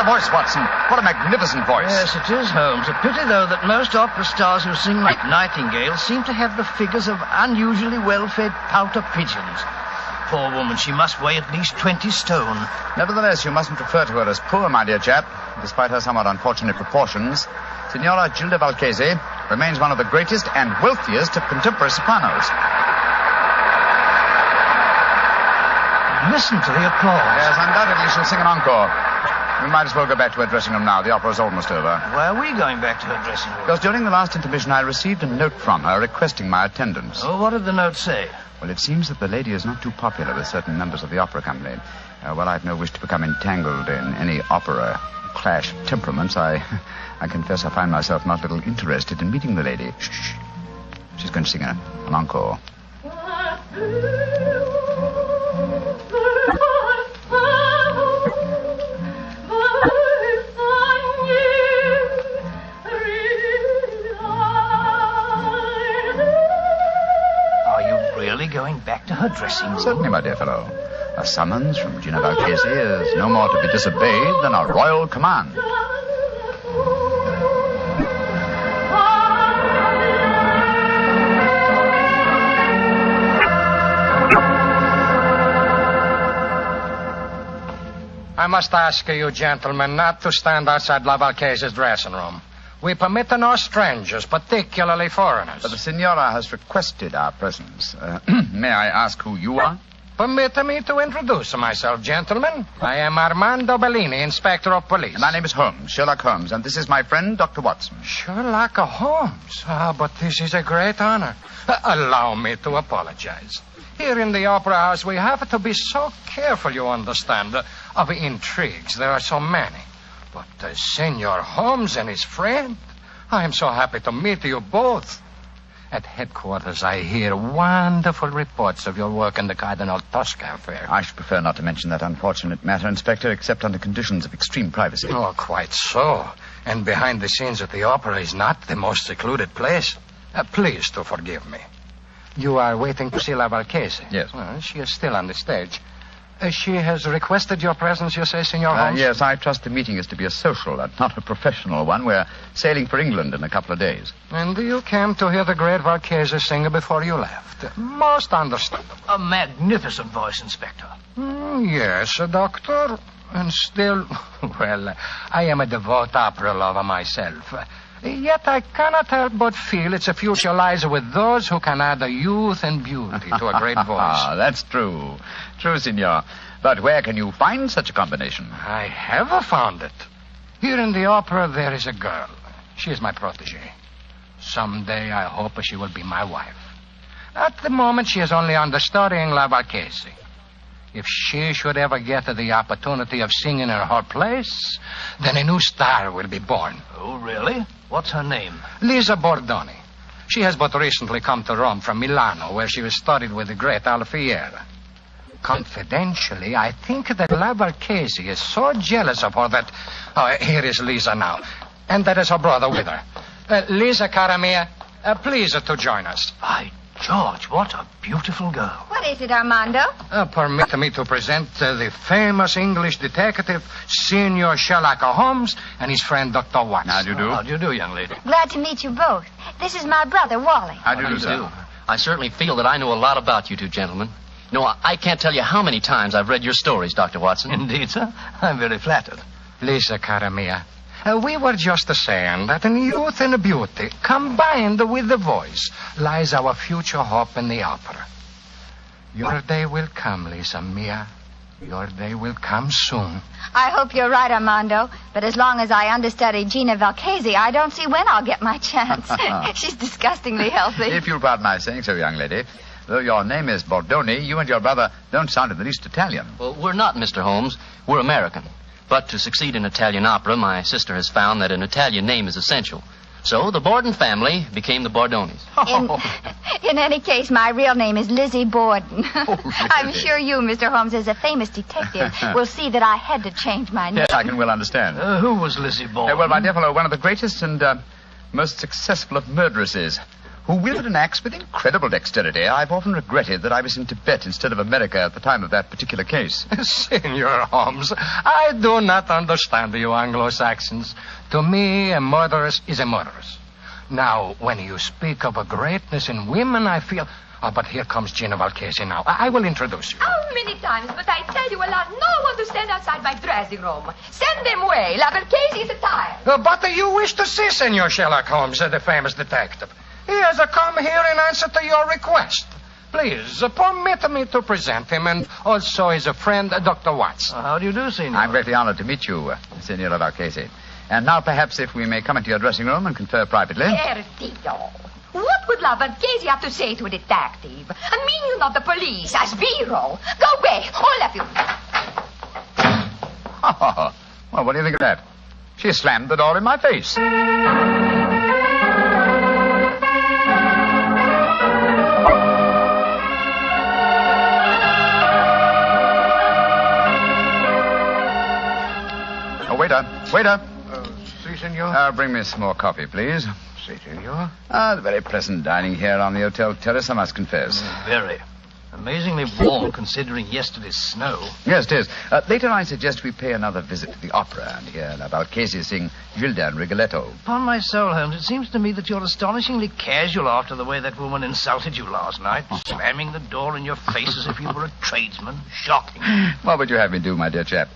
Voice, Watson. What a magnificent voice. Yes, it is, Holmes. A pity, though, that most opera stars who sing like Nightingale seem to have the figures of unusually well-fed pouter pigeons. Poor woman, she must weigh at least 20 stone. Nevertheless, you mustn't refer to her as poor, my dear chap. Despite her somewhat unfortunate proportions, Signora Gilda Valchesi remains one of the greatest and wealthiest of contemporary sopranos. Listen to the applause. Yes, undoubtedly she'll sing an encore. We might as well go back to her dressing room now. The opera's almost over. Why are we going back to her dressing room? Because during the last intermission, I received a note from her requesting my attendance. Oh, what did the note say? Well, it seems that the lady is not too popular with certain members of the opera company. Well, I've no wish to become entangled in any opera clash of temperaments. I confess I find myself not a little interested in meeting the lady. Shh. French singer. An encore. Are you really going back to her dressing room? Certainly, my dear fellow. A summons from Gina Valchese is no more to be disobeyed than a royal command. I must ask you, gentlemen, not to stand outside La Valchese's dressing room. We permit no strangers, particularly foreigners. But the Signora has requested our presence. May I ask who you are? Permit me to introduce myself, gentlemen. I am Armando Bellini, Inspector of Police. My name is Holmes, Sherlock Holmes, and this is my friend, Dr. Watson. Sherlock Holmes? But this is a great honor. Allow me to apologize. Here in the Opera House, we have to be so careful, you understand, of intrigues. There are so many. But Senor Holmes and his friend, I am so happy to meet you both. At headquarters, I hear wonderful reports of your work in the Cardinal Tosca affair. I should prefer not to mention that unfortunate matter, Inspector, except under conditions of extreme privacy. Oh, quite so. And behind the scenes at the opera is not the most secluded place. Please to forgive me. You are waiting to see La Valchese? Yes. Well, she is still on the stage. She has requested your presence, you say, Senor Holmes? Yes, I trust the meeting is to be a social and not a professional one. We're sailing for England in a couple of days. And you came to hear the great Valchese sing before you left. Most understandable. A magnificent voice, Inspector. Yes, Doctor. And still, well, I am a devout opera lover myself. Yet I cannot help but feel its future lies with those who can add a youth and beauty to a great voice. That's true. True, Signor. But where can you find such a combination? I have found it. Here in the opera, there is a girl. She is my protege. Someday, I hope she will be my wife. At the moment, she is only understudying La Valchese. If she should ever get the opportunity of singing in her place, then a new star will be born. Oh, really? What's her name? Lisa Bordoni. She has but recently come to Rome from Milano, where she was studied with the great Alfieri. Confidentially, I think that La Valchese is so jealous of her that... Oh, here is Lisa now. And that is her brother with her. Lisa, cara mia, please to join us. By George, what a beautiful girl. What is it, Armando? Permit me to present the famous English detective, Senor Sherlock Holmes, and his friend, Dr. Watson. How do you do? How do you do, young lady? Glad to meet you both. This is my brother, Wally. How do you do, sir? I certainly feel that I know a lot about you two gentlemen. You know, I can't tell you how many times I've read your stories, Dr. Watson. Indeed, sir. I'm very flattered. Lisa, cara mia, we were just saying that in youth and beauty, combined with the voice, lies our future hope in the opera. Your day will come, Lisa mia. Your day will come soon. I hope you're right, Armando. But as long as I understudy Gina Valchese, I don't see when I'll get my chance. She's disgustingly healthy. If you'll pardon my saying so, young lady, though your name is Bordoni, you and your brother don't sound in the least Italian. Well, we're not, Mr. Holmes. We're American. But to succeed in Italian opera, my sister has found that an Italian name is essential. So the Borden family became the Bordonis. In any case, my real name is Lizzie Borden. Oh, really? I'm sure you, Mr. Holmes, as a famous detective, will see that I had to change my name. Yes, I can well understand. Who was Lizzie Borden? Well, my dear fellow, one of the greatest and most successful of murderesses, who wielded an axe with incredible dexterity. I've often regretted that I was in Tibet instead of America at the time of that particular case. Senor Holmes, I do not understand you Anglo-Saxons. To me, a murderess is a murderess. Now, when you speak of a greatness in women, I feel... Oh, but here comes Gina Valchese now. I will introduce you. How many times must I tell you allow no one to stand outside my dressing room? Send them away. La Valchese is tired. But you wish to see Senor Sherlock Holmes, the famous detective. He has come here in answer to your request. Please, permit me to present him, and also his friend, Dr. Watson. How do you do, Senor? I'm greatly honored to meet you, Senora Valchese. And now, perhaps, if we may come into your dressing room and confer privately. Perdido. What would La Valchese have to say to a detective? I mean you not the police, as Vero. Go away, all of you. Well, what do you think of that? She slammed the door in my face. Waiter. Si, senor. Bring me some more coffee, please. Si, senor. The very pleasant dining here on the hotel terrace, I must confess. Very. Amazingly warm considering yesterday's snow. Yes, it is. Later I suggest we pay another visit to the opera and hear La Valchese sing Gilda and Rigoletto. Upon my soul, Holmes, it seems to me that you're astonishingly casual after the way that woman insulted you last night, slamming the door in your face as if you were a tradesman. Shocking. What would you have me do, my dear chap?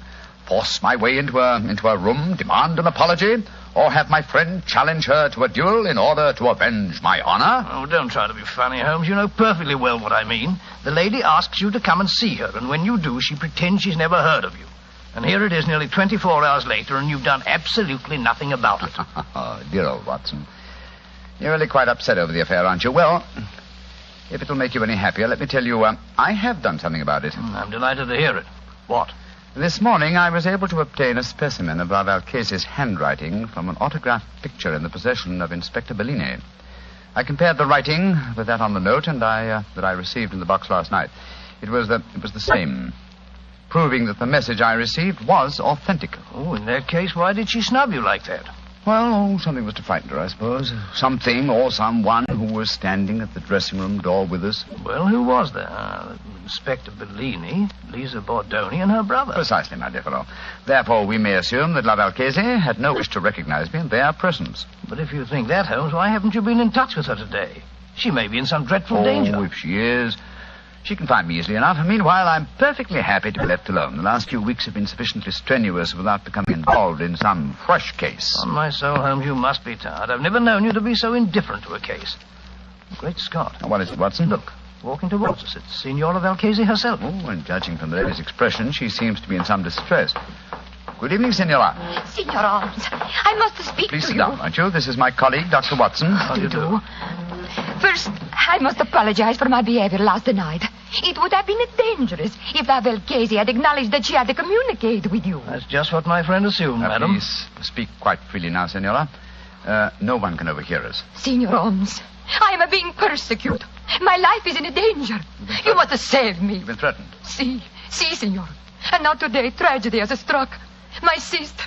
Force my way into a room, demand an apology, or have my friend challenge her to a duel in order to avenge my honor? Oh, don't try to be funny, Holmes. You know perfectly well what I mean. The lady asks you to come and see her, and when you do, she pretends she's never heard of you. And here it is nearly 24 hours later, and you've done absolutely nothing about it. Oh, dear old Watson. You're really quite upset over the affair, aren't you? Well, if it'll make you any happier, let me tell you, I have done something about it. I'm delighted to hear it. What? This morning I was able to obtain a specimen of La Valchese's handwriting from an autographed picture in the possession of Inspector Bellini. I compared the writing with that on the note and that I received in the box last night. It was the same, proving that the message I received was authentic. Oh, in that case, why did she snub you like that? Well, something was to frighten her, I suppose. Something or someone who was standing at the dressing room door with us. Well, who was there? Inspector Bellini, Lisa Bordoni, and her brother. Precisely, my dear fellow. Therefore, we may assume that La Valchese had no wish to recognize me in their presence. But if you think that, Holmes, why haven't you been in touch with her today? She may be in some dreadful danger. Oh, if she is, she can find me easily enough. Meanwhile, I'm perfectly happy to be left alone. The last few weeks have been sufficiently strenuous without becoming involved in some fresh case. On my soul, Holmes, you must be tired. I've never known you to be so indifferent to a case. Great Scott. What is it, Watson? Look, walking towards us. It's Signora Valchese herself. Oh, and judging from the lady's expression, she seems to be in some distress. Good evening, Signora. Signor Holmes, I must speak Please to sit you. down, won't you? This is my colleague, Dr. Watson. How do you do? First, I must apologize for my behavior last night. It would have been dangerous if La Valchese had acknowledged that she had to communicate with you. That's just what my friend assumed, madam. Please speak quite freely now, Signora. No one can overhear us. Signor Holmes, I am being persecuted. My life is in danger. You must save me. You've been threatened. Si, Signor. And now today, tragedy has struck. My sister,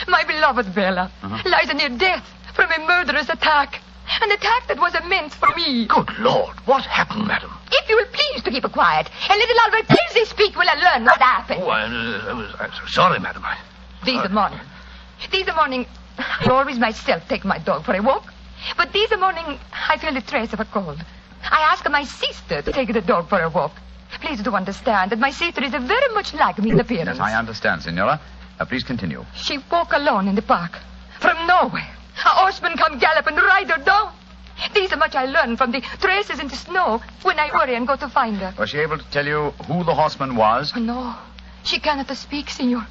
my beloved Bella, lies near death from a murderous attack. An attack that was meant for me. Good Lord, what happened, madam? If you will please to keep quiet, and let the Valchese speak, will I learn what happened. Oh, I'm so sorry, madam. This morning, I always myself take my dog for a walk. But this morning, I feel a trace of a cold. I ask my sister to take the dog for a walk. Please do understand that my sister is very much like me in appearance. Yes, I understand, Signora. Please continue. She walk alone in the park. From nowhere, a horseman come gallop and ride her down. This much I learned from the traces in the snow when I hurry and go to find her. Was she able to tell you who the horseman was? No, she cannot speak, Signor.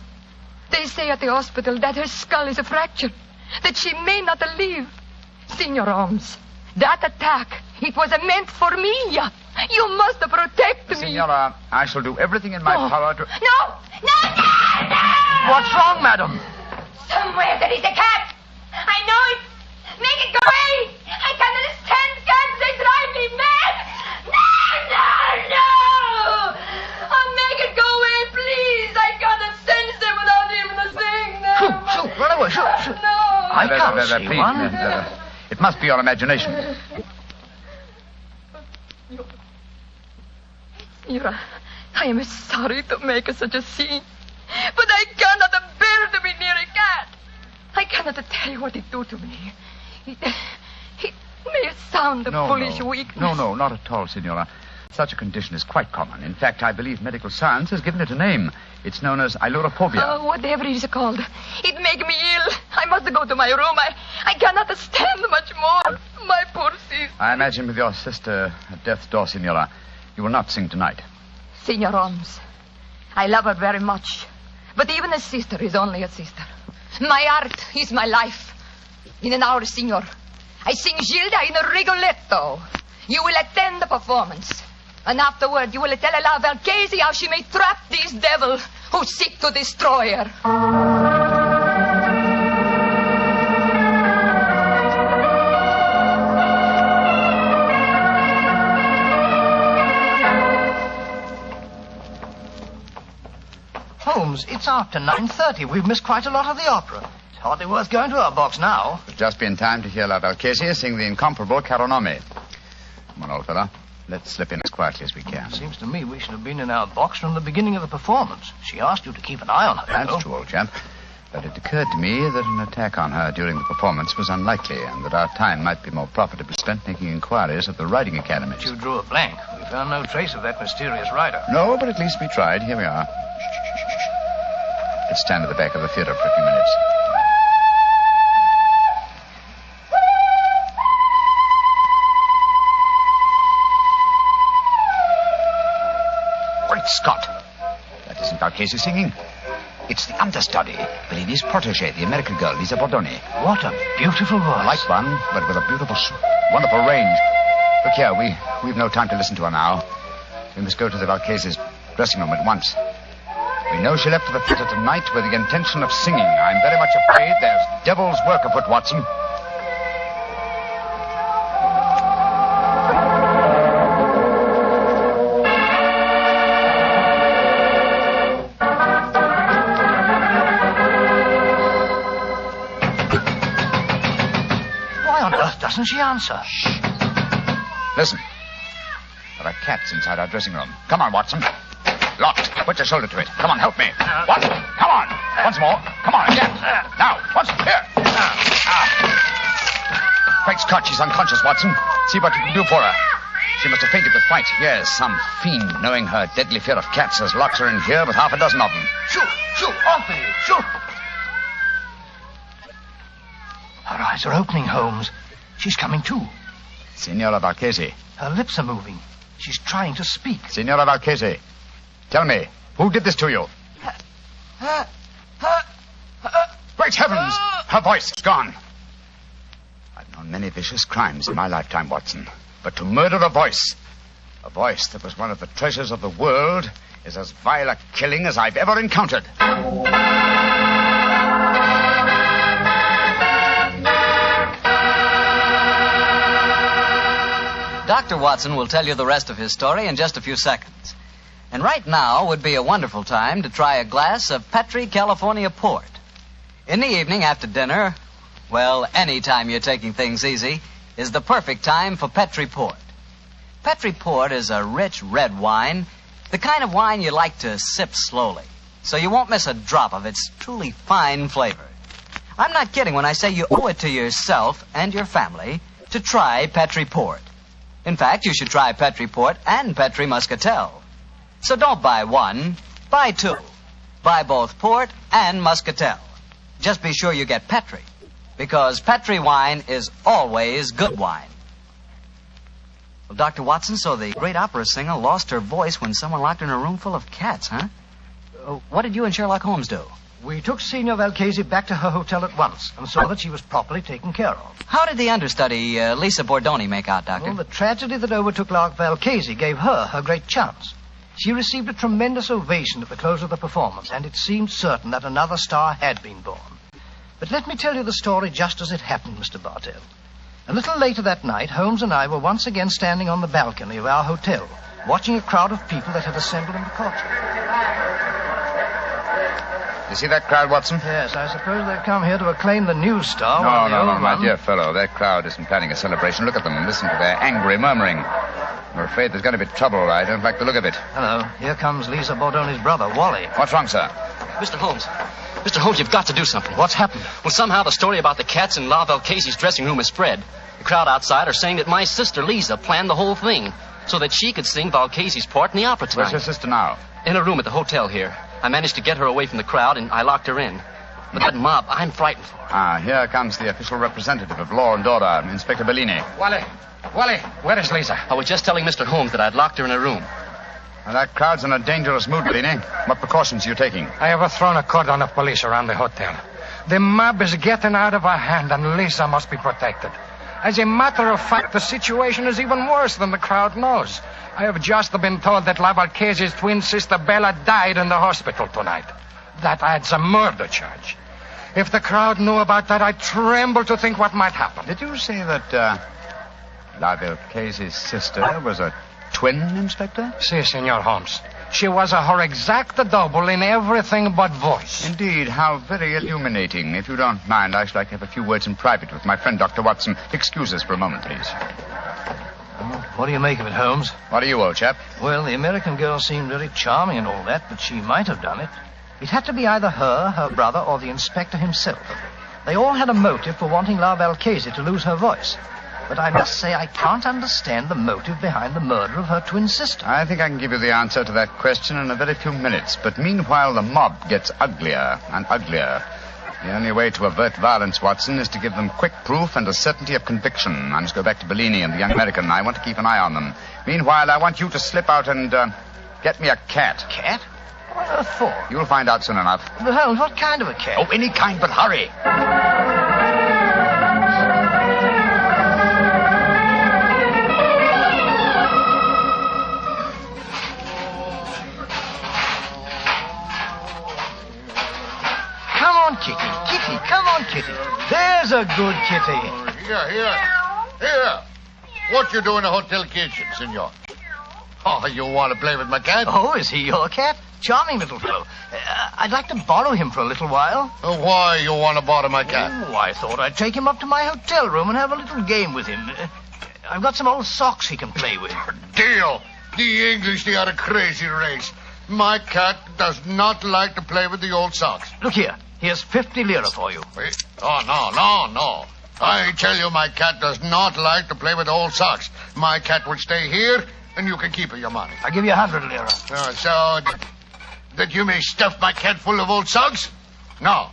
They say at the hospital that her skull is fractured, that she may not live. Signor Holmes, that attack, it was meant for me. You must protect me. Signora, I shall do everything in my power to... No! What's wrong, madam? Somewhere there is a cat. I know it. Make it go away. I cannot stand cats. They drive me mad. No! Oh, make it go away, please. I cannot sense them without even saying them. Shoot, run away, shoot. No. I can't see please, one. It must be your imagination. Signora, I am sorry to make such a scene, but I cannot bear to be near a cat. I cannot tell you what it do to me. It may sound a foolish weakness. No, not at all, Signora. Such a condition is quite common. In fact, I believe medical science has given it a name. It's known as ailurophobia. Oh, whatever it is called. It makes me ill. I must go to my room. I cannot stand much more. My poor sister. I imagine with your sister at death's door, Signora, you will not sing tonight. Signor Holmes, I love her very much. But even a sister is only a sister. My art is my life. In an hour, Signor, I sing Gilda in a Rigoletto. You will attend the performance. And afterward, you will tell La Valchese how she may trap this devil who seek to destroy her. Holmes, it's after 9:30. We've missed quite a lot of the opera. It's hardly worth going to our box now. We'll just be in time to hear La Valchese sing the incomparable Caronome. Come on, old fellow. Let's slip in as quietly as we can. Seems to me we should have been in our box from the beginning of the performance. She asked you to keep an eye on her. That's true, old chap. But it occurred to me that an attack on her during the performance was unlikely, and that our time might be more profitably spent making inquiries at the riding academies. You drew a blank. We found no trace of that mysterious rider. No, but at least we tried. Here we are. Let's stand at the back of the theater for a few minutes. Great Scott! That isn't Valchese singing. It's the understudy, Bellini's protege, the American girl, Lisa Bordoni. What a beautiful voice. Like one, but with a beautiful, wonderful range. Look here, we've no time to listen to her now. We must go to the Valchese's dressing room at once. We know she left for the theater tonight with the intention of singing. I'm very much afraid there's devil's work afoot, Watson. Doesn't she answer? Shh. Listen. There are cats inside our dressing room. Come on, Watson. Locked. Put your shoulder to it. Come on, help me. Watson, come on. Once more. Come on, again. Now, Watson, here. Great Scott, she's unconscious, Watson. See what you can do for her. She must have fainted with fright. Yes, some fiend, knowing her deadly fear of cats, has locked her in here with half a dozen of them. Shoot, off with you, shoot. Her eyes are opening, Holmes. She's coming to. Signora Valchese. Her lips are moving. She's trying to speak. Signora Valchese, tell me, who did this to you? Great heavens! Her voice is gone. I've known many vicious crimes in my lifetime, Watson. But to murder a voice that was one of the treasures of the world, is as vile a killing as I've ever encountered. Dr. Watson will tell you the rest of his story in just a few seconds. And right now would be a wonderful time to try a glass of Petri California Port. In the evening after dinner, well, any time you're taking things easy, is the perfect time for Petri Port. Petri Port is a rich red wine, the kind of wine you like to sip slowly, so you won't miss a drop of its truly fine flavor. I'm not kidding when I say you owe it to yourself and your family to try Petri Port. In fact, you should try Petri Port and Petri Muscatel. So don't buy one, buy two. Buy both Port and Muscatel. Just be sure you get Petri, because Petri wine is always good wine. Well, Dr. Watson, so the great opera singer lost her voice when someone locked her in a room full of cats, huh? What did you and Sherlock Holmes do? We took Signor Valchese back to her hotel at once and saw that she was properly taken care of. How did the understudy, Lisa Bordoni, make out, Doctor? Well, the tragedy that overtook La Valchese gave her great chance. She received a tremendous ovation at the close of the performance, and it seemed certain that another star had been born. But let me tell you the story just as it happened, Mr. Bartell. A little later that night, Holmes and I were once again standing on the balcony of our hotel, watching a crowd of people that had assembled in the courtyard. You see that crowd, Watson? Yes, I suppose they've come here to acclaim the new star. No, my dear fellow. That crowd isn't planning a celebration. Look at them and listen to their angry murmuring. I'm afraid there's going to be trouble. I don't like the look of it. Hello. Here comes Lisa Bordoni's brother, Wally. What's wrong, sir? Mr. Holmes, you've got to do something. What's happened? Well, somehow the story about the cats in La Valchese's dressing room has spread. The crowd outside are saying that my sister, Lisa, planned the whole thing so that she could sing Valchese's part in the opera tonight. Where's your sister now? In a room at the hotel here. I managed to get her away from the crowd, and I locked her in. But that mob, I'm frightened for her. Here comes the official representative of law and order, Inspector Bellini. Wally, where is Lisa? I was just telling Mr. Holmes that I'd locked her in a room. Well, that crowd's in a dangerous mood, Bellini. What precautions are you taking? I have thrown a cordon of police around the hotel. The mob is getting out of our hand, and Lisa must be protected. As a matter of fact, the situation is even worse than the crowd knows. I have just been told that La Valchese's twin sister Bella died in the hospital tonight. That adds a murder charge. If the crowd knew about that, I tremble to think what might happen. Did you say that La Valchese's sister was a twin, Inspector? Si, Senor Holmes. She was her exact double in everything but voice. Indeed, how very illuminating. If you don't mind, I should like to have a few words in private with my friend, Dr. Watson. Excuse us for a moment, please. What do you make of it, Holmes? What do you, old chap? Well, the American girl seemed very charming and all that, but she might have done it. It had to be either her brother, or the inspector himself. They all had a motive for wanting La Valchese to lose her voice. But I must say I can't understand the motive behind the murder of her twin sister. I think I can give you the answer to that question in a very few minutes. But meanwhile, the mob gets uglier and uglier. The only way to avert violence, Watson, is to give them quick proof and a certainty of conviction. I must go back to Bellini and the young American. I want to keep an eye on them. Meanwhile, I want you to slip out and get me a cat. Cat? What on earth for? You'll find out soon enough. But Holmes, what kind of a cat? Oh, any kind, but hurry. Kitty, come on, Kitty. There's a good kitty. Here. What you do in the hotel kitchen, senor? Oh, you want to play with my cat? Oh, is he your cat? Charming little fellow. I'd like to borrow him for a little while. Why you want to borrow my cat? Oh, I thought I'd take him up to my hotel room and have a little game with him. I've got some old socks he can play with. Deal. The English, they are a crazy race. My cat does not like to play with the old socks. Look here. Here's 50 lira for you. Wait. Oh, no. I tell you, my cat does not like to play with old socks. My cat will stay here, and you can keep your money. I'll give you 100 lira. So that you may stuff my cat full of old socks? No.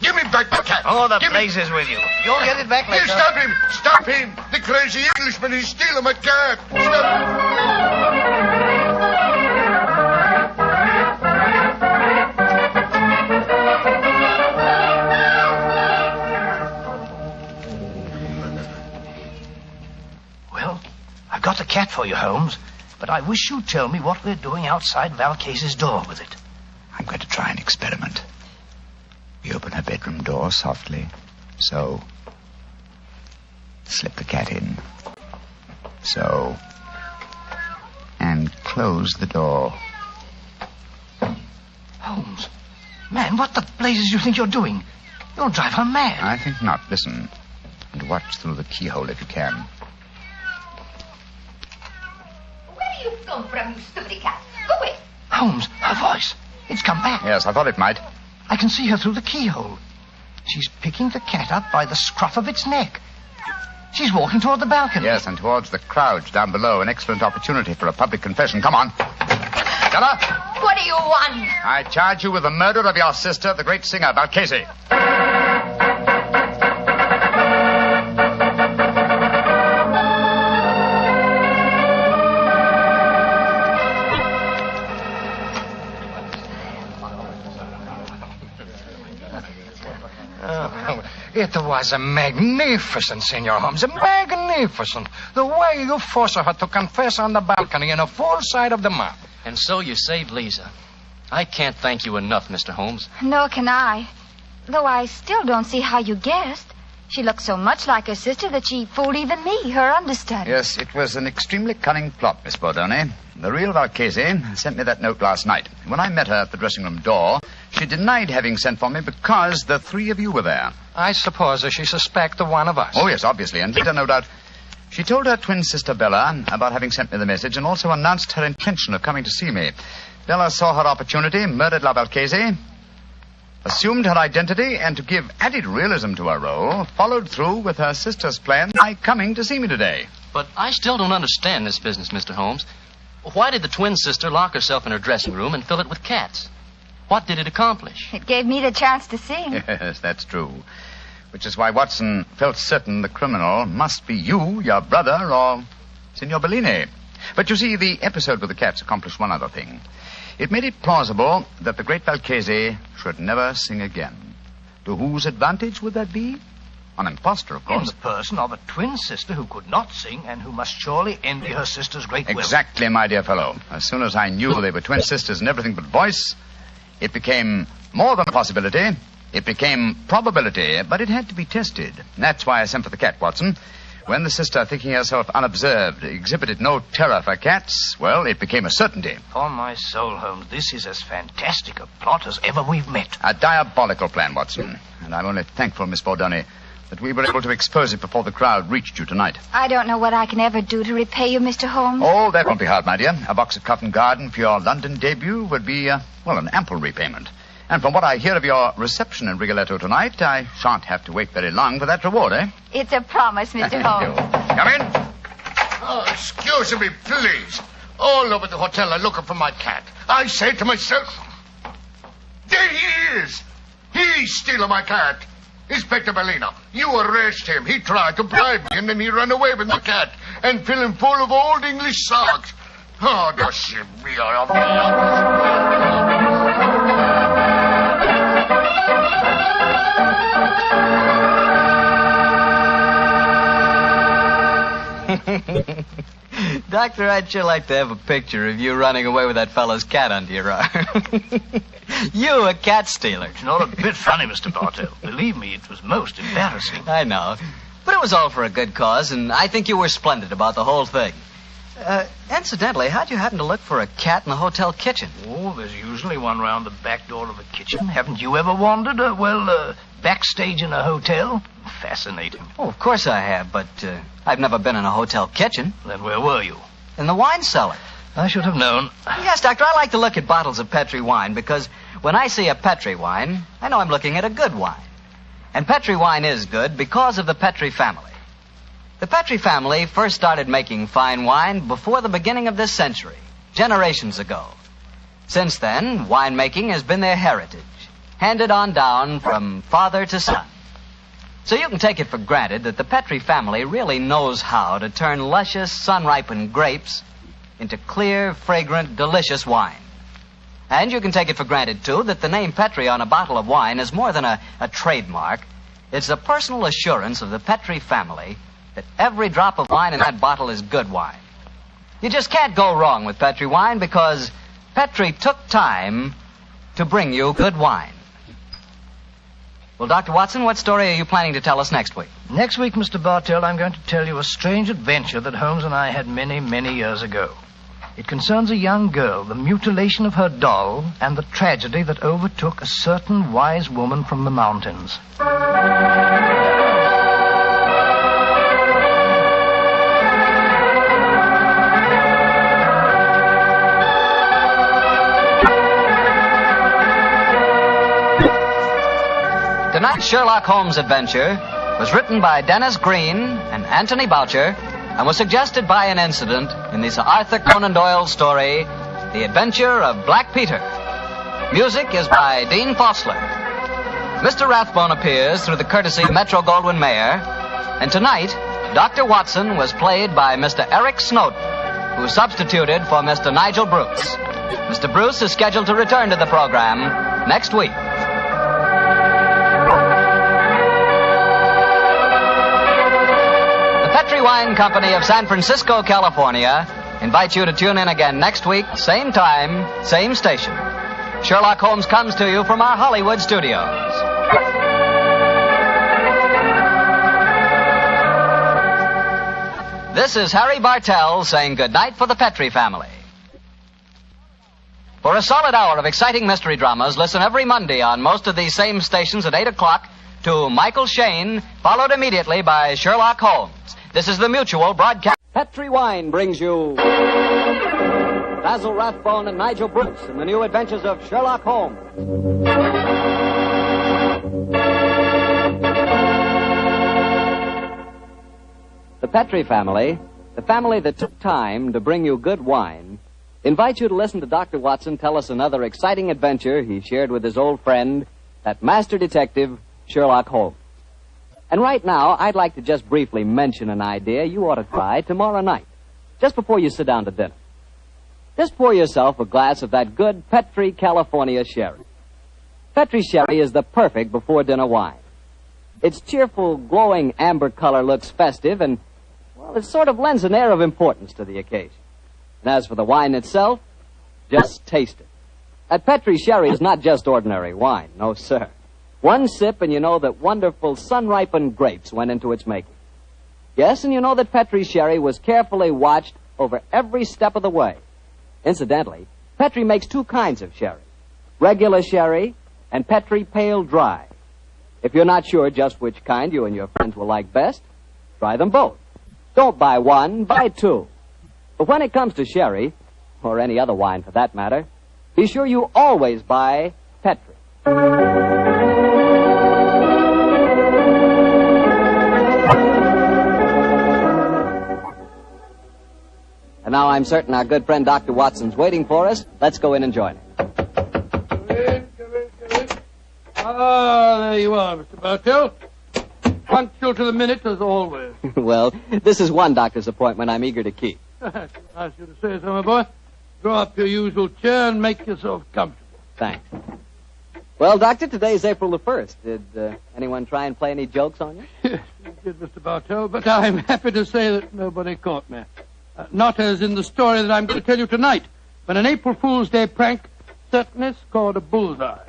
Give me back my cat. Oh, the place is with you. You'll get it back later. Stop him. The crazy Englishman is stealing my cat. Stop. I've got the cat for you, Holmes, but I wish you'd tell me what we're doing outside Valchese's door with it. I'm going to try an experiment. We open her bedroom door softly. So. Slip the cat in. So. And close the door. Holmes, man, what the blazes do you think you're doing? You'll drive her mad. I think not. Listen. And watch through the keyhole if you can. You come from, you stupid cat. Go away. Holmes, her voice. It's come back. Yes, I thought it might. I can see her through the keyhole. She's picking the cat up by the scruff of its neck. She's walking toward the balcony. Yes, and towards the crowd down below. An excellent opportunity for a public confession. Come on. Stella? What do you want? I charge you with the murder of your sister, the great singer, Valchese. It was magnificent, Senor Holmes. Magnificent. The way you forced her to confess on the balcony in a full sight of the mob. And so you saved Lisa. I can't thank you enough, Mr. Holmes. Nor can I. Though I still don't see how you guessed. She looked so much like her sister that she fooled even me, her understudy. Yes, it was an extremely cunning plot, Miss Bordone. The real Valchese sent me that note last night. When I met her at the dressing room door, she denied having sent for me because the three of you were there. I suppose she suspected one of us. Oh, yes, obviously. And later, no doubt, she told her twin sister Bella about having sent me the message and also announced her intention of coming to see me. Bella saw her opportunity, murdered La Valchese, assumed her identity, and to give added realism to her role, followed through with her sister's plan by coming to see me today. But I still don't understand this business, Mr. Holmes. Why did the twin sister lock herself in her dressing room and fill it with cats? What did it accomplish? It gave me the chance to sing. Yes, that's true. Which is why Watson felt certain the criminal must be you, your brother, or Signor Bellini. But you see, the episode with the cats accomplished one other thing. It made it plausible that the great Valchese should never sing again. To whose advantage would that be? An impostor, of course. In the person of a twin sister who could not sing and who must surely envy her sister's great will. Exactly, my dear fellow. As soon as I knew they were twin sisters in everything but voice, it became more than a possibility. It became probability, but it had to be tested. That's why I sent for the cat, Watson. When the sister, thinking herself unobserved, exhibited no terror for cats, well, it became a certainty. Upon my soul, Holmes, this is as fantastic a plot as ever we've met. A diabolical plan, Watson. And I'm only thankful, Miss Bordoni, that we were able to expose it before the crowd reached you tonight. I don't know what I can ever do to repay you, Mr. Holmes. Oh, that won't be hard, my dear. A box of Covent Garden for your London debut would be, an ample repayment. And from what I hear of your reception in Rigoletto tonight, I shan't have to wait very long for that reward, eh? It's a promise, Mr. Holmes. Come in. Oh, excuse me, please. All over the hotel I'm looking for my cat. I say to myself, there he is. He's stealing my cat. Inspector Bellino, you arrest him. He tried to bribe me, and then he ran away with my cat and fill him full of old English socks. Oh, does she be Doctor, I'd sure like to have a picture of you running away with that fellow's cat under your arm. You, a cat stealer. It's not a bit funny, Mr. Bartell. Believe me, it was most embarrassing. I know. But it was all for a good cause, and I think you were splendid about the whole thing. Incidentally, how'd you happen to look for a cat in the hotel kitchen? Oh, there's usually one round the back door of the kitchen. Haven't you ever wandered, backstage in a hotel? Fascinating. Oh, of course I have, but I've never been in a hotel kitchen. Then where were you? In the wine cellar. I should have known. Yes, Doctor, I like to look at bottles of Petri wine because when I see a Petri wine, I know I'm looking at a good wine. And Petri wine is good because of the Petri family. The Petri family first started making fine wine before the beginning of this century, generations ago. Since then, winemaking has been their heritage, handed on down from father to son. So you can take it for granted that the Petri family really knows how to turn luscious, sun-ripened grapes into clear, fragrant, delicious wine. And you can take it for granted, too, that the name Petri on a bottle of wine is more than a trademark. It's a personal assurance of the Petri family that every drop of wine in that bottle is good wine. You just can't go wrong with Petri wine because Petri took time to bring you good wine. Well, Dr. Watson, what story are you planning to tell us next week? Next week, Mr. Bartell, I'm going to tell you a strange adventure that Holmes and I had many, many years ago. It concerns a young girl, the mutilation of her doll, and the tragedy that overtook a certain wise woman from the mountains. Tonight's Sherlock Holmes adventure was written by Dennis Green and Anthony Boucher and was suggested by an incident in the Sir Arthur Conan Doyle story, The Adventure of Black Peter. Music is by Dean Fossler. Mr. Rathbone appears through the courtesy of Metro-Goldwyn-Mayer, and tonight, Dr. Watson was played by Mr. Eric Snowden, who substituted for Mr. Nigel Bruce. Mr. Bruce is scheduled to return to the program next week. Petri Wine Company of San Francisco, California, invites you to tune in again next week, same time, same station. Sherlock Holmes comes to you from our Hollywood studios. This is Harry Bartell saying goodnight for the Petri family. For a solid hour of exciting mystery dramas, listen every Monday on most of these same stations at 8 o'clock to Michael Shayne, followed immediately by Sherlock Holmes. This is the Mutual Broadcast. Petri Wine brings you Basil Rathbone and Nigel Bruce in the new adventures of Sherlock Holmes. The Petri family, the family that took time to bring you good wine, invites you to listen to Dr. Watson tell us another exciting adventure he shared with his old friend, that master detective, Sherlock Holmes. And right now, I'd like to just briefly mention an idea you ought to try tomorrow night, just before you sit down to dinner. Just pour yourself a glass of that good Petri California sherry. Petri sherry is the perfect before-dinner wine. Its cheerful, glowing amber color looks festive and, well, it sort of lends an air of importance to the occasion. And as for the wine itself, just taste it. That Petri sherry is not just ordinary wine, no, sir. One sip and you know that wonderful sun-ripened grapes went into its making. Yes, and you know that Petri sherry was carefully watched over every step of the way. Incidentally, Petri makes two kinds of sherry. Regular sherry and Petri Pale Dry. If you're not sure just which kind you and your friends will like best, try them both. Don't buy one, buy two. But when it comes to sherry, or any other wine for that matter, be sure you always buy Petri. And now I'm certain our good friend Dr. Watson's waiting for us. Let's go in and join him. Ah, there you are, Mr. Bartell. Punctual to the minute, as always. Well, this is one doctor's appointment I'm eager to keep. Nice of you to say so, my boy. Draw up your usual chair and make yourself comfortable. Thanks. Well, Doctor, today's April the 1st. Did anyone try and play any jokes on you? Yes, you did, Mr. Bartell, but I'm happy to say that nobody caught me. Not as in the story that I'm going to tell you tonight, but an April Fool's Day prank certainly scored a bullseye.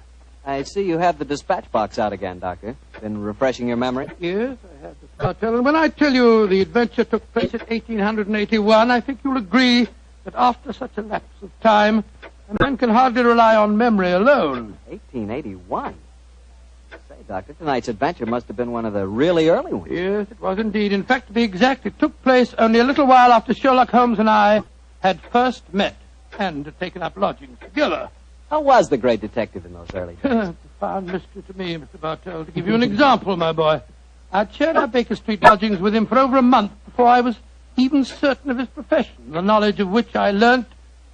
I see you have the dispatch box out again, Doctor. Been refreshing your memory? Yes, I have, Mr. Bartell. And when I tell you the adventure took place in 1881, I think you'll agree that after such a lapse of time, a man can hardly rely on memory alone. 1881? Say, Doctor, tonight's adventure must have been one of the really early ones. Yes, it was indeed. In fact, to be exact, it took place only a little while after Sherlock Holmes and I had first met and had taken up lodgings together. How was the great detective in those early days? A profound mystery to me, Mr. Bartell. To give you an example, my boy, I'd shared our Baker Street lodgings with him for over a month before I was even certain of his profession, the knowledge of which I learnt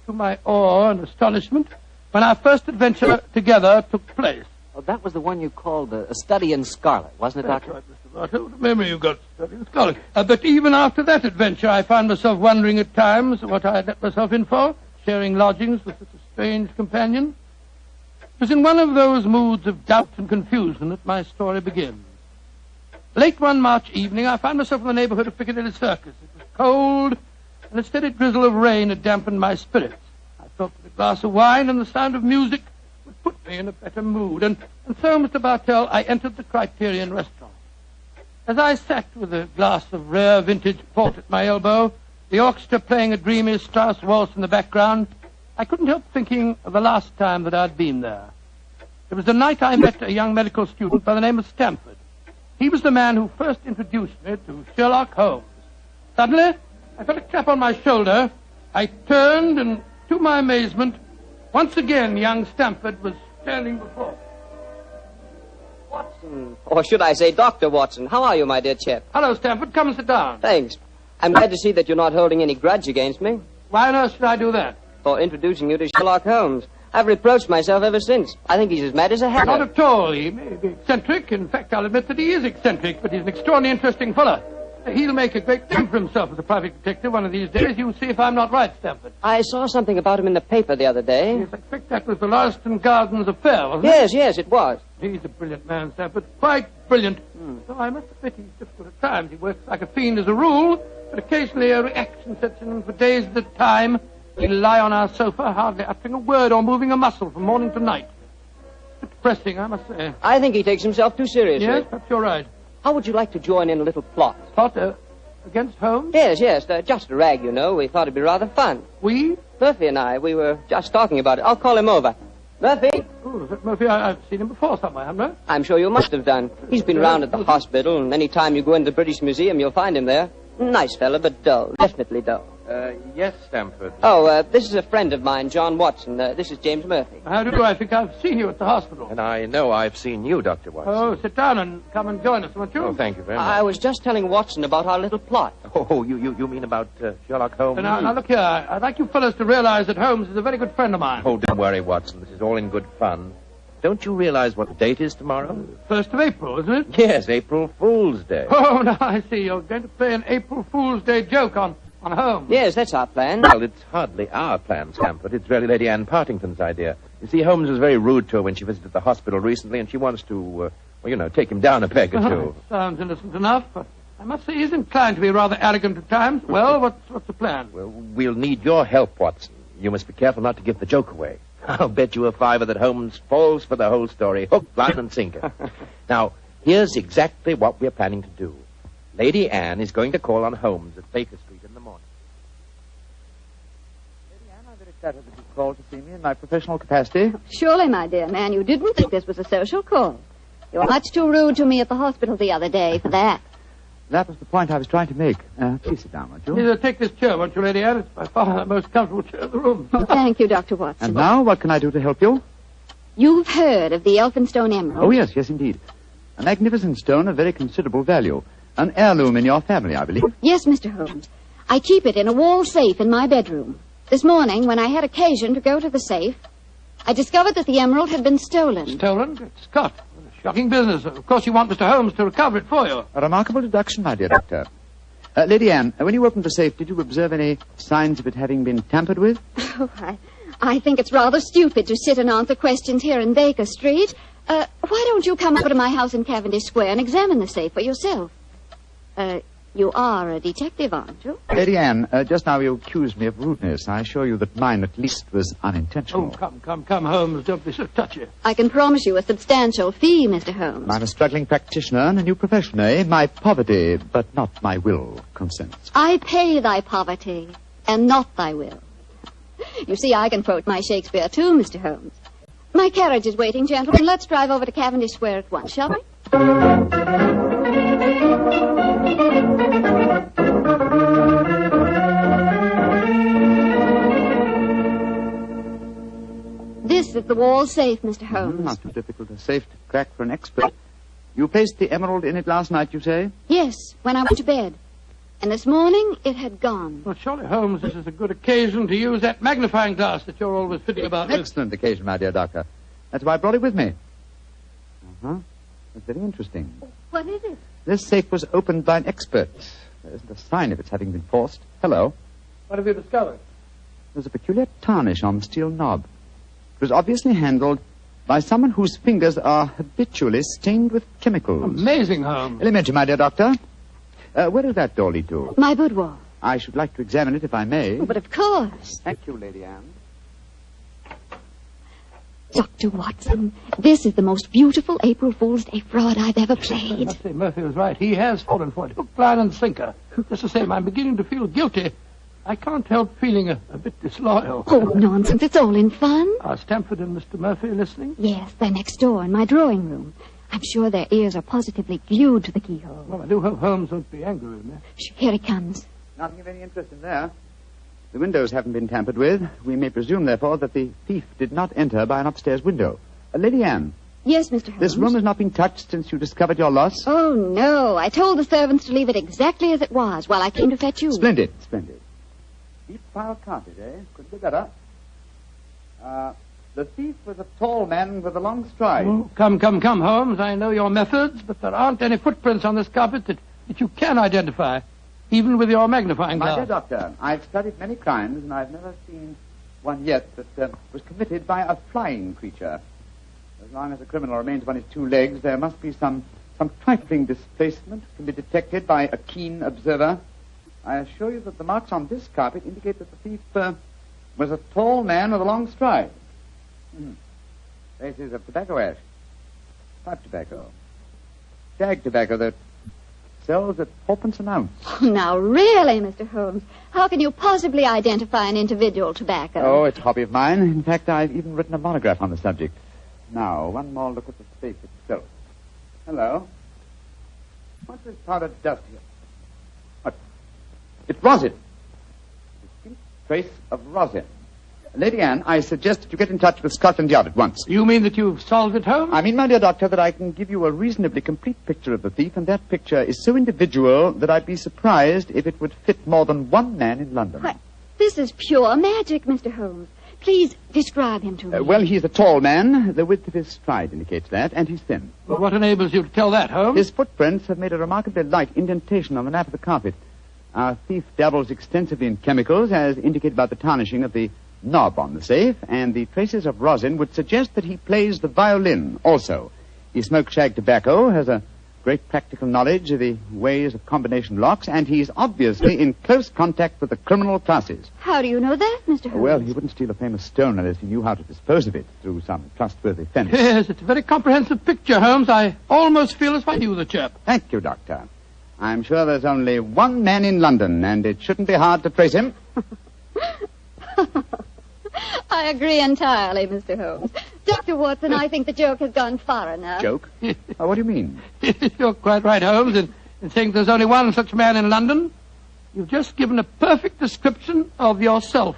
to my awe and astonishment when our first adventure together took place. Oh, that was the one you called a study in scarlet, wasn't it, That's Doctor? right, Mr. Bartell. What a memory you've got, study in scarlet. But even after that adventure, I found myself wondering at times what I had let myself in for, sharing lodgings with such a strange companion. It was in one of those moods of doubt and confusion that my story begins. Late one March evening, I found myself in the neighborhood of Piccadilly Circus. It was cold, and a steady drizzle of rain had dampened my spirits. I thought that a glass of wine and the sound of music would put me in a better mood. And so, Mr. Bartell, I entered the Criterion restaurant. As I sat with a glass of rare vintage port at my elbow, the orchestra playing a dreamy Strauss waltz in the background, I couldn't help thinking of the last time that I'd been there. It was the night I met a young medical student by the name of Stamford. He was the man who first introduced me to Sherlock Holmes. Suddenly, I felt a clap on my shoulder. I turned, and to my amazement, once again young Stamford was standing before me. Watson, or should I say Dr. Watson, how are you, my dear chap? Hello, Stamford. Come and sit down. Thanks. I'm glad to see that you're not holding any grudge against me. Why on earth should I do that? For introducing you to Sherlock Holmes. I've reproached myself ever since. I think he's as mad as a hatter. Not at all. He may be eccentric. In fact, I'll admit that he is eccentric, but he's an extraordinarily interesting fellow. He'll make a great name for himself as a private detective one of these days. You'll see if I'm not right, Stamford. I saw something about him in the paper the other day. Yes, I expect that was the Lauriston Gardens affair, wasn't Yes, it? yes, it was. He's a brilliant man, Stamford. Quite brilliant. Though I must admit he's difficult at times. He works like a fiend as a rule, but occasionally a reaction sets in for days at a time. He'll lie on our sofa, hardly uttering a word or moving a muscle from morning to night. It's depressing, I must say. I think he takes himself too seriously. Yes, perhaps you're right. How would you like to join in a little plot? Plot, against Holmes? Yes, just a rag, you know. We thought it'd be rather fun. We? Murphy and I, we were just talking about it. I'll call him over. Murphy? Oh, is that Murphy? I've seen him before somewhere, haven't I? I'm sure you must have done. He's been round at the hospital, and any time you go into the British Museum, you'll find him there. Nice fella, but dull. Definitely dull. Yes, Stamford. Oh, this is a friend of mine, John Watson. This is James Murphy. How do I think I've seen you at the hospital? And I know I've seen you, Dr. Watson. Oh, sit down and come and join us, won't you? Oh, thank you very much. I was just telling Watson about our little plot. Oh, you mean about Sherlock Holmes? Now, look here. I'd like you fellas to realize that Holmes is a very good friend of mine. Oh, don't worry, Watson. This is all in good fun. Don't you realize what the date is tomorrow? 1st of April, isn't it? Yes, April Fool's Day. Oh, now I see. You're going to play an April Fool's Day joke on Holmes. Yes, that's our plan. Well, it's hardly our plan, Stamford. It's really Lady Anne Partington's idea. You see, Holmes was very rude to her when she visited the hospital recently, and she wants to, take him down a peg or two. Sounds innocent enough, but I must say he's inclined to be rather arrogant at times. Well, what's the plan? Well, we'll need your help, Watson. You must be careful not to give the joke away. I'll bet you a $5 that Holmes falls for the whole story, hook, line, and sinker. Now, here's exactly what we're planning to do. Lady Anne is going to call on Holmes at Baker Street in the morning. Lady Anne, I'm very flattered that you called to see me in my professional capacity. Surely, my dear man, you didn't think this was a social call. You were much too rude to me at the hospital the other day for that. That was the point I was trying to make. Please sit down, won't you? Please take this chair, won't you, Lady Anne? It's by far the most comfortable chair in the room. Oh, thank you, Dr. Watson. And now, what can I do to help you? You've heard of the Elphinstone Emerald? Oh, yes, indeed. A magnificent stone of very considerable value. An heirloom in your family, I believe. Yes, Mr. Holmes. I keep it in a wall safe in my bedroom. This morning, when I had occasion to go to the safe, I discovered that the emerald had been stolen. Stolen? Good Scott. Shocking business. Of course, you want Mr. Holmes to recover it for you. A remarkable deduction, my dear doctor. Lady Anne, when you opened the safe, did you observe any signs of it having been tampered with? Oh, I think it's rather stupid to sit and answer questions here in Baker Street. Why don't you come over to my house in Cavendish Square and examine the safe for yourself? You are a detective, aren't you? Lady Anne, just now you accused me of rudeness. I assure you that mine, at least, was unintentional. Oh, come, Holmes. Don't be so touchy. I can promise you a substantial fee, Mr. Holmes. I'm a struggling practitioner in a new profession, eh? My poverty, but not my will, consents. I pay thy poverty, and not thy will. You see, I can quote my Shakespeare, too, Mr. Holmes. My carriage is waiting, gentlemen. Let's drive over to Cavendish Square at once, shall we? This is the wall safe, Mr. Holmes. Not too difficult a safe to crack for an expert. You placed the emerald in it last night, you say? Yes, when I went to bed. And this morning, it had gone. Well, surely, Holmes, this is a good occasion to use that magnifying glass that you're always fiddling about with. Excellent occasion, my dear doctor. That's why I brought it with me. Uh-huh. That's very interesting. What is it? This safe was opened by an expert. There isn't a sign of its having been forced. Hello. What have you discovered? There's a peculiar tarnish on the steel knob. It was obviously handled by someone whose fingers are habitually stained with chemicals. Amazing, Holmes. Elementary, my dear doctor. Where does that door lead to? My boudoir. I should like to examine it if I may. Oh, but of course. Thank you, Lady Anne. Dr. Watson, this is the most beautiful April Fool's Day fraud I've ever played. I must say, Murphy was right. He has fallen for it. Hook, line, and sinker. Just the same, I'm beginning to feel guilty. I can't help feeling a bit disloyal. Oh, nonsense. It's all in fun. Are Stamford and Mr. Murphy listening? Yes, they're next door in my drawing room. I'm sure their ears are positively glued to the keyhole. Well, I do hope Holmes won't be angry with me. Here he comes. Nothing of any interest in there. The windows haven't been tampered with. We may presume, therefore, that the thief did not enter by an upstairs window. Lady Anne. Yes, Mr. Holmes. This room has not been touched since you discovered your loss? Oh, no. I told the servants to leave it exactly as it was while I came to fetch you. Splendid. Deep pile carpet, eh? Couldn't be better. The thief was a tall man with a long stride. Oh, come, Holmes. I know your methods, but there aren't any footprints on this carpet that you can identify, even with your magnifying glass. My dear doctor, I've studied many crimes, and I've never seen one yet that was committed by a flying creature. As long as a criminal remains upon his two legs, there must be some trifling displacement can be detected by a keen observer. I assure you that the marks on this carpet indicate that the thief was a tall man with a long stride. Traces of tobacco ash, pipe tobacco, shag tobacco that sells at 4p an ounce. Oh, now, really, Mr. Holmes, how can you possibly identify an individual tobacco? Oh, it's a hobby of mine. In fact, I've even written a monograph on the subject. Now, one more look at the safe itself. Hello. What's this powdered dust here? What? It's rosin. Distinct trace of rosin. Lady Anne, I suggest that you get in touch with Scotland Yard at once. You mean that you've solved it, Holmes? I mean, my dear doctor, that I can give you a reasonably complete picture of the thief, and that picture is so individual that I'd be surprised if it would fit more than one man in London. What? This is pure magic, Mr. Holmes. Please describe him to me. Well, he's a tall man. The width of his stride indicates that, and he's thin. But what enables you to tell that, Holmes? His footprints have made a remarkably light indentation on the nap of the carpet. Our thief dabbles extensively in chemicals, as indicated by the tarnishing of the knob on the safe, and the traces of rosin would suggest that he plays the violin also. He smokes shag tobacco, has a great practical knowledge of the ways of combination locks, and he's obviously in close contact with the criminal classes. How do you know that, Mr. Holmes? Well, he wouldn't steal a famous stone unless he knew how to dispose of it through some trustworthy fence. Yes, it's a very comprehensive picture, Holmes. I almost feel as if I knew the chap. Thank you, Doctor. I'm sure there's only one man in London, and it shouldn't be hard to trace him. I agree entirely, Mr. Holmes. Dr. Watson, I think the joke has gone far enough. Joke? What do you mean? You're quite right, Holmes, in saying there's only one such man in London. You've just given a perfect description of yourself.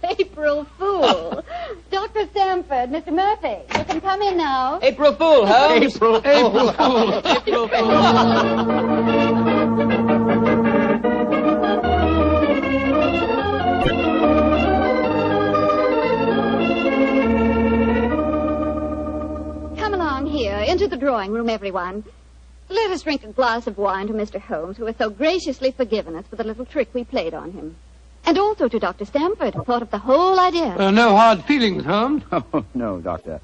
April Fool. Dr. Stamford, Mr. Murphy, you can come in now. April Fool, Holmes. April Fool. April Fool. Into the drawing room, everyone. Let us drink a glass of wine to Mr. Holmes, who has so graciously forgiven us for the little trick we played on him. And also to Dr. Stamford, who thought of the whole idea. No hard feelings, Holmes. Oh, no, Doctor.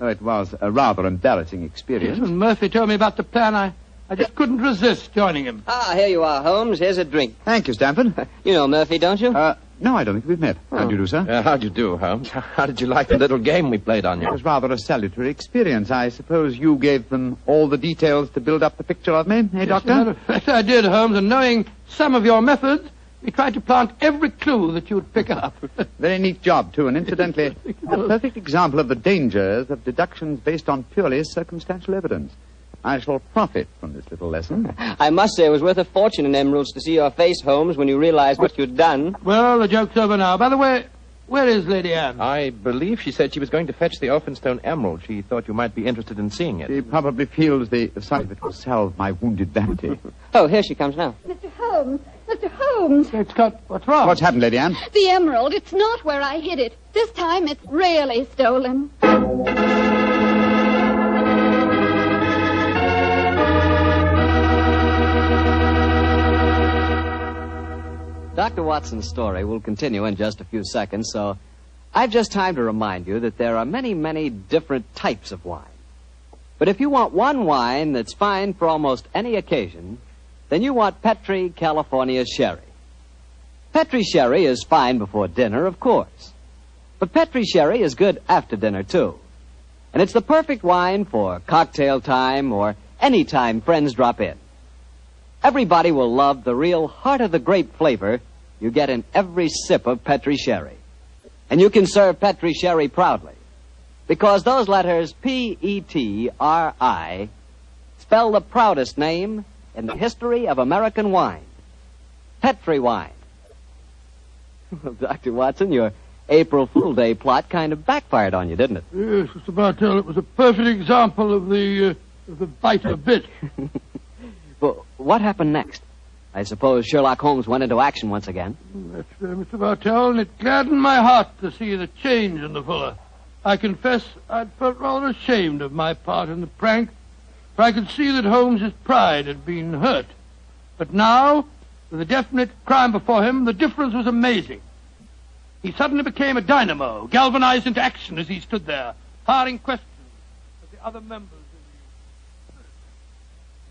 Oh, it was a rather embarrassing experience. When Murphy told me about the plan, I just couldn't resist joining him. Ah, here you are, Holmes. Here's a drink. Thank you, Stamford. You know Murphy, don't you? No, I don't think we've met. How do you do, sir? How do you do, Holmes? How did you like the little game we played on you? It was rather a salutary experience. I suppose you gave them all the details to build up the picture of me, eh, Doctor? As a matter of fact, I did, Holmes, and knowing some of your methods, we tried to plant every clue that you'd pick up. Very neat job, too, and incidentally, a perfect example of the dangers of deductions based on purely circumstantial evidence. I shall profit from this little lesson. I must say it was worth a fortune in emeralds to see your face, Holmes, when you realized what you'd done. Well, the joke's over now. By the way, where is Lady Anne? I believe she said she was going to fetch the Elphinstone emerald. She thought you might be interested in seeing it. She probably feels the sight of it will salve my wounded vanity. Oh, here she comes now. Mr. Holmes! Mr. Holmes! It's got... What's wrong? What's happened, Lady Anne? The emerald. It's not where I hid it. This time it's really stolen. Dr. Watson's story will continue in just a few seconds, so I've just time to remind you that there are many, many different types of wine. But if you want one wine that's fine for almost any occasion, then you want Petri California Sherry. Petri Sherry is fine before dinner, of course. But Petri Sherry is good after dinner, too. And it's the perfect wine for cocktail time or any time friends drop in. Everybody will love the real heart-of-the-grape flavor you get in every sip of Petri Sherry. And you can serve Petri Sherry proudly, because those letters P-E-T-R-I spell the proudest name in the history of American wine. Petri wine. Well, Dr. Watson, your April Fool Day plot kind of backfired on you, didn't it? Yes, Mr. Bartell, it was a perfect example of the bite a bit. Well, what happened next? I suppose Sherlock Holmes went into action once again. That's Mr. Bartell, and it gladdened my heart to see the change in the fella. I confess I'd felt rather ashamed of my part in the prank, for I could see that Holmes's pride had been hurt. But now, with a definite crime before him, the difference was amazing. He suddenly became a dynamo, galvanized into action as he stood there, firing questions at the other members.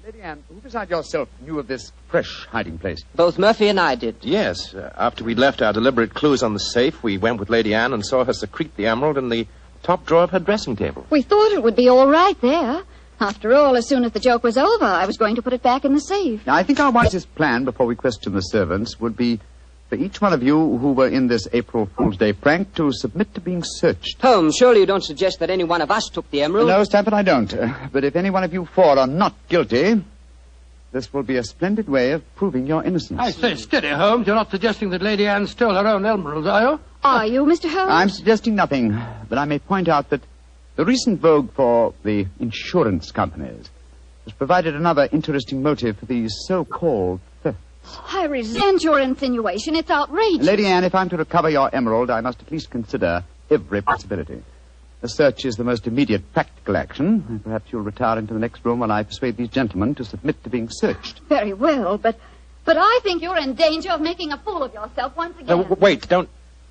Lady Anne, who besides yourself knew of this fresh hiding place? Both Murphy and I did. Yes. After we'd left our deliberate clues on the safe, we went with Lady Anne and saw her secrete the emerald in the top drawer of her dressing table. We thought it would be all right there. After all, as soon as the joke was over, I was going to put it back in the safe. Now, I think our wisest plan before we question the servants would be for each one of you who were in this April Fool's Day prank to submit to being searched. Holmes, surely you don't suggest that any one of us took the emerald? No, Stamford, I don't. But if any one of you four are not guilty, this will be a splendid way of proving your innocence. I say, steady, Holmes. You're not suggesting that Lady Anne stole her own emeralds, are you? Are you, Mr. Holmes? I'm suggesting nothing, but I may point out that the recent vogue for the insurance companies has provided another interesting motive for these so-called thefts. I resent your insinuation. It's outrageous. Lady Anne, if I'm to recover your emerald, I must at least consider every possibility. A search is the most immediate practical action. And perhaps you'll retire into the next room while I persuade these gentlemen to submit to being searched. Very well, but I think you're in danger of making a fool of yourself once again. Wait, don't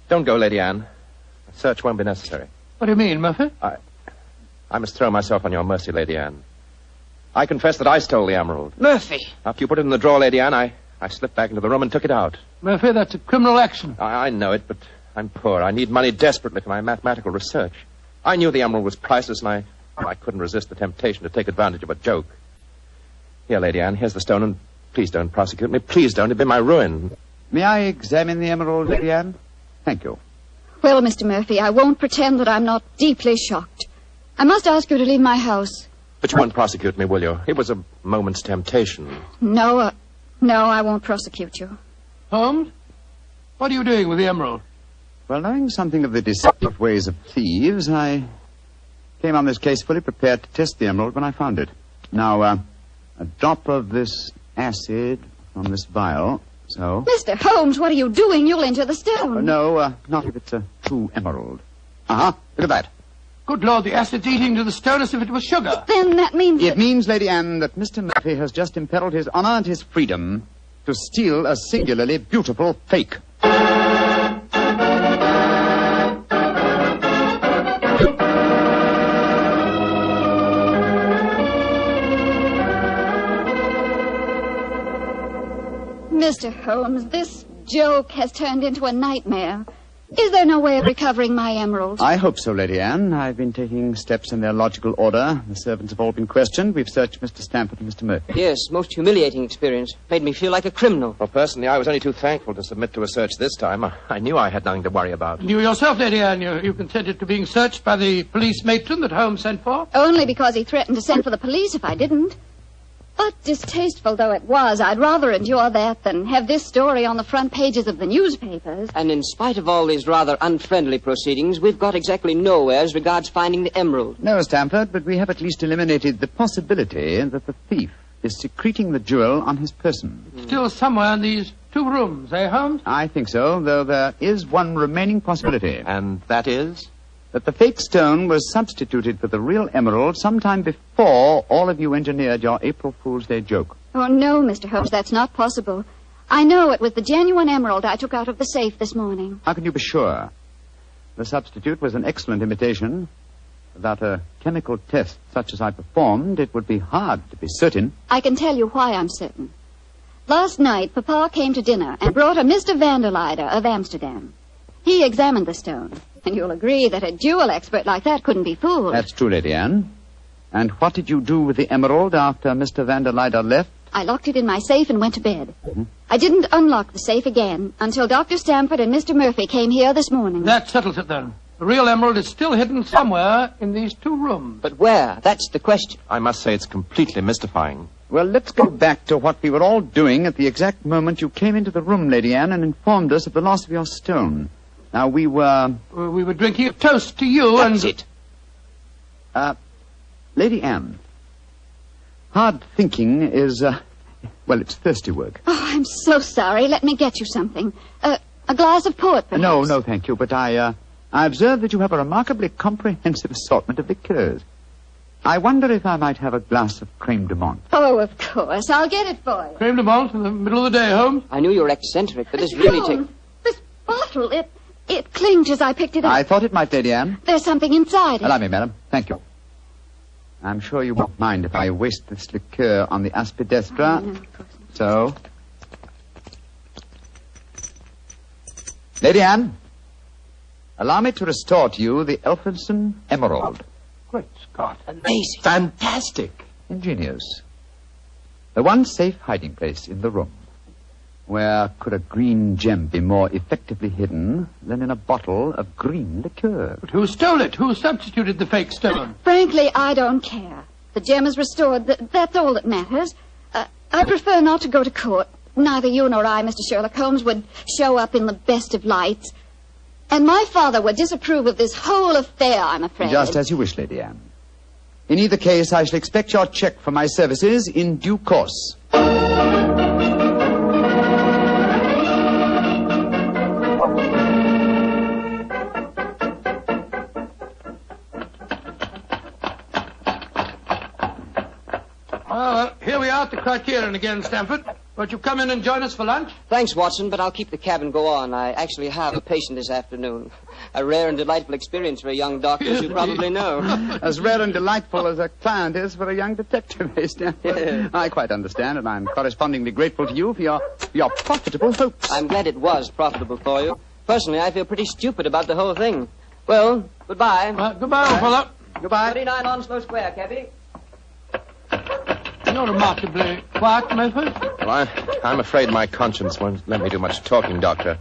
go, Lady Anne. A search won't be necessary. What do you mean, Murphy? I must throw myself on your mercy, Lady Anne. I confess that I stole the emerald. Murphy! After you put it in the drawer, Lady Anne, I slipped back into the room and took it out. Murphy, that's a criminal action. I know it, but I'm poor. I need money desperately for my mathematical research. I knew the emerald was priceless, and I couldn't resist the temptation to take advantage of a joke. Here, Lady Anne, here's the stone, and please don't prosecute me. Please don't. It'd be my ruin. May I examine the emerald, Lady Anne? Thank you. Well, Mr. Murphy, I won't pretend that I'm not deeply shocked. I must ask you to leave my house. But you won't prosecute me, will you? It was a moment's temptation. No, I won't prosecute you. Holmes, what are you doing with the emerald? Well, knowing something of the deceptive ways of thieves, I came on this case fully prepared to test the emerald when I found it. Now, a drop of this acid from this vial, so... Mr. Holmes, what are you doing? You'll injure the stone. No, not if it's a true emerald. Uh-huh, look at that. Good Lord, the acid's eating to the stone as if it was sugar. Then that means... It means, Lady Anne, that Mr. Murphy has just imperiled his honor and his freedom to steal a singularly beautiful fake. Mr. Holmes, this joke has turned into a nightmare. Is there no way of recovering my emerald? I hope so, Lady Anne. I've been taking steps in their logical order. The servants have all been questioned. We've searched Mr. Stamford and Mr. Murphy. Yes, most humiliating experience. Made me feel like a criminal. Well, personally, I was only too thankful to submit to a search this time. I knew I had nothing to worry about. You yourself, Lady Anne, you consented to being searched by the police matron that Holmes sent for? Only because he threatened to send for the police if I didn't. But distasteful though it was, I'd rather endure that than have this story on the front pages of the newspapers. And in spite of all these rather unfriendly proceedings, we've got exactly nowhere as regards finding the emerald. No, Stamford, but we have at least eliminated the possibility that the thief is secreting the jewel on his person. Still somewhere in these 2 rooms, eh, Holmes? I think so, though there is one remaining possibility. And that is? That the fake stone was substituted for the real emerald sometime before all of you engineered your April Fool's Day joke. Oh, no, Mr. Holmes, that's not possible. I know it was the genuine emerald I took out of the safe this morning. How can you be sure? The substitute was an excellent imitation. Without a chemical test such as I performed, it would be hard to be certain. I can tell you why I'm certain. Last night, Papa came to dinner and brought a Mr. Vanderleider of Amsterdam. He examined the stone. And you'll agree that a jewel expert like that couldn't be fooled. That's true, Lady Anne. And what did you do with the emerald after Mr. Vanderleider left? I locked it in my safe and went to bed. I didn't unlock the safe again until Dr. Stamford and Mr. Murphy came here this morning. That settles it, then. The real emerald is still hidden somewhere in these 2 rooms. But where? That's the question. I must say it's completely mystifying. Well, let's go back to what we were all doing at the exact moment you came into the room, Lady Anne, and informed us of the loss of your stone. Now, we were drinking a toast to you and... That's it. Lady Anne, hard thinking is, well, it's thirsty work. Oh, I'm so sorry. Let me get you something. A glass of port, perhaps? No, thank you. But I observe that you have a remarkably comprehensive assortment of liqueurs. I wonder if I might have a glass of creme de menthe. Oh, of course. I'll get it for you. Creme de menthe in the middle of the day, Holmes? I knew you were eccentric, but this really takes... This bottle, it clinked as I picked it up. I thought it might, Lady Anne. There's something inside it. Allow me, madam. Thank you. I'm sure you won't mind if I waste this liqueur on the aspidestra. No, of course not. So... Lady Anne, allow me to restore to you the Elphinstone Emerald. Great Scott. Amazing. Fantastic. Ingenious. The one safe hiding place in the room. Where could a green gem be more effectively hidden than in a bottle of green liqueur? But who stole it? Who substituted the fake stone? Frankly, I don't care. The gem is restored. That's all that matters. I prefer not to go to court. Neither you nor I, Mr. Sherlock Holmes, would show up in the best of lights. And my father would disapprove of this whole affair, I'm afraid. Just as you wish, Lady Anne. In either case, I shall expect your check for my services in due course. Well, here we are at the Criterion again, Stamford. Won't you come in and join us for lunch? Thanks, Watson, but I'll keep the cab and go on. I actually have a patient this afternoon. A rare and delightful experience for a young doctor, as you probably know. As rare and delightful as a client is for a young detective, eh, Stanford? I quite understand, and I'm correspondingly grateful to you for your profitable hopes. I'm glad it was profitable for you. Personally, I feel pretty stupid about the whole thing. Well, goodbye. Goodbye, old fellow. Goodbye. 39 Onslow Square, cabby. You're remarkably quiet, Murphy. Well, I'm afraid my conscience won't let me do much talking, Doctor.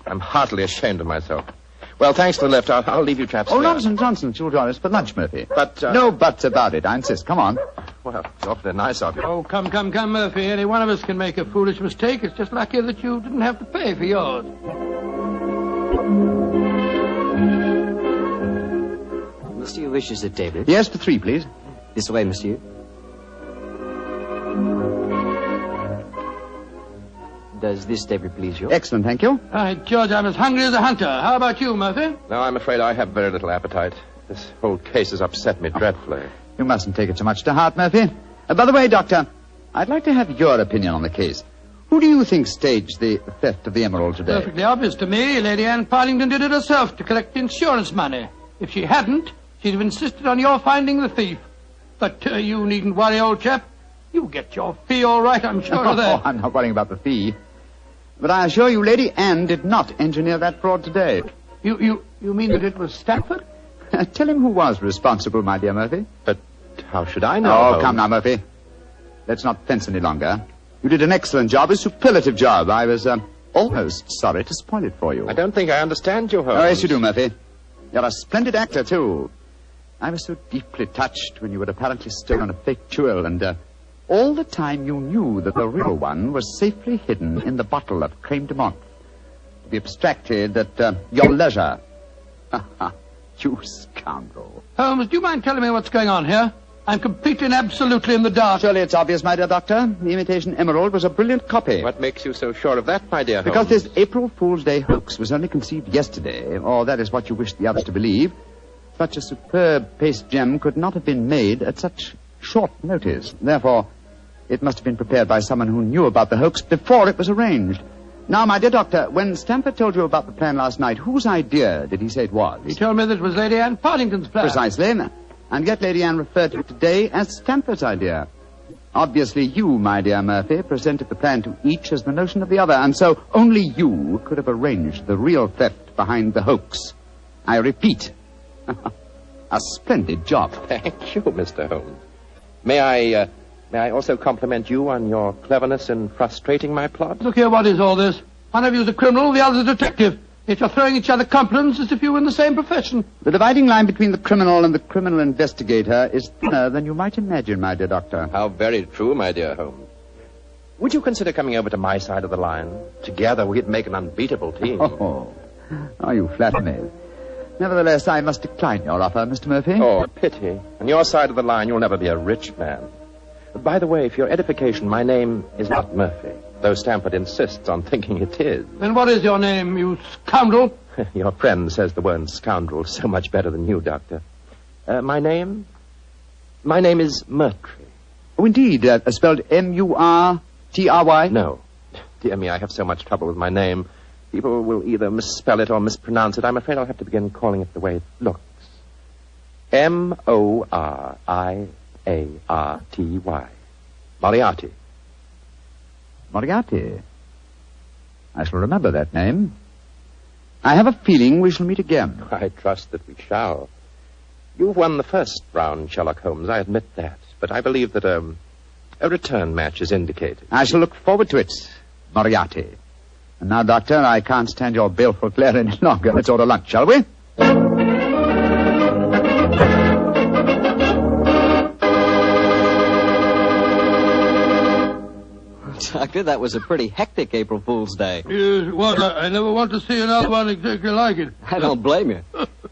I'm heartily ashamed of myself. Well, thanks for the lift. I'll leave you chaps Oh, there. nonsense. You'll join us for lunch, Murphy. But, No buts about it. I insist. Come on. Well, it's awfully nice of you. Oh, come, Murphy. Any one of us can make a foolish mistake. It's just lucky that you didn't have to pay for yours. Monsieur wishes a table. Yes, for 3, please. This way, monsieur. Does this table please you? Excellent, thank you. George, I'm as hungry as a hunter. How about you, Murphy? No, I'm afraid I have very little appetite. This whole case has upset me dreadfully. You mustn't take it so much to heart, Murphy. By the way, Doctor, I'd like to have your opinion on the case. Who do you think staged the theft of the emerald today? Perfectly obvious to me. Lady Anne Partington did it herself to collect insurance money. If she hadn't, she'd have insisted on your finding the thief. But you needn't worry, old chap. You get your fee all right, I'm sure of that. Oh, I'm not worrying about the fee. But I assure you, Lady Anne did not engineer that fraud today. You mean that it was Stanford? Tell him who was responsible, my dear Murphy. But how should I know? Oh, come now, Murphy. Let's not fence any longer. You did an excellent job, a superlative job. I was almost sorry to spoil it for you. I don't think I understand you, Holmes. Oh, yes, you do, Murphy. You're a splendid actor, too. I was so deeply touched when you had apparently stolen a fake jewel, and all the time you knew that the real one was safely hidden in the bottle of creme de menthe, to be abstracted at your leisure. You scoundrel. Holmes, do you mind telling me what's going on here? I'm completely and absolutely in the dark. Surely it's obvious, my dear Doctor. The imitation emerald was a brilliant copy. What makes you so sure of that, my dear Holmes? Because this April Fool's Day hoax was only conceived yesterday, or that is what you wish the others to believe. Such a superb paste gem could not have been made at such short notice. Therefore, it must have been prepared by someone who knew about the hoax before it was arranged. Now, my dear Doctor, when Stamford told you about the plan last night, whose idea did he say it was? He told me that it was Lady Anne Partington's plan. Precisely. And yet Lady Anne referred to it today as Stamford's idea. Obviously, you, my dear Murphy, presented the plan to each as the notion of the other, and so only you could have arranged the real theft behind the hoax. I repeat, a splendid job. Thank you, Mr. Holmes. May I also compliment you on your cleverness in frustrating my plot? Look here, what is all this? One of you is a criminal, the other's a detective. Yet you're throwing each other compliments as if you were in the same profession. The dividing line between the criminal and the criminal investigator is thinner than you might imagine, my dear Doctor. How very true, my dear Holmes. Would you consider coming over to my side of the line? Together we'd make an unbeatable team. Oh, you flatter me. Nevertheless, I must decline your offer, Mr. Murphy. Oh, pity. On your side of the line, you'll never be a rich man. By the way, for your edification, my name is not Murphy, though Stamford insists on thinking it is. Then what is your name, you scoundrel? Your friend says the word scoundrel so much better than you, Doctor. My name is Murtry. Oh, indeed. Spelled M-U-R-T-R-Y? No. Dear me, I have so much trouble with my name. People will either misspell it or mispronounce it. I'm afraid I'll have to begin calling it the way it looks. M-O-R-I-A-R-T-Y. Moriarty. Moriarty. I shall remember that name. I have a feeling we shall meet again. I trust that we shall. You've won the first round, Sherlock Holmes, I admit that. But I believe that a return match is indicated. I shall look forward to it, Moriarty. And now, Doctor, I can't stand your baleful glare any longer. Let's order lunch, shall we? Doctor, that was a pretty hectic April Fool's Day. Yes, what? I never want to see another one exactly like it. I don't blame you.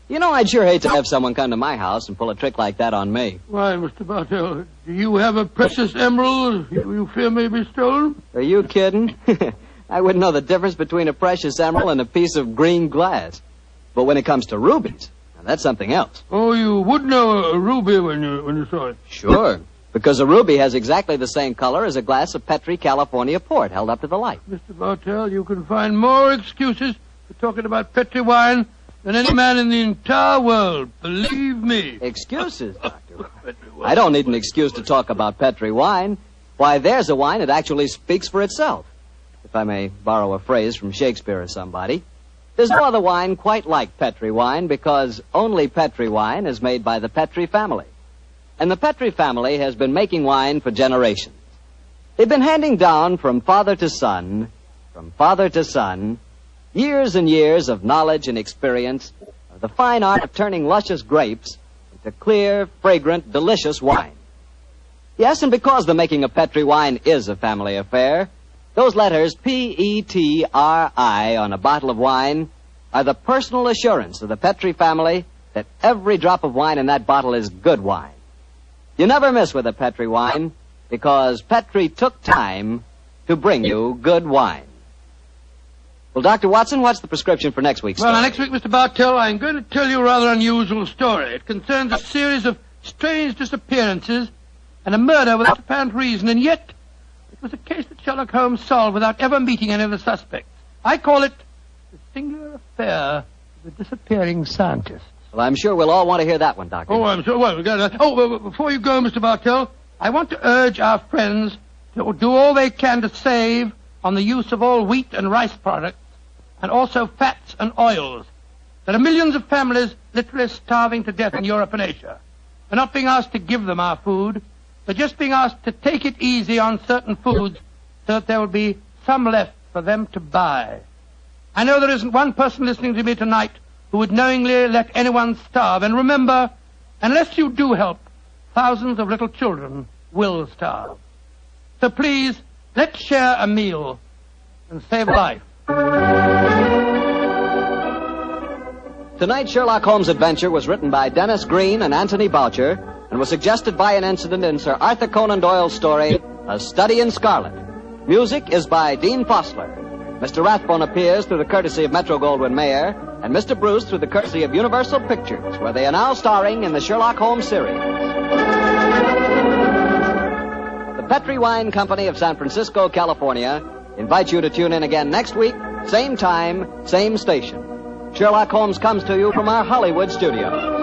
You know, I'd sure hate to have someone come to my house and pull a trick like that on me. Why, Mr. Bartell, do you have a precious emerald you fear may be stolen? Are you kidding? I wouldn't know the difference between a precious emerald and a piece of green glass. But when it comes to rubies, now that's something else. Oh, you would know a ruby when you saw it? Sure. Because a ruby has exactly the same color as a glass of Petri California port held up to the light. Mr. Bartell, you can find more excuses for talking about Petri wine than any man in the entire world. Believe me. Excuses, Doctor? I don't need an excuse to talk about Petri wine. Why, there's a wine that actually speaks for itself. If I may borrow a phrase from Shakespeare or somebody. There's no other wine quite like Petri wine because only Petri wine is made by the Petri family. And the Petri family has been making wine for generations. They've been handing down from father to son, years and years of knowledge and experience of the fine art of turning luscious grapes into clear, fragrant, delicious wine. Yes, and because the making of Petri wine is a family affair, those letters P-E-T-R-I on a bottle of wine are the personal assurance of the Petri family that every drop of wine in that bottle is good wine. You never miss with a Petri wine because Petri took time to bring you good wine. Well, Dr. Watson, what's the prescription for next week's story? Well, next week, Mr. Bartell, I'm going to tell you a rather unusual story. It concerns a series of strange disappearances and a murder without apparent reason, and yet it was a case that Sherlock Holmes solved without ever meeting any of the suspects. I call it the singular affair of the disappearing scientist. Well, I'm sure we'll all want to hear that one, Doctor. Oh, I'm sure. Well, before you go, Mr. Bartell, I want to urge our friends to do all they can to save on the use of all wheat and rice products, and also fats and oils. There are millions of families literally starving to death in Europe and Asia. We're not being asked to give them our food. We're just being asked to take it easy on certain foods so that there will be some left for them to buy. I know there isn't one person listening to me tonight who would knowingly let anyone starve. And remember, unless you do help, thousands of little children will starve. So please, let's share a meal and save a life. Tonight's Sherlock Holmes adventure was written by Dennis Green and Anthony Boucher and was suggested by an incident in Sir Arthur Conan Doyle's story, A Study in Scarlet. Music is by Dean Fossler. Mr. Rathbone appears through the courtesy of Metro-Goldwyn-Mayer, and Mr. Bruce through the courtesy of Universal Pictures, where they are now starring in the Sherlock Holmes series. The Petri Wine Company of San Francisco, California, invites you to tune in again next week, same time, same station. Sherlock Holmes comes to you from our Hollywood studios.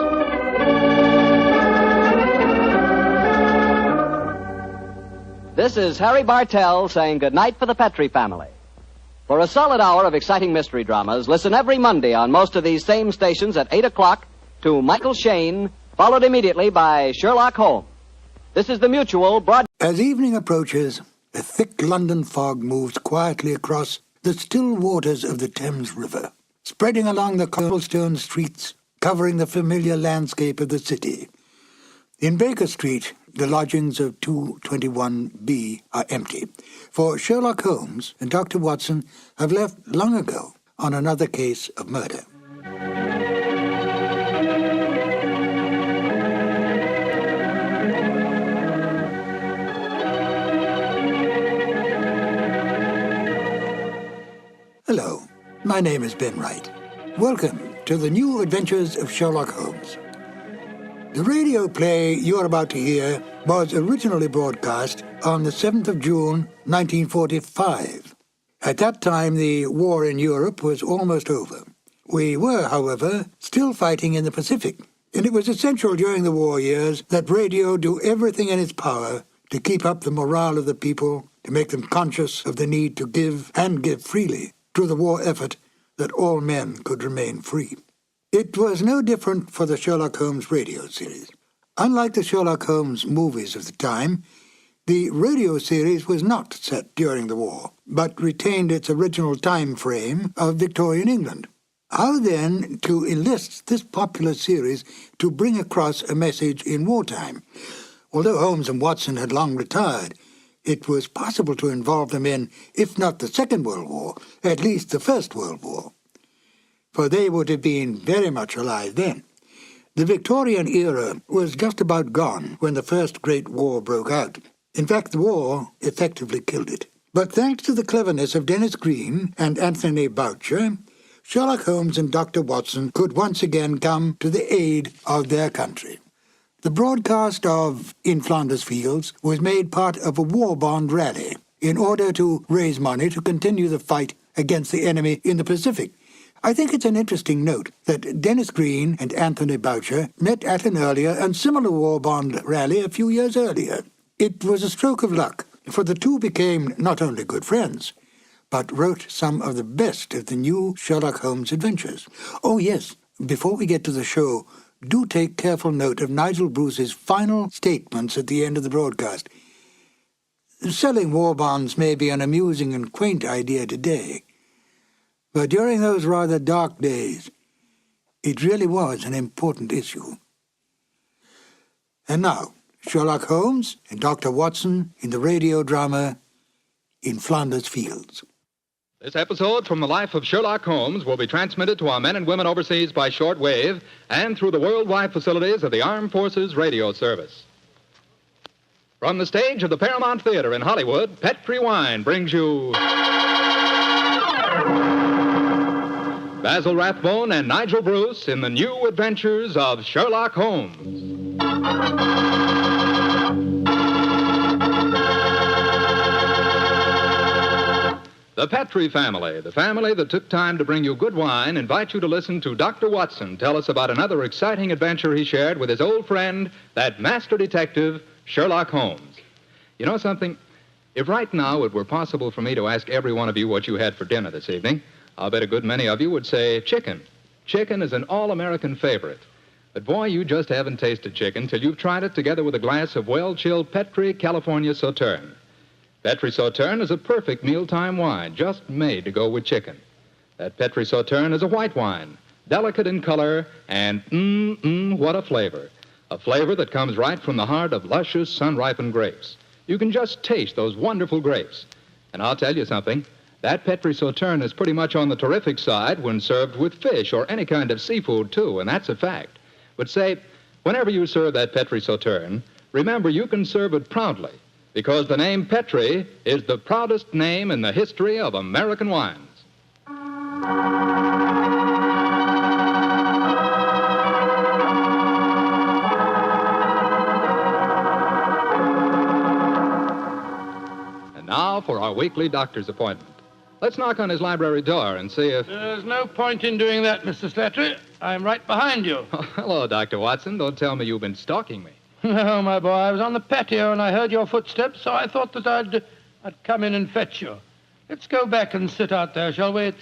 This is Harry Bartell saying goodnight for the Petri family. For a solid hour of exciting mystery dramas, listen every Monday on most of these same stations at 8 o'clock to Michael Shayne, followed immediately by Sherlock Holmes. This is the Mutual broad... As evening approaches, a thick London fog moves quietly across the still waters of the Thames River, spreading along the cobblestone streets, covering the familiar landscape of the city. In Baker Street, the lodgings of 221B are empty, for Sherlock Holmes and Dr. Watson have left long ago on another case of murder. Hello, my name is Ben Wright. Welcome to the new adventures of Sherlock Holmes. The radio play you're about to hear was originally broadcast on the 7th of June, 1945. At that time, the war in Europe was almost over. We were, however, still fighting in the Pacific, and it was essential during the war years that radio do everything in its power to keep up the morale of the people, to make them conscious of the need to give, and give freely, to the war effort that all men could remain free. It was no different for the Sherlock Holmes radio series. Unlike the Sherlock Holmes movies of the time, the radio series was not set during the war, but retained its original time frame of Victorian England. How then to enlist this popular series to bring across a message in wartime? Although Holmes and Watson had long retired, it was possible to involve them in, if not the Second World War, at least the First World War, for they would have been very much alive then. The Victorian era was just about gone when the First Great War broke out. In fact, the war effectively killed it. But thanks to the cleverness of Dennis Green and Anthony Boucher, Sherlock Holmes and Dr. Watson could once again come to the aid of their country. The broadcast of In Flanders Fields was made part of a war bond rally in order to raise money to continue the fight against the enemy in the Pacific. I think it's an interesting note that Dennis Green and Anthony Boucher met at an earlier and similar war bond rally a few years earlier. It was a stroke of luck, for the two became not only good friends, but wrote some of the best of the new Sherlock Holmes adventures. Oh yes, before we get to the show, do take careful note of Nigel Bruce's final statements at the end of the broadcast. Selling war bonds may be an amusing and quaint idea today, but during those rather dark days, it really was an important issue. And now, Sherlock Holmes and Dr. Watson in the radio drama In Flanders Fields. This episode from the life of Sherlock Holmes will be transmitted to our men and women overseas by short wave and through the worldwide facilities of the Armed Forces Radio Service. From the stage of the Paramount Theater in Hollywood, Petri Wine brings you Basil Rathbone and Nigel Bruce in the new adventures of Sherlock Holmes. The Petri family, the family that took time to bring you good wine, invite you to listen to Dr. Watson tell us about another exciting adventure he shared with his old friend, that master detective, Sherlock Holmes. You know something? If right now it were possible for me to ask every one of you what you had for dinner this evening, I'll bet a good many of you would say chicken. Chicken is an all-American favorite. But boy, you just haven't tasted chicken till you've tried it together with a glass of well-chilled Petri California Sauterne. Petri Sauterne is a perfect mealtime wine, just made to go with chicken. That Petri Sauterne is a white wine, delicate in color, and what a flavor. A flavor that comes right from the heart of luscious, sun-ripened grapes. You can just taste those wonderful grapes. And I'll tell you something, that Petri Sauterne is pretty much on the terrific side when served with fish or any kind of seafood, too, and that's a fact. But say, whenever you serve that Petri Sauterne, remember you can serve it proudly, because the name Petri is the proudest name in the history of American wines. And now for our weekly doctor's appointment. Let's knock on his library door and see if... There's no point in doing that, Mr. Slattery. I'm right behind you. Oh, hello, Dr. Watson. Don't tell me you've been stalking me. No, my boy, I was on the patio and I heard your footsteps, so I thought that I'd come in and fetch you. Let's go back and sit out there, shall we?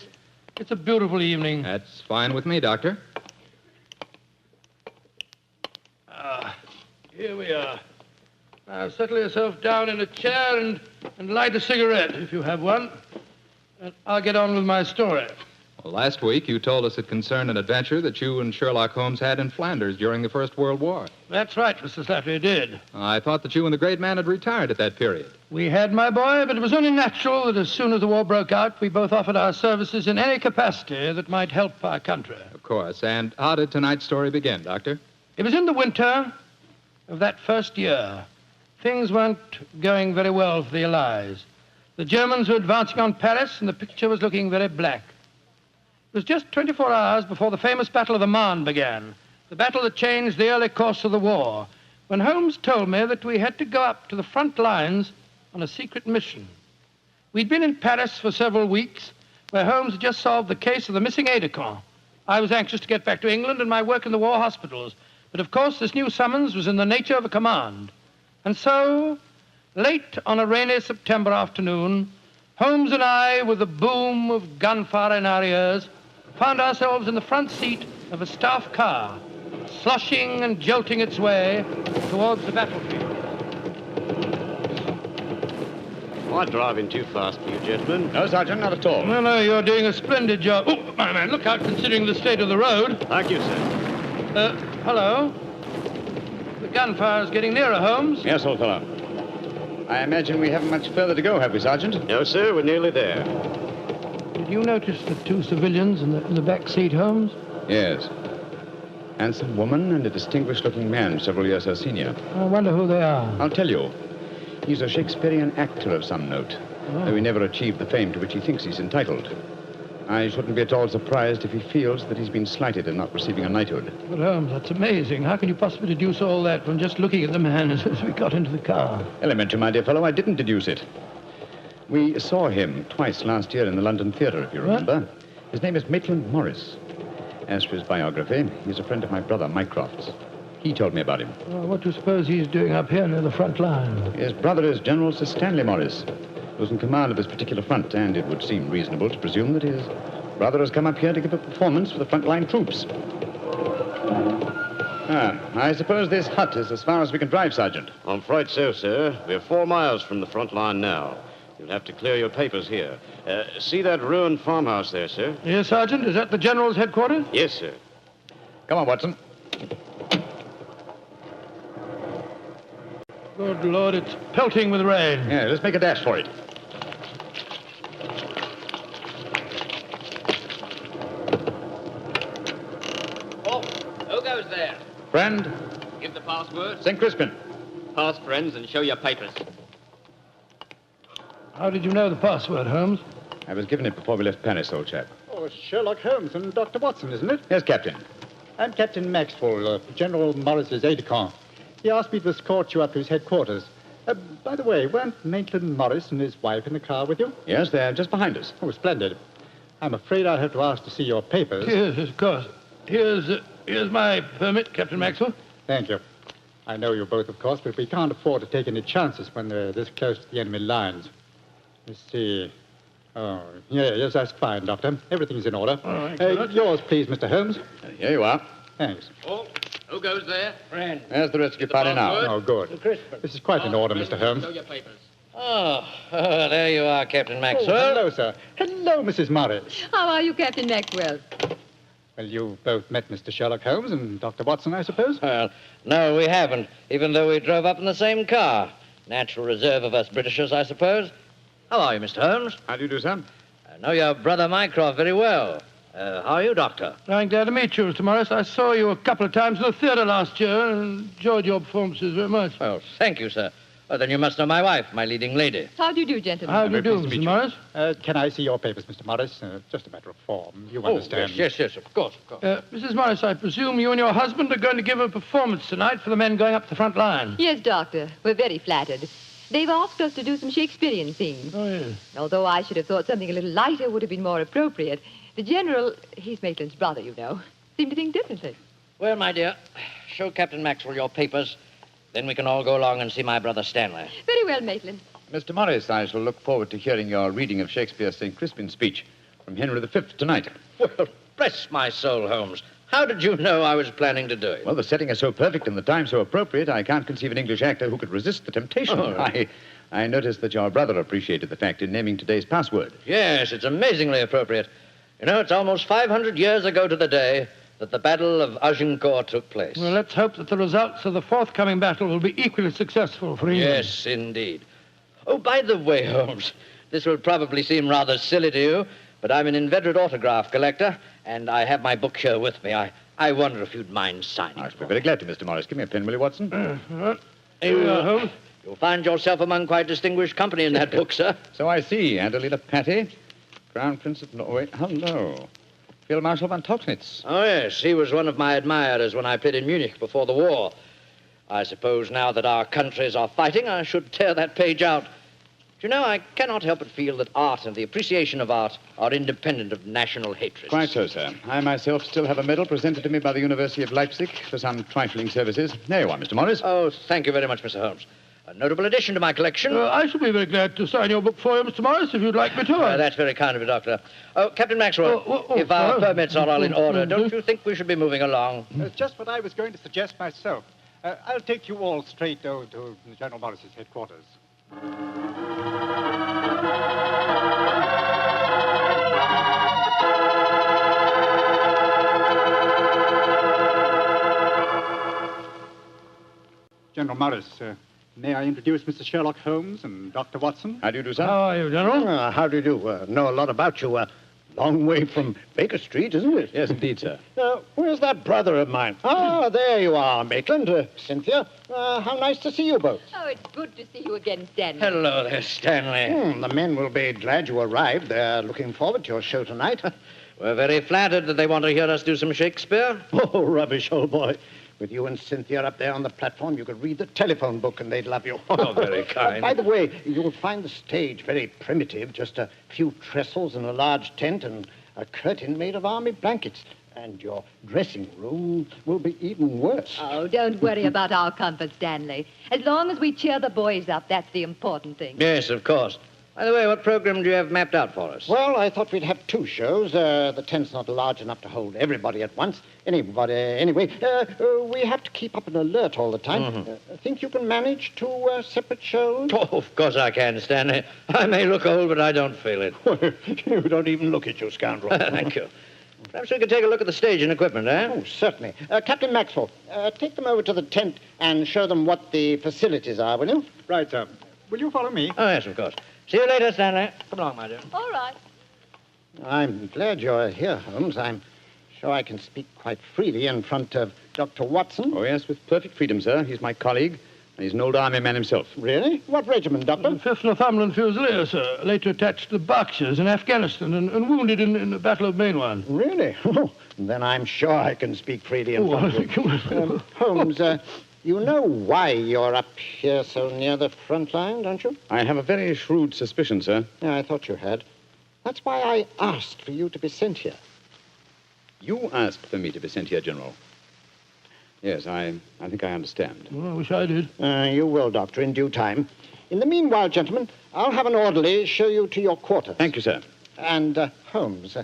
It's a beautiful evening. That's fine with me, Doctor. Here we are. Now, settle yourself down in a chair and light a cigarette, if you have one. And I'll get on with my story. Well, last week you told us it concerned an adventure that you and Sherlock Holmes had in Flanders during the First World War. That's right, Mr. Slattery, did. I thought that you and the great man had retired at that period. We had, my boy, but it was only natural that as soon as the war broke out, we both offered our services in any capacity that might help our country. Of course. And how did tonight's story begin, Doctor? It was in the winter of that first year. Things weren't going very well for the Allies. The Germans were advancing on Paris, and the picture was looking very black. It was just 24 hours before the famous Battle of the Marne began, the battle that changed the early course of the war, when Holmes told me that we had to go up to the front lines on a secret mission. We'd been in Paris for several weeks, where Holmes had just solved the case of the missing aide-de-camp. I was anxious to get back to England and my work in the war hospitals, but of course this new summons was in the nature of a command. And so, late on a rainy September afternoon, Holmes and I, with the boom of gunfire in our ears, found ourselves in the front seat of a staff car, sloshing and jolting its way towards the battlefield. Am I driving too fast for you, gentlemen? No, Sergeant, not at all. No, you're doing a splendid job. Oh, my man, look out considering the state of the road. Thank you, sir. Hello? The gunfire's getting nearer, Holmes. Yes, old fellow. I imagine we haven't much further to go, have we, Sergeant? No, sir, we're nearly there. Did you notice the two civilians in the back seat, Holmes? Yes. Handsome woman and a distinguished-looking man, several years her senior. I wonder who they are. I'll tell you. He's a Shakespearean actor of some note, though he never achieved the fame to which he thinks he's entitled. I shouldn't be at all surprised if he feels that he's been slighted in not receiving a knighthood. But, Holmes, that's amazing. How can you possibly deduce all that from just looking at the man as we got into the car? Elementary, my dear fellow, I didn't deduce it. We saw him twice last year in the London Theatre, if you remember. What? His name is Maitland Morris. As for his biography, he's a friend of my brother, Mycroft's. He told me about him. Well, what do you suppose he's doing up here near the front line? His brother is General Sir Stanley Morris, who's in command of this particular front, and it would seem reasonable to presume that his brother has come up here to give a performance for the front-line troops. I suppose this hut is as far as we can drive, Sergeant. I'm afraid so, sir. We're 4 miles from the front line now. You'll have to clear your papers here. See that ruined farmhouse there, sir? Yes, Sergeant. Is that the General's headquarters? Yes, sir. Come on, Watson. Good Lord, it's pelting with rain. Yeah, let's make a dash for it. Oh, who goes there? Friend, Give the password. St. Crispin. Pass, friends, and show your papers. How did you know the password, Holmes? I was given it before we left Paris, old chap. Oh, Sherlock Holmes and Dr. Watson, isn't it? Yes, Captain. I'm Captain Maxwell, General Morris's aide-de-camp. He asked me to escort you up to his headquarters. By the way, weren't Maitland Morris and his wife in the car with you? Yes, they're just behind us. Oh, splendid. I'm afraid I'll have to ask to see your papers. Yes, of course. Here's my permit, Captain Maxwell. Thank you. I know you both, of course, but we can't afford to take any chances when they're this close to the enemy lines. Let's see. Oh, yes, that's fine, Doctor. Everything's in order. All right, yours, please, Mr. Holmes. Here you are. Thanks. Oh, who goes there? Friend. There's the rest of your party now. Oh, good. This is quite in order, Mr. Holmes. Show your papers. Oh, there you are, Captain Oh, Maxwell. hello, sir. Hello, Mrs. Morris. How are you, Captain Maxwell? Well, you've both met Mr. Sherlock Holmes and Dr. Watson, I suppose? Well, no, we haven't, even though we drove up in the same car. Natural reserve of us Britishers, I suppose. How are you, Mr. Holmes? How do you do, sir? I know your brother Mycroft very well. How are you, Doctor? I'm glad to meet you, Mr. Morris. I saw you a couple of times in the theatre last year and enjoyed your performances very much. Oh, thank you, sir. Well, then you must know my wife, my leading lady. How do you do, gentlemen? How do you do, Mr. Morris? Can I see your papers, Mr. Morris? Just a matter of form. You understand. Yes, of course. Mrs. Morris, I presume you and your husband are going to give a performance tonight for the men going up the front line. Yes, Doctor. We're very flattered. They've asked us to do some Shakespearean scenes. Oh, yes. Although I should have thought something a little lighter would have been more appropriate. The General, he's Maitland's brother, you know, seemed to think differently. Well, my dear, show Captain Maxwell your papers. Then we can all go along and see my brother Stanley. Very well, Maitland. Mr. Morris, I shall look forward to hearing your reading of Shakespeare's St. Crispin speech from Henry V tonight. Well, bless my soul, Holmes. How did you know I was planning to do it? Well, the setting is so perfect and the time so appropriate, I can't conceive an English actor who could resist the temptation. Oh. I noticed that your brother appreciated the fact in naming today's password. Yes, it's amazingly appropriate. You know, it's almost 500 years ago to the day that the Battle of Agincourt took place. Well, let's hope that the results of the forthcoming battle will be equally successful for England. Yes, indeed. Oh, by the way, Holmes, this will probably seem rather silly to you, but I'm an inveterate autograph collector, and I have my book here with me. I wonder if you'd mind signing. I should be very glad to, Mr. Morris. Give me a pen, will you, Watson? Holmes. You'll find yourself among quite distinguished company in that book, sir. So I see. Adelina Patti, Crown Prince of Norway. Hello. Field Marshal von Tauchnitz. Oh, yes. He was one of my admirers when I played in Munich before the war. I suppose now that our countries are fighting, I should tear that page out. You know, I cannot help but feel that art and the appreciation of art are independent of national hatred. Quite so, sir. I myself still have a medal presented to me by the University of Leipzig for some trifling services. There you are, Mr. Morris. Oh, thank you very much, Mr. Holmes. A notable addition to my collection. I shall be very glad to sign your book for you, Mr. Morris, if you'd like me to. That's very kind of you, Doctor. Oh, Captain Maxwell, if our permits are all in order, don't you think we should be moving along? Just what I was going to suggest myself. I'll take you all straight over to General Morris's headquarters. General Morris, may I introduce Mr. Sherlock Holmes and Dr. Watson? How do you do, sir? How are you, General? How do you do? Know a lot about you. Long way from Baker Street, isn't it? Yes, indeed, sir. Where's that brother of mine? Ah, there you are, Maitland. Cynthia, how nice to see you both. Oh, it's good to see you again, Stanley. Hello there, Stanley. The men will be glad you arrived. They're looking forward to your show tonight. We're very flattered that they want to hear us do some Shakespeare. Oh, rubbish, old boy. With you and Cynthia up there on the platform, you could read the telephone book and they'd love you. Oh, very kind. By the way, you'll find the stage very primitive, just a few trestles and a large tent and a curtain made of army blankets. And your dressing room will be even worse. Oh, don't worry about our comfort, Stanley. As long as we cheer the boys up, that's the important thing. Yes, of course. By the way, what program do you have mapped out for us? Well, I thought we'd have 2 shows. The tent's not large enough to hold everybody at once. Anyway, we have to keep up an alert all the time. Think you can manage 2 separate shows? Oh, of course I can, Stanley. I may look old, but I don't feel it. You don't even look it, you scoundrel. Thank you. Perhaps we could take a look at the stage and equipment, eh? Oh, certainly. Captain Maxwell, take them over to the tent and show them what the facilities are, will you? Right, sir. Will you follow me? Oh, yes, of course. See you later, Stanley. Come along, my dear. All right. I'm glad you're here, Holmes. I'm sure I can speak quite freely in front of Dr. Watson. Oh, yes, with perfect freedom, sir. He's my colleague, and he's an old army man himself. Really? What regiment, Doctor? 5th Northumberland Fusiliers, sir. Later attached to the Berkshires in Afghanistan and wounded in the Battle of Mainwan. Really? Then I'm sure I can speak freely in front of you. Holmes, you know why you're up here so near the front line, don't you? I have a very shrewd suspicion, sir. Yeah, I thought you had. That's why I asked for you to be sent here. You asked for me to be sent here, General. Yes, I think I understand. Well, I wish I did. You will, Doctor, in due time. In the meanwhile, gentlemen, I'll have an orderly show you to your quarters. Thank you, sir. And, Holmes,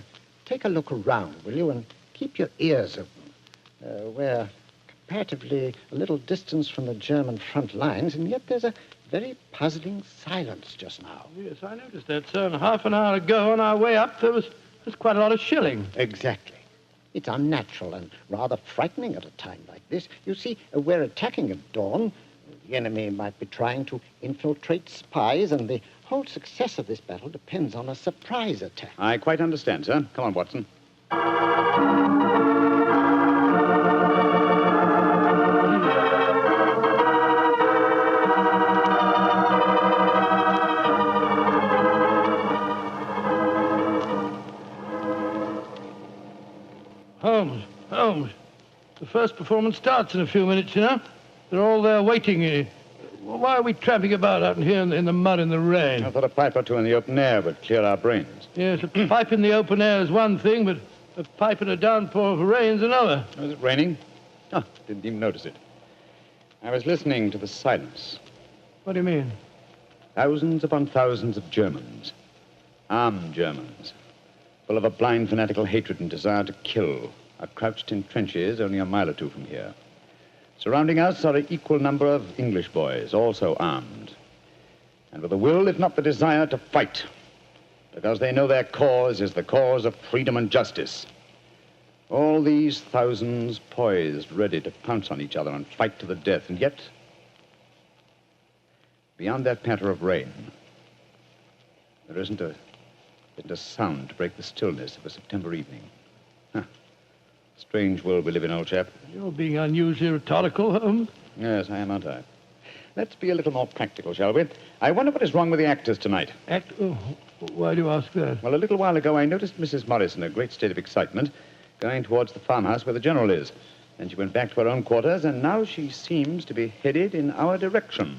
take a look around, will you, and keep your ears open. We're comparatively a little distance from the German front lines, and yet there's a very puzzling silence just now. Yes, I noticed that, sir. And half an hour ago, on our way up, there's quite a lot of shelling. Exactly. It's unnatural and rather frightening at a time like this. You see, we're attacking at dawn. The enemy might be trying to infiltrate spies, and the whole success of this battle depends on a surprise attack. I quite understand, sir. Come on, Watson. Holmes, the first performance starts in a few minutes, you know. They're all there waiting. Why are we tramping about out here in the mud and the rain? I thought a pipe or 2 in the open air would clear our brains. Yes, a pipe in the open air is one thing, but a pipe in a downpour of rain is another. Was it raining? Oh, didn't even notice it. I was listening to the silence. What do you mean? Thousands upon thousands of Germans. Armed Germans. Full of a blind fanatical hatred and desire to kill, are crouched in trenches only a mile or 2 from here. Surrounding us are an equal number of English boys, also armed, and with the will, if not the desire, to fight, because they know their cause is the cause of freedom and justice. All these thousands poised, ready to pounce on each other and fight to the death, and yet, beyond that patter of rain, there isn't a sound to break the stillness of a September evening. Strange world we live in, old chap. You're being unusually rhetorical, Holmes. Yes, I am, aren't I? Let's be a little more practical, shall we? I wonder what is wrong with the actors tonight. Oh, why do you ask that? Well, a little while ago, I noticed Mrs. Morris in a great state of excitement, going towards the farmhouse where the General is. Then she went back to her own quarters, and now she seems to be headed in our direction.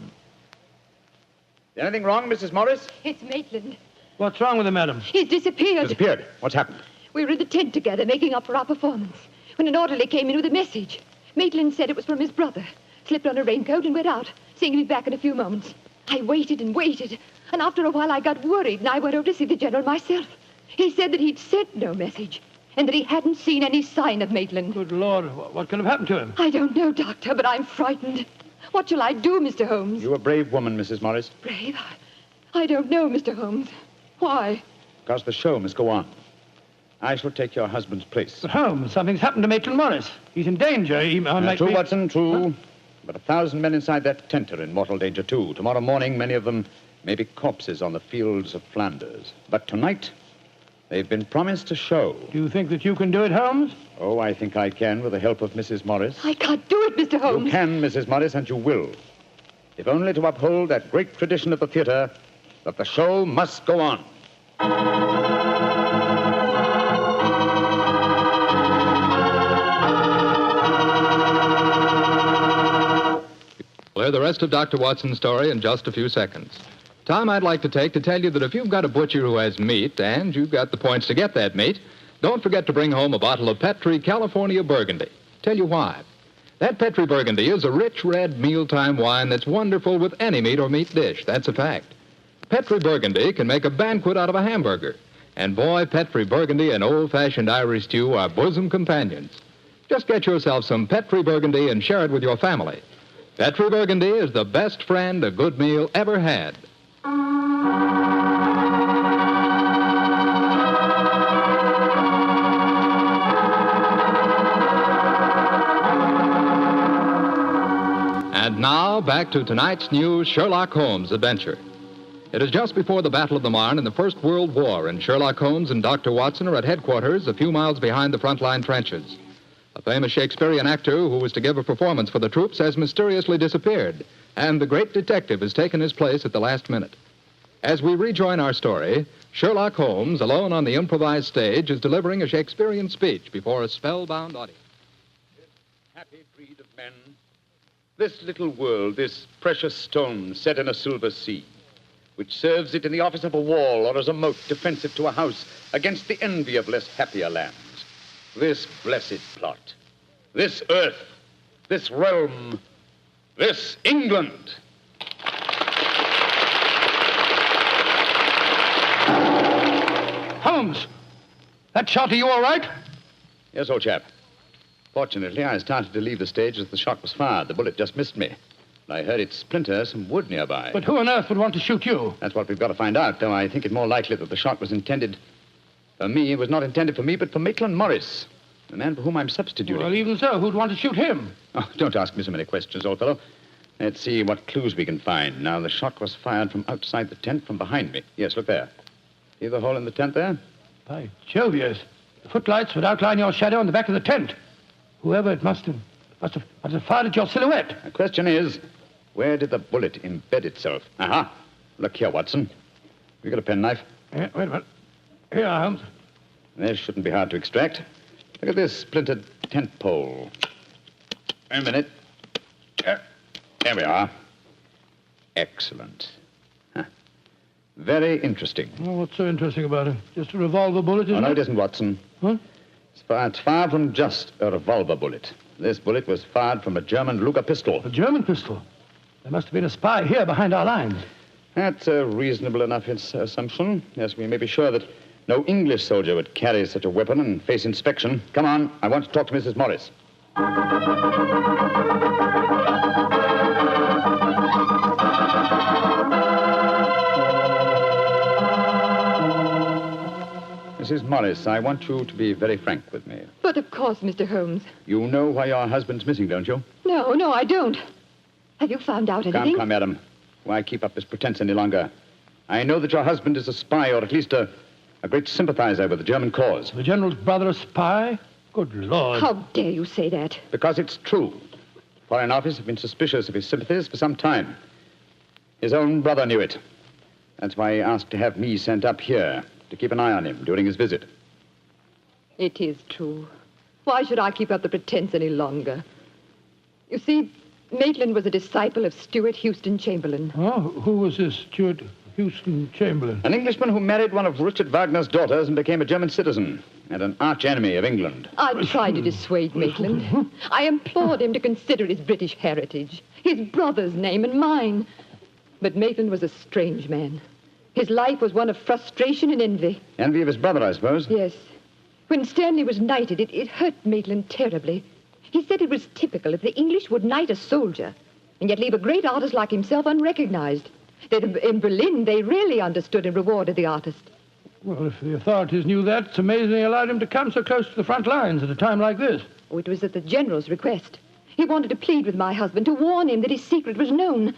Is anything wrong, Mrs. Morris? It's Maitland. What's wrong with him, madam? He's disappeared. Disappeared? What's happened? We were in the tent together, making up for our performance, when an orderly came in with a message. Maitland said it was from his brother, slipped on a raincoat and went out, saying he'd be back in a few moments. I waited and waited, and after a while I got worried, and I went over to see the General myself. He said that he'd sent no message, and that he hadn't seen any sign of Maitland. Good Lord, what could have happened to him? I don't know, Doctor, but I'm frightened. What shall I do, Mr. Holmes? You're a brave woman, Mrs. Morris. Brave? I don't know, Mr. Holmes. Why? Because the show must go on. I shall take your husband's place. But Holmes, something's happened to Maitland Morris. He's in danger. He might true, be... Watson, true. Huh? But 1,000 men inside that tent are in mortal danger, too. Tomorrow morning, many of them may be corpses on the fields of Flanders. But tonight, they've been promised a show. Do you think that you can do it, Holmes? Oh, I think I can, with the help of Mrs. Morris. I can't do it, Mr. Holmes. You can, Mrs. Morris, and you will. If only to uphold that great tradition of the theater, that the show must go on. We'll hear the rest of Dr. Watson's story in just a few seconds. Time I'd like to take to tell you that if you've got a butcher who has meat and you've got the points to get that meat, don't forget to bring home a bottle of Petri California Burgundy. Tell you why. That Petri Burgundy is a rich red mealtime wine that's wonderful with any meat or meat dish. That's a fact. Petri Burgundy can make a banquet out of a hamburger. And boy, Petri Burgundy and old-fashioned Irish stew are bosom companions. Just get yourself some Petri Burgundy and share it with your family. Petri Burgundy is the best friend a good meal ever had. And now, back to tonight's new Sherlock Holmes adventure. It is just before the Battle of the Marne in the First World War, and Sherlock Holmes and Dr. Watson are at headquarters a few miles behind the front-line trenches. A famous Shakespearean actor who was to give a performance for the troops has mysteriously disappeared, and the great detective has taken his place at the last minute. As we rejoin our story, Sherlock Holmes, alone on the improvised stage, is delivering a Shakespearean speech before a spellbound audience. Happy breed of men, this little world, this precious stone set in a silver sea, which serves it in the office of a wall or as a moat defensive to a house against the envy of less happier lands. This blessed plot, this earth, this realm, this England. Holmes, that shot, are you all right? Yes, old chap. Fortunately, I started to leave the stage as the shot was fired. The bullet just missed me. I heard it splinter some wood nearby. But who on earth would want to shoot you? That's what we've got to find out, though I think it more likely that the shot was intended for me. It was not intended for me, but for Maitland Morris, the man for whom I'm substituting. Well, even so, who'd want to shoot him? Oh, don't ask me so many questions, old fellow. Let's see what clues we can find. Now, the shot was fired from outside the tent from behind me. Yes, look there. See the hole in the tent there? By Jove, yes. The footlights would outline your shadow on the back of the tent. Whoever it must have fired at your silhouette. The question is, where did the bullet embed itself? Aha. Look here, Watson. You got a penknife? Yeah, wait a minute. Here, Holmes. This shouldn't be hard to extract. Look at this splintered tent pole. Wait a minute. There we are. Excellent. Huh. Very interesting. Well, what's so interesting about it? Just a revolver bullet, isn't it? Oh, no, it isn't, Watson. Huh? It's far from just a revolver bullet. This bullet was fired from a German Luger pistol. A German pistol? There must have been a spy here behind our lines. That's a reasonable enough assumption. Yes, we may be sure that no English soldier would carry such a weapon and face inspection. Come on, I want to talk to Mrs. Morris. Mrs. Morris, I want you to be very frank with me. But of course, Mr. Holmes. You know why your husband's missing, don't you? No, I don't. Have you found out anything? Come, madam. Why keep up this pretense any longer? I know that your husband is a spy, or at least a great sympathizer with the German cause. The General's brother a spy? Good Lord. How dare you say that? Because it's true. Foreign Office have been suspicious of his sympathies for some time. His own brother knew it. That's why he asked to have me sent up here to keep an eye on him during his visit. It is true. Why should I keep up the pretense any longer? You see, Maitland was a disciple of Stuart Houston Chamberlain. Oh, who was this Stuart Houston Chamberlain? An Englishman who married one of Richard Wagner's daughters and became a German citizen, and an arch-enemy of England. I tried to dissuade Maitland. I implored him to consider his British heritage, his brother's name and mine. But Maitland was a strange man. His life was one of frustration and envy. Envy of his brother, I suppose? Yes. When Stanley was knighted, it hurt Maitland terribly. He said it was typical if the English would knight a soldier and yet leave a great artist like himself unrecognized. That in Berlin, they really understood and rewarded the artist. Well, if the authorities knew that, it's amazing they allowed him to come so close to the front lines at a time like this. Oh, it was at the General's request. He wanted to plead with my husband to warn him that his secret was known.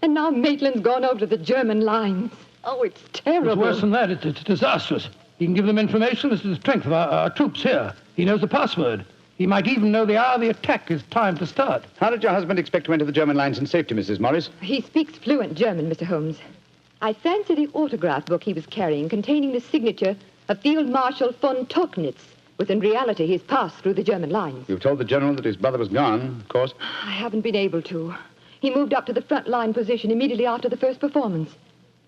And now Maitland's gone over to the German lines. Oh, it's terrible. It's worse than that. It's disastrous. He can give them information as to the strength of our troops here. He knows the password. He might even know the hour the attack is timed to start. How did your husband expect to enter the German lines in safety, Mrs. Morris? He speaks fluent German, Mr. Holmes. I fancy the autograph book he was carrying containing the signature of Field Marshal von Tauchnitz was in reality his pass through the German lines. You've told the General that his brother was gone, of course. I haven't been able to. He moved up to the front line position immediately after the first performance,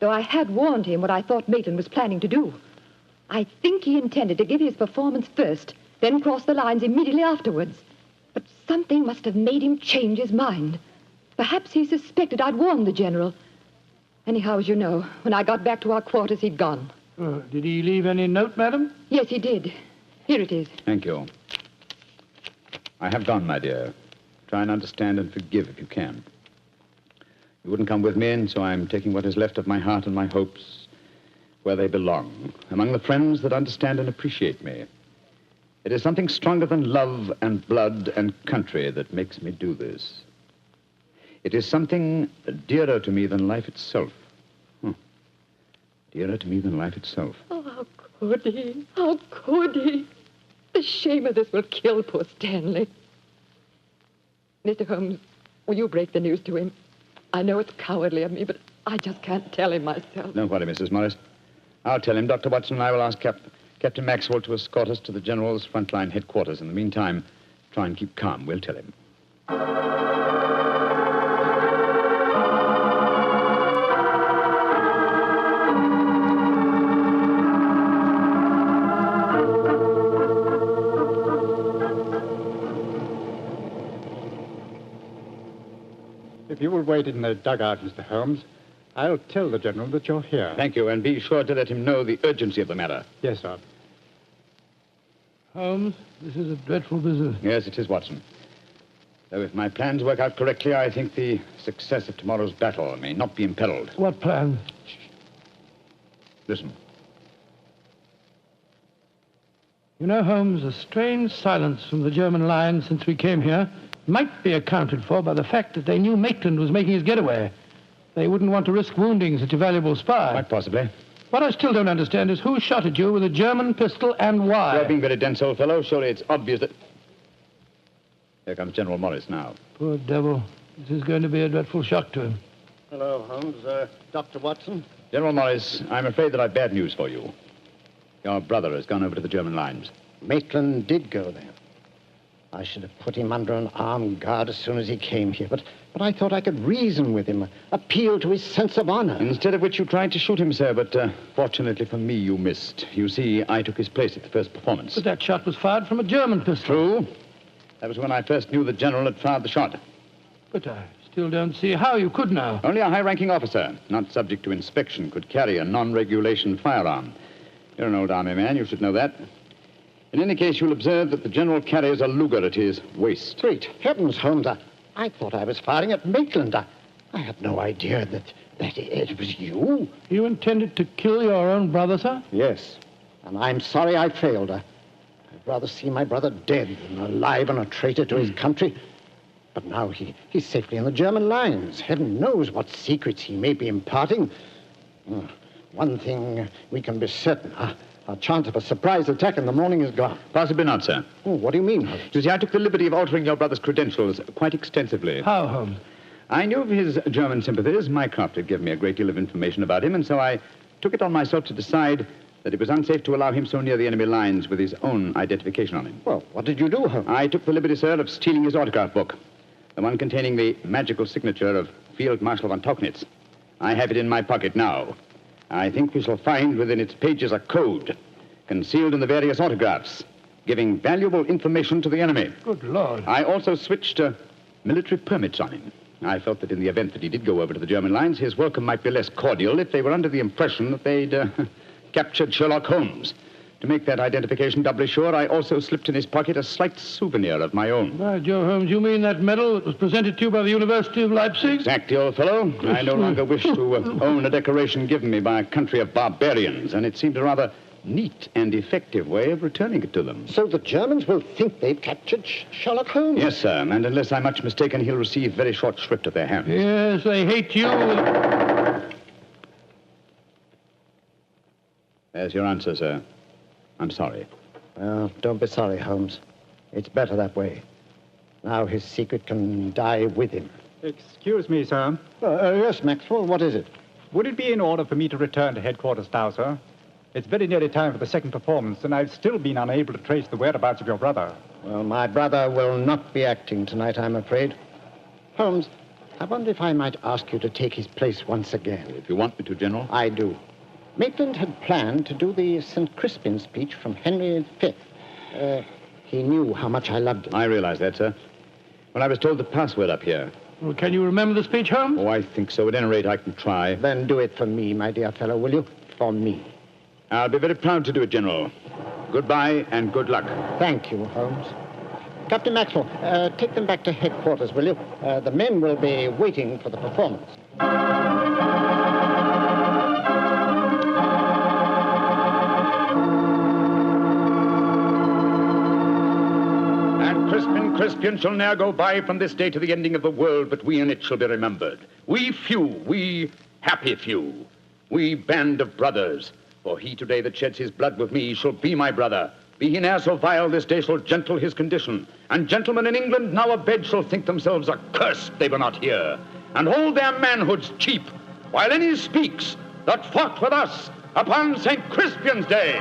though I had warned him what I thought Maitland was planning to do. I think he intended to give his performance first, then cross the lines immediately afterwards. But something must have made him change his mind. Perhaps he suspected I'd warned the General. Anyhow, as you know, when I got back to our quarters, he'd gone. Did he leave any note, madam? Yes, he did. Here it is. Thank you. I have gone, my dear. Try and understand and forgive if you can. You wouldn't come with me, and so I'm taking what is left of my heart and my hopes where they belong, among the friends that understand and appreciate me. It is something stronger than love and blood and country that makes me do this. It is something dearer to me than life itself. Dearer to me than life itself. Oh, how could he? How could he? The shame of this will kill poor Stanley. Mr. Holmes, will you break the news to him? I know it's cowardly of me, but I just can't tell him myself. Don't worry, Mrs. Morris. I'll tell him. Dr. Watson and I will ask Captain Maxwell to escort us to the General's frontline headquarters. In the meantime, try and keep calm. We'll tell him. If you will wait in the dugout, Mr. Holmes, I'll tell the General that you're here. Thank you, and be sure to let him know the urgency of the matter. Yes, sir. Holmes, this is a dreadful business. Yes, it is, Watson. Though if my plans work out correctly, I think the success of tomorrow's battle may not be imperiled. What plan? Listen. You know, Holmes, a strange silence from the German line since we came here might be accounted for by the fact that they knew Maitland was making his getaway. They wouldn't want to risk wounding such a valuable spy. Quite possibly. What I still don't understand is who shot at you with a German pistol and why. You're being very dense, old fellow. Surely it's obvious that... Here comes General Morris now. Poor devil. This is going to be a dreadful shock to him. Hello, Holmes. Dr. Watson? General Morris, I'm afraid that I've bad news for you. Your brother has gone over to the German lines. Maitland did go there. I should have put him under an armed guard as soon as he came here, but I thought I could reason with him, appeal to his sense of honor. Instead of which you tried to shoot him, sir, but fortunately for me, you missed. You see, I took his place at the first performance. But that shot was fired from a German pistol. True. That was when I first knew the General had fired the shot. But I still don't see how you could now. Only a high-ranking officer, not subject to inspection, could carry a non-regulation firearm. You're an old army man, you should know that. In any case, you'll observe that the General carries a Luger at his waist. Great heavens, Holmes, I thought I was firing at Maitland. I had no idea that it was you. You intended to kill your own brother, sir? Yes, and I'm sorry I failed. I'd rather see my brother dead than alive and a traitor to his country. But now he's safely in the German lines. Heaven knows what secrets he may be imparting. One thing we can be certain, our chance of a surprise attack in the morning is gone. Possibly not, sir. Oh, what do you mean, Holmes? You see, I took the liberty of altering your brother's credentials quite extensively. How, Holmes? I knew of his German sympathies. Mycroft had given me a great deal of information about him, and so I took it on myself to decide that it was unsafe to allow him so near the enemy lines with his own identification on him. Well, what did you do, Holmes? I took the liberty, sir, of stealing his autograph book, the one containing the magical signature of Field Marshal von Tauchnitz. I have it in my pocket now. I think we shall find within its pages a code concealed in the various autographs, giving valuable information to the enemy. Good Lord. I also switched military permits on him. I felt that in the event that he did go over to the German lines, his welcome might be less cordial if they were under the impression that they'd captured Sherlock Holmes. To make that identification doubly sure, I also slipped in his pocket a slight souvenir of my own. By Joe, Holmes, you mean that medal that was presented to you by the University of Leipzig? Exactly, old fellow. I no longer wish to own a decoration given me by a country of barbarians, and it seemed a rather neat and effective way of returning it to them. So the Germans will think they've captured Sherlock Holmes? Yes, sir, and unless I'm much mistaken, he'll receive very short shrift at their hands. Yes, they hate you. There's your answer, sir. I'm sorry. Well, don't be sorry, Holmes. It's better that way. Now his secret can die with him. Excuse me, sir. Yes, Maxwell, what is it? Would it be in order for me to return to headquarters now, sir? It's very nearly time for the second performance, and I've still been unable to trace the whereabouts of your brother. Well, my brother will not be acting tonight, I'm afraid. Holmes, I wonder if I might ask you to take his place once again. If you want me to, General. I do. Maitland had planned to do the St. Crispin speech from Henry V. He knew how much I loved him. I realize that, sir. When I was told the password up here, Well, can you remember the speech, Holmes? Oh, I think so. At any rate, I can try. Then do it for me, my dear fellow, will you? For me. I'll be very proud to do it, General. Goodbye and good luck. Thank you, Holmes. Captain Maxwell, take them back to headquarters, will you? The men will be waiting for the performance. And Crispian shall ne'er go by from this day to the ending of the world, but we in it shall be remembered. We few, we happy few, we band of brothers. For he today that sheds his blood with me shall be my brother. Be he ne'er so vile, this day shall gentle his condition. And gentlemen in England now abed shall think themselves accursed they were not here, and hold their manhoods cheap, while any speaks that fought with us upon St. Crispian's Day.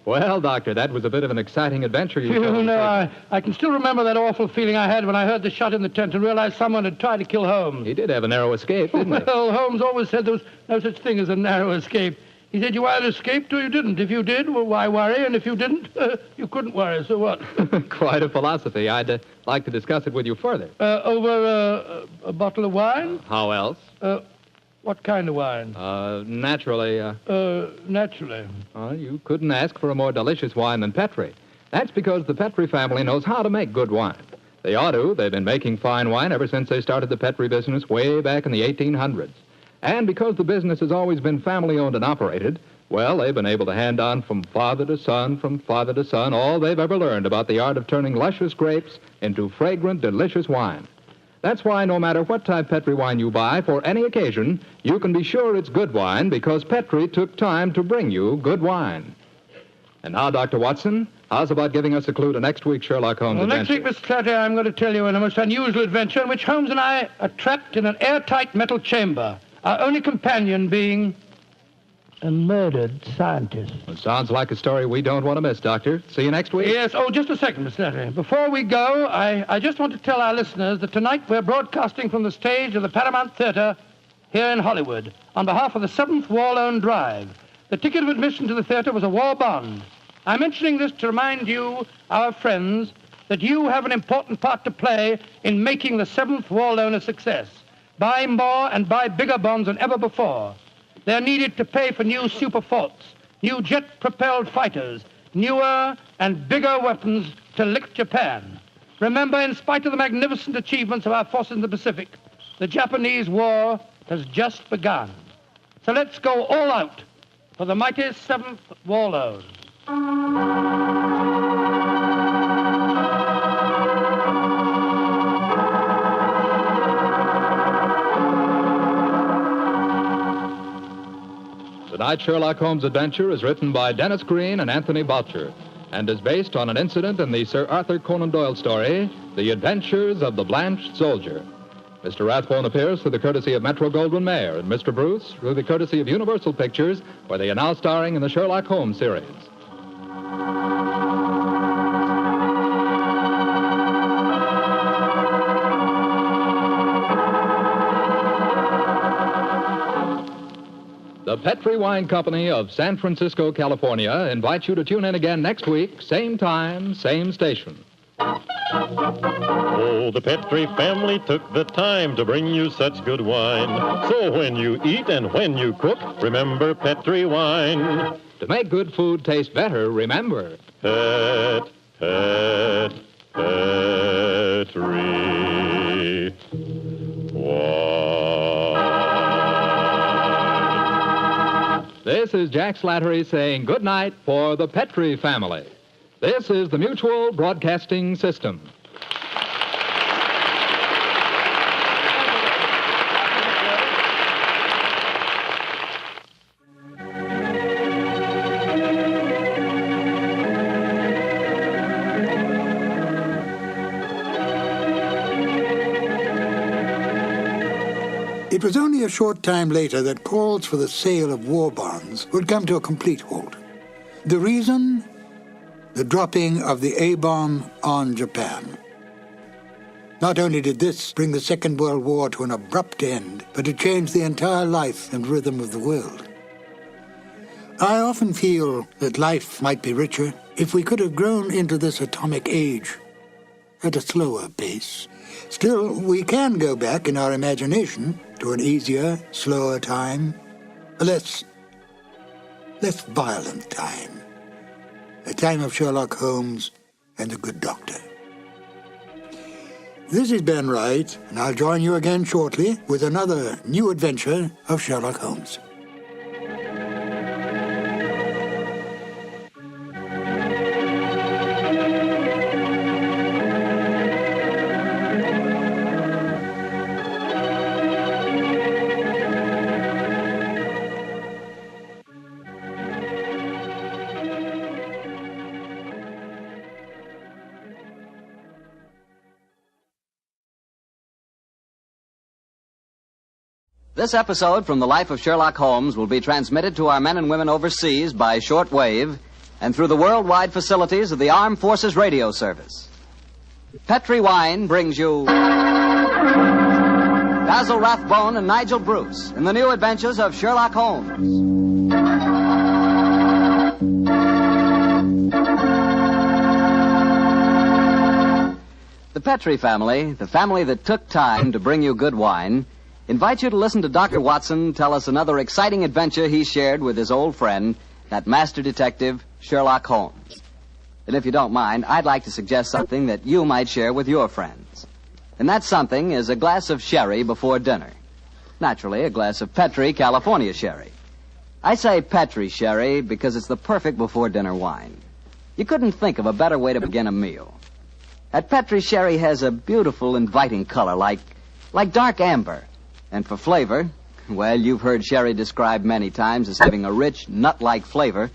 Well, Doctor, that was a bit of an exciting adventure you You showed. know, I can still remember that awful feeling I had when I heard the shot in the tent and realized someone had tried to kill Holmes. He did have a narrow escape, didn't he? Well, Holmes always said there was no such thing as a narrow escape. He said you either escaped or you didn't. If you did, well, why worry? And if you didn't, you couldn't worry, so what? Quite a philosophy. I'd like to discuss it with you further. Over a bottle of wine? How else? What kind of wine? Naturally. Naturally. You couldn't ask for a more delicious wine than Petri. That's because the Petri family knows how to make good wine. They ought to. They've been making fine wine ever since they started the Petri business way back in the 1800s. And because the business has always been family-owned and operated, well, they've been able to hand on from father to son, all they've ever learned about the art of turning luscious grapes into fragrant, delicious wine. That's why no matter what type Petri wine you buy for any occasion, you can be sure it's good wine because Petri took time to bring you good wine. And now, Dr. Watson, how's about giving us a clue to next week's Sherlock Holmes adventure? Next week, Mr. Clatter, I'm going to tell you a most unusual adventure in which Holmes and I are trapped in an airtight metal chamber, our only companion being a murdered scientist. Well, sounds like a story we don't want to miss, Doctor. See you next week. Yes. Oh, just a second, Mr. Clatter. Before we go, I just want to tell our listeners that tonight we're broadcasting from the stage of the Paramount Theater here in Hollywood on behalf of the 7th War Loan Drive. The ticket of admission to the theater was a war bond. I'm mentioning this to remind you, our friends, that you have an important part to play in making the 7th War Loan a success. Buy more and buy bigger bonds than ever before. They're needed to pay for new super forts, new jet-propelled fighters, newer and bigger weapons to lick Japan. Remember, in spite of the magnificent achievements of our forces in the Pacific, the Japanese war has just begun. So let's go all out for the mighty 7th War Loan. Tonight's Sherlock Holmes adventure is written by Dennis Green and Anthony Boucher and is based on an incident in the Sir Arthur Conan Doyle story, The Adventures of the Blanched Soldier. Mr. Rathbone appears through the courtesy of Metro-Goldwyn-Mayer and Mr. Bruce through the courtesy of Universal Pictures, where they are now starring in the Sherlock Holmes series. The Petri Wine Company of San Francisco, California, invites you to tune in again next week, same time, same station. Oh, the Petri family took the time to bring you such good wine. So when you eat and when you cook, remember Petri wine. To make good food taste better, remember Petri wine. This is Jack Slattery saying good night for the Petri family. This is the Mutual Broadcasting System. It was only a short time later that calls for the sale of war bonds would come to a complete halt. The reason? The dropping of the A-bomb on Japan. Not only did this bring the Second World War to an abrupt end, but it changed the entire life and rhythm of the world. I often feel that life might be richer if we could have grown into this atomic age at a slower pace. Still, we can go back in our imagination to an easier, slower time, a less violent time, a time of Sherlock Holmes and the good doctor. This is Ben Wright, and I'll join you again shortly with another new adventure of Sherlock Holmes. This episode from the life of Sherlock Holmes will be transmitted to our men and women overseas by short wave and through the worldwide facilities of the Armed Forces Radio Service. Petri Wine brings you Basil Rathbone and Nigel Bruce in the new adventures of Sherlock Holmes. The Petri family, the family that took time to bring you good wine, invite you to listen to Dr. Watson tell us another exciting adventure he shared with his old friend, that master detective, Sherlock Holmes. And if you don't mind, I'd like to suggest something that you might share with your friends. And that something is a glass of sherry before dinner. Naturally, a glass of Petri California sherry. I say Petri sherry because it's the perfect before-dinner wine. You couldn't think of a better way to begin a meal. That Petri sherry has a beautiful, inviting color, like dark amber. And for flavor, well, you've heard sherry described many times as having a rich, nut-like flavor.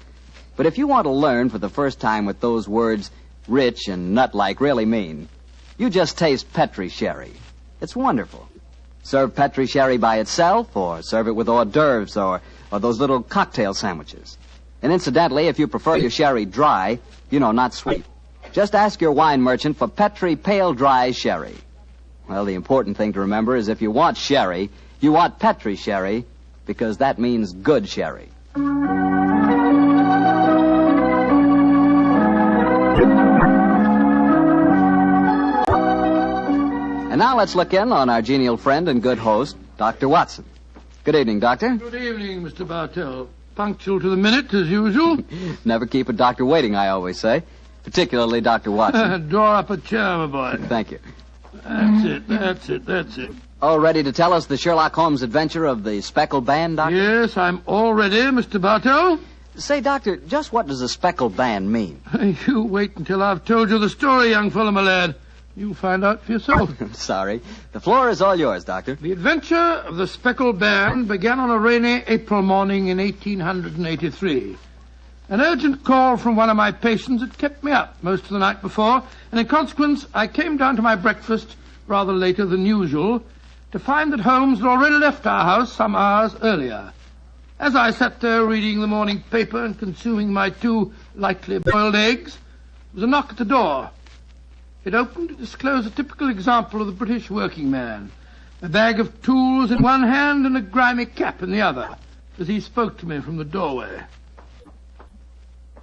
But if you want to learn for the first time what those words rich and nut-like really mean, you just taste Petri sherry. It's wonderful. Serve Petri sherry by itself, or serve it with hors d'oeuvres or those little cocktail sandwiches. And incidentally, if you prefer your sherry dry, not sweet, just ask your wine merchant for Petri Pale Dry Sherry. Well, the important thing to remember is if you want sherry, you want Petri sherry, because that means good sherry. And now let's look in on our genial friend and good host, Dr. Watson. Good evening, Doctor. Good evening, Mr. Bartell. Punctual to the minute, as usual. Never keep a doctor waiting, I always say. Particularly Dr. Watson. Draw up a chair, my boy. Thank you. That's it. All ready to tell us the Sherlock Holmes adventure of the speckled band, Doctor? Yes, I'm all ready, Mr. Bartell. Say, Doctor, just what does a speckled band mean? You wait until I've told you the story, young fellow, my lad. You'll find out for yourself. Sorry. The floor is all yours, Doctor. The adventure of the speckled band began on a rainy April morning in 1883. An urgent call from one of my patients had kept me up most of the night before, and in consequence, I came down to my breakfast rather later than usual to find that Holmes had already left our house some hours earlier. As I sat there reading the morning paper and consuming my 2 lightly boiled eggs, there was a knock at the door. It opened to disclose a typical example of the British working man, a bag of tools in one hand and a grimy cap in the other, as he spoke to me from the doorway.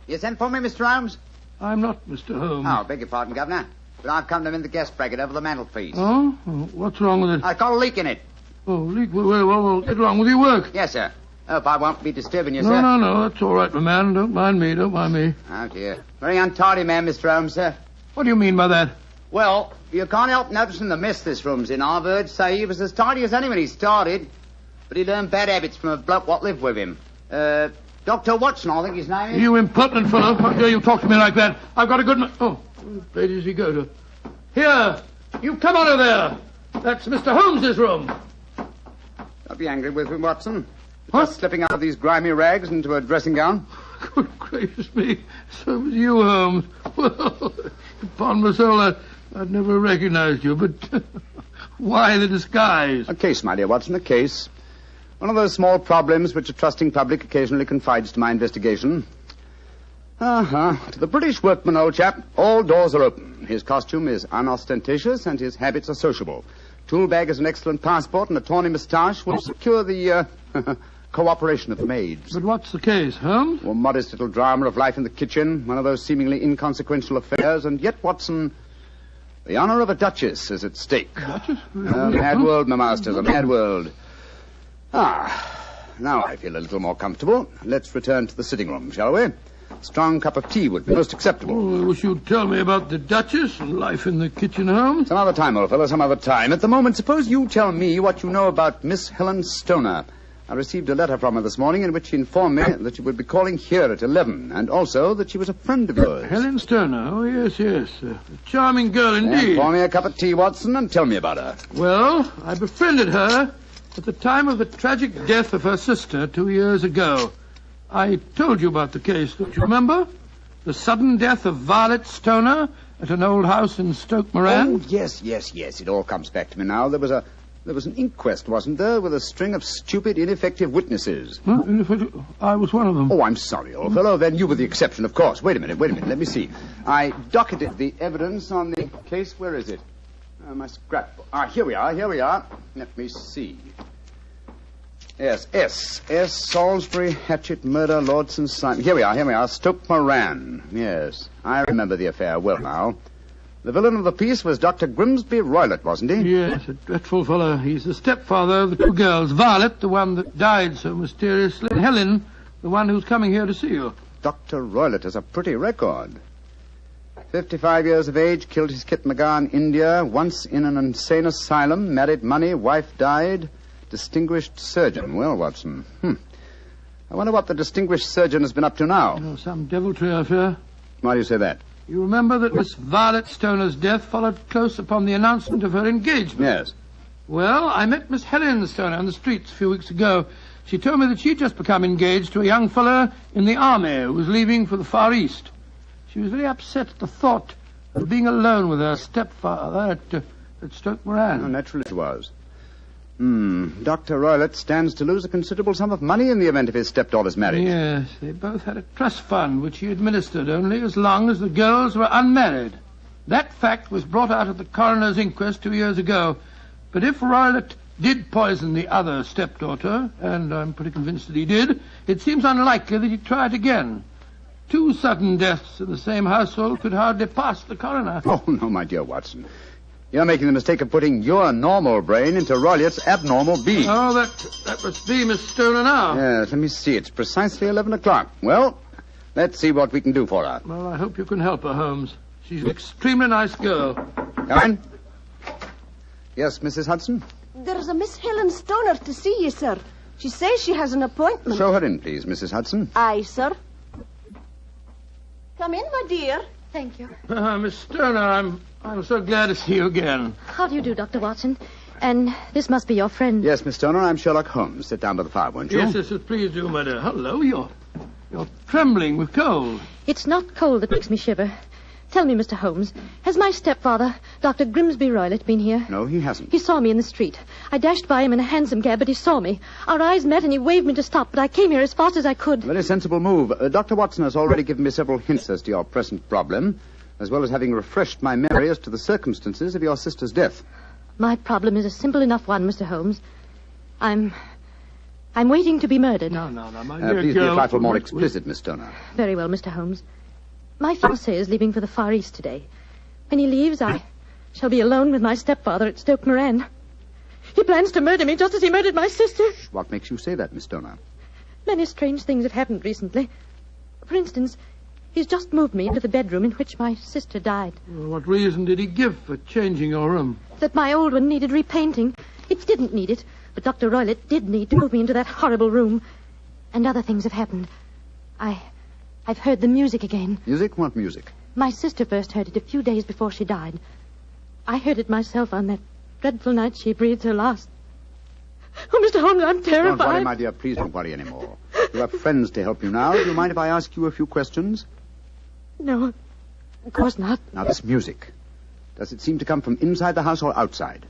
You sent for me, Mr. Holmes? I'm not Mr. Holmes. Oh, beg your pardon, Governor. But I've come to mend the guest bracket over the mantelpiece. Oh? What's wrong with it? I've got a leak in it. Oh, leak? Well, what's wrong with your work? Yes, sir. Hope I won't be disturbing you, No, sir. No, that's all right, my man. Don't mind me. Oh, dear. Very untidy man, Mr. Holmes, sir. What do you mean by that? Well, you can't help noticing the mess this room's in. I've heard say he was as tidy as any when he started. But he learned bad habits from a bloke what lived with him. Dr. Watson, I think his name is. You impertinent fellow. How dare you talk to me like that? I've got a good... Oh, where does he go to? Here, you come out of there. That's Mr. Holmes's room. Don't be angry with him, Watson. Just slipping out of these grimy rags into a dressing gown. Good gracious me. So was you, Holmes. Well, upon my soul, I'd never recognized you, but why the disguise? A case, my dear Watson, a case. One of those small problems which a trusting public occasionally confides to my investigation. To the British workman, old chap, all doors are open. His costume is unostentatious and his habits are sociable. Tool bag is an excellent passport, and a tawny moustache will secure the cooperation of the maids. But what's the case, Holmes? A modest little drama of life in the kitchen, one of those seemingly inconsequential affairs, and yet, Watson, the honor of a duchess is at stake. Duchess? A mad world, my masters, a mad world. Now I feel a little more comfortable. Let's return to the sitting room, shall we? A strong cup of tea would be most acceptable. Oh, I wish you'd tell me about the Duchess and life in the kitchen, Holmes. Some other time, old fellow, some other time. At the moment, suppose you tell me what you know about Miss Helen Stoner. I received a letter from her this morning in which she informed me that she would be calling here at 11, and also that she was a friend of yours. Helen Stoner? Oh, yes. A charming girl indeed. Pour me a cup of tea, Watson, and tell me about her. Well, I befriended her at the time of the tragic death of her sister 2 years ago. I told you about the case, don't you remember? The sudden death of Violet Stoner at an old house in Stoke Moran. Oh, yes. It all comes back to me now. There was an inquest, wasn't there, with a string of stupid, ineffective witnesses. Huh? I was one of them. Oh, I'm sorry, old fellow. Then you were the exception, of course. Wait a minute. Let me see. I docketed the evidence on the case. Where is it? My scrapbook. Here we are. Let me see. Yes, S. Salisbury, Hatchet, Murder, Lord St. Simon. Here we are. Stoke Moran. Yes, I remember the affair well now. The villain of the piece was Dr. Grimsby Roylott, wasn't he? Yes, a dreadful fellow. He's the stepfather of the two girls. Violet, the one that died so mysteriously, and Helen, the one who's coming here to see you. Dr. Roylott has a pretty record. 55 years of age, killed his kit Magar in India, once in an insane asylum, married money, wife died, distinguished surgeon. Well, Watson, I wonder what the distinguished surgeon has been up to now. Oh, some deviltry, I fear. Why do you say that? You remember that Miss Violet Stoner's death followed close upon the announcement of her engagement? Yes. Well, I met Miss Helen Stoner on the streets a few weeks ago. She told me that she'd just become engaged to a young fellow in the army who was leaving for the Far East. She was very upset at the thought of being alone with her stepfather at Stoke Moran. Oh, naturally she was. Dr. Roylott stands to lose a considerable sum of money in the event of his stepdaughter's marriage. Yes, they both had a trust fund which he administered only as long as the girls were unmarried. That fact was brought out at the coroner's inquest 2 years ago. But if Roylott did poison the other stepdaughter, and I'm pretty convinced that he did, it seems unlikely that he'd try it again. 2 sudden deaths in the same household could hardly pass the coroner. Oh, no, my dear Watson. You're making the mistake of putting your normal brain into Roylott's abnormal being. Oh, that must be Miss Stoner now. Yes, let me see. It's precisely 11 o'clock. Well, let's see what we can do for her. Well, I hope you can help her, Holmes. She's an extremely nice girl. Come in. Yes, Mrs. Hudson? There's a Miss Helen Stoner to see you, sir. She says she has an appointment. Show her in, please, Mrs. Hudson. Aye, sir. Come in, my dear. Thank you. Miss Stoner, I'm so glad to see you again. How do you do, Dr. Watson? And this must be your friend. Yes, Miss Stoner, I'm Sherlock Holmes. Sit down by the fire, won't you? Yes, please do, my dear. Hello, you're trembling with cold. It's not cold that makes me shiver. Tell me, Mr. Holmes, has my stepfather, Dr. Grimsby Roylott, been here? No, he hasn't. He saw me in the street. I dashed by him in a hansom cab, but he saw me. Our eyes met and he waved me to stop, but I came here as fast as I could. Very sensible move. Dr. Watson has already given me several hints as to your present problem, as well as having refreshed my memory as to the circumstances of your sister's death. My problem is a simple enough one, Mr. Holmes. I'm waiting to be murdered. No, my dear please girl. be a trifle more explicit, Miss Stoner. Very well, Mr. Holmes. My fiancé is leaving for the Far East today. When he leaves, I shall be alone with my stepfather at Stoke Moran. He plans to murder me just as he murdered my sister. What makes you say that, Miss Stoner? Many strange things have happened recently. For instance, he's just moved me into the bedroom in which my sister died. Well, what reason did he give for changing your room? That my old one needed repainting. It didn't need it, but Dr. Roylott did need to move me into that horrible room. And other things have happened. I've heard the music again. Music? What music? My sister first heard it a few days before she died. I heard it myself on that dreadful night she breathed her last. Oh, Mr. Holmes, I'm terrified. Don't worry, my dear. Please don't worry anymore. You have friends to help you now. Do you mind if I ask you a few questions? No, of course not. Now, this music. Does it seem to come from inside the house or outside?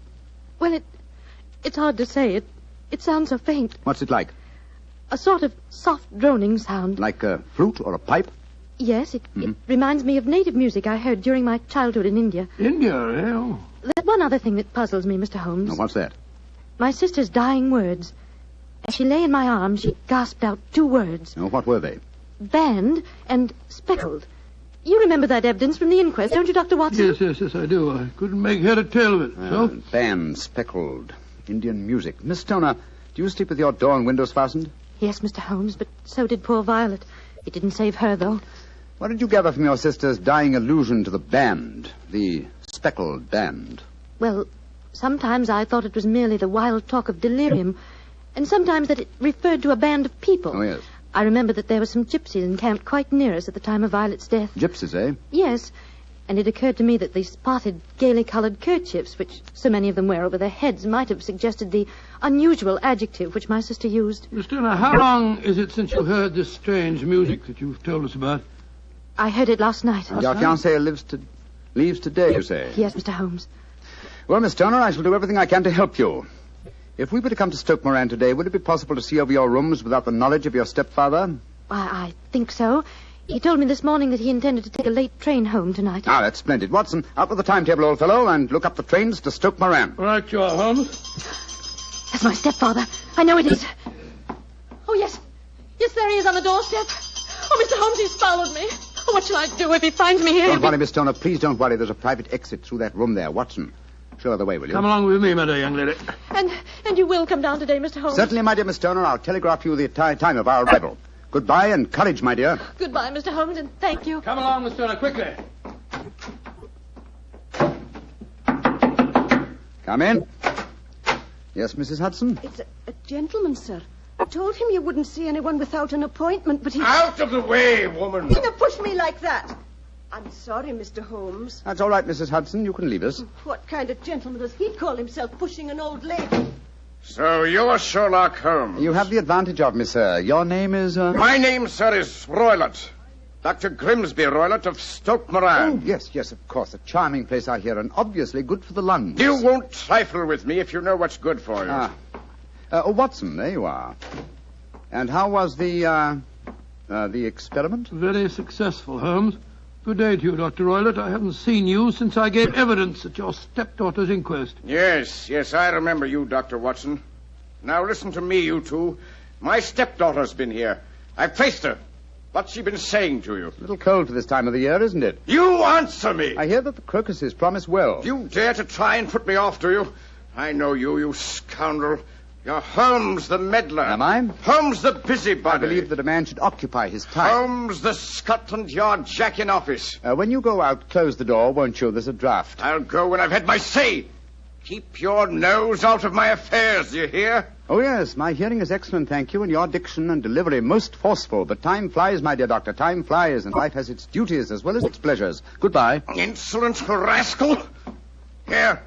Well, it's hard to say. It sounds so faint. What's it like? A sort of soft droning sound. Like a flute or a pipe? Yes, it reminds me of native music I heard during my childhood in India. India, eh? Oh. There's one other thing that puzzles me, Mr. Holmes. Now, what's that? My sister's dying words. As she lay in my arms, she gasped out 2 words. Oh, what were they? Banned and speckled. You remember that evidence from the inquest, don't you, Dr. Watson? Yes, I do. I couldn't make head or tail of it. So? Band, speckled, Indian music. Miss Stoner, do you sleep with your door and windows fastened? Yes, Mr. Holmes, but so did poor Violet. It didn't save her, though. What did you gather from your sister's dying allusion to the band, the speckled band? Well, sometimes I thought it was merely the wild talk of delirium, and sometimes that it referred to a band of people. Oh, yes. I remember that there were some gypsies encamped quite near us at the time of Violet's death. Gypsies, eh? Yes, and it occurred to me that the spotted, gaily-coloured kerchiefs, which so many of them wear over their heads, might have suggested the unusual adjective which my sister used. Miss Turner, how long is it since you heard this strange music that you've told us about? I heard it last night. Your fiancé leaves today, you say? Yes, Mr. Holmes. Well, Miss Turner, I shall do everything I can to help you. If we were to come to Stoke Moran today, would it be possible to see over your rooms without the knowledge of your stepfather? I think so. He told me this morning that he intended to take a late train home tonight. Ah, that's splendid. Watson, out with the timetable, old fellow, and look up the trains to Stoke Moran. Right you are, Holmes. That's my stepfather. I know it is. Oh, yes. Yes, there he is on the doorstep. Oh, Mr. Holmes, he's followed me. Oh, what shall I do if he finds me here? Don't worry, Miss Stoner. Please don't worry. There's a private exit through that room there. Watson, show her the way, will you? Come along with me, my dear young lady. And you will come down today, Mr. Holmes? Certainly, my dear Miss Stoner. I'll telegraph you the time of our arrival. Goodbye and courage, my dear. Goodbye, Mr. Holmes, and thank you. Come along, Miss Turner, quickly. Come in. Yes, Mrs. Hudson? It's a gentleman, sir. I told him you wouldn't see anyone without an appointment, but he... Out of the way, woman! He never pushed me like that. I'm sorry, Mr. Holmes. That's all right, Mrs. Hudson. You can leave us. What kind of gentleman does he call himself pushing an old lady? So you're Sherlock Holmes. You have the advantage of me, sir. Your name is... My name, sir, is Roylott. Dr. Grimsby Roylott of Stoke Moran. Oh, yes, of course. A charming place, I hear, and obviously good for the lungs. You won't trifle with me if you know what's good for you. Watson, there you are. And how was the experiment? Very successful, Holmes. Good day to you, Dr. Roylott. I haven't seen you since I gave evidence at your stepdaughter's inquest. Yes, I remember you, Dr. Watson. Now listen to me, you two. My stepdaughter's been here. I've faced her. What's she been saying to you? A little cold for this time of the year, isn't it? You answer me! I hear that the crocuses promise well. You dare to try and put me off, do you? I know you, you scoundrel. You're Holmes the meddler. Am I? Holmes the busybody. I believe that a man should occupy his time. Holmes the Scotland Yard Jack in office. When you go out, close the door, won't you? There's a draft. I'll go when I've had my say. Keep your nose out of my affairs, do you hear? Oh, yes, my hearing is excellent, thank you, and your diction and delivery most forceful. But time flies, my dear doctor, time flies, and life has its duties as well as its pleasures. Goodbye. Insolent rascal. Here,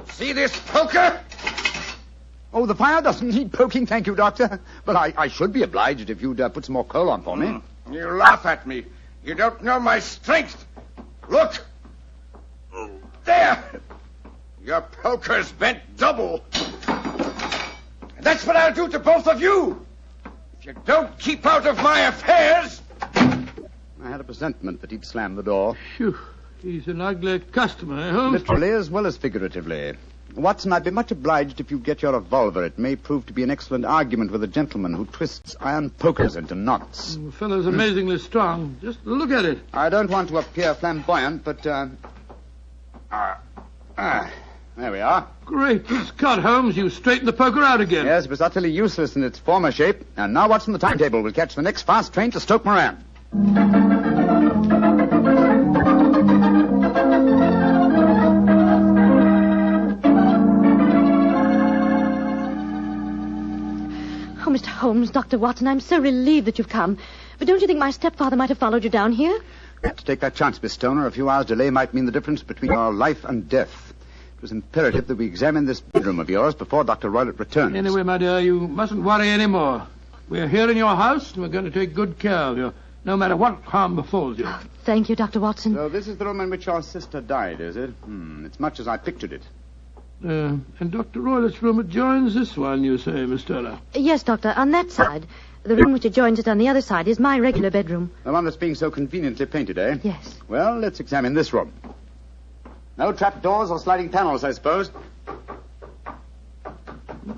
see this poker? Oh, the fire doesn't need poking, thank you, Doctor. But I should be obliged if you'd put some more coal on for me. You laugh at me. You don't know my strength. Look. There. Your poker's bent double. And that's what I'll do to both of you. If you don't keep out of my affairs. I had a presentiment that he'd slam the door. Phew. He's an ugly customer, eh, Holmes? Literally as well as figuratively. Watson, I'd be much obliged if you get your revolver. It may prove to be an excellent argument with a gentleman who twists iron pokers into knots. The fellow's amazingly strong. Just look at it. I don't want to appear flamboyant, but, there we are. Great Scott, Holmes. You straightened the poker out again. Yes, it was utterly useless in its former shape. And now Watson, the timetable will catch the next fast train to Stoke Moran. Oh, Mr. Holmes, Dr. Watson, I'm so relieved that you've come. But don't you think my stepfather might have followed you down here? I had to take that chance, Miss Stoner. A few hours' delay might mean the difference between your life and death. It was imperative that we examine this bedroom of yours before Dr. Roylott returns. Anyway, my dear, you mustn't worry any more. We're here in your house, and we're going to take good care of you, no matter what harm befalls you. Oh, thank you, Dr. Watson. So this is the room in which your sister died, is it? It's much as I pictured it. And Dr. Roylott's room adjoins this one, you say, Miss Turner? Yes, Doctor, on that side. The room which adjoins it on the other side is my regular bedroom. The one that's being so conveniently painted, eh? Yes. Well, let's examine this room. No trap doors or sliding panels, I suppose.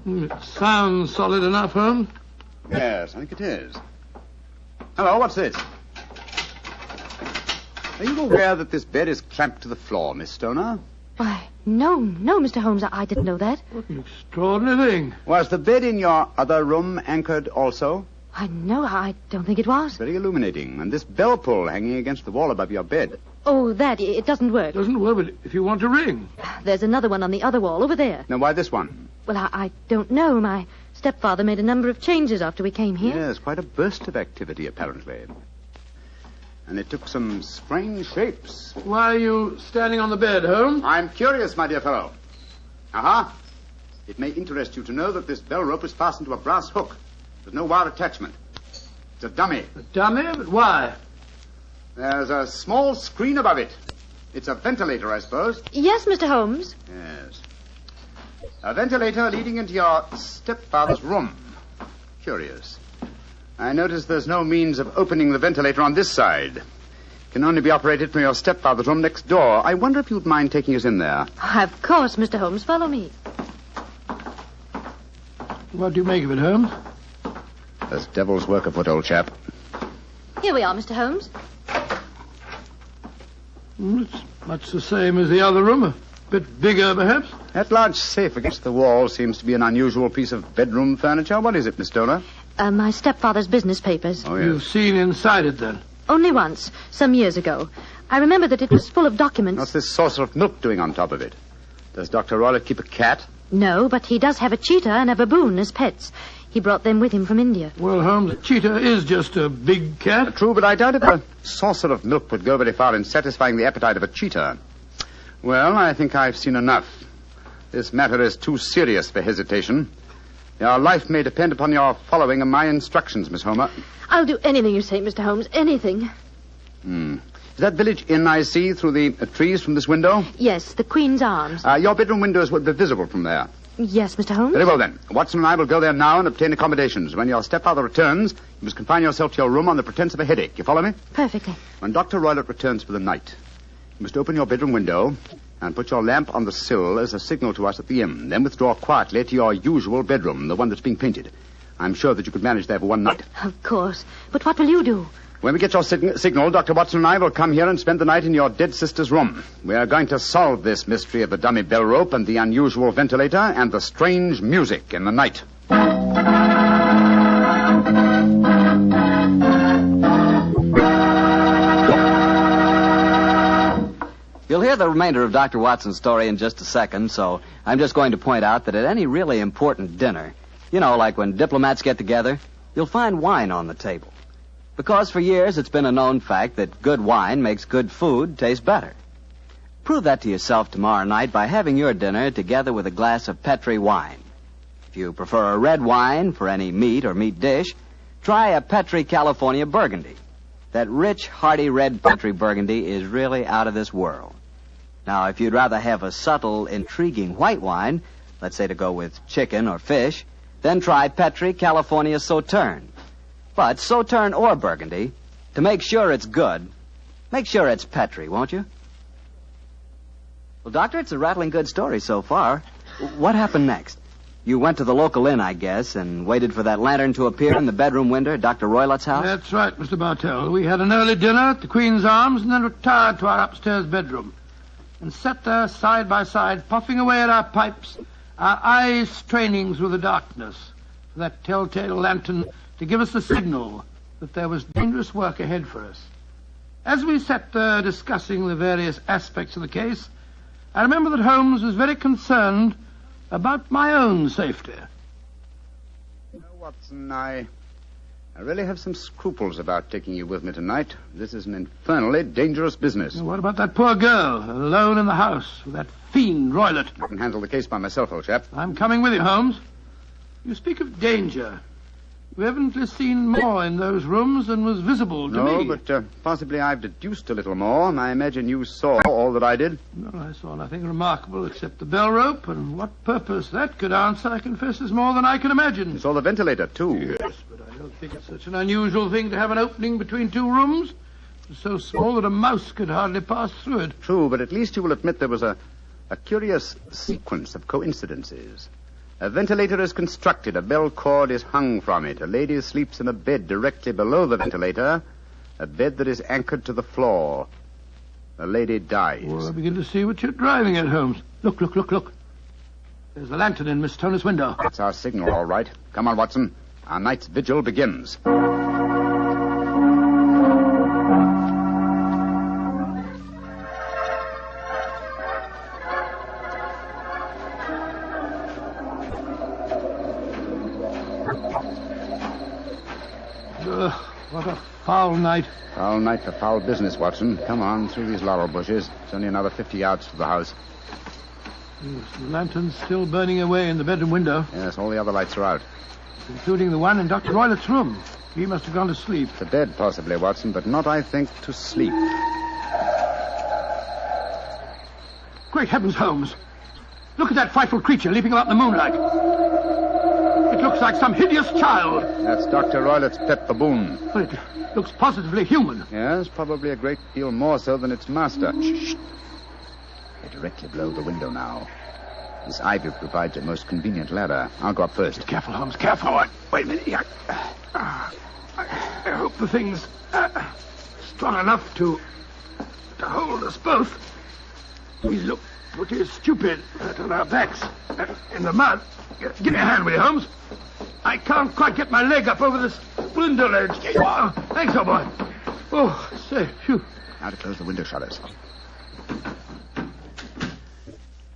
It sounds solid enough, Holmes. Yes, I think it is. Hello, what's this? Are you aware that this bed is clamped to the floor, Miss Stoner? Why, no, Mr. Holmes, I didn't know that. What an extraordinary thing. Was the bed in your other room anchored also? No, I don't think it was. Very illuminating. And this bell pull hanging against the wall above your bed. Oh, it doesn't work. It doesn't work, but if you want to ring. There's another one on the other wall over there. Now, why this one? Well, I don't know. My stepfather made a number of changes after we came here. Yes, quite a burst of activity, apparently. And it took some strange shapes. Why are you standing on the bed, Holmes? I'm curious, my dear fellow. Aha. It may interest you to know that this bell rope is fastened to a brass hook. There's no wire attachment. It's a dummy. A dummy? But why? There's a small screen above it. It's a ventilator, I suppose. Yes, Mr. Holmes. Yes. A ventilator leading into your stepfather's room. Curious. I notice there's no means of opening the ventilator on this side. It can only be operated from your stepfather's room next door. I wonder if you'd mind taking us in there. Of course, Mr. Holmes. Follow me. What do you make of it, Holmes? There's devil's work afoot, old chap. Here we are, Mr. Holmes. It's much the same as the other room. A bit bigger, perhaps. That large safe against the wall seems to be an unusual piece of bedroom furniture. What is it, Miss Stoner? My stepfather's business papers. Oh, yes. You've seen inside it, then? Only once, some years ago. I remember that it was full of documents. What's this saucer of milk doing on top of it? Does Dr. Roylott keep a cat? No, but he does have a cheetah and a baboon as pets. He brought them with him from India. Well, Holmes, a cheetah is just a big cat. True, but I doubt if a saucer of milk would go very far in satisfying the appetite of a cheetah. Well, I think I've seen enough. This matter is too serious for hesitation. Your life may depend upon your following my instructions, Miss Homer. I'll do anything you say, Mr. Holmes, anything. Is that village inn I see through the trees from this window? Yes, the Queen's Arms. Your bedroom windows would be visible from there. Yes, Mr. Holmes. Very well, then. Watson and I will go there now and obtain accommodations. When your stepfather returns, you must confine yourself to your room on the pretense of a headache. You follow me? Perfectly. When Dr. Roylott returns for the night, you must open your bedroom window and put your lamp on the sill as a signal to us at the inn. Then withdraw quietly to your usual bedroom, the one that's being painted. I'm sure that you could manage there for one night. Of course. But what will you do? When we get your signal, Dr. Watson and I will come here and spend the night in your dead sister's room. We are going to solve this mystery of the dummy bell rope and the unusual ventilator and the strange music in the night. You'll hear the remainder of Dr. Watson's story in just a second, so I'm just going to point out that at any really important dinner, like when diplomats get together, you'll find wine on the table. Because for years it's been a known fact that good wine makes good food taste better. Prove that to yourself tomorrow night by having your dinner together with a glass of Petri wine. If you prefer a red wine for any meat or meat dish, try a Petri California Burgundy. That rich, hearty red Petri Burgundy is really out of this world. Now, if you'd rather have a subtle, intriguing white wine, let's say to go with chicken or fish, then try Petri California Sauterne. But Sauterne or Burgundy, to make sure it's good, make sure it's Petri, won't you? Well, Doctor, it's a rattling good story so far. What happened next? You went to the local inn, I guess, and waited for that lantern to appear in the bedroom window at Dr. Roylott's house? That's right, Mr. Bartell. We had an early dinner at the Queen's Arms and then retired to our upstairs bedroom and sat there side by side, puffing away at our pipes, our eyes straining through the darkness for that telltale lantern to give us the signal that there was dangerous work ahead for us. As we sat there discussing the various aspects of the case, I remember that Holmes was very concerned about my own safety. Watson, I really have some scruples about taking you with me tonight. This is an infernally dangerous business. What about that poor girl, alone in the house with that fiend Roylott? I can handle the case by myself, old chap. I'm coming with you, Holmes. You speak of danger. You haven't seen more in those rooms than was visible to me. No, but possibly I've deduced a little more. I imagine you saw all that I did. No, I saw nothing remarkable except the bell rope, and what purpose that could answer, I confess, is more than I can imagine. You saw the ventilator, too. Yes, but I don't think it's such an unusual thing to have an opening between two rooms. It's so small that a mouse could hardly pass through it. True, but at least you will admit there was a curious sequence of coincidences. A ventilator is constructed. A bell cord is hung from it. A lady sleeps in a bed directly below the ventilator, a bed that is anchored to the floor. The lady dies. Well, I begin to see what you're driving at, Holmes. Look. There's the lantern in Miss Turner's window. That's our signal, all right. Come on, Watson. Our night's vigil begins. What a foul night. Foul night for foul business, Watson. Come on, through these laurel bushes. It's only another 50 yards to the house. Yes, the lantern's still burning away in the bedroom window. Yes, all the other lights are out. Including the one in Dr. Roylett's room. He must have gone to sleep. To bed, possibly, Watson, but not, I think, to sleep. Great heavens, Holmes. Look at that frightful creature leaping about in the moonlight. It looks like some hideous child. That's Dr. Roylett's pet baboon. But it looks positively human. Yes, probably a great deal more so than its master. Shh. They're directly below the window now. This ivy provides a most convenient ladder. I'll go up first. Careful, Holmes, careful. Wait a minute. I hope the thing's strong enough to hold us both. We look pretty stupid on our backs in the mud. Give me a hand, will you, Holmes? I can't quite get my leg up over this window ledge. Oh, thanks, old boy. Oh, say, phew. Now to close the window shutters.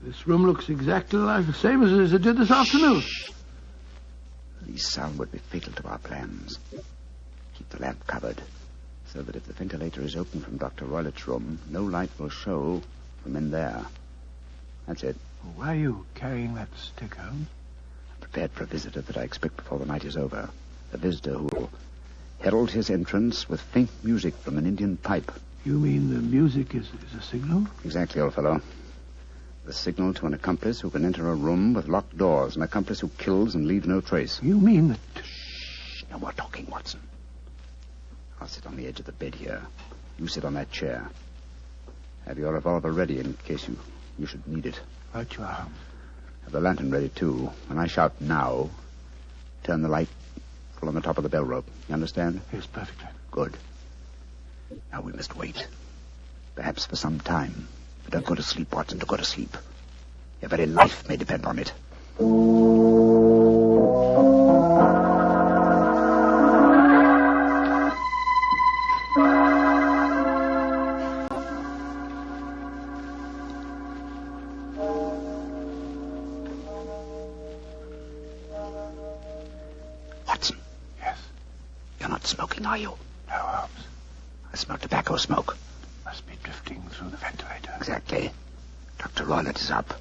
This room looks exactly like the same as it did this afternoon. Least sound would be fatal to our plans. Keep the lamp covered, so that if the ventilator is open from Dr. Roylett's room, no light will show from in there. That's it. Why are you carrying that stick, Holmes? I'm prepared for a visitor that I expect before the night is over. A visitor who will herald his entrance with faint music from an Indian pipe. You mean the music is a signal? Exactly, old fellow. The signal to an accomplice who can enter a room with locked doors, an accomplice who kills and leaves no trace. You mean that... Shh, no more talking, Watson. I'll sit on the edge of the bed here. You sit on that chair. Have your revolver ready in case you should need it. Right you are, Holmes. Have the lantern ready, too. When I shout now, turn the light full on the top of the bell rope. You understand? Yes, perfectly. Good. Now we must wait. Perhaps for some time. But don't go to sleep, Watson. Don't go to sleep. Your very life may depend on it. Watson. Yes? You're not smoking, are you? No, Holmes. I smell tobacco smoke. Must be drifting through the ventilator. Exactly. Dr. Roylett is up.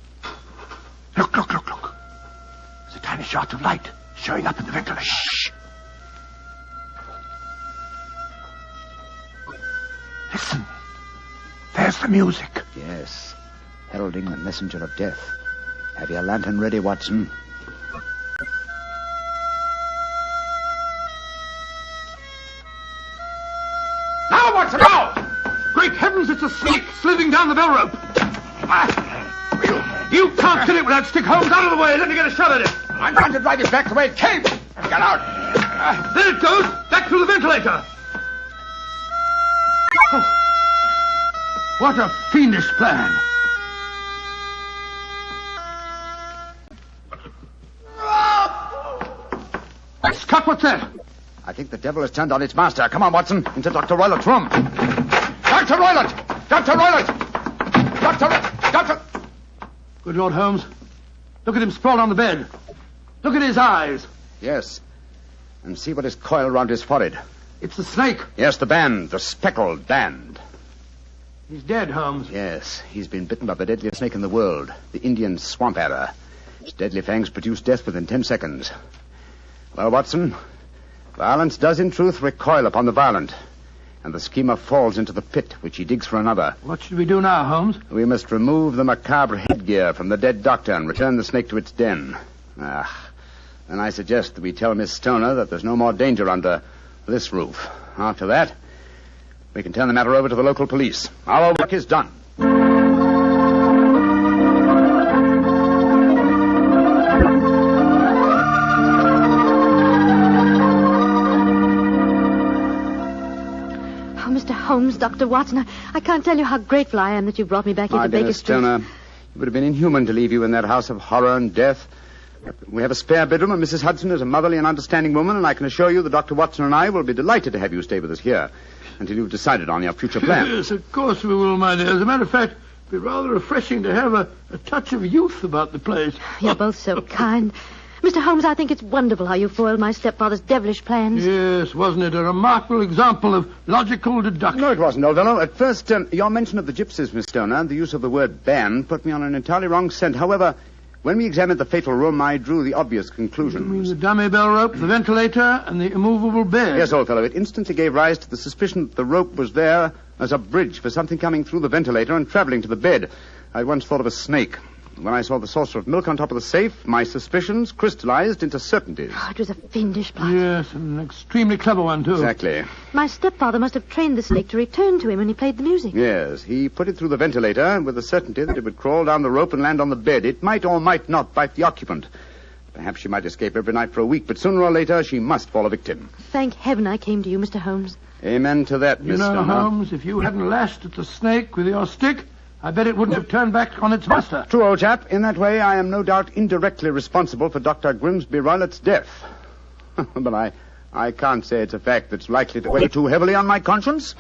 Look. There's a tiny shot of light showing up in the ventilator. Shh. Listen. There's the music. Yes. Heralding the messenger of death. Have your lantern ready, Watson. Now, Watson, now! Great heavens, it's a snake slithering down the bell rope. You can't get it with that stick, Holmes. Out of the way. Let me get a shot at it. I'm trying to drive it back the way it came. Get out. There it goes. Back through the ventilator. Oh, what a fiendish plan. Scott, what's that? I think the devil has turned on its master. Come on, Watson, into Dr. Roylett's room. Dr. Roylett! Dr. Roylett! Doctor! Good Lord, Holmes. Look at him sprawled on the bed. Look at his eyes. Yes. And see what is coiled around his forehead. It's the snake. Yes, the band. The speckled band. He's dead, Holmes. Yes, he's been bitten by the deadliest snake in the world, the Indian swamp adder. Its deadly fangs produce death within 10 seconds. Well, Watson, violence does in truth recoil upon the violent, and the schemer falls into the pit which he digs for another. What should we do now, Holmes? We must remove the macabre headgear from the dead doctor and return the snake to its den. Then I suggest that we tell Miss Stoner that there's no more danger under this roof. After that, we can turn the matter over to the local police. Our work is done. Oh, Mr. Holmes, Dr. Watson, I can't tell you how grateful I am that you brought me back here to Baker Street. Stoner, it would have been inhuman to leave you in that house of horror and death. We have a spare bedroom, and Mrs. Hudson is a motherly and understanding woman, and I can assure you that Dr. Watson and I will be delighted to have you stay with us here until you've decided on your future plans. Yes, of course we will, my dear. As a matter of fact, it'd be rather refreshing to have a touch of youth about the place. You're both so kind. Mr. Holmes, I think it's wonderful how you foiled my stepfather's devilish plans. Yes, wasn't it a remarkable example of logical deduction? No, it wasn't, old fellow. At first, your mention of the gypsies, Miss Stoner, and the use of the word ban put me on an entirely wrong scent. However, when we examined the fatal room, I drew the obvious conclusion. You mean the dummy bell rope, the ventilator, and the immovable bed? Yes, old fellow. It instantly gave rise to the suspicion that the rope was there as a bridge for something coming through the ventilator and traveling to the bed. I once thought of a snake. When I saw the saucer of milk on top of the safe, my suspicions crystallized into certainties. Oh, it was a fiendish plot. Yes, an extremely clever one, too. Exactly. My stepfather must have trained the snake to return to him when he played the music. Yes, he put it through the ventilator with the certainty that it would crawl down the rope and land on the bed. It might or might not bite the occupant. Perhaps she might escape every night for a week, but sooner or later she must fall a victim. Thank heaven I came to you, Mr. Holmes. Amen to that, Miss Stoner. Holmes, if you hadn't lashed at the snake with your stick, I bet it wouldn't have turned back on its master. True, old chap. In that way, I am no doubt indirectly responsible for Dr. Grimsby Roylett's death. But I can't say it's a fact that's likely to weigh too heavily on my conscience.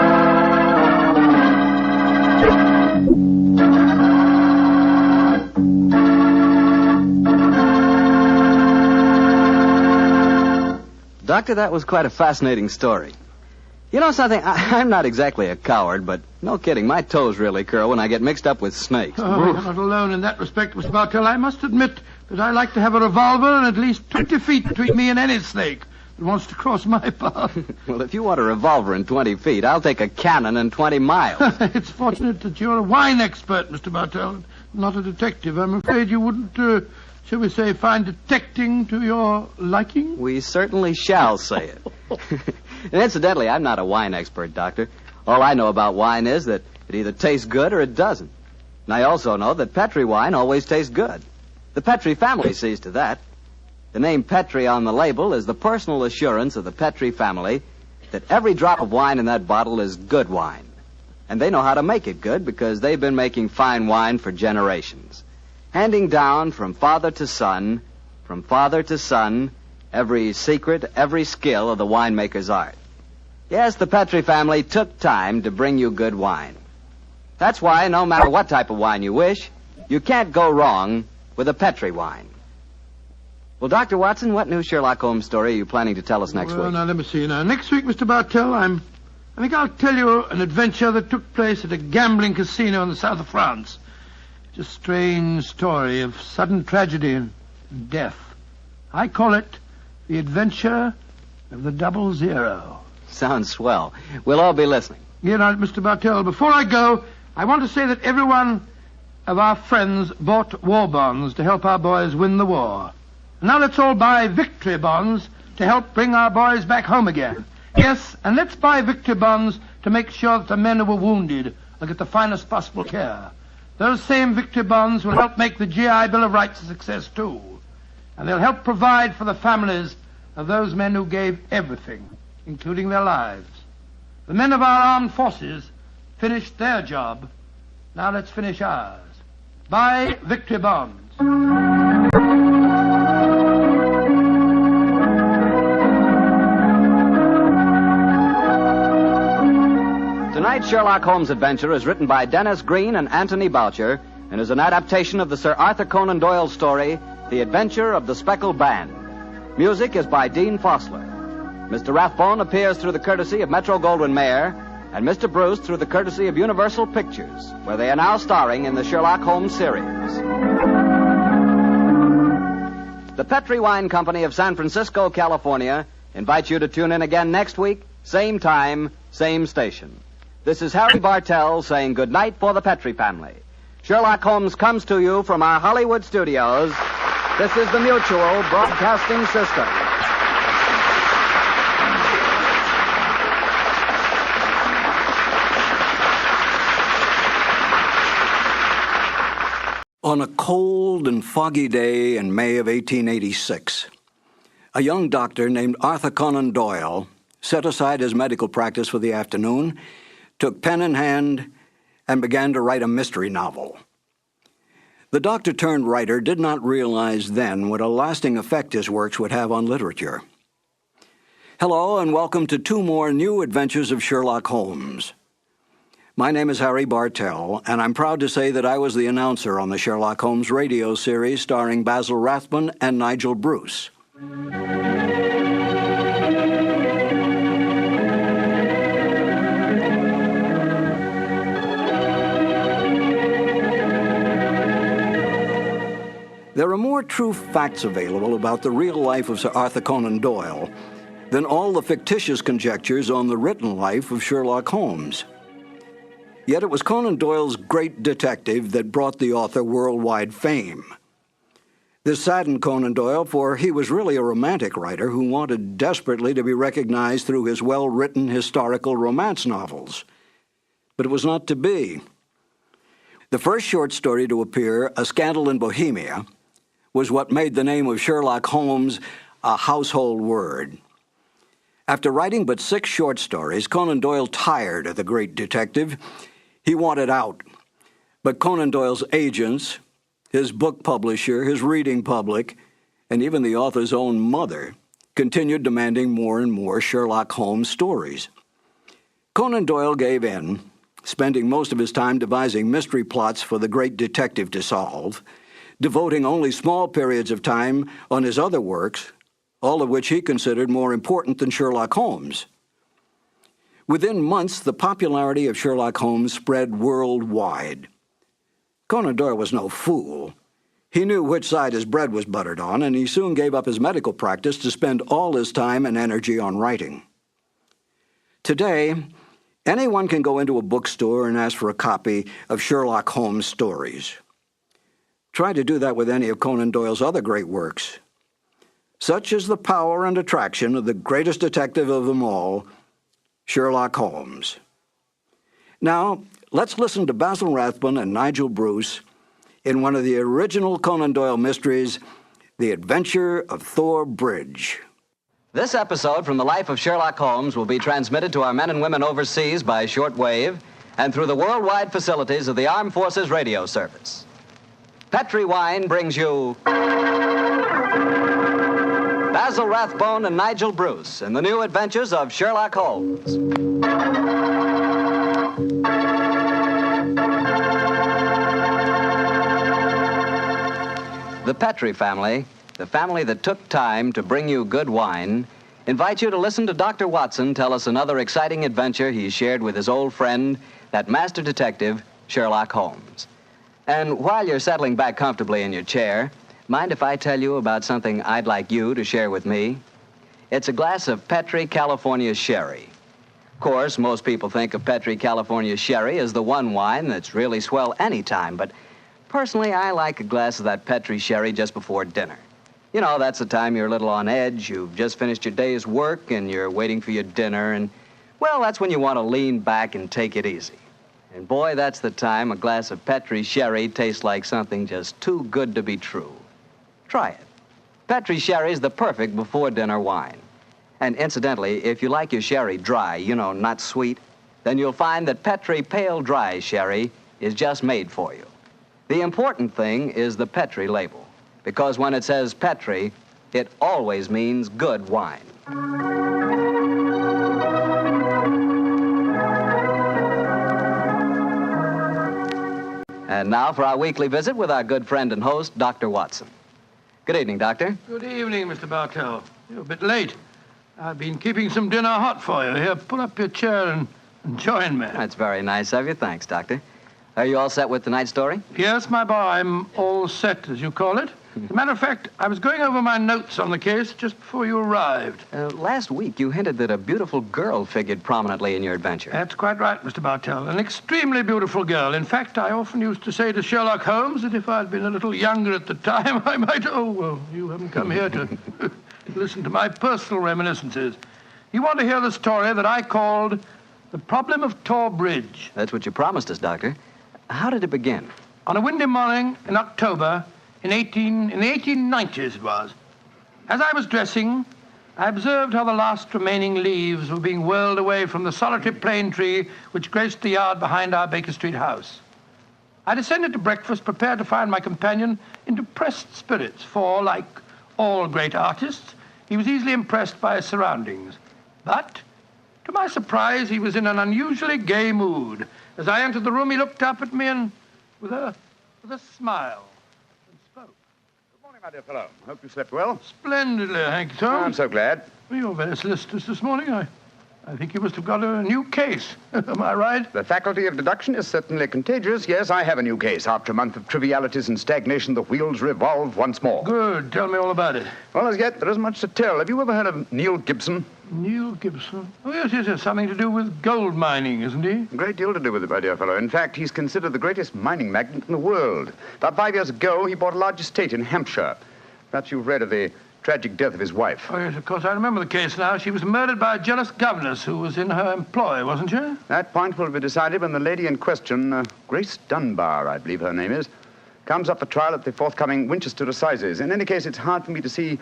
Doctor, that was quite a fascinating story. You know something? I'm not exactly a coward, but no kidding, my toes really curl when I get mixed up with snakes. Oh, you're not alone in that respect, Mr. Bartell. I must admit that I like to have a revolver and at least 20 feet between me and any snake that wants to cross my path. Well, if you want a revolver and 20 feet, I'll take a cannon and 20 miles. It's fortunate that you're a wine expert, Mr. Bartell, not a detective. I'm afraid you wouldn't, shall we say, find detecting to your liking? We certainly shall say it. And incidentally, I'm not a wine expert, Doctor. All I know about wine is that it either tastes good or it doesn't. And I also know that Petri wine always tastes good. The Petri family sees to that. The name Petri on the label is the personal assurance of the Petri family that every drop of wine in that bottle is good wine. And they know how to make it good because they've been making fine wine for generations. Handing down from father to son, every secret, every skill of the winemaker's art. Yes, the Petri family took time to bring you good wine. That's why, no matter what type of wine you wish, you can't go wrong with a Petri wine. Well, Dr. Watson, what new Sherlock Holmes story are you planning to tell us next week? Now, let me see. Now, next week, Mr. Bartell, I think I'll tell you an adventure that took place at a gambling casino in the south of France. It's a strange story of sudden tragedy and death. I call it The Adventure of the 00. Sounds swell. We'll all be listening. Yeah, now, Mr. Bartell, before I go, I want to say that every one of our friends bought war bonds to help our boys win the war. Now let's all buy victory bonds to help bring our boys back home again. Yes, and let's buy victory bonds to make sure that the men who were wounded will get the finest possible care. Those same victory bonds will help make the GI Bill of Rights a success, too. And they'll help provide for the families of those men who gave everything, including their lives. The men of our armed forces finished their job. Now let's finish ours. Buy victory bonds. Tonight's Sherlock Holmes adventure is written by Dennis Green and Anthony Boucher and is an adaptation of the Sir Arthur Conan Doyle story, The Adventure of the Speckled Band. Music is by Dean Fossler. Mr. Rathbone appears through the courtesy of Metro-Goldwyn-Mayer, and Mr. Bruce through the courtesy of Universal Pictures, where they are now starring in the Sherlock Holmes series. The Petri Wine Company of San Francisco, California, invites you to tune in again next week, same time, same station. This is Harry Bartell saying good night for the Petri family. Sherlock Holmes comes to you from our Hollywood studios. This is the Mutual Broadcasting System. On a cold and foggy day in May of 1886, a young doctor named Arthur Conan Doyle set aside his medical practice for the afternoon, took pen in hand, and began to write a mystery novel. The doctor-turned-writer did not realize then what a lasting effect his works would have on literature. Hello, and welcome to 2 more new adventures of Sherlock Holmes. My name is Harry Bartell, and I'm proud to say that I was the announcer on the Sherlock Holmes radio series starring Basil Rathbone and Nigel Bruce. There are more true facts available about the real life of Sir Arthur Conan Doyle than all the fictitious conjectures on the written life of Sherlock Holmes. Yet it was Conan Doyle's great detective that brought the author worldwide fame. This saddened Conan Doyle, for he was really a romantic writer who wanted desperately to be recognized through his well-written historical romance novels. But it was not to be. The first short story to appear, A Scandal in Bohemia, was what made the name of Sherlock Holmes a household word. After writing but 6 short stories, Conan Doyle tired of the great detective. He wanted out. But Conan Doyle's agents, his book publisher, his reading public, and even the author's own mother continued demanding more and more Sherlock Holmes stories. Conan Doyle gave in, spending most of his time devising mystery plots for the great detective to solve, devoting only small periods of time on his other works, all of which he considered more important than Sherlock Holmes. Within months, the popularity of Sherlock Holmes spread worldwide. Conan Doyle was no fool. He knew which side his bread was buttered on, and he soon gave up his medical practice to spend all his time and energy on writing. Today, anyone can go into a bookstore and ask for a copy of Sherlock Holmes stories. Try to do that with any of Conan Doyle's other great works. Such is the power and attraction of the greatest detective of them all, Sherlock Holmes. Now, let's listen to Basil Rathbone and Nigel Bruce in one of the original Conan Doyle mysteries, The Adventure of Thor Bridge. This episode from the life of Sherlock Holmes will be transmitted to our men and women overseas by shortwave and through the worldwide facilities of the Armed Forces Radio Service. Petri Wine brings you Basil Rathbone and Nigel Bruce in the new adventures of Sherlock Holmes. The Petri family, the family that took time to bring you good wine, invites you to listen to Dr. Watson tell us another exciting adventure he shared with his old friend, that master detective, Sherlock Holmes. And while you're settling back comfortably in your chair, mind if I tell you about something I'd like you to share with me? It's a glass of Petri California Sherry. Of course, most people think of Petri California Sherry as the one wine that's really swell any time, but personally, I like a glass of that Petri Sherry just before dinner. You know, that's the time you're a little on edge, you've just finished your day's work, and you're waiting for your dinner, and, well, that's when you want to lean back and take it easy. And boy, that's the time a glass of Petri Sherry tastes like something just too good to be true. Try it. Petri Sherry's the perfect before-dinner wine. And incidentally, if you like your sherry dry, you know, not sweet, then you'll find that Petri Pale Dry Sherry is just made for you. The important thing is the Petri label, because when it says Petri, it always means good wine. And now for our weekly visit with our good friend and host, Dr. Watson. Good evening, Doctor. Good evening, Mr. Bartell. You're a bit late. I've been keeping some dinner hot for you. Here, pull up your chair and join me. That's very nice of you. Thanks, Doctor. Are you all set with tonight's story? Yes, my boy. I'm all set, as you call it. As a matter of fact, I was going over my notes on the case just before you arrived. Last week, you hinted that a beautiful girl figured prominently in your adventure. That's quite right, Mr. Bartell. An extremely beautiful girl. In fact, I often used to say to Sherlock Holmes that if I'd been a little younger at the time, I might... Oh, well, you haven't come here to listen to my personal reminiscences. You want to hear the story that I called The Problem of Tor Bridge. That's what you promised us, Doctor. How did it begin? On a windy morning in October... In the 1890s it was. As I was dressing, I observed how the last remaining leaves were being whirled away from the solitary plane tree which graced the yard behind our Baker Street house. I descended to breakfast, prepared to find my companion in depressed spirits, for, like all great artists, he was easily impressed by his surroundings. But, to my surprise, he was in an unusually gay mood. As I entered the room, he looked up at me and, with a smile, My dear fellow, hope you slept well. Splendidly, thank you, Tom. I'm so glad. Well, you're very solicitous this morning. I think you must have got a new case. Am I right? The faculty of deduction is certainly contagious. Yes, I have a new case. After a month of trivialities and stagnation, the wheels revolve once more. Good. Tell me all about it. Well, as yet, there isn't much to tell. Have you ever heard of Neil Gibson? Neil Gibson? Oh, yes. Something to do with gold mining, isn't he? A great deal to do with it, my dear fellow. In fact, he's considered the greatest mining magnate in the world. About 5 years ago, he bought a large estate in Hampshire. Perhaps you've read of the tragic death of his wife. Oh, yes, of course. I remember the case now. She was murdered by a jealous governess who was in her employ, wasn't she? That point will be decided when the lady in question, Grace Dunbar, I believe her name is, comes up for trial at the forthcoming Winchester Assizes. In any case, it's hard for me to see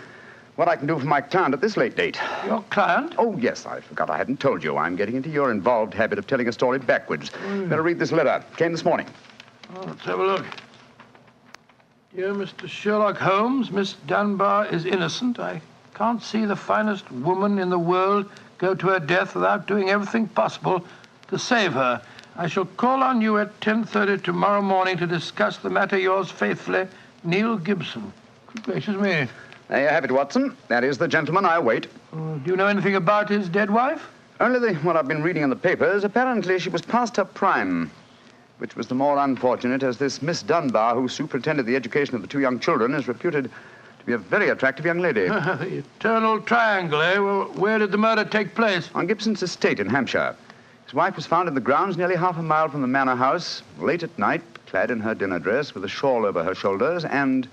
what I can do for my client at this late date. Your client? Oh, yes, I forgot I hadn't told you. I'm getting into your involved habit of telling a story backwards. Better read this letter. Came this morning. Oh, let's have a look. Dear Mr. Sherlock Holmes, Miss Dunbar is innocent. I can't see the finest woman in the world go to her death without doing everything possible to save her. I shall call on you at 10:30 tomorrow morning to discuss the matter. Yours faithfully, Neil Gibson. Good gracious me. There you have it, Watson. That is the gentleman I await. Do you know anything about his dead wife? Only what I've been reading in the papers. Apparently she was past her prime, which was the more unfortunate as this Miss Dunbar, who superintended the education of the two young children, is reputed to be a very attractive young lady. The eternal triangle, eh? Well, where did the murder take place? On Gibson's estate in Hampshire. His wife was found in the grounds nearly half a mile from the manor house, late at night, clad in her dinner dress, with a shawl over her shoulders, and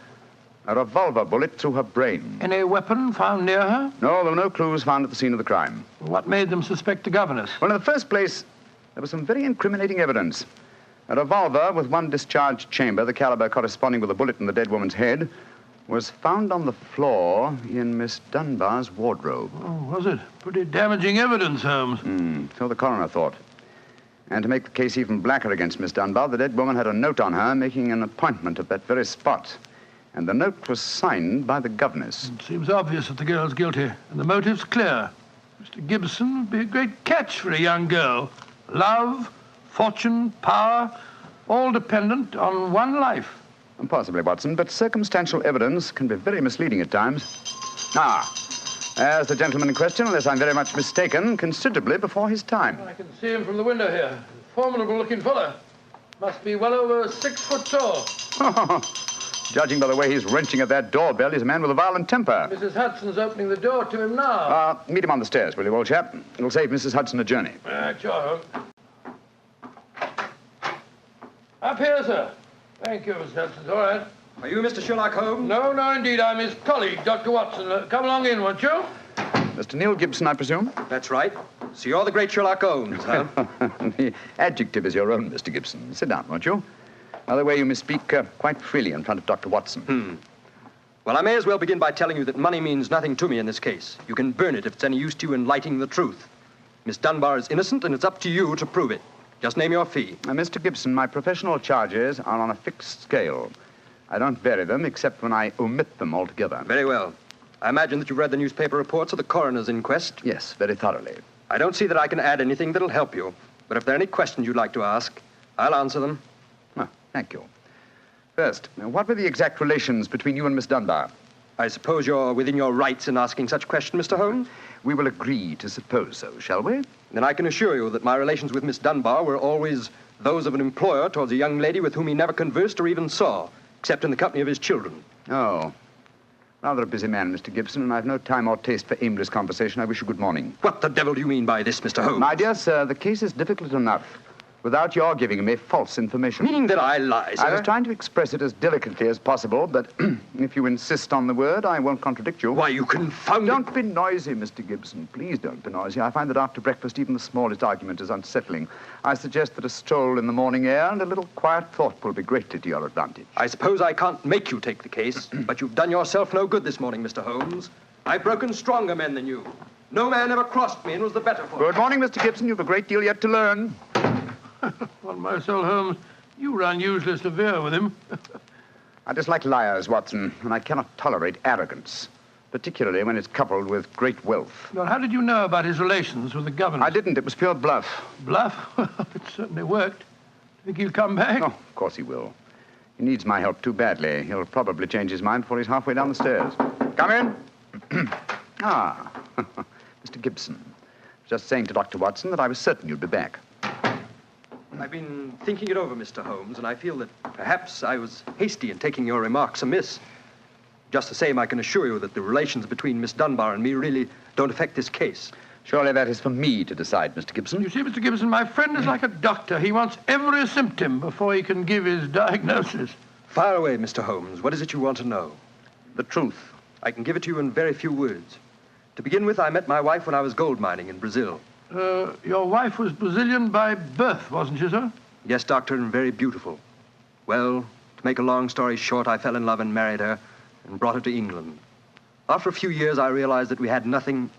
a revolver bullet through her brain. Any weapon found near her? No, there were no clues found at the scene of the crime. What made them suspect the governess? Well, in the first place, there was some very incriminating evidence. A revolver with one discharged chamber, the caliber corresponding with a bullet in the dead woman's head, was found on the floor in Miss Dunbar's wardrobe. Oh, was it? Pretty damaging evidence, Holmes. So the coroner thought. And to make the case even blacker against Miss Dunbar, the dead woman had a note on her making an appointment at that very spot. And the note was signed by the governess. It seems obvious that the girl's guilty, and the motive's clear. Mr. Gibson would be a great catch for a young girl. Love, fortune, power, all dependent on one life. Possibly, Watson, but circumstantial evidence can be very misleading at times. There's the gentleman in question, unless I'm very much mistaken, considerably before his time. I can see him from the window here. Formidable-looking fellow. Must be well over 6 foot tall. Judging by the way he's wrenching at that doorbell, he's a man with a violent temper. Mrs. Hudson's opening the door to him now. Meet him on the stairs, will you, old chap? It'll save Mrs. Hudson a journey. Sure, Holmes. Up here, sir. Thank you, Mr. Hudson. All right. Are you Mr. Sherlock Holmes? No, indeed. I'm his colleague, Dr. Watson. Come along in, won't you? Mr. Neil Gibson, I presume? That's right. So you're the great Sherlock Holmes, huh? The adjective is your own, Mr. Gibson. Sit down, won't you? By the way, you may speak quite freely in front of Dr. Watson. Well, I may as well begin by telling you that money means nothing to me in this case. You can burn it if it's any use to you in lighting the truth. Miss Dunbar is innocent, and it's up to you to prove it. Just name your fee. Mr. Gibson, my professional charges are on a fixed scale. I don't vary them except when I omit them altogether. Very well. I imagine that you've read the newspaper reports of the coroner's inquest? Yes, very thoroughly. I don't see that I can add anything that'll help you. But if there are any questions you'd like to ask, I'll answer them. Thank you. First, what were the exact relations between you and Miss Dunbar? I suppose you're within your rights in asking such a question, Mr. Holmes? We will agree to suppose so, shall we? Then I can assure you that my relations with Miss Dunbar were always those of an employer towards a young lady with whom he never conversed or even saw, except in the company of his children. Oh. Rather a busy man, Mr. Gibson, and I've no time or taste for aimless conversation. I wish you good morning. What the devil do you mean by this, Mr. Holmes? My dear sir, the case is difficult enough without your giving me false information. Meaning that I lie, sir? I was trying to express it as delicately as possible, but if you insist on the word, I won't contradict you. Why, you confounded... Don't be noisy, Mr. Gibson. Please don't be noisy. I find that after breakfast, even the smallest argument is unsettling. I suggest that a stroll in the morning air and a little quiet thought will be greatly to your advantage. I suppose I can't make you take the case, but you've done yourself no good this morning, Mr. Holmes. I've broken stronger men than you. No man ever crossed me and was the better for it. Good morning, Mr. Gibson. You've a great deal yet to learn. On my soul, Holmes, you were unusually severe with him. I dislike liars, Watson, and I cannot tolerate arrogance, particularly when it's coupled with great wealth. Well, how did you know about his relations with the governor? I didn't. It was pure bluff. Bluff? It certainly worked. Think he'll come back? Oh, of course he will. He needs my help too badly. He'll probably change his mind before he's halfway down the stairs. Come in. Ah, Mr. Gibson. Just saying to Dr. Watson that I was certain you'd be back. I've been thinking it over, Mr. Holmes, and I feel that perhaps I was hasty in taking your remarks amiss. Just the same, I can assure you that the relations between Miss Dunbar and me really don't affect this case. Surely that is for me to decide, Mr. Gibson. You see, Mr. Gibson, my friend is like a doctor. He wants every symptom before he can give his diagnosis. Fire away, Mr. Holmes. What is it you want to know? The truth. I can give it to you in very few words. To begin with, I met my wife when I was gold mining in Brazil. Your wife was Brazilian by birth, wasn't she, sir? Yes, Doctor, and very beautiful. Well, to make a long story short, I fell in love and married her and brought her to England. After a few years, I realized that we had nothing,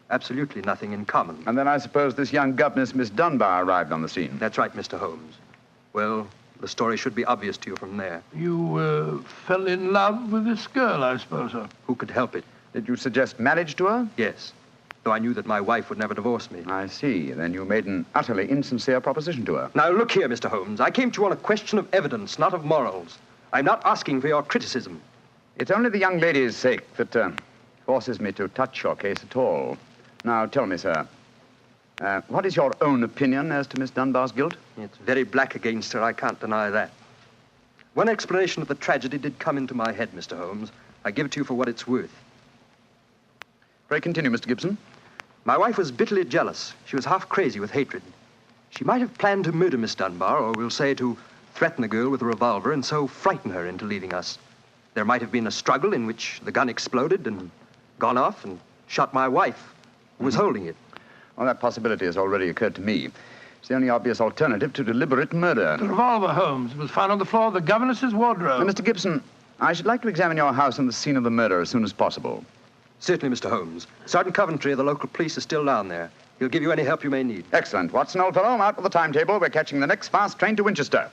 absolutely nothing in common. And then I suppose this young governess, Miss Dunbar, arrived on the scene. That's right, Mr. Holmes. Well, the story should be obvious to you from there. You fell in love with this girl, I suppose, sir? Who could help it? Did you suggest marriage to her? Yes, though I knew that my wife would never divorce me. I see. Then you made an utterly insincere proposition to her. Now, look here, Mr. Holmes. I came to you on a question of evidence, not of morals. I'm not asking for your criticism. It's only the young lady's sake that forces me to touch your case at all. Now, tell me, sir, what is your own opinion as to Miss Dunbar's guilt? It's very black against her, I can't deny that. One explanation of the tragedy did come into my head, Mr. Holmes. I give it to you for what it's worth. Pray continue, Mr. Gibson. My wife was bitterly jealous. She was half crazy with hatred. She might have planned to murder Miss Dunbar, or we'll say to threaten the girl with a revolver and so frighten her into leaving us. There might have been a struggle in which the gun exploded and gone off and shot my wife, who was holding it. Well, that possibility has already occurred to me. It's the only obvious alternative to deliberate murder. The revolver, Holmes, was found on the floor of the governess's wardrobe. Now, Mr. Gibson, I should like to examine your house and the scene of the murder as soon as possible. Certainly, Mr. Holmes. Sergeant Coventry of the local police is still down there. He'll give you any help you may need. Excellent. Watson, old fellow, out with the timetable. We're catching the next fast train to Winchester.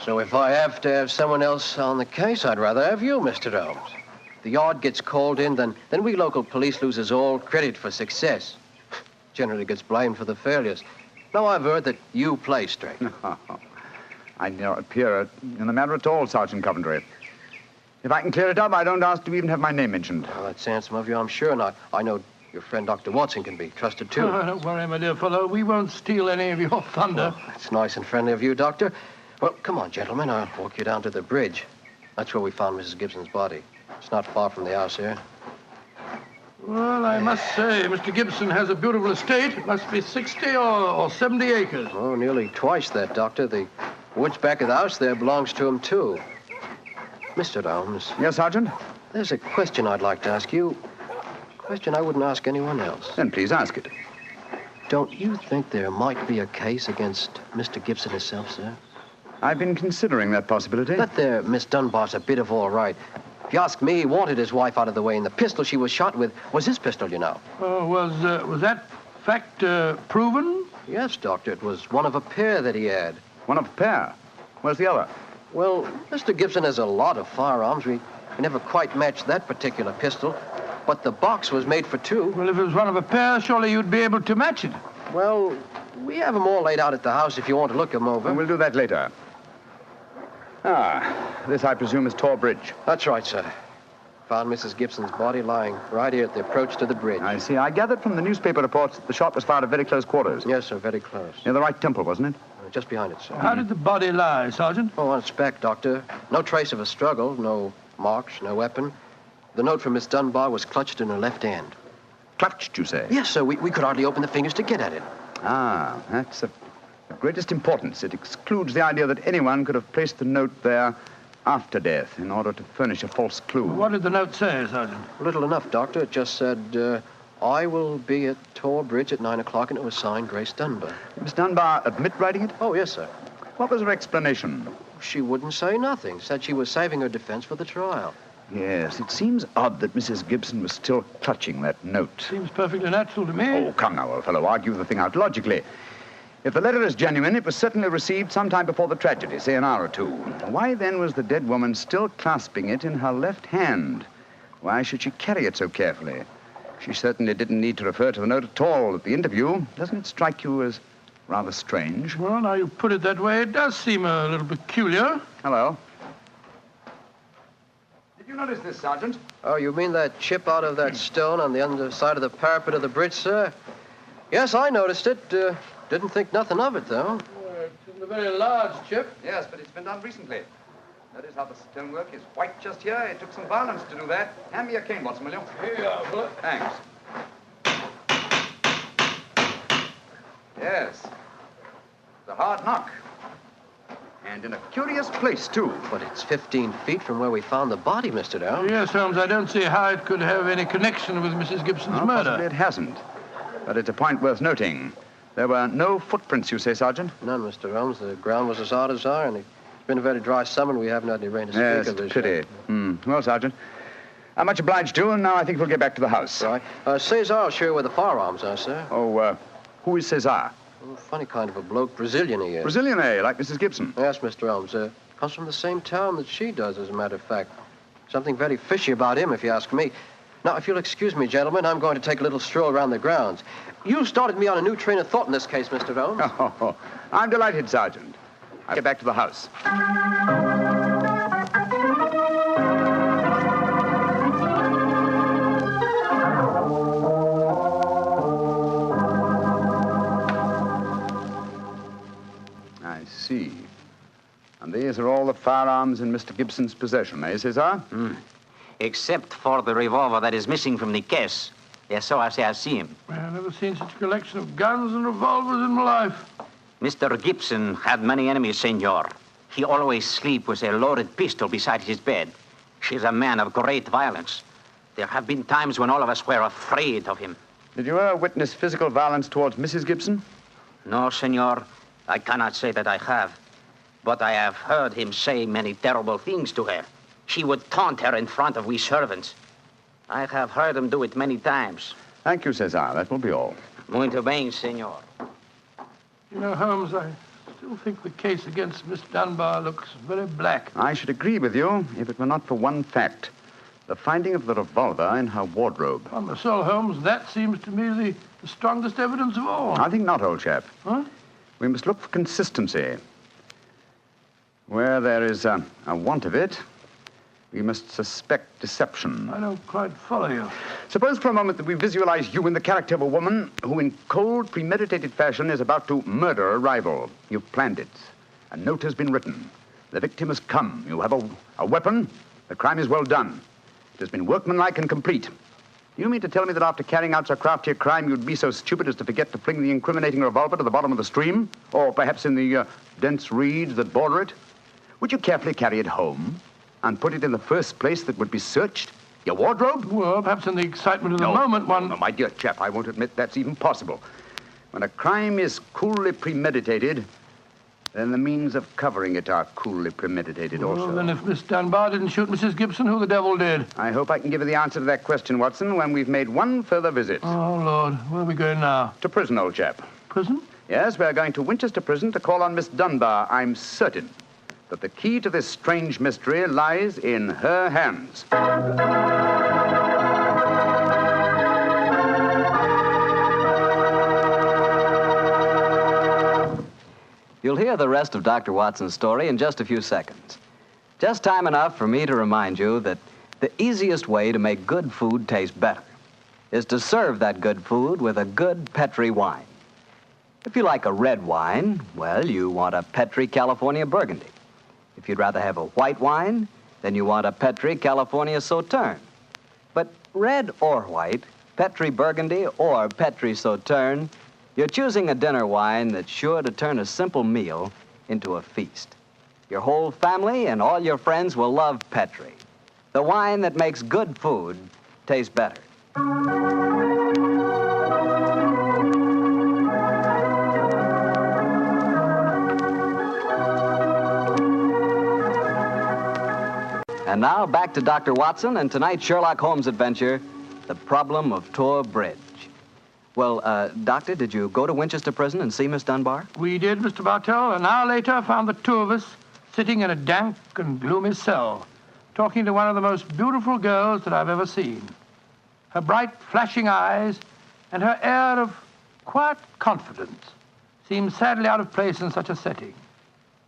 So if I have to have someone else on the case, I'd rather have you, Mr. Holmes. If the yard gets called in, then we local police loses all credit for success. Generally gets blamed for the failures. Now I've heard that you play straight. I do not appear in the matter at all, Sergeant Coventry. If I can clear it up, I don't ask to even have my name mentioned. Well, that's handsome of you, I'm sure not. I know your friend Dr. Watson can be trusted, too. Oh, don't worry, my dear fellow. We won't steal any of your thunder. Well, that's nice and friendly of you, Doctor. Well, come on, gentlemen. I'll walk you down to the bridge. That's where we found Mrs. Gibson's body. It's not far from the house here. Well, I must say, Mr. Gibson has a beautiful estate. It must be 60 or 70 acres. Oh, nearly twice that, Doctor. The woods back of the house there belongs to him, too. Mr. Holmes. Yes, Sergeant? There's a question I'd like to ask you. A question I wouldn't ask anyone else. Then please ask it. Don't you think there might be a case against Mr. Gibson himself, sir? I've been considering that possibility. That there Miss Dunbar's a bit of all right. If you ask me, he wanted his wife out of the way, and the pistol she was shot with was his pistol, you know. Oh, was that fact proven? Yes, Doctor. It was one of a pair that he had. One of a pair? Where's the other? Well, Mr. Gibson has a lot of firearms. We never quite matched that particular pistol, but the box was made for two. Well, if it was one of a pair, surely you'd be able to match it. Well, we have them all laid out at the house if you want to look them over. And we'll do that later. Ah, this, I presume, is Tor Bridge. That's right, sir. Found Mrs. Gibson's body lying right here at the approach to the bridge. I see. I gathered from the newspaper reports that the shot was fired at very close quarters. Yes, sir, very close. Near the right temple, wasn't it? Just behind it, sir. How did the body lie, Sergeant? Oh, on its back, Doctor. No trace of a struggle, no marks, no weapon. The note from Miss Dunbar was clutched in her left hand. Clutched, you say? Yes, sir. We could hardly open the fingers to get at it. Ah, that's of greatest importance. It excludes the idea that anyone could have placed the note there after death in order to furnish a false clue. What did the note say, Sergeant? Little enough, Doctor. It just said, I will be at Tor Bridge at 9 o'clock, and it was signed Grace Dunbar. Miss Dunbar admit writing it? Oh, yes, sir. What was her explanation? She wouldn't say nothing. Said she was saving her defense for the trial. Yes, it seems odd that Mrs. Gibson was still clutching that note. Seems perfectly natural to me. Oh, come now, old fellow. Argue the thing out logically. If the letter is genuine, it was certainly received sometime before the tragedy, say an hour or two. Why, then, was the dead woman still clasping it in her left hand? Why should she carry it so carefully? She certainly didn't need to refer to the note at all at the interview. Doesn't it strike you as rather strange? Well, now you put it that way, it does seem a little peculiar. Hello. Did you notice this, Sergeant? Oh, you mean that chip out of that stone on the underside of the parapet of the bridge, sir? Yes, I noticed it. Didn't think nothing of it, though. It's a very large chip. Yes, but it's been done recently. Notice how the stonework is white just here. It took some violence to do that. Hand me your cane, Watson, will you? Here you are, Bullet. Thanks. Yes. It's a hard knock. And in a curious place, too. But it's 15 feet from where we found the body, Mr. Down. Yes, Holmes, I don't see how it could have any connection with Mrs. Gibson's murder. Possibly it hasn't. But it's a point worth noting. There were no footprints, you say, Sergeant? None, Mr. Holmes. The ground was as hard as iron. It's been a very dry summer, and we haven't had any rain to speak Yes, of this pity. year. Well, Sergeant, I'm much obliged to you, and now I think we'll get back to the house. Right. Cesar will show you where the firearms are, sir. Oh, who is Cesar? Oh, funny kind of a bloke. Brazilian he is. Brazilian, eh? Like Mrs. Gibson? Yes, Mr. Holmes. Comes from the same town that she does, as a matter of fact. Something very fishy about him, if you ask me. Now, if you'll excuse me, gentlemen, I'm going to take a little stroll around the grounds. You started me on a new train of thought in this case, Mr. Holmes. Oh, I'm delighted, Sergeant. I'll get back to the house. I see. And these are all the firearms in Mr. Gibson's possession, eh, Cesar? Except for the revolver that is missing from the case. Yes, so I say I see him. I've never seen such a collection of guns and revolvers in my life. Mr. Gibson had many enemies, senor. He always sleep with a loaded pistol beside his bed. She's a man of great violence. There have been times when all of us were afraid of him. Did you ever witness physical violence towards Mrs. Gibson? No, senor. I cannot say that I have. But I have heard him say many terrible things to her. She would taunt her in front of we servants. I have heard him do it many times. Thank you, Cesar. That will be all. Muito bem, senor. You know, Holmes, I still think the case against Miss Dunbar looks very black. I should agree with you if it were not for one fact. The finding of the revolver in her wardrobe. On the soul, Holmes, that seems to me the strongest evidence of all. I think not, old chap. Huh? We must look for consistency. Where there is a want of it, we must suspect deception. I don't quite follow you. Suppose for a moment that we visualize you in the character of a woman who in cold, premeditated fashion is about to murder a rival. You've planned it. A note has been written. The victim has come. You have a weapon. The crime is well done. It has been workmanlike and complete. You mean to tell me that after carrying out so crafty a crime, you'd be so stupid as to forget to fling the incriminating revolver to the bottom of the stream? Or perhaps in the dense reeds that border it? Would you carefully carry it home and put it in the first place that would be searched? Your wardrobe? Well, perhaps in the excitement of the moment, one... No, my dear chap, I won't admit that's even possible. When a crime is coolly premeditated, then the means of covering it are coolly premeditated also. Well, then if Miss Dunbar didn't shoot Mrs. Gibson, who the devil did? I hope I can give you the answer to that question, Watson, when we've made one further visit. Oh, Lord. Where are we going now? To prison, old chap. Prison? Yes, we're going to Winchester Prison to call on Miss Dunbar. I'm certain that the key to this strange mystery lies in her hands. You'll hear the rest of Dr. Watson's story in just a few seconds. Just time enough for me to remind you that the easiest way to make good food taste better is to serve that good food with a good Petri wine. If you like a red wine, well, you want a Petri California Burgundy. If you'd rather have a white wine, then you want a Petri California Sauterne. But red or white, Petri Burgundy or Petri Sauterne, you're choosing a dinner wine that's sure to turn a simple meal into a feast. Your whole family and all your friends will love Petri, the wine that makes good food taste better. And now back to Dr. Watson and tonight's Sherlock Holmes adventure, The Problem of Tor Bridge. Well, Doctor, did you go to Winchester Prison and see Miss Dunbar? We did, Mr. Bartell. An hour later, found the two of us sitting in a dank and gloomy cell, talking to one of the most beautiful girls that I've ever seen. Her bright, flashing eyes and her air of quiet confidence seemed sadly out of place in such a setting.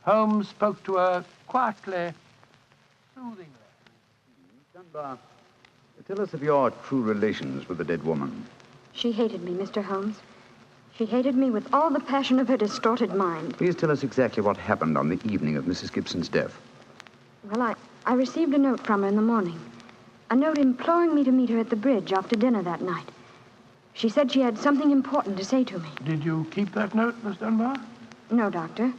Holmes spoke to her quietly, soothingly. Dunbar, tell us of your true relations with the dead woman. She hated me, Mr. Holmes. She hated me with all the passion of her distorted mind. Please tell us exactly what happened on the evening of Mrs. Gibson's death. Well, I received a note from her in the morning. A note imploring me to meet her at the bridge after dinner that night. She said she had something important to say to me. Did you keep that note, Miss Dunbar? No, Doctor.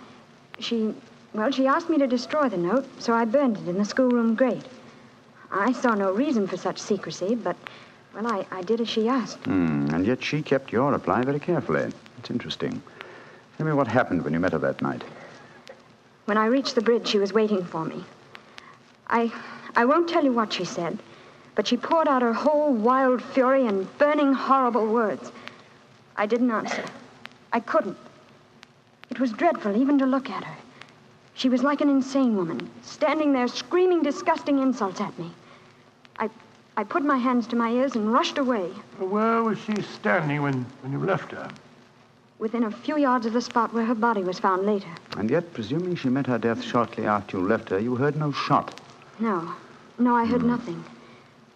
She asked me to destroy the note, so I burned it in the schoolroom grate. I saw no reason for such secrecy, but, well, I did as she asked. And yet she kept your reply very carefully. It's interesting. Tell me what happened when you met her that night. When I reached the bridge, she was waiting for me. I won't tell you what she said, but she poured out her whole wild fury in burning, horrible words. I didn't answer. I couldn't. It was dreadful even to look at her. She was like an insane woman, standing there screaming disgusting insults at me. I put my hands to my ears and rushed away. Where was she standing when you left her? Within a few yards of the spot where her body was found later. And yet, presuming she met her death shortly after you left her, you heard no shot. No, I heard nothing.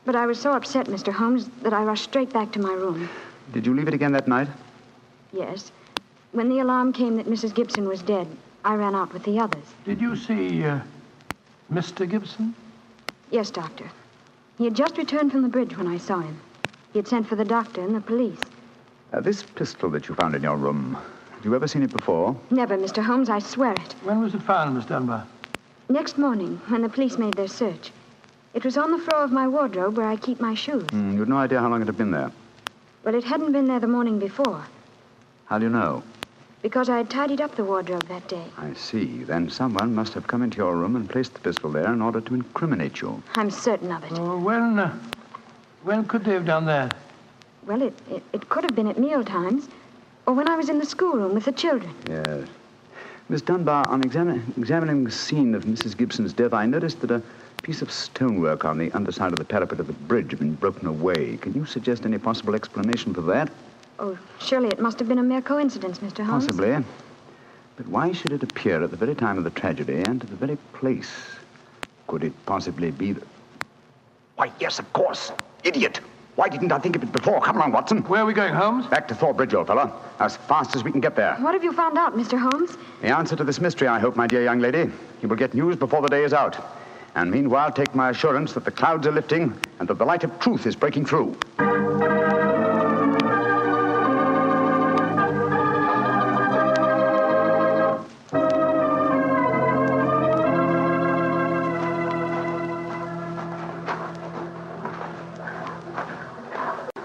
But I was so upset, Mr. Holmes, that I rushed straight back to my room. Did you leave it again that night? Yes. When the alarm came that Mrs. Gibson was dead, I ran out with the others. Did you see Mr. Gibson? Yes, Doctor. He had just returned from the bridge when I saw him. He had sent for the doctor and the police. This pistol that you found in your room, have you ever seen it before? Never, Mr. Holmes, I swear it. When was it found, Miss Dunbar? Next morning, when the police made their search. It was on the floor of my wardrobe where I keep my shoes. You had no idea how long it had been there? Well, it hadn't been there the morning before. How do you know? Because I had tidied up the wardrobe that day. I see. Then someone must have come into your room and placed the pistol there in order to incriminate you. I'm certain of it. When could they have done that? Well, it could have been at meal times, or when I was in the schoolroom with the children. Yes. Miss Dunbar, on examining the scene of Mrs. Gibson's death, I noticed that a piece of stonework on the underside of the parapet of the bridge had been broken away. Can you suggest any possible explanation for that? Oh, surely it must have been a mere coincidence, Mr. Holmes. Possibly. But why should it appear at the very time of the tragedy and to the very place? Could it possibly be that... Why, yes, of course. Idiot. Why didn't I think of it before? Come along, Watson. Where are we going, Holmes? Back to Thor Bridge, old fellow. As fast as we can get there. What have you found out, Mr. Holmes? The answer to this mystery, I hope, my dear young lady. You will get news before the day is out. And meanwhile, take my assurance that the clouds are lifting and that the light of truth is breaking through.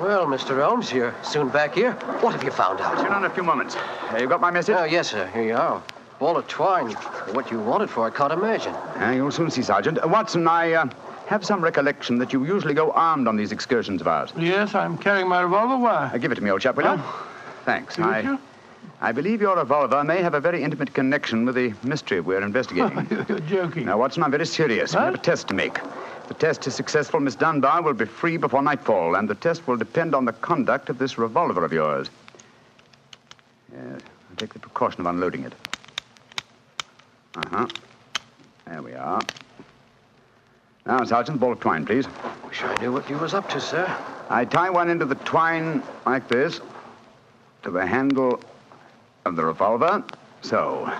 Well, Mr. Holmes, you're soon back here. What have you found out? Soon in a few moments. You got my message? Oh, yes, sir. Here you are. Ball of twine. What you wanted for, I can't imagine. You'll soon see, Sergeant. Watson, I have some recollection that you usually go armed on these excursions of ours. Yes, I'm carrying my revolver. Why? Give it to me, old chap, will you? Thanks. I believe your revolver may have a very intimate connection with the mystery we're investigating. You're joking. Now, Watson, I'm very serious. We have a test to make. If the test is successful, Miss Dunbar will be free before nightfall, and the test will depend on the conduct of this revolver of yours. Yes, I'll take the precaution of unloading it. There we are. Now, Sergeant, ball of twine, please. Wish I knew what you was up to, sir. I tie one end of the twine like this to the handle of the revolver. So.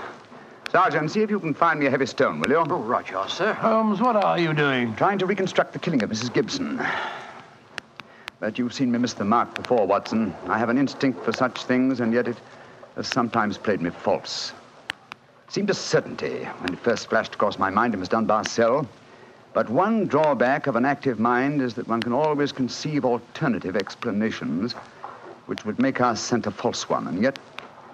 Sergeant, see if you can find me a heavy stone, will you? Oh, right, sir. Holmes, what are you doing? Trying to reconstruct the killing of Mrs. Gibson. But you've seen me miss the mark before, Watson. I have an instinct for such things, and yet it has sometimes played me false. Seemed a certainty when it first flashed across my mind in Miss Dunbar's cell. But one drawback of an active mind is that one can always conceive alternative explanations which would make our scent a false one. And yet,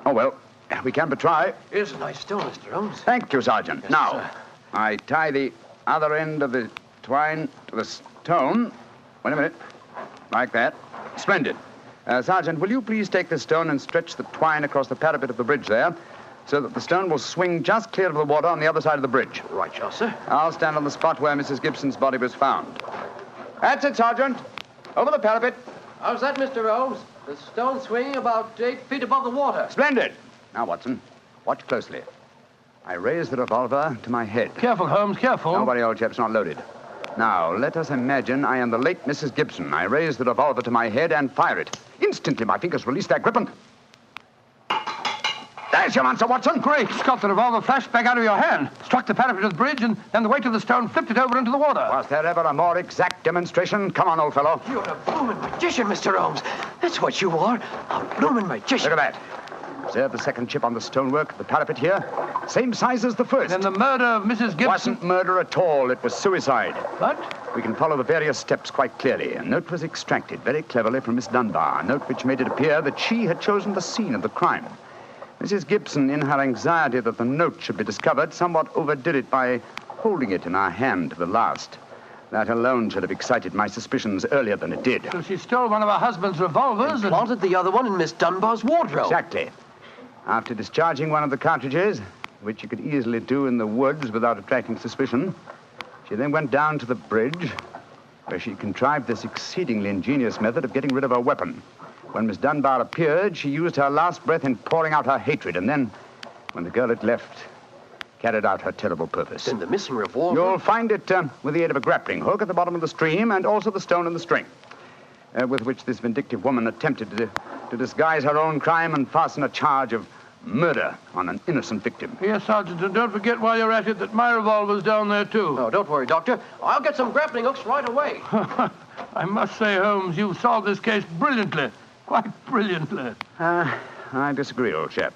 oh well, we can but try. Here's a nice stone, Mr. Holmes. Thank you, Sergeant. Yes, now, sir. I tie the other end of the twine to the stone. Wait a minute. Like that. Splendid. Sergeant, will you please take this stone and stretch the twine across the parapet of the bridge there, so that the stone will swing just clear of the water on the other side of the bridge? Right, sir. I'll stand on the spot where Mrs. Gibson's body was found. That's it, Sergeant. Over the parapet. How's that, Mr. Holmes? The stone swinging about 8 feet above the water. Splendid. Now, Watson, watch closely. I raise the revolver to my head. Careful, Holmes, careful. Don't worry, old chap's not loaded. Now, let us imagine I am the late Mrs. Gibson. I raise the revolver to my head and fire it. Instantly, my fingers release their grip and... There's your answer, Watson. Great Scott, the revolver flashed back out of your hand, struck the parapet of the bridge, and then the weight of the stone flipped it over into the water. Was there ever a more exact demonstration? Come on, old fellow. You're a bloomin' magician, Mr. Holmes. That's what you are. A bloomin' magician. Look at that. Observe the second chip on the stonework of the parapet here. Same size as the first. Then the murder of Mrs. Gibson... Wasn't murder at all. It was suicide. What? We can follow the various steps quite clearly. A note was extracted very cleverly from Miss Dunbar, a note which made it appear that she had chosen the scene of the crime. Mrs. Gibson, in her anxiety that the note should be discovered, somewhat overdid it by holding it in her hand to the last. That alone should have excited my suspicions earlier than it did. So she stole one of her husband's revolvers and planted the other one in Miss Dunbar's wardrobe. Exactly. After discharging one of the cartridges, which you could easily do in the woods without attracting suspicion, she then went down to the bridge, where she contrived this exceedingly ingenious method of getting rid of her weapon. When Miss Dunbar appeared, she used her last breath in pouring out her hatred, and then, when the girl had left, carried out her terrible purpose. Then the missing revolver... You'll find it with the aid of a grappling hook at the bottom of the stream, and also the stone and the string, with which this vindictive woman attempted to disguise her own crime and fasten a charge of murder on an innocent victim. Yes, Sergeant, and don't forget while you're at it that my revolver's down there, too. Oh, don't worry, Doctor. I'll get some grappling hooks right away. I must say, Holmes, you've solved this case brilliantly. Quite brilliantly. I disagree, old chap.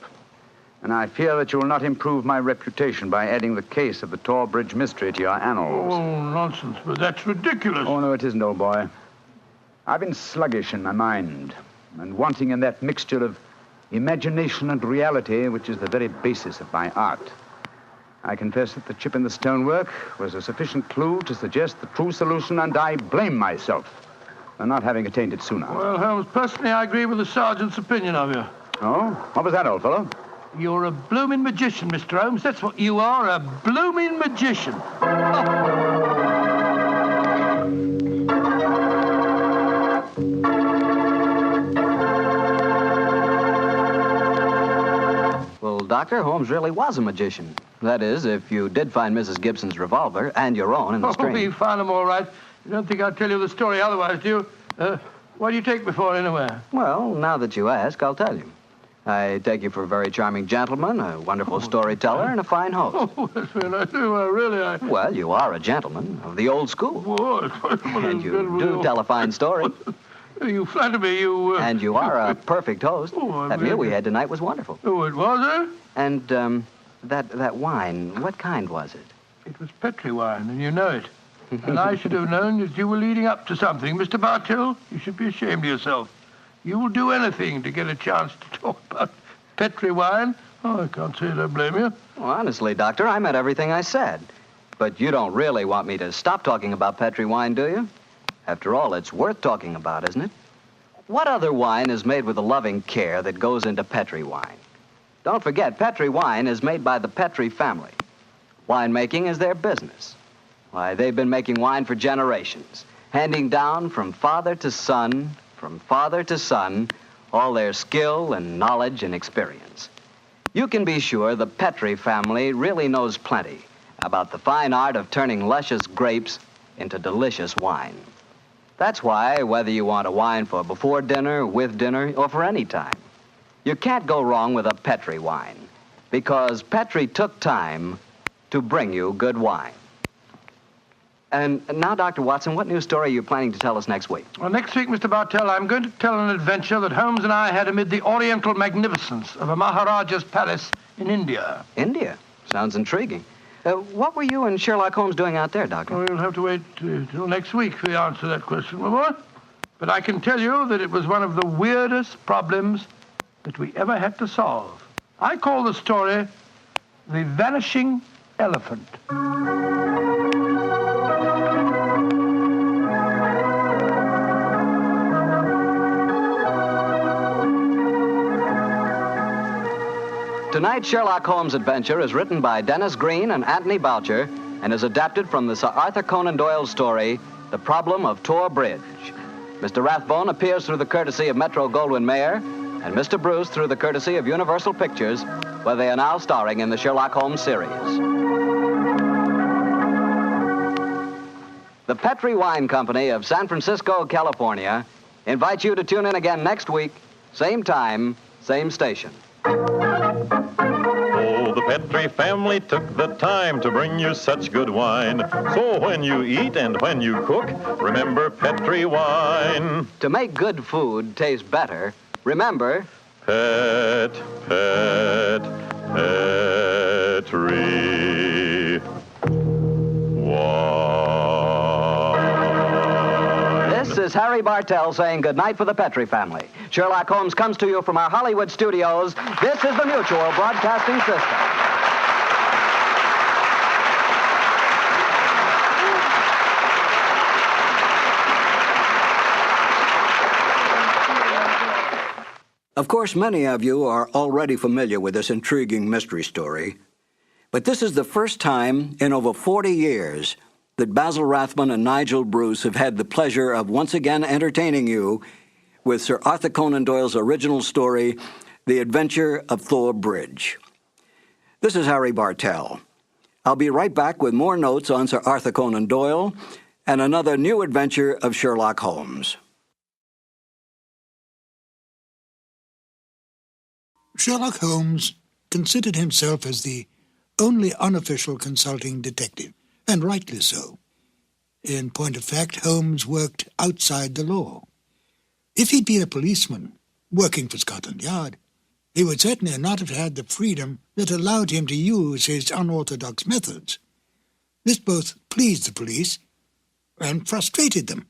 And I fear that you will not improve my reputation by adding the case of the Tor Bridge mystery to your annals. Oh, nonsense, but that's ridiculous. Oh, no, it isn't, old boy. I've been sluggish in my mind and wanting in that mixture of imagination and reality which is the very basis of my art. I confess that the chip in the stonework was a sufficient clue to suggest the true solution, and I blame myself for not having attained it sooner. Well, Holmes, personally, I agree with the sergeant's opinion of you. Oh? What was that, old fellow? You're a blooming magician, Mr. Holmes. That's what you are, a blooming magician. Well, Doctor, Holmes really was a magician. That is, if you did find Mrs. Gibson's revolver and your own in the stream. Oh, we found them all right. You don't think I'd tell you the story otherwise, do you? What do you take me for, anyway? Well, now that you ask, I'll tell you. I take you for a very charming gentleman, a wonderful storyteller, and a fine host. Oh, that's very nice. Really, Well, you are a gentleman of the old school. And you do tell a fine story. You flatter me, you... And you are a perfect host. That meal we had tonight was wonderful. Oh, it was, eh? And, that wine, what kind was it? It was Petri wine, and you know it. And I should have known that you were leading up to something. Mr. Bartell, you should be ashamed of yourself. You will do anything to get a chance to talk about Petri wine. Oh, I can't say I don't blame you. Well, honestly, Doctor, I meant everything I said. But you don't really want me to stop talking about Petri wine, do you? After all, it's worth talking about, isn't it? What other wine is made with the loving care that goes into Petri wine? Don't forget, Petri wine is made by the Petri family. Winemaking is their business. Why, they've been making wine for generations, handing down from father to son, all their skill and knowledge and experience. You can be sure the Petri family really knows plenty about the fine art of turning luscious grapes into delicious wine. That's why, whether you want a wine for before dinner, with dinner, or for any time, you can't go wrong with a Petri wine, because Petri took time to bring you good wine. And now, Dr. Watson, what new story are you planning to tell us next week? Well, next week, Mr. Bartell, I'm going to tell an adventure that Holmes and I had amid the oriental magnificence of a Maharaja's palace in India. India? Sounds intriguing. What were you and Sherlock Holmes doing out there, Doctor? Well, you'll have to wait till next week for the answer to that question, my boy. But I can tell you that it was one of the weirdest problems that we ever had to solve. I call the story The Vanishing Elephant. Tonight's Sherlock Holmes adventure is written by Dennis Green and Anthony Boucher and is adapted from the Sir Arthur Conan Doyle story, The Problem of Tor Bridge. Mr. Rathbone appears through the courtesy of Metro-Goldwyn-Mayer and Mr. Bruce through the courtesy of Universal Pictures, where they are now starring in the Sherlock Holmes series. The Petri Wine Company of San Francisco, California, invites you to tune in again next week, same time, same station. Oh, the Petri family took the time to bring you such good wine. So when you eat and when you cook, remember Petri wine. To make good food taste better, remember... Petri wine. This is Harry Bartell saying goodnight for the Petri family. Sherlock Holmes comes to you from our Hollywood studios. This is the Mutual Broadcasting System. Of course, many of you are already familiar with this intriguing mystery story, but this is the first time in over 40 years that Basil Rathbone and Nigel Bruce have had the pleasure of once again entertaining you with Sir Arthur Conan Doyle's original story, The Adventure of Tor Bridge. This is Harry Bartell. I'll be right back with more notes on Sir Arthur Conan Doyle and another new adventure of Sherlock Holmes. Sherlock Holmes considered himself as the only unofficial consulting detective, and rightly so. In point of fact, Holmes worked outside the law. If he'd been a policeman working for Scotland Yard, he would certainly not have had the freedom that allowed him to use his unorthodox methods. This both pleased the police and frustrated them.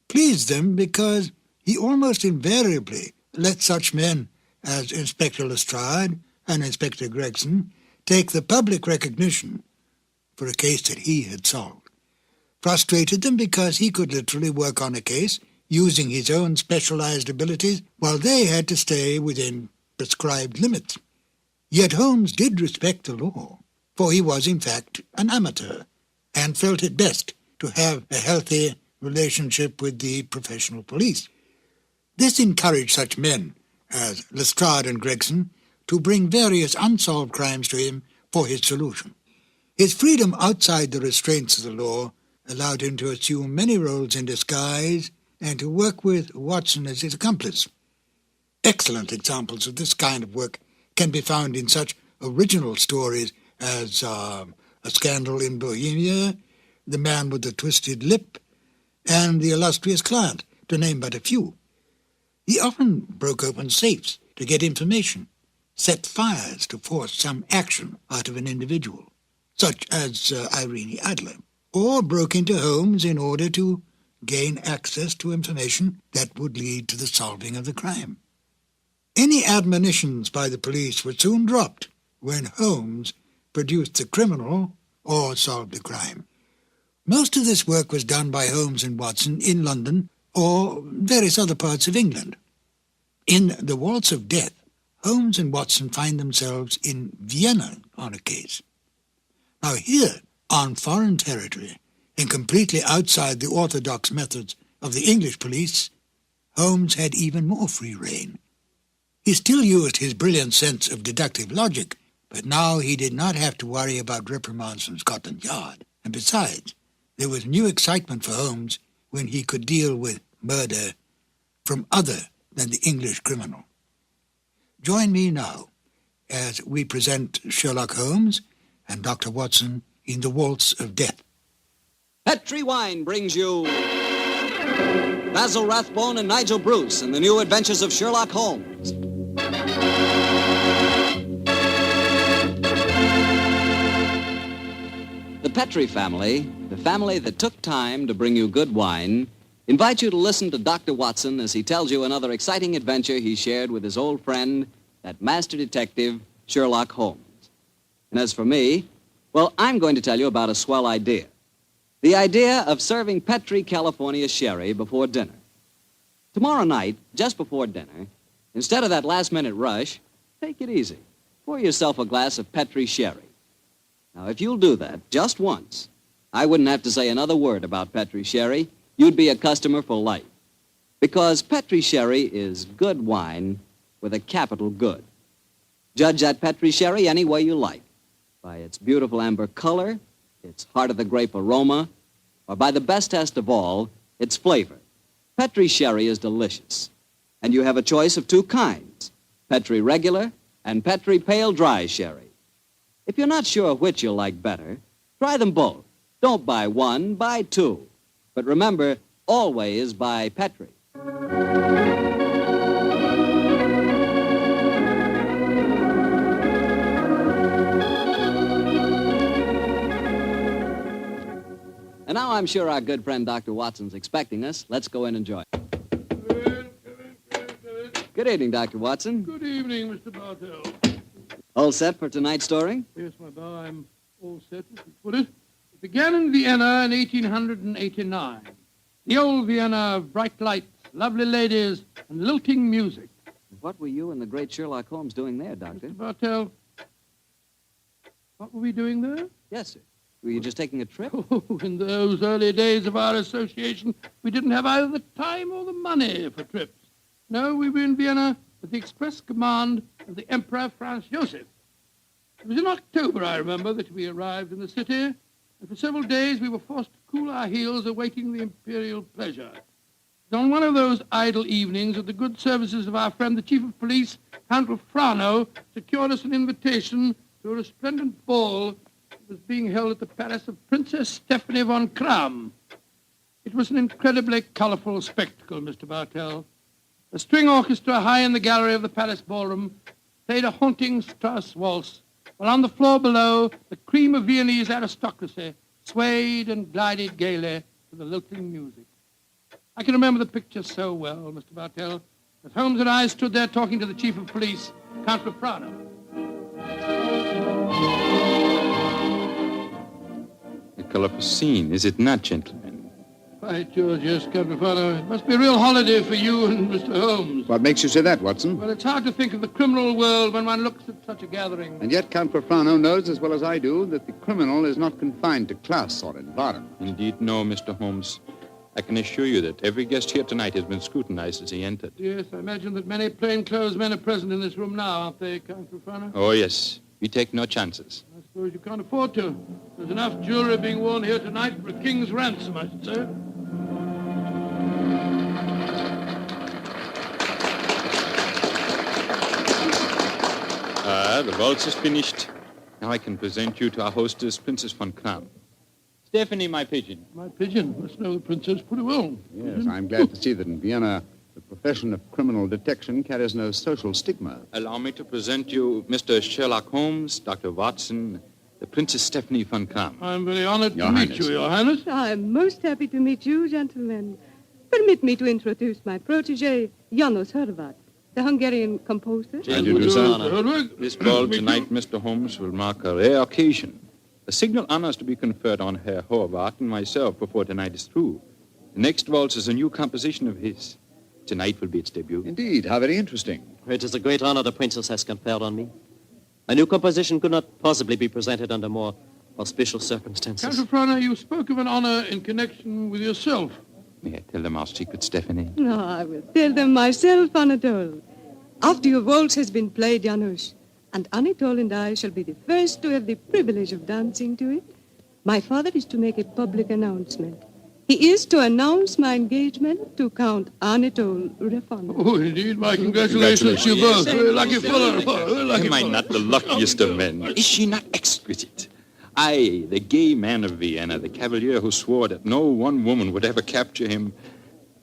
Pleased them because he almost invariably let such men as Inspector Lestrade and Inspector Gregson take the public recognition for a case that he had solved. Frustrated them because he could literally work on a case using his own specialized abilities while they had to stay within prescribed limits. Yet Holmes did respect the law, for he was in fact an amateur and felt it best to have a healthy relationship with the professional police. This encouraged such men as Lestrade and Gregson to bring various unsolved crimes to him for his solution. His freedom outside the restraints of the law allowed him to assume many roles in disguise and to work with Watson as his accomplice. Excellent examples of this kind of work can be found in such original stories as A Scandal in Bohemia, The Man with the Twisted Lip, and The Illustrious Client, to name but a few. He often broke open safes to get information, set fires to force some action out of an individual, such as Irene Adler, or broke into homes in order to gain access to information that would lead to the solving of the crime. Any admonitions by the police were soon dropped when Holmes produced the criminal or solved the crime. Most of this work was done by Holmes and Watson in London or various other parts of England. In The Waltz of Death, Holmes and Watson find themselves in Vienna on a case. Now here, on foreign territory, and completely outside the orthodox methods of the English police, Holmes had even more free rein. He still used his brilliant sense of deductive logic, but now he did not have to worry about reprimands from Scotland Yard. And besides, there was new excitement for Holmes when he could deal with murder from other than the English criminal. Join me now as we present Sherlock Holmes and Dr. Watson in The Waltz of Death. Petri Wine brings you Basil Rathbone and Nigel Bruce in the new adventures of Sherlock Holmes. Petri family, the family that took time to bring you good wine, invite you to listen to Dr. Watson as he tells you another exciting adventure he shared with his old friend, that master detective, Sherlock Holmes. And as for me, well, I'm going to tell you about a swell idea. The idea of serving Petri California sherry before dinner. Tomorrow night, just before dinner, instead of that last-minute rush, take it easy. Pour yourself a glass of Petri sherry. Now, if you'll do that just once, I wouldn't have to say another word about Petri sherry. You'd be a customer for life. Because Petri sherry is good wine with a capital good. Judge that Petri sherry any way you like. By its beautiful amber color, its heart-of-the-grape aroma, or by the best test of all, its flavor. Petri sherry is delicious. And you have a choice of two kinds, Petri regular and Petri pale dry sherry. If you're not sure which you'll like better, try them both. Don't buy one, buy two. But remember, always buy Petri. And now I'm sure our good friend Dr. Watson's expecting us. Let's go in and join. Good evening, Dr. Watson. Good evening, Mr. Bartell. All set for tonight's story? Yes, my boy, I'm all set, as you put it. It began in Vienna in 1889. The old Vienna of bright lights, lovely ladies, and lilting music. What were you and the great Sherlock Holmes doing there, Doctor? Mr. Bartell, what were we doing there? Yes, sir. Were you just taking a trip? Oh, in those early days of our association, we didn't have either the time or the money for trips. No, we were in Vienna at the express command of the Emperor Franz Joseph. It was in October, I remember, that we arrived in the city, and for several days we were forced to cool our heels awaiting the imperial pleasure. On one of those idle evenings that the good services of our friend, the chief of police, Count Frano, secured us an invitation to a resplendent ball that was being held at the palace of Princess Stephanie von Kram. It was an incredibly colorful spectacle, Mr. Bartell. A string orchestra high in the gallery of the palace ballroom played a haunting Strauss waltz, while on the floor below, the cream of Viennese aristocracy swayed and glided gaily to the lilting music. I can remember the picture so well, Mr. Bartell, as Holmes and I stood there talking to the chief of police, Count Frano. A colorful scene, is it not, gentlemen? Right, George, yes, Count Frano. It must be a real holiday for you and Mr. Holmes. What makes you say that, Watson? Well, it's hard to think of the criminal world when one looks at such a gathering. And yet Count Frano knows as well as I do that the criminal is not confined to class or environment. Indeed, no, Mr. Holmes. I can assure you that every guest here tonight has been scrutinized as he entered. Yes, I imagine that many plainclothes men are present in this room now, aren't they, Count Frano? Oh, yes. We take no chances. I suppose you can't afford to. There's enough jewelry being worn here tonight for a king's ransom, I should say. The waltz is finished. Now I can present you to our hostess, Princess von Kram. Stephanie, my pigeon. My pigeon must know the princess pretty well. Yes, I'm glad to see that in Vienna the profession of criminal detection carries no social stigma. Allow me to present you Mr. Sherlock Holmes, Dr. Watson, the Princess Stephanie von Kram. I'm very honored to meet you, Your Highness. I'm most happy to meet you, gentlemen. Permit me to introduce my protege, Janos Horvat, the Hungarian composer. This ball tonight, Mr. Holmes, will mark a rare occasion. A signal honor is to be conferred on Herr Horvath and myself before tonight is through. The next waltz is a new composition of his. Tonight will be its debut. Indeed, how very interesting. It is a great honor the princess has conferred on me. A new composition could not possibly be presented under more auspicious circumstances. Count Frano, you spoke of an honor in connection with yourself. May I tell them our secret, Stephanie? No, I will tell them myself, Anatole. After your waltz has been played, Janusz, and Anatole and I shall be the first to have the privilege of dancing to it, my father is to make a public announcement. He is to announce my engagement to Count Anatole Refon. Oh, indeed, my congratulations to you both. Very lucky fellow. Am I not the luckiest of men? Is she not exquisite? I, the gay man of Vienna, the cavalier who swore that no one woman would ever capture him.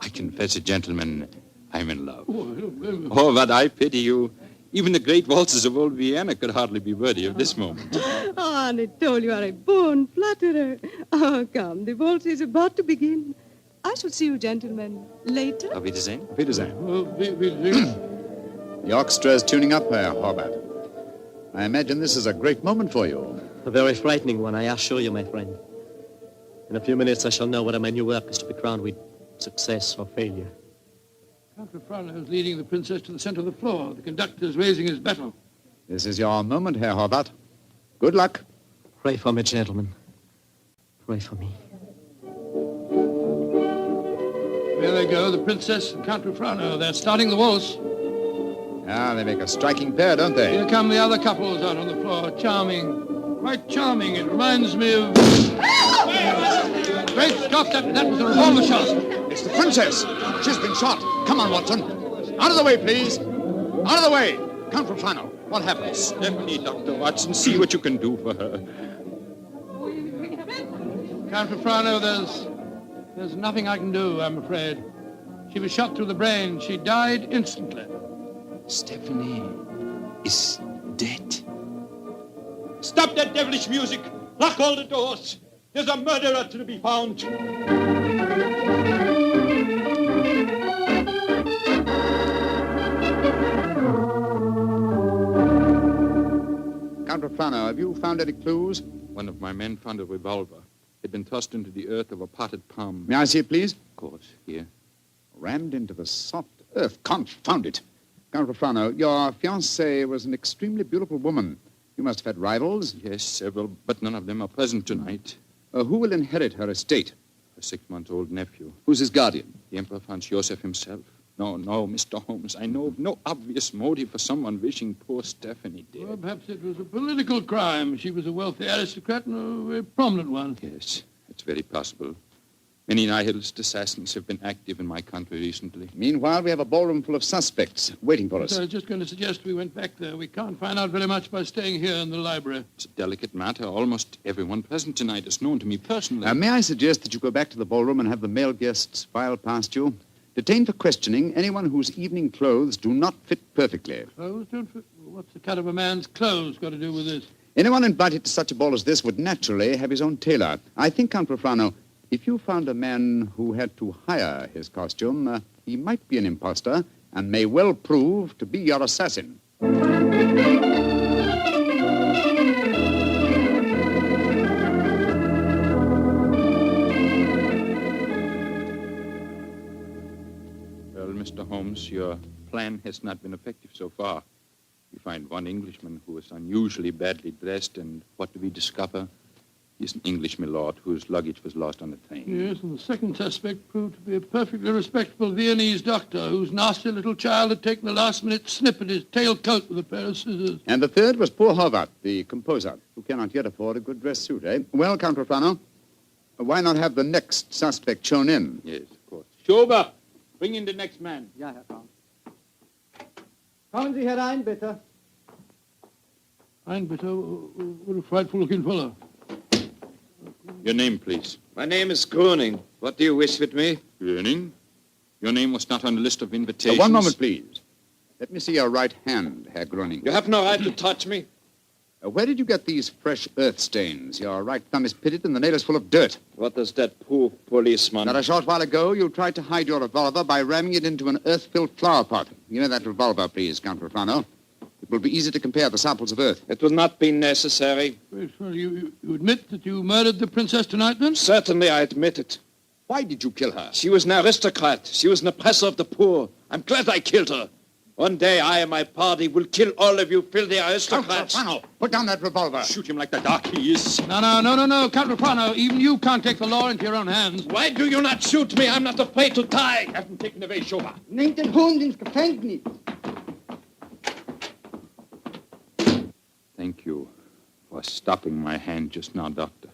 I confess it, gentlemen, I'm in love. Oh, but I pity you. Even the great waltzes of old Vienna could hardly be worthy of this moment. Oh, Anatole, you are a born flatterer. Oh, come, the waltz is about to begin. I shall see you gentlemen later. Auf Wiedersehen. Auf Wiedersehen. The orchestra is tuning up, Herr Horvath. I imagine this is a great moment for you. A very frightening one, I assure you, my friend. In a few minutes, I shall know whether my new work is to be crowned with success or failure. Count Frano is leading the princess to the center of the floor. The conductor is raising his bottle. This is your moment, Herr Horvath. Good luck. Pray for me, gentlemen. Pray for me. There they go, the princess and Count Frano. They're starting the waltz. Ah, they make a striking pair, don't they? Here come the other couples out on the floor. Charming. Quite charming. It reminds me of... Great Scott, that was a revolver shot. It's the princess. She's been shot. Come on, Watson. Out of the way, please. Out of the way. Count Frano. What happened? Stephanie, Dr. Watson, see what you can do for her. Count Frano, there's nothing I can do, I'm afraid. She was shot through the brain. She died instantly. Stephanie is dead. Stop that devilish music! Lock all the doors! There's a murderer to be found! Count Frano, have you found any clues? One of my men found a revolver. It had been thrust into the earth of a potted palm. May I see it, please? Of course, here. Rammed into the soft earth. Confound it. Count Frano, your fiancée was an extremely beautiful woman. You must have had rivals? Yes, several, but none of them are present tonight. Who will inherit her estate? Her 6-month-old nephew. Who's his guardian? The Emperor Franz Joseph himself. No, Mr. Holmes, I know of no obvious motive for someone wishing poor Stephanie dead. Well, perhaps it was a political crime. She was a wealthy aristocrat and a very prominent one. Yes, it's very possible. Many nihilist assassins have been active in my country recently. Meanwhile, we have a ballroom full of suspects waiting for us. So I was just going to suggest we went back there. We can't find out very much by staying here in the library. It's a delicate matter. Almost everyone present tonight is known to me personally. May I suggest that you go back to the ballroom and have the male guests file past you? Detain for questioning anyone whose evening clothes do not fit perfectly. Clothes don't fit? What's the cut of a man's clothes got to do with this? Anyone invited to such a ball as this would naturally have his own tailor. I think, Count Frano, if you found a man who had to hire his costume, he might be an impostor and may well prove to be your assassin. Well, Mr. Holmes, your plan has not been effective so far. We find one Englishman who is unusually badly dressed, and what do we discover? He's an English milord whose luggage was lost on the train. Yes, and the second suspect proved to be a perfectly respectable Viennese doctor whose nasty little child had taken a last-minute snip at his tailcoat with a pair of scissors. And the third was poor Horvath, the composer, who cannot yet afford a good dress suit, eh? Well, Count Frano, why not have the next suspect shown in? Yes, of course. Schober, bring in the next man. Ja, Herr Count. Kommen Sie herein, bitte. Ein bitte, what a frightful-looking fellow. Your name, please. My name is Gruning. What do you wish with me? Gruning? Your name was not on the list of invitations. One moment, please. Let me see your right hand, Herr Gruning. You have no right to touch me. Where did you get these fresh earth stains? Your right thumb is pitted and the nail is full of dirt. What does that poor policeman... Not a short while ago, you tried to hide your revolver by ramming it into an earth-filled flower pot. Give me that revolver, please, Count Frano. It will be easy to compare the samples of earth. It will not be necessary. Wait, well, you admit that you murdered the princess tonight, then? Certainly, I admit it. Why did you kill her? She was an aristocrat. She was an oppressor of the poor. I'm glad I killed her. One day, I and my party will kill all of you filthy aristocrats. Count Frano, put down that revolver. Shoot him like the dark he is. No, Count Frano, even you can't take the law into your own hands. Why do you not shoot me? I'm not afraid to die. Have him taken away, Schober. Nehmt den Hund ins Gefängnis. Thank you for stopping my hand just now, Doctor.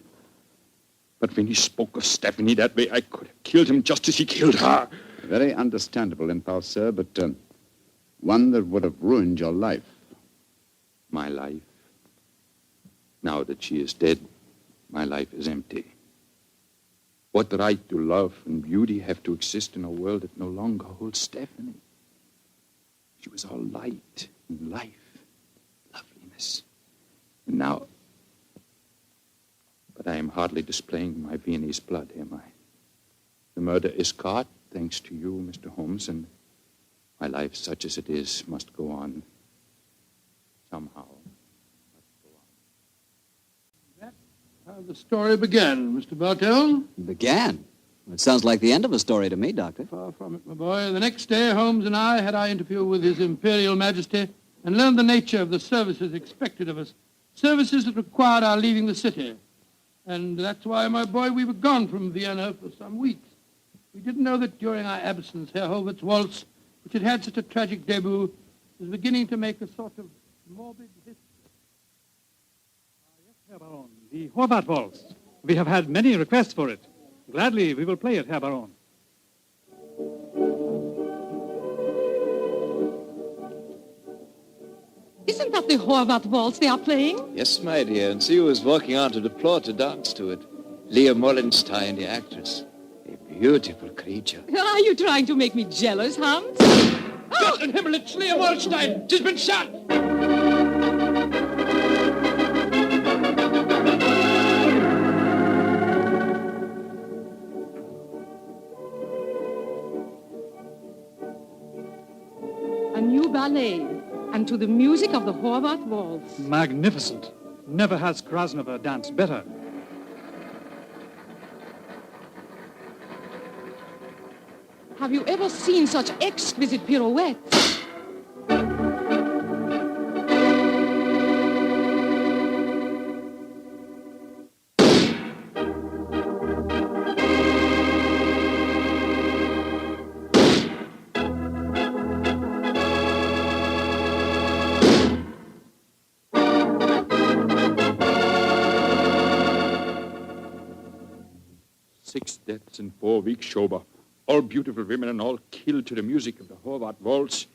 But when he spoke of Stephanie that way, I could have killed him just as he killed her. A very understandable impulse, sir, but one that would have ruined your life. My life? Now that she is dead, my life is empty. What right do love and beauty have to exist in a world that no longer holds Stephanie? She was was all light and life, loveliness. And now... But I am hardly displaying my Viennese blood, am I? The murder is caught, thanks to you, Mr. Holmes, and my life, such as it is, must go on. Somehow. That's how the story began, Mr. Bartell. Began? It sounds like the end of a story to me, Doctor. Far from it, my boy. The next day, Holmes and I had our interview with His Imperial Majesty and learned the nature of the services expected of us. Services that required our leaving the city. And that's why, my boy, we were gone from Vienna for some weeks. We didn't know that during our absence, Herr Hovart's waltz, which had had such a tragic debut, was beginning to make a sort of morbid history. Yes, Herr Baron, the Horvath waltz. We have had many requests for it. Gladly, we will play it, Herr Baron. Isn't that the Horvath waltz they are playing? Yes, my dear, and see who is walking onto the floor to dance to it. Leah Mollenstein, the actress. A beautiful creature. Are you trying to make me jealous, Hans? Gott in Himmel, it's Leah Mollenstein! She's been shot! A new ballet, and to the music of the Horvath waltz. Magnificent. Never has Krasnova danced better. Have you ever seen such exquisite pirouettes? Six deaths in 4 weeks, Schober. All beautiful women and all killed to the music of the Horvath waltz.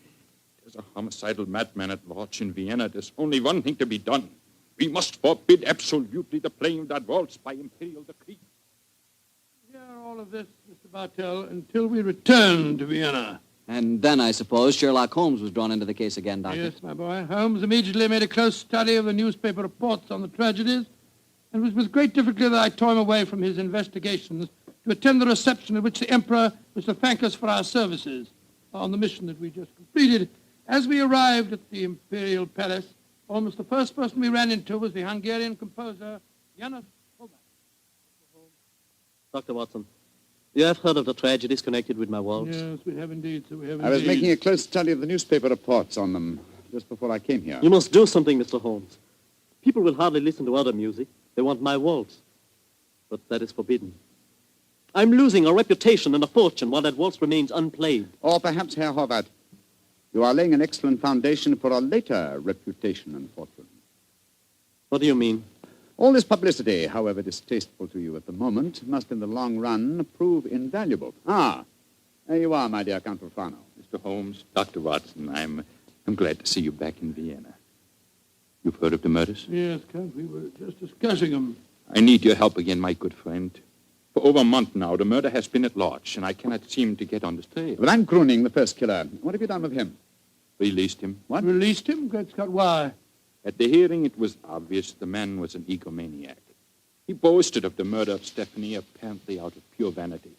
There's a homicidal madman at large in Vienna. There's only one thing to be done. We must forbid absolutely the playing of that waltz by imperial decree. Hear all of this, Mr. Bartell, until we return to Vienna. And then, I suppose, Sherlock Holmes was drawn into the case again, Doctor. Yes, my boy. Holmes immediately made a close study of the newspaper reports on the tragedies, and it was with great difficulty that I tore him away from his investigations to attend the reception at which the Emperor was to thank us for our services on the mission that we just completed. As we arrived at the Imperial Palace, almost the first person we ran into was the Hungarian composer, János Horváth. Dr. Watson, you have heard of the tragedies connected with my waltz? Yes, we have indeed, sir, we have indeed. I was making a close study of the newspaper reports on them just before I came here. You must do something, Mr. Holmes. People will hardly listen to other music. They want my waltz. But that is forbidden. I'm losing a reputation and a fortune while that waltz remains unplayed. Or perhaps, Herr Horvath, you are laying an excellent foundation for a later reputation and fortune. What do you mean? All this publicity, however distasteful to you at the moment, must in the long run prove invaluable. Ah, there you are, my dear Count Rufano. Mr. Holmes, Dr. Watson, I'm glad to see you back in Vienna. You've heard of the murders? Yes, Count, we were just discussing them. I need your help again, my good friend. For over a month now, the murder has been at large, and I cannot seem to get on the trail. But I'm Gruning, the first killer. What have you done with him? Released him. What? Released him? Great Scott, why? At the hearing, it was obvious the man was an egomaniac. He boasted of the murder of Stephanie, apparently out of pure vanity.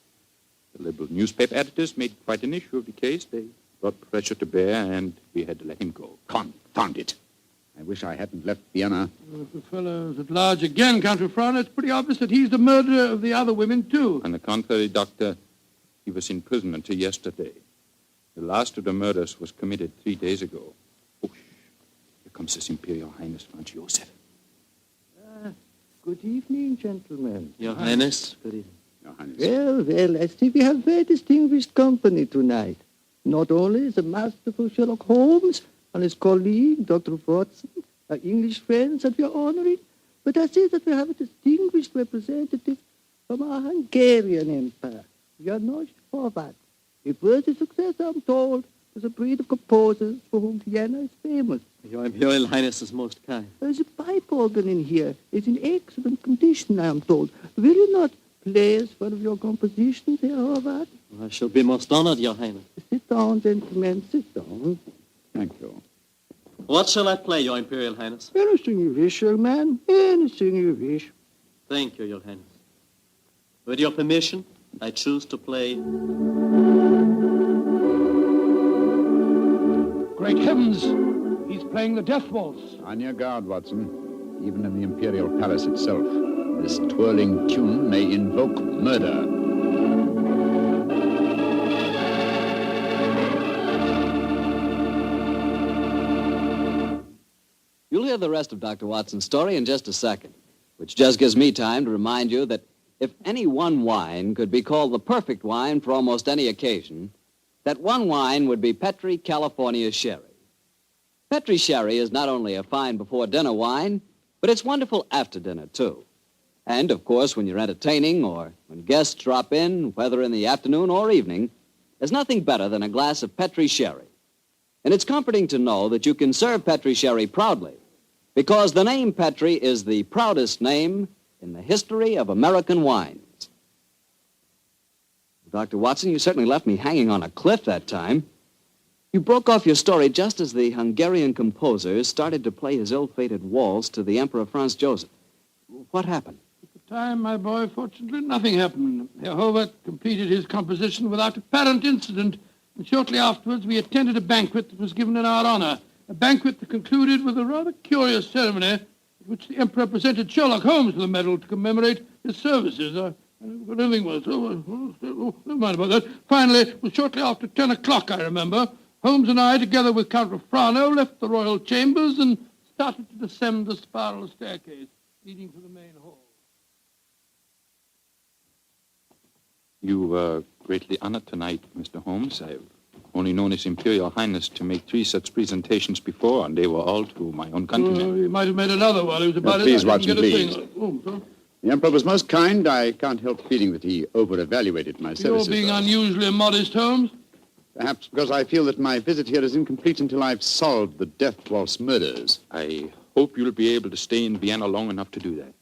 The liberal newspaper editors made quite an issue of the case. They brought pressure to bear, and we had to let him go. Confound it. I wish I hadn't left Vienna. Well, if the fellow's at large again, Count Rufano, it's pretty obvious that he's the murderer of the other women, too. On the contrary, Doctor, he was in prison until yesterday. The last of the murders was committed 3 days ago. Oh, here comes His Imperial Highness Franz Joseph. Good evening, gentlemen. Your Highness. Good evening. Your Highness. Well, I see we have very distinguished company tonight. Not only the masterful Sherlock Holmes and his colleague, Dr. Watson, our English friends that we are honoring, but I see that we have a distinguished representative from our Hungarian Empire, János Horváth. A worthy successor, I'm told, to a breed of composers for whom Vienna is famous. Your Imperial Highness is most kind. The pipe organ in here is in excellent condition, I am told. Will you not play us one of your compositions, Herr Horváth? I shall be most honored, Your Highness. Sit down, gentlemen, sit down. What shall I play, Your Imperial Highness? Anything you wish, young man. Anything you wish. Thank you, Your Highness. With your permission, I choose to play... Great heavens! He's playing the death waltz. On your guard, Watson. Even in the Imperial Palace itself, this twirling tune may invoke murder. You'll hear the rest of Dr. Watson's story in just a second, which just gives me time to remind you that if any one wine could be called the perfect wine for almost any occasion, that one wine would be Petri California Sherry. Petri Sherry is not only a fine before-dinner wine, but it's wonderful after dinner, too. And, of course, when you're entertaining or when guests drop in, whether in the afternoon or evening, there's nothing better than a glass of Petri Sherry. And it's comforting to know that you can serve Petri Sherry proudly, because the name Petri is the proudest name in the history of American wines. Dr. Watson, you certainly left me hanging on a cliff that time. You broke off your story just as the Hungarian composer started to play his ill-fated waltz to the Emperor Franz Joseph. What happened? At the time, my boy, fortunately, nothing happened. Herr Howard completed his composition without apparent incident, and shortly afterwards we attended a banquet that was given in our honor. A banquet that concluded with a rather curious ceremony at which the Emperor presented Sherlock Holmes with a medal to commemorate his services. I never got anything was. Never mind about that. Finally, it was shortly after 10 o'clock, I remember. Holmes and I, together with Count Refrano, left the royal chambers and started to descend the spiral staircase leading to the main hall. You were greatly honored tonight, Mr. Holmes. I've only known His Imperial Highness to make 3 such presentations before, and they were all to my own countrymen. He might have made another while he was about Please, it. Watson, please. Oh, The Emperor was most kind. I can't help feeling that he over-evaluated my services. You're being unusually modest, Holmes. Perhaps because I feel that my visit here is incomplete until I've solved the death waltz murders. I hope you'll be able to stay in Vienna long enough to do that.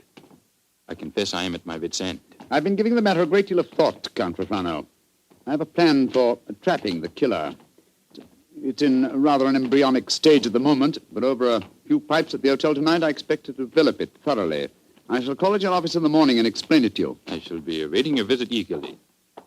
I confess I am at my wit's end. I've been giving the matter a great deal of thought, Count Refrano. I have a plan for trapping the killer. It's in rather an embryonic stage at the moment, but over a few pipes at the hotel tonight, I expect to develop it thoroughly. I shall call at your office in the morning and explain it to you. I shall be awaiting your visit eagerly.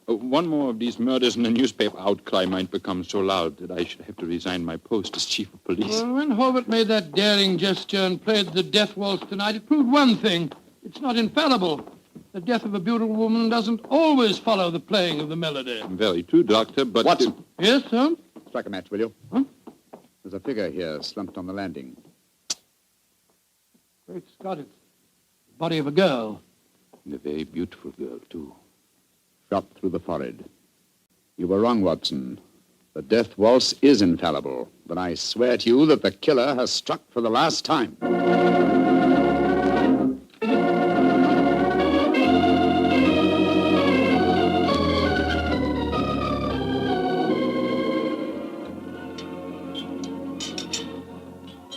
One more of these murders and the newspaper outcry might become so loud that I should have to resign my post as chief of police. Well, when Hobart made that daring gesture and played the death waltz tonight, it proved one thing. It's not infallible. The death of a beautiful woman doesn't always follow the playing of the melody. Very true, Doctor, but... Watson. Yes, sir? Strike a match, will you? Huh? There's a figure here slumped on the landing. Great Scott, it's the body of a girl. And a very beautiful girl, too. Shot through the forehead. You were wrong, Watson. The death waltz is infallible, but I swear to you that the killer has struck for the last time.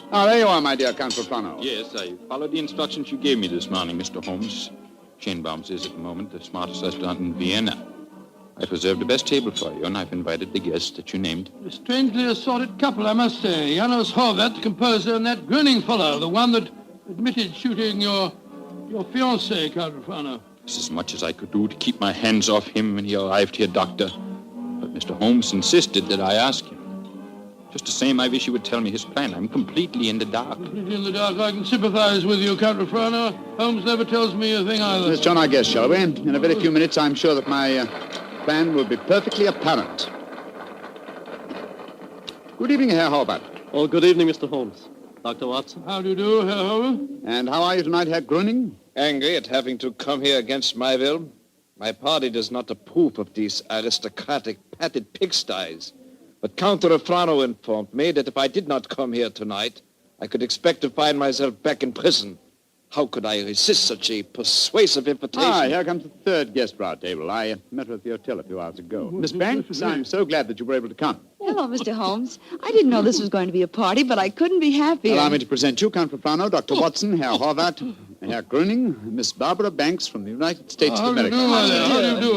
Ah, there you are, my dear Count Refrano. Yes, I followed the instructions you gave me this morning, Mr. Holmes. Schönbaum's is at the moment the smartest restaurant in Vienna. I've reserved the best table for you, and I've invited the guests that you named. A strangely assorted couple, I must say. Janos Horvath, the composer, and that grinning fellow, the one that admitted shooting your fiancée, Count Refrano. It's as much as I could do to keep my hands off him when he arrived here, Doctor. But Mr. Holmes insisted that I ask him. Just the same, I wish he would tell me his plan. I'm completely in the dark. Completely in the dark. I can sympathize with you, Count Refrano. Holmes never tells me a thing either. Let's join our guest, shall we? In a very few minutes, I'm sure that my plan will be perfectly apparent. Good evening, Herr Hobart. Oh, good evening, Mr. Holmes. Dr. Watson. How do you do, Herr Hobart? And how are you tonight, Herr Gröning? Angry at having to come here against my will. My party does not approve of these aristocratic, padded pigsties. But Count Refrano informed me that if I did not come here tonight, I could expect to find myself back in prison. How could I resist such a persuasive invitation? Ah, here comes the third guest for our table. I met her at the hotel a few hours ago. Miss Banks, I'm so glad that you were able to come. Hello, Mr. Holmes. I didn't know this was going to be a party, but I couldn't be happier. Allow me to present you, Count Refrano, Dr. Watson, Herr Horvath, Herr Gröning, Miss Barbara Banks from the United States of America. How do you do?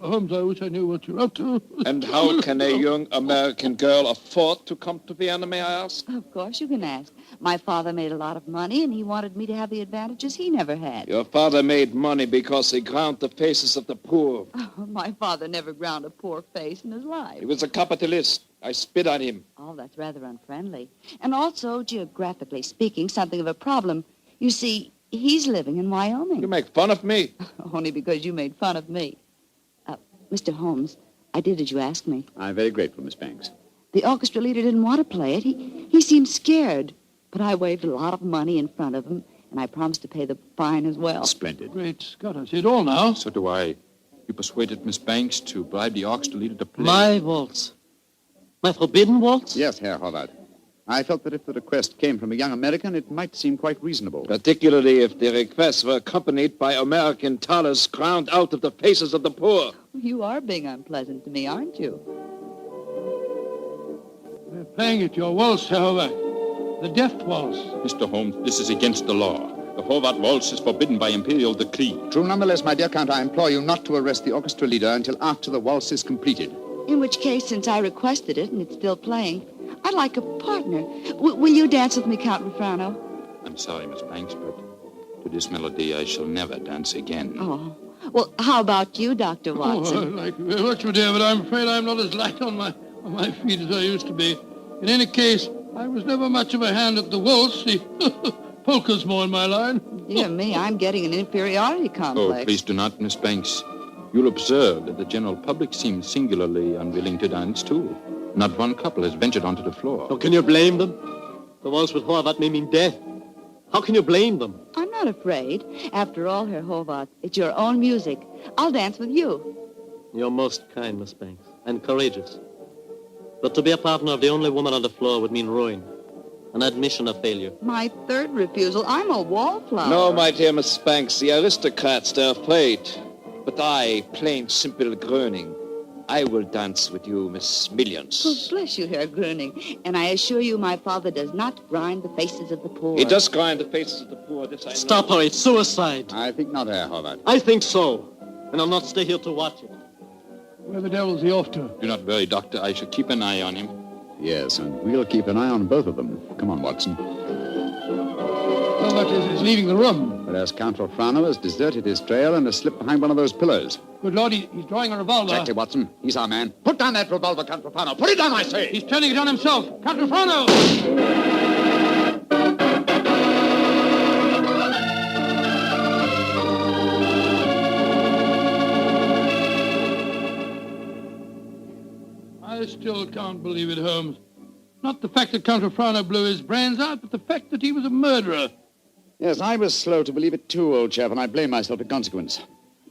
Holmes, I wish I knew what you're up to. And how can a young American girl afford to come to Vienna, may I ask? Of course you can ask. My father made a lot of money, and he wanted me to have the advantages he never had. Your father made money because he ground the faces of the poor. Oh, my father never ground a poor face in his life. He was a capitalist. I spit on him. Oh, that's rather unfriendly. And also, geographically speaking, something of a problem. You see, he's living in Wyoming. You make fun of me. Only because you made fun of me. Mr. Holmes, I did as you asked me. I'm very grateful, Miss Banks. The orchestra leader didn't want to play it. He seemed scared. But I waved a lot of money in front of him, and I promised to pay the fine as well. Splendid. Great Scott, I see it all now. So do I. You persuaded Miss Banks to bribe the orchestra leader to play. My waltz. My forbidden waltz? Yes, Herr Horvath. I felt that if the request came from a young American, it might seem quite reasonable. Particularly if the requests were accompanied by American dollars ground out of the faces of the poor. You are being unpleasant to me, aren't you? They're playing it, your waltz, Herr Horvath. The death waltz. Mr. Holmes, this is against the law. The Horvath waltz is forbidden by imperial decree. True, nonetheless, my dear Count, I implore you not to arrest the orchestra leader until after the waltz is completed. In which case, since I requested it and it's still playing, I'd like a partner. Will you dance with me, Count Refrano? I'm sorry, Miss Banks, but to this melody I shall never dance again. Oh. Well, how about you, Dr. Watson? Oh, I like you very much, my dear, but I'm afraid I'm not as light on my feet as I used to be. In any case, I was never much of a hand at the waltz. The polka's more in my line. Dear me, I'm getting an inferiority complex. Oh, please do not, Miss Banks. You'll observe that the general public seems singularly unwilling to dance, too. Not one couple has ventured onto the floor. Oh, can you blame them? The waltz with Horvath may mean death. How can you blame them? I'm not afraid. After all, Herr Horvath, it's your own music. I'll dance with you. You're most kind, Miss Banks, and courageous. But to be a partner of the only woman on the floor would mean ruin, an admission of failure. My third refusal. I'm a wallflower. No, my dear Miss Banks, the aristocrats, they're afraid. But I, plain, simple Gröning, I will dance with you, Miss Millions. Oh, bless you, Herr Gröning. And I assure you my father does not grind the faces of the poor. He does grind the faces of the poor, this I know. Stop her, it's suicide. I think not, Herr Horvath. I think so. And I'll not stay here to watch it. Where the devil's he off to? Do not worry, Doctor. I shall keep an eye on him. Yes, and we'll keep an eye on both of them. Come on, Watson. Horvath is leaving the room. Whereas Count Refrano has deserted his trail and has slipped behind one of those pillars. Good Lord, he's drawing a revolver. Exactly, Watson. He's our man. Put down that revolver, Count Refrano. Put it down, I say! He's turning it on himself. Count Refrano! I still can't believe it, Holmes. Not the fact that Count Refrano blew his brains out, but the fact that he was a murderer. Yes, I was slow to believe it too, old chap, and I blame myself in consequence.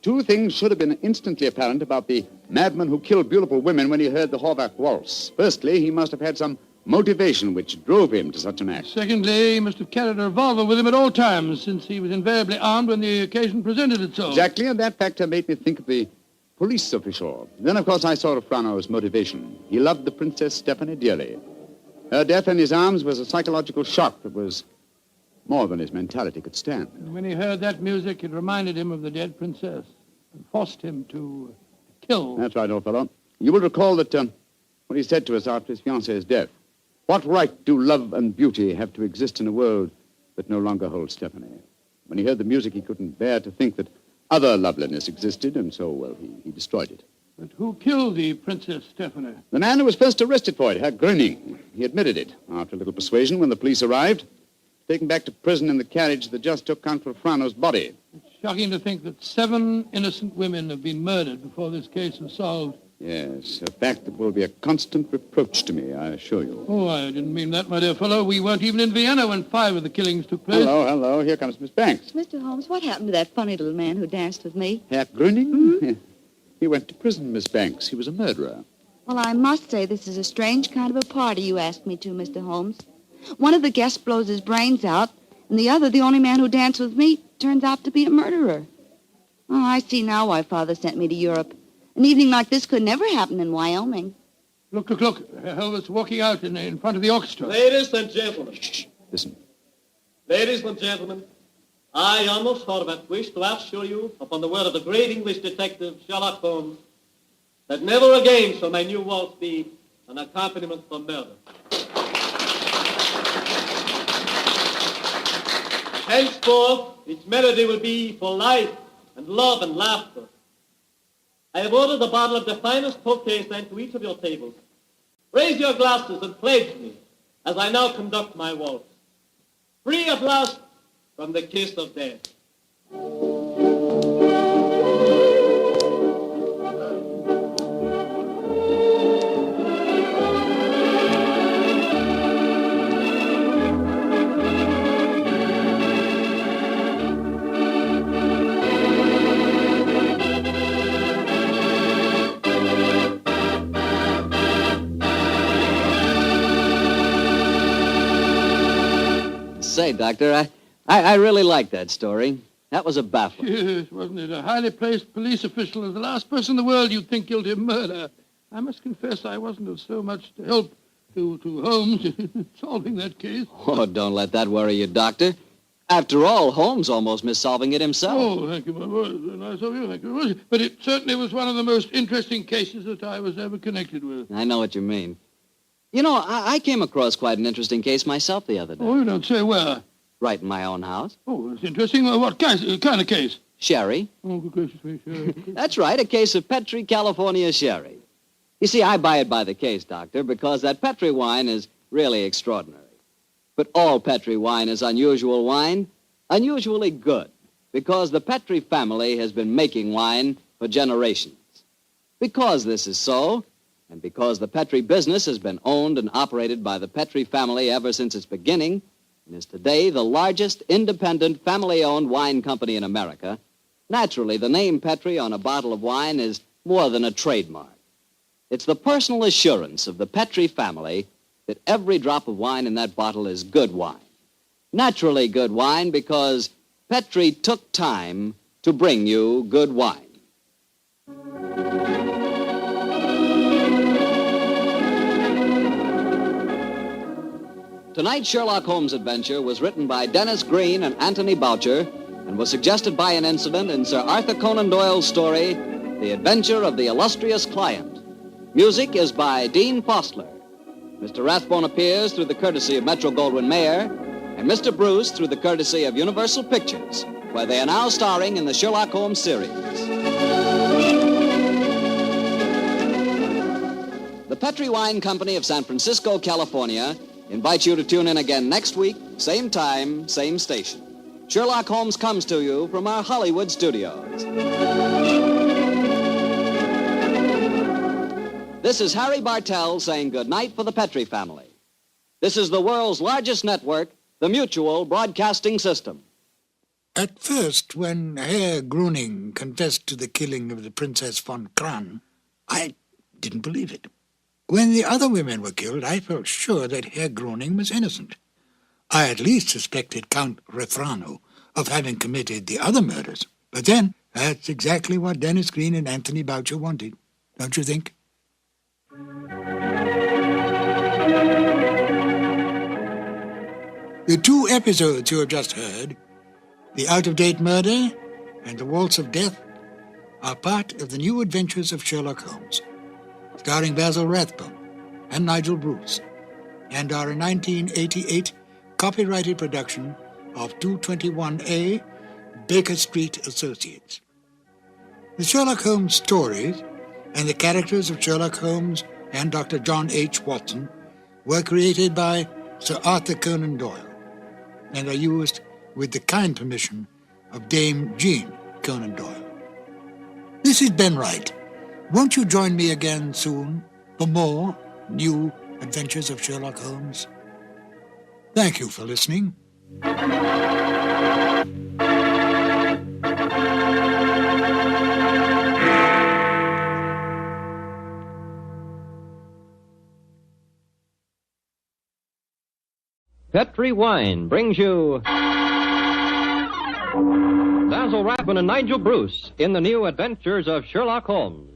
Two things should have been instantly apparent about the madman who killed beautiful women when he heard the Horvath waltz. Firstly, he must have had some motivation which drove him to such an act. Secondly, he must have carried a revolver with him at all times, since he was invariably armed when the occasion presented itself. Exactly, and that factor made me think of the police official. Then, of course, I saw Refrano's motivation. He loved the Princess Stephanie dearly. Her death in his arms was a psychological shock that was more than his mentality could stand. And when he heard that music, it reminded him of the dead princess and forced him to kill. That's right, old fellow. You will recall that what he said to us after his fiancée's death. What right do love and beauty have to exist in a world that no longer holds Stephanie? When he heard the music, he couldn't bear to think that other loveliness existed, and so, well, he destroyed it. But who killed the Princess Stephanie? The man who was first arrested for it, Herr Gröning. He admitted it after a little persuasion when the police arrived. Taken back to prison in the carriage that just took Count Refrano's body. It's shocking to think that 7 innocent women have been murdered before this case was solved. Yes, a fact that will be a constant reproach to me, I assure you. Oh, I didn't mean that, my dear fellow. We weren't even in Vienna when 5 of the killings took place. Hello. Here comes Miss Banks. Mr. Holmes, what happened to that funny little man who danced with me? Herr Gröning? Mm-hmm. He went to prison, Miss Banks. He was a murderer. Well, I must say this is a strange kind of a party you asked me to, Mr. Holmes. One of the guests blows his brains out, and the other, the only man who danced with me, turns out to be a murderer. Oh, I see now why Father sent me to Europe. An evening like this could never happen in Wyoming. Look. Elvis walking out in front of the orchestra. Ladies and gentlemen. Shh. Listen. Ladies and gentlemen, I, almost Horvath, wish to assure you, upon the word of the great English detective Sherlock Holmes, that never again shall my new waltz be an accompaniment for murder. Henceforth, its melody will be for life and love and laughter. I have ordered a bottle of the finest Tokay sent to each of your tables. Raise your glasses and pledge me as I now conduct my waltz. Free at last from the kiss of death. Say, Doctor, I really like that story. That was a baffling. Yes, wasn't it? A highly placed police official is the last person in the world you'd think guilty of murder. I must confess I wasn't of so much help to Holmes in solving that case. Oh, don't let that worry you, Doctor. After all, Holmes almost missed solving it himself. Oh, thank you, my boy. Nice of you, thank you very much. But it certainly was one of the most interesting cases that I was ever connected with. I know what you mean. You know, I came across quite an interesting case myself the other day. Oh, you don't say where? Right in my own house. Oh, that's interesting. What kind of case? Sherry. Oh, good gracious me, sherry. That's right, a case of Petri California sherry. You see, I buy it by the case, Doctor, because that Petri wine is really extraordinary. But all Petri wine is unusual wine, unusually good, because the Petri family has been making wine for generations. Because this is so, and because the Petri business has been owned and operated by the Petri family ever since its beginning, and is today the largest independent family-owned wine company in America, naturally the name Petri on a bottle of wine is more than a trademark. It's the personal assurance of the Petri family that every drop of wine in that bottle is good wine. Naturally good wine because Petri took time to bring you good wine. Tonight's Sherlock Holmes adventure was written by Dennis Green and Anthony Boucher and was suggested by an incident in Sir Arthur Conan Doyle's story, The Adventure of the Illustrious Client. Music is by Dean Fostler. Mr. Rathbone appears through the courtesy of Metro-Goldwyn-Mayer, and Mr. Bruce through the courtesy of Universal Pictures, where they are now starring in the Sherlock Holmes series. The Petri Wine Company of San Francisco, California, invites you to tune in again next week, same time, same station. Sherlock Holmes comes to you from our Hollywood studios. This is Harry Bartell saying good night for the Petri family. This is the world's largest network, the Mutual Broadcasting System. At first, when Herr Gruning confessed to the killing of the Princess von Kran, I didn't believe it. When the other women were killed, I felt sure that Herr Gruning was innocent. I at least suspected Count Refrano of having committed the other murders. But then, that's exactly what Dennis Green and Anthony Boucher wanted, don't you think? The two episodes you have just heard, The Out-of-Date Murder and The Waltz of Death, are part of the new adventures of Sherlock Holmes, starring Basil Rathbone and Nigel Bruce, and are a 1988 copyrighted production of 221A Baker Street Associates. The Sherlock Holmes stories and the characters of Sherlock Holmes and Dr. John H. Watson were created by Sir Arthur Conan Doyle and are used with the kind permission of Dame Jean Conan Doyle. This is Ben Wright. Won't you join me again soon for more new adventures of Sherlock Holmes? Thank you for listening. Petri Wine brings you Basil Rathbone and Nigel Bruce in the new adventures of Sherlock Holmes.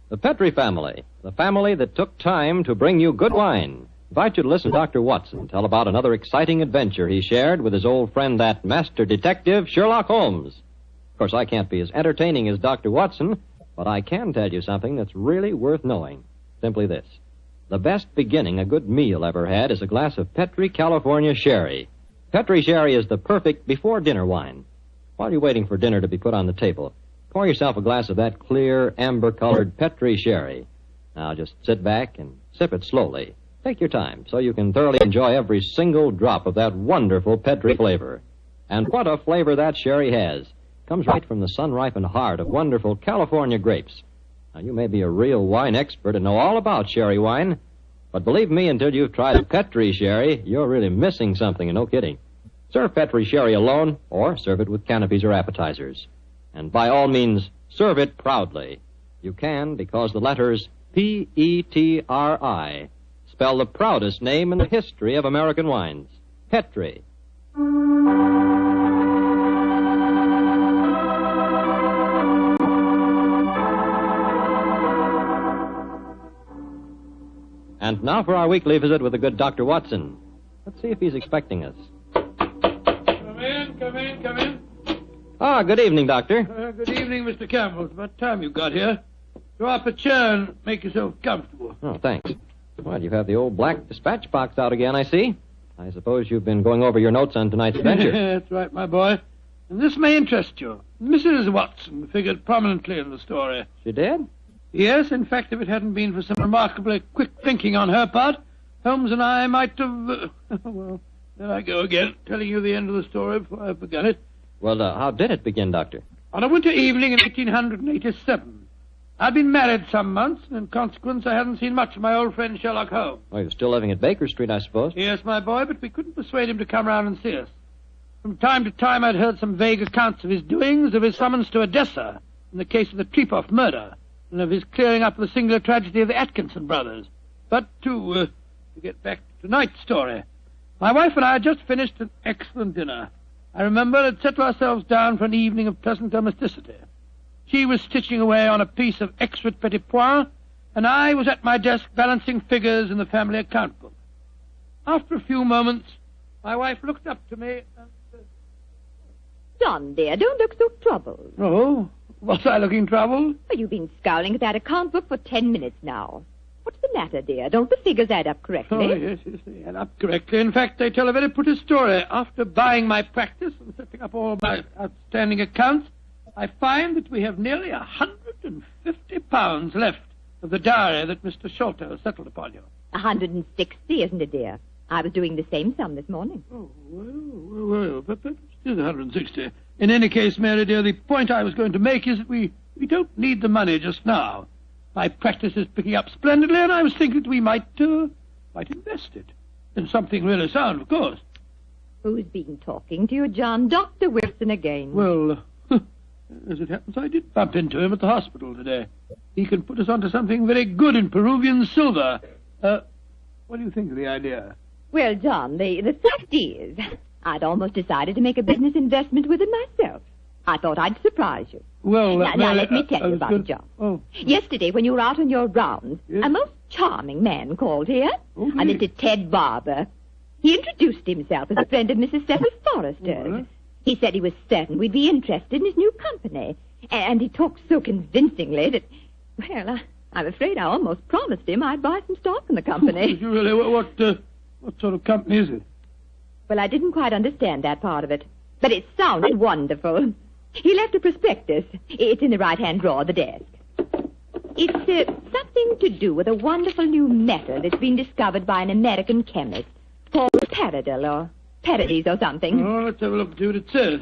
The Petri family, the family that took time to bring you good wine. Invite you to listen to Dr. Watson tell about another exciting adventure he shared with his old friend, that master detective, Sherlock Holmes. Of course, I can't be as entertaining as Dr. Watson, but I can tell you something that's really worth knowing. Simply this. The best beginning a good meal ever had is a glass of Petri California Sherry. Petri Sherry is the perfect before-dinner wine. While you're waiting for dinner to be put on the table, pour yourself a glass of that clear, amber-colored Petri Sherry. Now, just sit back and sip it slowly. Take your time so you can thoroughly enjoy every single drop of that wonderful Petri flavor. And what a flavor that sherry has. Comes right from the sun-ripened heart of wonderful California grapes. Now, you may be a real wine expert and know all about sherry wine, but believe me, until you've tried Petri Sherry, you're really missing something, and no kidding. Serve Petri Sherry alone, or serve it with canopies or appetizers. And by all means, serve it proudly. You can, because the letters P-E-T-R-I spell the proudest name in the history of American wines. Petri. And now for our weekly visit with the good Dr. Watson. Let's see if he's expecting us. Come in. Ah, good evening, Doctor. Good evening, Mr. Campbell. It's about time you got here. Draw up a chair and make yourself comfortable. Oh, thanks. Well, you have the old black dispatch box out again, I see. I suppose you've been going over your notes on tonight's adventure. That's right, my boy. And this may interest you. Mrs. Watson figured prominently in the story. She did? Yes, in fact, if it hadn't been for some remarkably quick thinking on her part, Holmes and I might have... well, there I go again, telling you the end of the story before I began it. Well, how did it begin, Doctor? On a winter evening in 1887. I'd been married some months, and in consequence, I hadn't seen much of my old friend Sherlock Holmes. Well, you're still living at Baker Street, I suppose. Yes, my boy, but we couldn't persuade him to come round and see us. From time to time, I'd heard some vague accounts of his doings, of his summons to Odessa, in the case of the Trepoff murder, and of his clearing up the singular tragedy of the Atkinson brothers. But to get back to tonight's story, my wife and I had just finished an excellent dinner. I remember had settled ourselves down for an evening of pleasant domesticity. She was stitching away on a piece of extra petit pois, and I was at my desk balancing figures in the family account book. After a few moments, my wife looked up to me and said, John, dear, don't look so troubled. "Oh, was I looking troubled?" Well, you've been scowling at that account book for 10 minutes now. What's the matter, dear? Don't the figures add up correctly? Oh, yes, they add up correctly. In fact, they tell a very pretty story. After buying my practice and setting up all my outstanding accounts, I find that we have nearly £150 left of the diary that Mr. Sholto settled upon you. 160, isn't it, dear? I was doing the same sum this morning. Oh, well, but still 160. In any case, Mary, dear, the point I was going to make is that we don't need the money just now. My practice is picking up splendidly, and I was thinking that we might invest it in something really sound, of course. Who's been talking to you, John? Dr. Wilson again. Well, as it happens, I did bump into him at the hospital today. He can put us onto something very good in Peruvian silver. What do you think of the idea? Well, John, the fact is, I'd almost decided to make a business investment with it myself. I thought I'd surprise you. Well, now let me tell you about it, John. Oh. Yesterday, when you were out on your rounds, yes? a most charming man called here. Oh, a Mr. Ted Barber. He introduced himself as a friend of Mrs. Cecil Forrester's. He said he was certain we'd be interested in his new company. And he talked so convincingly that, well, I'm afraid I almost promised him I'd buy some stock in the company. Did you really? What sort of company is it? Well, I didn't quite understand that part of it. But it sounded wonderful. He left a prospectus. It's in the right-hand drawer of the desk. It's something to do with a wonderful new metal that's been discovered by an American chemist called Paradol or Paradies or something. Oh, let's have a look and see what it says.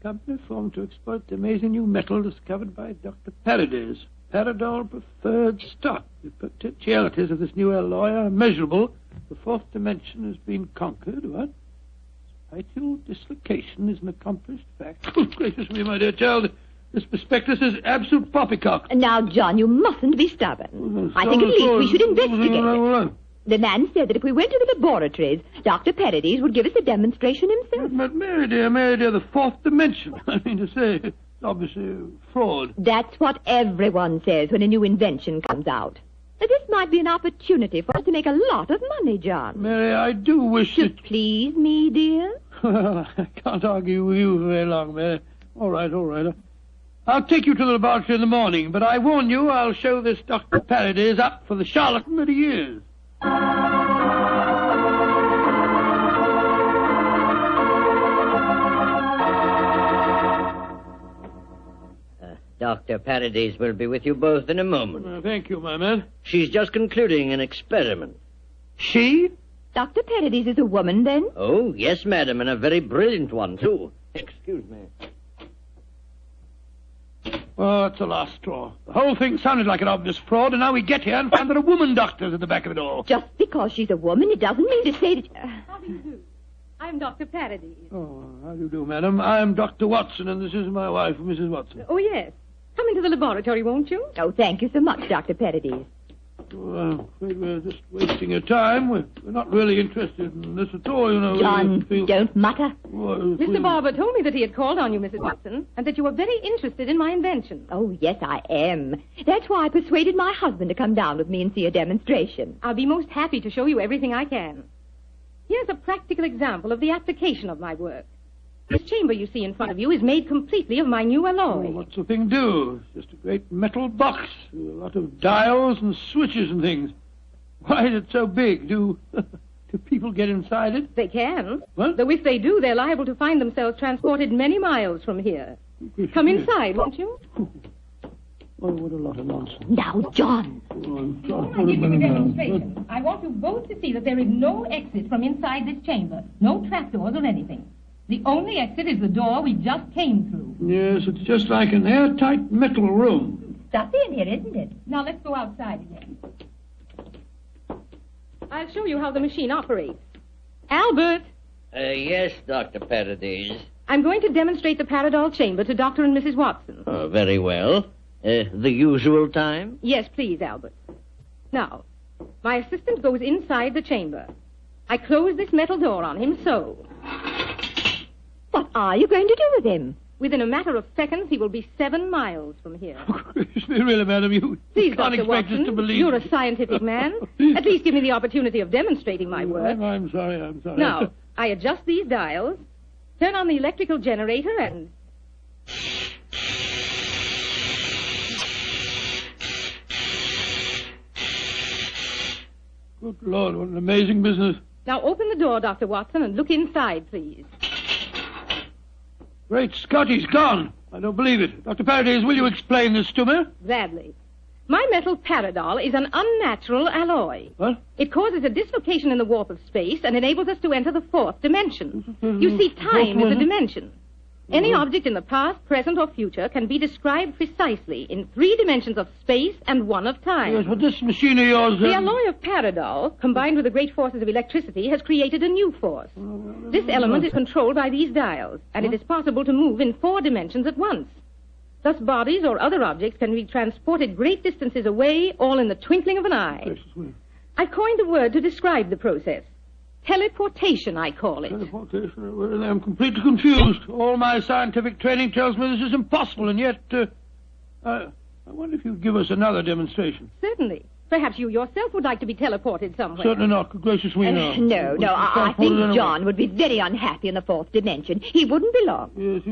A company formed to exploit the amazing new metal discovered by Dr. Paradies. Paradol preferred stock. The potentialities of this new alloy are immeasurable. The fourth dimension has been conquered. What? Vital dislocation is an accomplished fact. Oh, gracious me, my dear child. This prospectus is absolute poppycock. Now, John, you mustn't be stubborn. I think at least we should investigate it. The man said that if we went to the laboratories, Dr. Paradies would give us a demonstration himself. But Mary dear, the fourth dimension. I mean to say, obviously fraud. That's what everyone says when a new invention comes out. But this might be an opportunity for us to make a lot of money, John. Mary, I do wish to please me, dear. Well, I can't argue with you for very long, Mary. All right. I'll take you to the laboratory in the morning, but I warn you, I'll show this Dr. Paradise up for the charlatan that he is. Dr. Paradise will be with you both in a moment. Thank you, my man. She's just concluding an experiment. She? Dr. Paradise is a woman, then? Oh, yes, madam, and a very brilliant one, too. Excuse me. Oh, that's the last straw. The whole thing sounded like an obvious fraud, and now we get here and find there are woman doctors at the back of it all. Just because she's a woman, it doesn't mean to say that... How do you do? I'm Dr. Paradise. Oh, how do you do, madam? I'm Dr. Watson, and this is my wife, Mrs. Watson. Oh, yes. Come into the laboratory, won't you? Oh, thank you so much, Dr. Paradise. Oh, I'm afraid we're just wasting your time. We're not really interested in this at all, you know. John, don't mutter. Mr. Barber told me that he had called on you, Mrs. Watson, and that you were very interested in my invention. Oh, yes, I am. That's why I persuaded my husband to come down with me and see a demonstration. I'll be most happy to show you everything I can. Here's a practical example of the application of my work. This chamber you see in front of you is made completely of my new alloy. Oh, what's the thing do? It's just a great metal box with a lot of dials and switches and things. Why is it so big? Do people get inside it? They can. What? Though if they do, they're liable to find themselves transported many miles from here. Come inside, won't you? Oh, what a lot of nonsense. Now, John. Before I give you the demonstration, I want you both to see that there is no exit from inside this chamber. No trapdoors or anything. The only exit is the door we just came through. Yes, it's just like an airtight metal room. Stuffy in here, isn't it? Now let's go outside again. I'll show you how the machine operates. Albert! Yes, Dr. Paradise. I'm going to demonstrate the Paradol chamber to Dr. and Mrs. Watson. Oh, very well. The usual time? Yes, please, Albert. Now, my assistant goes inside the chamber. I close this metal door on him, so... What are you going to do with him? Within a matter of seconds, he will be 7 miles from here. Really, madam, you Please, can't Dr. expect Watson, us to believe... You're a scientific man. At least give me the opportunity of demonstrating my work. I'm sorry. Now, I adjust these dials, turn on the electrical generator, and... Good Lord, what an amazing business. Now open the door, Dr. Watson, and look inside, please. Great Scott, he's gone. I don't believe it. Dr. Paradise, will you explain this to me? Gladly. My metal Paradol is an unnatural alloy. What? It causes a dislocation in the warp of space and enables us to enter the 4th dimension. You see, time is a dimension. Any object in the past, present, or future can be described precisely in 3 dimensions of space and 1 of time. Yes, but this machine of yours... The alloy of Paradol, combined with the great forces of electricity, has created a new force. This element is controlled by these dials, and it is possible to move in 4 dimensions at once. Thus, bodies or other objects can be transported great distances away, all in the twinkling of an eye. I coined a word to describe the process. Teleportation, I call it. Teleportation? Well, I'm completely confused. All my scientific training tells me this is impossible, and yet... I wonder if you'd give us another demonstration. Certainly. Perhaps you yourself would like to be teleported somewhere. Certainly not. Good gracious me, no. No, I think John would be very unhappy in the 4th dimension. He wouldn't belong. Yes,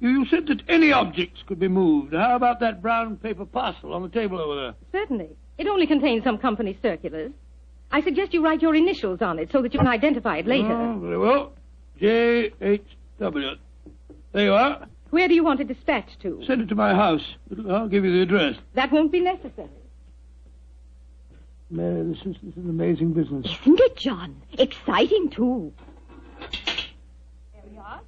you said that any objects could be moved. How about that brown paper parcel on the table over there? Certainly. It only contains some company circulars. I suggest you write your initials on it so that you can identify it later. Oh, very well. J.H.W. There you are. Where do you want it dispatched to? Send it to my house. I'll give you the address. That won't be necessary. Mary, this is an amazing business. Isn't it, John? Exciting, too. There we are.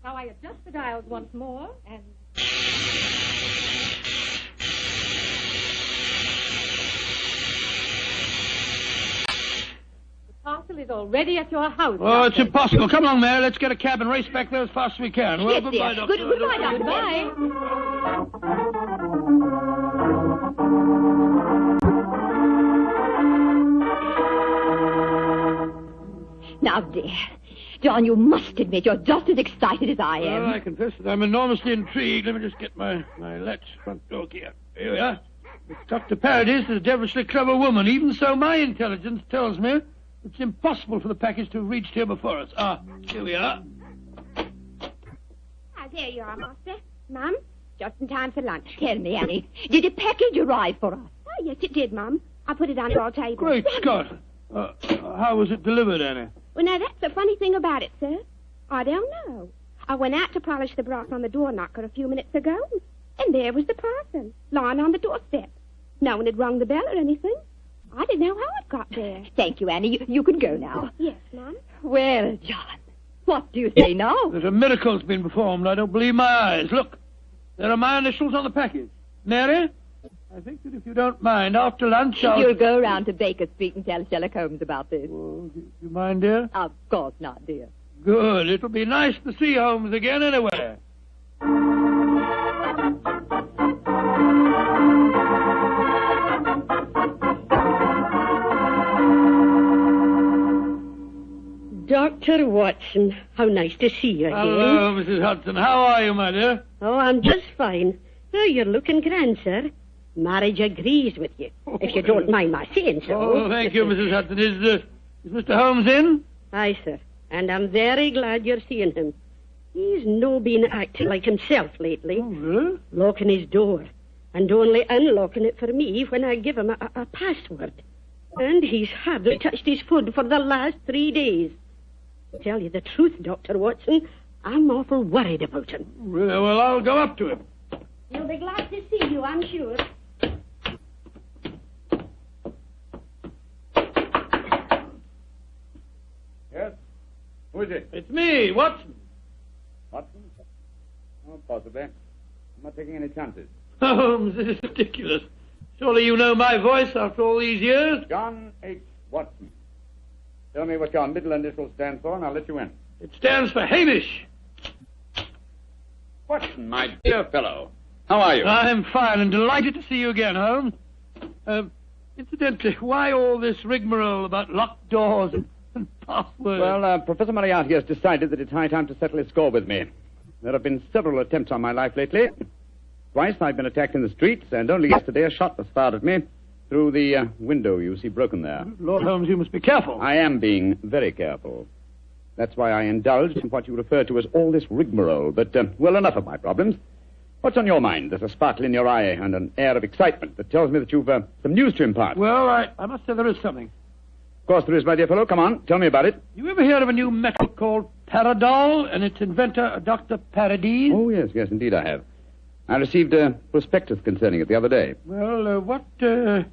Now I adjust the dials once more, and... The parcel is already at your house. Oh, it's impossible. Come on, Mary. Let's get a cab and race back there as fast as we can. Well, Yes, goodbye, dear. Doctor. Goodbye, Doctor. Now, dear, John, you must admit you're just as excited as I am. Well, I confess that I'm enormously intrigued. Let me just get my latch front door key. Here we are. Dr. Paradis is a devilishly clever woman. Even so, my intelligence tells me it's impossible for the package to have reached here before us. Here we are. There you are, Master. Mum, just in time for lunch. Tell me, Annie, did a package arrive for us? Oh, yes, it did, Mum. I put it on your table. Great Scott. How was it delivered, Annie? Well, now, that's the funny thing about it, sir. I don't know. I went out to polish the brass on the door knocker a few minutes ago, and there was the parcel, lying on the doorstep. No one had rung the bell or anything. I didn't know how it got there. Thank you, Annie. You can go now. Yes, Mum. Well, John, what do you say now? There's a miracle's been performed. I don't believe my eyes. Look, there are my initials on the package. Mary, I think that if you don't mind, after lunch You'll go round to Baker Street and tell Sherlock Holmes about this. Do you mind, dear? Of course not, dear. Good. It'll be nice to see Holmes again anyway. Dr. Watson, how nice to see you again. Hello, Mrs. Hudson. How are you, my dear? Oh, I'm just fine. Oh, you're looking grand, sir. Marriage agrees with you, if you don't mind my saying so. Oh, thank you, Mrs. Hudson. Is Mr. Holmes in? Aye, sir. And I'm very glad you're seeing him. He's no been acting like himself lately. Oh, really? Locking his door, and only unlocking it for me when I give him a password. And he's hardly touched his food for the last 3 days. To tell you the truth, Dr. Watson, I'm awful worried about him. Really? Well, I'll go up to him. He'll be glad to see you, I'm sure. Yes? Who is it? It's me, Watson. Watson? Oh, possibly. I'm not taking any chances. Holmes, this is ridiculous. Surely you know my voice after all these years? John H. Watson. Tell me what your middle initial stands for, and I'll let you in. It stands for Hamish. Watson, my dear fellow. How are you? I'm fine and delighted to see you again, Holmes. Incidentally, why all this rigmarole about locked doors and passwords? Well, Professor Moriarty has decided that it's high time to settle his score with me. There have been several attempts on my life lately. Twice I've been attacked in the streets, and only yesterday a shot was fired at me through the window you see broken there. Lord Holmes, you must be careful. I am being very careful. That's why I indulged in what you refer to as all this rigmarole. But, well, enough of my problems. What's on your mind? There's a sparkle in your eye and an air of excitement that tells me that you've some news to impart. Well, I must say there is something. Of course there is, my dear fellow. Come on, tell me about it. You ever hear of a new metal called Paradol and its inventor, Dr. Paradis? Oh, yes, indeed I have. I received a prospectus concerning it the other day. Well, what do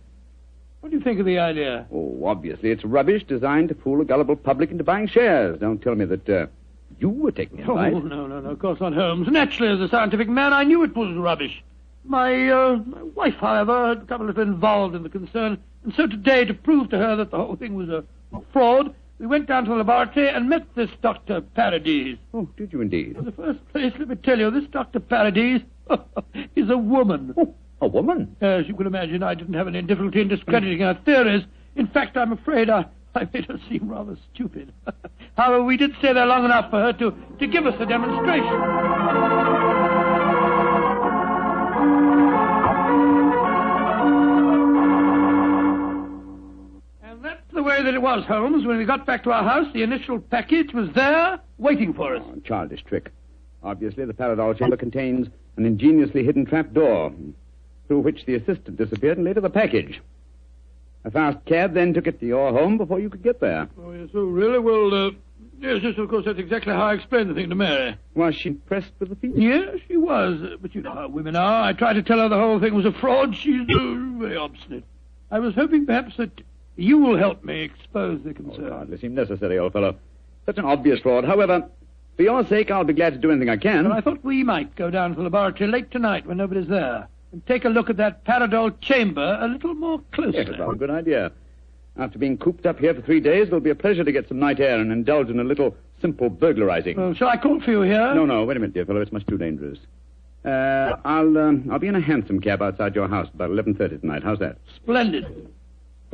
you think of the idea? Oh, obviously it's rubbish designed to fool a gullible public into buying shares. Don't tell me that you were taking advice. Oh, no, of course not, Holmes. Naturally, as a scientific man, I knew it was rubbish. My wife, however, had become a little involved in the concern, and so today, to prove to her that the whole thing was a fraud, we went down to the laboratory and met this Dr. Paradis. Oh, did you indeed? In the first place, let me tell you, this Dr. Paradis is a woman. Oh, a woman? As you can imagine, I didn't have any difficulty in discrediting her theories. In fact, I'm afraid I made her seem rather stupid. However, we did stay there long enough for her to give us a demonstration. And that's the way that it was, Holmes. When we got back to our house, the initial package was there, waiting for us. Oh, childish trick. Obviously, the Paradol chamber contains an ingeniously hidden trapdoor, through which the assistant disappeared and later the package. A fast cab then took it to your home before you could get there. Oh, yes, oh, really? Well, yes, of course, that's exactly how I explained the thing to Mary. Was she impressed with the feat? Yes, she was. But you know how women are. I tried to tell her the whole thing was a fraud. She's very obstinate. I was hoping perhaps that you will help me expose the concern. Oh, hardly seemed necessary, old fellow. Such an obvious fraud. However, for your sake, I'll be glad to do anything I can. Well, I thought we might go down to the laboratory late tonight when nobody's there and take a look at that Paradol chamber a little more closely. Yes, that's a good idea. After being cooped up here for 3 days, it'll be a pleasure to get some night air and indulge in a little simple burglarizing. Well, shall I call for you here? No, wait a minute, dear fellow. It's much too dangerous. I'll be in a hansom cab outside your house about 11:30 tonight. How's that? Splendid.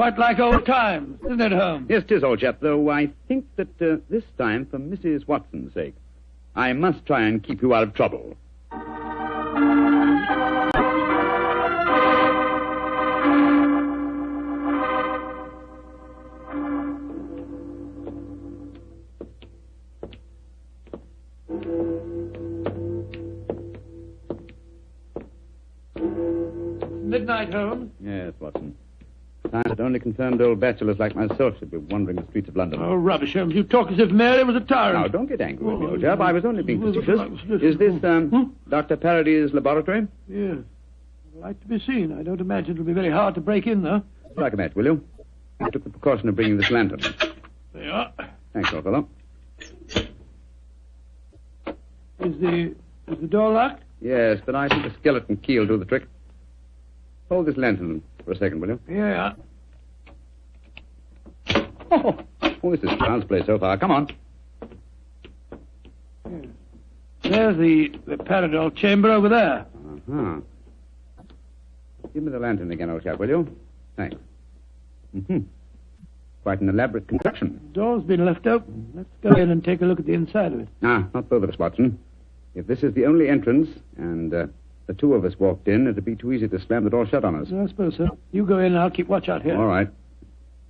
Quite like old times, isn't it, Holmes? Yes, 'tis, old chap, though I think that this time, for Mrs. Watson's sake, I must try and keep you out of trouble. Midnight, Holmes. Yes, Watson. Time that only confirmed old bachelors like myself should be wandering the streets of London. Oh, rubbish, Holmes. You talk as if Mary was a tyrant. Now, don't get angry with me, old chap. I was only being facetious. Is this, Dr. Parody's laboratory? Yes. I'd like to be seen. I don't imagine it'll be very hard to break in, though. Strike a match, will you? I took the precaution of bringing this lantern. There you are. Thanks, old fellow. Is the door locked? Yes, but I think the skeleton key will do the trick. Hold this lantern for a second, will you? Yeah. Oh, this is child's play so far. Come on. There's the paradol chamber over there. Uh-huh. Give me the lantern again, old chap, will you? Thanks. Mm-hmm. Quite an elaborate construction. The door's been left open. Let's go in and take a look at the inside of it. Ah, not both of us, Watson. If this is the only entrance, and the two of us walked in, it'd be too easy to slam the door shut on us. I suppose so. You go in and I'll keep watch out here. All right.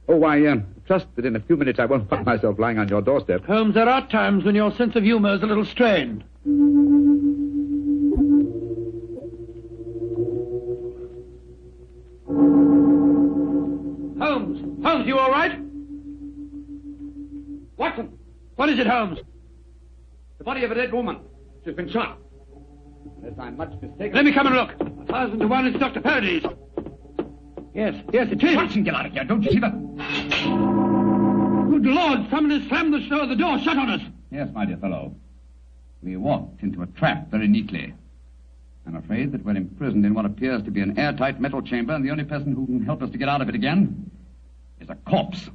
Oh, I trust that in a few minutes I won't find myself lying on your doorstep. Holmes, there are times when your sense of humor is a little strained. Holmes, you all right? Watson! What is it, Holmes? The body of a dead woman. She's been shot. Unless I'm much mistaken... Let me come and look. 1,000 to 1 it's Dr. Parody's. Yes, it is. Watson, get out of here. Don't you see that? Good Lord, someone has slammed the door shut on us. Yes, my dear fellow. We walked into a trap very neatly. I'm afraid that we're imprisoned in what appears to be an airtight metal chamber, and the only person who can help us to get out of it again is a corpse.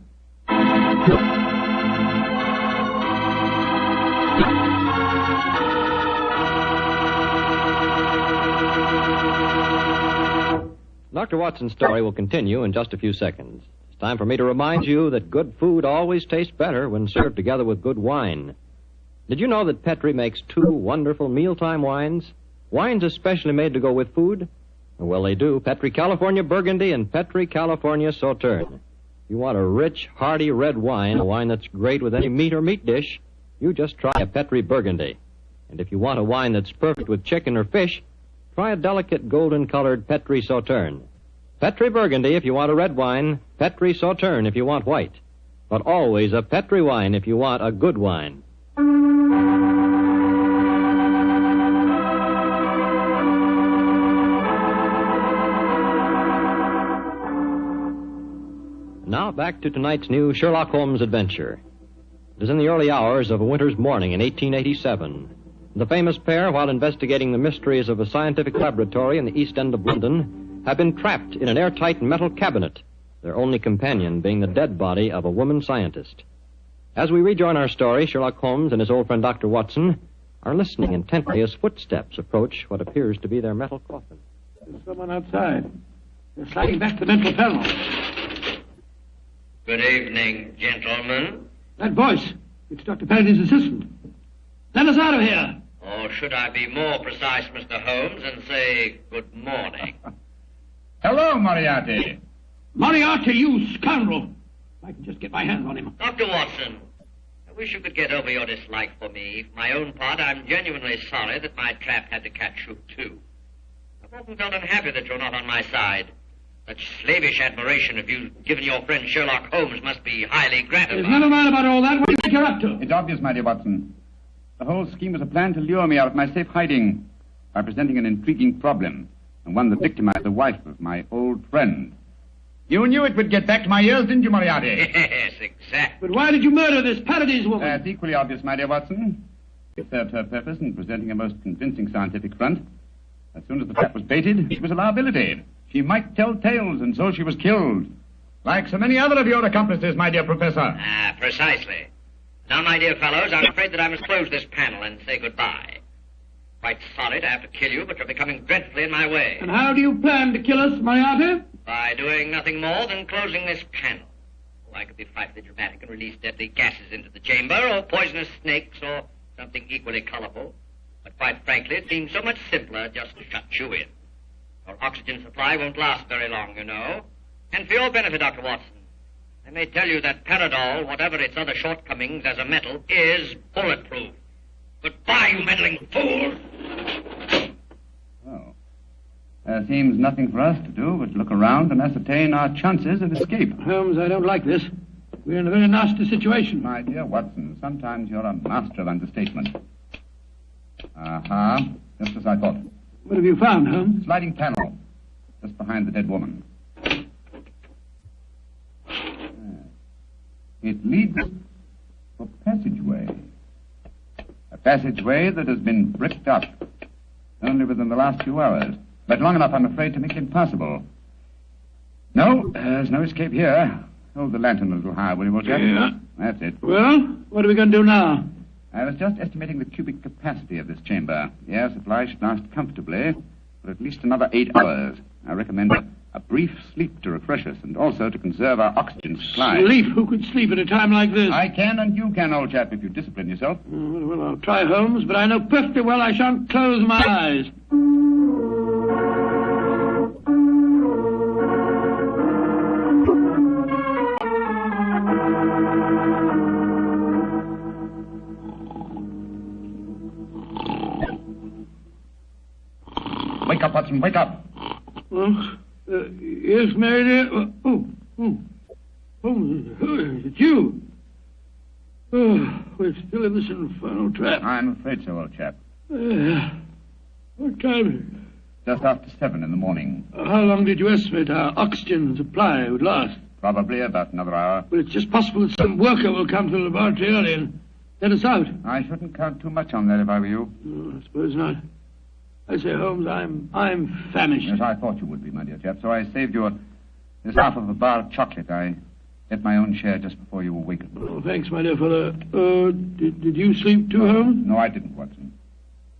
Dr. Watson's story will continue in just a few seconds. It's time for me to remind you that good food always tastes better when served together with good wine. Did you know that Petri makes 2 wonderful mealtime wines? Wines especially made to go with food? Well, they do. Petri California Burgundy and Petri California Sauterne. You want a rich, hearty red wine, a wine that's great with any meat or meat dish, you just try a Petri Burgundy. And if you want a wine that's perfect with chicken or fish, try a delicate golden-colored Petri Sauterne. Petri Burgundy if you want a red wine, Petri Sauterne if you want white. But always a Petri wine if you want a good wine. Now back to tonight's new Sherlock Holmes adventure. It is in the early hours of a winter's morning in 1887. The famous pair, while investigating the mysteries of a scientific laboratory in the East End of London, have been trapped in an airtight metal cabinet, their only companion being the dead body of a woman scientist. As we rejoin our story, Sherlock Holmes and his old friend Dr. Watson are listening intently as footsteps approach what appears to be their metal coffin. There's someone outside. They're sliding back the metal panel. Good evening, gentlemen. That voice, it's Dr. Parody's assistant. Let us out of here. Or should I be more precise, Mr. Holmes, and say good morning? Hello, Moriarty. Moriarty, you scoundrel. I can just get my hands on him. Dr. Watson, I wish you could get over your dislike for me. For my own part, I'm genuinely sorry that my trap had to catch you, too. I've often felt unhappy that you're not on my side. Such slavish admiration of you given your friend Sherlock Holmes must be highly gratifying. There's never mind about all that. What do you think you're up to? It's obvious, my dear Watson. The whole scheme was a plan to lure me out of my safe hiding by presenting an intriguing problem, and one that victimized the wife of my old friend. You knew it would get back to my ears, didn't you, Moriarty? Yes, exactly. But why did you murder this Parody's woman? That's equally obvious, my dear Watson. It served her purpose in presenting a most convincing scientific front. As soon as the trap was baited, it was a liability. She might tell tales, and so she was killed. Like so many other of your accomplices, my dear Professor. Ah, precisely. Now, my dear fellows, I'm afraid that I must close this panel and say goodbye. Quite sorry to have to kill you, but you're becoming dreadfully in my way. And how do you plan to kill us, Moriarty? By doing nothing more than closing this panel. Oh, I could be frightfully dramatic and release deadly gases into the chamber, or poisonous snakes, or something equally colorful. But quite frankly, it seems so much simpler just to shut you in. Your oxygen supply won't last very long, you know. And for your benefit, Dr. Watson, I may tell you that Paradol, whatever its other shortcomings as a metal, is bulletproof. Goodbye, you meddling fool! Well, there seems nothing for us to do but look around and ascertain our chances of escape. Holmes, I don't like this. We're in a very nasty situation. My dear Watson, sometimes you're a master of understatement. Aha, just as I thought. What have you found, Holmes? Sliding panel, just behind the dead woman. It leads to a passageway. A passageway that has been bricked up only within the last few hours. But long enough, I'm afraid, to make it impossible. No, there's no escape here. Hold the lantern a little higher, will you, old chap? Yeah. That's it. Well, what are we going to do now? I was just estimating the cubic capacity of this chamber. The air supply should last comfortably for at least another 8 hours. I recommend a brief sleep to refresh us and also to conserve our oxygen supply. Sleep? Who could sleep at a time like this? I can and you can, old chap, if you discipline yourself. Well, I'll try, Holmes, but I know perfectly well I shan't close my eyes. Wake up, Watson, wake up. Yes, Mary dear. It's you. Oh, we're still in this infernal trap. I'm afraid so, old chap. What time is it? Just after 7 in the morning. How long did you estimate our oxygen supply would last? Probably about another hour. Well, it's just possible that some worker will come to the laboratory early and let us out. I shouldn't count too much on that if I were you. I suppose not. I say, Holmes, I'm famished. Yes, I thought you would be, my dear chap, so I saved you this half of a bar of chocolate. I ate my own share just before you awakened. Oh, thanks, my dear fellow. Did you sleep too, Holmes? No, I didn't, Watson.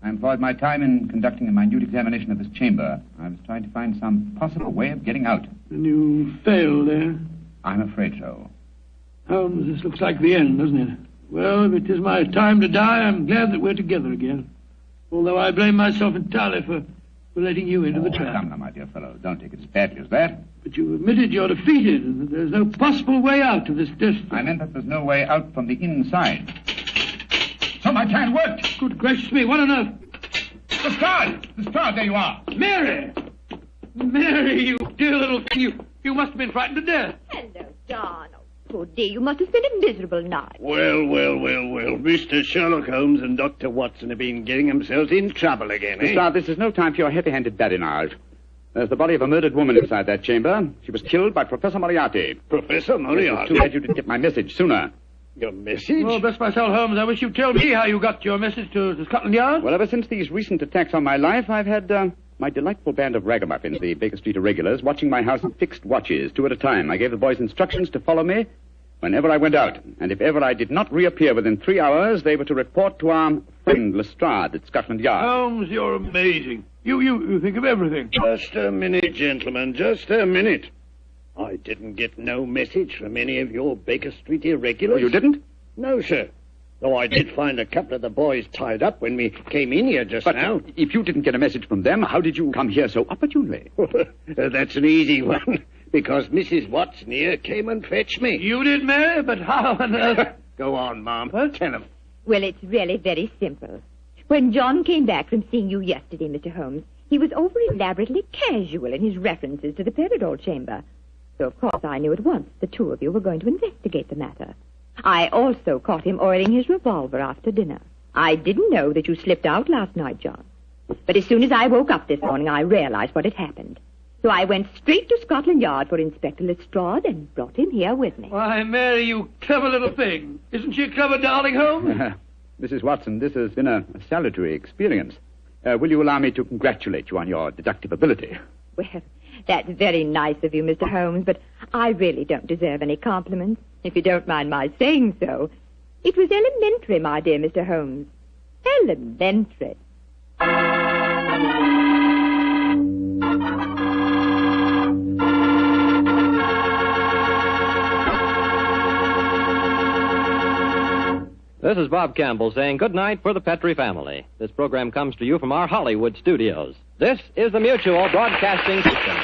I employed my time in conducting a minute examination of this chamber. I was trying to find some possible way of getting out. And you failed, eh? I'm afraid so. Holmes, this looks like the end, doesn't it? Well, if it is my time to die, I'm glad that we're together again. Although I blame myself entirely for letting you into the trap. Come now, my dear fellow. Don't take it as badly as that. But you admitted you're defeated and that there's no possible way out of this destiny. I meant that there's no way out from the inside. So my plan worked. Good gracious me, what on earth? The star, there you are. Mary! Mary, you dear little thing, you must have been frightened to death. Hello, Don. Poor dear, you must have spent a miserable night. Well. Mr. Sherlock Holmes and Dr. Watson have been getting themselves in trouble again, eh? Sir, this is no time for your heavy-handed badinage. There's the body of a murdered woman inside that chamber. She was killed by Professor Moriarty. Professor Moriarty? Too bad you didn't get my message sooner. Your message? Oh, bless my soul, Holmes, I wish you'd tell me how you got your message to Scotland Yard. Well, ever since these recent attacks on my life, I've had my delightful band of ragamuffins, the Baker Street Irregulars, watching my house in fixed watches, 2 at a time. I gave the boys instructions to follow me whenever I went out. And if ever I did not reappear within 3 hours, they were to report to our friend Lestrade at Scotland Yard. Holmes, you're amazing. You think of everything. Just a minute, gentlemen, just a minute. I didn't get no message from any of your Baker Street irregulars. Oh, you didn't? No, sir. Though I did find a couple of the boys tied up when we came in here just now. If you didn't get a message from them, how did you come here so opportunely? That's an easy one. Because Mrs. Watson here came and fetched me. You did, Mary? But how on earth? Go on, Mom. Tell him. Well, it's really very simple. When John came back from seeing you yesterday, Mr. Holmes, he was over elaborately casual in his references to the Peridol chamber. So, of course, I knew at once the two of you were going to investigate the matter. I also caught him oiling his revolver after dinner. I didn't know that you slipped out last night, John. But as soon as I woke up this morning, I realized what had happened. So I went straight to Scotland Yard for Inspector Lestrade and brought him here with me. Why, Mary, you clever little thing. Isn't she a clever darling, Holmes? Mrs. Watson, this has been a salutary experience. Will you allow me to congratulate you on your deductive ability? Well, that's very nice of you, Mr. Holmes, but I really don't deserve any compliments, if you don't mind my saying so. It was elementary, my dear Mr. Holmes. Elementary. This is Bob Campbell saying good night for the Petrie family. This program comes to you from our Hollywood studios. This is the Mutual Broadcasting System.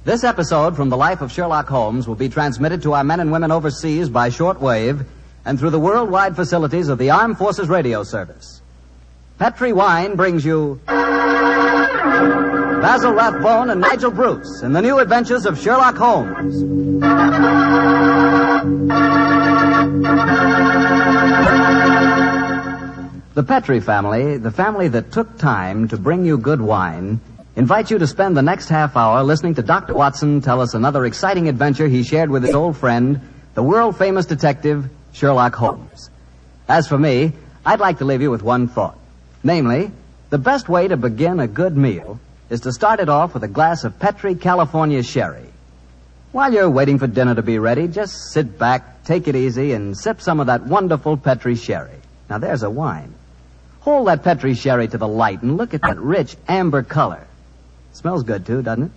This episode from the life of Sherlock Holmes will be transmitted to our men and women overseas by shortwave and through the worldwide facilities of the Armed Forces Radio Service. Petrie Wine brings you Basil Rathbone and Nigel Bruce in the new adventures of Sherlock Holmes. The Petrie family, the family that took time to bring you good wine, invite you to spend the next half hour listening to Dr. Watson tell us another exciting adventure he shared with his old friend, the world-famous detective, Sherlock Holmes. As for me, I'd like to leave you with one thought. Namely, the best way to begin a good meal is to start it off with a glass of Petrie California sherry. While you're waiting for dinner to be ready, just sit back, take it easy, and sip some of that wonderful Petrie sherry. Now, there's a wine. Hold that Petrie sherry to the light and look at that rich amber color. Smells good, too, doesn't it?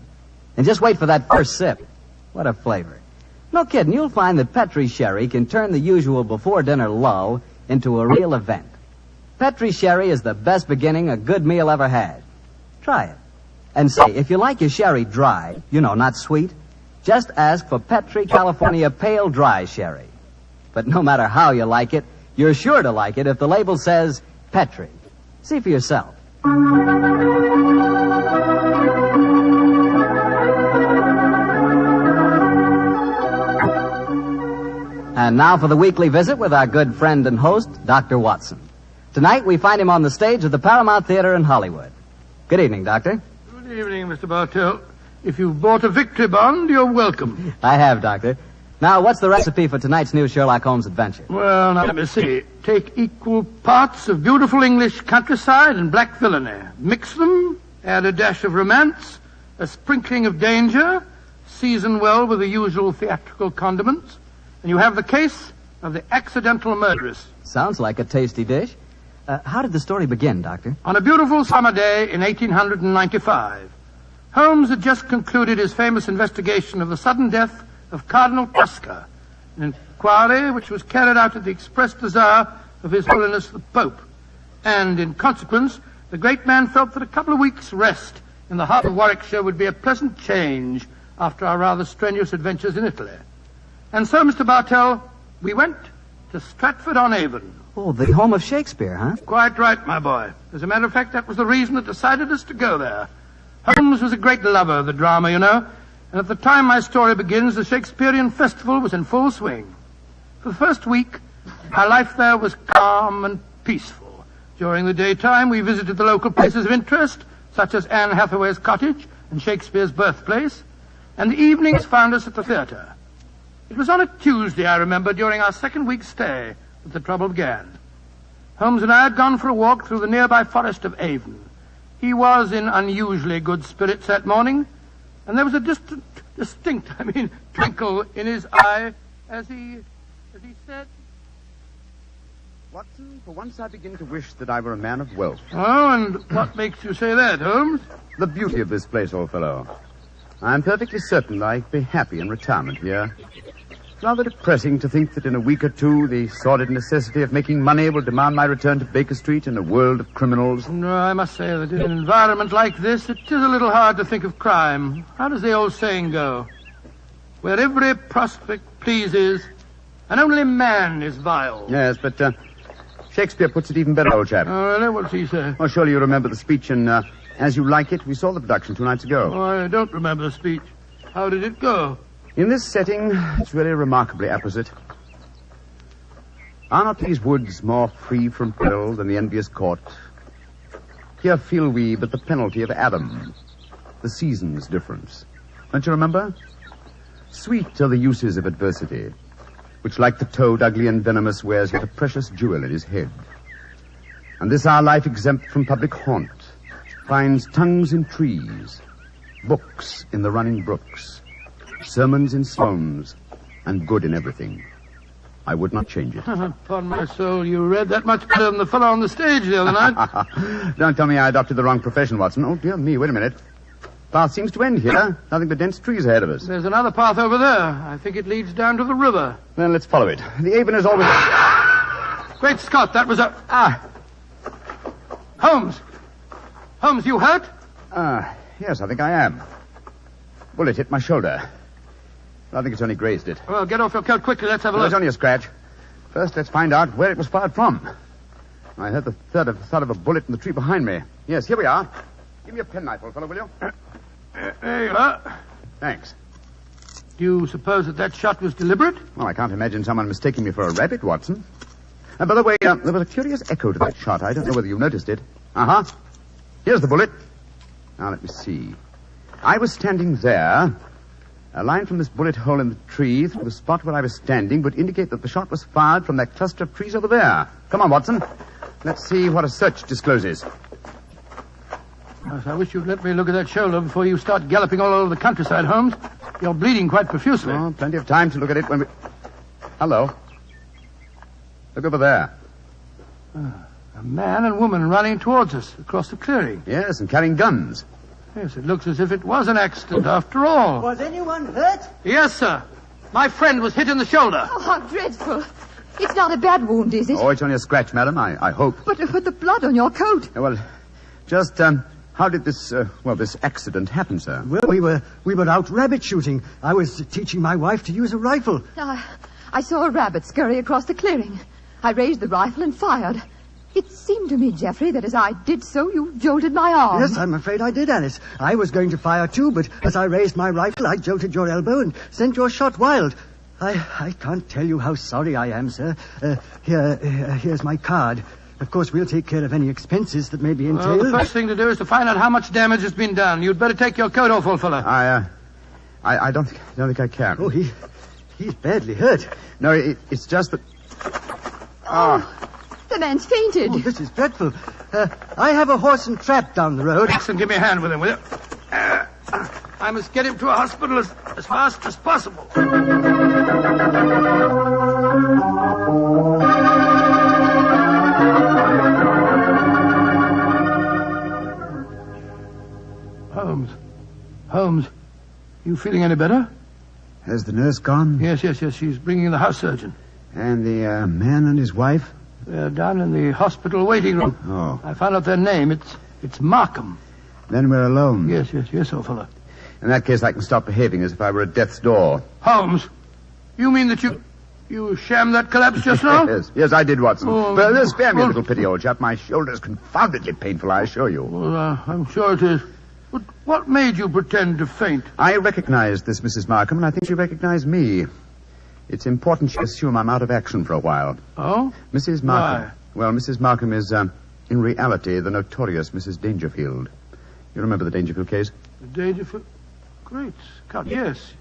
And just wait for that first sip. What a flavor. No kidding, you'll find that Petrie sherry can turn the usual before-dinner lull into a real event. Petrie sherry is the best beginning a good meal ever had. Try it. And say, if you like your sherry dry, not sweet, just ask for Petrie California Pale Dry Sherry. But no matter how you like it, you're sure to like it if the label says Petrie. See for yourself. And now for the weekly visit with our good friend and host, Dr. Watson. Tonight we find him on the stage of the Paramount Theater in Hollywood. Good evening, Doctor. Good evening, Mr. Bartell. If you've bought a victory bond, you're welcome. I have, Doctor. Now, what's the recipe for tonight's new Sherlock Holmes adventure? Well, now, let me see. Take equal parts of beautiful English countryside and black villainy. Mix them, add a dash of romance, a sprinkling of danger, season well with the usual theatrical condiments, and you have the case of the accidental murderess. Sounds like a tasty dish. How did the story begin, Doctor? On a beautiful summer day in 1895, Holmes had just concluded his famous investigation of the sudden death of Cardinal Tosca, an inquiry which was carried out at the express desire of His Holiness the Pope. And in consequence, the great man felt that a couple of weeks' rest in the heart of Warwickshire would be a pleasant change after our rather strenuous adventures in Italy. And so, Mr. Bartell, we went to Stratford-on-Avon. Oh, the home of Shakespeare, huh? Quite right, my boy. As a matter of fact, that was the reason that decided us to go there. Holmes was a great lover of the drama, and at the time my story begins, the Shakespearean festival was in full swing. For the first week, our life there was calm and peaceful. During the daytime, we visited the local places of interest, such as Anne Hathaway's cottage and Shakespeare's birthplace, and the evenings found us at the theater. It was on a Tuesday, I remember, during our second week's stay, that the trouble began. Holmes and I had gone for a walk through the nearby forest of Avon. He was in unusually good spirits that morning, and there was a distinct twinkle in his eye as he said, Watson, for once I begin to wish that I were a man of wealth. Oh, and what makes you say that, Holmes? The beauty of this place, old fellow. I'm perfectly certain that I'd be happy in retirement here. It's rather depressing to think that in a week or two the sordid necessity of making money will demand my return to Baker Street in a world of criminals. No, I must say that in an environment like this, it is a little hard to think of crime. How does the old saying go? Where every prospect pleases, and only man is vile. Yes, but Shakespeare puts it even better, old chap. Oh, really? What's he say? Well, surely you remember the speech in As You Like It. We saw the production 2 nights ago. Oh, I don't remember the speech. How did it go? In this setting, it's really remarkably apposite. Are not these woods more free from peril than the envious court? Here feel we but the penalty of Adam, the season's difference. Don't you remember? Sweet are the uses of adversity, which like the toad, ugly and venomous, wears yet a precious jewel in his head. And this our life exempt from public haunt finds tongues in trees, books in the running brooks, sermons in stones, and good in everything. I would not change it. Upon my soul, you read that much better than the fellow on the stage the other night. Don't tell me I adopted the wrong profession, Watson. Oh, dear me, wait a minute. Path seems to end here. Nothing but dense trees ahead of us. There's another path over there. I think it leads down to the river. Then let's follow it. The Avon is always... Great Scott, that was a... Holmes! Holmes, you hurt? Yes, I think I am. Bullet hit my shoulder. I think it's only grazed it. Well, get off your coat quickly. Let's have a look. It's only a scratch. First, let's find out where it was fired from. I heard the thud of a bullet in the tree behind me. Yes, here we are. Give me a penknife, old fellow, will you? There you are. Thanks. Do you suppose that shot was deliberate? Well, I can't imagine someone mistaking me for a rabbit, Watson. By the way, there was a curious echo to that shot. I don't know whether you noticed it. Here's the bullet. Now, let me see. I was standing there. A line from this bullet hole in the tree through the spot where I was standing would indicate that the shot was fired from that cluster of trees over there. Come on, Watson. Let's see what a search discloses. Yes, I wish you'd let me look at that shoulder before you start galloping all over the countryside, Holmes. You're bleeding quite profusely. Oh, plenty of time to look at it when we... Hello. Look over there. A man and woman running towards us across the clearing. Yes, and carrying guns. Yes, it looks as if it was an accident after all. Was anyone hurt? Yes, sir. My friend was hit in the shoulder. Oh, how dreadful. It's not a bad wound, is it? Oh, it's only a scratch, madam, I hope. But the blood on your coat. Well, just, how did this accident happen, sir? Well, we were out rabbit shooting. I was teaching my wife to use a rifle. I saw a rabbit scurry across the clearing. I raised the rifle and fired. It seemed to me, Geoffrey, that as I did so, you jolted my arm. Yes, I'm afraid I did, Alice. I was going to fire too, but as I raised my rifle, I jolted your elbow and sent your shot wild. I can't tell you how sorry I am, sir. Here's my card. Of course, we'll take care of any expenses that may be entailed. Well, the first thing to do is to find out how much damage has been done. You'd better take your coat off, old fellow. I don't think I can. Oh, he's badly hurt. No, it's just that... The man's fainted. Oh, this is dreadful. I have a horse and trap down the road. Jackson, give me a hand with him, will you? I must get him to a hospital as fast as possible. Holmes, you feeling any better? Has the nurse gone? Yes. She's bringing in the house surgeon. And the man and his wife? They're down in the hospital waiting room. Oh. I found out their name. It's Markham. Then we're alone. Yes, old fellow. In that case, I can stop behaving as if I were at death's door. Holmes, you mean that you shammed that collapse just now? Yes, I did, Watson. Well, spare me a little pity, old chap. My shoulder's confoundedly painful, I assure you. Well, I'm sure it is. But what made you pretend to faint? I recognized this Mrs. Markham, and I think she recognized me. It's important she assume I'm out of action for a while. Oh? Mrs. Markham. Why? Well, Mrs. Markham is, in reality, the notorious Mrs. Dangerfield. You remember the Dangerfield case? The Dangerfield? Great Scott, yes.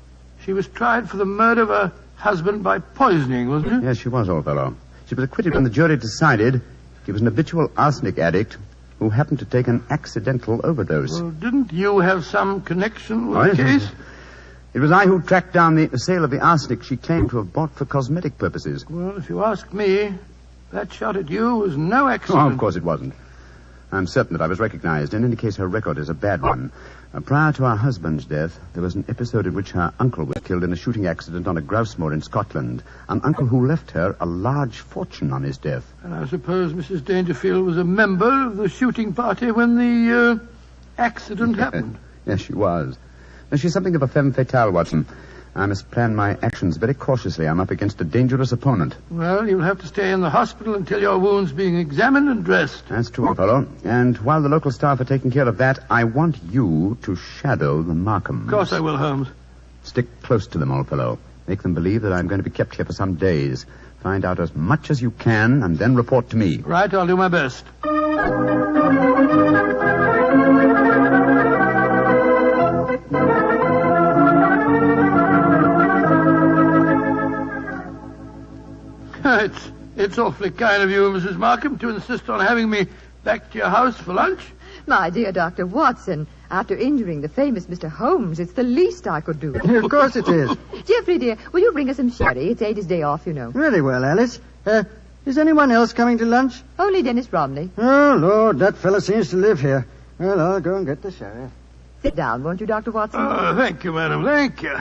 She was tried for the murder of her husband by poisoning, wasn't she? Yes, she was, old fellow. She was acquitted when the jury decided he was an habitual arsenic addict who happened to take an accidental overdose. Well, didn't you have some connection with the case? It was I who tracked down the sale of the arsenic she claimed to have bought for cosmetic purposes. Well, if you ask me, that shot at you was no accident. Oh, of course it wasn't. I'm certain that I was recognized. In any case, her record is a bad one. Prior to her husband's death, there was an episode in which her uncle was killed in a shooting accident on a grouse moor in Scotland. An uncle who left her a large fortune on his death. And I suppose Mrs. Dangerfield was a member of the shooting party when the accident happened. Yes, she was. She's something of a femme fatale, Watson. I must plan my actions very cautiously. I'm up against a dangerous opponent. Well, you'll have to stay in the hospital until your wound's being examined and dressed. That's true, fellow. And while the local staff are taking care of that, I want you to shadow the Markhams. Of course I will, Holmes. Stick close to them, old fellow. Make them believe that I'm going to be kept here for some days. Find out as much as you can, and then report to me. Right, I'll do my best. It's awfully kind of you, Mrs. Markham, to insist on having me back to your house for lunch. My dear Dr. Watson, after injuring the famous Mr. Holmes, it's the least I could do. Of course it is. Geoffrey, dear, will you bring us some sherry? It's Ada's day off, you know. Very well, Alice. Is anyone else coming to lunch? Only Dennis Romney. Oh, Lord, that fellow seems to live here. Well, I'll go and get the sherry. Sit down, won't you, Dr. Watson? Thank you, madam. Thank you.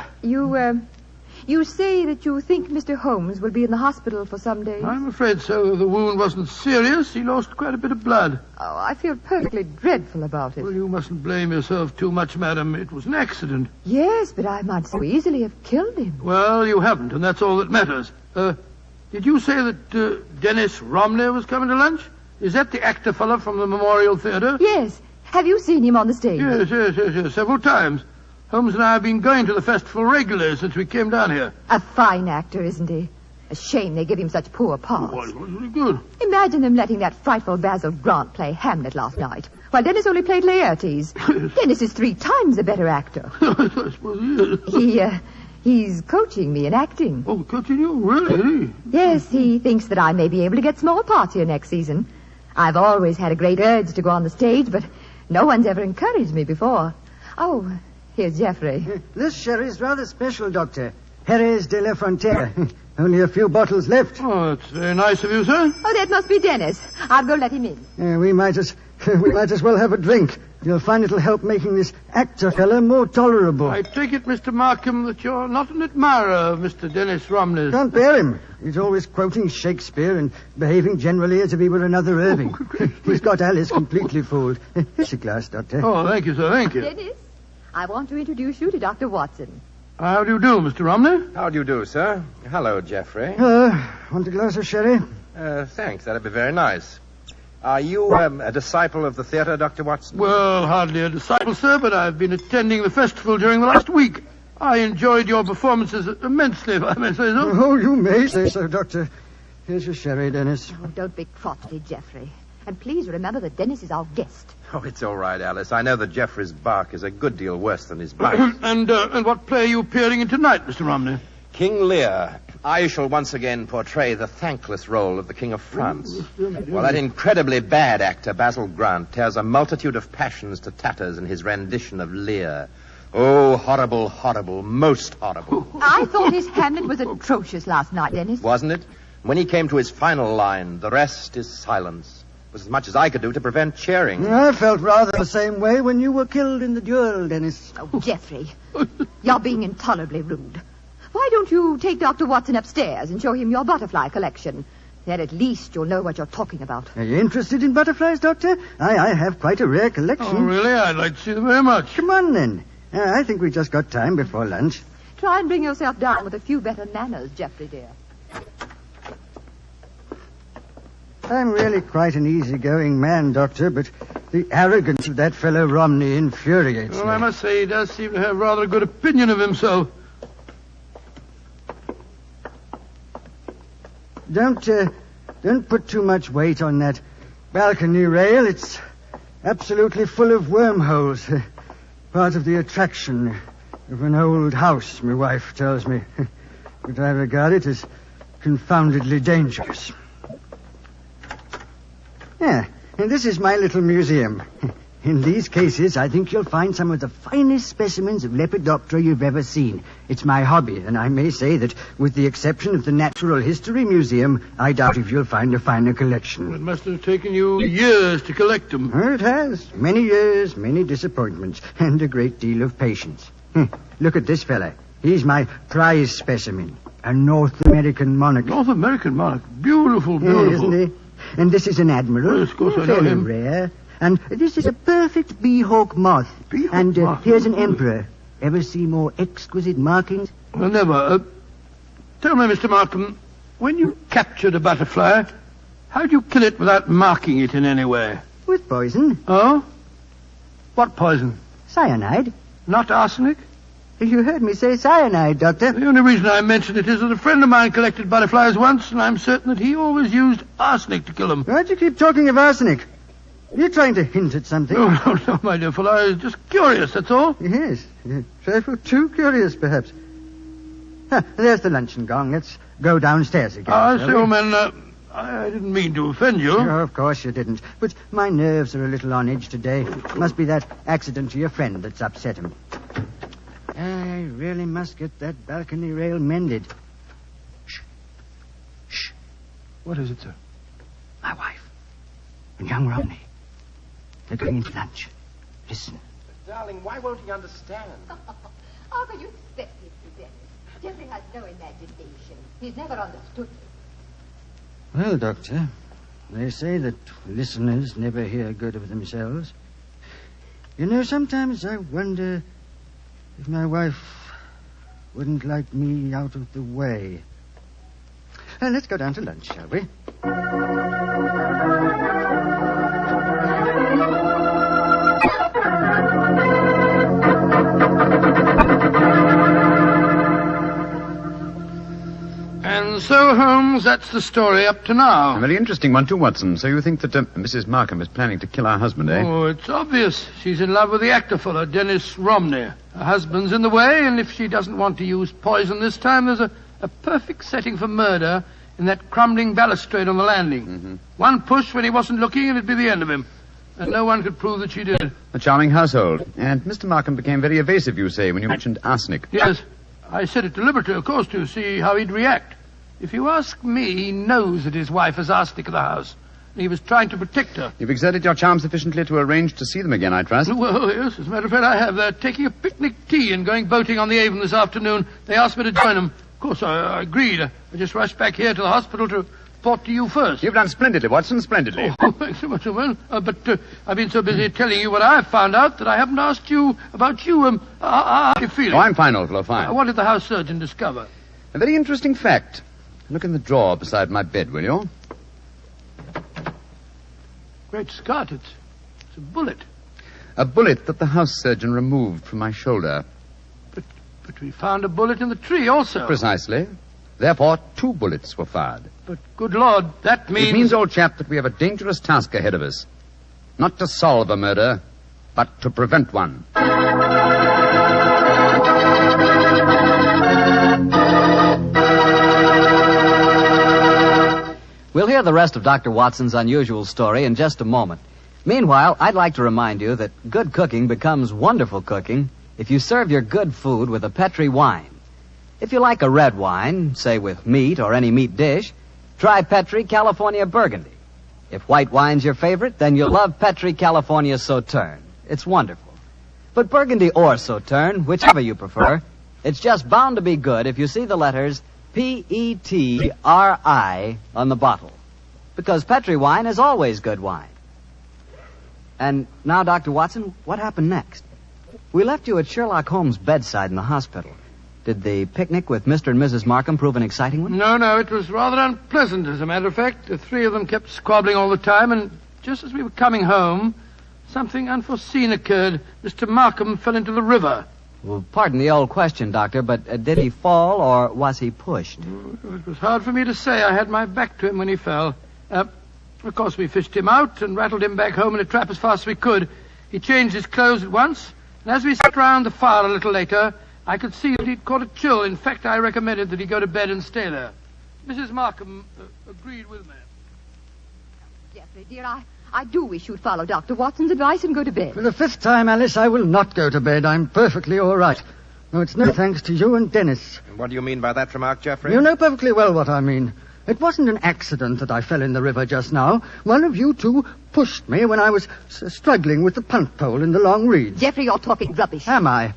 You say that you think Mr. Holmes will be in the hospital for some days? I'm afraid so. The wound wasn't serious. He lost quite a bit of blood. Oh, I feel perfectly dreadful about it. Well, you mustn't blame yourself too much, madam. It was an accident. Yes, but I might so easily have killed him. Well, you haven't, and that's all that matters. Did you say that Dennis Romney was coming to lunch? Is that the actor fellow from the Memorial Theatre? Yes. Have you seen him on the stage? Yes, several times. Holmes and I have been going to the festival regularly since we came down here. A fine actor, isn't he? A shame they give him such poor parts. Well, it was really good. Imagine them letting that frightful Basil Grant play Hamlet last night, while Dennis only played Laertes. Dennis is 3 times a better actor. I suppose he is. He's coaching me in acting. Oh, coaching you? Really? Yes, he thinks that I may be able to get small parts here next season. I've always had a great urge to go on the stage, but no one's ever encouraged me before. Oh, here's Geoffrey. This sherry's rather special, Doctor. Jerez de la Frontera. Only a few bottles left. Oh, that's very nice of you, sir. Oh, that must be Dennis. I'll go let him in. We might as well have a drink. You'll find it'll help making this actor fella more tolerable. I take it, Mr. Markham, that you're not an admirer of Mr. Dennis Romney's. Can't bear him. He's always quoting Shakespeare and behaving generally as if he were another Irving. He's got Alice completely fooled. Here's a glass, Doctor. Oh, thank you, sir. Thank you. Dennis, I want to introduce you to Dr. Watson. How do you do, Mr. Romney? How do you do, sir? Hello, Geoffrey. Want a glass of sherry? Thanks. That'd be very nice. Are you a disciple of the theatre, Dr. Watson? Well, hardly a disciple, sir, but I've been attending the festival during the last week. I enjoyed your performances immensely, if I may say so. Oh, you may say so, Doctor. Here's your sherry, Dennis. Oh, don't be crotchety, Geoffrey. And please remember that Dennis is our guest. Oh, it's all right, Alice. I know that Geoffrey's bark is a good deal worse than his bite. And what play are you appearing in tonight, Mr. Romney? King Lear. I shall once again portray the thankless role of the King of France. Well, that incredibly bad actor, Basil Grant, tears a multitude of passions to tatters in his rendition of Lear. Oh, horrible, horrible, most horrible. I thought his Hamlet was atrocious last night, Dennis. Wasn't it? When he came to his final line, the rest is silence, was as much as I could do to prevent cheering. I felt rather the same way when you were killed in the duel, Dennis. Oh, Geoffrey, you're being intolerably rude. Why don't you take Dr. Watson upstairs and show him your butterfly collection? Then at least you'll know what you're talking about. Are you interested in butterflies, Doctor? I have quite a rare collection. Oh, really? I'd like to see them very much. Come on, then. I think we just got time before lunch. Try and bring yourself down with a few better manners, Geoffrey, dear. I'm really quite an easygoing man, Doctor, but the arrogance of that fellow Romney infuriates me. Well, I must say he does seem to have rather a good opinion of himself. Don't put too much weight on that balcony rail. It's absolutely full of wormholes. Part of the attraction of an old house, my wife tells me. But I regard it as confoundedly dangerous. Yeah, and this is my little museum. In these cases, I think you'll find some of the finest specimens of Lepidoptera you've ever seen. It's my hobby, and I may say that, with the exception of the Natural History Museum, I doubt if you'll find a finer collection. It must have taken you years to collect them. It has. Many years, many disappointments, and a great deal of patience. Look at this fella. He's my prize specimen, a North American monarch. North American monarch? Beautiful, beautiful. Isn't he? And this is an admiral. Well, of course, I know Very him. rare. And this is a perfect bee-hawk moth. And here's an emperor. Ever see more exquisite markings? Well, never. Tell me, Mr. Markham, when you captured a butterfly, how'd you kill it without marking it in any way? With poison. Oh? What poison? Cyanide. Not arsenic? You heard me say cyanide, Doctor. The only reason I mention it is that a friend of mine collected butterflies once, and I'm certain that he always used arsenic to kill them. Why'd you keep talking of arsenic? Are you trying to hint at something? No, my dear fellow. I was just curious, that's all. Yes. A trifle too curious, perhaps. There's the luncheon gong. Let's go downstairs again. I see, old man. I didn't mean to offend you. No, of course you didn't. But my nerves are a little on edge today. Must be that accident to your friend that's upset him. I really must get that balcony rail mended. Shh. What is it, sir? My wife and young Romney. They're going into lunch. Listen. Darling, why won't he understand? How could you expect him to, Dennis? Jeffrey has no imagination. He's never understood you. Well, Doctor, they say that listeners never hear good of themselves. You know, sometimes I wonder if my wife wouldn't like me out of the way. Let's go down to lunch, shall we? And so, Holmes, that's the story up to now. A very interesting one, too, Watson. So you think that Mrs. Markham is planning to kill our husband, eh? Oh, it's obvious. She's in love with the actor fellow, Dennis Romney. Her husband's in the way, and if she doesn't want to use poison this time, there's a perfect setting for murder in that crumbling balustrade on the landing. Mm-hmm. One push when he wasn't looking, and it'd be the end of him. And no one could prove that she did. A charming household. And Mr. Markham became very evasive, you say, when you mentioned arsenic. Yes. I said it deliberately, of course, to see how he'd react. If you ask me, he knows that his wife has arsenic in the house. And he was trying to protect her. You've exerted your charm sufficiently to arrange to see them again, I trust. Well, yes, as a matter of fact, I have. They're taking a picnic tea and going boating on the Avon this afternoon. They asked me to join them. Of course, I agreed. I just rushed back here to the hospital to report to you first. You've done splendidly, Watson, splendidly. Oh, thanks so much, Owen. But I've been so busy telling you what I've found out that I haven't asked you about you. How are you feeling? Oh, I'm fine, old fellow, fine. What did the house surgeon discover? A very interesting fact. Look in the drawer beside my bed, will you? Great Scott, it's a bullet. A bullet that the house surgeon removed from my shoulder. But we found a bullet in the tree also. Precisely. Therefore, 2 bullets were fired. But, good Lord, that means... It means, old chap, that we have a dangerous task ahead of us. Not to solve a murder, but to prevent one. We'll hear the rest of Dr. Watson's unusual story in just a moment. Meanwhile, I'd like to remind you that good cooking becomes wonderful cooking if you serve your good food with a Petri wine. If you like a red wine, say with meat or any meat dish, try Petri California Burgundy. If white wine's your favorite, then you'll love Petri California Sauterne. It's wonderful. But Burgundy or Sauterne, whichever you prefer, it's just bound to be good if you see the letters Petri on the bottle. Because Petri wine is always good wine. And now, Dr. Watson, what happened next? We left you at Sherlock Holmes' bedside in the hospital. Did the picnic with Mr. and Mrs. Markham prove an exciting one? No, it was rather unpleasant, as a matter of fact. The 3 of them kept squabbling all the time, and just as we were coming home, something unforeseen occurred. Mr. Markham fell into the river. Well, pardon the old question, Doctor, but did he fall or was he pushed? It was hard for me to say. I had my back to him when he fell. Of course, we fished him out and rattled him back home in a trap as fast as we could. He changed his clothes at once, and as we sat round the fire a little later, I could see that he'd caught a chill. In fact, I recommended that he go to bed and stay there. Mrs. Markham agreed with me. Geoffrey, dear, I do wish you'd follow Dr. Watson's advice and go to bed. For the 5th time, Alice, I will not go to bed. I'm perfectly all right. No, it's no thanks to you and Dennis. And what do you mean by that remark, Geoffrey? You know perfectly well what I mean. It wasn't an accident that I fell in the river just now. One of you 2 pushed me when I was struggling with the punt pole in the long reeds. Geoffrey, you're talking rubbish. Am I?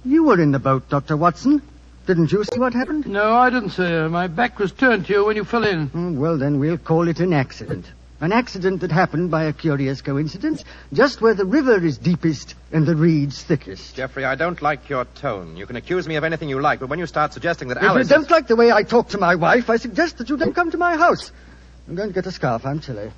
You were in the boat, Dr. Watson. Didn't you see what happened? No, I didn't, sir. My back was turned to you when you fell in. Well, then we'll call it an accident. An accident that happened by a curious coincidence, just where the river is deepest and the reeds thickest. Geoffrey, I don't like your tone. You can accuse me of anything you like, but when you start suggesting that If Alice... you don't like the way I talk to my wife, I suggest that you don't come to my house. I'm going to get a scarf. I'm chilly.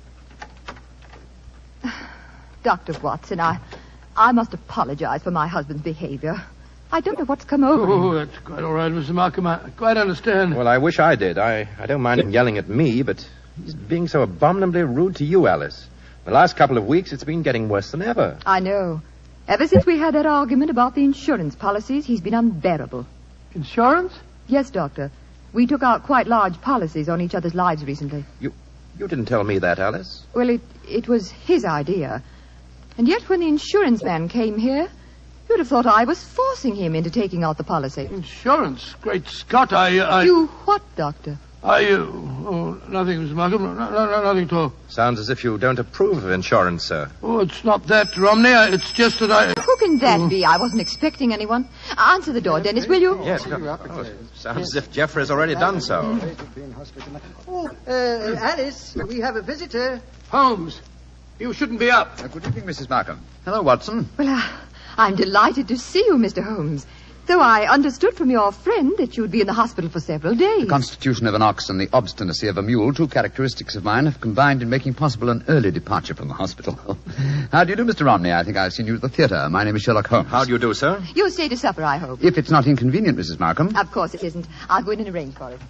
Dr. Watson, I must apologize for my husband's behavior. I don't know what's come over him. Oh, that's quite all right, Mr. Markham. I quite understand. Well, I wish I did. I don't mind him yelling at me, but he's being so abominably rude to you, Alice. The last couple of weeks, it's been getting worse than ever. I know. Ever since we had that argument about the insurance policies, he's been unbearable. Insurance? Yes, Doctor. We took out quite large policies on each other's lives recently. You didn't tell me that, Alice. Well, it was his idea. And yet when the insurance man came here, you'd have thought I was forcing him into taking out the policy. Insurance? Great Scott, You what, Doctor? Nothing, Mr. Markham. Nothing at all. Sounds as if you don't approve of insurance, sir. Oh, it's not that, Romney. It's just that I... Who can can that be? I wasn't expecting anyone. Answer the door, Dennis, will you? Yes. Sounds as if Jeffrey's already done so. Oh, Alice, we have a visitor. Holmes, you shouldn't be up. Good evening, Mrs. Markham. Hello, Watson. Well, I'm delighted to see you, Mr. Holmes. Though I understood from your friend that you'd be in the hospital for several days. The constitution of an ox and the obstinacy of a mule, two characteristics of mine, have combined in making possible an early departure from the hospital. How do you do, Mr. Romney? I think I've seen you at the theatre. My name is Sherlock Holmes. How do you do, sir? You'll stay to supper, I hope. If it's not inconvenient, Mrs. Markham. Of course it isn't. I'll go in and arrange for it.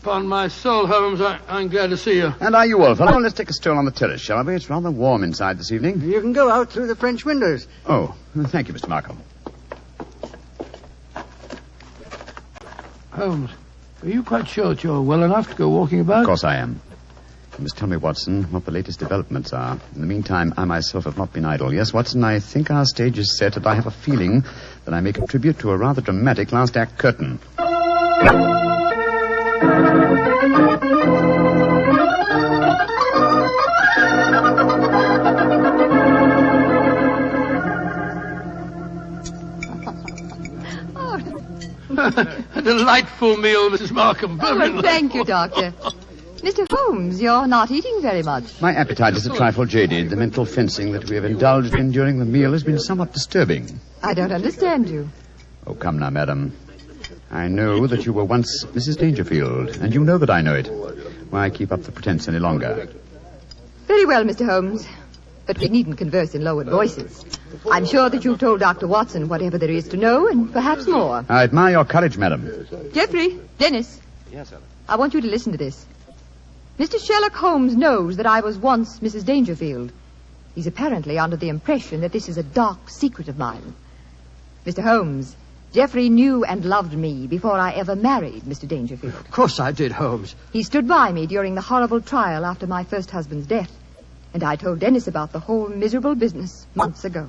Upon my soul, Holmes, I'm glad to see you. And are you, old fellow? Let's take a stroll on the terrace, shall we? It's rather warm inside this evening. You can go out through the French windows. Oh, thank you, Mr. Markham. Holmes, are you quite sure that you're well enough to go walking about? Of course I am. You must tell me, Watson, what the latest developments are. In the meantime, I myself have not been idle. Yes, Watson, I think our stage is set, and I have a feeling that I may contribute to a rather dramatic last act curtain. A delightful meal, Mrs. Markham. Oh, thank you, Doctor. Mr. Holmes, you're not eating very much. My appetite is a trifle jaded. The mental fencing that we have indulged in during the meal has been somewhat disturbing. I don't understand you. Oh, come now, madam. I know that you were once Mrs. Dangerfield, and you know that I know it. Why keep up the pretense any longer? Very well, Mr. Holmes. But we needn't converse in lowered voices. I'm sure that you've told Dr. Watson whatever there is to know, and perhaps more. I admire your courage, madam. Jeffrey, Dennis. Yes, sir. I want you to listen to this. Mr. Sherlock Holmes knows that I was once Mrs. Dangerfield. He's apparently under the impression that this is a dark secret of mine. Mr. Holmes, Jeffrey knew and loved me before I ever married Mr. Dangerfield. Of course I did, Holmes. He stood by me during the horrible trial after my first husband's death. And I told Dennis about the whole miserable business months ago.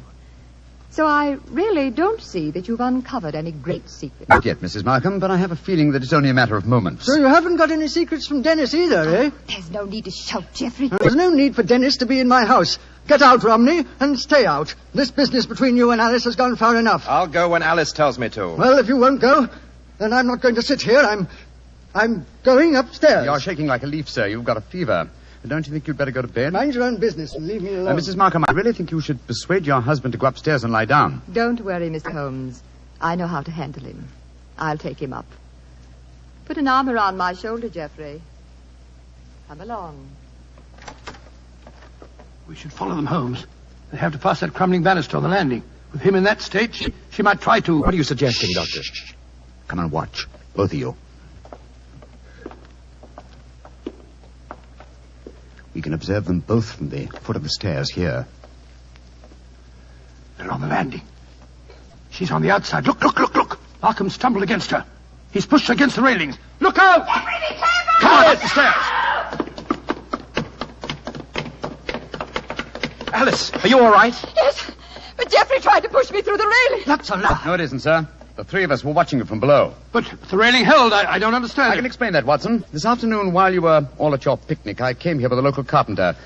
So I really don't see that you've uncovered any great secret. Not yet, Mrs. Markham, but I have a feeling that it's only a matter of moments. So you haven't got any secrets from Dennis either, eh? There's no need to shout, Jeffrey. There's no need for Dennis to be in my house. Get out, Romney, and stay out. This business between you and Alice has gone far enough. I'll go when Alice tells me to. Well, if you won't go, then I'm not going to sit here. I'm going upstairs. You're shaking like a leaf, sir. You've got a fever. Don't you think you'd better go to bed? Mind your own business and leave me alone. Mrs. Markham, I really think you should persuade your husband to go upstairs and lie down. Don't worry, Mr. Holmes. I know how to handle him. I'll take him up. Put an arm around my shoulder, Jeffrey. Come along. We should follow them, Holmes. They have to pass that crumbling banister on the landing. With him in that state, she might try to... What are you suggesting, Doctor? Come and watch. Both of you. We can observe them both from the foot of the stairs here. They're on the landing. She's on the outside. Look, look, look, look. Markham's stumbled against her. He's pushed her against the railings. Look out! Come on, up the stairs. Alice, are you all right? Yes, but Jeffrey tried to push me through the railing. That's a lie. No, it isn't, sir. The three of us were watching you from below. But the railing held. I don't understand. I can explain that, Watson. This afternoon, while you were all at your picnic, I came here with a local carpenter.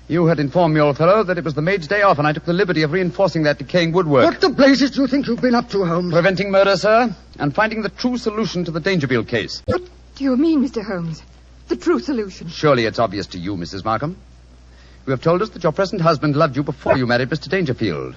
You had informed me, old fellow, that it was the maid's day off, and I took the liberty of reinforcing that decaying woodwork. What the blazes do you think you've been up to, Holmes? Preventing murder, sir, and finding the true solution to the Dangerfield case. What do you mean, Mr. Holmes? The true solution? Surely it's obvious to you, Mrs. Markham. You have told us that your present husband loved you before you married Mr. Dangerfield.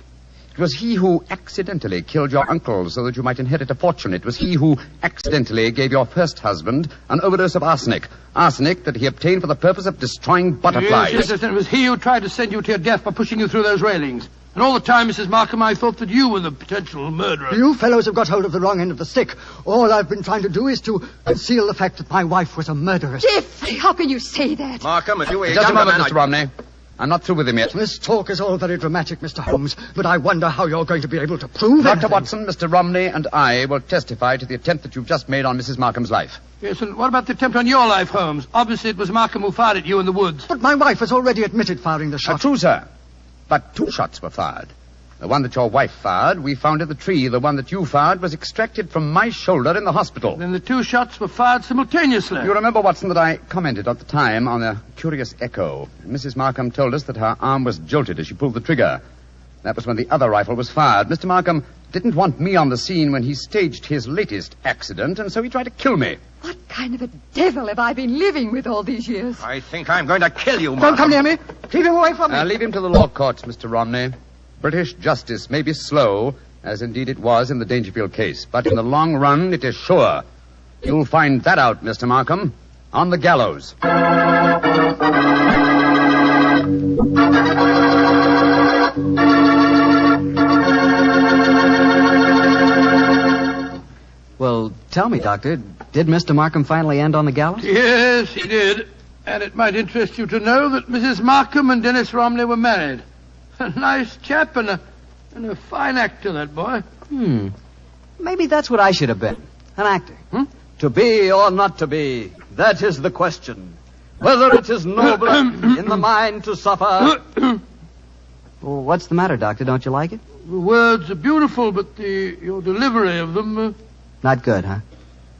It was he who accidentally killed your uncle so that you might inherit a fortune. It was he who accidentally gave your first husband an overdose of arsenic. Arsenic that he obtained for the purpose of destroying butterflies. Yes, and it was he who tried to send you to your death by pushing you through those railings. And all the time, Mrs. Markham, I thought that you were the potential murderer. You fellows have got hold of the wrong end of the stick. All I've been trying to do is to conceal the fact that my wife was a murderess. Jeffrey, how can you say that? Markham, if you were a Just a younger moment, man, Mr. Romney. I'm not through with him yet. This talk is all very dramatic, Mr. Holmes, but I wonder how you're going to be able to prove it. Dr. Watson, Mr. Romney, and I will testify to the attempt that you've just made on Mrs. Markham's life. Yes, and what about the attempt on your life, Holmes? Obviously, it was Markham who fired at you in the woods. But my wife has already admitted firing the shot. True, sir. But 2 shots were fired. The one that your wife fired, we found in the tree. The one that you fired was extracted from my shoulder in the hospital. Then the two shots were fired simultaneously. You remember, Watson, that I commented at the time on a curious echo. Mrs. Markham told us that her arm was jolted as she pulled the trigger. That was when the other rifle was fired. Mr. Markham didn't want me on the scene when he staged his latest accident, and so he tried to kill me. What kind of a devil have I been living with all these years? I think I'm going to kill you, Markham. Don't come near me. Keep him away from me. Leave him to the law courts, Mr. Romney. British justice may be slow, as indeed it was in the Dangerfield case, but in the long run, it is sure. You'll find that out, Mr. Markham, on the gallows. Well, tell me, Doctor, did Mr. Markham finally end on the gallows? Yes, he did. And it might interest you to know that Mrs. Markham and Dennis Romney were married. A nice chap and a fine actor, that boy. Maybe that's what I should have been. An actor. To be or not to be, that is the question. Whether it is noble in the mind to suffer. Well, what's the matter, Doctor? Don't you like it? The words are beautiful, but your delivery of them... Not good, huh?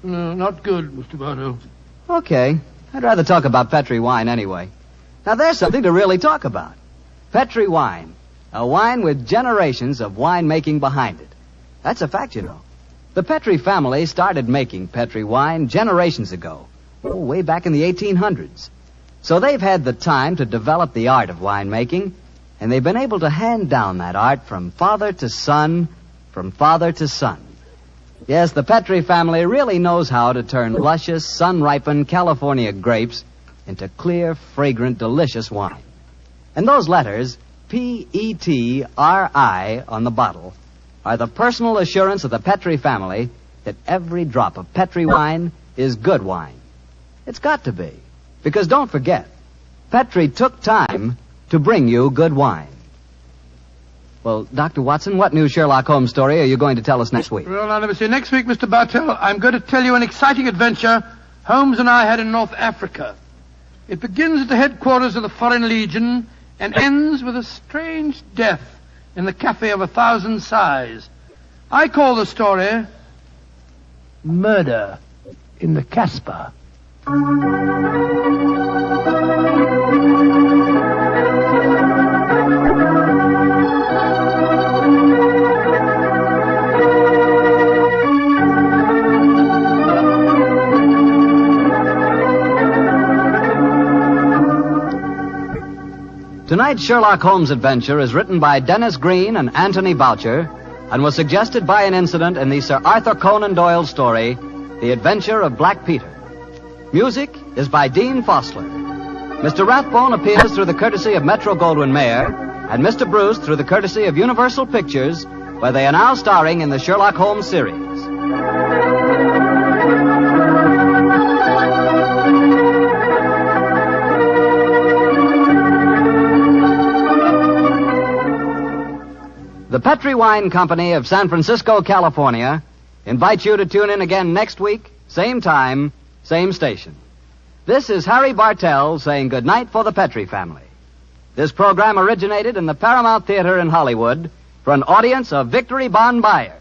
No, not good, Mr. Bartow. Okay. I'd rather talk about Petri wine anyway. Now, there's something to really talk about. Petri wine. A wine with generations of winemaking behind it. That's a fact, you know. The Petri family started making Petri wine generations ago. Way back in the 1800s. So they've had the time to develop the art of winemaking, and they've been able to hand down that art from father to son, from father to son. Yes, the Petri family really knows how to turn luscious, sun-ripened California grapes into clear, fragrant, delicious wine. And those letters, P-E-T-R-I, on the bottle, are the personal assurance of the Petri family that every drop of Petri wine is good wine. It's got to be. Because don't forget, Petri took time to bring you good wine. Well, Dr. Watson, what new Sherlock Holmes story are you going to tell us next week? Well, I'll never say next week, Mr. Bartell. I'm going to tell you an exciting adventure Holmes and I had in North Africa. It begins at the headquarters of the Foreign Legion and ends with a strange death in the Cafe of 1,000 Sighs. I call the story Murder in the Casbah. Tonight's Sherlock Holmes adventure is written by Dennis Green and Anthony Boucher and was suggested by an incident in the Sir Arthur Conan Doyle story, The Adventure of Black Peter. Music is by Dean Fosler. Mr. Rathbone appears through the courtesy of Metro-Goldwyn-Mayer and Mr. Bruce through the courtesy of Universal Pictures, where they are now starring in the Sherlock Holmes series. The Petri Wine Company of San Francisco, California, invites you to tune in again next week, same time, same station. This is Harry Bartell saying goodnight for the Petri family. This program originated in the Paramount Theater in Hollywood for an audience of Victory Bond buyers.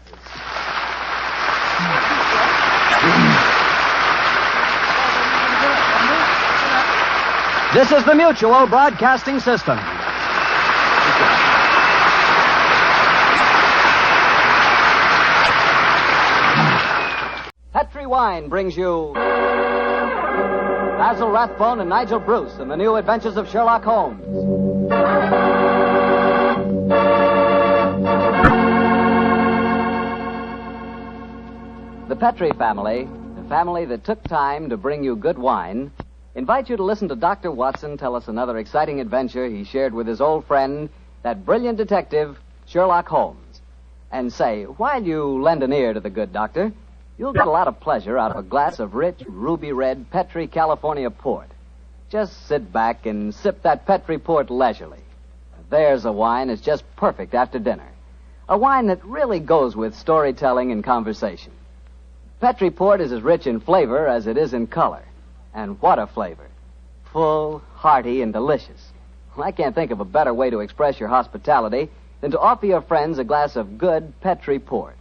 This is the Mutual Broadcasting System. Petri Wine brings you Basil Rathbone and Nigel Bruce in the new adventures of Sherlock Holmes. The Petri family, the family that took time to bring you good wine, invites you to listen to Dr. Watson tell us another exciting adventure he shared with his old friend, that brilliant detective, Sherlock Holmes. And say, while you lend an ear to the good doctor, you'll get a lot of pleasure out of a glass of rich, ruby-red Petri California port. Just sit back and sip that Petri port leisurely. There's a wine that's just perfect after dinner. A wine that really goes with storytelling and conversation. Petri port is as rich in flavor as it is in color. And what a flavor. Full, hearty, and delicious. Well, I can't think of a better way to express your hospitality than to offer your friends a glass of good Petri port.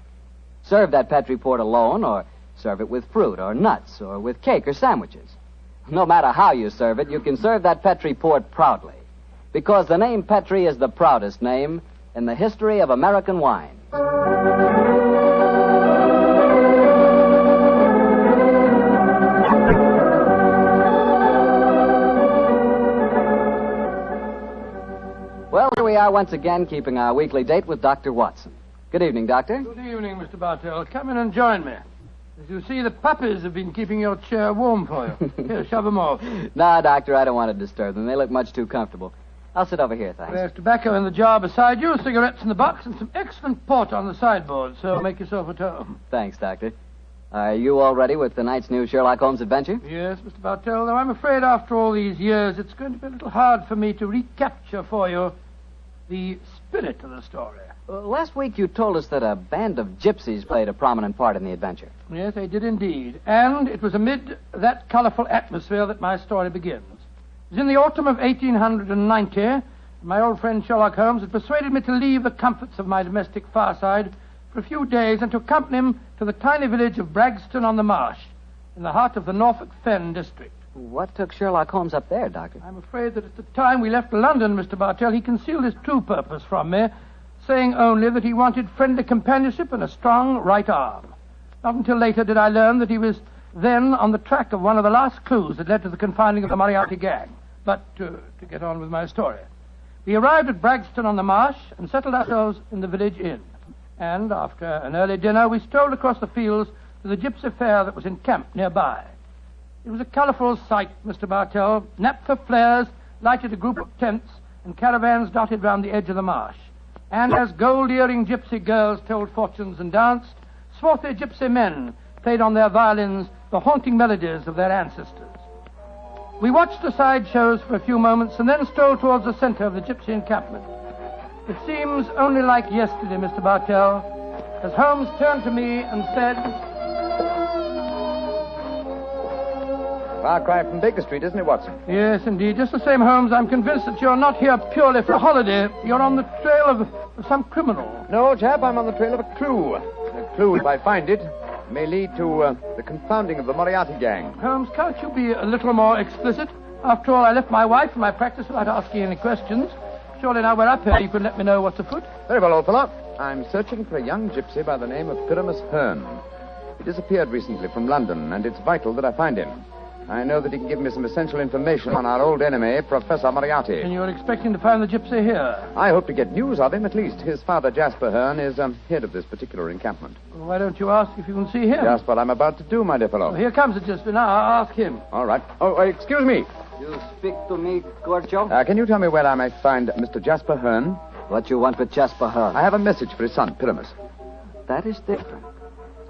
Serve that Petri port alone, or serve it with fruit or nuts or with cake or sandwiches. No matter how you serve it, you can serve that Petri port proudly, because the name Petri is the proudest name in the history of American wine. Well, here we are once again, keeping our weekly date with Dr. Watson. Good evening, Doctor. Good evening, Mr. Bartell. Come in and join me. As you see, the puppies have been keeping your chair warm for you. Here, shove them off. No, Doctor, I don't want to disturb them. They look much too comfortable. I'll sit over here, thanks. There's tobacco in the jar beside you, cigarettes in the box, and some excellent port on the sideboard, so make yourself at home. Thanks, Doctor. Are you all ready with tonight's new Sherlock Holmes adventure? Yes, Mr. Bartell, though I'm afraid after all these years, it's going to be a little hard for me to recapture for you the spirit of the story. Last week you told us that a band of gypsies played a prominent part in the adventure. Yes, they did indeed. And it was amid that colorful atmosphere that my story begins. It was in the autumn of 1890. My old friend Sherlock Holmes had persuaded me to leave the comforts of my domestic fireside for a few days and to accompany him to the tiny village of Bragston-on-the-Marsh, in the heart of the Norfolk Fen district. What took Sherlock Holmes up there, Doctor? I'm afraid that at the time we left London, Mr. Bartell, he concealed his true purpose from me, saying only that he wanted friendly companionship and a strong right arm. Not until later did I learn that he was then on the track of one of the last clues that led to the confining of the Moriarty gang. But to get on with my story. We arrived at Bragston-on-the-Marsh and settled ourselves in the village inn. And after an early dinner, we strolled across the fields to the gypsy fair that was encamped nearby. It was a colourful sight, Mr. Bartell. Naphtha flares lighted a group of tents, and caravans dotted round the edge of the marsh. And as gold-earring gypsy girls told fortunes and danced, swarthy gypsy men played on their violins the haunting melodies of their ancestors. We watched the side shows for a few moments and then strolled towards the center of the gypsy encampment. It seems only like yesterday, Mr. Bartell, as Holmes turned to me and said... Far cry from Baker Street, isn't it, Watson? Yes, indeed. Just the same, Holmes, I'm convinced that you're not here purely for a holiday. You're on the trail of some criminal. No, chap, I'm on the trail of a clue. A clue, if I find it, may lead to the confounding of the Moriarty gang. Holmes, can't you be a little more explicit? After all, I left my wife and my practice without asking any questions. Surely now we're up here, you could let me know what's afoot. Very well, old fellow. I'm searching for a young gypsy by the name of Pyramus Hearn. He disappeared recently from London, and it's vital that I find him. I know that he can give me some essential information on our old enemy, Professor Moriarty. And you're expecting to find the gypsy here? I hope to get news of him, at least. His father, Jasper Hearn, is head of this particular encampment. Well, why don't you ask if you can see him? Just what I'm about to do, my dear fellow. Well, here comes the gypsy. Now, I'll ask him. All right. Oh, excuse me. You speak to me, Gorgio? Can you tell me where I may find Mr. Jasper Hearn? What you want with Jasper Hearn? I have a message for his son, Pyramus. That is different.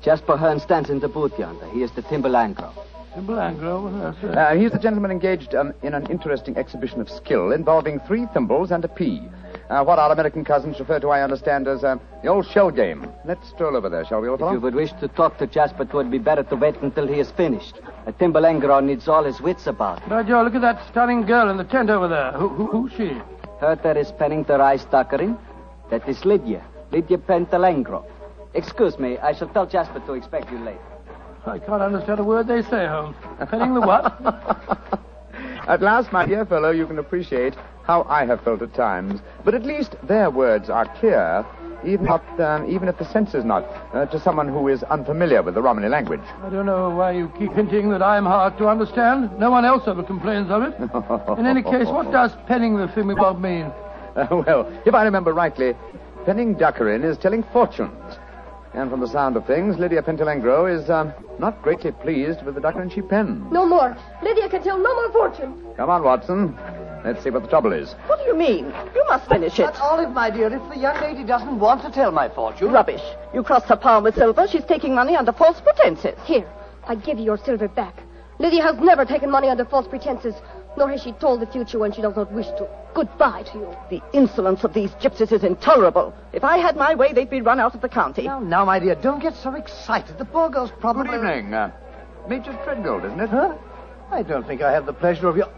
Jasper Hearn stands in the booth yonder. He is the Timberlangro. Timberlangro? He's the gentleman engaged in an interesting exhibition of skill involving 3 thimbles and a pea. What our American cousins refer to, I understand, as the old shell game. Let's stroll over there, shall we, old fellow? If you would wish to talk to Jasper, it would be better to wait until he is finished. A Timberlangro needs all his wits about him. By Joe, look at that stunning girl in the tent over there. Who's she? Her that is penning the rice tuckering. That is Lydia Pentalangro. Excuse me, I shall tell Jasper to expect you later. I can't understand a word they say, Holmes. Penning the what? At last, my dear fellow, you can appreciate how I have felt at times. But at least their words are clear, even if the sense is not, to someone who is unfamiliar with the Romany language. I don't know why you keep hinting that I'm hard to understand. No one else ever complains of it. In any case, what does penning the thingamabob mean? Well, if I remember rightly, penning duckerin is telling fortunes. And from the sound of things, Lydia Pentalangro is not greatly pleased with the duckerin she pens. No more. Lydia can tell no more fortune. Come on, Watson. Let's see what the trouble is. What do you mean? You must finish it. But, Olive, my dear, if the young lady doesn't want to tell my fortune... Rubbish. You crossed her palm with silver. She's taking money under false pretenses. Here, I give you your silver back. Lydia has never taken money under false pretenses, nor has she told the future when she does not wish to. Goodbye to you. The insolence of these gypsies is intolerable. If I had my way, they'd be run out of the county. Now, my dear, don't get so excited. The poor girl's probably... Good evening. Major Treadgold, isn't it? Huh? I don't think I have the pleasure of your...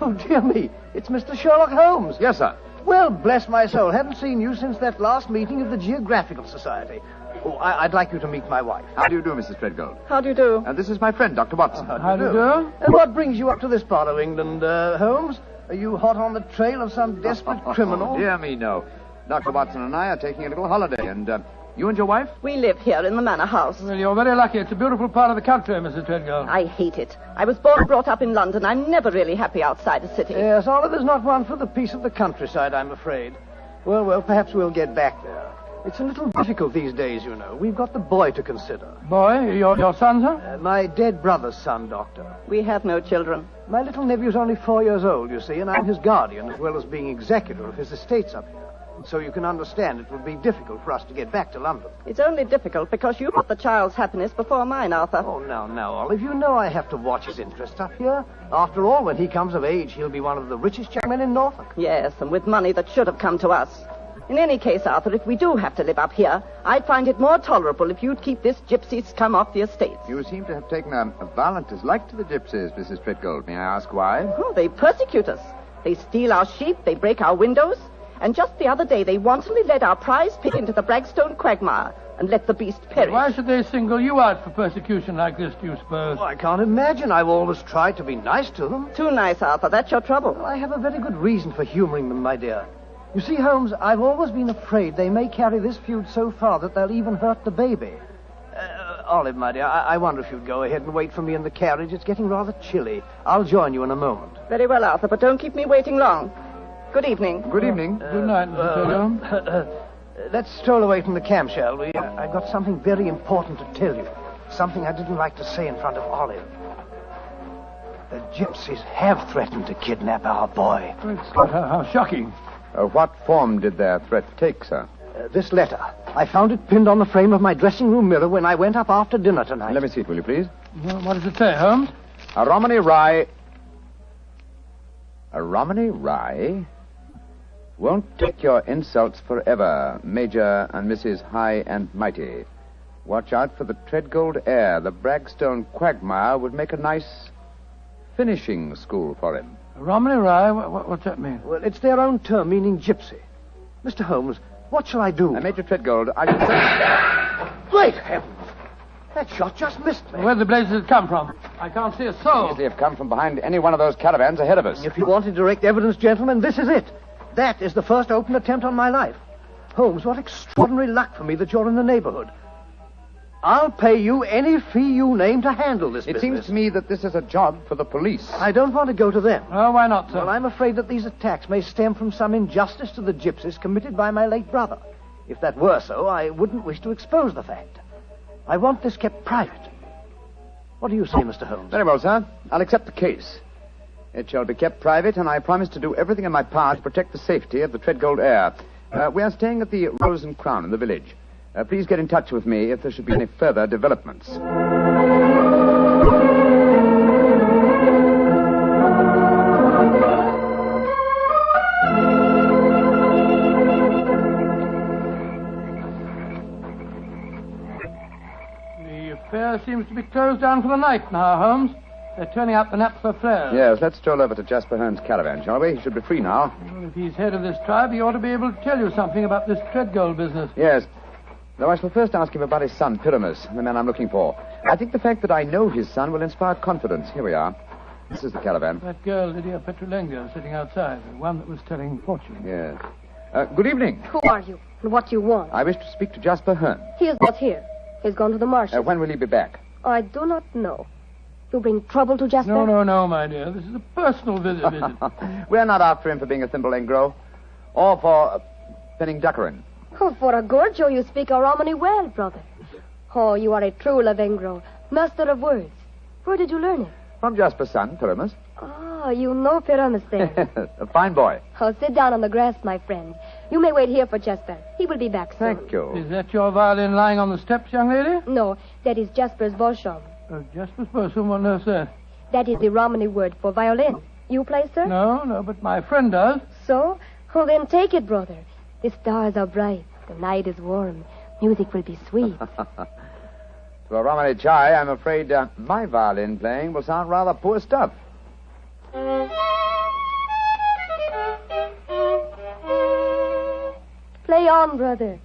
Oh, dear me. It's Mr. Sherlock Holmes. Yes, sir. Well, bless my soul, haven't seen you since that last meeting of the Geographical Society. Oh, I'd like you to meet my wife. How do you do, Mrs. Treadgold? How do you do? This is my friend, Dr. Watson. How do you do? And what brings you up to this part of England, Holmes? Are you hot on the trail of some desperate criminal? Oh, dear me, no. Dr. Watson and I are taking a little holiday, and you and your wife? We live here in the manor house. Well, you're very lucky. It's a beautiful part of the country, Mrs. Treadgold. I hate it. I was born and brought up in London. I'm never really happy outside the city. Yes, Oliver's not one for the peace of the countryside, I'm afraid. Well, perhaps we'll get back there. It's a little difficult these days, you know. We've got the boy to consider. Boy? Your son, sir? My dead brother's son, Doctor. We have no children. My little nephew's only 4 years old, you see, and I'm his guardian as well as being executor of his estates up here. So you can understand it would be difficult for us to get back to London. It's only difficult because you put the child's happiness before mine, Arthur. Oh, now, Olive, you know I have to watch his interests up here. After all, when he comes of age, he'll be one of the richest young men in Norfolk. Yes, and with money that should have come to us. In any case, Arthur, if we do have to live up here, I'd find it more tolerable if you'd keep this gypsy scum off the estates. You seem to have taken a violent dislike to the gypsies, Mrs. Treadgold. May I ask why? Oh, they persecute us. They steal our sheep, they break our windows, and just the other day they wantonly led our prize pig into the Bragstone quagmire and let the beast perish. Why should they single you out for persecution like this, do you suppose? Well, I can't imagine. I've always tried to be nice to them. Too nice, Arthur. That's your trouble. Well, I have a very good reason for humoring them, my dear. You see, Holmes, I've always been afraid they may carry this feud so far that they'll even hurt the baby. Olive, my dear, I wonder if you'd go ahead and wait for me in the carriage. It's getting rather chilly. I'll join you in a moment. Very well, Arthur, but don't keep me waiting long. Good evening. Good evening. Good night, Mr. Treadgold. Let's stroll away from the camp, shall we? I've got something very important to tell you. Something I didn't like to say in front of Olive. The gypsies have threatened to kidnap our boy. How shocking. What form did their threat take, sir? This letter. I found it pinned on the frame of my dressing room mirror when I went up after dinner tonight. Let me see it, will you, please? Well, what does it say, Holmes? A Romany Rye... A Romany Rye won't take your insults forever, Major and Mrs. High and Mighty. Watch out for the Treadgold heir. The Bragstone quagmire would make a nice finishing school for him. Romany Rye? What's that mean? Well, it's their own term, meaning gypsy. Mr. Holmes, what shall I do? Major Treadgold, I should say... Great heavens! That shot just missed me. Where the blazes did it come from? I can't see a soul. Easily have come from behind any one of those caravans ahead of us. If you wanted direct evidence, gentlemen, this is it. That is the first open attempt on my life. Holmes, what extraordinary luck for me that you're in the neighborhood. I'll pay you any fee you name to handle this business. It seems to me that this is a job for the police. I don't want to go to them. Oh, why not, sir? Well, I'm afraid that these attacks may stem from some injustice to the gypsies committed by my late brother. If that were so, I wouldn't wish to expose the fact. I want this kept private. What do you say, Mr. Holmes? Very well, sir. I'll accept the case. It shall be kept private, and I promise to do everything in my power to protect the safety of the Treadgold heir. We are staying at the Rose and Crown in the village. Please get in touch with me if there should be any further developments. The affair seems to be closed down for the night now, Holmes. They're turning out the naphtha flares. Yes, let's stroll over to Jasper Hearn's caravan, shall we? He should be free now. Well, if he's head of this tribe, he ought to be able to tell you something about this Treadgold business. Yes. Though I shall first ask him about his son, Pyramus, the man I'm looking for. I think the fact that I know his son will inspire confidence. Here we are. This is the caravan. That girl, Lydia Petrulenga, sitting outside, the one that was telling fortune. Yes. Good evening. Who are you, and what do you want? I wish to speak to Jasper Hearn. He is not here. He's gone to the marshes. When will he be back? I do not know. You bring trouble to Jasper? No, my dear. This is a personal visit. We're not after him for being a thimble engro, or for penning duckerin. Oh, for a Gorgio, you speak a Romany well, brother. Oh, you are a true Lavengro, master of words. Where did you learn it? From Jasper's son, Pyramus. Ah, you know Pyramus then. A fine boy. Oh, sit down on the grass, my friend. You may wait here for Jasper. He will be back soon. Thank you. Is that your violin lying on the steps, young lady? No, that is Jasper's Bolshom. Oh, Jasper's Bolshom, what on earth's that? That is the Romany word for violin. You play, sir? No, but my friend does. So? Oh, then take it, brother. The stars are bright. The night is warm. Music will be sweet. To a Romany chai, I'm afraid my violin playing will sound rather poor stuff. Play on, brother.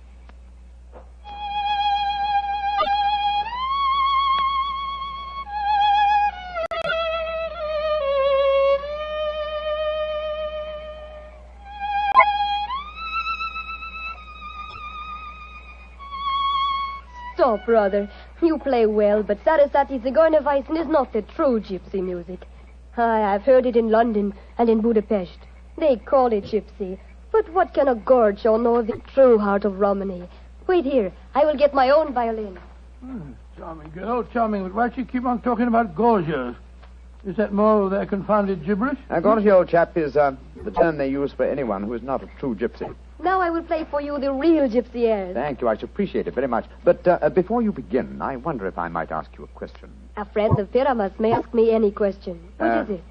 Stop, brother. You play well, but Sarasate Zigeunerweisen is not the true gypsy music. I've heard it in London and in Budapest. They call it gypsy. But what can a gorgio know of the true heart of Romany? Wait here. I will get my own violin. Charming girl, charming. But why do you keep on talking about gorgios? Is that more of their confounded gibberish? Gorgio, chap, is the term they use for anyone who is not a true gypsy. Now I will play for you the real gypsy airs. Thank you. I appreciate it very much. But before you begin, I wonder if I might ask you a question. A friend of Pyramus may ask me any question. What is it?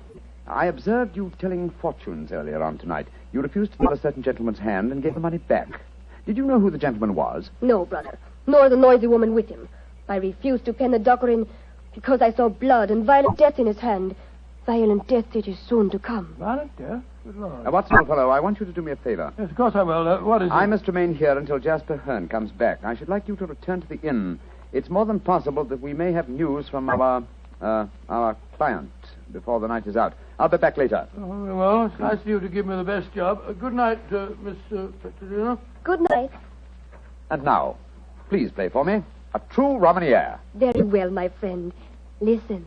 I observed you telling fortunes earlier on tonight. You refused to give a certain gentleman's hand and gave the money back. Did you know who the gentleman was? No, brother. Nor the noisy woman with him. I refused to pen the dockerin because I saw blood and violent death in his hand. Violent death it is soon to come. Violent death? Good Lord. Watson, old fellow, I want you to do me a favor. Yes, of course I will. What is it? I must remain here until Jasper Hearn comes back. I should like you to return to the inn. It's more than possible that we may have news from our client before the night is out. I'll be back later. Oh, well, it's nice of you to give me the best job. Good night, Miss Petrolina. Good night. And now, please play for me a true Romany air. Very well, my friend. Listen.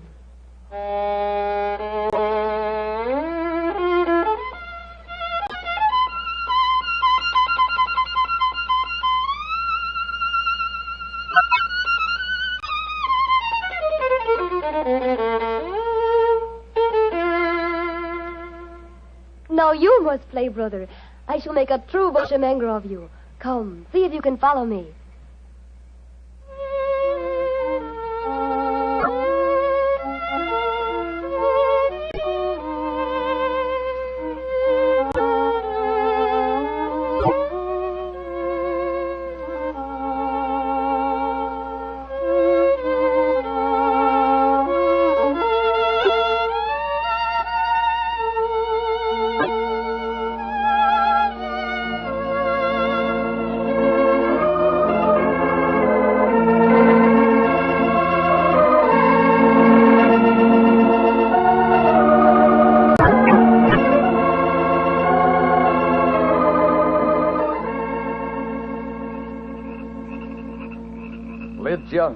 Now you must play, brother. I shall make a true bushmenger of you. Come, see if you can follow me.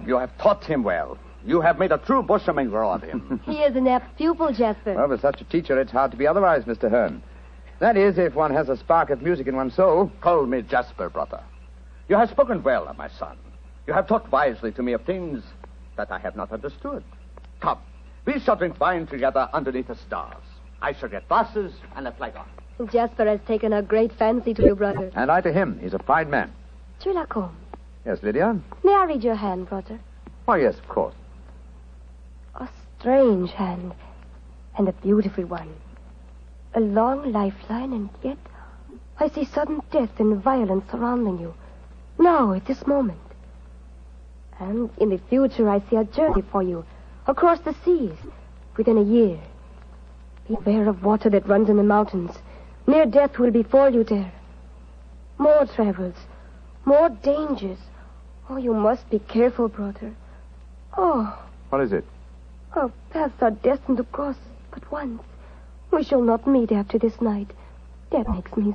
You have taught him well. You have made a true bushmenger of him. He is an apt pupil, Jasper. Well, with such a teacher, it's hard to be otherwise, Mr. Hearn. That is, if one has a spark of music in one's soul. Call me Jasper, brother. You have spoken well, my son. You have taught wisely to me of things that I have not understood. Come, we shall drink wine together underneath the stars. I shall get glasses and a flagon. Jasper has taken a great fancy to you, brother. And I to him. He's a fine man. Sherlock Holmes. Yes, Lydia? May I read your hand, brother? Why, yes, of course. A strange hand, and a beautiful one. A long lifeline, and yet I see sudden death and violence surrounding you. Now, at this moment. And in the future, I see a journey for you, across the seas, within a year. Beware of water that runs in the mountains. Near death will befall you there. More travels, more dangers. Oh, you must be careful, brother. Oh. What is it? Our paths are destined to cross but once. We shall not meet after this night. That makes me